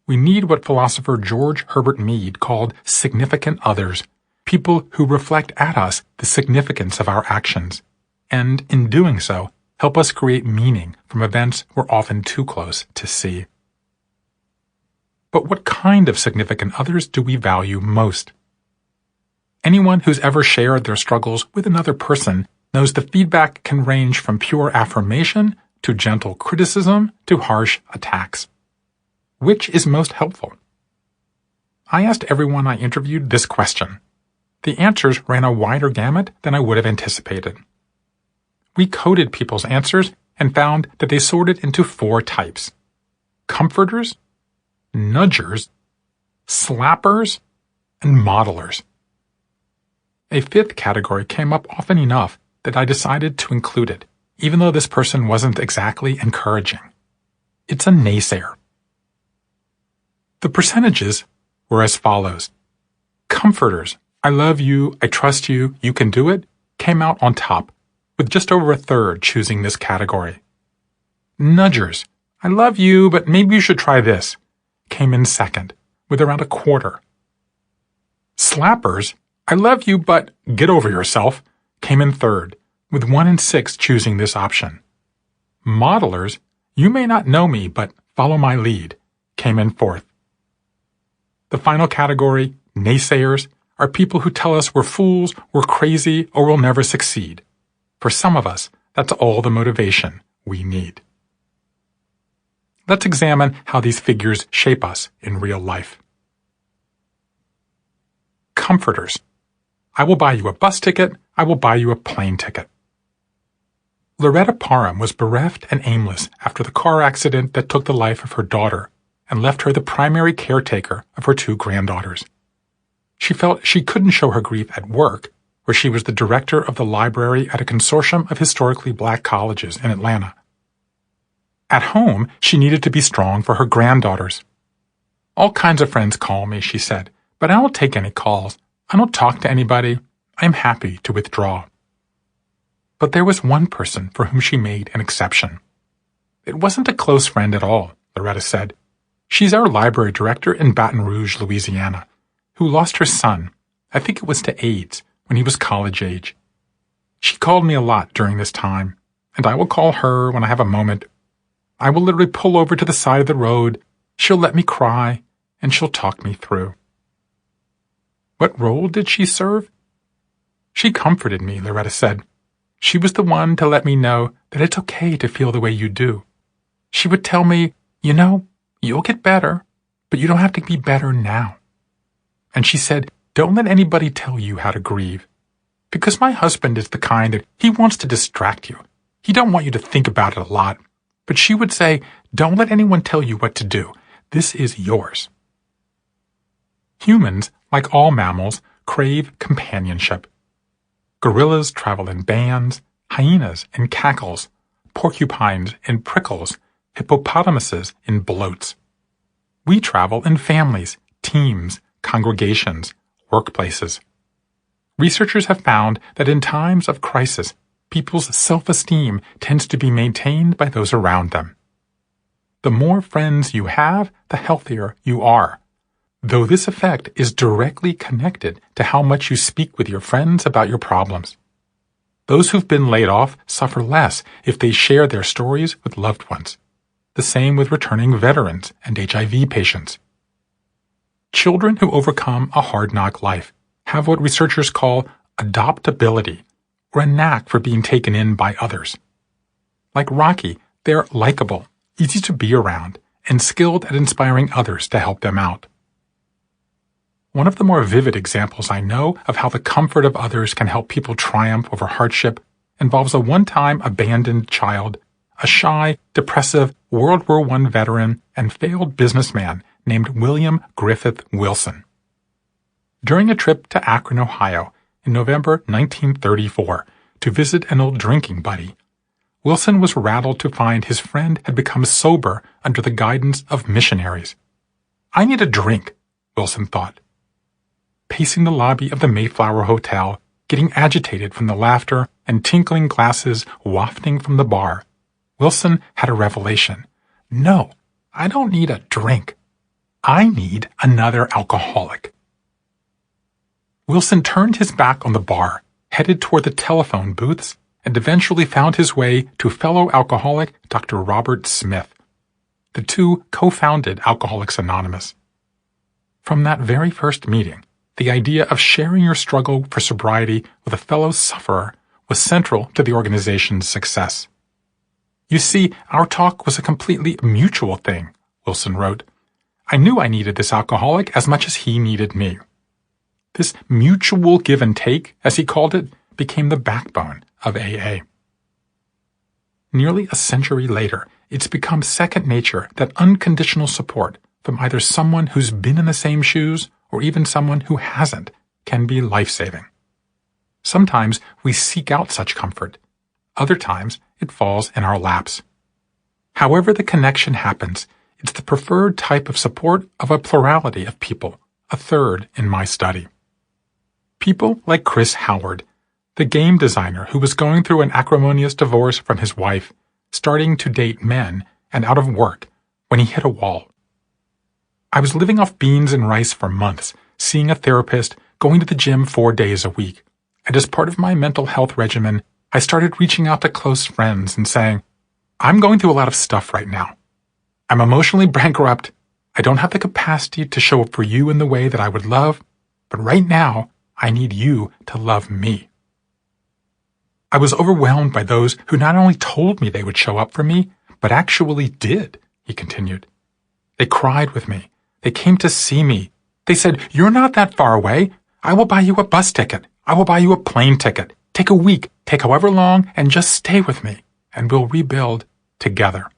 We need what philosopher George Herbert Mead called significant others, people who reflect at us the significance of our actions, and, in doing so, help us create meaning from events we're often too close to see. But what kind of significant others do we value most? Anyone who's ever shared their struggles with another person knows the feedback can range from pure affirmation to gentle criticism to harsh attacks. Which is most helpful? I asked everyone I interviewed this question. The answers ran a wider gamut than I would have anticipated. We coded people's answers and found that they sorted into 4 types: comforters, nudgers, slappers, and modelers. A 5th category came up often enough that I decided to include it, even though this person wasn't exactly encouraging. It's a naysayer. The percentages were as follows. Comforters, I love you, I trust you, you can do it, came out on top, with just over a third choosing this category. Nudgers, I love you, but maybe you should try this, came in second, with around a quarter. Slappers, I love you, but get over yourself, came in third, with 1 in 6 choosing this option. Modelers, you may not know me, but follow my lead, came in fourth. The final category, naysayers, are people who tell us we're fools, we're crazy, or we'll never succeed. For some of us, that's all the motivation we need. Let's examine how these figures shape us in real life. Comforters. I will buy you a bus ticket, I will buy you a plane ticket. Loretta Parham was bereft and aimless after the car accident that took the life of her daughter and left her the primary caretaker of her 2 granddaughters. She felt she couldn't show her grief at work, where she was the director of the library at a consortium of historically black colleges in Atlanta. At home, she needed to be strong for her granddaughters. All kinds of friends call me, she said, but I don't take any calls. I don't talk to anybody. I am happy to withdraw. But there was one person for whom she made an exception. It wasn't a close friend at all, Loretta said. She's our library director in Baton Rouge, Louisiana, who lost her son, I think it was to AIDS, when he was college age. She called me a lot during this time, and I will call her when I have a moment. I will literally pull over to the side of the road, she'll let me cry, and she'll talk me through. What role did she serve? She comforted me, Loretta said. She was the one to let me know that it's okay to feel the way you do. She would tell me, you'll get better, but you don't have to be better now. And she said, don't let anybody tell you how to grieve. Because my husband is the kind that he wants to distract you. He don't want you to think about it a lot. But she would say, don't let anyone tell you what to do. This is yours. Humans, like all mammals, crave companionship. Gorillas travel in bands, hyenas in cackles, porcupines in prickles, hippopotamuses in bloats. We travel in families, teams, congregations, workplaces. Researchers have found that in times of crisis, people's self-esteem tends to be maintained by those around them. The more friends you have, the healthier you are, though this effect is directly connected to how much you speak with your friends about your problems. Those who've been laid off suffer less if they share their stories with loved ones. The same with returning veterans and HIV patients. Children who overcome a hard-knock life have what researchers call adoptability, or a knack for being taken in by others. Like Rocky, they're likable, easy to be around, and skilled at inspiring others to help them out. One of the more vivid examples I know of how the comfort of others can help people triumph over hardship involves a one-time abandoned child, a shy, depressive World War I veteran and failed businessman named William Griffith Wilson. During a trip to Akron, Ohio, in November 1934, to visit an old drinking buddy, Wilson was rattled to find his friend had become sober under the guidance of missionaries. I need a drink, Wilson thought. Pacing the lobby of the Mayflower Hotel, getting agitated from the laughter and tinkling glasses wafting from the bar, Wilson had a revelation. No, I don't need a drink. I need another alcoholic. Wilson turned his back on the bar, headed toward the telephone booths, and eventually found his way to fellow alcoholic Dr. Robert Smith. The two co-founded Alcoholics Anonymous. From that very first meeting, the idea of sharing your struggle for sobriety with a fellow sufferer was central to the organization's success. You see, our talk was a completely mutual thing, Wilson wrote. I knew I needed this alcoholic as much as he needed me. This mutual give and take, as he called it, became the backbone of AA. Nearly a century later, it's become second nature that unconditional support from either someone who's been in the same shoes or even someone who hasn't can be life-saving. Sometimes we seek out such comfort. Other times, it falls in our laps. However the connection happens, it's the preferred type of support of a plurality of people, a third in my study. People like Chris Howard, the game designer who was going through an acrimonious divorce from his wife, starting to date men, and out of work when he hit a wall. I was living off beans and rice for months, seeing a therapist, going to the gym 4 days a week. And as part of my mental health regimen, I started reaching out to close friends and saying, I'm going through a lot of stuff right now. I'm emotionally bankrupt. I don't have the capacity to show up for you in the way that I would love, but right now, I need you to love me. I was overwhelmed by those who not only told me they would show up for me, but actually did, he continued. They cried with me. They came to see me. They said, you're not that far away. I will buy you a bus ticket. I will buy you a plane ticket. Take a week, take however long, and just stay with me, and we'll rebuild together.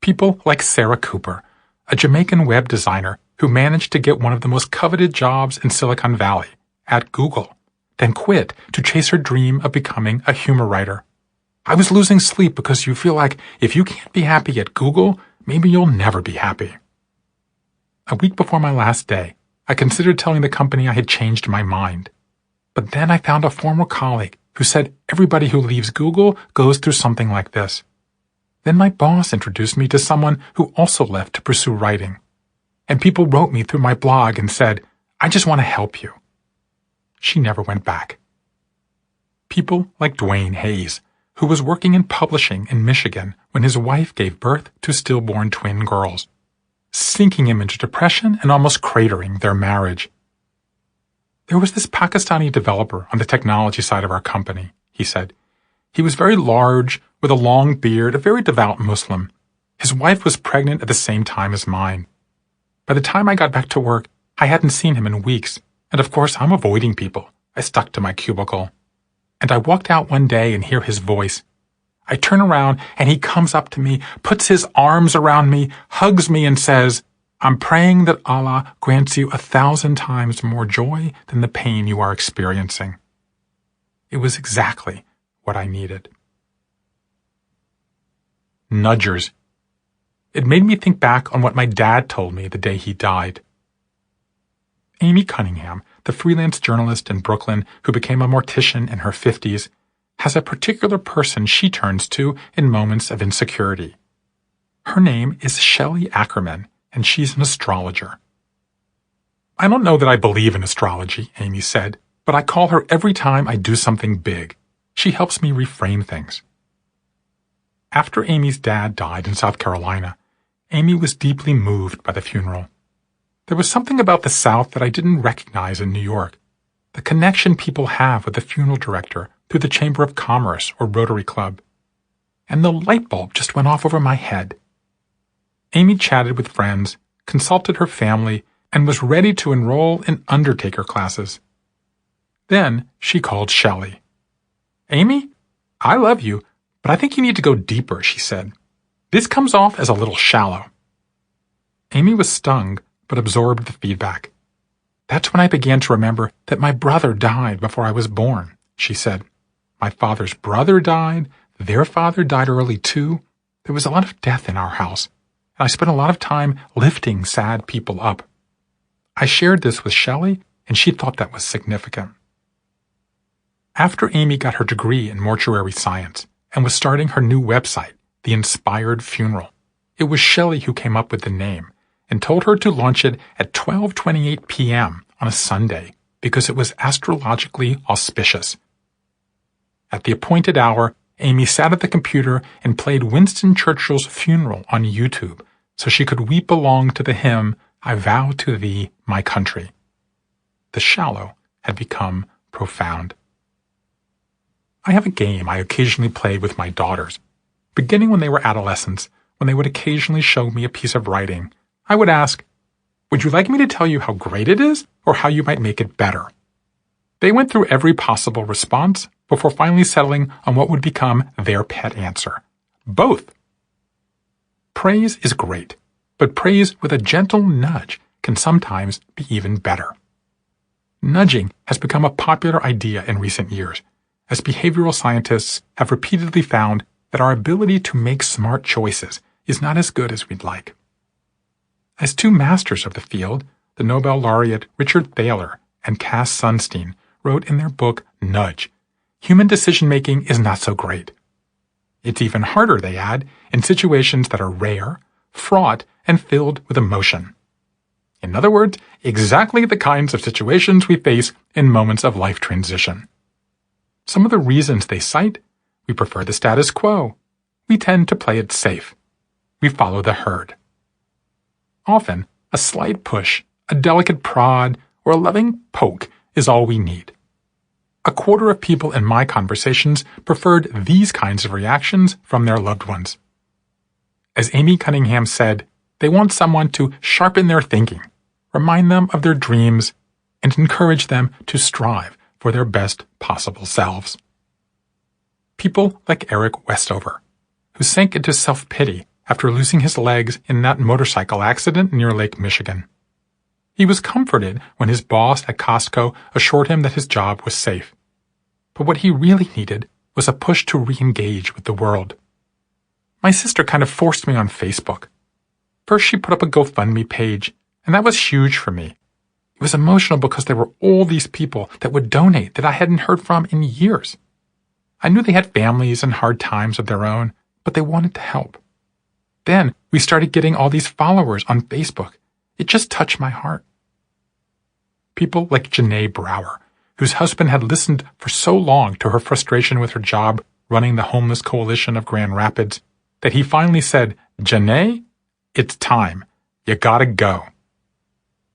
People like Sarah Cooper, a Jamaican web designer who managed to get one of the most coveted jobs in Silicon Valley, at Google, then quit to chase her dream of becoming a humor writer. I was losing sleep because you feel like if you can't be happy at Google, maybe you'll never be happy. A week before my last day, I considered telling the company I had changed my mind. But then I found a former colleague who said everybody who leaves Google goes through something like this. Then my boss introduced me to someone who also left to pursue writing. And people wrote me through my blog and said, I just want to help you. She never went back. People like Dwayne Hayes, who was working in publishing in Michigan when his wife gave birth to stillborn twin girls, sinking him into depression and almost cratering their marriage. There was this Pakistani developer on the technology side of our company, he said. He was very large, with a long beard, a very devout Muslim. His wife was pregnant at the same time as mine. By the time I got back to work, I hadn't seen him in weeks, and of course I'm avoiding people. I stuck to my cubicle. And I walked out one day and hear his voice. I turn around and he comes up to me, puts his arms around me, hugs me and says, "I'm praying that Allah grants you 1,000 times more joy than the pain you are experiencing." It was exactly what I needed. Nudgers. It made me think back on what my dad told me the day he died. Amy Cunningham, the freelance journalist in Brooklyn who became a mortician in her 50s, has a particular person she turns to in moments of insecurity. Her name is Shelley Ackerman, and she's an astrologer. "I don't know that I believe in astrology," Amy said, "but I call her every time I do something big. She helps me reframe things." After Amy's dad died in South Carolina, Amy was deeply moved by the funeral. There was something about the South that I didn't recognize in New York, the connection people have with the funeral director through the Chamber of Commerce or Rotary Club. And the light bulb just went off over my head. Amy chatted with friends, consulted her family, and was ready to enroll in undertaker classes. Then she called Shelley. "Amy, I love you, but I think you need to go deeper," she said. "This comes off as a little shallow." Amy was stung, but absorbed the feedback. "That's when I began to remember that my brother died before I was born," she said. "My father's brother died, their father died early too. There was a lot of death in our house, and I spent a lot of time lifting sad people up." I shared this with Shelley, and she thought that was significant. After Amy got her degree in mortuary science and was starting her new website, The Inspired Funeral, it was Shelley who came up with the name and told her to launch it at 12:28 p.m. on a Sunday because it was astrologically auspicious. At the appointed hour, Amy sat at the computer and played Winston Churchill's funeral on YouTube so she could weep along to the hymn, "I vow to thee, my country." The shallow had become profound. I have a game I occasionally play with my daughters. Beginning when they were adolescents, when they would occasionally show me a piece of writing, I would ask, "Would you like me to tell you how great it is, or how you might make it better?" They went through every possible response before finally settling on what would become their pet answer. Both. Praise is great, but praise with a gentle nudge can sometimes be even better. Nudging has become a popular idea in recent years, as behavioral scientists have repeatedly found that our ability to make smart choices is not as good as we'd like. As two masters of the field, the Nobel laureate Richard Thaler and Cass Sunstein wrote in their book Nudge, human decision-making is not so great. It's even harder, they add, in situations that are rare, fraught, and filled with emotion. In other words, exactly the kinds of situations we face in moments of life transition. Some of the reasons they cite: we prefer the status quo. We tend to play it safe. We follow the herd. Often, a slight push, a delicate prod, or a loving poke is all we need. A quarter of people in my conversations preferred these kinds of reactions from their loved ones. As Amy Cunningham said, they want someone to sharpen their thinking, remind them of their dreams, and encourage them to strive for their best possible selves. People like Eric Westover, who sank into self-pity after losing his legs in that motorcycle accident near Lake Michigan. He was comforted when his boss at Costco assured him that his job was safe. But what he really needed was a push to re-engage with the world. My sister kind of forced me on Facebook. First, she put up a GoFundMe page, and that was huge for me. It was emotional because there were all these people that would donate that I hadn't heard from in years. I knew they had families and hard times of their own, but they wanted to help. Then we started getting all these followers on Facebook. It just touched my heart. People like Janae Brower, whose husband had listened for so long to her frustration with her job, running the homeless coalition of Grand Rapids, that he finally said, "Janae, it's time. You gotta go."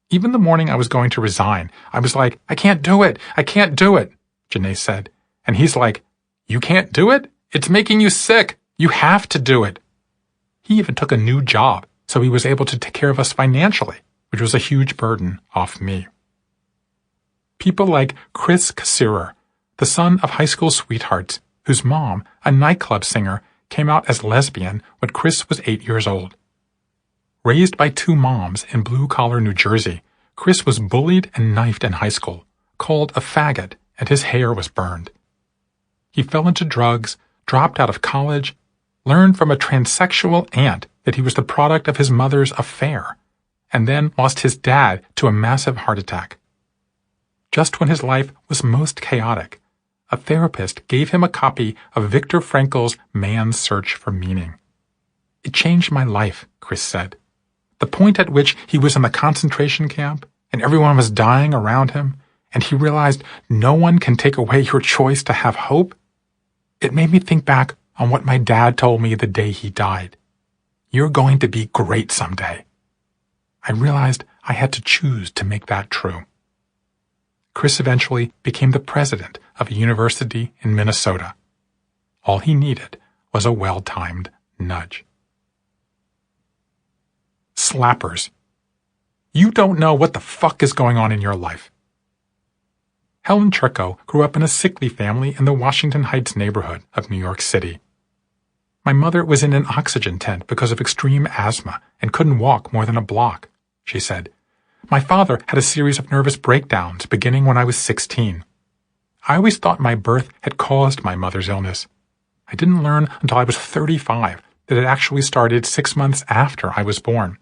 Even the morning I was going to resign, I was like, "I can't do it. I can't do it," Janae said. And he's like, "You can't do it? It's making you sick. You have to do it." He even took a new job, so he was able to take care of us financially, which was a huge burden off me. People like Chris Kassirer, the son of high school sweethearts, whose mom, a nightclub singer, came out as lesbian when Chris was 8 years old. Raised by two moms in blue-collar New Jersey, Chris was bullied and knifed in high school, called a faggot, and his hair was burned. He fell into drugs, dropped out of college, learned from a transsexual aunt that he was the product of his mother's affair, and then lost his dad to a massive heart attack. Just when his life was most chaotic, a therapist gave him a copy of Viktor Frankl's Man's Search for Meaning. "It changed my life," Chris said. "The point at which he was in the concentration camp and everyone was dying around him, and he realized no one can take away your choice to have hope. It made me think back on what my dad told me the day he died. You're going to be great someday." I realized I had to choose to make that true. Chris eventually became the president of a university in Minnesota. All he needed was a well-timed nudge. Slappers. You don't know what the fuck is going on in your life. Helen Tricko grew up in a sickly family in the Washington Heights neighborhood of New York City. "My mother was in an oxygen tent because of extreme asthma and couldn't walk more than a block," she said. "My father had a series of nervous breakdowns beginning when I was 16. I always thought my birth had caused my mother's illness. I didn't learn until I was 35 that it actually started 6 months after I was born.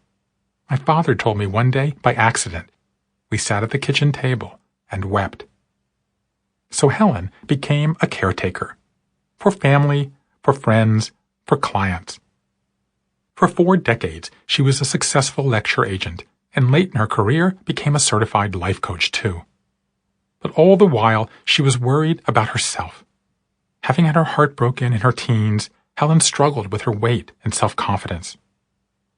My father told me one day by accident. We sat at the kitchen table and wept." So Helen became a caretaker. For family, for friends, for clients. For 4 decades, she was a successful lecture agent, and late in her career became a certified life coach too. But all the while, she was worried about herself. Having had her heart broken in her teens, Helen struggled with her weight and self-confidence.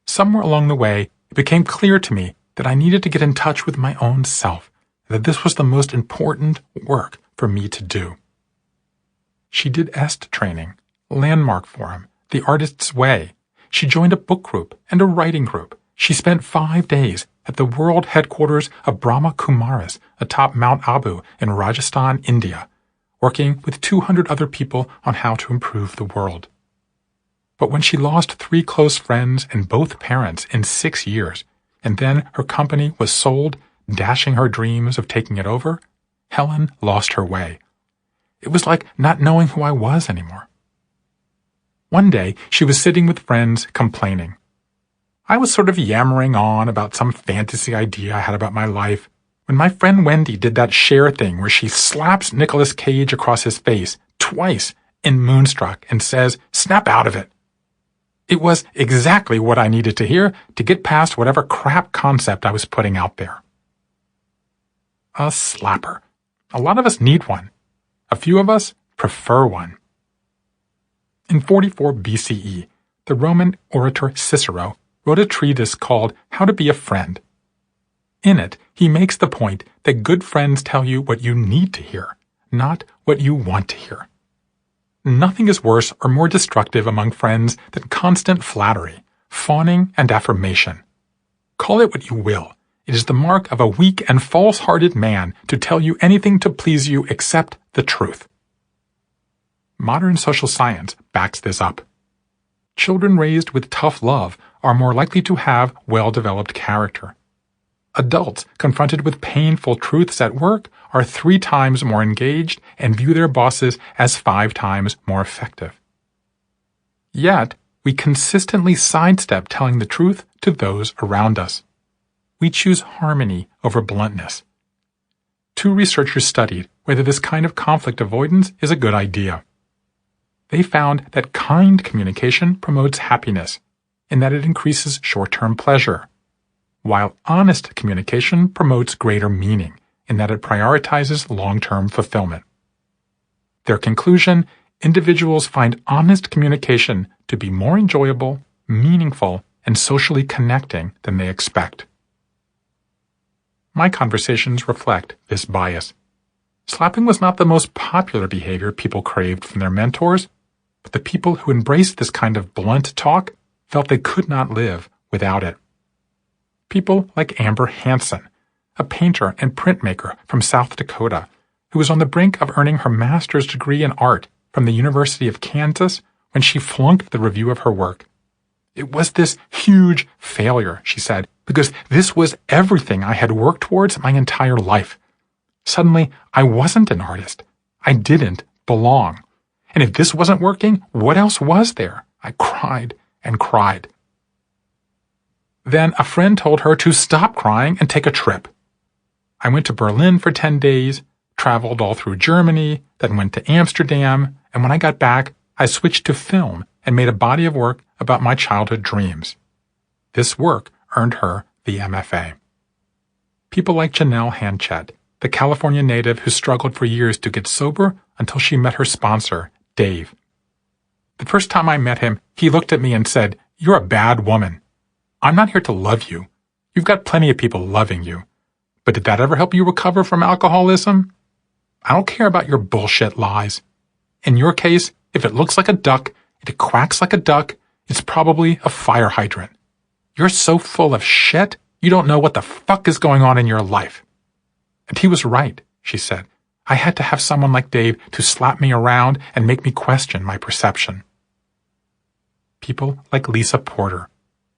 Somewhere along the way, it became clear to me that I needed to get in touch with my own self, and that this was the most important work for me to do. She did EST training, Landmark Forum, The Artist's Way. She joined a book group and a writing group. She spent 5 days at the world headquarters of Brahma Kumaris atop Mount Abu in Rajasthan, India, working with 200 other people on how to improve the world. But when she lost 3 close friends and both parents in 6 years, and then her company was sold, dashing her dreams of taking it over, Helen lost her way. It was like not knowing who I was anymore. One day, she was sitting with friends complaining. I was sort of yammering on about some fantasy idea I had about my life, when my friend Wendy did that Cher thing where she slaps Nicolas Cage across his face twice in Moonstruck and says, "Snap out of it." It was exactly what I needed to hear to get past whatever crap concept I was putting out there. A slapper. A lot of us need one. A few of us prefer one. In 44 BCE, the Roman orator Cicero wrote a treatise called How to Be a Friend. In it, he makes the point that good friends tell you what you need to hear, not what you want to hear. Nothing is worse or more destructive among friends than constant flattery, fawning, and affirmation. Call it what you will. It is the mark of a weak and false-hearted man to tell you anything to please you except the truth. Modern social science backs this up. Children raised with tough love are more likely to have well-developed character. Adults confronted with painful truths at work are 3 times more engaged and view their bosses as 5 times more effective. Yet, we consistently sidestep telling the truth to those around us. We choose harmony over bluntness. 2 researchers studied whether this kind of conflict avoidance is a good idea. They found that kind communication promotes happiness, and that it increases short-term pleasure, while honest communication promotes greater meaning, in that it prioritizes long-term fulfillment. Their conclusion: individuals find honest communication to be more enjoyable, meaningful, and socially connecting than they expect. My conversations reflect this bias. Slapping was not the most popular behavior people craved from their mentors, but the people who embraced this kind of blunt talk felt they could not live without it. People like Amber Hansen, a painter and printmaker from South Dakota, who was on the brink of earning her master's degree in art from the University of Kansas when she flunked the review of her work. It was this huge failure, she said, because this was everything I had worked towards my entire life. Suddenly, I wasn't an artist. I didn't belong. And if this wasn't working, what else was there? I cried and cried. Then a friend told her to stop crying and take a trip. I went to Berlin for 10 days, traveled all through Germany, then went to Amsterdam, and when I got back, I switched to film and made a body of work about my childhood dreams. This work earned her the MFA. People like Janelle Hanchett, the California native who struggled for years to get sober until she met her sponsor, Dave. The first time I met him, he looked at me and said, "You're a bad woman. I'm not here to love you. You've got plenty of people loving you. But did that ever help you recover from alcoholism? I don't care about your bullshit lies. In your case, if it looks like a duck, it quacks like a duck, it's probably a fire hydrant. You're so full of shit, you don't know what the fuck is going on in your life." And he was right, she said. I had to have someone like Dave to slap me around and make me question my perception. People like Lisa Porter,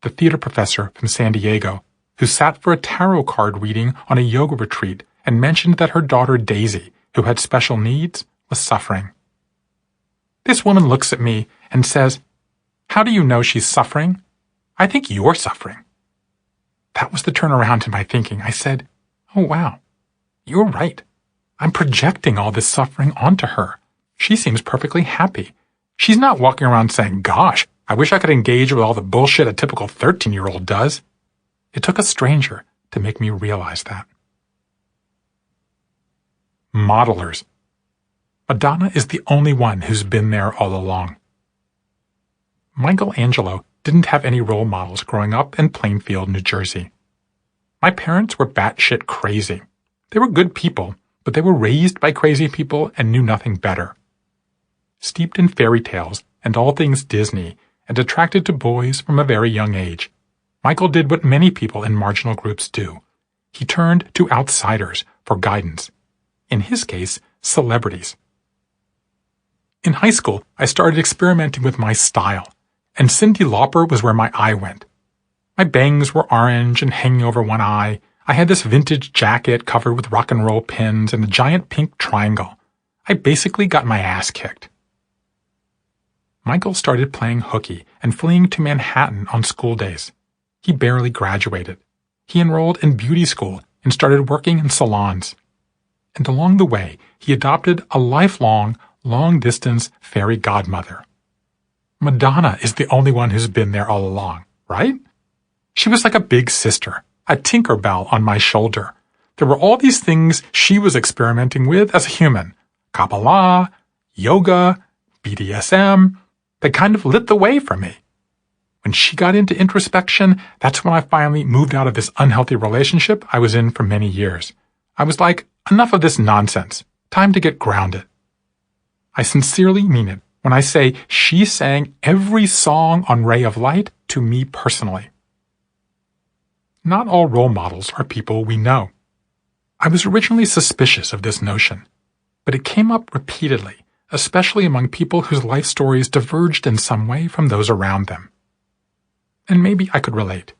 the theater professor from San Diego, who sat for a tarot card reading on a yoga retreat and mentioned that her daughter Daisy, who had special needs, was suffering. This woman looks at me and says, "How do you know she's suffering? I think you're suffering." That was the turnaround in my thinking. I said, "Oh wow, you're right. I'm projecting all this suffering onto her. She seems perfectly happy. She's not walking around saying, 'Gosh, I wish I could engage with all the bullshit a typical 13-year-old does.'" It took a stranger to make me realize that. Modelers. Madonna is the only one who's been there all along. Michelangelo didn't have any role models growing up in Plainfield, New Jersey. My parents were batshit crazy. They were good people, but they were raised by crazy people and knew nothing better. Steeped in fairy tales and all things Disney and attracted to boys from a very young age, Michael did what many people in marginal groups do. He turned to outsiders for guidance. In his case, celebrities. In high school, I started experimenting with my style, and Cyndi Lauper was where my eye went. My bangs were orange and hanging over one eye. I had this vintage jacket covered with rock and roll pins and a giant pink triangle. I basically got my ass kicked. Michael started playing hooky and fleeing to Manhattan on school days. He barely graduated. He enrolled in beauty school and started working in salons. And along the way, he adopted a lifelong, long-distance fairy godmother. Madonna is the only one who's been there all along, right? She was like a big sister, a Tinkerbell on my shoulder. There were all these things she was experimenting with as a human. Kabbalah, yoga, BDSM. They kind of lit the way for me. When she got into introspection, that's when I finally moved out of this unhealthy relationship I was in for many years. I was like, enough of this nonsense. Time to get grounded. I sincerely mean it when I say she sang every song on Ray of Light to me personally. Not all role models are people we know. I was originally suspicious of this notion, but it came up repeatedly, especially among people whose life stories diverged in some way from those around them. And maybe I could relate.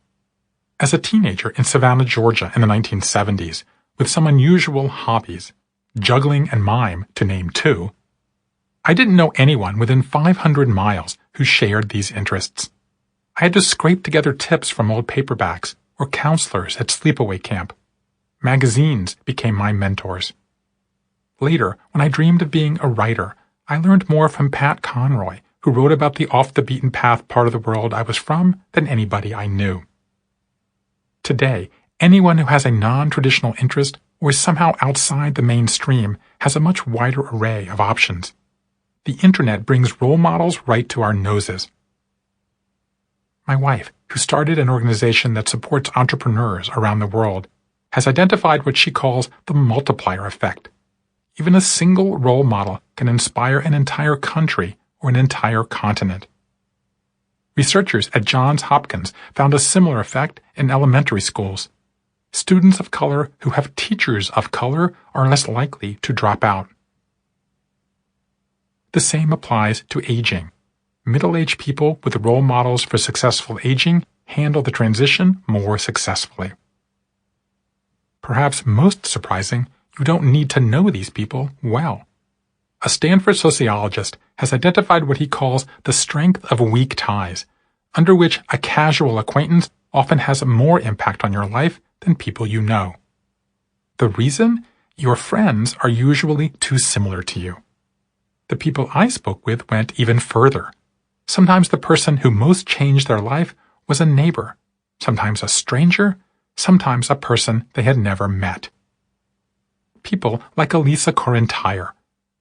As a teenager in Savannah, Georgia in the 1970s, with some unusual hobbies, juggling and mime to name two, I didn't know anyone within 500 miles who shared these interests. I had to scrape together tips from old paperbacks or counselors at sleepaway camp. Magazines became my mentors. Later, when I dreamed of being a writer, I learned more from Pat Conroy, who wrote about the off-the-beaten-path part of the world I was from than anybody I knew. Today, anyone who has a non-traditional interest or is somehow outside the mainstream has a much wider array of options. The internet brings role models right to our noses. My wife, who started an organization that supports entrepreneurs around the world, has identified what she calls the multiplier effect. Even a single role model can inspire an entire country or an entire continent. Researchers at Johns Hopkins found a similar effect in elementary schools. Students of color who have teachers of color are less likely to drop out. The same applies to aging. Middle-aged people with role models for successful aging handle the transition more successfully. Perhaps most surprising, you don't need to know these people well. A Stanford sociologist has identified what he calls the strength of weak ties, under which a casual acquaintance often has more impact on your life than people you know. The reason? Your friends are usually too similar to you. The people I spoke with went even further. Sometimes the person who most changed their life was a neighbor, sometimes a stranger, sometimes a person they had never met. People like Elisa Correntire,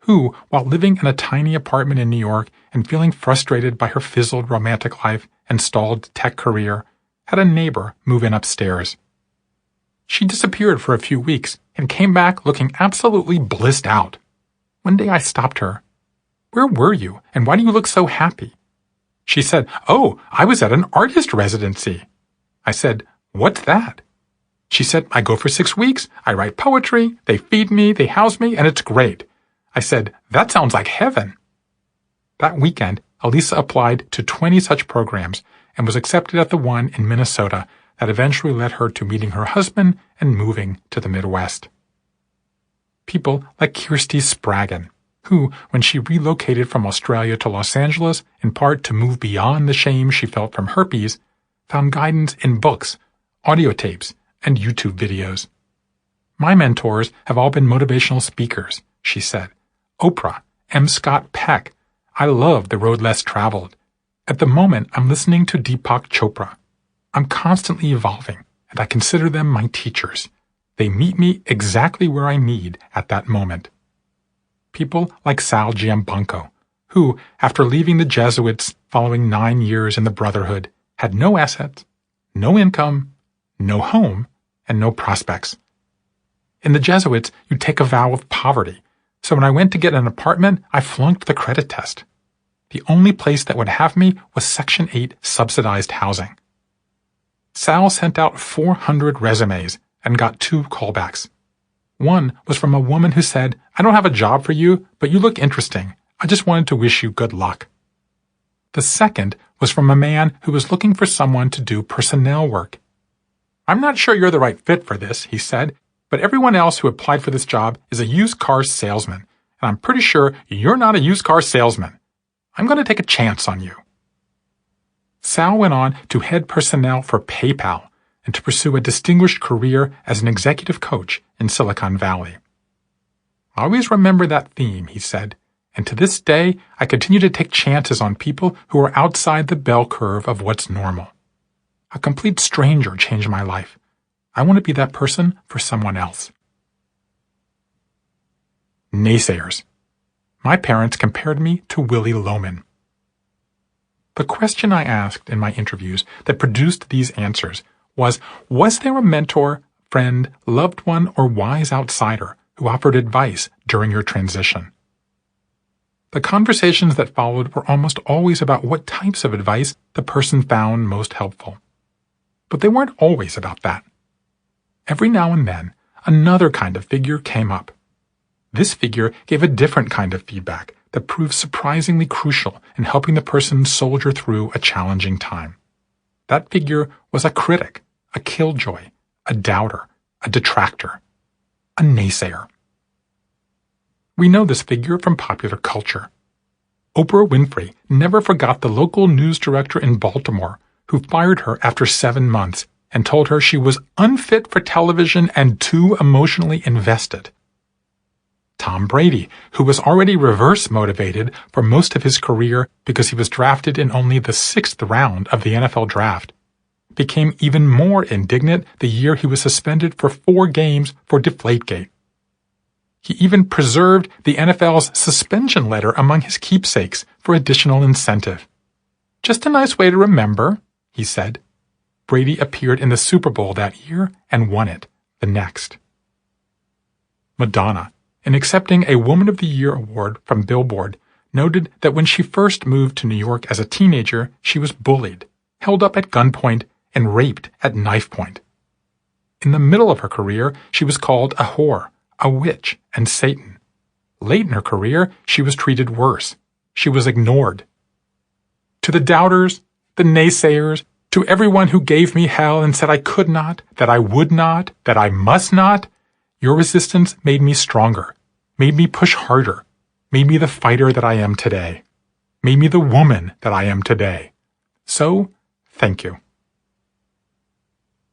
who, while living in a tiny apartment in New York and feeling frustrated by her fizzled romantic life and stalled tech career, had a neighbor move in upstairs. She disappeared for a few weeks and came back looking absolutely blissed out. One day I stopped her. "Where were you, and why do you look so happy?" She said, "Oh, I was at an artist residency." I said, "What's that?" She said, "I go for 6 weeks, I write poetry, they feed me, they house me, and it's great." I said, "That sounds like heaven." That weekend, Elisa applied to 20 such programs and was accepted at the one in Minnesota that eventually led her to meeting her husband and moving to the Midwest. People like Kirsty Spraggan, who, when she relocated from Australia to Los Angeles, in part to move beyond the shame she felt from herpes, found guidance in books, audio tapes, and YouTube videos. "My mentors have all been motivational speakers," she said. "Oprah, M. Scott Peck. I love The Road Less Traveled. At the moment, I'm listening to Deepak Chopra. I'm constantly evolving, and I consider them my teachers. They meet me exactly where I need at that moment." People like Sal Giambanco, who, after leaving the Jesuits following 9 years in the Brotherhood, had no assets, no income, no home, and no prospects. In the Jesuits, you take a vow of poverty, so when I went to get an apartment, I flunked the credit test. The only place that would have me was Section 8 subsidized housing. Sal sent out 400 resumes and got 2 callbacks. One was from a woman who said, "I don't have a job for you, but you look interesting. I just wanted to wish you good luck." The second was from a man who was looking for someone to do personnel work. "I'm not sure you're the right fit for this," he said, "but everyone else who applied for this job is a used car salesman, and I'm pretty sure you're not a used car salesman. I'm going to take a chance on you." Sal went on to head personnel for PayPal and to pursue a distinguished career as an executive coach in Silicon Valley. "I always remember that theme," he said, "and to this day I continue to take chances on people who are outside the bell curve of what's normal. A complete stranger changed my life. I want to be that person for someone else." Naysayers. My parents compared me to Willy Loman. The question I asked in my interviews that produced these answers was there a mentor, friend, loved one, or wise outsider who offered advice during your transition? The conversations that followed were almost always about what types of advice the person found most helpful. But they weren't always about that. Every now and then, another kind of figure came up. This figure gave a different kind of feedback that proved surprisingly crucial in helping the person soldier through a challenging time. That figure was a critic, a killjoy, a doubter, a detractor, a naysayer. We know this figure from popular culture. Oprah Winfrey never forgot the local news director in Baltimore who fired her after 7 months and told her she was unfit for television and too emotionally invested. Tom Brady, who was already reverse motivated for most of his career because he was drafted in only the 6th round of the NFL draft, became even more indignant the year he was suspended for 4 games for Deflategate. He even preserved the NFL's suspension letter among his keepsakes for additional incentive. "Just a nice way to remember," he said. Brady appeared in the Super Bowl that year and won it the next. Madonna, in accepting a Woman of the Year award from Billboard, noted that when she first moved to New York as a teenager, she was bullied, held up at gunpoint, and raped at knife point. In the middle of her career, she was called a whore, a witch, and Satan. Late in her career, she was treated worse. She was ignored. To the doubters, the naysayers, to everyone who gave me hell and said I could not, that I would not, that I must not, your resistance made me stronger, made me push harder, made me the fighter that I am today, made me the woman that I am today. So, thank you.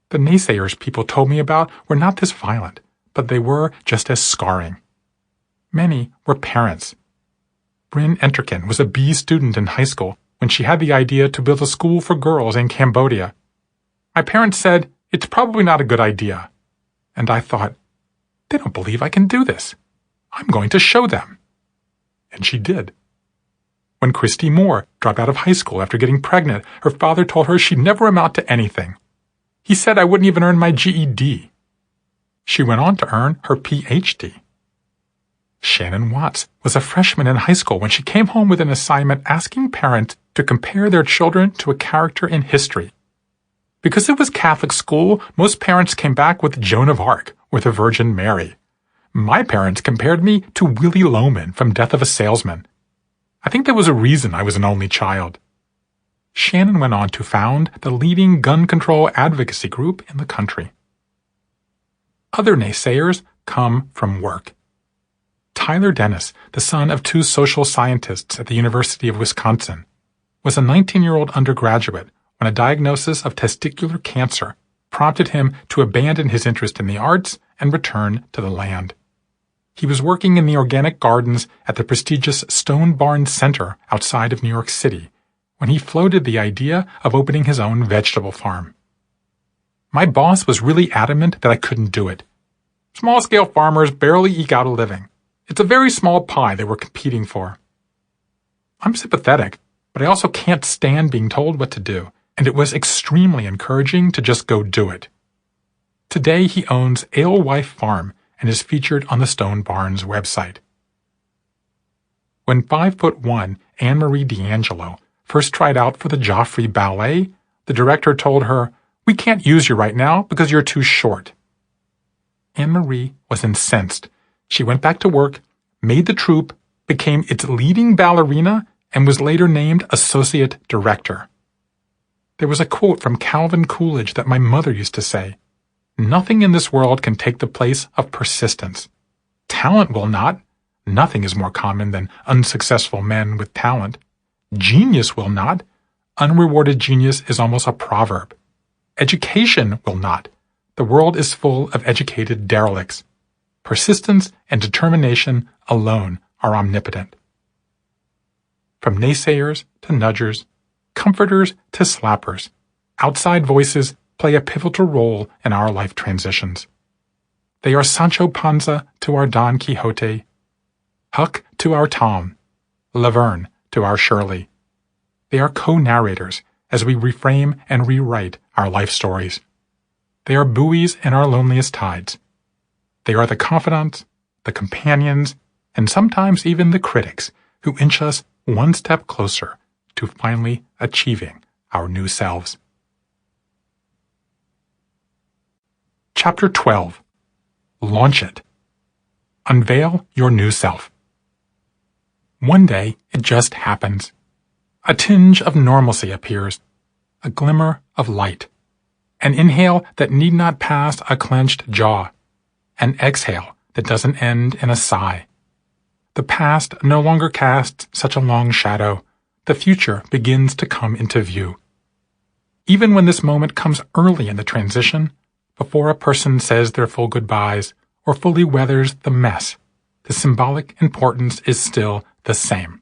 The naysayers people told me about were not this violent, but they were just as scarring. Many were parents. Bryn Enterkin was a B student in high school when she had the idea to build a school for girls in Cambodia. My parents said, "It's probably not a good idea." And I thought, they don't believe I can do this. I'm going to show them. And she did. When Christy Moore dropped out of high school after getting pregnant, her father told her she'd never amount to anything. He said I wouldn't even earn my GED. She went on to earn her PhD. Shannon Watts was a freshman in high school when she came home with an assignment asking parents to compare their children to a character in history. Because it was Catholic school, most parents came back with Joan of Arc or the Virgin Mary. My parents compared me to Willie Loman from Death of a Salesman. I think there was a reason I was an only child. Shannon went on to found the leading gun control advocacy group in the country. Other naysayers come from work. Tyler Dennis, the son of two social scientists at the University of Wisconsin, was a 19-year-old undergraduate when a diagnosis of testicular cancer prompted him to abandon his interest in the arts and return to the land. He was working in the organic gardens at the prestigious Stone Barn Center outside of New York City when he floated the idea of opening his own vegetable farm. My boss was really adamant that I couldn't do it. Small-scale farmers barely eke out a living. It's a very small pie they were competing for. I'm sympathetic, but I also can't stand being told what to do, and it was extremely encouraging to just go do it. Today he owns Alewife Farm and is featured on the Stone Barns website. When 5'1" Anne-Marie D'Angelo first tried out for the Joffrey Ballet, the director told her, "We can't use you right now because you're too short." Anne-Marie was incensed. She went back to work, made the troupe, became its leading ballerina, and was later named associate director. There was a quote from Calvin Coolidge that my mother used to say, "Nothing in this world can take the place of persistence. Talent will not. Nothing is more common than unsuccessful men with talent. Genius will not. Unrewarded genius is almost a proverb. Education will not. The world is full of educated derelicts. Persistence and determination alone are omnipotent." From naysayers to nudgers, comforters to slappers, outside voices play a pivotal role in our life transitions. They are Sancho Panza to our Don Quixote, Huck to our Tom, Laverne to our Shirley. They are co-narrators as we reframe and rewrite our life stories. They are buoys in our loneliest tides. They are the confidants, the companions, and sometimes even the critics who inch us one step closer to finally achieving our new selves. Chapter 12. Launch it. Unveil your new self. One day, it just happens. A tinge of normalcy appears, a glimmer of light, an inhale that need not pass a clenched jaw, an exhale that doesn't end in a sigh. The past no longer casts such a long shadow. The future begins to come into view. Even when this moment comes early in the transition, before a person says their full goodbyes or fully weathers the mess, the symbolic importance is still the same.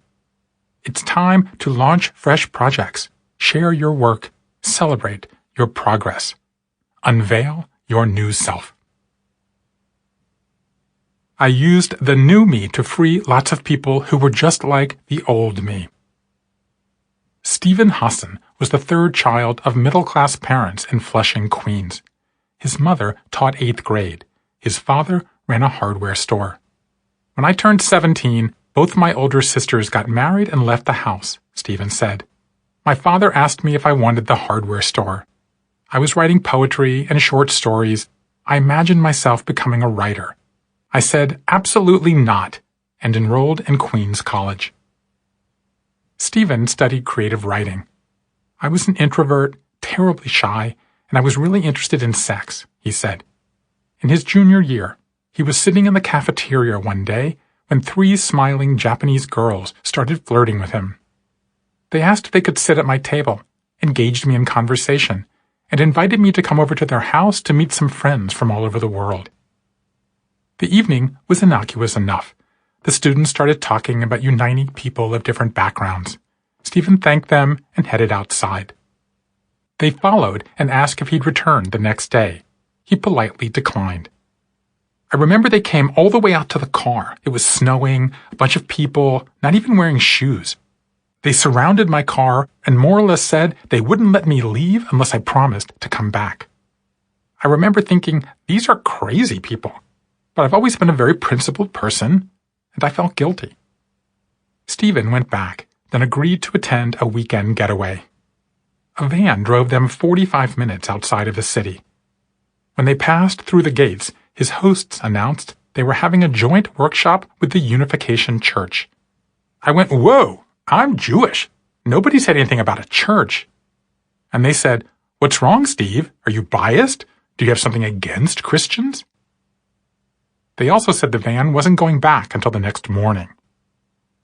It's time to launch fresh projects, share your work, celebrate your progress. Unveil your new self. I used the new me to free lots of people who were just like the old me. Stephen Hassan was the third child of middle-class parents in Flushing, Queens. His mother taught 8th grade. His father ran a hardware store. When I turned 17, both my older sisters got married and left the house, Stephen said. My father asked me if I wanted the hardware store. I was writing poetry and short stories. I imagined myself becoming a writer. I said, absolutely not, and enrolled in Queens College. Stephen studied creative writing. I was an introvert, terribly shy, and I was really interested in sex, he said. In his junior year, he was sitting in the cafeteria one day when 3 smiling Japanese girls started flirting with him. They asked if they could sit at my table, engaged me in conversation, and invited me to come over to their house to meet some friends from all over the world. The evening was innocuous enough. The students started talking about uniting people of different backgrounds. Stephen thanked them and headed outside. They followed and asked if he'd return the next day. He politely declined. I remember they came all the way out to the car. It was snowing, a bunch of people, not even wearing shoes. They surrounded my car and more or less said they wouldn't let me leave unless I promised to come back. I remember thinking, these are crazy people. But I've always been a very principled person, and I felt guilty. Stephen went back, then agreed to attend a weekend getaway. A van drove them 45 minutes outside of the city. When they passed through the gates, his hosts announced they were having a joint workshop with the Unification Church. I went, whoa, I'm Jewish. Nobody said anything about a church. And they said, what's wrong, Steve? Are you biased? Do you have something against Christians? They also said the van wasn't going back until the next morning.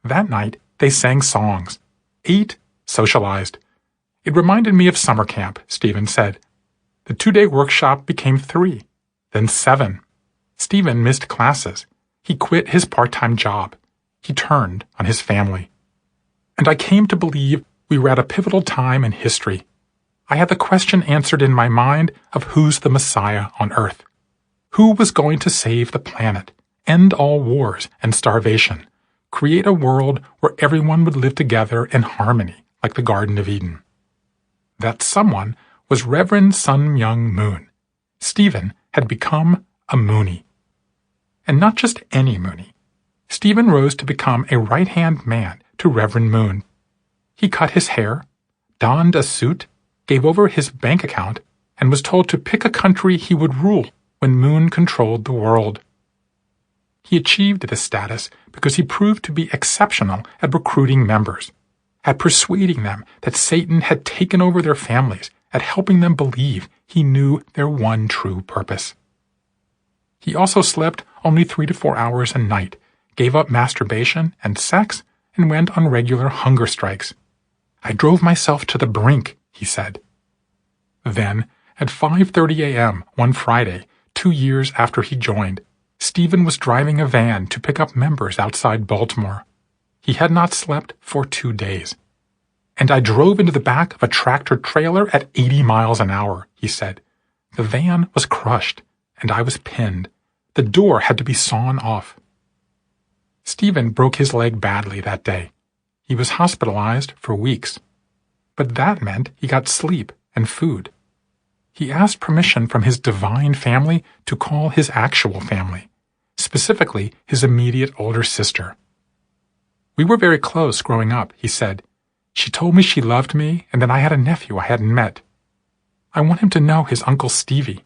That night, they sang songs, ate, socialized. It reminded me of summer camp, Stephen said. The 2-day workshop became 3, then 7. Stephen missed classes. He quit his part-time job. He turned on his family. And I came to believe we were at a pivotal time in history. I had the question answered in my mind of who's the Messiah on earth. Who was going to save the planet, end all wars and starvation, create a world where everyone would live together in harmony like the Garden of Eden? That someone was Reverend Sun Myung Moon. Stephen had become a Moonie. And not just any Moonie. Stephen rose to become a right-hand man to Reverend Moon. He cut his hair, donned a suit, gave over his bank account, and was told to pick a country he would rule when Moon controlled the world. He achieved this status because he proved to be exceptional at recruiting members, at persuading them that Satan had taken over their families, at helping them believe he knew their one true purpose. He also slept only 3 to 4 hours a night, gave up masturbation and sex, and went on regular hunger strikes. I drove myself to the brink, he said. Then, at 5:30 a.m. one Friday, 2 years after he joined, Stephen was driving a van to pick up members outside Baltimore. He had not slept for 2 days. And I drove into the back of a tractor-trailer at 80 miles an hour, he said. The van was crushed, and I was pinned. The door had to be sawn off. Stephen broke his leg badly that day. He was hospitalized for weeks. But that meant he got sleep and food. He asked permission from his divine family to call his actual family, specifically his immediate older sister. We were very close growing up, he said. She told me she loved me, and then I had a nephew I hadn't met. I want him to know his Uncle Stevie.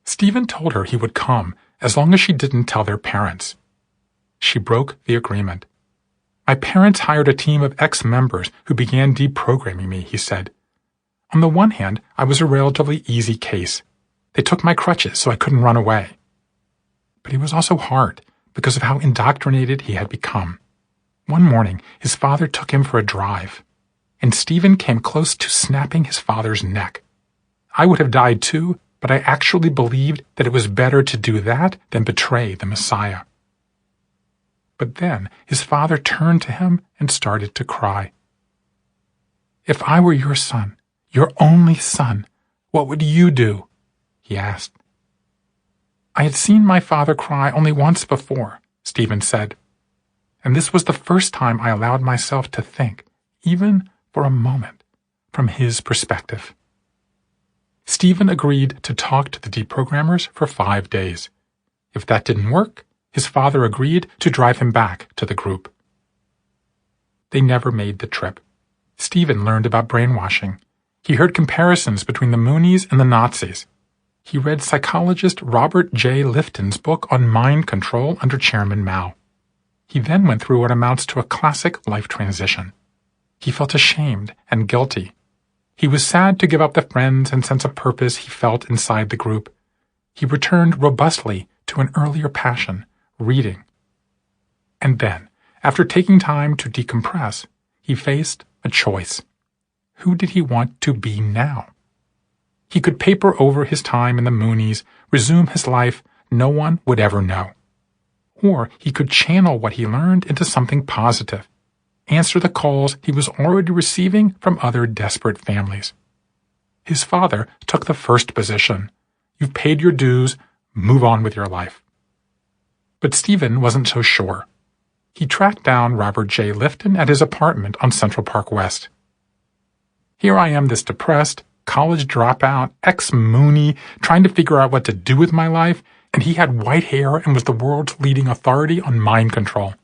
Stephen told her he would come as long as she didn't tell their parents. She broke the agreement. My parents hired a team of ex-members who began deprogramming me, he said. On the one hand, I was a relatively easy case. They took my crutches so I couldn't run away. But he was also hard because of how indoctrinated he had become. One morning, his father took him for a drive, and Stephen came close to snapping his father's neck. I would have died too, but I actually believed that it was better to do that than betray the Messiah. But then his father turned to him and started to cry. If I were your son, your only son, what would you do? He asked. I had seen my father cry only once before, Stephen said, and this was the first time I allowed myself to think, even for a moment, from his perspective. Stephen agreed to talk to the deprogrammers for 5 days. If that didn't work, his father agreed to drive him back to the group. They never made the trip. Stephen learned about brainwashing. He heard comparisons between the Moonies and the Nazis. He read psychologist Robert J. Lifton's book on mind control under Chairman Mao. He then went through what amounts to a classic life transition. He felt ashamed and guilty. He was sad to give up the friends and sense of purpose he felt inside the group. He returned robustly to an earlier passion, reading. And then, after taking time to decompress, he faced a choice. Who did he want to be now? He could paper over his time in the Moonies, resume his life no one would ever know. Or he could channel what he learned into something positive, answer the calls he was already receiving from other desperate families. His father took the first position. You've paid your dues, move on with your life. But Stephen wasn't so sure. He tracked down Robert J. Lifton at his apartment on Central Park West. Here I am, this depressed, college dropout, ex-Moonie, trying to figure out what to do with my life, and he had white hair and was the world's leading authority on mind control.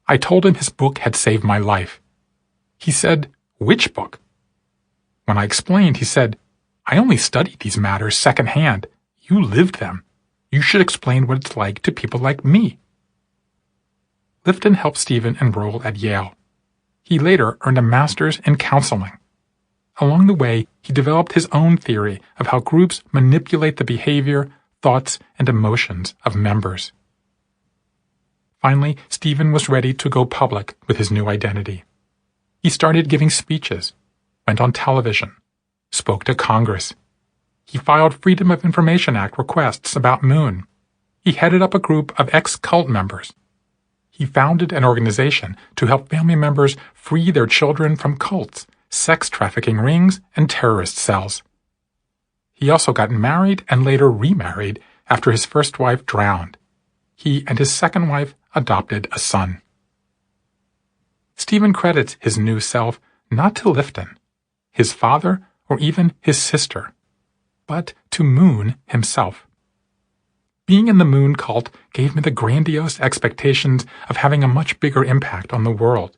I told him his book had saved my life. He said, "Which book?" When I explained, he said, "I only studied these matters secondhand. You lived them. You should explain what it's like to people like me." Lifton helped Stephen enroll at Yale. He later earned a master's in counseling. Along the way, he developed his own theory of how groups manipulate the behavior, thoughts, and emotions of members. Finally, Stephen was ready to go public with his new identity. He started giving speeches, went on television, spoke to Congress. He filed Freedom of Information Act requests about Moon. He headed up a group of ex-cult members. He founded an organization to help family members free their children from cults, sex trafficking rings, and terrorist cells. He also got married and later remarried after his first wife drowned. He and his second wife adopted a son. Stephen credits his new self not to Lifton, his father, or even his sister, but to Moon himself. Being in the Moon cult gave me the grandiose expectations of having a much bigger impact on the world,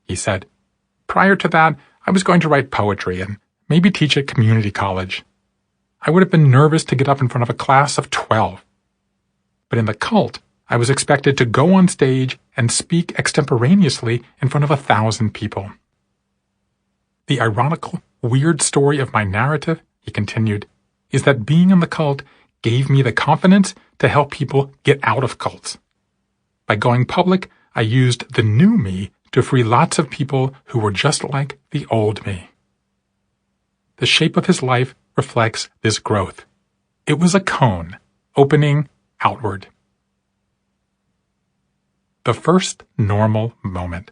he said. Prior to that, I was going to write poetry and maybe teach at community college. I would have been nervous to get up in front of a class of 12. But in the cult, I was expected to go on stage and speak extemporaneously in front of 1,000 people. The ironical, weird story of my narrative, he continued, is that being in the cult gave me the confidence to help people get out of cults. By going public, I used the new me to free lots of people who were just like the old me. The shape of his life reflects this growth. It was a cone, opening outward. The first normal moment.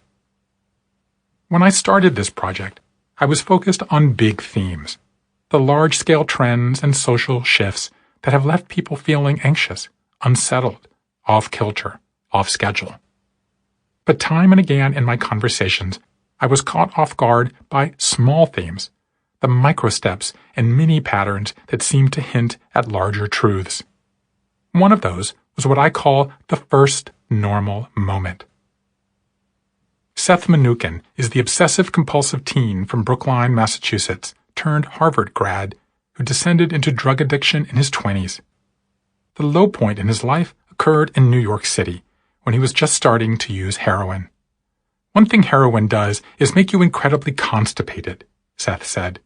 When I started this project, I was focused on big themes, the large-scale trends and social shifts that have left people feeling anxious, unsettled, off-kilter, off-schedule. But time and again in my conversations, I was caught off guard by small themes, the micro-steps and mini-patterns that seemed to hint at larger truths. One of those was what I call the first normal moment. Seth Mnookin is the obsessive-compulsive teen from Brookline, Massachusetts, turned Harvard grad, who descended into drug addiction in his 20s. The low point in his life occurred in New York City, when he was just starting to use heroin. One thing heroin does is make you incredibly constipated, Seth said.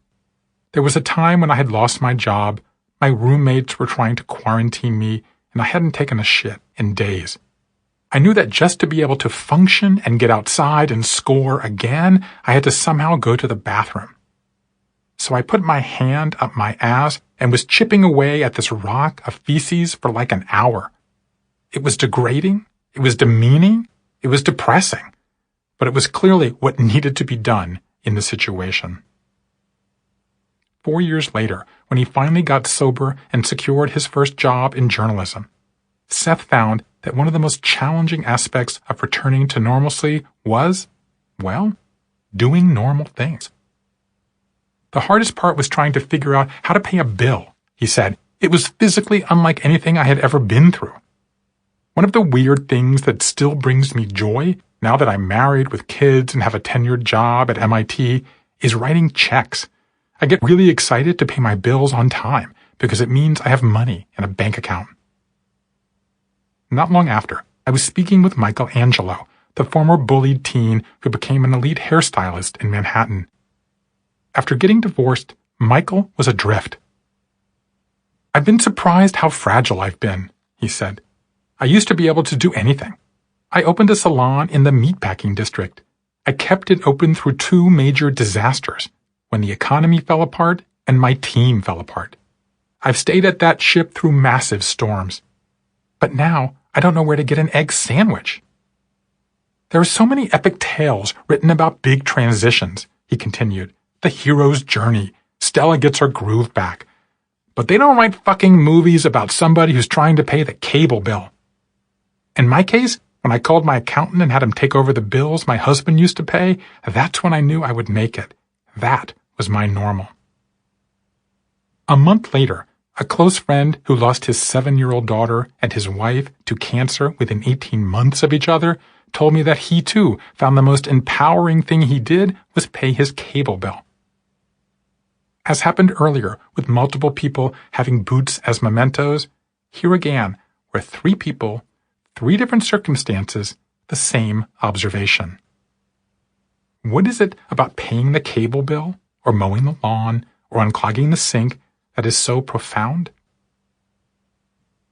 There was a time when I had lost my job, my roommates were trying to quarantine me, and I hadn't taken a shit in days. I knew that just to be able to function and get outside and score again, I had to somehow go to the bathroom. So I put my hand up my ass and was chipping away at this rock of feces for like an hour. It was degrading, it was demeaning, it was depressing, but it was clearly what needed to be done in the situation. 4 years later, when he finally got sober and secured his first job in journalism, Seth found that one of the most challenging aspects of returning to normalcy was, well, doing normal things. The hardest part was trying to figure out how to pay a bill, he said. It was physically unlike anything I had ever been through. One of the weird things that still brings me joy, now that I'm married with kids and have a tenured job at MIT, is writing checks. I get really excited to pay my bills on time because it means I have money in a bank account. Not long after, I was speaking with Michael Angelo, the former bullied teen who became an elite hairstylist in Manhattan. After getting divorced, Michael was adrift. "I've been surprised how fragile I've been," he said. "I used to be able to do anything. I opened a salon in the meatpacking district. I kept it open through 2 major disasters, when the economy fell apart and my team fell apart. I've stayed at that ship through massive storms. But now, I don't know where to get an egg sandwich." There are so many epic tales written about big transitions, he continued. The hero's journey. Stella gets her groove back. But they don't write fucking movies about somebody who's trying to pay the cable bill. In my case, when I called my accountant and had him take over the bills my husband used to pay, that's when I knew I would make it. That was my normal. A month later, a close friend who lost his 7-year-old daughter and his wife to cancer within 18 months of each other told me that he too found the most empowering thing he did was pay his cable bill. As happened earlier with multiple people having boots as mementos, here again were 3 people, 3 different circumstances, the same observation. What is it about paying the cable bill, or mowing the lawn, or unclogging the sink that is so profound?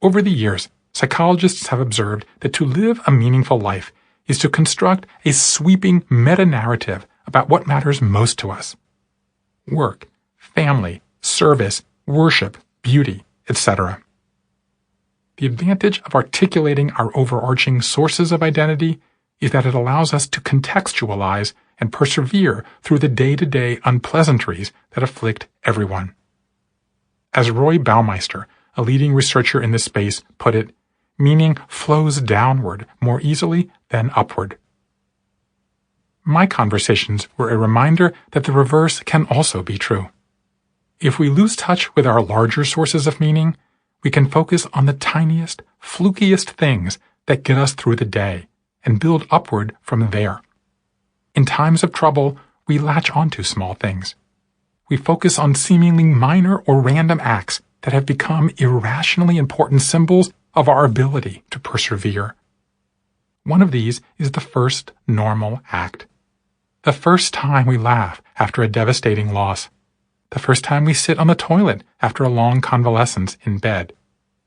Over the years, psychologists have observed that to live a meaningful life is to construct a sweeping meta-narrative about what matters most to us. Work, family, service, worship, beauty, etc. The advantage of articulating our overarching sources of identity is that it allows us to contextualize and persevere through the day-to-day unpleasantries that afflict everyone. As Roy Baumeister, a leading researcher in this space, put it, meaning flows downward more easily than upward. My conversations were a reminder that the reverse can also be true. If we lose touch with our larger sources of meaning, we can focus on the tiniest, flukiest things that get us through the day and build upward from there. In times of trouble, we latch onto small things. We focus on seemingly minor or random acts that have become irrationally important symbols of our ability to persevere. One of these is the first normal act. The first time we laugh after a devastating loss. The first time we sit on the toilet after a long convalescence in bed.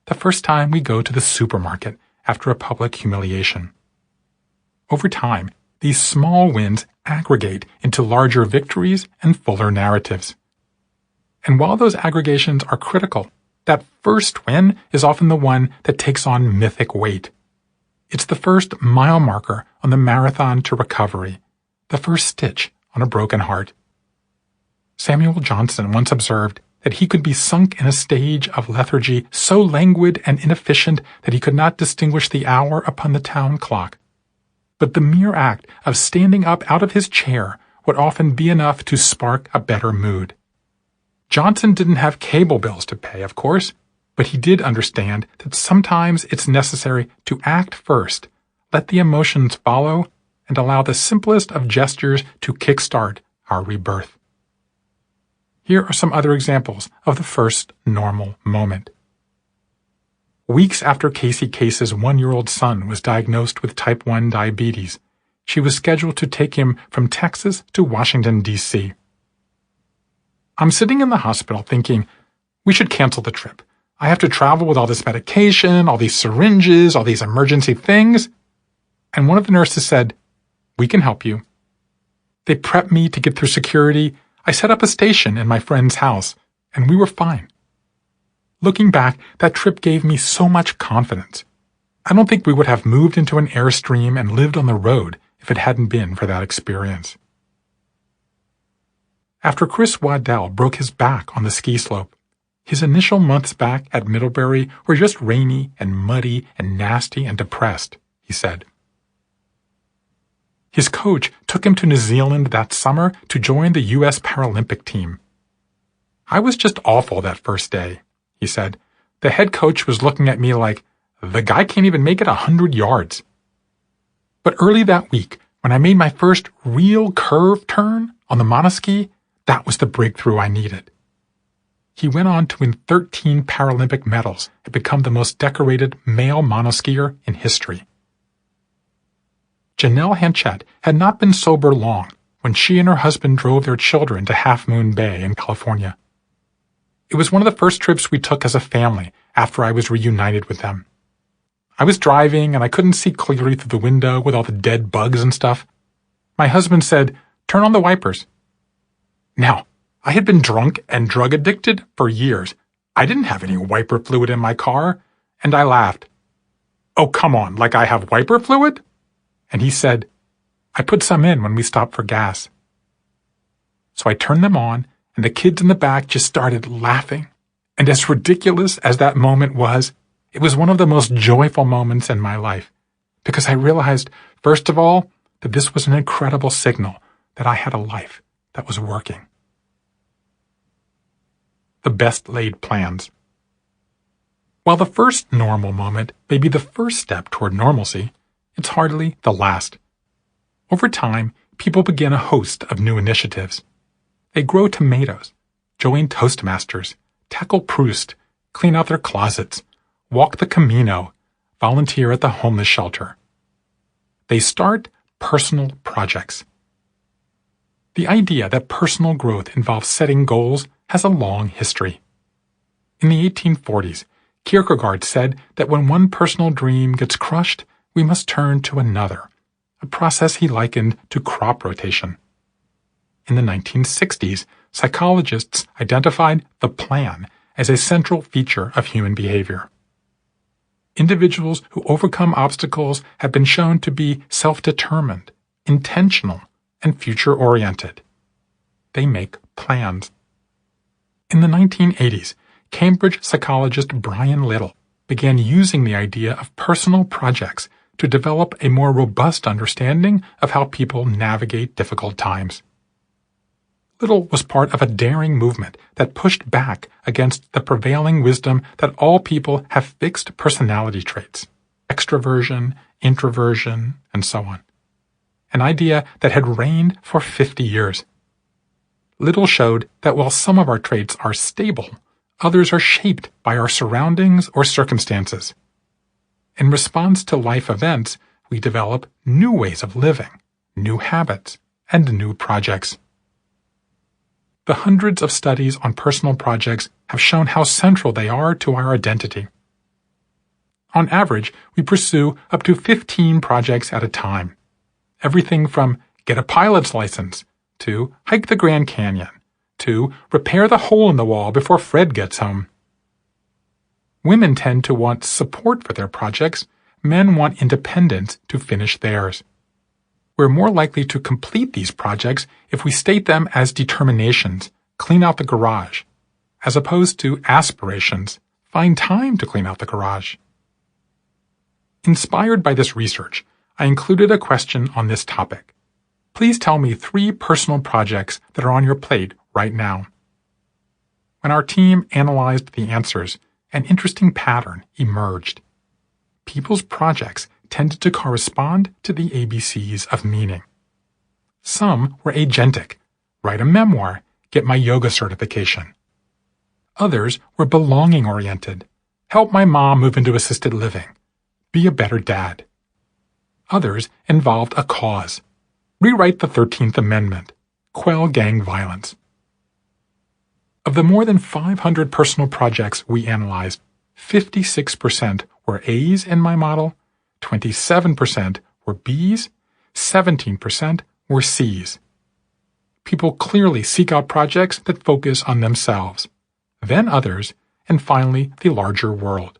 The first time we go to the supermarket after a public humiliation. Over time, these small wins aggregate into larger victories and fuller narratives. And while those aggregations are critical, that first win is often the one that takes on mythic weight. It's the first mile marker on the marathon to recovery, the first stitch on a broken heart. Samuel Johnson once observed that he could be sunk in a stage of lethargy so languid and inefficient that he could not distinguish the hour upon the town clock. But the mere act of standing up out of his chair would often be enough to spark a better mood. Johnson didn't have cable bills to pay, of course, but he did understand that sometimes it's necessary to act first, let the emotions follow, and allow the simplest of gestures to kickstart our rebirth. Here are some other examples of the first normal moment. Weeks after Casey Case's 1-year-old son was diagnosed with type 1 diabetes, she was scheduled to take him from Texas to Washington, D.C. I'm sitting in the hospital thinking, we should cancel the trip. I have to travel with all this medication, all these syringes, all these emergency things. And one of the nurses said, we can help you. They prepped me to get through security. I set up a station in my friend's house, and we were fine. Looking back, that trip gave me so much confidence. I don't think we would have moved into an Airstream and lived on the road if it hadn't been for that experience. After Chris Waddell broke his back on the ski slope, his initial months back at Middlebury were just rainy and muddy and nasty and depressed, he said. His coach took him to New Zealand that summer to join the U.S. Paralympic team. I was just awful that first day, he said. The head coach was looking at me like, the guy can't even make it 100 yards. But early that week, when I made my first real curve turn on the monoski, that was the breakthrough I needed. He went on to win 13 Paralympic medals and become the most decorated male monoskier in history. Janelle Hanchett had not been sober long when she and her husband drove their children to Half Moon Bay in California. It was one of the first trips we took as a family after I was reunited with them. I was driving and I couldn't see clearly through the window with all the dead bugs and stuff. My husband said, "Turn on the wipers." Now, I had been drunk and drug addicted for years. I didn't have any wiper fluid in my car, and I laughed. "Oh, come on, like I have wiper fluid?" And he said, "I put some in when we stopped for gas." So I turned them on, and the kids in the back just started laughing. And as ridiculous as that moment was, it was one of the most joyful moments in my life, because I realized, first of all, that this was an incredible signal that I had a life that was working. The best laid plans. While the first normal moment may be the first step toward normalcy, it's hardly the last. Over time, people begin a host of new initiatives. They grow tomatoes, join Toastmasters, tackle Proust, clean out their closets, walk the Camino, volunteer at the homeless shelter. They start personal projects. The idea that personal growth involves setting goals has a long history. In the 1840s, Kierkegaard said that when one personal dream gets crushed, we must turn to another, a process he likened to crop rotation. In the 1960s, psychologists identified the plan as a central feature of human behavior. Individuals who overcome obstacles have been shown to be self-determined, intentional, and future-oriented. They make plans. In the 1980s, Cambridge psychologist Brian Little began using the idea of personal projects to develop a more robust understanding of how people navigate difficult times. Little was part of a daring movement that pushed back against the prevailing wisdom that all people have fixed personality traits, extroversion, introversion, and so on. An idea that had reigned for 50 years. Little showed that while some of our traits are stable, others are shaped by our surroundings or circumstances. In response to life events, we develop new ways of living, new habits, and new projects. The hundreds of studies on personal projects have shown how central they are to our identity. On average, we pursue up to 15 projects at a time. Everything from get a pilot's license, to hike the Grand Canyon, to repair the hole in the wall before Fred gets home. Women tend to want support for their projects. Men want independence to finish theirs. We're more likely to complete these projects if we state them as determinations, clean out the garage, as opposed to aspirations, find time to clean out the garage. Inspired by this research, I included a question on this topic. Please tell me 3 personal projects that are on your plate right now. When our team analyzed the answers, an interesting pattern emerged. People's projects tended to correspond to the ABCs of meaning. Some were agentic, write a memoir, get my yoga certification. Others were belonging-oriented, help my mom move into assisted living, be a better dad. Others involved a cause, rewrite the 13th Amendment, quell gang violence. Of the more than 500 personal projects we analyzed, 56% were A's in my model, 27% were B's, 17% were C's. People clearly seek out projects that focus on themselves, then others, and finally the larger world.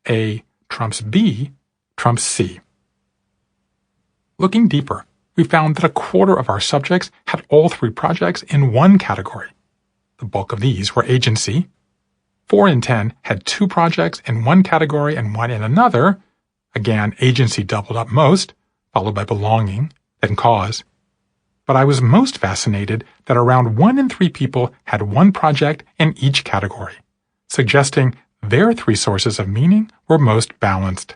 A trumps B trumps C. Looking deeper, we found that a quarter of our subjects had all three projects in one category. The bulk of these were agency. 4 in 10 had 2 projects in one category and 1 in another. Again, agency doubled up most, followed by belonging, then cause. But I was most fascinated that around 1 in 3 people had 1 project in each category, suggesting their 3 sources of meaning were most balanced.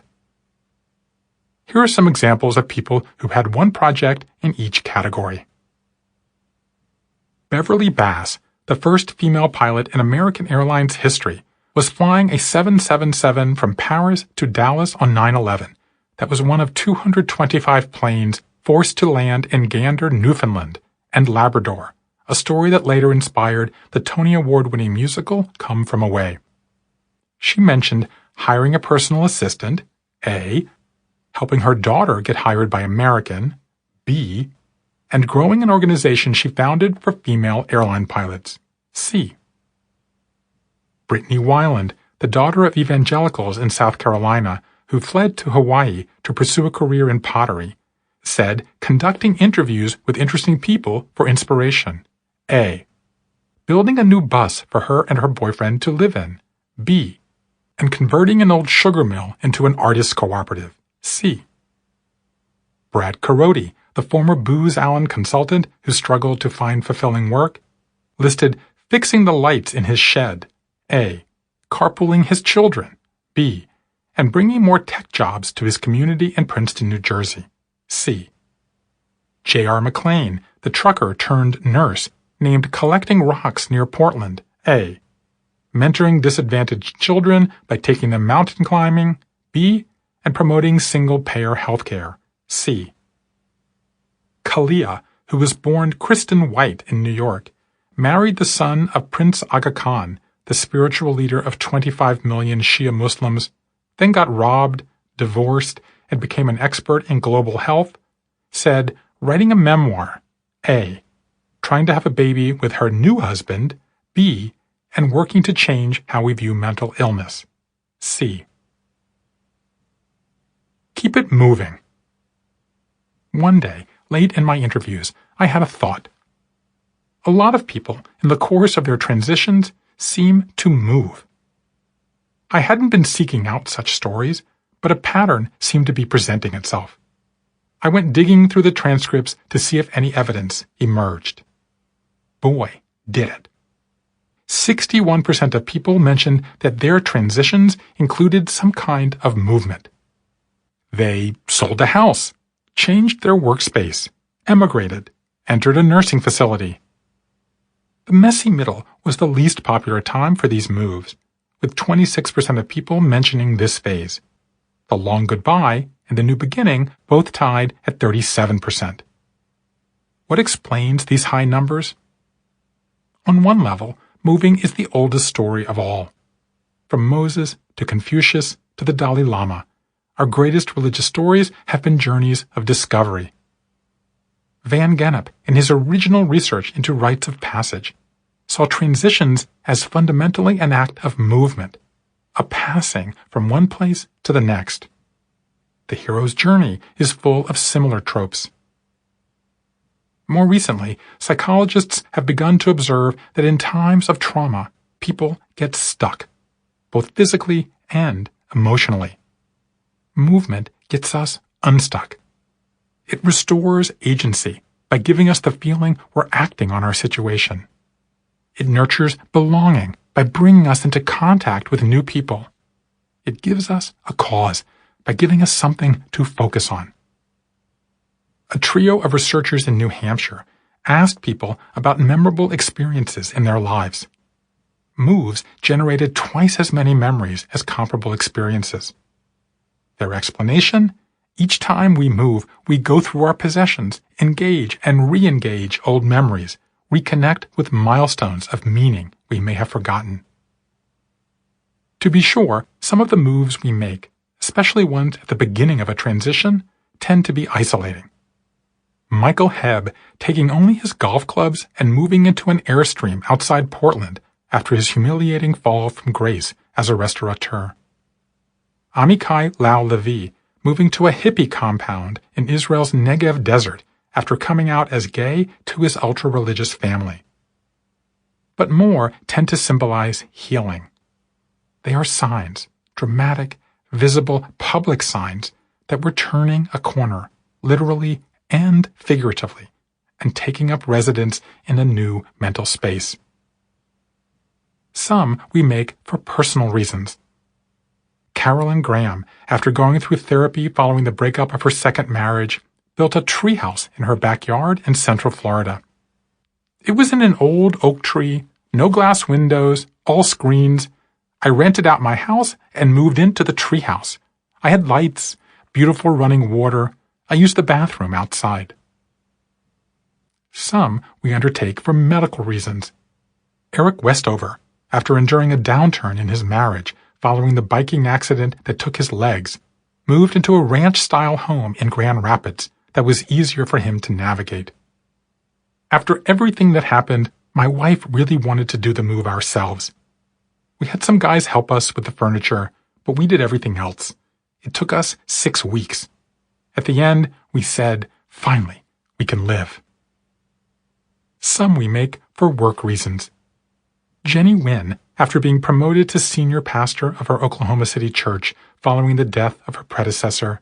Here are some examples of people who had 1 project in each category. Beverly Bass, the first female pilot in American Airlines history, was flying a 777 from Paris to Dallas on 9/11. That was one of 225 planes forced to land in Gander, Newfoundland, and Labrador, a story that later inspired the Tony Award-winning musical Come From Away. She mentioned hiring a personal assistant, A, helping her daughter get hired by American, B, and growing an organization she founded for female airline pilots, C. Brittany Weiland, the daughter of evangelicals in South Carolina who fled to Hawaii to pursue a career in pottery, said conducting interviews with interesting people for inspiration, A. Building a new bus for her and her boyfriend to live in, B. And converting an old sugar mill into an artist cooperative, C. Brad Carodi, the former Booz Allen consultant who struggled to find fulfilling work, listed fixing the lights in his shed, A. Carpooling his children, B. And bringing more tech jobs to his community in Princeton, New Jersey, C. J.R. McLean, the trucker turned nurse, named collecting rocks near Portland, A. Mentoring disadvantaged children by taking them mountain climbing, B. And promoting single-payer healthcare, C. Kalia, who was born Kristen White in New York, married the son of Prince Aga Khan, the spiritual leader of 25 million Shia Muslims, then got robbed, divorced, and became an expert in global health, said writing a memoir, A. Trying to have a baby with her new husband, B. And working to change how we view mental illness, C. Keep it moving. One day, late in my interviews, I had a thought. A lot of people, in the course of their transitions, seem to move. I hadn't been seeking out such stories, but a pattern seemed to be presenting itself. I went digging through the transcripts to see if any evidence emerged. Boy, did it. 61% of people mentioned that their transitions included some kind of movement. They sold a house, changed their workspace, emigrated, entered a nursing facility. The messy middle was the least popular time for these moves, with 26% of people mentioning this phase. The long goodbye and the new beginning both tied at 37%. What explains these high numbers? On one level, moving is the oldest story of all. From Moses to Confucius to the Dalai Lama, our greatest religious stories have been journeys of discovery. Van Gennep, in his original research into rites of passage, saw transitions as fundamentally an act of movement, a passing from one place to the next. The hero's journey is full of similar tropes. More recently, psychologists have begun to observe that in times of trauma, people get stuck, both physically and emotionally. Movement gets us unstuck. It restores agency by giving us the feeling we're acting on our situation. It nurtures belonging by bringing us into contact with new people. It gives us a cause by giving us something to focus on. A trio of researchers in New Hampshire asked people about memorable experiences in their lives. Moves generated twice as many memories as comparable experiences. Their explanation? Each time we move, we go through our possessions, engage and re-engage old memories, reconnect with milestones of meaning we may have forgotten. To be sure, some of the moves we make, especially ones at the beginning of a transition, tend to be isolating. Michael Hebb taking only his golf clubs and moving into an Airstream outside Portland after his humiliating fall from grace as a restaurateur. Amichai Lau Levi moving to a hippie compound in Israel's Negev desert after coming out as gay to his ultra-religious family. But more tend to symbolize healing. They are signs, dramatic, visible, public signs that we're turning a corner, literally and figuratively, and taking up residence in a new mental space. Some we make for personal reasons. Carolyn Graham, after going through therapy following the breakup of her second marriage, built a treehouse in her backyard in Central Florida. It was in an old oak tree, no glass windows, all screens. I rented out my house and moved into the treehouse. I had lights, beautiful running water. I used the bathroom outside. Some we undertake for medical reasons. Eric Westover, after enduring a downturn in his marriage following the biking accident that took his legs, moved into a ranch-style home in Grand Rapids that was easier for him to navigate. After everything that happened, my wife really wanted to do the move ourselves. We had some guys help us with the furniture, but we did everything else. It took us 6 weeks. At the end, we said, finally, we can live. Some we make for work reasons. Jenny Wynn, after being promoted to senior pastor of our Oklahoma City church following the death of her predecessor,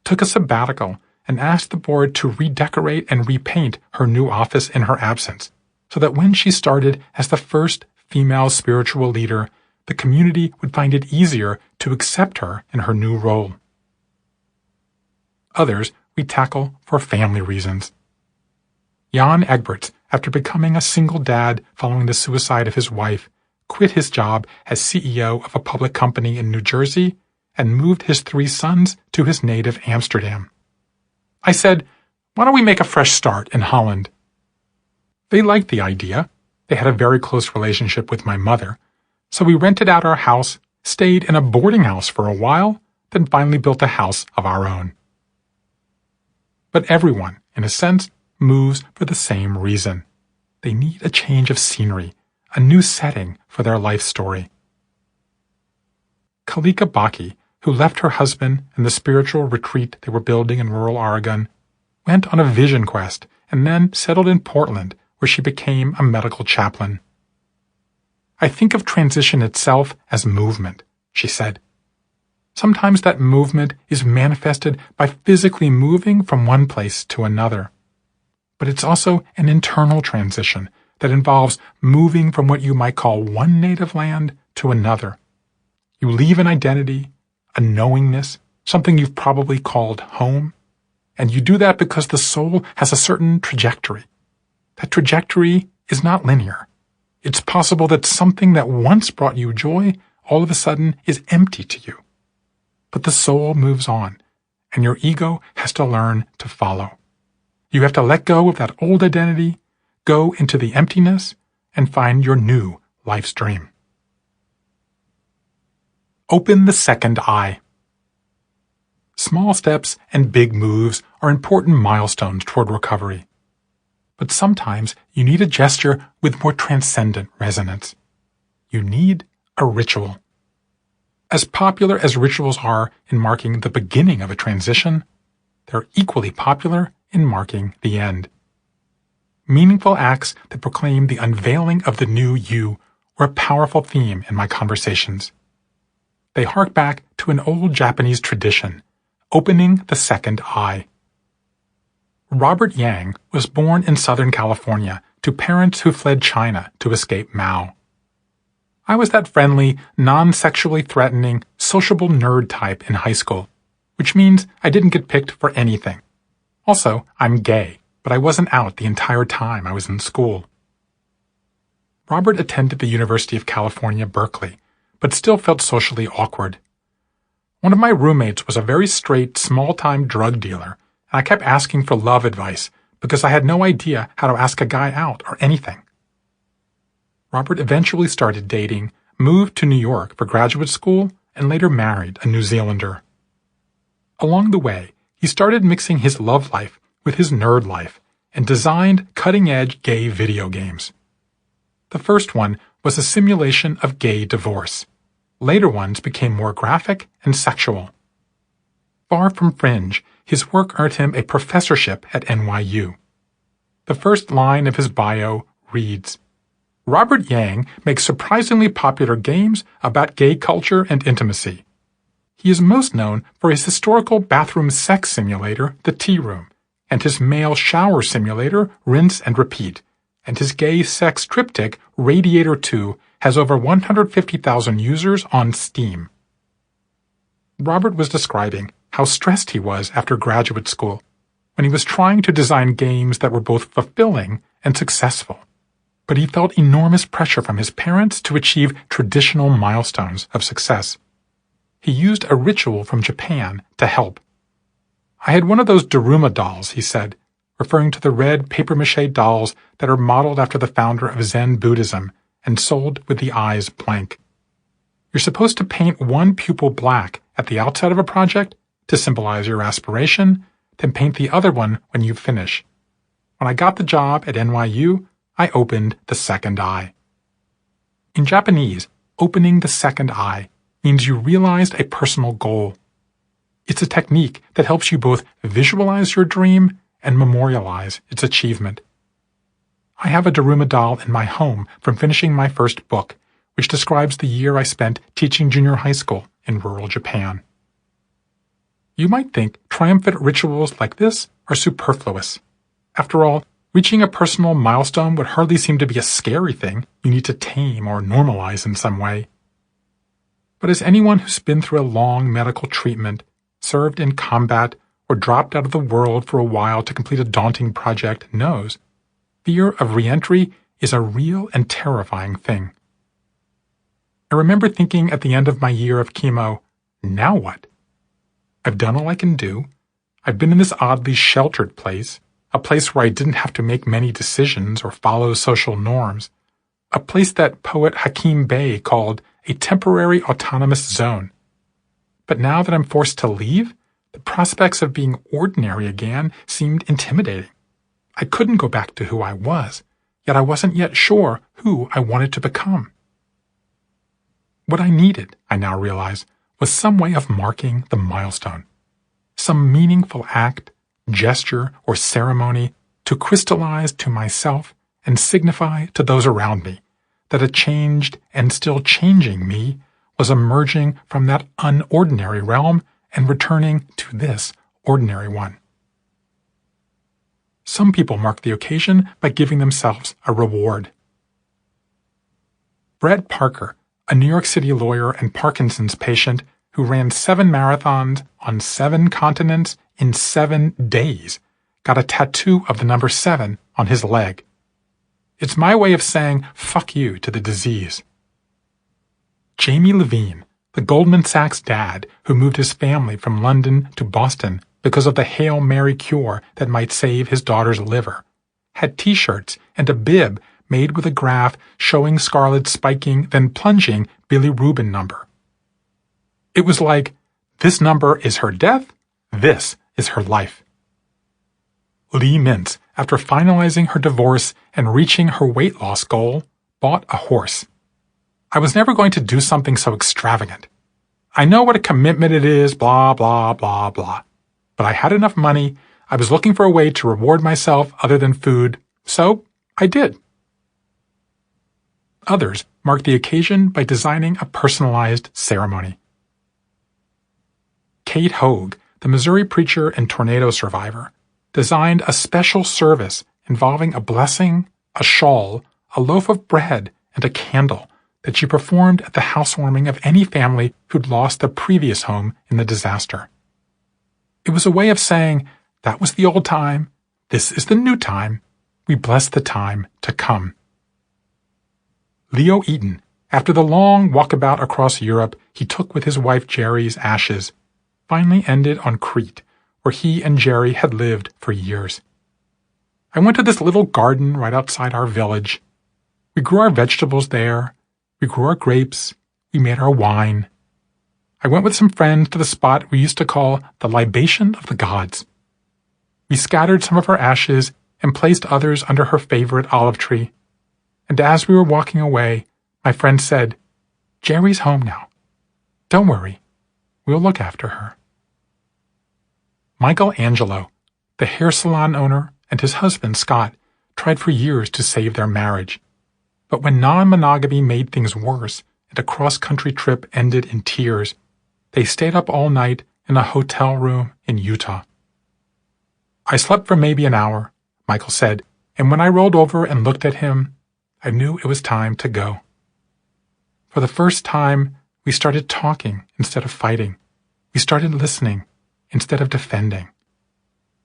took a sabbatical and asked the board to redecorate and repaint her new office in her absence, so that when she started as the first female spiritual leader, the community would find it easier to accept her in her new role. Others we tackle for family reasons. Jan Egberts, after becoming a single dad following the suicide of his wife, quit his job as CEO of a public company in New Jersey and moved his 3 sons to his native Amsterdam. I said, why don't we make a fresh start in Holland? They liked the idea. They had a very close relationship with my mother, so we rented out our house, stayed in a boarding house for a while, then finally built a house of our own. But everyone, in a sense, moves for the same reason. They need a change of scenery, a new setting for their life story. Kalika Baki, who left her husband and the spiritual retreat they were building in rural Oregon, went on a vision quest and then settled in Portland, where she became a medical chaplain. I think of transition itself as movement, she said. Sometimes that movement is manifested by physically moving from one place to another. But it's also an internal transition that involves moving from what you might call one native land to another. You leave an identity, a knowingness, something you've probably called home, and you do that because the soul has a certain trajectory. That trajectory is not linear. It's possible that something that once brought you joy all of a sudden is empty to you. But the soul moves on, and your ego has to learn to follow. You have to let go of that old identity, go into the emptiness, and find your new life's dream. Open the second eye. Small steps and big moves are important milestones toward recovery. But sometimes you need a gesture with more transcendent resonance. You need a ritual. As popular as rituals are in marking the beginning of a transition, they're equally popular in marking the end. Meaningful acts that proclaim the unveiling of the new you were a powerful theme in my conversations. They hark back to an old Japanese tradition, opening the second eye. Robert Yang was born in Southern California to parents who fled China to escape Mao. I was that friendly, non-sexually threatening, sociable nerd type in high school, which means I didn't get picked for anything. Also, I'm gay, but I wasn't out the entire time I was in school. Robert attended the University of California, Berkeley, but still felt socially awkward. One of my roommates was a very straight, small-time drug dealer, and I kept asking for love advice because I had no idea how to ask a guy out or anything. Robert eventually started dating, moved to New York for graduate school, and later married a New Zealander. Along the way, he started mixing his love life with his nerd life and designed cutting-edge gay video games. The first one was a simulation of gay divorce. Later ones became more graphic and sexual. Far from fringe, his work earned him a professorship at NYU. The first line of his bio reads, "Robert Yang makes surprisingly popular games about gay culture and intimacy. He is most known for his historical bathroom sex simulator, The Tea Room, and his male shower simulator, Rinse and Repeat, and his gay sex triptych, Radiator 2, has over 150,000 users on Steam." Robert was describing how stressed he was after graduate school, when he was trying to design games that were both fulfilling and successful. But he felt enormous pressure from his parents to achieve traditional milestones of success. He used a ritual from Japan to help. "I had one of those Daruma dolls," he said, referring to the red papier-mâché dolls that are modeled after the founder of Zen Buddhism and sold with the eyes blank. You're supposed to paint one pupil black at the outset of a project to symbolize your aspiration, then paint the other one when you finish. When I got the job at NYU, I opened the second eye. In Japanese, opening the second eye means you realized a personal goal. It's a technique that helps you both visualize your dream and memorialize its achievement. I have a Daruma doll in my home from finishing my first book, which describes the year I spent teaching junior high school in rural Japan. You might think triumphant rituals like this are superfluous. After all, reaching a personal milestone would hardly seem to be a scary thing you need to tame or normalize in some way. But as anyone who's been through a long medical treatment, served in combat, or dropped out of the world for a while to complete a daunting project knows, fear of re-entry is a real and terrifying thing. I remember thinking at the end of my year of chemo, now what? I've done all I can do. I've been in this oddly sheltered place, a place where I didn't have to make many decisions or follow social norms, a place that poet Hakim Bey called a temporary autonomous zone. But now that I'm forced to leave, the prospects of being ordinary again seemed intimidating. I couldn't go back to who I was, yet I wasn't yet sure who I wanted to become. What I needed, I now realize, was some way of marking the milestone, some meaningful act, gesture, or ceremony to crystallize to myself and signify to those around me that a changed and still changing me was emerging from that unordinary realm and returning to this ordinary one. Some people mark the occasion by giving themselves a reward. Brett Parker, a New York City lawyer and Parkinson's patient who ran 7 marathons on 7 continents in 7 days, got a tattoo of the number 7 on his leg. It's my way of saying fuck you to the disease. Jamie Levine, the Goldman Sachs dad who moved his family from London to Boston because of the Hail Mary cure that might save his daughter's liver, had T-shirts and a bib made with a graph showing Scarlett's spiking, then plunging bilirubin number. It was like, this number is her death, this is her life. Lee Mintz, after finalizing her divorce and reaching her weight loss goal, bought a horse. I was never going to do something so extravagant. I know what a commitment it is, blah, blah, blah, blah. But I had enough money, I was looking for a way to reward myself other than food, so I did. Others mark the occasion by designing a personalized ceremony. Kate Hogue, the Missouri preacher and tornado survivor, designed a special service involving a blessing, a shawl, a loaf of bread, and a candle that she performed at the housewarming of any family who'd lost the previous home in the disaster. It was a way of saying, that was the old time, this is the new time, we bless the time to come. Leo Eaton, after the long walkabout across Europe he took with his wife Jerry's ashes, finally ended on Crete, where he and Jerry had lived for years. I went to this little garden right outside our village. We grew our vegetables there. We grew our grapes. We made our wine. I went with some friends to the spot we used to call the libation of the gods. We scattered some of her ashes and placed others under her favorite olive tree. And as we were walking away, my friend said, "Jerry's home now. Don't worry. We'll look after her." Michael Angelo, the hair salon owner, and his husband, Scott, tried for years to save their marriage. But when non-monogamy made things worse and a cross-country trip ended in tears, they stayed up all night in a hotel room in Utah. "I slept for maybe an hour," Michael said, "and when I rolled over and looked at him, I knew it was time to go." For the first time, we started talking instead of fighting. We started listening instead of defending.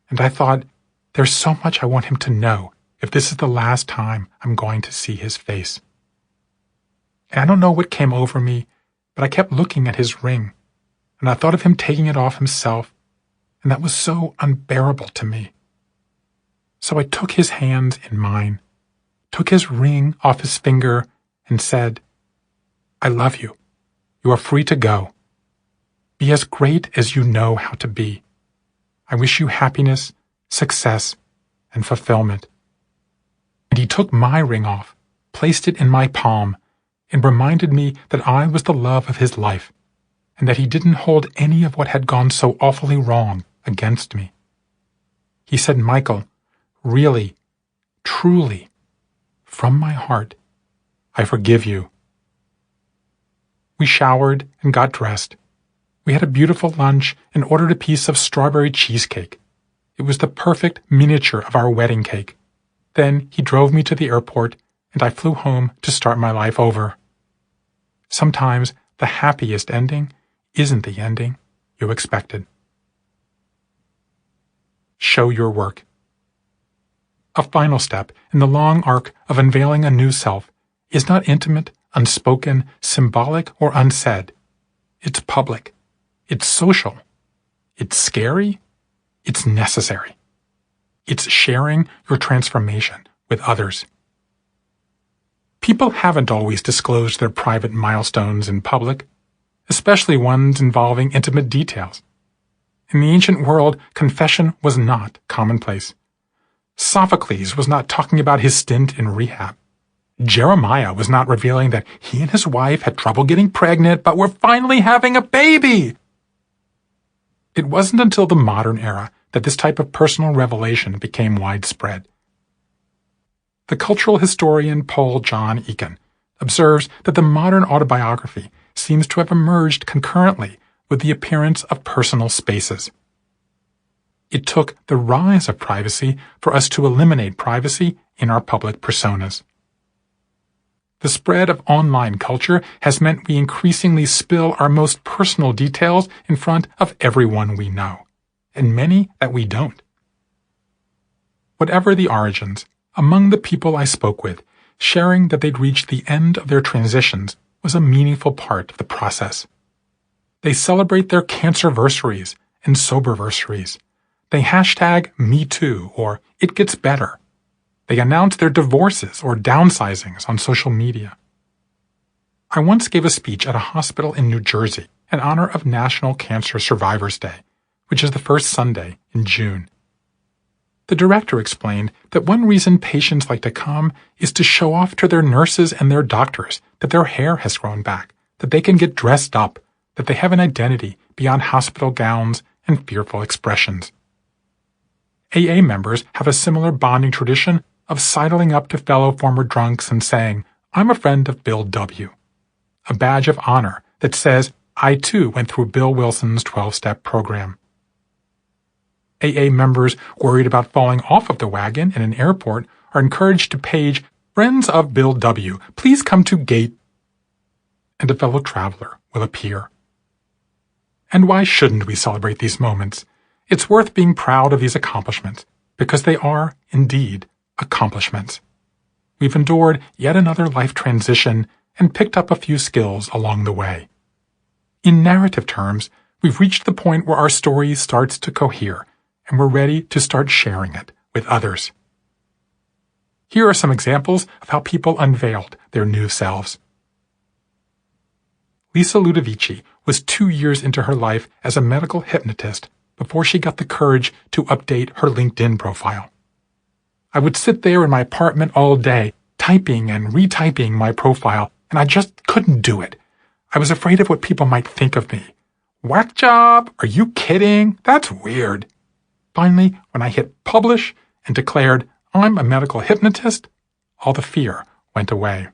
And I thought, there's so much I want him to know if this is the last time I'm going to see his face. And I don't know what came over me, but I kept looking at his ring, and I thought of him taking it off himself, and that was so unbearable to me. So I took his hands in mine, took his ring off his finger, and said, "I love you. You are free to go. Be as great as you know how to be. I wish you happiness, success, and fulfillment." And he took my ring off, placed it in my palm, and reminded me that I was the love of his life, and that he didn't hold any of what had gone so awfully wrong against me. He said, "Michael, really, truly, from my heart, I forgive you." We showered and got dressed. We had a beautiful lunch and ordered a piece of strawberry cheesecake. It was the perfect miniature of our wedding cake. Then he drove me to the airport, and I flew home to start my life over. Sometimes the happiest ending isn't the ending you expected. Show your work. A final step in the long arc of unveiling a new self is not intimate, unspoken, symbolic, or unsaid. It's public. It's social. It's scary. It's necessary. It's sharing your transformation with others. People haven't always disclosed their private milestones in public, especially ones involving intimate details. In the ancient world, confession was not commonplace. Sophocles was not talking about his stint in rehab. Jeremiah was not revealing that he and his wife had trouble getting pregnant but were finally having a baby. It wasn't until the modern era that this type of personal revelation became widespread. The cultural historian Paul John Eakin observes that the modern autobiography seems to have emerged concurrently with the appearance of personal spaces. It took the rise of privacy for us to eliminate privacy in our public personas. The spread of online culture has meant we increasingly spill our most personal details in front of everyone we know, and many that we don't. Whatever the origins, among the people I spoke with, sharing that they'd reached the end of their transitions was a meaningful part of the process. They celebrate their cancerversaries and soberversaries. They hashtag #MeToo or It Gets Better. They announce their divorces or downsizings on social media. I once gave a speech at a hospital in New Jersey in honor of National Cancer Survivors Day, which is the first Sunday in June. The director explained that one reason patients like to come is to show off to their nurses and their doctors that their hair has grown back, that they can get dressed up, that they have an identity beyond hospital gowns and fearful expressions. AA members have a similar bonding tradition of sidling up to fellow former drunks and saying, "I'm a friend of Bill W." A badge of honor that says, "I too went through Bill Wilson's 12-step program." AA members worried about falling off of the wagon in an airport are encouraged to page, "Friends of Bill W., please come to gate," and a fellow traveler will appear. And why shouldn't we celebrate these moments? It's worth being proud of these accomplishments, because they are, indeed, accomplishments. We've endured yet another life transition and picked up a few skills along the way. In narrative terms, we've reached the point where our story starts to cohere, and we're ready to start sharing it with others. Here are some examples of how people unveiled their new selves. Lisa Ludovici was 2 years into her life as a medical hypnotist before she got the courage to update her LinkedIn profile. "I would sit there in my apartment all day, typing and retyping my profile, and I just couldn't do it. I was afraid of what people might think of me. Whack job? Are you kidding? That's weird." Finally, when I hit publish and declared, "I'm a medical hypnotist," all the fear went away.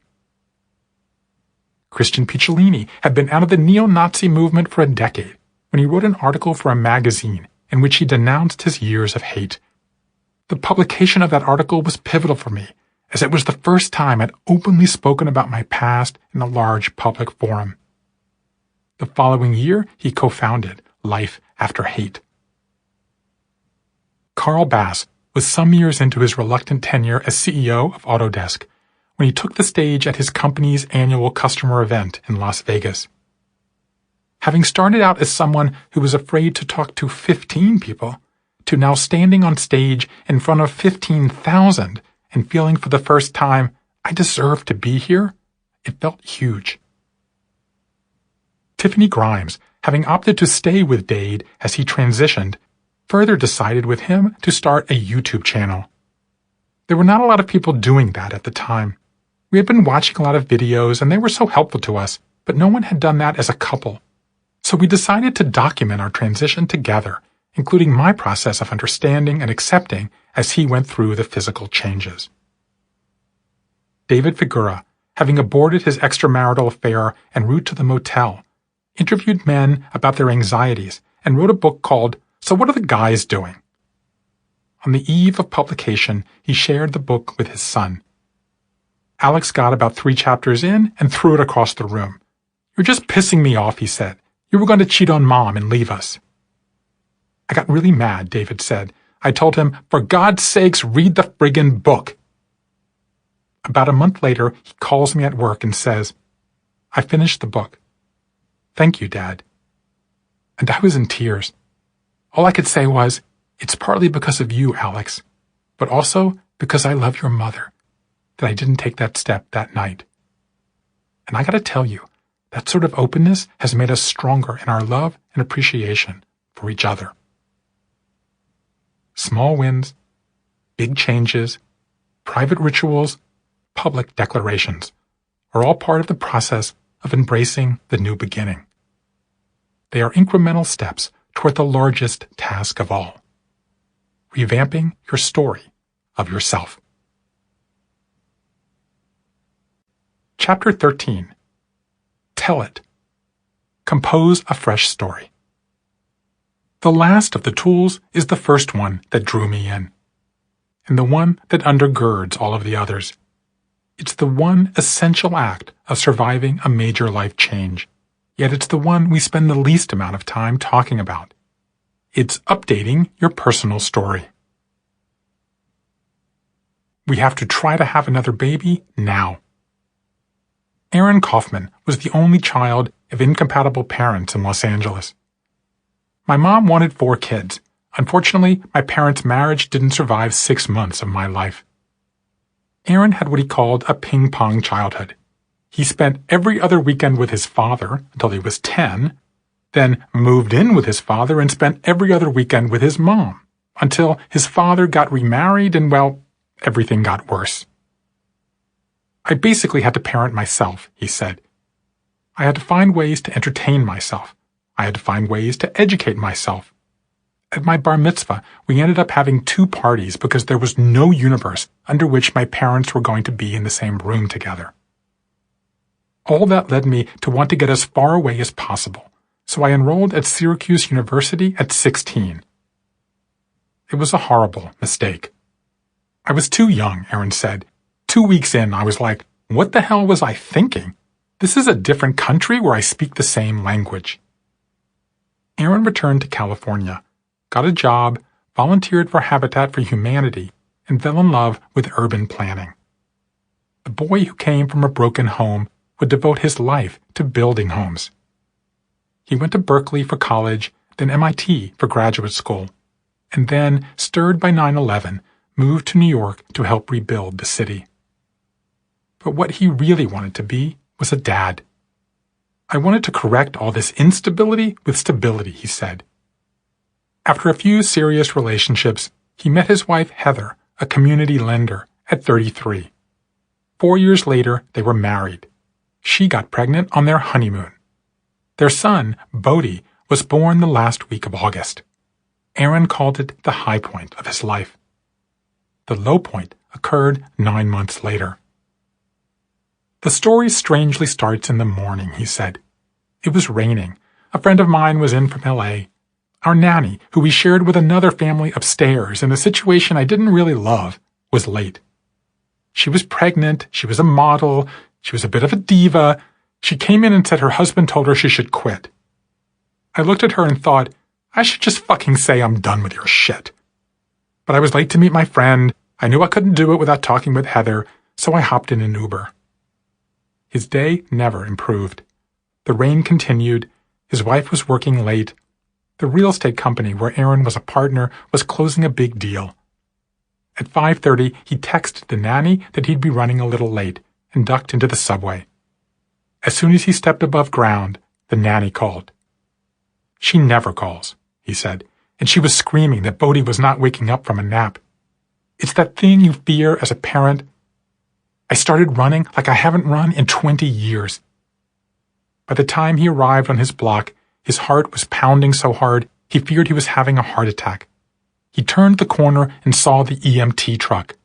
Christian Picciolini had been out of the neo-Nazi movement for a decade when he wrote an article for a magazine in which he denounced his years of hate. The publication of that article was pivotal for me, as it was the first time I'd openly spoken about my past in a large public forum. The following year, he co-founded Life After Hate. Carl Bass was some years into his reluctant tenure as CEO of Autodesk when he took the stage at his company's annual customer event in Las Vegas. Having started out as someone who was afraid to talk to 15 people, to now standing on stage in front of 15,000 and feeling for the first time, I deserve to be here, it felt huge. Tiffany Grimes, having opted to stay with Dade as he transitioned, further decided with him to start a YouTube channel. There were not a lot of people doing that at the time. We had been watching a lot of videos and they were so helpful to us, but no one had done that as a couple. So we decided to document our transition together, including my process of understanding and accepting as he went through the physical changes. David Figura, having aborted his extramarital affair en route to the motel, interviewed men about their anxieties and wrote a book called So What Are the Guys Doing? On the eve of publication, he shared the book with his son. Alex got about 3 chapters in and threw it across the room. "You're just pissing me off," he said. "You were going to cheat on Mom and leave us." I got really mad, David said. I told him, "For God's sakes, read the friggin' book." About a month later, he calls me at work and says, "I finished the book. Thank you, Dad." And I was in tears. All I could say was, "It's partly because of you, Alex, but also because I love your mother, that I didn't take that step that night." And I gotta tell you, that sort of openness has made us stronger in our love and appreciation for each other. Small wins, big changes, private rituals, public declarations are all part of the process of embracing the new beginning. They are incremental steps toward the largest task of all, revamping your story of yourself. Chapter 13. Tell it. Compose a fresh story. The last of the tools is the first one that drew me in, and the one that undergirds all of the others. It's the one essential act of surviving a major life change, yet it's the one we spend the least amount of time talking about. It's updating your personal story. We have to try to have another baby now. Aaron Kaufman was the only child of incompatible parents in Los Angeles. My mom wanted 4 kids. Unfortunately, my parents' marriage didn't survive 6 months of my life. Aaron had what he called a ping-pong childhood. He spent every other weekend with his father until he was 10, then moved in with his father and spent every other weekend with his mom until his father got remarried and, well, everything got worse. I basically had to parent myself, he said. I had to find ways to entertain myself. I had to find ways to educate myself. At my bar mitzvah, we ended up having 2 parties because there was no universe under which my parents were going to be in the same room together. All that led me to want to get as far away as possible, so I enrolled at Syracuse University at 16. It was a horrible mistake. I was too young, Aaron said. 2 weeks in, I was like, what the hell was I thinking? This is a different country where I speak the same language. Aaron returned to California, got a job, volunteered for Habitat for Humanity, and fell in love with urban planning. The boy who came from a broken home would devote his life to building homes. He went to Berkeley for college, then MIT for graduate school, and then, stirred by 9/11, moved to New York to help rebuild the city. But what he really wanted to be was a dad. I wanted to correct all this instability with stability, he said. After a few serious relationships, he met his wife Heather, a community lender, at 33. 4 years later, they were married. She got pregnant on their honeymoon. Their son, Bodhi, was born the last week of August. Aaron called it the high point of his life. The low point occurred 9 months later. The story strangely starts in the morning, he said. It was raining. A friend of mine was in from L.A. Our nanny, who we shared with another family upstairs in a situation I didn't really love, was late. She was pregnant, she was a model, she was a bit of a diva. She came in and said her husband told her she should quit. I looked at her and thought, I should just fucking say I'm done with your shit. But I was late to meet my friend. I knew I couldn't do it without talking with Heather, so I hopped in an Uber. His day never improved. The rain continued. His wife was working late. The real estate company where Aaron was a partner was closing a big deal. At 5:30, he texted the nanny that he'd be running a little late and ducked into the subway. As soon as he stepped above ground, the nanny called. She never calls, he said, and she was screaming that Bodhi was not waking up from a nap. It's that thing you fear as a parent. I started running like I haven't run in 20 years. By the time he arrived on his block, his heart was pounding so hard he feared he was having a heart attack. He turned the corner and saw the EMT truck,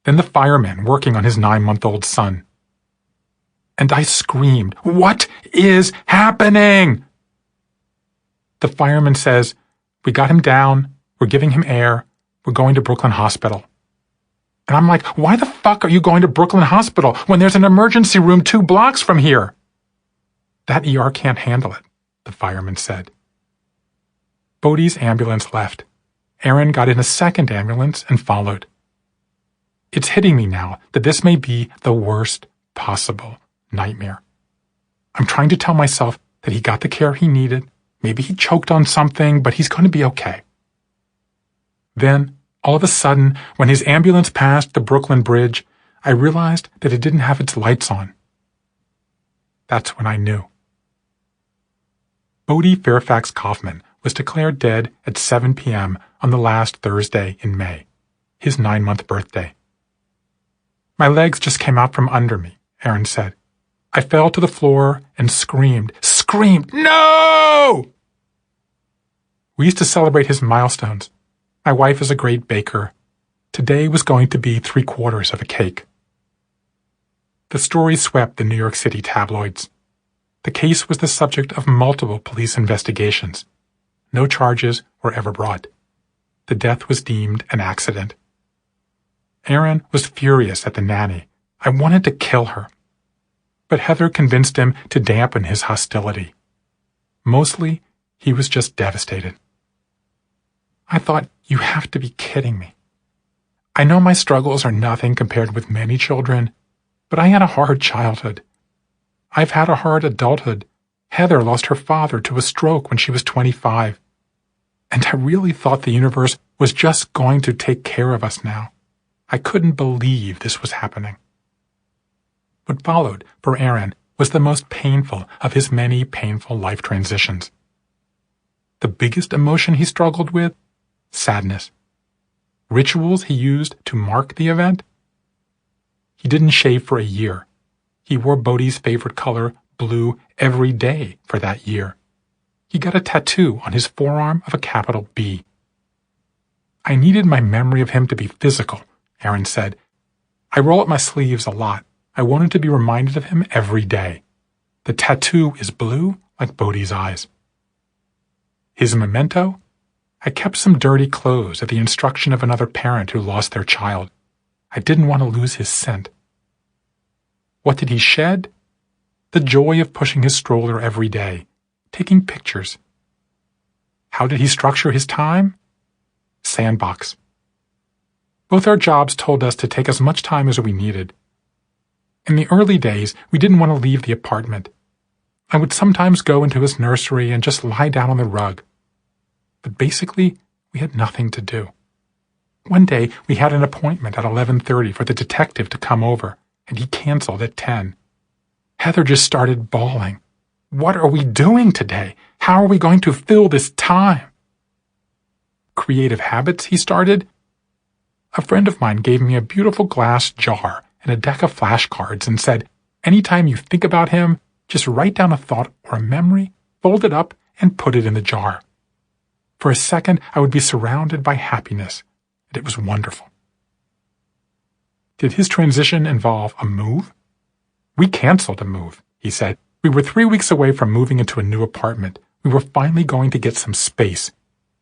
then the fireman working on his 9-month-old son. And I screamed, "What is happening?" The fireman says, "We got him down, we're giving him air, we're going to Brooklyn Hospital." And I'm like, why the fuck are you going to Brooklyn Hospital when there's an emergency room 2 blocks from here? That ER can't handle it, the fireman said. Bodhi's ambulance left. Aaron got in a second ambulance and followed. It's hitting me now that this may be the worst possible nightmare. I'm trying to tell myself that he got the care he needed. Maybe he choked on something, but he's going to be okay. Then, all of a sudden, when his ambulance passed the Brooklyn Bridge, I realized that it didn't have its lights on. That's when I knew. Bodhi Fairfax Kaufman was declared dead at 7 p.m. on the last Thursday in May, his 9-month birthday. My legs just came out from under me, Aaron said. I fell to the floor and screamed, "No!" We used to celebrate his milestones. My wife is a great baker. Today was going to be 3/4 of a cake. The story swept the New York City tabloids. The case was the subject of multiple police investigations. No charges were ever brought. The death was deemed an accident. Aaron was furious at the nanny. I wanted to kill her. But Heather convinced him to dampen his hostility. Mostly, he was just devastated. I thought, you have to be kidding me. I know my struggles are nothing compared with many children, but I had a hard childhood. I've had a hard adulthood. Heather lost her father to a stroke when she was 25. And I really thought the universe was just going to take care of us now. I couldn't believe this was happening. What followed for Aaron was the most painful of his many painful life transitions. The biggest emotion he struggled with? Sadness. Rituals he used to mark the event? He didn't shave for a year. He wore Bodhi's favorite color, blue, every day for that year. He got a tattoo on his forearm of a capital B. I needed my memory of him to be physical, Aaron said. I roll up my sleeves a lot. I wanted to be reminded of him every day. The tattoo is blue like Bodhi's eyes. His memento? I kept some dirty clothes at the instruction of another parent who lost their child. I didn't want to lose his scent. What did he shed? The joy of pushing his stroller every day, taking pictures. How did he structure his time? Sandbox. Both our jobs told us to take as much time as we needed. In the early days, we didn't want to leave the apartment. I would sometimes go into his nursery and just lie down on the rug. But basically, we had nothing to do. One day, we had an appointment at 11:30 for the detective to come over, and he canceled at 10. Heather just started bawling. What are we doing today? How are we going to fill this time? Creative habits, he started. A friend of mine gave me a beautiful glass jar and a deck of flashcards and said, anytime you think about him, just write down a thought or a memory, fold it up, and put it in the jar. For a second, I would be surrounded by happiness, and it was wonderful. Did his transition involve a move? We canceled a move, he said. We were 3 weeks away from moving into a new apartment. We were finally going to get some space.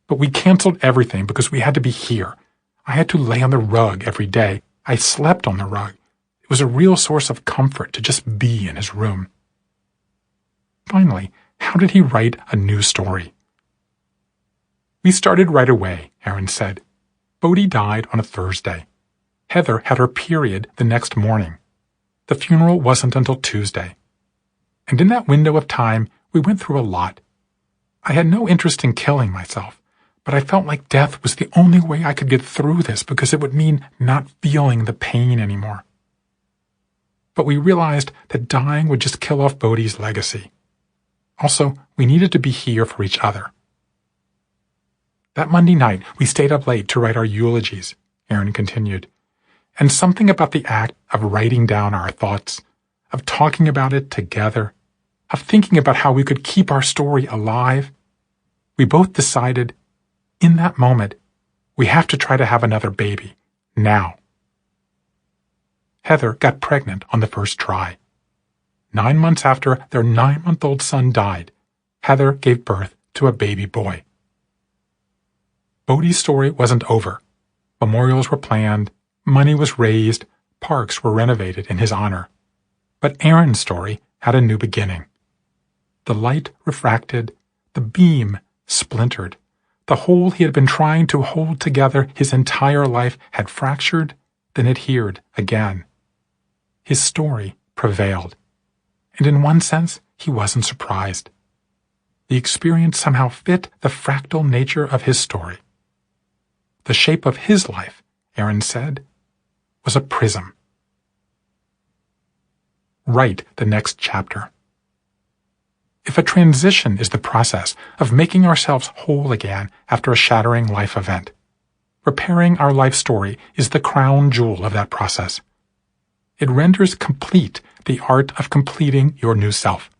But we canceled everything because we had to be here. I had to lay on the rug every day. I slept on the rug. It was a real source of comfort to just be in his room. Finally, how did he write a new story? We started right away, Aaron said. Bodhi died on a Thursday. Heather had her period the next morning. The funeral wasn't until Tuesday. And in that window of time, we went through a lot. I had no interest in killing myself, but I felt like death was the only way I could get through this because it would mean not feeling the pain anymore. But we realized that dying would just kill off Bodhi's legacy. Also, we needed to be here for each other. That Monday night, we stayed up late to write our eulogies, Aaron continued. And something about the act of writing down our thoughts, of talking about it together, of thinking about how we could keep our story alive, we both decided, in that moment, we have to try to have another baby, now. Heather got pregnant on the first try. 9 months after their 9-month-old son died, Heather gave birth to a baby boy. Bodhi's story wasn't over. Memorials were planned, money was raised, parks were renovated in his honor. But Aaron's story had a new beginning. The light refracted, the beam splintered. The hole he had been trying to hold together his entire life had fractured, then adhered again. His story prevailed. And in one sense, he wasn't surprised. The experience somehow fit the fractal nature of his story. The shape of his life, Aaron said, was a prism. Write the next chapter. If a transition is the process of making ourselves whole again after a shattering life event, preparing our life story is the crown jewel of that process. It renders complete the art of completing your new self.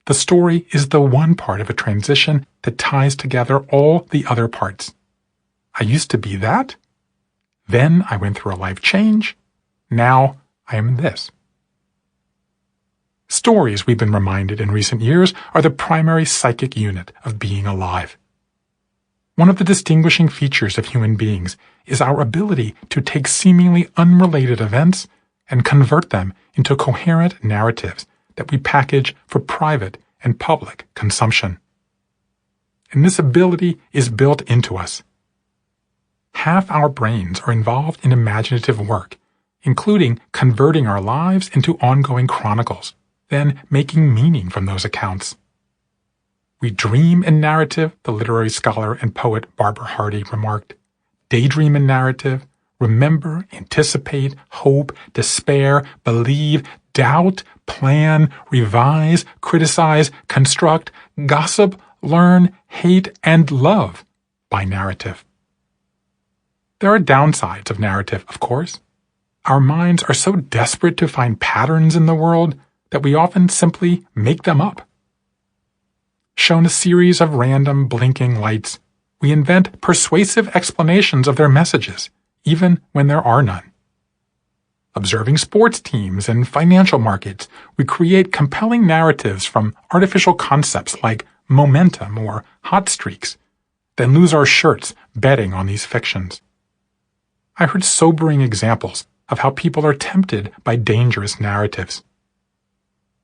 The story is the one part of a transition that ties together all the other parts. I used to be that. Then I went through a life change. Now I am this. Stories, we've been reminded in recent years, are the primary psychic unit of being alive. One of the distinguishing features of human beings is our ability to take seemingly unrelated events and convert them into coherent narratives that we package for private and public consumption. And this ability is built into us. Half our brains are involved in imaginative work, including converting our lives into ongoing chronicles, then making meaning from those accounts. We dream in narrative, the literary scholar and poet Barbara Hardy remarked. Daydream in narrative, remember, anticipate, hope, despair, believe, doubt, plan, revise, criticize, construct, gossip, learn, hate, and love by narrative. There are downsides of narrative, of course. Our minds are so desperate to find patterns in the world that we often simply make them up. Shown a series of random blinking lights, we invent persuasive explanations of their messages, even when there are none. Observing sports teams and financial markets, we create compelling narratives from artificial concepts like momentum or hot streaks, then lose our shirts betting on these fictions. I heard sobering examples of how people are tempted by dangerous narratives.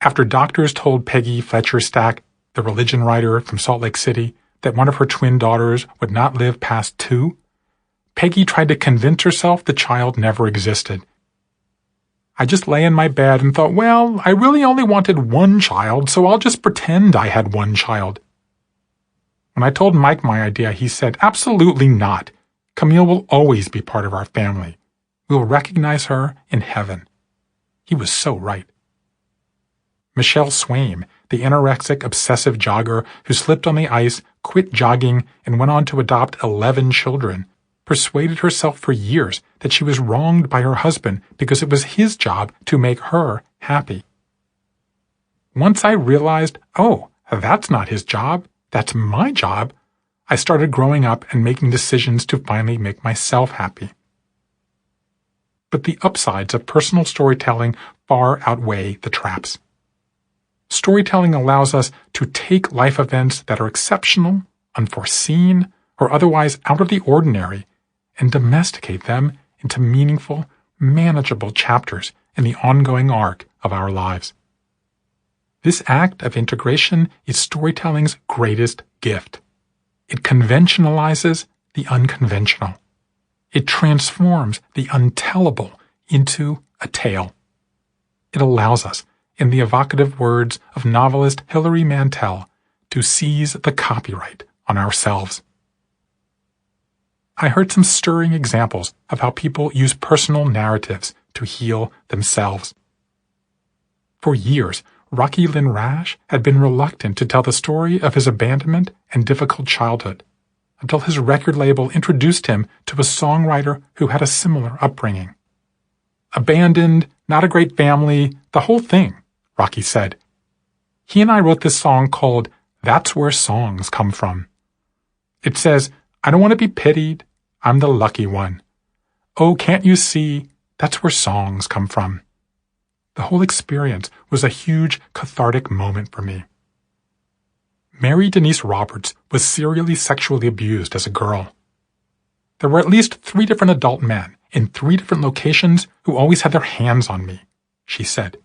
After doctors told Peggy Fletcher Stack, the religion writer from Salt Lake City, that one of her twin daughters would not live past 2, Peggy tried to convince herself the child never existed. I just lay in my bed and thought, well, I really only wanted one child, so I'll just pretend I had one child. When I told Mike my idea, he said, absolutely not. Camille will always be part of our family. We'll recognize her in heaven. He was so right. Michelle Swaim, the anorexic, obsessive jogger who slipped on the ice, quit jogging, and went on to adopt 11 children, persuaded herself for years that she was wronged by her husband because it was his job to make her happy. Once I realized, oh, that's not his job, that's my job, I started growing up and making decisions to finally make myself happy. But the upsides of personal storytelling far outweigh the traps. Storytelling allows us to take life events that are exceptional, unforeseen, or otherwise out of the ordinary and domesticate them into meaningful, manageable chapters in the ongoing arc of our lives. This act of integration is storytelling's greatest gift. It conventionalizes the unconventional. It transforms the untellable into a tale. It allows us, in the evocative words of novelist Hilary Mantel, to seize the copyright on ourselves. I heard some stirring examples of how people use personal narratives to heal themselves. For years, Rocky Lynn Rash had been reluctant to tell the story of his abandonment and difficult childhood, until his record label introduced him to a songwriter who had a similar upbringing. Abandoned, not a great family, the whole thing, Rocky said. He and I wrote this song called That's Where Songs Come From. It says, I don't want to be pitied, I'm the lucky one. Oh, can't you see, that's where songs come from. The whole experience was a huge cathartic moment for me. Mary Denise Roberts was serially sexually abused as a girl. There were at least 3 different adult men in 3 different locations who always had their hands on me, she said.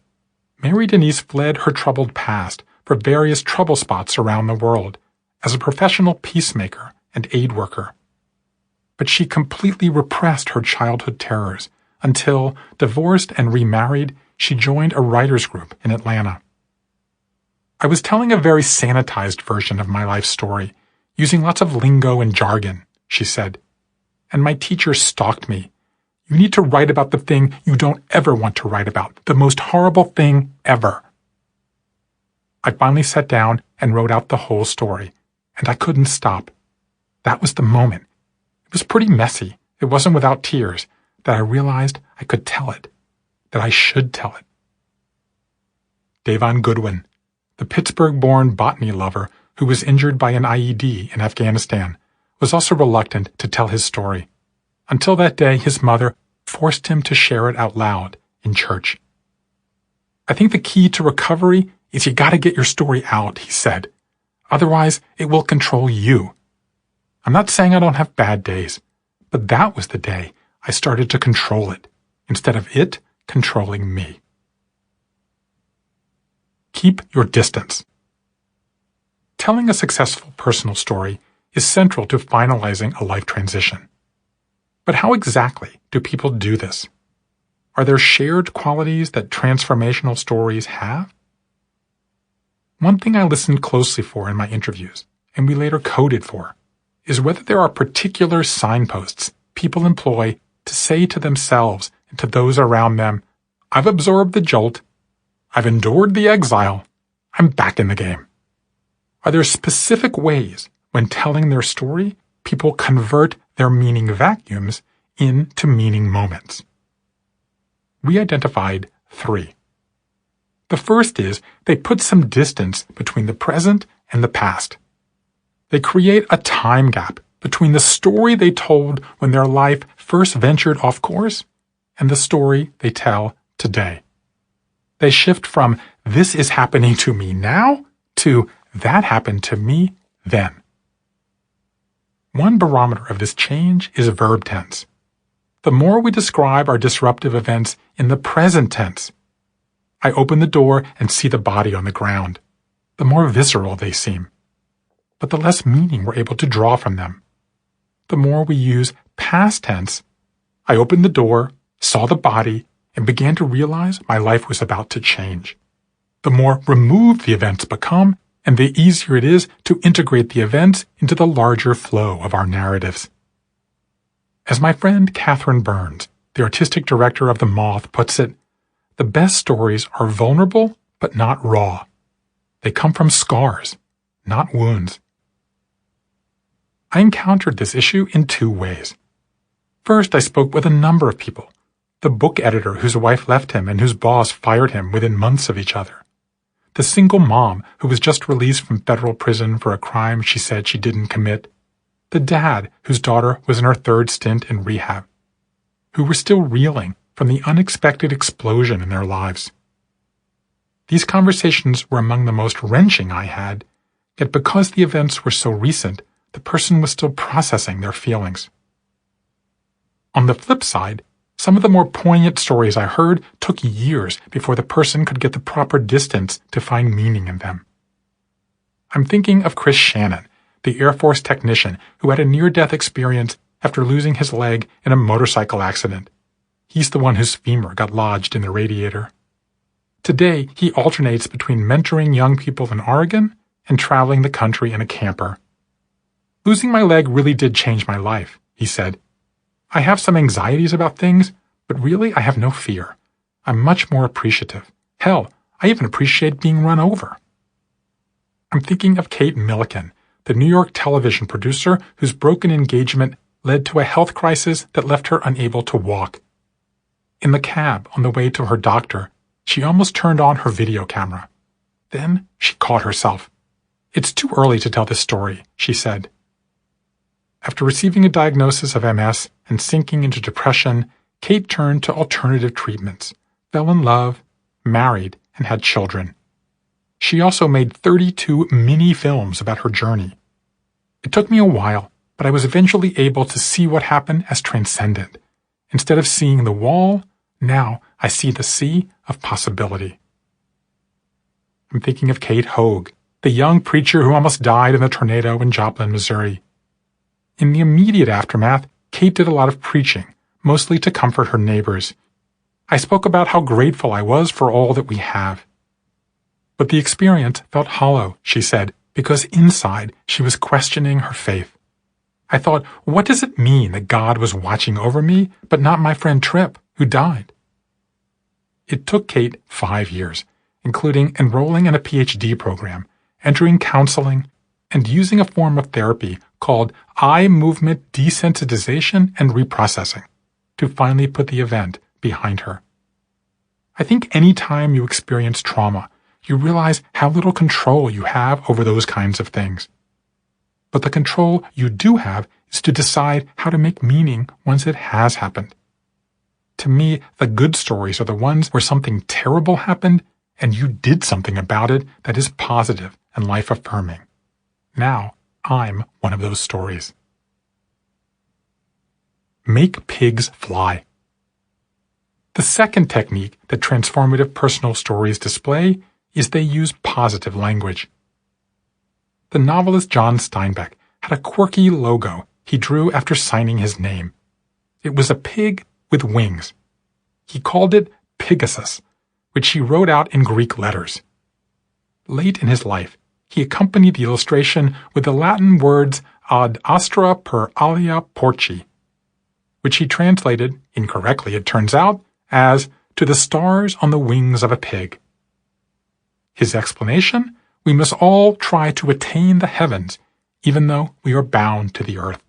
Mary Denise fled her troubled past for various trouble spots around the world as a professional peacemaker and aid worker. But she completely repressed her childhood terrors until, divorced and remarried, she joined a writers' group in Atlanta. I was telling a very sanitized version of my life story, using lots of lingo and jargon, she said. And my teacher stalked me. You need to write about the thing you don't ever want to write about, the most horrible thing ever. I finally sat down and wrote out the whole story, and I couldn't stop. That was the moment. It was pretty messy. It wasn't without tears that I realized I could tell it, that I should tell it. Davon Goodwin, the Pittsburgh-born botany lover who was injured by an IED in Afghanistan, was also reluctant to tell his story. Until that day, his mother forced him to share it out loud in church. I think the key to recovery is you gotta get your story out, he said. Otherwise, it will control you. I'm not saying I don't have bad days, but that was the day I started to control it, instead of it controlling me. Keep your distance. Telling a successful personal story is central to finalizing a life transition. But how exactly do people do this? Are there shared qualities that transformational stories have? One thing I listened closely for in my interviews, and we later coded for, is whether there are particular signposts people employ to say to themselves and to those around them, I've absorbed the jolt, I've endured the exile, I'm back in the game. Are there specific ways, when telling their story, people convert their meaning vacuums into meaning moments? We identified 3. The first is they put some distance between the present and the past. They create a time gap between the story they told when their life first ventured off course and the story they tell today. They shift from this is happening to me now to that happened to me then. One barometer of this change is verb tense. The more we describe our disruptive events in the present tense, I open the door and see the body on the ground, the more visceral they seem, but the less meaning we're able to draw from them. The more we use past tense, I opened the door, saw the body, and began to realize my life was about to change. The more removed the events become, and the easier it is to integrate the events into the larger flow of our narratives. As my friend Catherine Burns, the artistic director of The Moth, puts it, the best stories are vulnerable but not raw. They come from scars, not wounds. I encountered this issue in 2 ways. First, I spoke with a number of people. The book editor whose wife left him and whose boss fired him within months of each other. The single mom who was just released from federal prison for a crime she said she didn't commit. the dad whose daughter was in her third stint in rehab, who were still reeling from the unexpected explosion in their lives. These conversations were among the most wrenching I had, yet because the events were so recent, the person was still processing their feelings. On the flip side, some of the more poignant stories I heard took years before the person could get the proper distance to find meaning in them. I'm thinking of Chris Shannon, the Air Force technician who had a near-death experience after losing his leg in a motorcycle accident. He's the one whose femur got lodged in the radiator. Today, he alternates between mentoring young people in Oregon and traveling the country in a camper. "Losing my leg really did change my life," he said. "I have some anxieties about things, but really I have no fear. I'm much more appreciative. Hell, I even appreciate being run over." I'm thinking of Kate Milliken, the New York television producer whose broken engagement led to a health crisis that left her unable to walk. In the cab on the way to her doctor, she almost turned on her video camera. Then she caught herself. "It's too early to tell this story," she said. After receiving a diagnosis of MS and sinking into depression, Kate turned to alternative treatments, fell in love, married, and had children. She also made 32 mini-films about her journey. It took me a while, but I was eventually able to see what happened as transcendent. Instead of seeing the wall, now I see the sea of possibility. I'm thinking of Kate Hoag, the young preacher who almost died in the tornado in Joplin, Missouri. In the immediate aftermath, Kate did a lot of preaching, mostly to comfort her neighbors. I spoke about how grateful I was for all that we have. But the experience felt hollow, she said, because inside she was questioning her faith. I thought, what does it mean that God was watching over me, but not my friend Tripp, who died? It took Kate 5 years, including enrolling in a PhD program, entering counseling, and using a form of therapy called eye movement desensitization and reprocessing, to finally put the event behind her. I think any time you experience trauma, you realize how little control you have over those kinds of things. But the control you do have is to decide how to make meaning once it has happened. To me, the good stories are the ones where something terrible happened and you did something about it that is positive and life-affirming. Now, I'm one of those stories. Make pigs fly. The second technique that transformative personal stories display is they use positive language. The novelist John Steinbeck had a quirky logo he drew after signing his name. It was a pig with wings. He called it Pegasus, which he wrote out in Greek letters. Late in his life, he accompanied the illustration with the Latin words ad astra per alia porci, which he translated, incorrectly it turns out, as to the stars on the wings of a pig. His explanation? We must all try to attain the heavens, even though we are bound to the earth.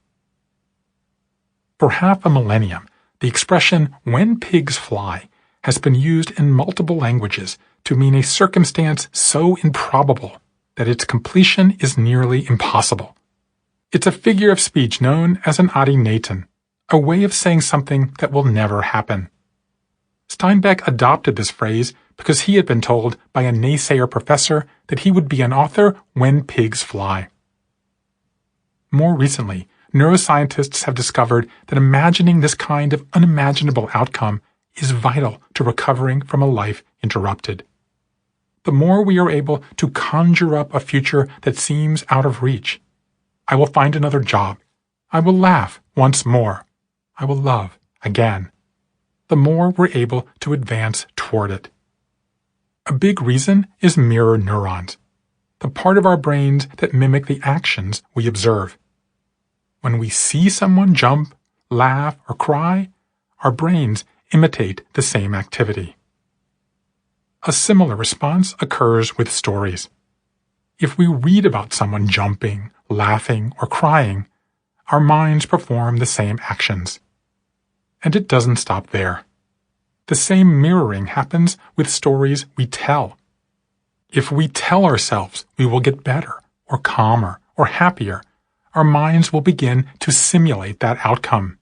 For half a millennium, the expression "when pigs fly" has been used in multiple languages to mean a circumstance so improbable that its completion is nearly impossible. It's a figure of speech known as an adinaton, a way of saying something that will never happen. Steinbeck adopted this phrase because he had been told by a naysayer professor that he would be an author when pigs fly. More recently, neuroscientists have discovered that imagining this kind of unimaginable outcome is vital to recovering from a life interrupted. The more we are able to conjure up a future that seems out of reach, I will find another job. I will laugh once more. I will love again. The more we're able to advance toward it. A big reason is mirror neurons, the part of our brains that mimic the actions we observe. When we see someone jump, laugh, or cry, our brains imitate the same activity. A similar response occurs with stories. If we read about someone jumping, laughing, or crying, our minds perform the same actions. And it doesn't stop there. The same mirroring happens with stories we tell. If we tell ourselves we will get better, or calmer, or happier, our minds will begin to simulate that outcome.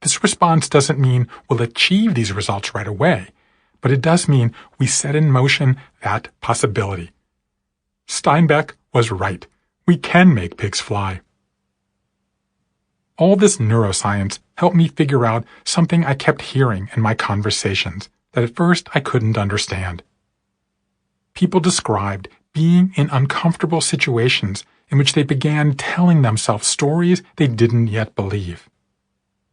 This response doesn't mean we'll achieve these results right away, but it does mean we set in motion that possibility. Steinbeck was right. We can make pigs fly. All this neuroscience helped me figure out something I kept hearing in my conversations that at first I couldn't understand. People described being in uncomfortable situations in which they began telling themselves stories they didn't yet believe.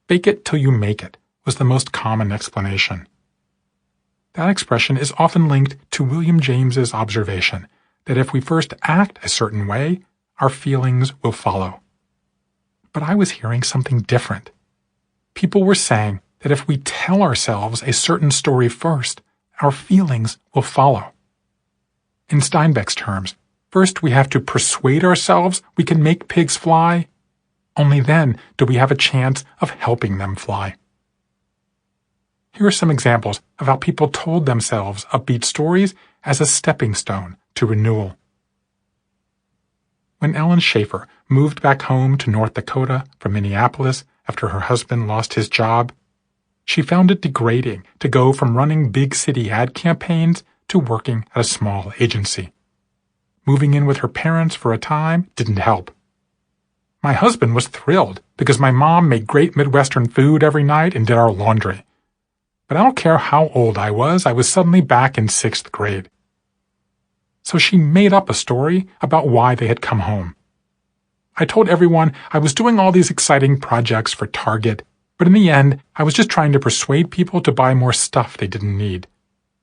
Fake it till you make it was the most common explanation. That expression is often linked to William James's observation that if we first act a certain way, our feelings will follow. But I was hearing something different. People were saying that if we tell ourselves a certain story first, our feelings will follow. In Steinbeck's terms, first we have to persuade ourselves we can make pigs fly. Only then do we have a chance of helping them fly. Here are some examples of how people told themselves upbeat stories as a stepping stone to renewal. When Ellen Schaefer moved back home to North Dakota from Minneapolis after her husband lost his job, she found it degrading to go from running big city ad campaigns to working at a small agency. Moving in with her parents for a time didn't help. My husband was thrilled because my mom made great Midwestern food every night and did our laundry. But I don't care how old I was suddenly back in 6th grade. So she made up a story about why they had come home. I told everyone I was doing all these exciting projects for Target, but in the end, I was just trying to persuade people to buy more stuff they didn't need.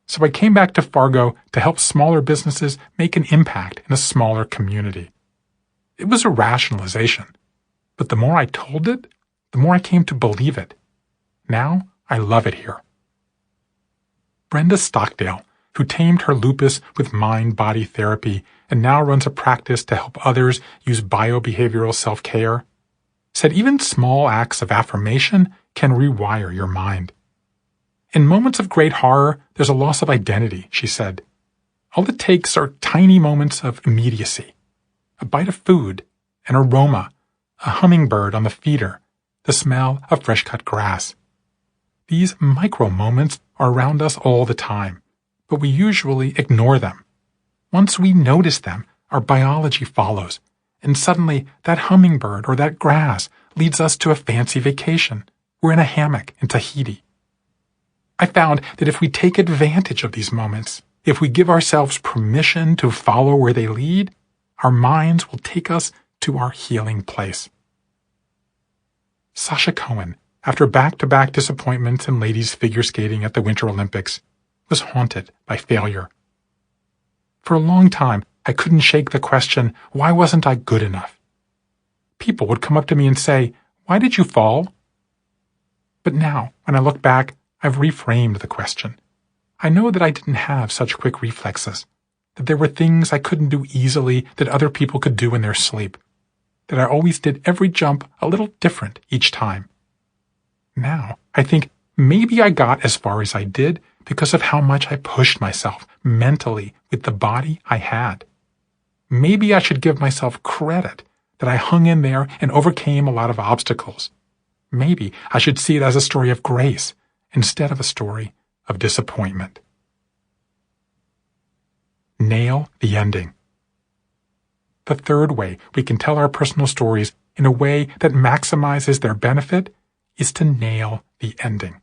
So I came back to Fargo to help smaller businesses make an impact in a smaller community. It was a rationalization, but the more I told it, the more I came to believe it. Now, I love it here. Brenda Stockdale, who tamed her lupus with mind-body therapy and now runs a practice to help others use biobehavioral self-care, said even small acts of affirmation can rewire your mind. In moments of great horror, there's a loss of identity, she said. All it takes are tiny moments of immediacy. A bite of food, an aroma, a hummingbird on the feeder, the smell of fresh-cut grass. These micro moments are around us all the time, but we usually ignore them. Once we notice them, our biology follows, and suddenly that hummingbird or that grass leads us to a fancy vacation. We're in a hammock in Tahiti. I found that if we take advantage of these moments, if we give ourselves permission to follow where they lead, our minds will take us to our healing place. Sasha Cohen, after back-to-back disappointments in ladies figure skating at the Winter Olympics, was haunted by failure. For a long time, I couldn't shake the question, why wasn't I good enough? People would come up to me and say, why did you fall? But now, when I look back, I've reframed the question. I know that I didn't have such quick reflexes, that there were things I couldn't do easily that other people could do in their sleep, that I always did every jump a little different each time. Now, I think maybe I got as far as I did because of how much I pushed myself mentally with the body I had. Maybe I should give myself credit that I hung in there and overcame a lot of obstacles. Maybe I should see it as a story of grace instead of a story of disappointment. Nail the ending. The third way we can tell our personal stories in a way that maximizes their benefit is to nail the ending.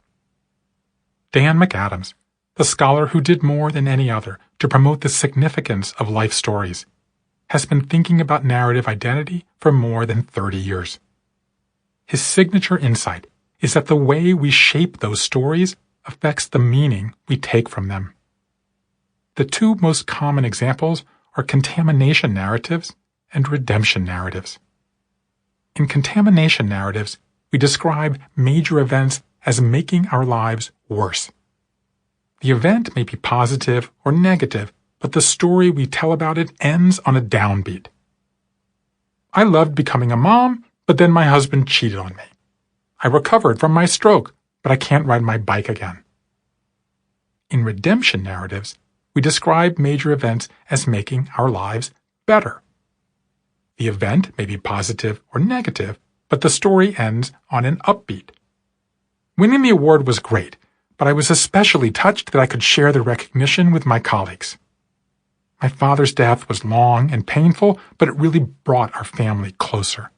Dan McAdams, the scholar who did more than any other to promote the significance of life stories, has been thinking about narrative identity for more than 30 years. His signature insight is that the way we shape those stories affects the meaning we take from them. The two most common examples are contamination narratives and redemption narratives. In contamination narratives, we describe major events as making our lives worse. The event may be positive or negative, but the story we tell about it ends on a downbeat. I loved becoming a mom, but then my husband cheated on me. I recovered from my stroke, but I can't ride my bike again. In redemption narratives, we describe major events as making our lives better. The event may be positive or negative, but the story ends on an upbeat. Winning the award was great, but I was especially touched that I could share the recognition with my colleagues. My father's death was long and painful, but it really brought our family closer.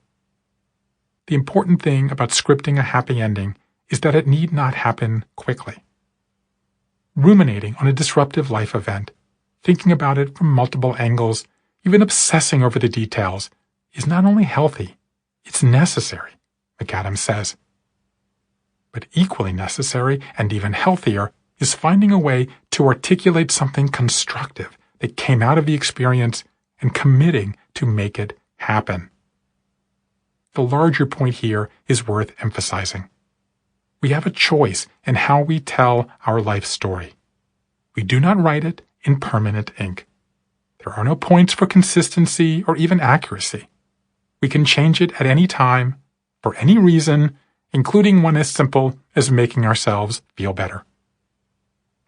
The important thing about scripting a happy ending is that it need not happen quickly. Ruminating on a disruptive life event, thinking about it from multiple angles, even obsessing over the details, is not only healthy, it's necessary, McAdams says. But equally necessary, and even healthier, is finding a way to articulate something constructive that came out of the experience and committing to make it happen. The larger point here is worth emphasizing. We have a choice in how we tell our life story. We do not write it in permanent ink. There are no points for consistency or even accuracy. We can change it at any time, for any reason, including one as simple as making ourselves feel better.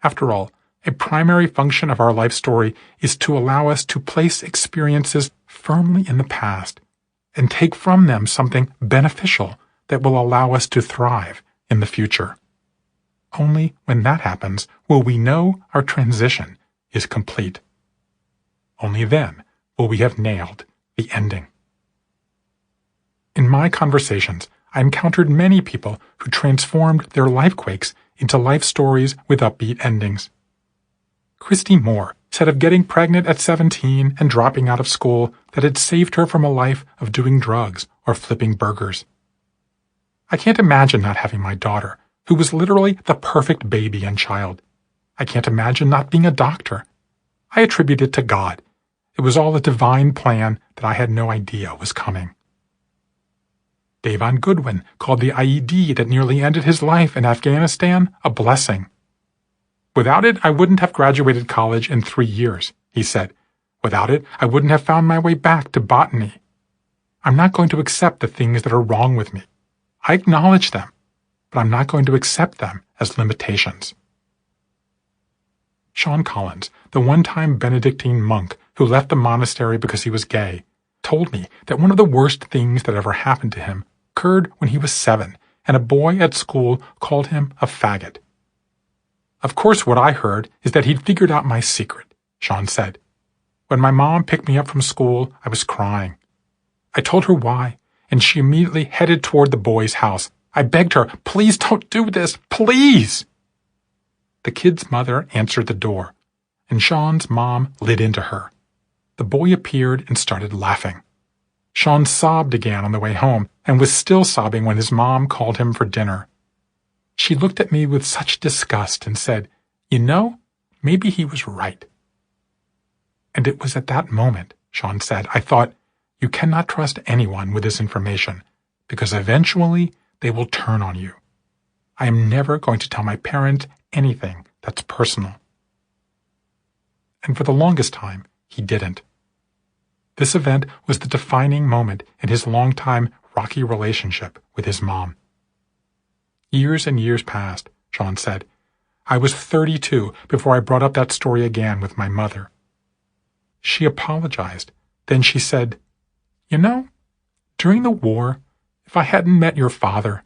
After all, a primary function of our life story is to allow us to place experiences firmly in the past and take from them something beneficial that will allow us to thrive in the future. Only when that happens will we know our transition is complete. Only then will we have nailed the ending. In my conversations, I encountered many people who transformed their life quakes into life stories with upbeat endings. Christy Moore said of getting pregnant at 17 and dropping out of school that it saved her from a life of doing drugs or flipping burgers. I can't imagine not having my daughter, who was literally the perfect baby and child. I can't imagine not being a doctor. I attribute it to God. It was all a divine plan that I had no idea was coming. Davon Goodwin called the IED that nearly ended his life in Afghanistan a blessing. Without it, I wouldn't have graduated college in 3 years, he said. Without it, I wouldn't have found my way back to botany. I'm not going to accept the things that are wrong with me. I acknowledge them, but I'm not going to accept them as limitations. Sean Collins, the one-time Benedictine monk who left the monastery because he was gay, told me that one of the worst things that ever happened to him occurred when he was 7, and a boy at school called him a faggot. Of course, what I heard is that he'd figured out my secret, Sean said. When my mom picked me up from school, I was crying. I told her why, and she immediately headed toward the boy's house. I begged her, please don't do this, please! The kid's mother answered the door, and Sean's mom lit into her. The boy appeared and started laughing. Sean sobbed again on the way home, and was still sobbing when his mom called him for dinner. She looked at me with such disgust and said, "You know, maybe he was right." And it was at that moment, Sean said, I thought, you cannot trust anyone with this information, because eventually they will turn on you. I am never going to tell my parents anything that's personal. And for the longest time, he didn't. This event was the defining moment in his long-time rocky relationship with his mom. Years and years passed, Sean said. I was 32 before I brought up that story again with my mother. She apologized. Then she said, "You know, during the war, if I hadn't met your father,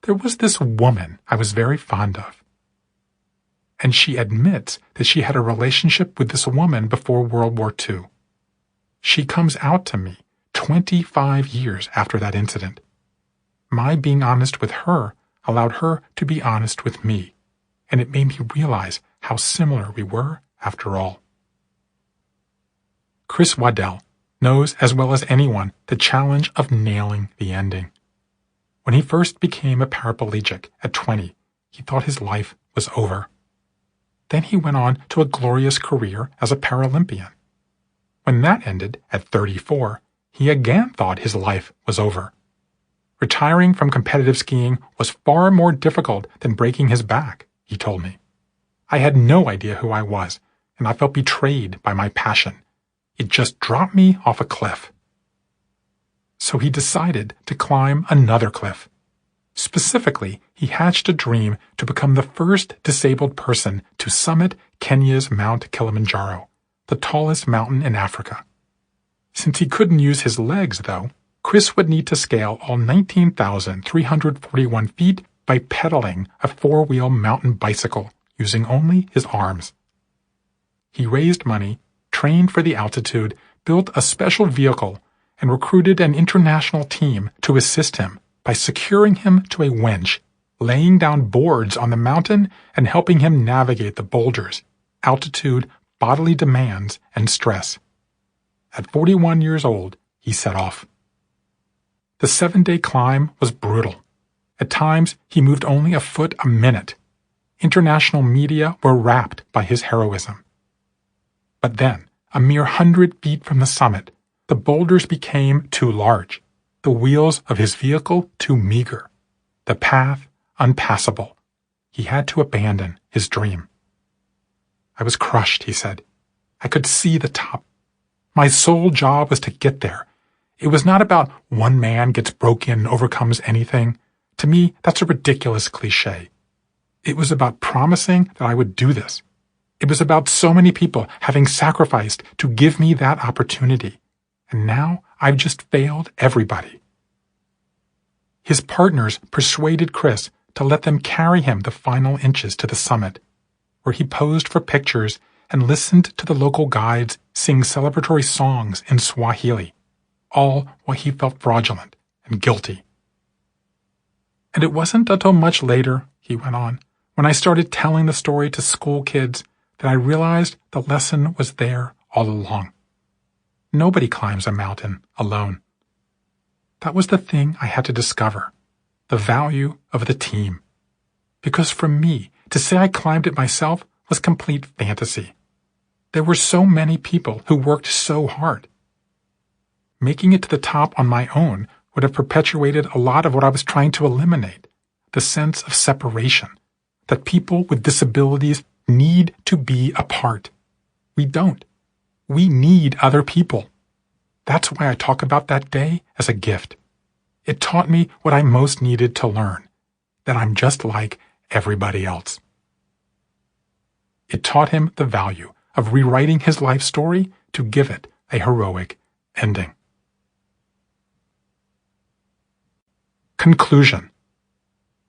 there was this woman I was very fond of." And she admits that she had a relationship with this woman before World War II. She comes out to me 25 years after that incident. My being honest with her allowed her to be honest with me, and it made me realize how similar we were after all. Chris Waddell knows as well as anyone the challenge of nailing the ending. When he first became a paraplegic at 20, he thought his life was over. Then he went on to a glorious career as a Paralympian. When that ended at 34, he again thought his life was over. Retiring from competitive skiing was far more difficult than breaking his back, he told me. I had no idea who I was, and I felt betrayed by my passion. It just dropped me off a cliff. So he decided to climb another cliff. Specifically, he hatched a dream to become the first disabled person to summit Kenya's Mount Kilimanjaro, the tallest mountain in Africa. Since he couldn't use his legs, though, Chris would need to scale all 19,341 feet by pedaling a four-wheel mountain bicycle using only his arms. He raised money, trained for the altitude, built a special vehicle, and recruited an international team to assist him by securing him to a winch, laying down boards on the mountain, and helping him navigate the boulders, altitude, bodily demands, and stress. At 41 years old, he set off. The 7-day climb was brutal. At times, he moved only a foot a minute. International media were rapt by his heroism. But then, a mere 100 feet from the summit, the boulders became too large, the wheels of his vehicle too meager, the path unpassable. He had to abandon his dream. I was crushed, he said. I could see the top. My sole job was to get there. It was not about one man gets broken and overcomes anything. To me, that's a ridiculous cliche. It was about promising that I would do this. It was about so many people having sacrificed to give me that opportunity. And now I've just failed everybody. His partners persuaded Chris to let them carry him the final inches to the summit, where he posed for pictures and listened to the local guides sing celebratory songs in Swahili, all while he felt fraudulent and guilty. And it wasn't until much later, he went on, when I started telling the story to school kids that I realized the lesson was there all along. Nobody climbs a mountain alone. That was the thing I had to discover, the value of the team. Because for me, to say I climbed it myself was complete fantasy. There were so many people who worked so hard. Making it to the top on my own would have perpetuated a lot of what I was trying to eliminate, the sense of separation, that people with disabilities need to be apart. We don't. We need other people. That's why I talk about that day as a gift. It taught me what I most needed to learn, that I'm just like everybody else. It taught him the value of rewriting his life story to give it a heroic ending. Conclusion.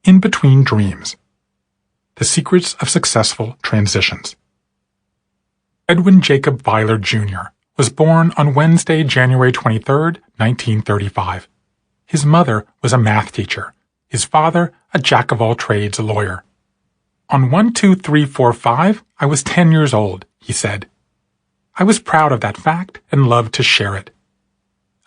In Between Dreams. The Secrets of Successful Transitions. Edwin Jacob Weiler, Jr. was born on Wednesday, January 23, 1935. His mother was a math teacher, his father a jack-of-all-trades lawyer. On 1, 2, 3, 4, 5, I was 10 years old, he said. I was proud of that fact and loved to share it.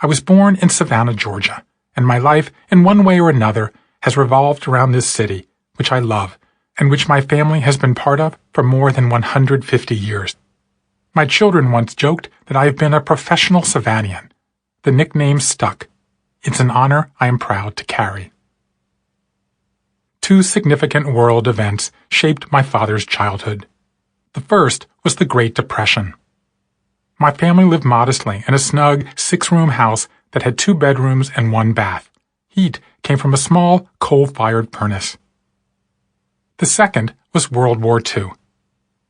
I was born in Savannah, Georgia, and my life, in one way or another, has revolved around this city, which I love, and which my family has been part of for more than 150 years. My children once joked that I have been a professional Savannian. The nickname stuck. It's an honor I am proud to carry. Two significant world events shaped my father's childhood. The first was the Great Depression. My family lived modestly in a snug 6-room house that had 2 bedrooms and 1 bath. Heat came from a small coal-fired furnace. The second was World War II.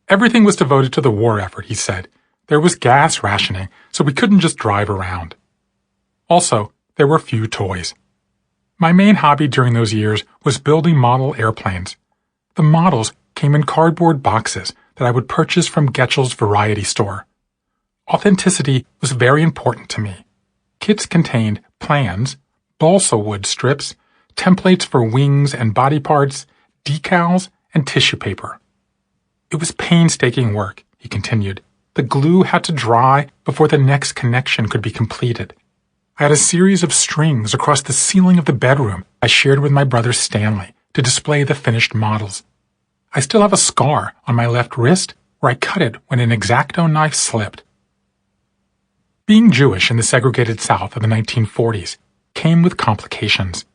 Everything was devoted to the war effort, he said. There was gas rationing, so we couldn't just drive around. Also, there were few toys. My main hobby during those years was building model airplanes. The models came in cardboard boxes that I would purchase from Getchell's variety store. Authenticity was very important to me. Kits contained plans, balsa wood strips, templates for wings and body parts, decals, and tissue paper. It was painstaking work, he continued. The glue had to dry before the next connection could be completed. I had a series of strings across the ceiling of the bedroom I shared with my brother Stanley to display the finished models. I still have a scar on my left wrist where I cut it when an X-Acto knife slipped. Being Jewish in the segregated South of the 1940s came with complications.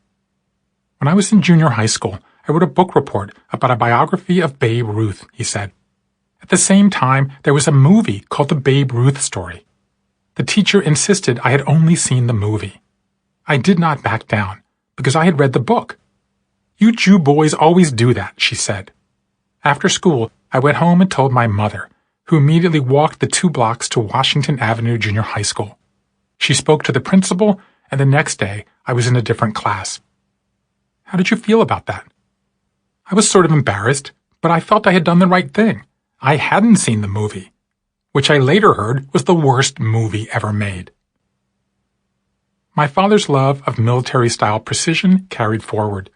When I was in junior high school, I wrote a book report about a biography of Babe Ruth, he said. At the same time, there was a movie called The Babe Ruth Story. The teacher insisted I had only seen the movie. I did not back down, because I had read the book. You Jew boys always do that, she said. After school, I went home and told my mother, who immediately walked the 2 blocks to Washington Avenue Junior High School. She spoke to the principal, and the next day I was in a different class. How did you feel about that? I was sort of embarrassed, but I felt I had done the right thing. I hadn't seen the movie, which I later heard was the worst movie ever made. My father's love of military-style precision carried forward.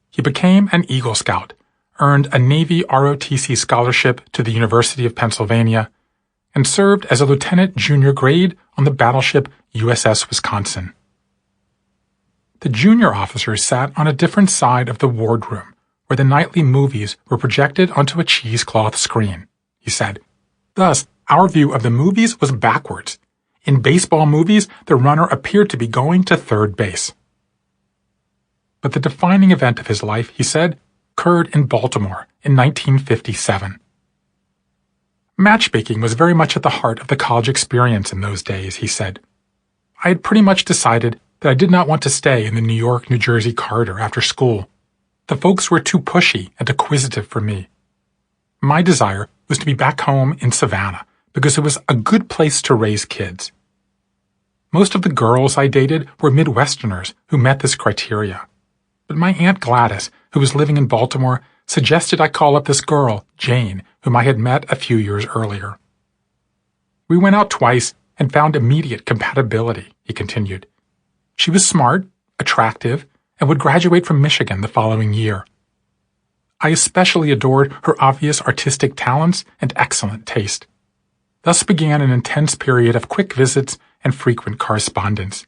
He became an Eagle Scout, earned a Navy ROTC scholarship to the University of Pennsylvania, and served as a lieutenant junior grade on the battleship USS Wisconsin. The junior officers sat on a different side of the wardroom, where the nightly movies were projected onto a cheesecloth screen, he said. Thus, our view of the movies was backwards. In baseball movies, the runner appeared to be going to third base. But the defining event of his life, he said, occurred in Baltimore in 1957. Matchmaking was very much at the heart of the college experience in those days, he said. I had pretty much decided that I did not want to stay in the New York-New Jersey corridor after school. The folks were too pushy and acquisitive for me. My desire was to be back home in Savannah because it was a good place to raise kids. Most of the girls I dated were Midwesterners who met this criteria. But my Aunt Gladys, who was living in Baltimore, suggested I call up this girl, Jane, whom I had met a few years earlier. We went out twice and found immediate compatibility, he continued. She was smart, attractive, and would graduate from Michigan the following year. I especially adored her obvious artistic talents and excellent taste. Thus began an intense period of quick visits and frequent correspondence.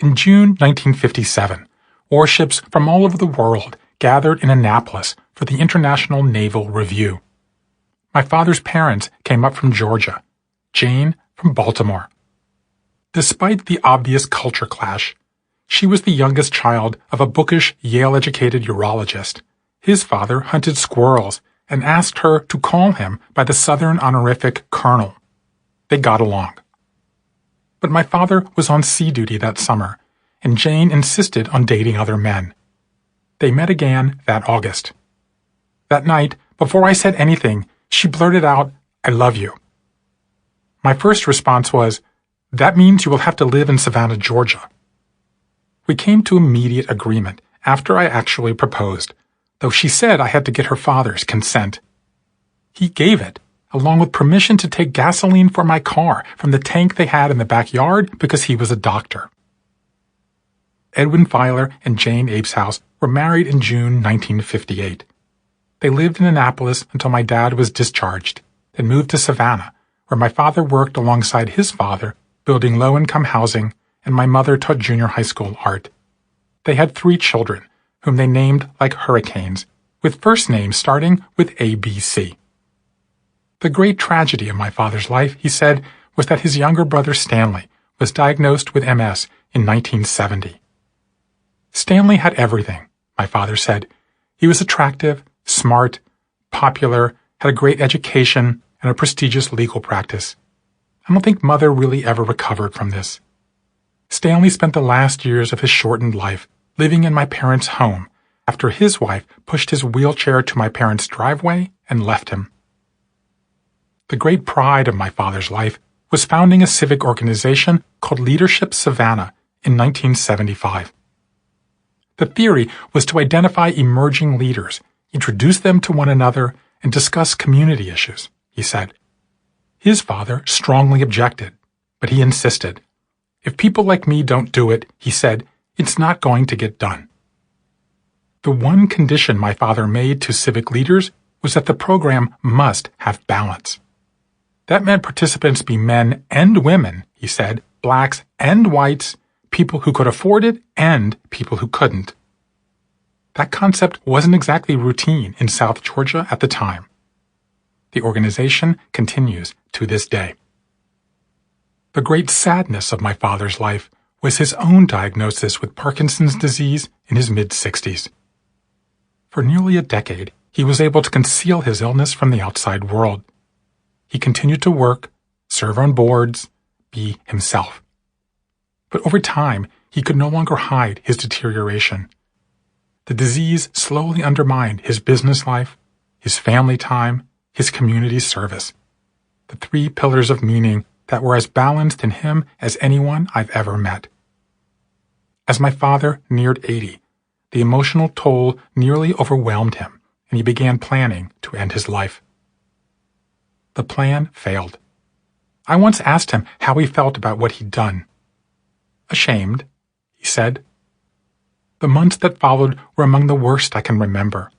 In June 1957, warships from all over the world gathered in Annapolis for the International Naval Review. My father's parents came up from Georgia, Jane from Baltimore. Despite the obvious culture clash, she was the youngest child of a bookish Yale-educated urologist. His father hunted squirrels and asked her to call him by the Southern honorific colonel. They got along. But my father was on sea duty that summer, and Jane insisted on dating other men. They met again that August. That night, before I said anything, she blurted out, "I love you." My first response was, "That means you will have to live in Savannah, Georgia." We came to immediate agreement after I actually proposed, though she said I had to get her father's consent. He gave it, along with permission to take gasoline for my car from the tank they had in the backyard because he was a doctor. Edwin Filer and Jane Abeshouse were married in June 1958. They lived in Annapolis until my dad was discharged, then moved to Savannah, where my father worked alongside his father, building low-income housing, and my mother taught junior high school art. They had 3 children, whom they named like hurricanes, with first names starting with ABC. The great tragedy of my father's life, he said, was that his younger brother Stanley was diagnosed with MS in 1970. Stanley had everything, my father said. He was attractive, smart, popular, had a great education, and a prestigious legal practice. I don't think Mother really ever recovered from this. Stanley spent the last years of his shortened life living in my parents' home after his wife pushed his wheelchair to my parents' driveway and left him. The great pride of my father's life was founding a civic organization called Leadership Savannah in 1975. The theory was to identify emerging leaders, introduce them to one another, and discuss community issues, he said. His father strongly objected, but he insisted. If people like me don't do it, he said, it's not going to get done. The one condition my father made to civic leaders was that the program must have balance. That meant participants be men and women, he said, blacks and whites, people who could afford it and people who couldn't. That concept wasn't exactly routine in South Georgia at the time. The organization continues to this day. The great sadness of my father's life was his own diagnosis with Parkinson's disease in his mid-60s. For nearly a decade, he was able to conceal his illness from the outside world. He continued to work, serve on boards, be himself. But over time, he could no longer hide his deterioration. The disease slowly undermined his business life, his family time, his community service, the 3 pillars of meaning that were as balanced in him as anyone I've ever met. As my father neared 80, the emotional toll nearly overwhelmed him, and he began planning to end his life. The plan failed. I once asked him how he felt about what he'd done. "Ashamed," he said. The months that followed were among the worst I can remember.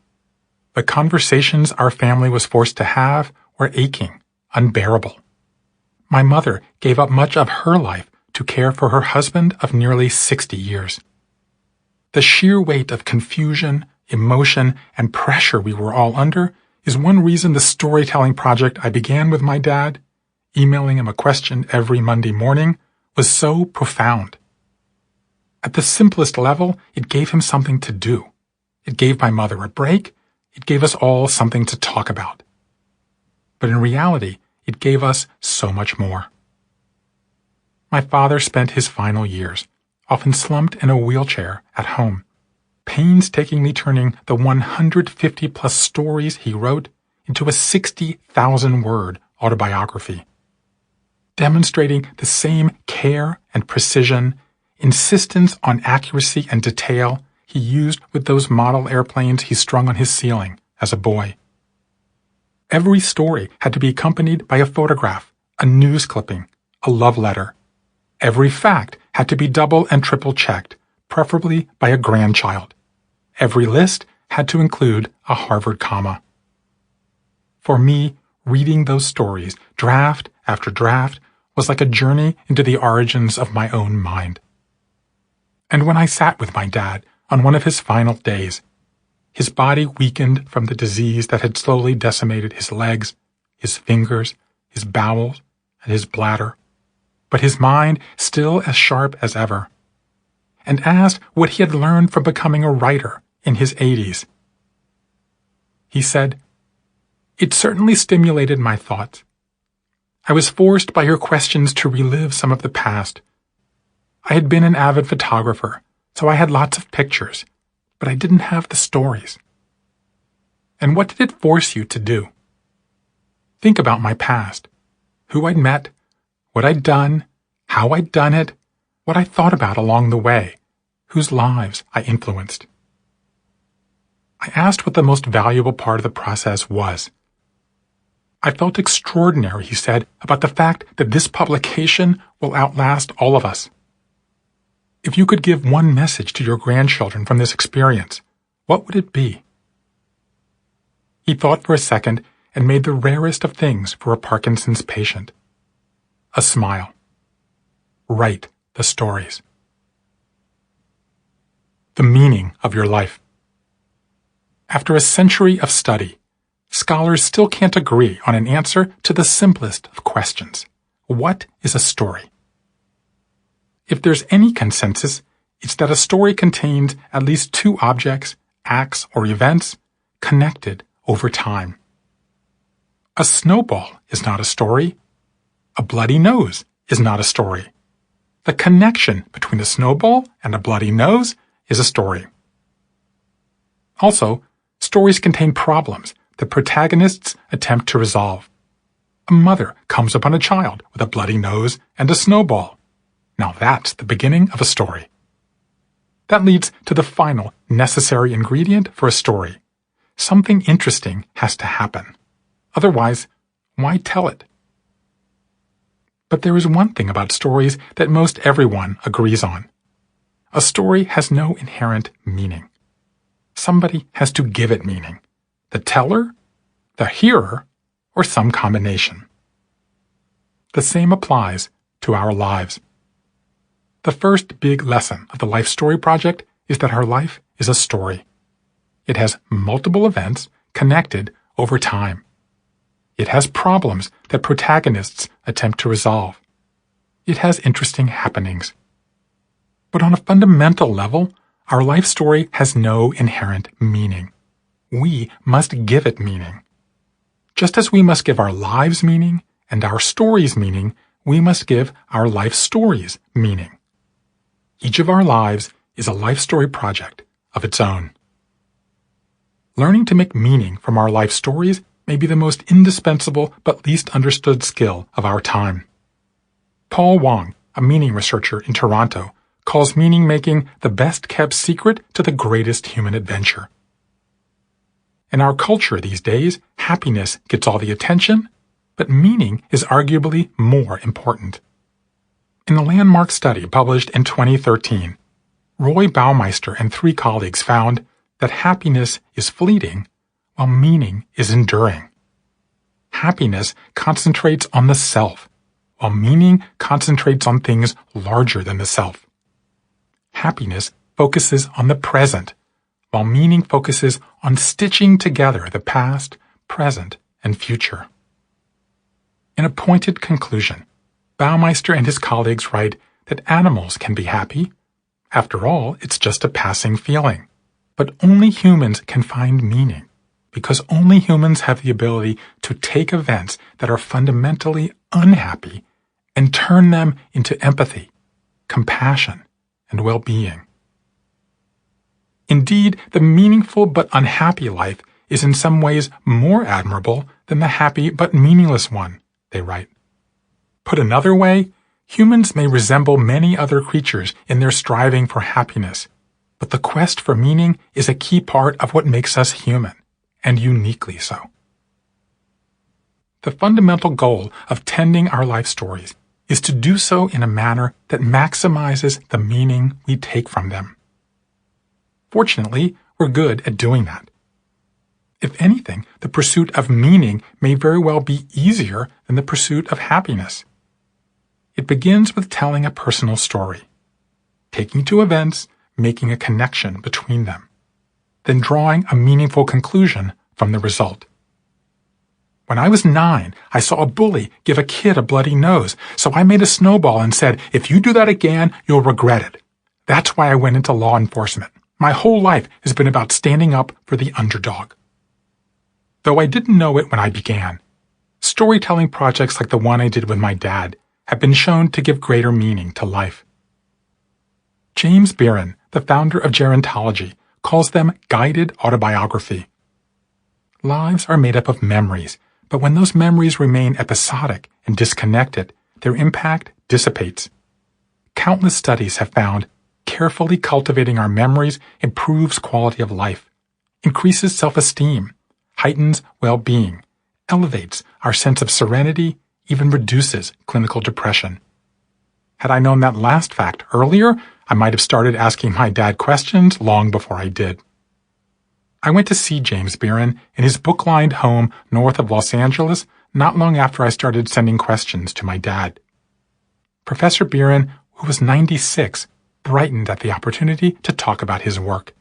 The conversations our family was forced to have were aching, unbearable. My mother gave up much of her life to care for her husband of nearly 60 years. The sheer weight of confusion, emotion, and pressure we were all under is one reason the storytelling project I began with my dad, emailing him a question every Monday morning, was so profound. At the simplest level, it gave him something to do. It gave my mother a break. It gave us all something to talk about. But in reality, it gave us so much more. My father spent his final years, often slumped in a wheelchair at home, painstakingly turning the 150-plus stories he wrote into a 60,000-word autobiography, demonstrating the same care and precision, insistence on accuracy and detail he used with those model airplanes he strung on his ceiling as a boy. Every story had to be accompanied by a photograph, a news clipping, a love letter. Every fact had to be double and triple checked, preferably by a grandchild. Every list had to include a Harvard comma. For me, reading those stories, draft after draft, was like a journey into the origins of my own mind. And when I sat with my dad on one of his final days, his body weakened from the disease that had slowly decimated his legs, his fingers, his bowels, and his bladder, but his mind still as sharp as ever, and asked what he had learned from becoming a writer in his 80s. He said, "It certainly stimulated my thoughts. I was forced by your questions to relive some of the past. I had been an avid photographer, so I had lots of pictures, but I didn't have the stories." And what did it force you to do? Think about my past, who I'd met, what I'd done, how I'd done it, what I thought about along the way, whose lives I influenced. I asked what the most valuable part of the process was. I felt extraordinary, he said, about the fact that this publication will outlast all of us. If you could give one message to your grandchildren from this experience, what would it be? He thought for a second and made the rarest of things for a Parkinson's patient. A smile. Write the stories. The meaning of your life. After a century of study, scholars still can't agree on an answer to the simplest of questions. What is a story? If there's any consensus, it's that a story contains at least two objects, acts, or events connected over time. A snowball is not a story. A bloody nose is not a story. The connection between a snowball and a bloody nose is a story. Also, stories contain problems that protagonists attempt to resolve. A mother comes upon a child with a bloody nose and a snowball. Now that's the beginning of a story. That leads to the final necessary ingredient for a story. Something interesting has to happen. Otherwise, why tell it? But there is one thing about stories that most everyone agrees on. A story has no inherent meaning. Somebody has to give it meaning. The teller, the hearer, or some combination. The same applies to our lives. The first big lesson of the Life Story Project is that our life is a story. It has multiple events connected over time. It has problems that protagonists attempt to resolve. It has interesting happenings. But on a fundamental level, our life story has no inherent meaning. We must give it meaning. Just as we must give our lives meaning and our stories meaning, we must give our life stories meaning. Each of our lives is a life story project of its own. Learning to make meaning from our life stories may be the most indispensable but least understood skill of our time. Paul Wong, a meaning researcher in Toronto, calls meaning-making the best-kept secret to the greatest human adventure. In our culture these days, happiness gets all the attention, but meaning is arguably more important. In a landmark study published in 2013, Roy Baumeister and 3 colleagues found that happiness is fleeting while meaning is enduring. Happiness concentrates on the self, while meaning concentrates on things larger than the self. Happiness focuses on the present, while meaning focuses on stitching together the past, present, and future. In a pointed conclusion, Baumeister and his colleagues write that animals can be happy. After all, it's just a passing feeling. But only humans can find meaning, because only humans have the ability to take events that are fundamentally unhappy and turn them into empathy, compassion, and well-being. Indeed, the meaningful but unhappy life is in some ways more admirable than the happy but meaningless one, they write. Put another way, humans may resemble many other creatures in their striving for happiness, but the quest for meaning is a key part of what makes us human, and uniquely so. The fundamental goal of tending our life stories is to do so in a manner that maximizes the meaning we take from them. Fortunately, we're good at doing that. If anything, the pursuit of meaning may very well be easier than the pursuit of happiness. It begins with telling a personal story, taking two events, making a connection between them, then drawing a meaningful conclusion from the result. When I was 9, I saw a bully give a kid a bloody nose, so I made a snowball and said, "If you do that again, you'll regret it." That's why I went into law enforcement. My whole life has been about standing up for the underdog. Though I didn't know it when I began, storytelling projects like the one I did with my dad have been shown to give greater meaning to life. James Beeren, the founder of gerontology, calls them guided autobiography. Lives are made up of memories, but when those memories remain episodic and disconnected, their impact dissipates. Countless studies have found carefully cultivating our memories improves quality of life, increases self-esteem, heightens well-being, elevates our sense of serenity, even reduces clinical depression. Had I known that last fact earlier, I might have started asking my dad questions long before I did. I went to see James Beeren in his book-lined home north of Los Angeles not long after I started sending questions to my dad. Professor Beeren, who was 96, brightened at the opportunity to talk about his work.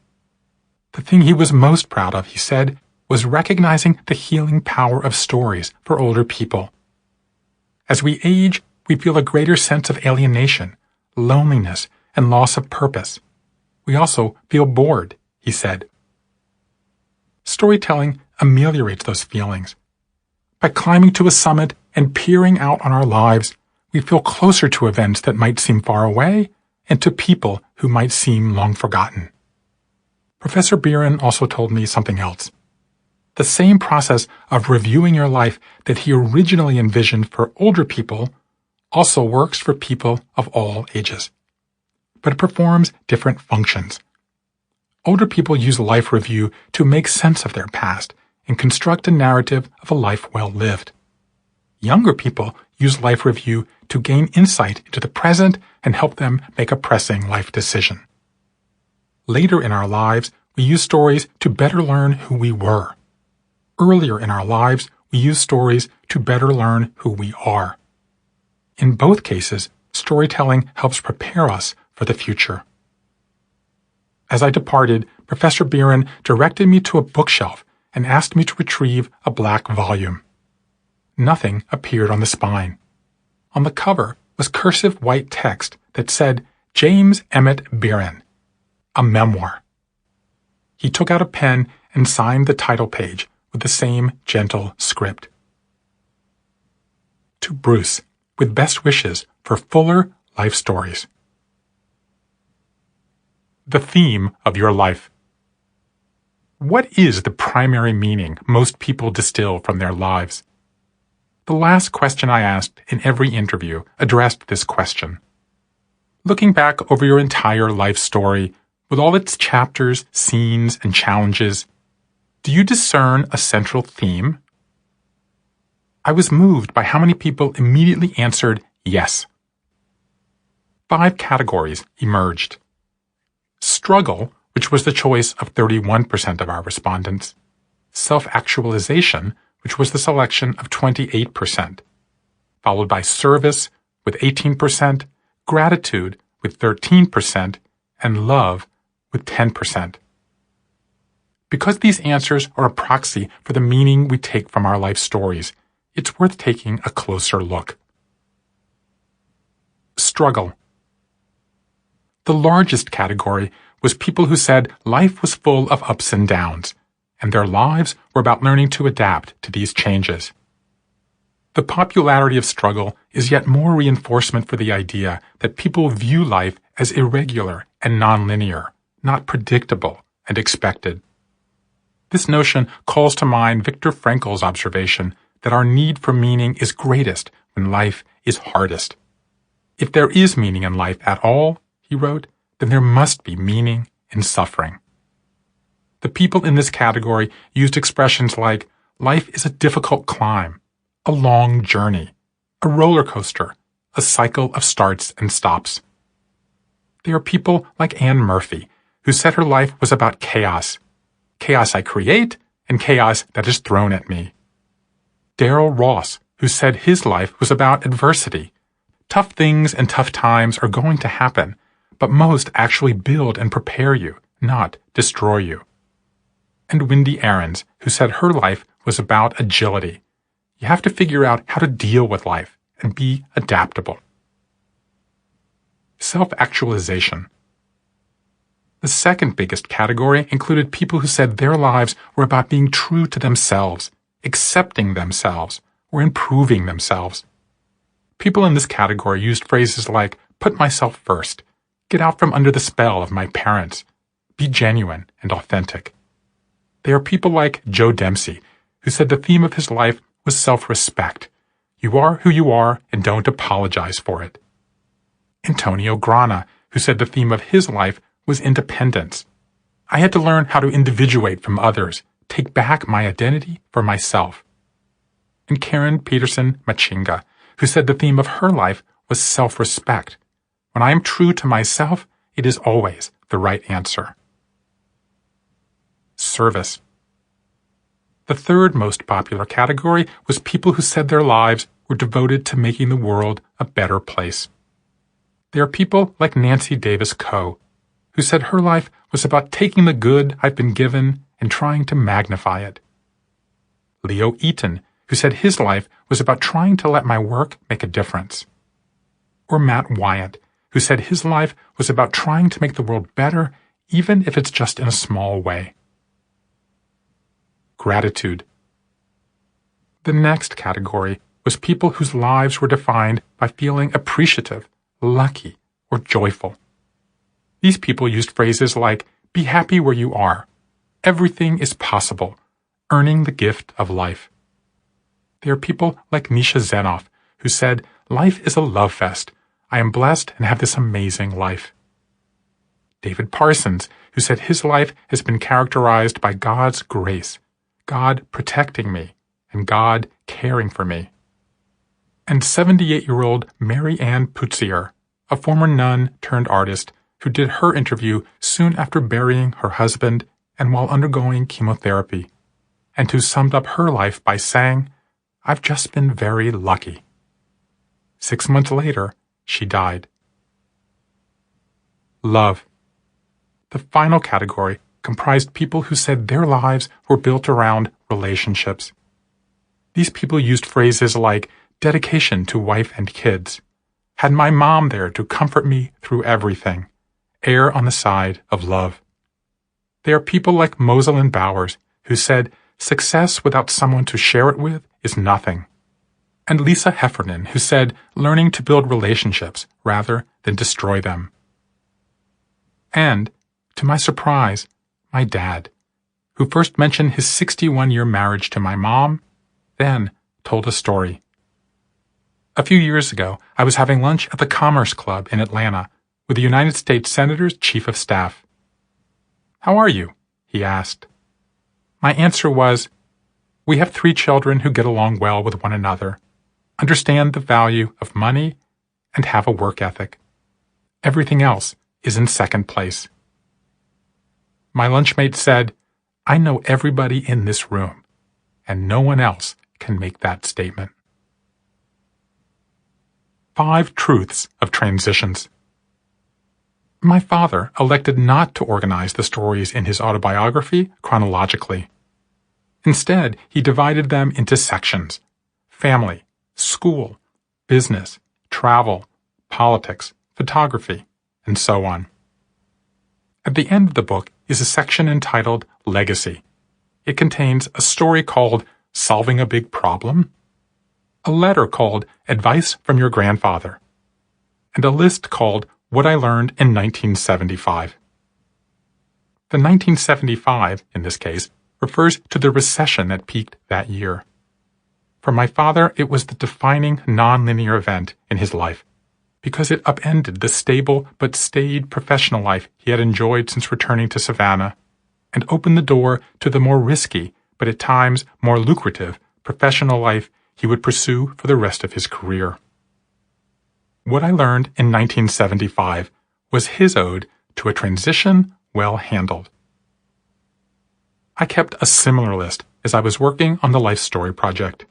The thing he was most proud of, he said, was recognizing the healing power of stories for older people. As we age, we feel a greater sense of alienation, loneliness, and loss of purpose. We also feel bored, he said. Storytelling ameliorates those feelings. By climbing to a summit and peering out on our lives, we feel closer to events that might seem far away and to people who might seem long forgotten. Professor Beeren also told me something else. The same process of reviewing your life that he originally envisioned for older people also works for people of all ages. But it performs different functions. Older people use life review to make sense of their past and construct a narrative of a life well lived. Younger people use life review to gain insight into the present and help them make a pressing life decision. Later in our lives, we use stories to better learn who we were. Earlier in our lives, we use stories to better learn who we are. In both cases, storytelling helps prepare us for the future. As I departed, Professor Beeren directed me to a bookshelf and asked me to retrieve a black volume. Nothing appeared on the spine. On the cover was cursive white text that said, James Emmett Beeren, a memoir. He took out a pen and signed the title page with the same gentle script. To Bruce, with best wishes for fuller life stories. The theme of your life. What is the primary meaning most people distill from their lives? The last question I asked in every interview addressed this question. Looking back over your entire life story, with all its chapters, scenes, and challenges, do you discern a central theme? I was moved by how many people immediately answered yes. 5 categories emerged. Struggle, which was the choice of 31% of our respondents. Self-actualization, which was the selection of 28%. Followed by service, with 18%, gratitude, with 13%, and love, with 10%. Because these answers are a proxy for the meaning we take from our life stories, it's worth taking a closer look. Struggle. The largest category was people who said life was full of ups and downs, and their lives were about learning to adapt to these changes. The popularity of struggle is yet more reinforcement for the idea that people view life as irregular and nonlinear, not predictable and expected. This notion calls to mind Viktor Frankl's observation that our need for meaning is greatest when life is hardest. If there is meaning in life at all, he wrote, then there must be meaning in suffering. The people in this category used expressions like, life is a difficult climb, a long journey, a roller coaster, a cycle of starts and stops. They are people like Anne Murphy, who said her life was about chaos. Chaos I create and chaos that is thrown at me. Darrell Ross, who said his life was about adversity. Tough things and tough times are going to happen, but most actually build and prepare you, not destroy you. And Wendy Aarons, who said her life was about agility. You have to figure out how to deal with life and be adaptable. Self-actualization. The second biggest category included people who said their lives were about being true to themselves, accepting themselves, or improving themselves. People in this category used phrases like, put myself first, get out from under the spell of my parents, be genuine and authentic. They are people like Joe Dempsey, who said the theme of his life was self-respect. You are who you are and don't apologize for it. Antonio Grana, who said the theme of his life was independence. I had to learn how to individuate from others, take back my identity for myself. And Karen Peterson Machinga, who said the theme of her life was self-respect. When I am true to myself, it is always the right answer. Service. The third most popular category was people who said their lives were devoted to making the world a better place. They are people like Nancy Davis Coe, who said her life was about taking the good I've been given and trying to magnify it. Leo Eaton, who said his life was about trying to let my work make a difference. Or Matt Wyatt, who said his life was about trying to make the world better, even if it's just in a small way. Gratitude. The next category was people whose lives were defined by feeling appreciative, lucky, or joyful. These people used phrases like, be happy where you are, everything is possible, earning the gift of life. They are people like Nisha Zenoff, who said, life is a love fest. I am blessed and have this amazing life. David Parsons, who said his life has been characterized by God's grace, God protecting me, and God caring for me. And 78-year-old Mary Ann Putzier, a former nun turned artist, who did her interview soon after burying her husband and while undergoing chemotherapy, and who summed up her life by saying, I've just been very lucky. 6 months later, she died. Love. The final category comprised people who said their lives were built around relationships. These people used phrases like dedication to wife and kids, had my mom there to comfort me through everything, err on the side of love. They are people like Moselyn Bowers, who said success without someone to share it with is nothing. And Lisa Heffernan, who said learning to build relationships rather than destroy them. And, to my surprise, my dad, who first mentioned his 61-year marriage to my mom, then told a story A few years ago, I was having lunch at the Commerce Club in Atlanta with the United States Senator's Chief of Staff. "How are you?" he asked. My answer was, "We have 3 children who get along well with one another, understand the value of money, and have a work ethic. Everything else is in second place." My lunchmate said, "I know everybody in this room, and no one else can make that statement." 5 Truths of Transitions. My father elected not to organize the stories in his autobiography chronologically. Instead, he divided them into sections: family, school, business, travel, politics, photography, and so on. At the end of the book is a section entitled Legacy. It contains a story called Solving a Big Problem, a letter called Advice from Your Grandfather, and a list called What I Learned in 1975. The 1975, in this case, refers to the recession that peaked that year. For my father, it was the defining nonlinear event in his life, because it upended the stable but staid professional life he had enjoyed since returning to Savannah, and opened the door to the more risky, but at times more lucrative, professional life he would pursue for the rest of his career. What I learned in 1975 was his ode to a transition well handled. I kept a similar list as I was working on the Life Story project.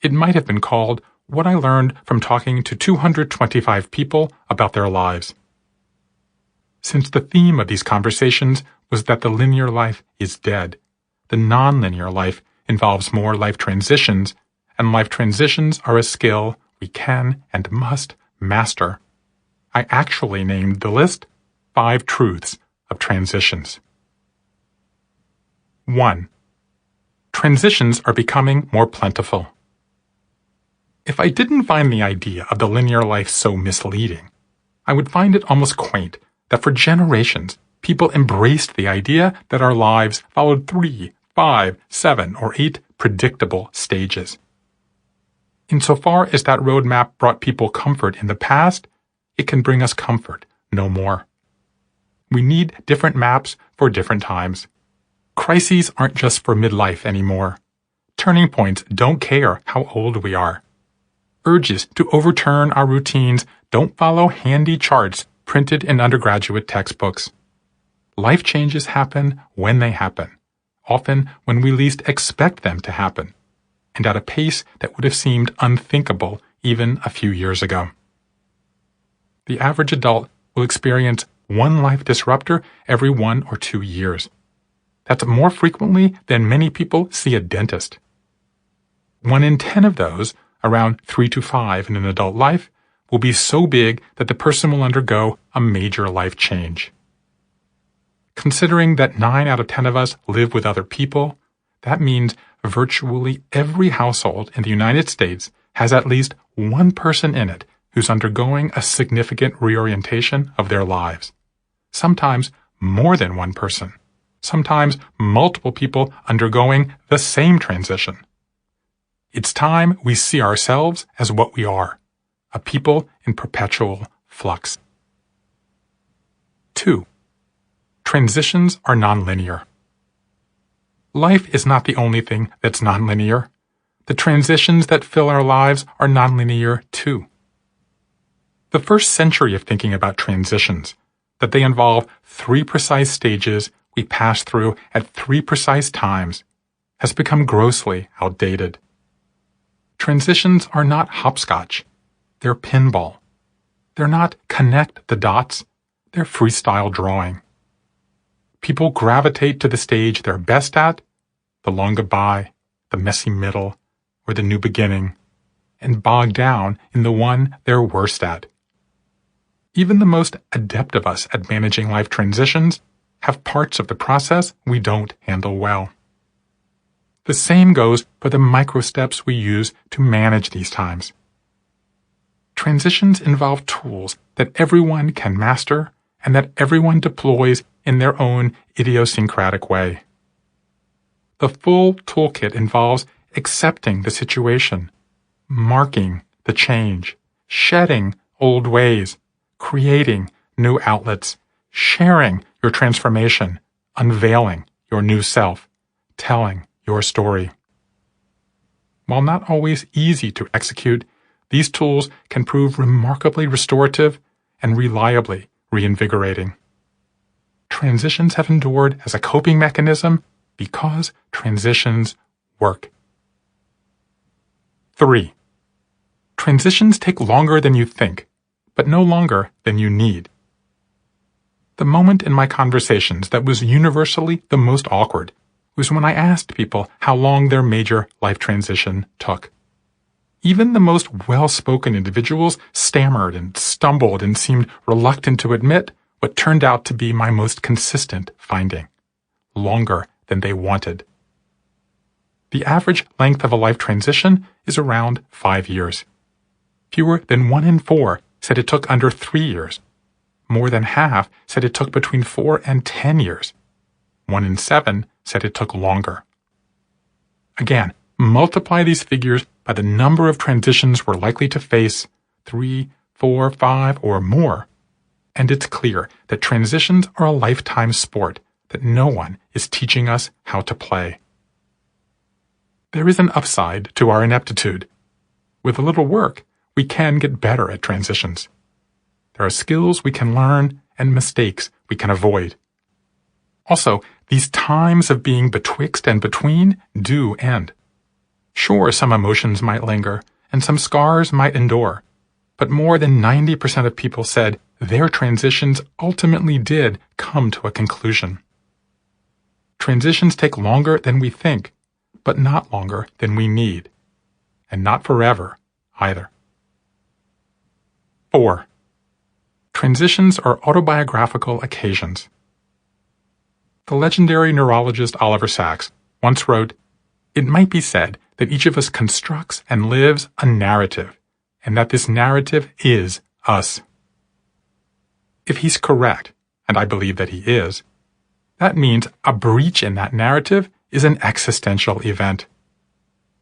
It might have been called What I Learned from Talking to 225 People About Their Lives. Since the theme of these conversations was that the linear life is dead, the nonlinear life involves more life transitions, and life transitions are a skill we can and must master, I actually named the list 5 Truths of Transitions. 1. Transitions are becoming more plentiful. If I didn't find the idea of the linear life so misleading, I would find it almost quaint that for generations people embraced the idea that our lives followed 3, 5, 7, or 8 predictable stages. Insofar as that roadmap brought people comfort in the past, it can bring us comfort no more. We need different maps for different times. Crises aren't just for midlife anymore. Turning points don't care how old we are. Urges to overturn our routines don't follow handy charts printed in undergraduate textbooks. Life changes happen when they happen, often when we least expect them to happen, and at a pace that would have seemed unthinkable even a few years ago. The average adult will experience one life disruptor every 1 or 2 years. That's more frequently than many people see a dentist. 1 in 10 of those, around 3 to 5 in an adult life, will be so big that the person will undergo a major life change. Considering that 9 out of 10 of us live with other people, that means virtually every household in the United States has at least one person in it who's undergoing a significant reorientation of their lives. Sometimes more than one person. Sometimes multiple people undergoing the same transition. It's time we see ourselves as what we are, a people in perpetual flux. 2. Transitions are nonlinear. Life is not the only thing that's nonlinear. The transitions that fill our lives are nonlinear too. The first century of thinking about transitions, that they involve 3 precise stages we pass through at 3 precise times, has become grossly outdated. Transitions are not hopscotch. They're pinball. They're not connect the dots. They're freestyle drawing. People gravitate to the stage they're best at, the long goodbye, the messy middle, or the new beginning, and bog down in the one they're worst at. Even the most adept of us at managing life transitions have parts of the process we don't handle well. The same goes for the micro steps we use to manage these times. Transitions involve tools that everyone can master and that everyone deploys in their own idiosyncratic way. The full toolkit involves accepting the situation, marking the change, shedding old ways, creating new outlets, sharing your transformation, unveiling your new self, telling your story. While not always easy to execute, these tools can prove remarkably restorative and reliably reinvigorating. Transitions have endured as a coping mechanism because transitions work. 3. Transitions take longer than you think, but no longer than you need. The moment in my conversations that was universally the most awkward was when I asked people how long their major life transition took. Even the most well-spoken individuals stammered and stumbled and seemed reluctant to admit what turned out to be my most consistent finding: longer than they wanted. The average length of a life transition is around 5 years. Fewer than 1 in 4 said it took under 3 years. More than half said it took between 4 and 10 years. 1 in 7 said it took longer. Again, multiply these figures by the number of transitions we're likely to face, 3, 4, 5, or more, and it's clear that transitions are a lifetime sport that no one is teaching us how to play. There is an upside to our ineptitude. With a little work, we can get better at transitions. There are skills we can learn and mistakes we can avoid. Also, these times of being betwixt and between do end. Sure, some emotions might linger, and some scars might endure, but more than 90% of people said their transitions ultimately did come to a conclusion. Transitions take longer than we think, but not longer than we need, and not forever either. 4. Transitions are autobiographical occasions. The legendary neurologist Oliver Sacks once wrote, "It might be said that each of us constructs and lives a narrative, and that this narrative is us." If he's correct, and I believe that he is, that means a breach in that narrative is an existential event.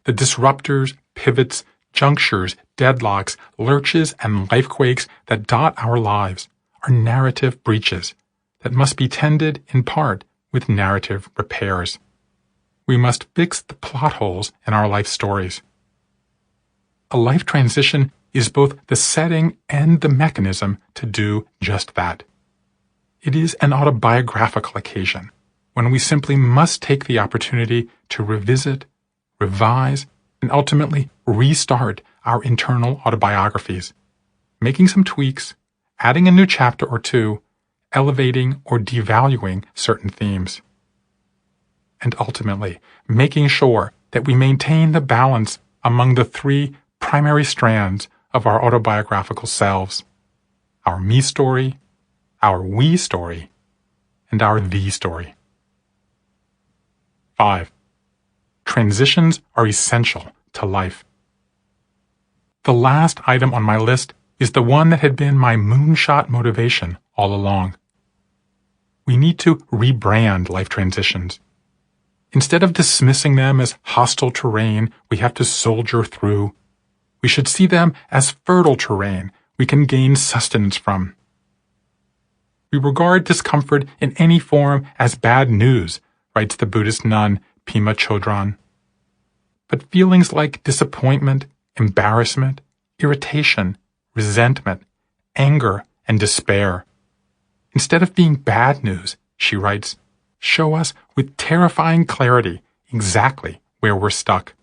The disruptors, pivots, junctures, deadlocks, lurches, and lifequakes that dot our lives are narrative breaches that must be tended in part with narrative repairs. We must fix the plot holes in our life stories. A life transition is both the setting and the mechanism to do just that. It is an autobiographical occasion when we simply must take the opportunity to revisit, revise, and ultimately restart our internal autobiographies, making some tweaks, adding a new chapter or two, elevating or devaluing certain themes, and ultimately making sure that we maintain the balance among the 3 primary strands of our autobiographical selves: our me story, our we story, and our thee story. 5. Transitions are essential to life. The last item on my list is the one that had been my moonshot motivation all along. We need to rebrand life transitions. Instead of dismissing them as hostile terrain we have to soldier through, we should see them as fertile terrain we can gain sustenance from. We regard discomfort in any form as bad news, writes the Buddhist nun Pema Chodron. But feelings like disappointment, embarrassment, irritation, resentment, anger, and despair, instead of being bad news, she writes, show us with terrifying clarity exactly where we're stuck.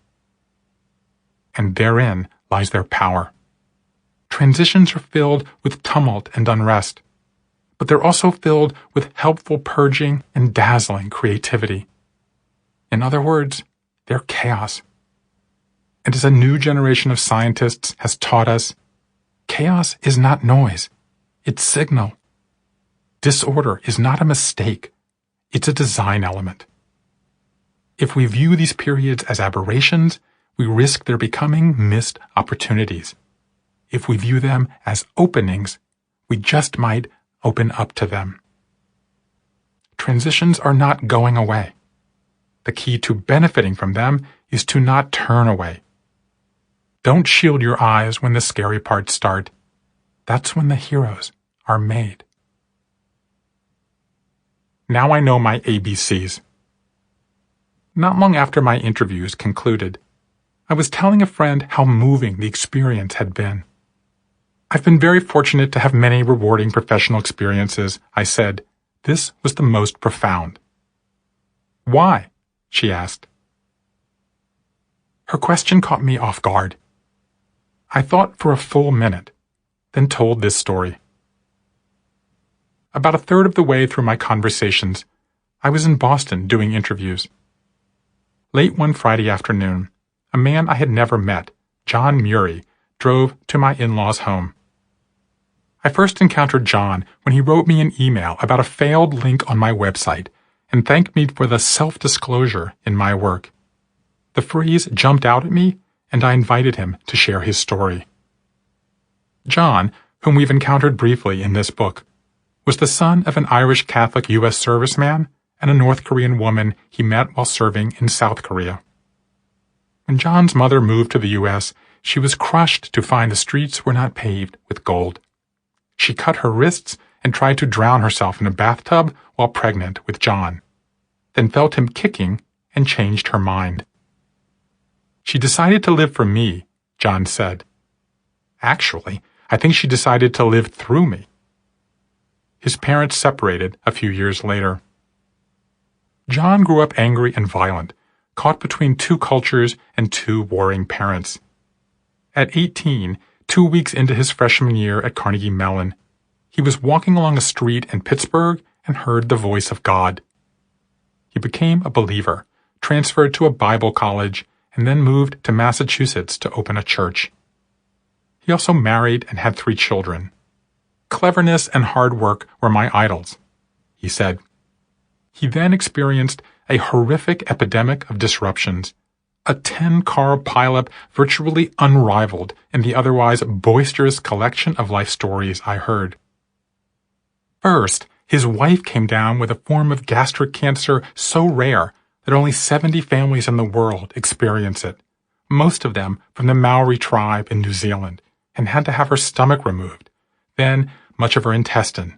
And therein lies their power. Transitions are filled with tumult and unrest, but they're also filled with helpful purging and dazzling creativity. In other words, they're chaos. And as a new generation of scientists has taught us, chaos is not noise, it's signal. Disorder is not a mistake, it's a design element. If we view these periods as aberrations, we risk their becoming missed opportunities. If we view them as openings, we just might open up to them. Transitions are not going away. The key to benefiting from them is to not turn away. Don't shield your eyes when the scary parts start. That's when the heroes are made. Now I know my ABCs. Not long after my interviews concluded, I was telling a friend how moving the experience had been. I've been very fortunate to have many rewarding professional experiences, I said. This was the most profound. Why? She asked. Her question caught me off guard. I thought for a full minute, then told this story. About a third of the way through my conversations, I was in Boston doing interviews. Late one Friday afternoon, a man I had never met, John Murray, drove to my in-laws' home. I first encountered John when he wrote me an email about a failed link on my website and thanked me for the self-disclosure in my work. The phrase jumped out at me, and I invited him to share his story. John, whom we've encountered briefly in this book, was the son of an Irish Catholic U.S. serviceman and a North Korean woman he met while serving in South Korea. When John's mother moved to the U.S., she was crushed to find the streets were not paved with gold. She cut her wrists and tried to drown herself in a bathtub while pregnant with John, then felt him kicking and changed her mind. She decided to live for me, John said. Actually, I think she decided to live through me. His parents separated a few years later. John grew up angry and violent, caught between two cultures and two warring parents. At 18, 2 weeks into his freshman year at Carnegie Mellon, he was walking along a street in Pittsburgh and heard the voice of God. He became a believer, transferred to a Bible college, and then moved to Massachusetts to open a church. He also married and had 3 children. Cleverness and hard work were my idols, he said. He then experienced a horrific epidemic of disruptions, a 10-car pileup virtually unrivaled in the otherwise boisterous collection of life stories I heard. First, his wife came down with a form of gastric cancer so rare that only 70 families in the world experience it, most of them from the Maori tribe in New Zealand, and had to have her stomach removed, then much of her intestine.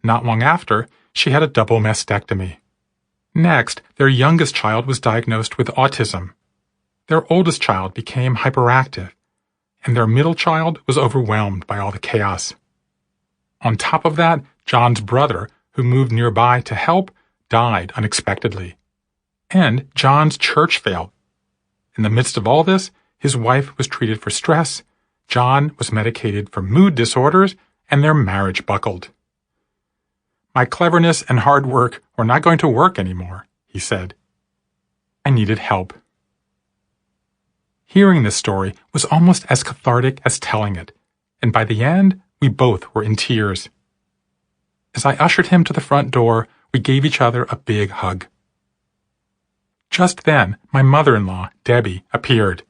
Not long after, she had a double mastectomy. Next, their youngest child was diagnosed with autism. Their oldest child became hyperactive, and their middle child was overwhelmed by all the chaos. On top of that, John's brother, who moved nearby to help, died unexpectedly. And John's church failed. In the midst of all this, his wife was treated for stress, John was medicated for mood disorders, and their marriage buckled. My cleverness and hard work were not going to work anymore, he said. I needed help. Hearing this story was almost as cathartic as telling it, and by the end, we both were in tears. As I ushered him to the front door, we gave each other a big hug. Just then, my mother-in-law, Debbie, appeared.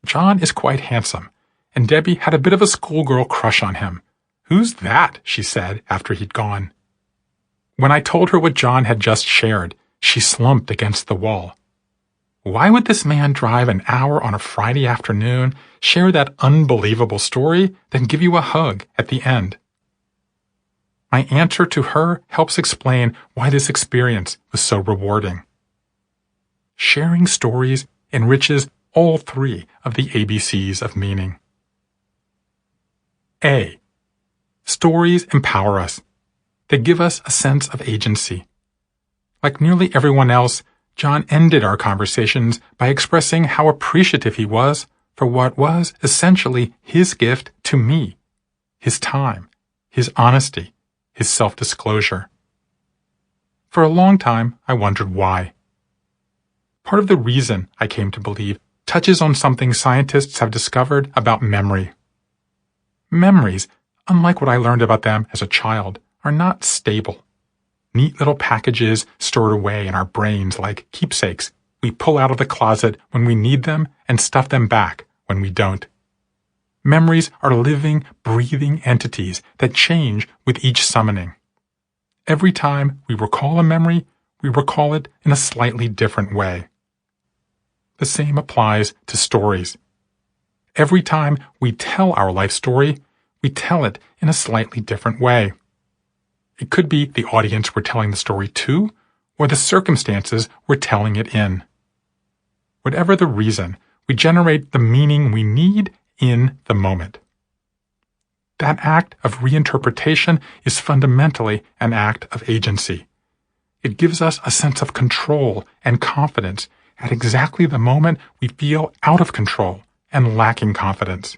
John is quite handsome, and Debbie had a bit of a schoolgirl crush on him. "Who's that?" she said after he'd gone. When I told her what John had just shared, she slumped against the wall. Why would this man drive an hour on a Friday afternoon, share that unbelievable story, then give you a hug at the end? My answer to her helps explain why this experience was so rewarding. Sharing stories enriches all 3 of the ABCs of meaning. A. Stories empower us. They give us a sense of agency. Like nearly everyone else, John ended our conversations by expressing how appreciative he was for what was essentially his gift to me, his time, his honesty, his self-disclosure. For a long time, I wondered why. Part of the reason I came to believe touches on something scientists have discovered about memory. Memories, unlike what I learned about them as a child, are not stable. Neat little packages stored away in our brains like keepsakes we pull out of the closet when we need them and stuff them back when we don't. Memories are living, breathing entities that change with each summoning. Every time we recall a memory, we recall it in a slightly different way. The same applies to stories. Every time we tell our life story, we tell it in a slightly different way. It could be the audience we're telling the story to, or the circumstances we're telling it in. Whatever the reason, we generate the meaning we need in the moment. That act of reinterpretation is fundamentally an act of agency. It gives us a sense of control and confidence at exactly the moment we feel out of control and lacking confidence.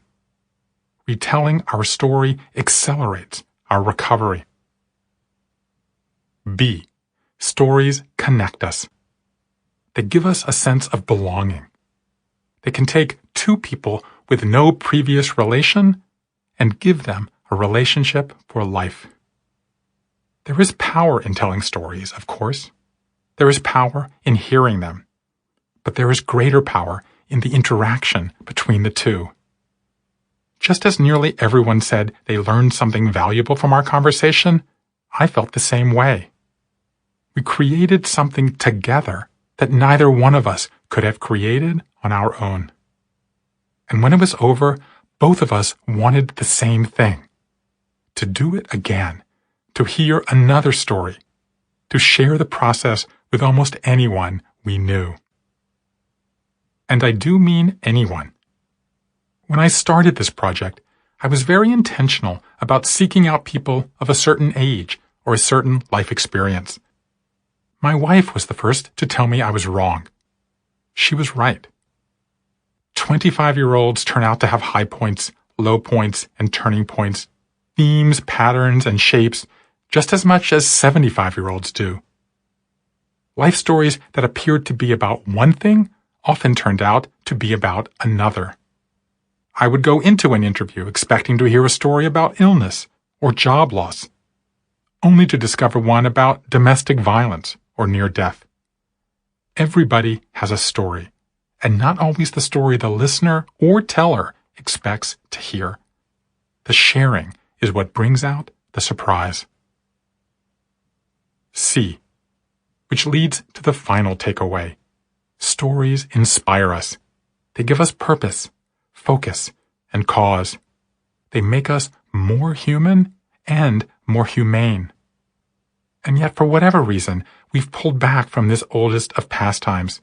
Retelling our story accelerates our recovery. B. Stories connect us. They give us a sense of belonging. They can take two people with no previous relation and give them a relationship for life. There is power in telling stories, of course. There is power in hearing them. But there is greater power in the interaction between the two. Just as nearly everyone said they learned something valuable from our conversation, I felt the same way. We created something together that neither one of us could have created on our own. And when it was over, both of us wanted the same thing: to do it again, to hear another story, to share the process with almost anyone we knew. And I do mean anyone. When I started this project, I was very intentional about seeking out people of a certain age or a certain life experience. My wife was the first to tell me I was wrong. She was right. 25-year-olds turn out to have high points, low points, and turning points, themes, patterns, and shapes, just as much as 75-year-olds do. Life stories that appeared to be about one thing often turned out to be about another. I would go into an interview expecting to hear a story about illness or job loss, only to discover one about domestic violence or near death. Everybody has a story, and not always the story the listener or teller expects to hear. The sharing is what brings out the surprise. C, which leads to the final takeaway. Stories inspire us. They give us purpose, focus, and cause. They make us more human and more humane. And yet, for whatever reason, we've pulled back from this oldest of pastimes.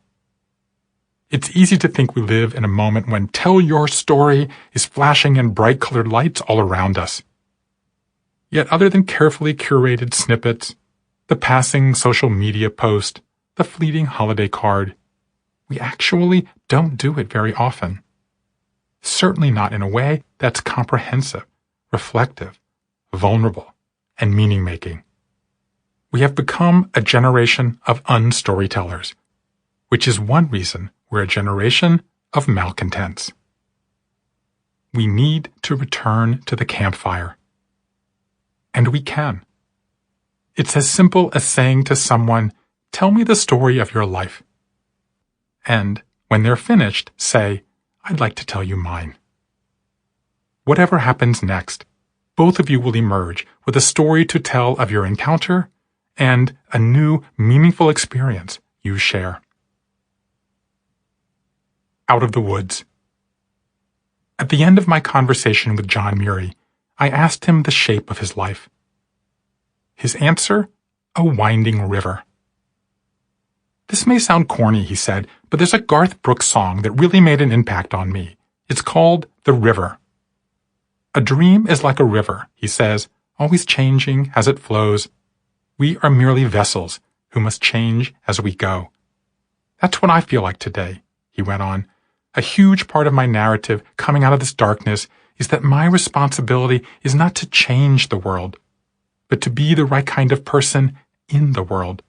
It's easy to think we live in a moment when tell your story is flashing in bright-colored lights all around us. Yet other than carefully curated snippets, the passing social media post, the fleeting holiday card, we actually don't do it very often. Certainly not in a way that's comprehensive, reflective, vulnerable, and meaning-making. We have become a generation of unstorytellers, which is one reason we're a generation of malcontents. We need to return to the campfire. And we can. It's as simple as saying to someone, "Tell me the story of your life." And when they're finished, say, "I'd like to tell you mine." Whatever happens next, both of you will emerge with a story to tell of your encounter and a new, meaningful experience you share. Out of the woods. At the end of my conversation with John Murie, I asked him the shape of his life. His answer? A winding river. This may sound corny, he said, but there's a Garth Brooks song that really made an impact on me. It's called The River. A dream is like a river, he says, always changing as it flows. We are merely vessels who must change as we go. That's what I feel like today, he went on. A huge part of my narrative coming out of this darkness is that my responsibility is not to change the world, but to be the right kind of person in the world.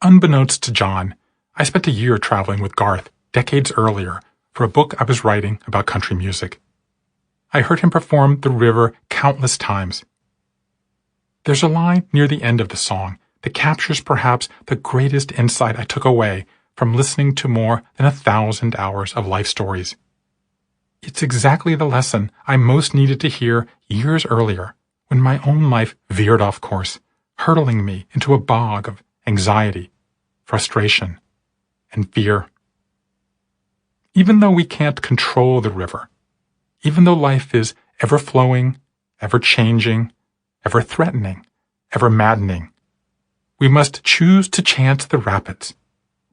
Unbeknownst to John, I spent a year traveling with Garth decades earlier for a book I was writing about country music. I heard him perform The River countless times. There's a line near the end of the song that captures perhaps the greatest insight I took away from listening to more than 1,000 hours of life stories. It's exactly the lesson I most needed to hear years earlier when my own life veered off course, hurtling me into a bog of anxiety, frustration, and fear. Even though we can't control the river, even though life is ever-flowing, ever-changing, ever-threatening, ever-maddening, we must choose to chant the rapids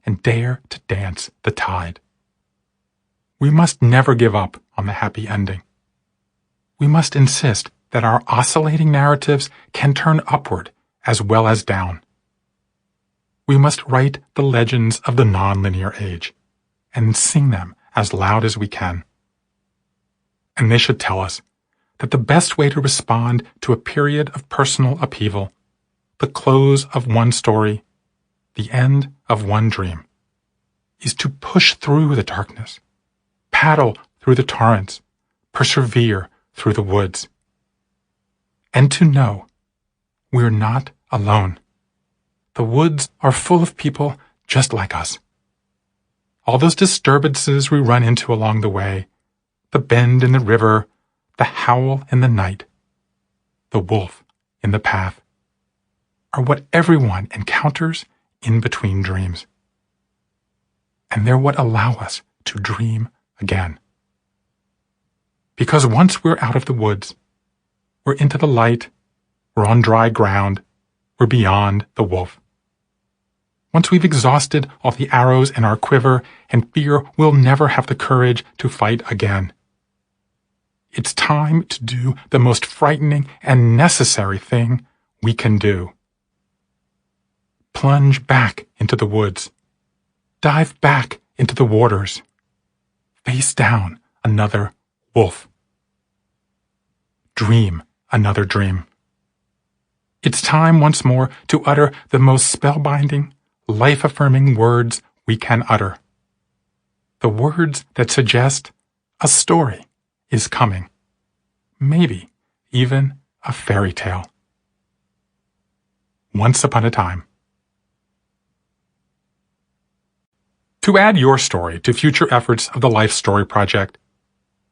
and dare to dance the tide. We must never give up on the happy ending. We must insist that our oscillating narratives can turn upward as well as down. We must write the legends of the nonlinear age and sing them as loud as we can. And they should tell us that the best way to respond to a period of personal upheaval, the close of one story, the end of one dream, is to push through the darkness, paddle through the torrents, persevere through the woods, and to know we're not alone. The woods are full of people just like us. All those disturbances we run into along the way, the bend in the river, the howl in the night, the wolf in the path, are what everyone encounters in between dreams. And they're what allow us to dream again. Because once we're out of the woods, we're into the light, we're on dry ground, we're beyond the wolf. Once we've exhausted all the arrows in our quiver and fear we'll never have the courage to fight again, it's time to do the most frightening and necessary thing we can do. Plunge back into the woods. Dive back into the waters. Face down another wolf. Dream another dream. It's time once more to utter the most spellbinding, life-affirming words we can utter. The words that suggest a story is coming. Maybe even a fairy tale. Once upon a time. To add your story to future efforts of the Life Story Project,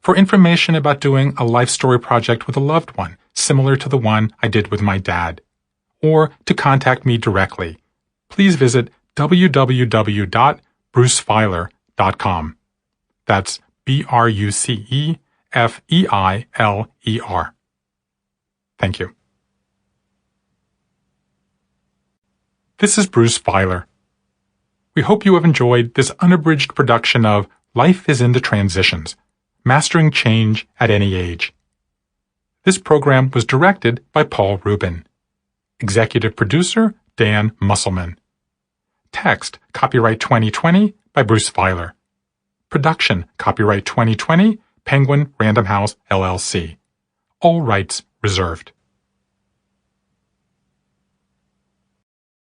for information about doing a life story project with a loved one similar to the one I did with my dad, or to contact me directly, please visit www.brucefeiler.com. That's BRUCEFEILER. Thank you. This is Bruce Feiler. We hope you have enjoyed this unabridged production of Life is in the Transitions, Mastering Change at Any Age. This program was directed by Paul Rubin. Executive producer, Dan Musselman. Text, copyright 2020 by Bruce Feiler. Production, copyright 2020, Penguin Random House, LLC. All rights reserved.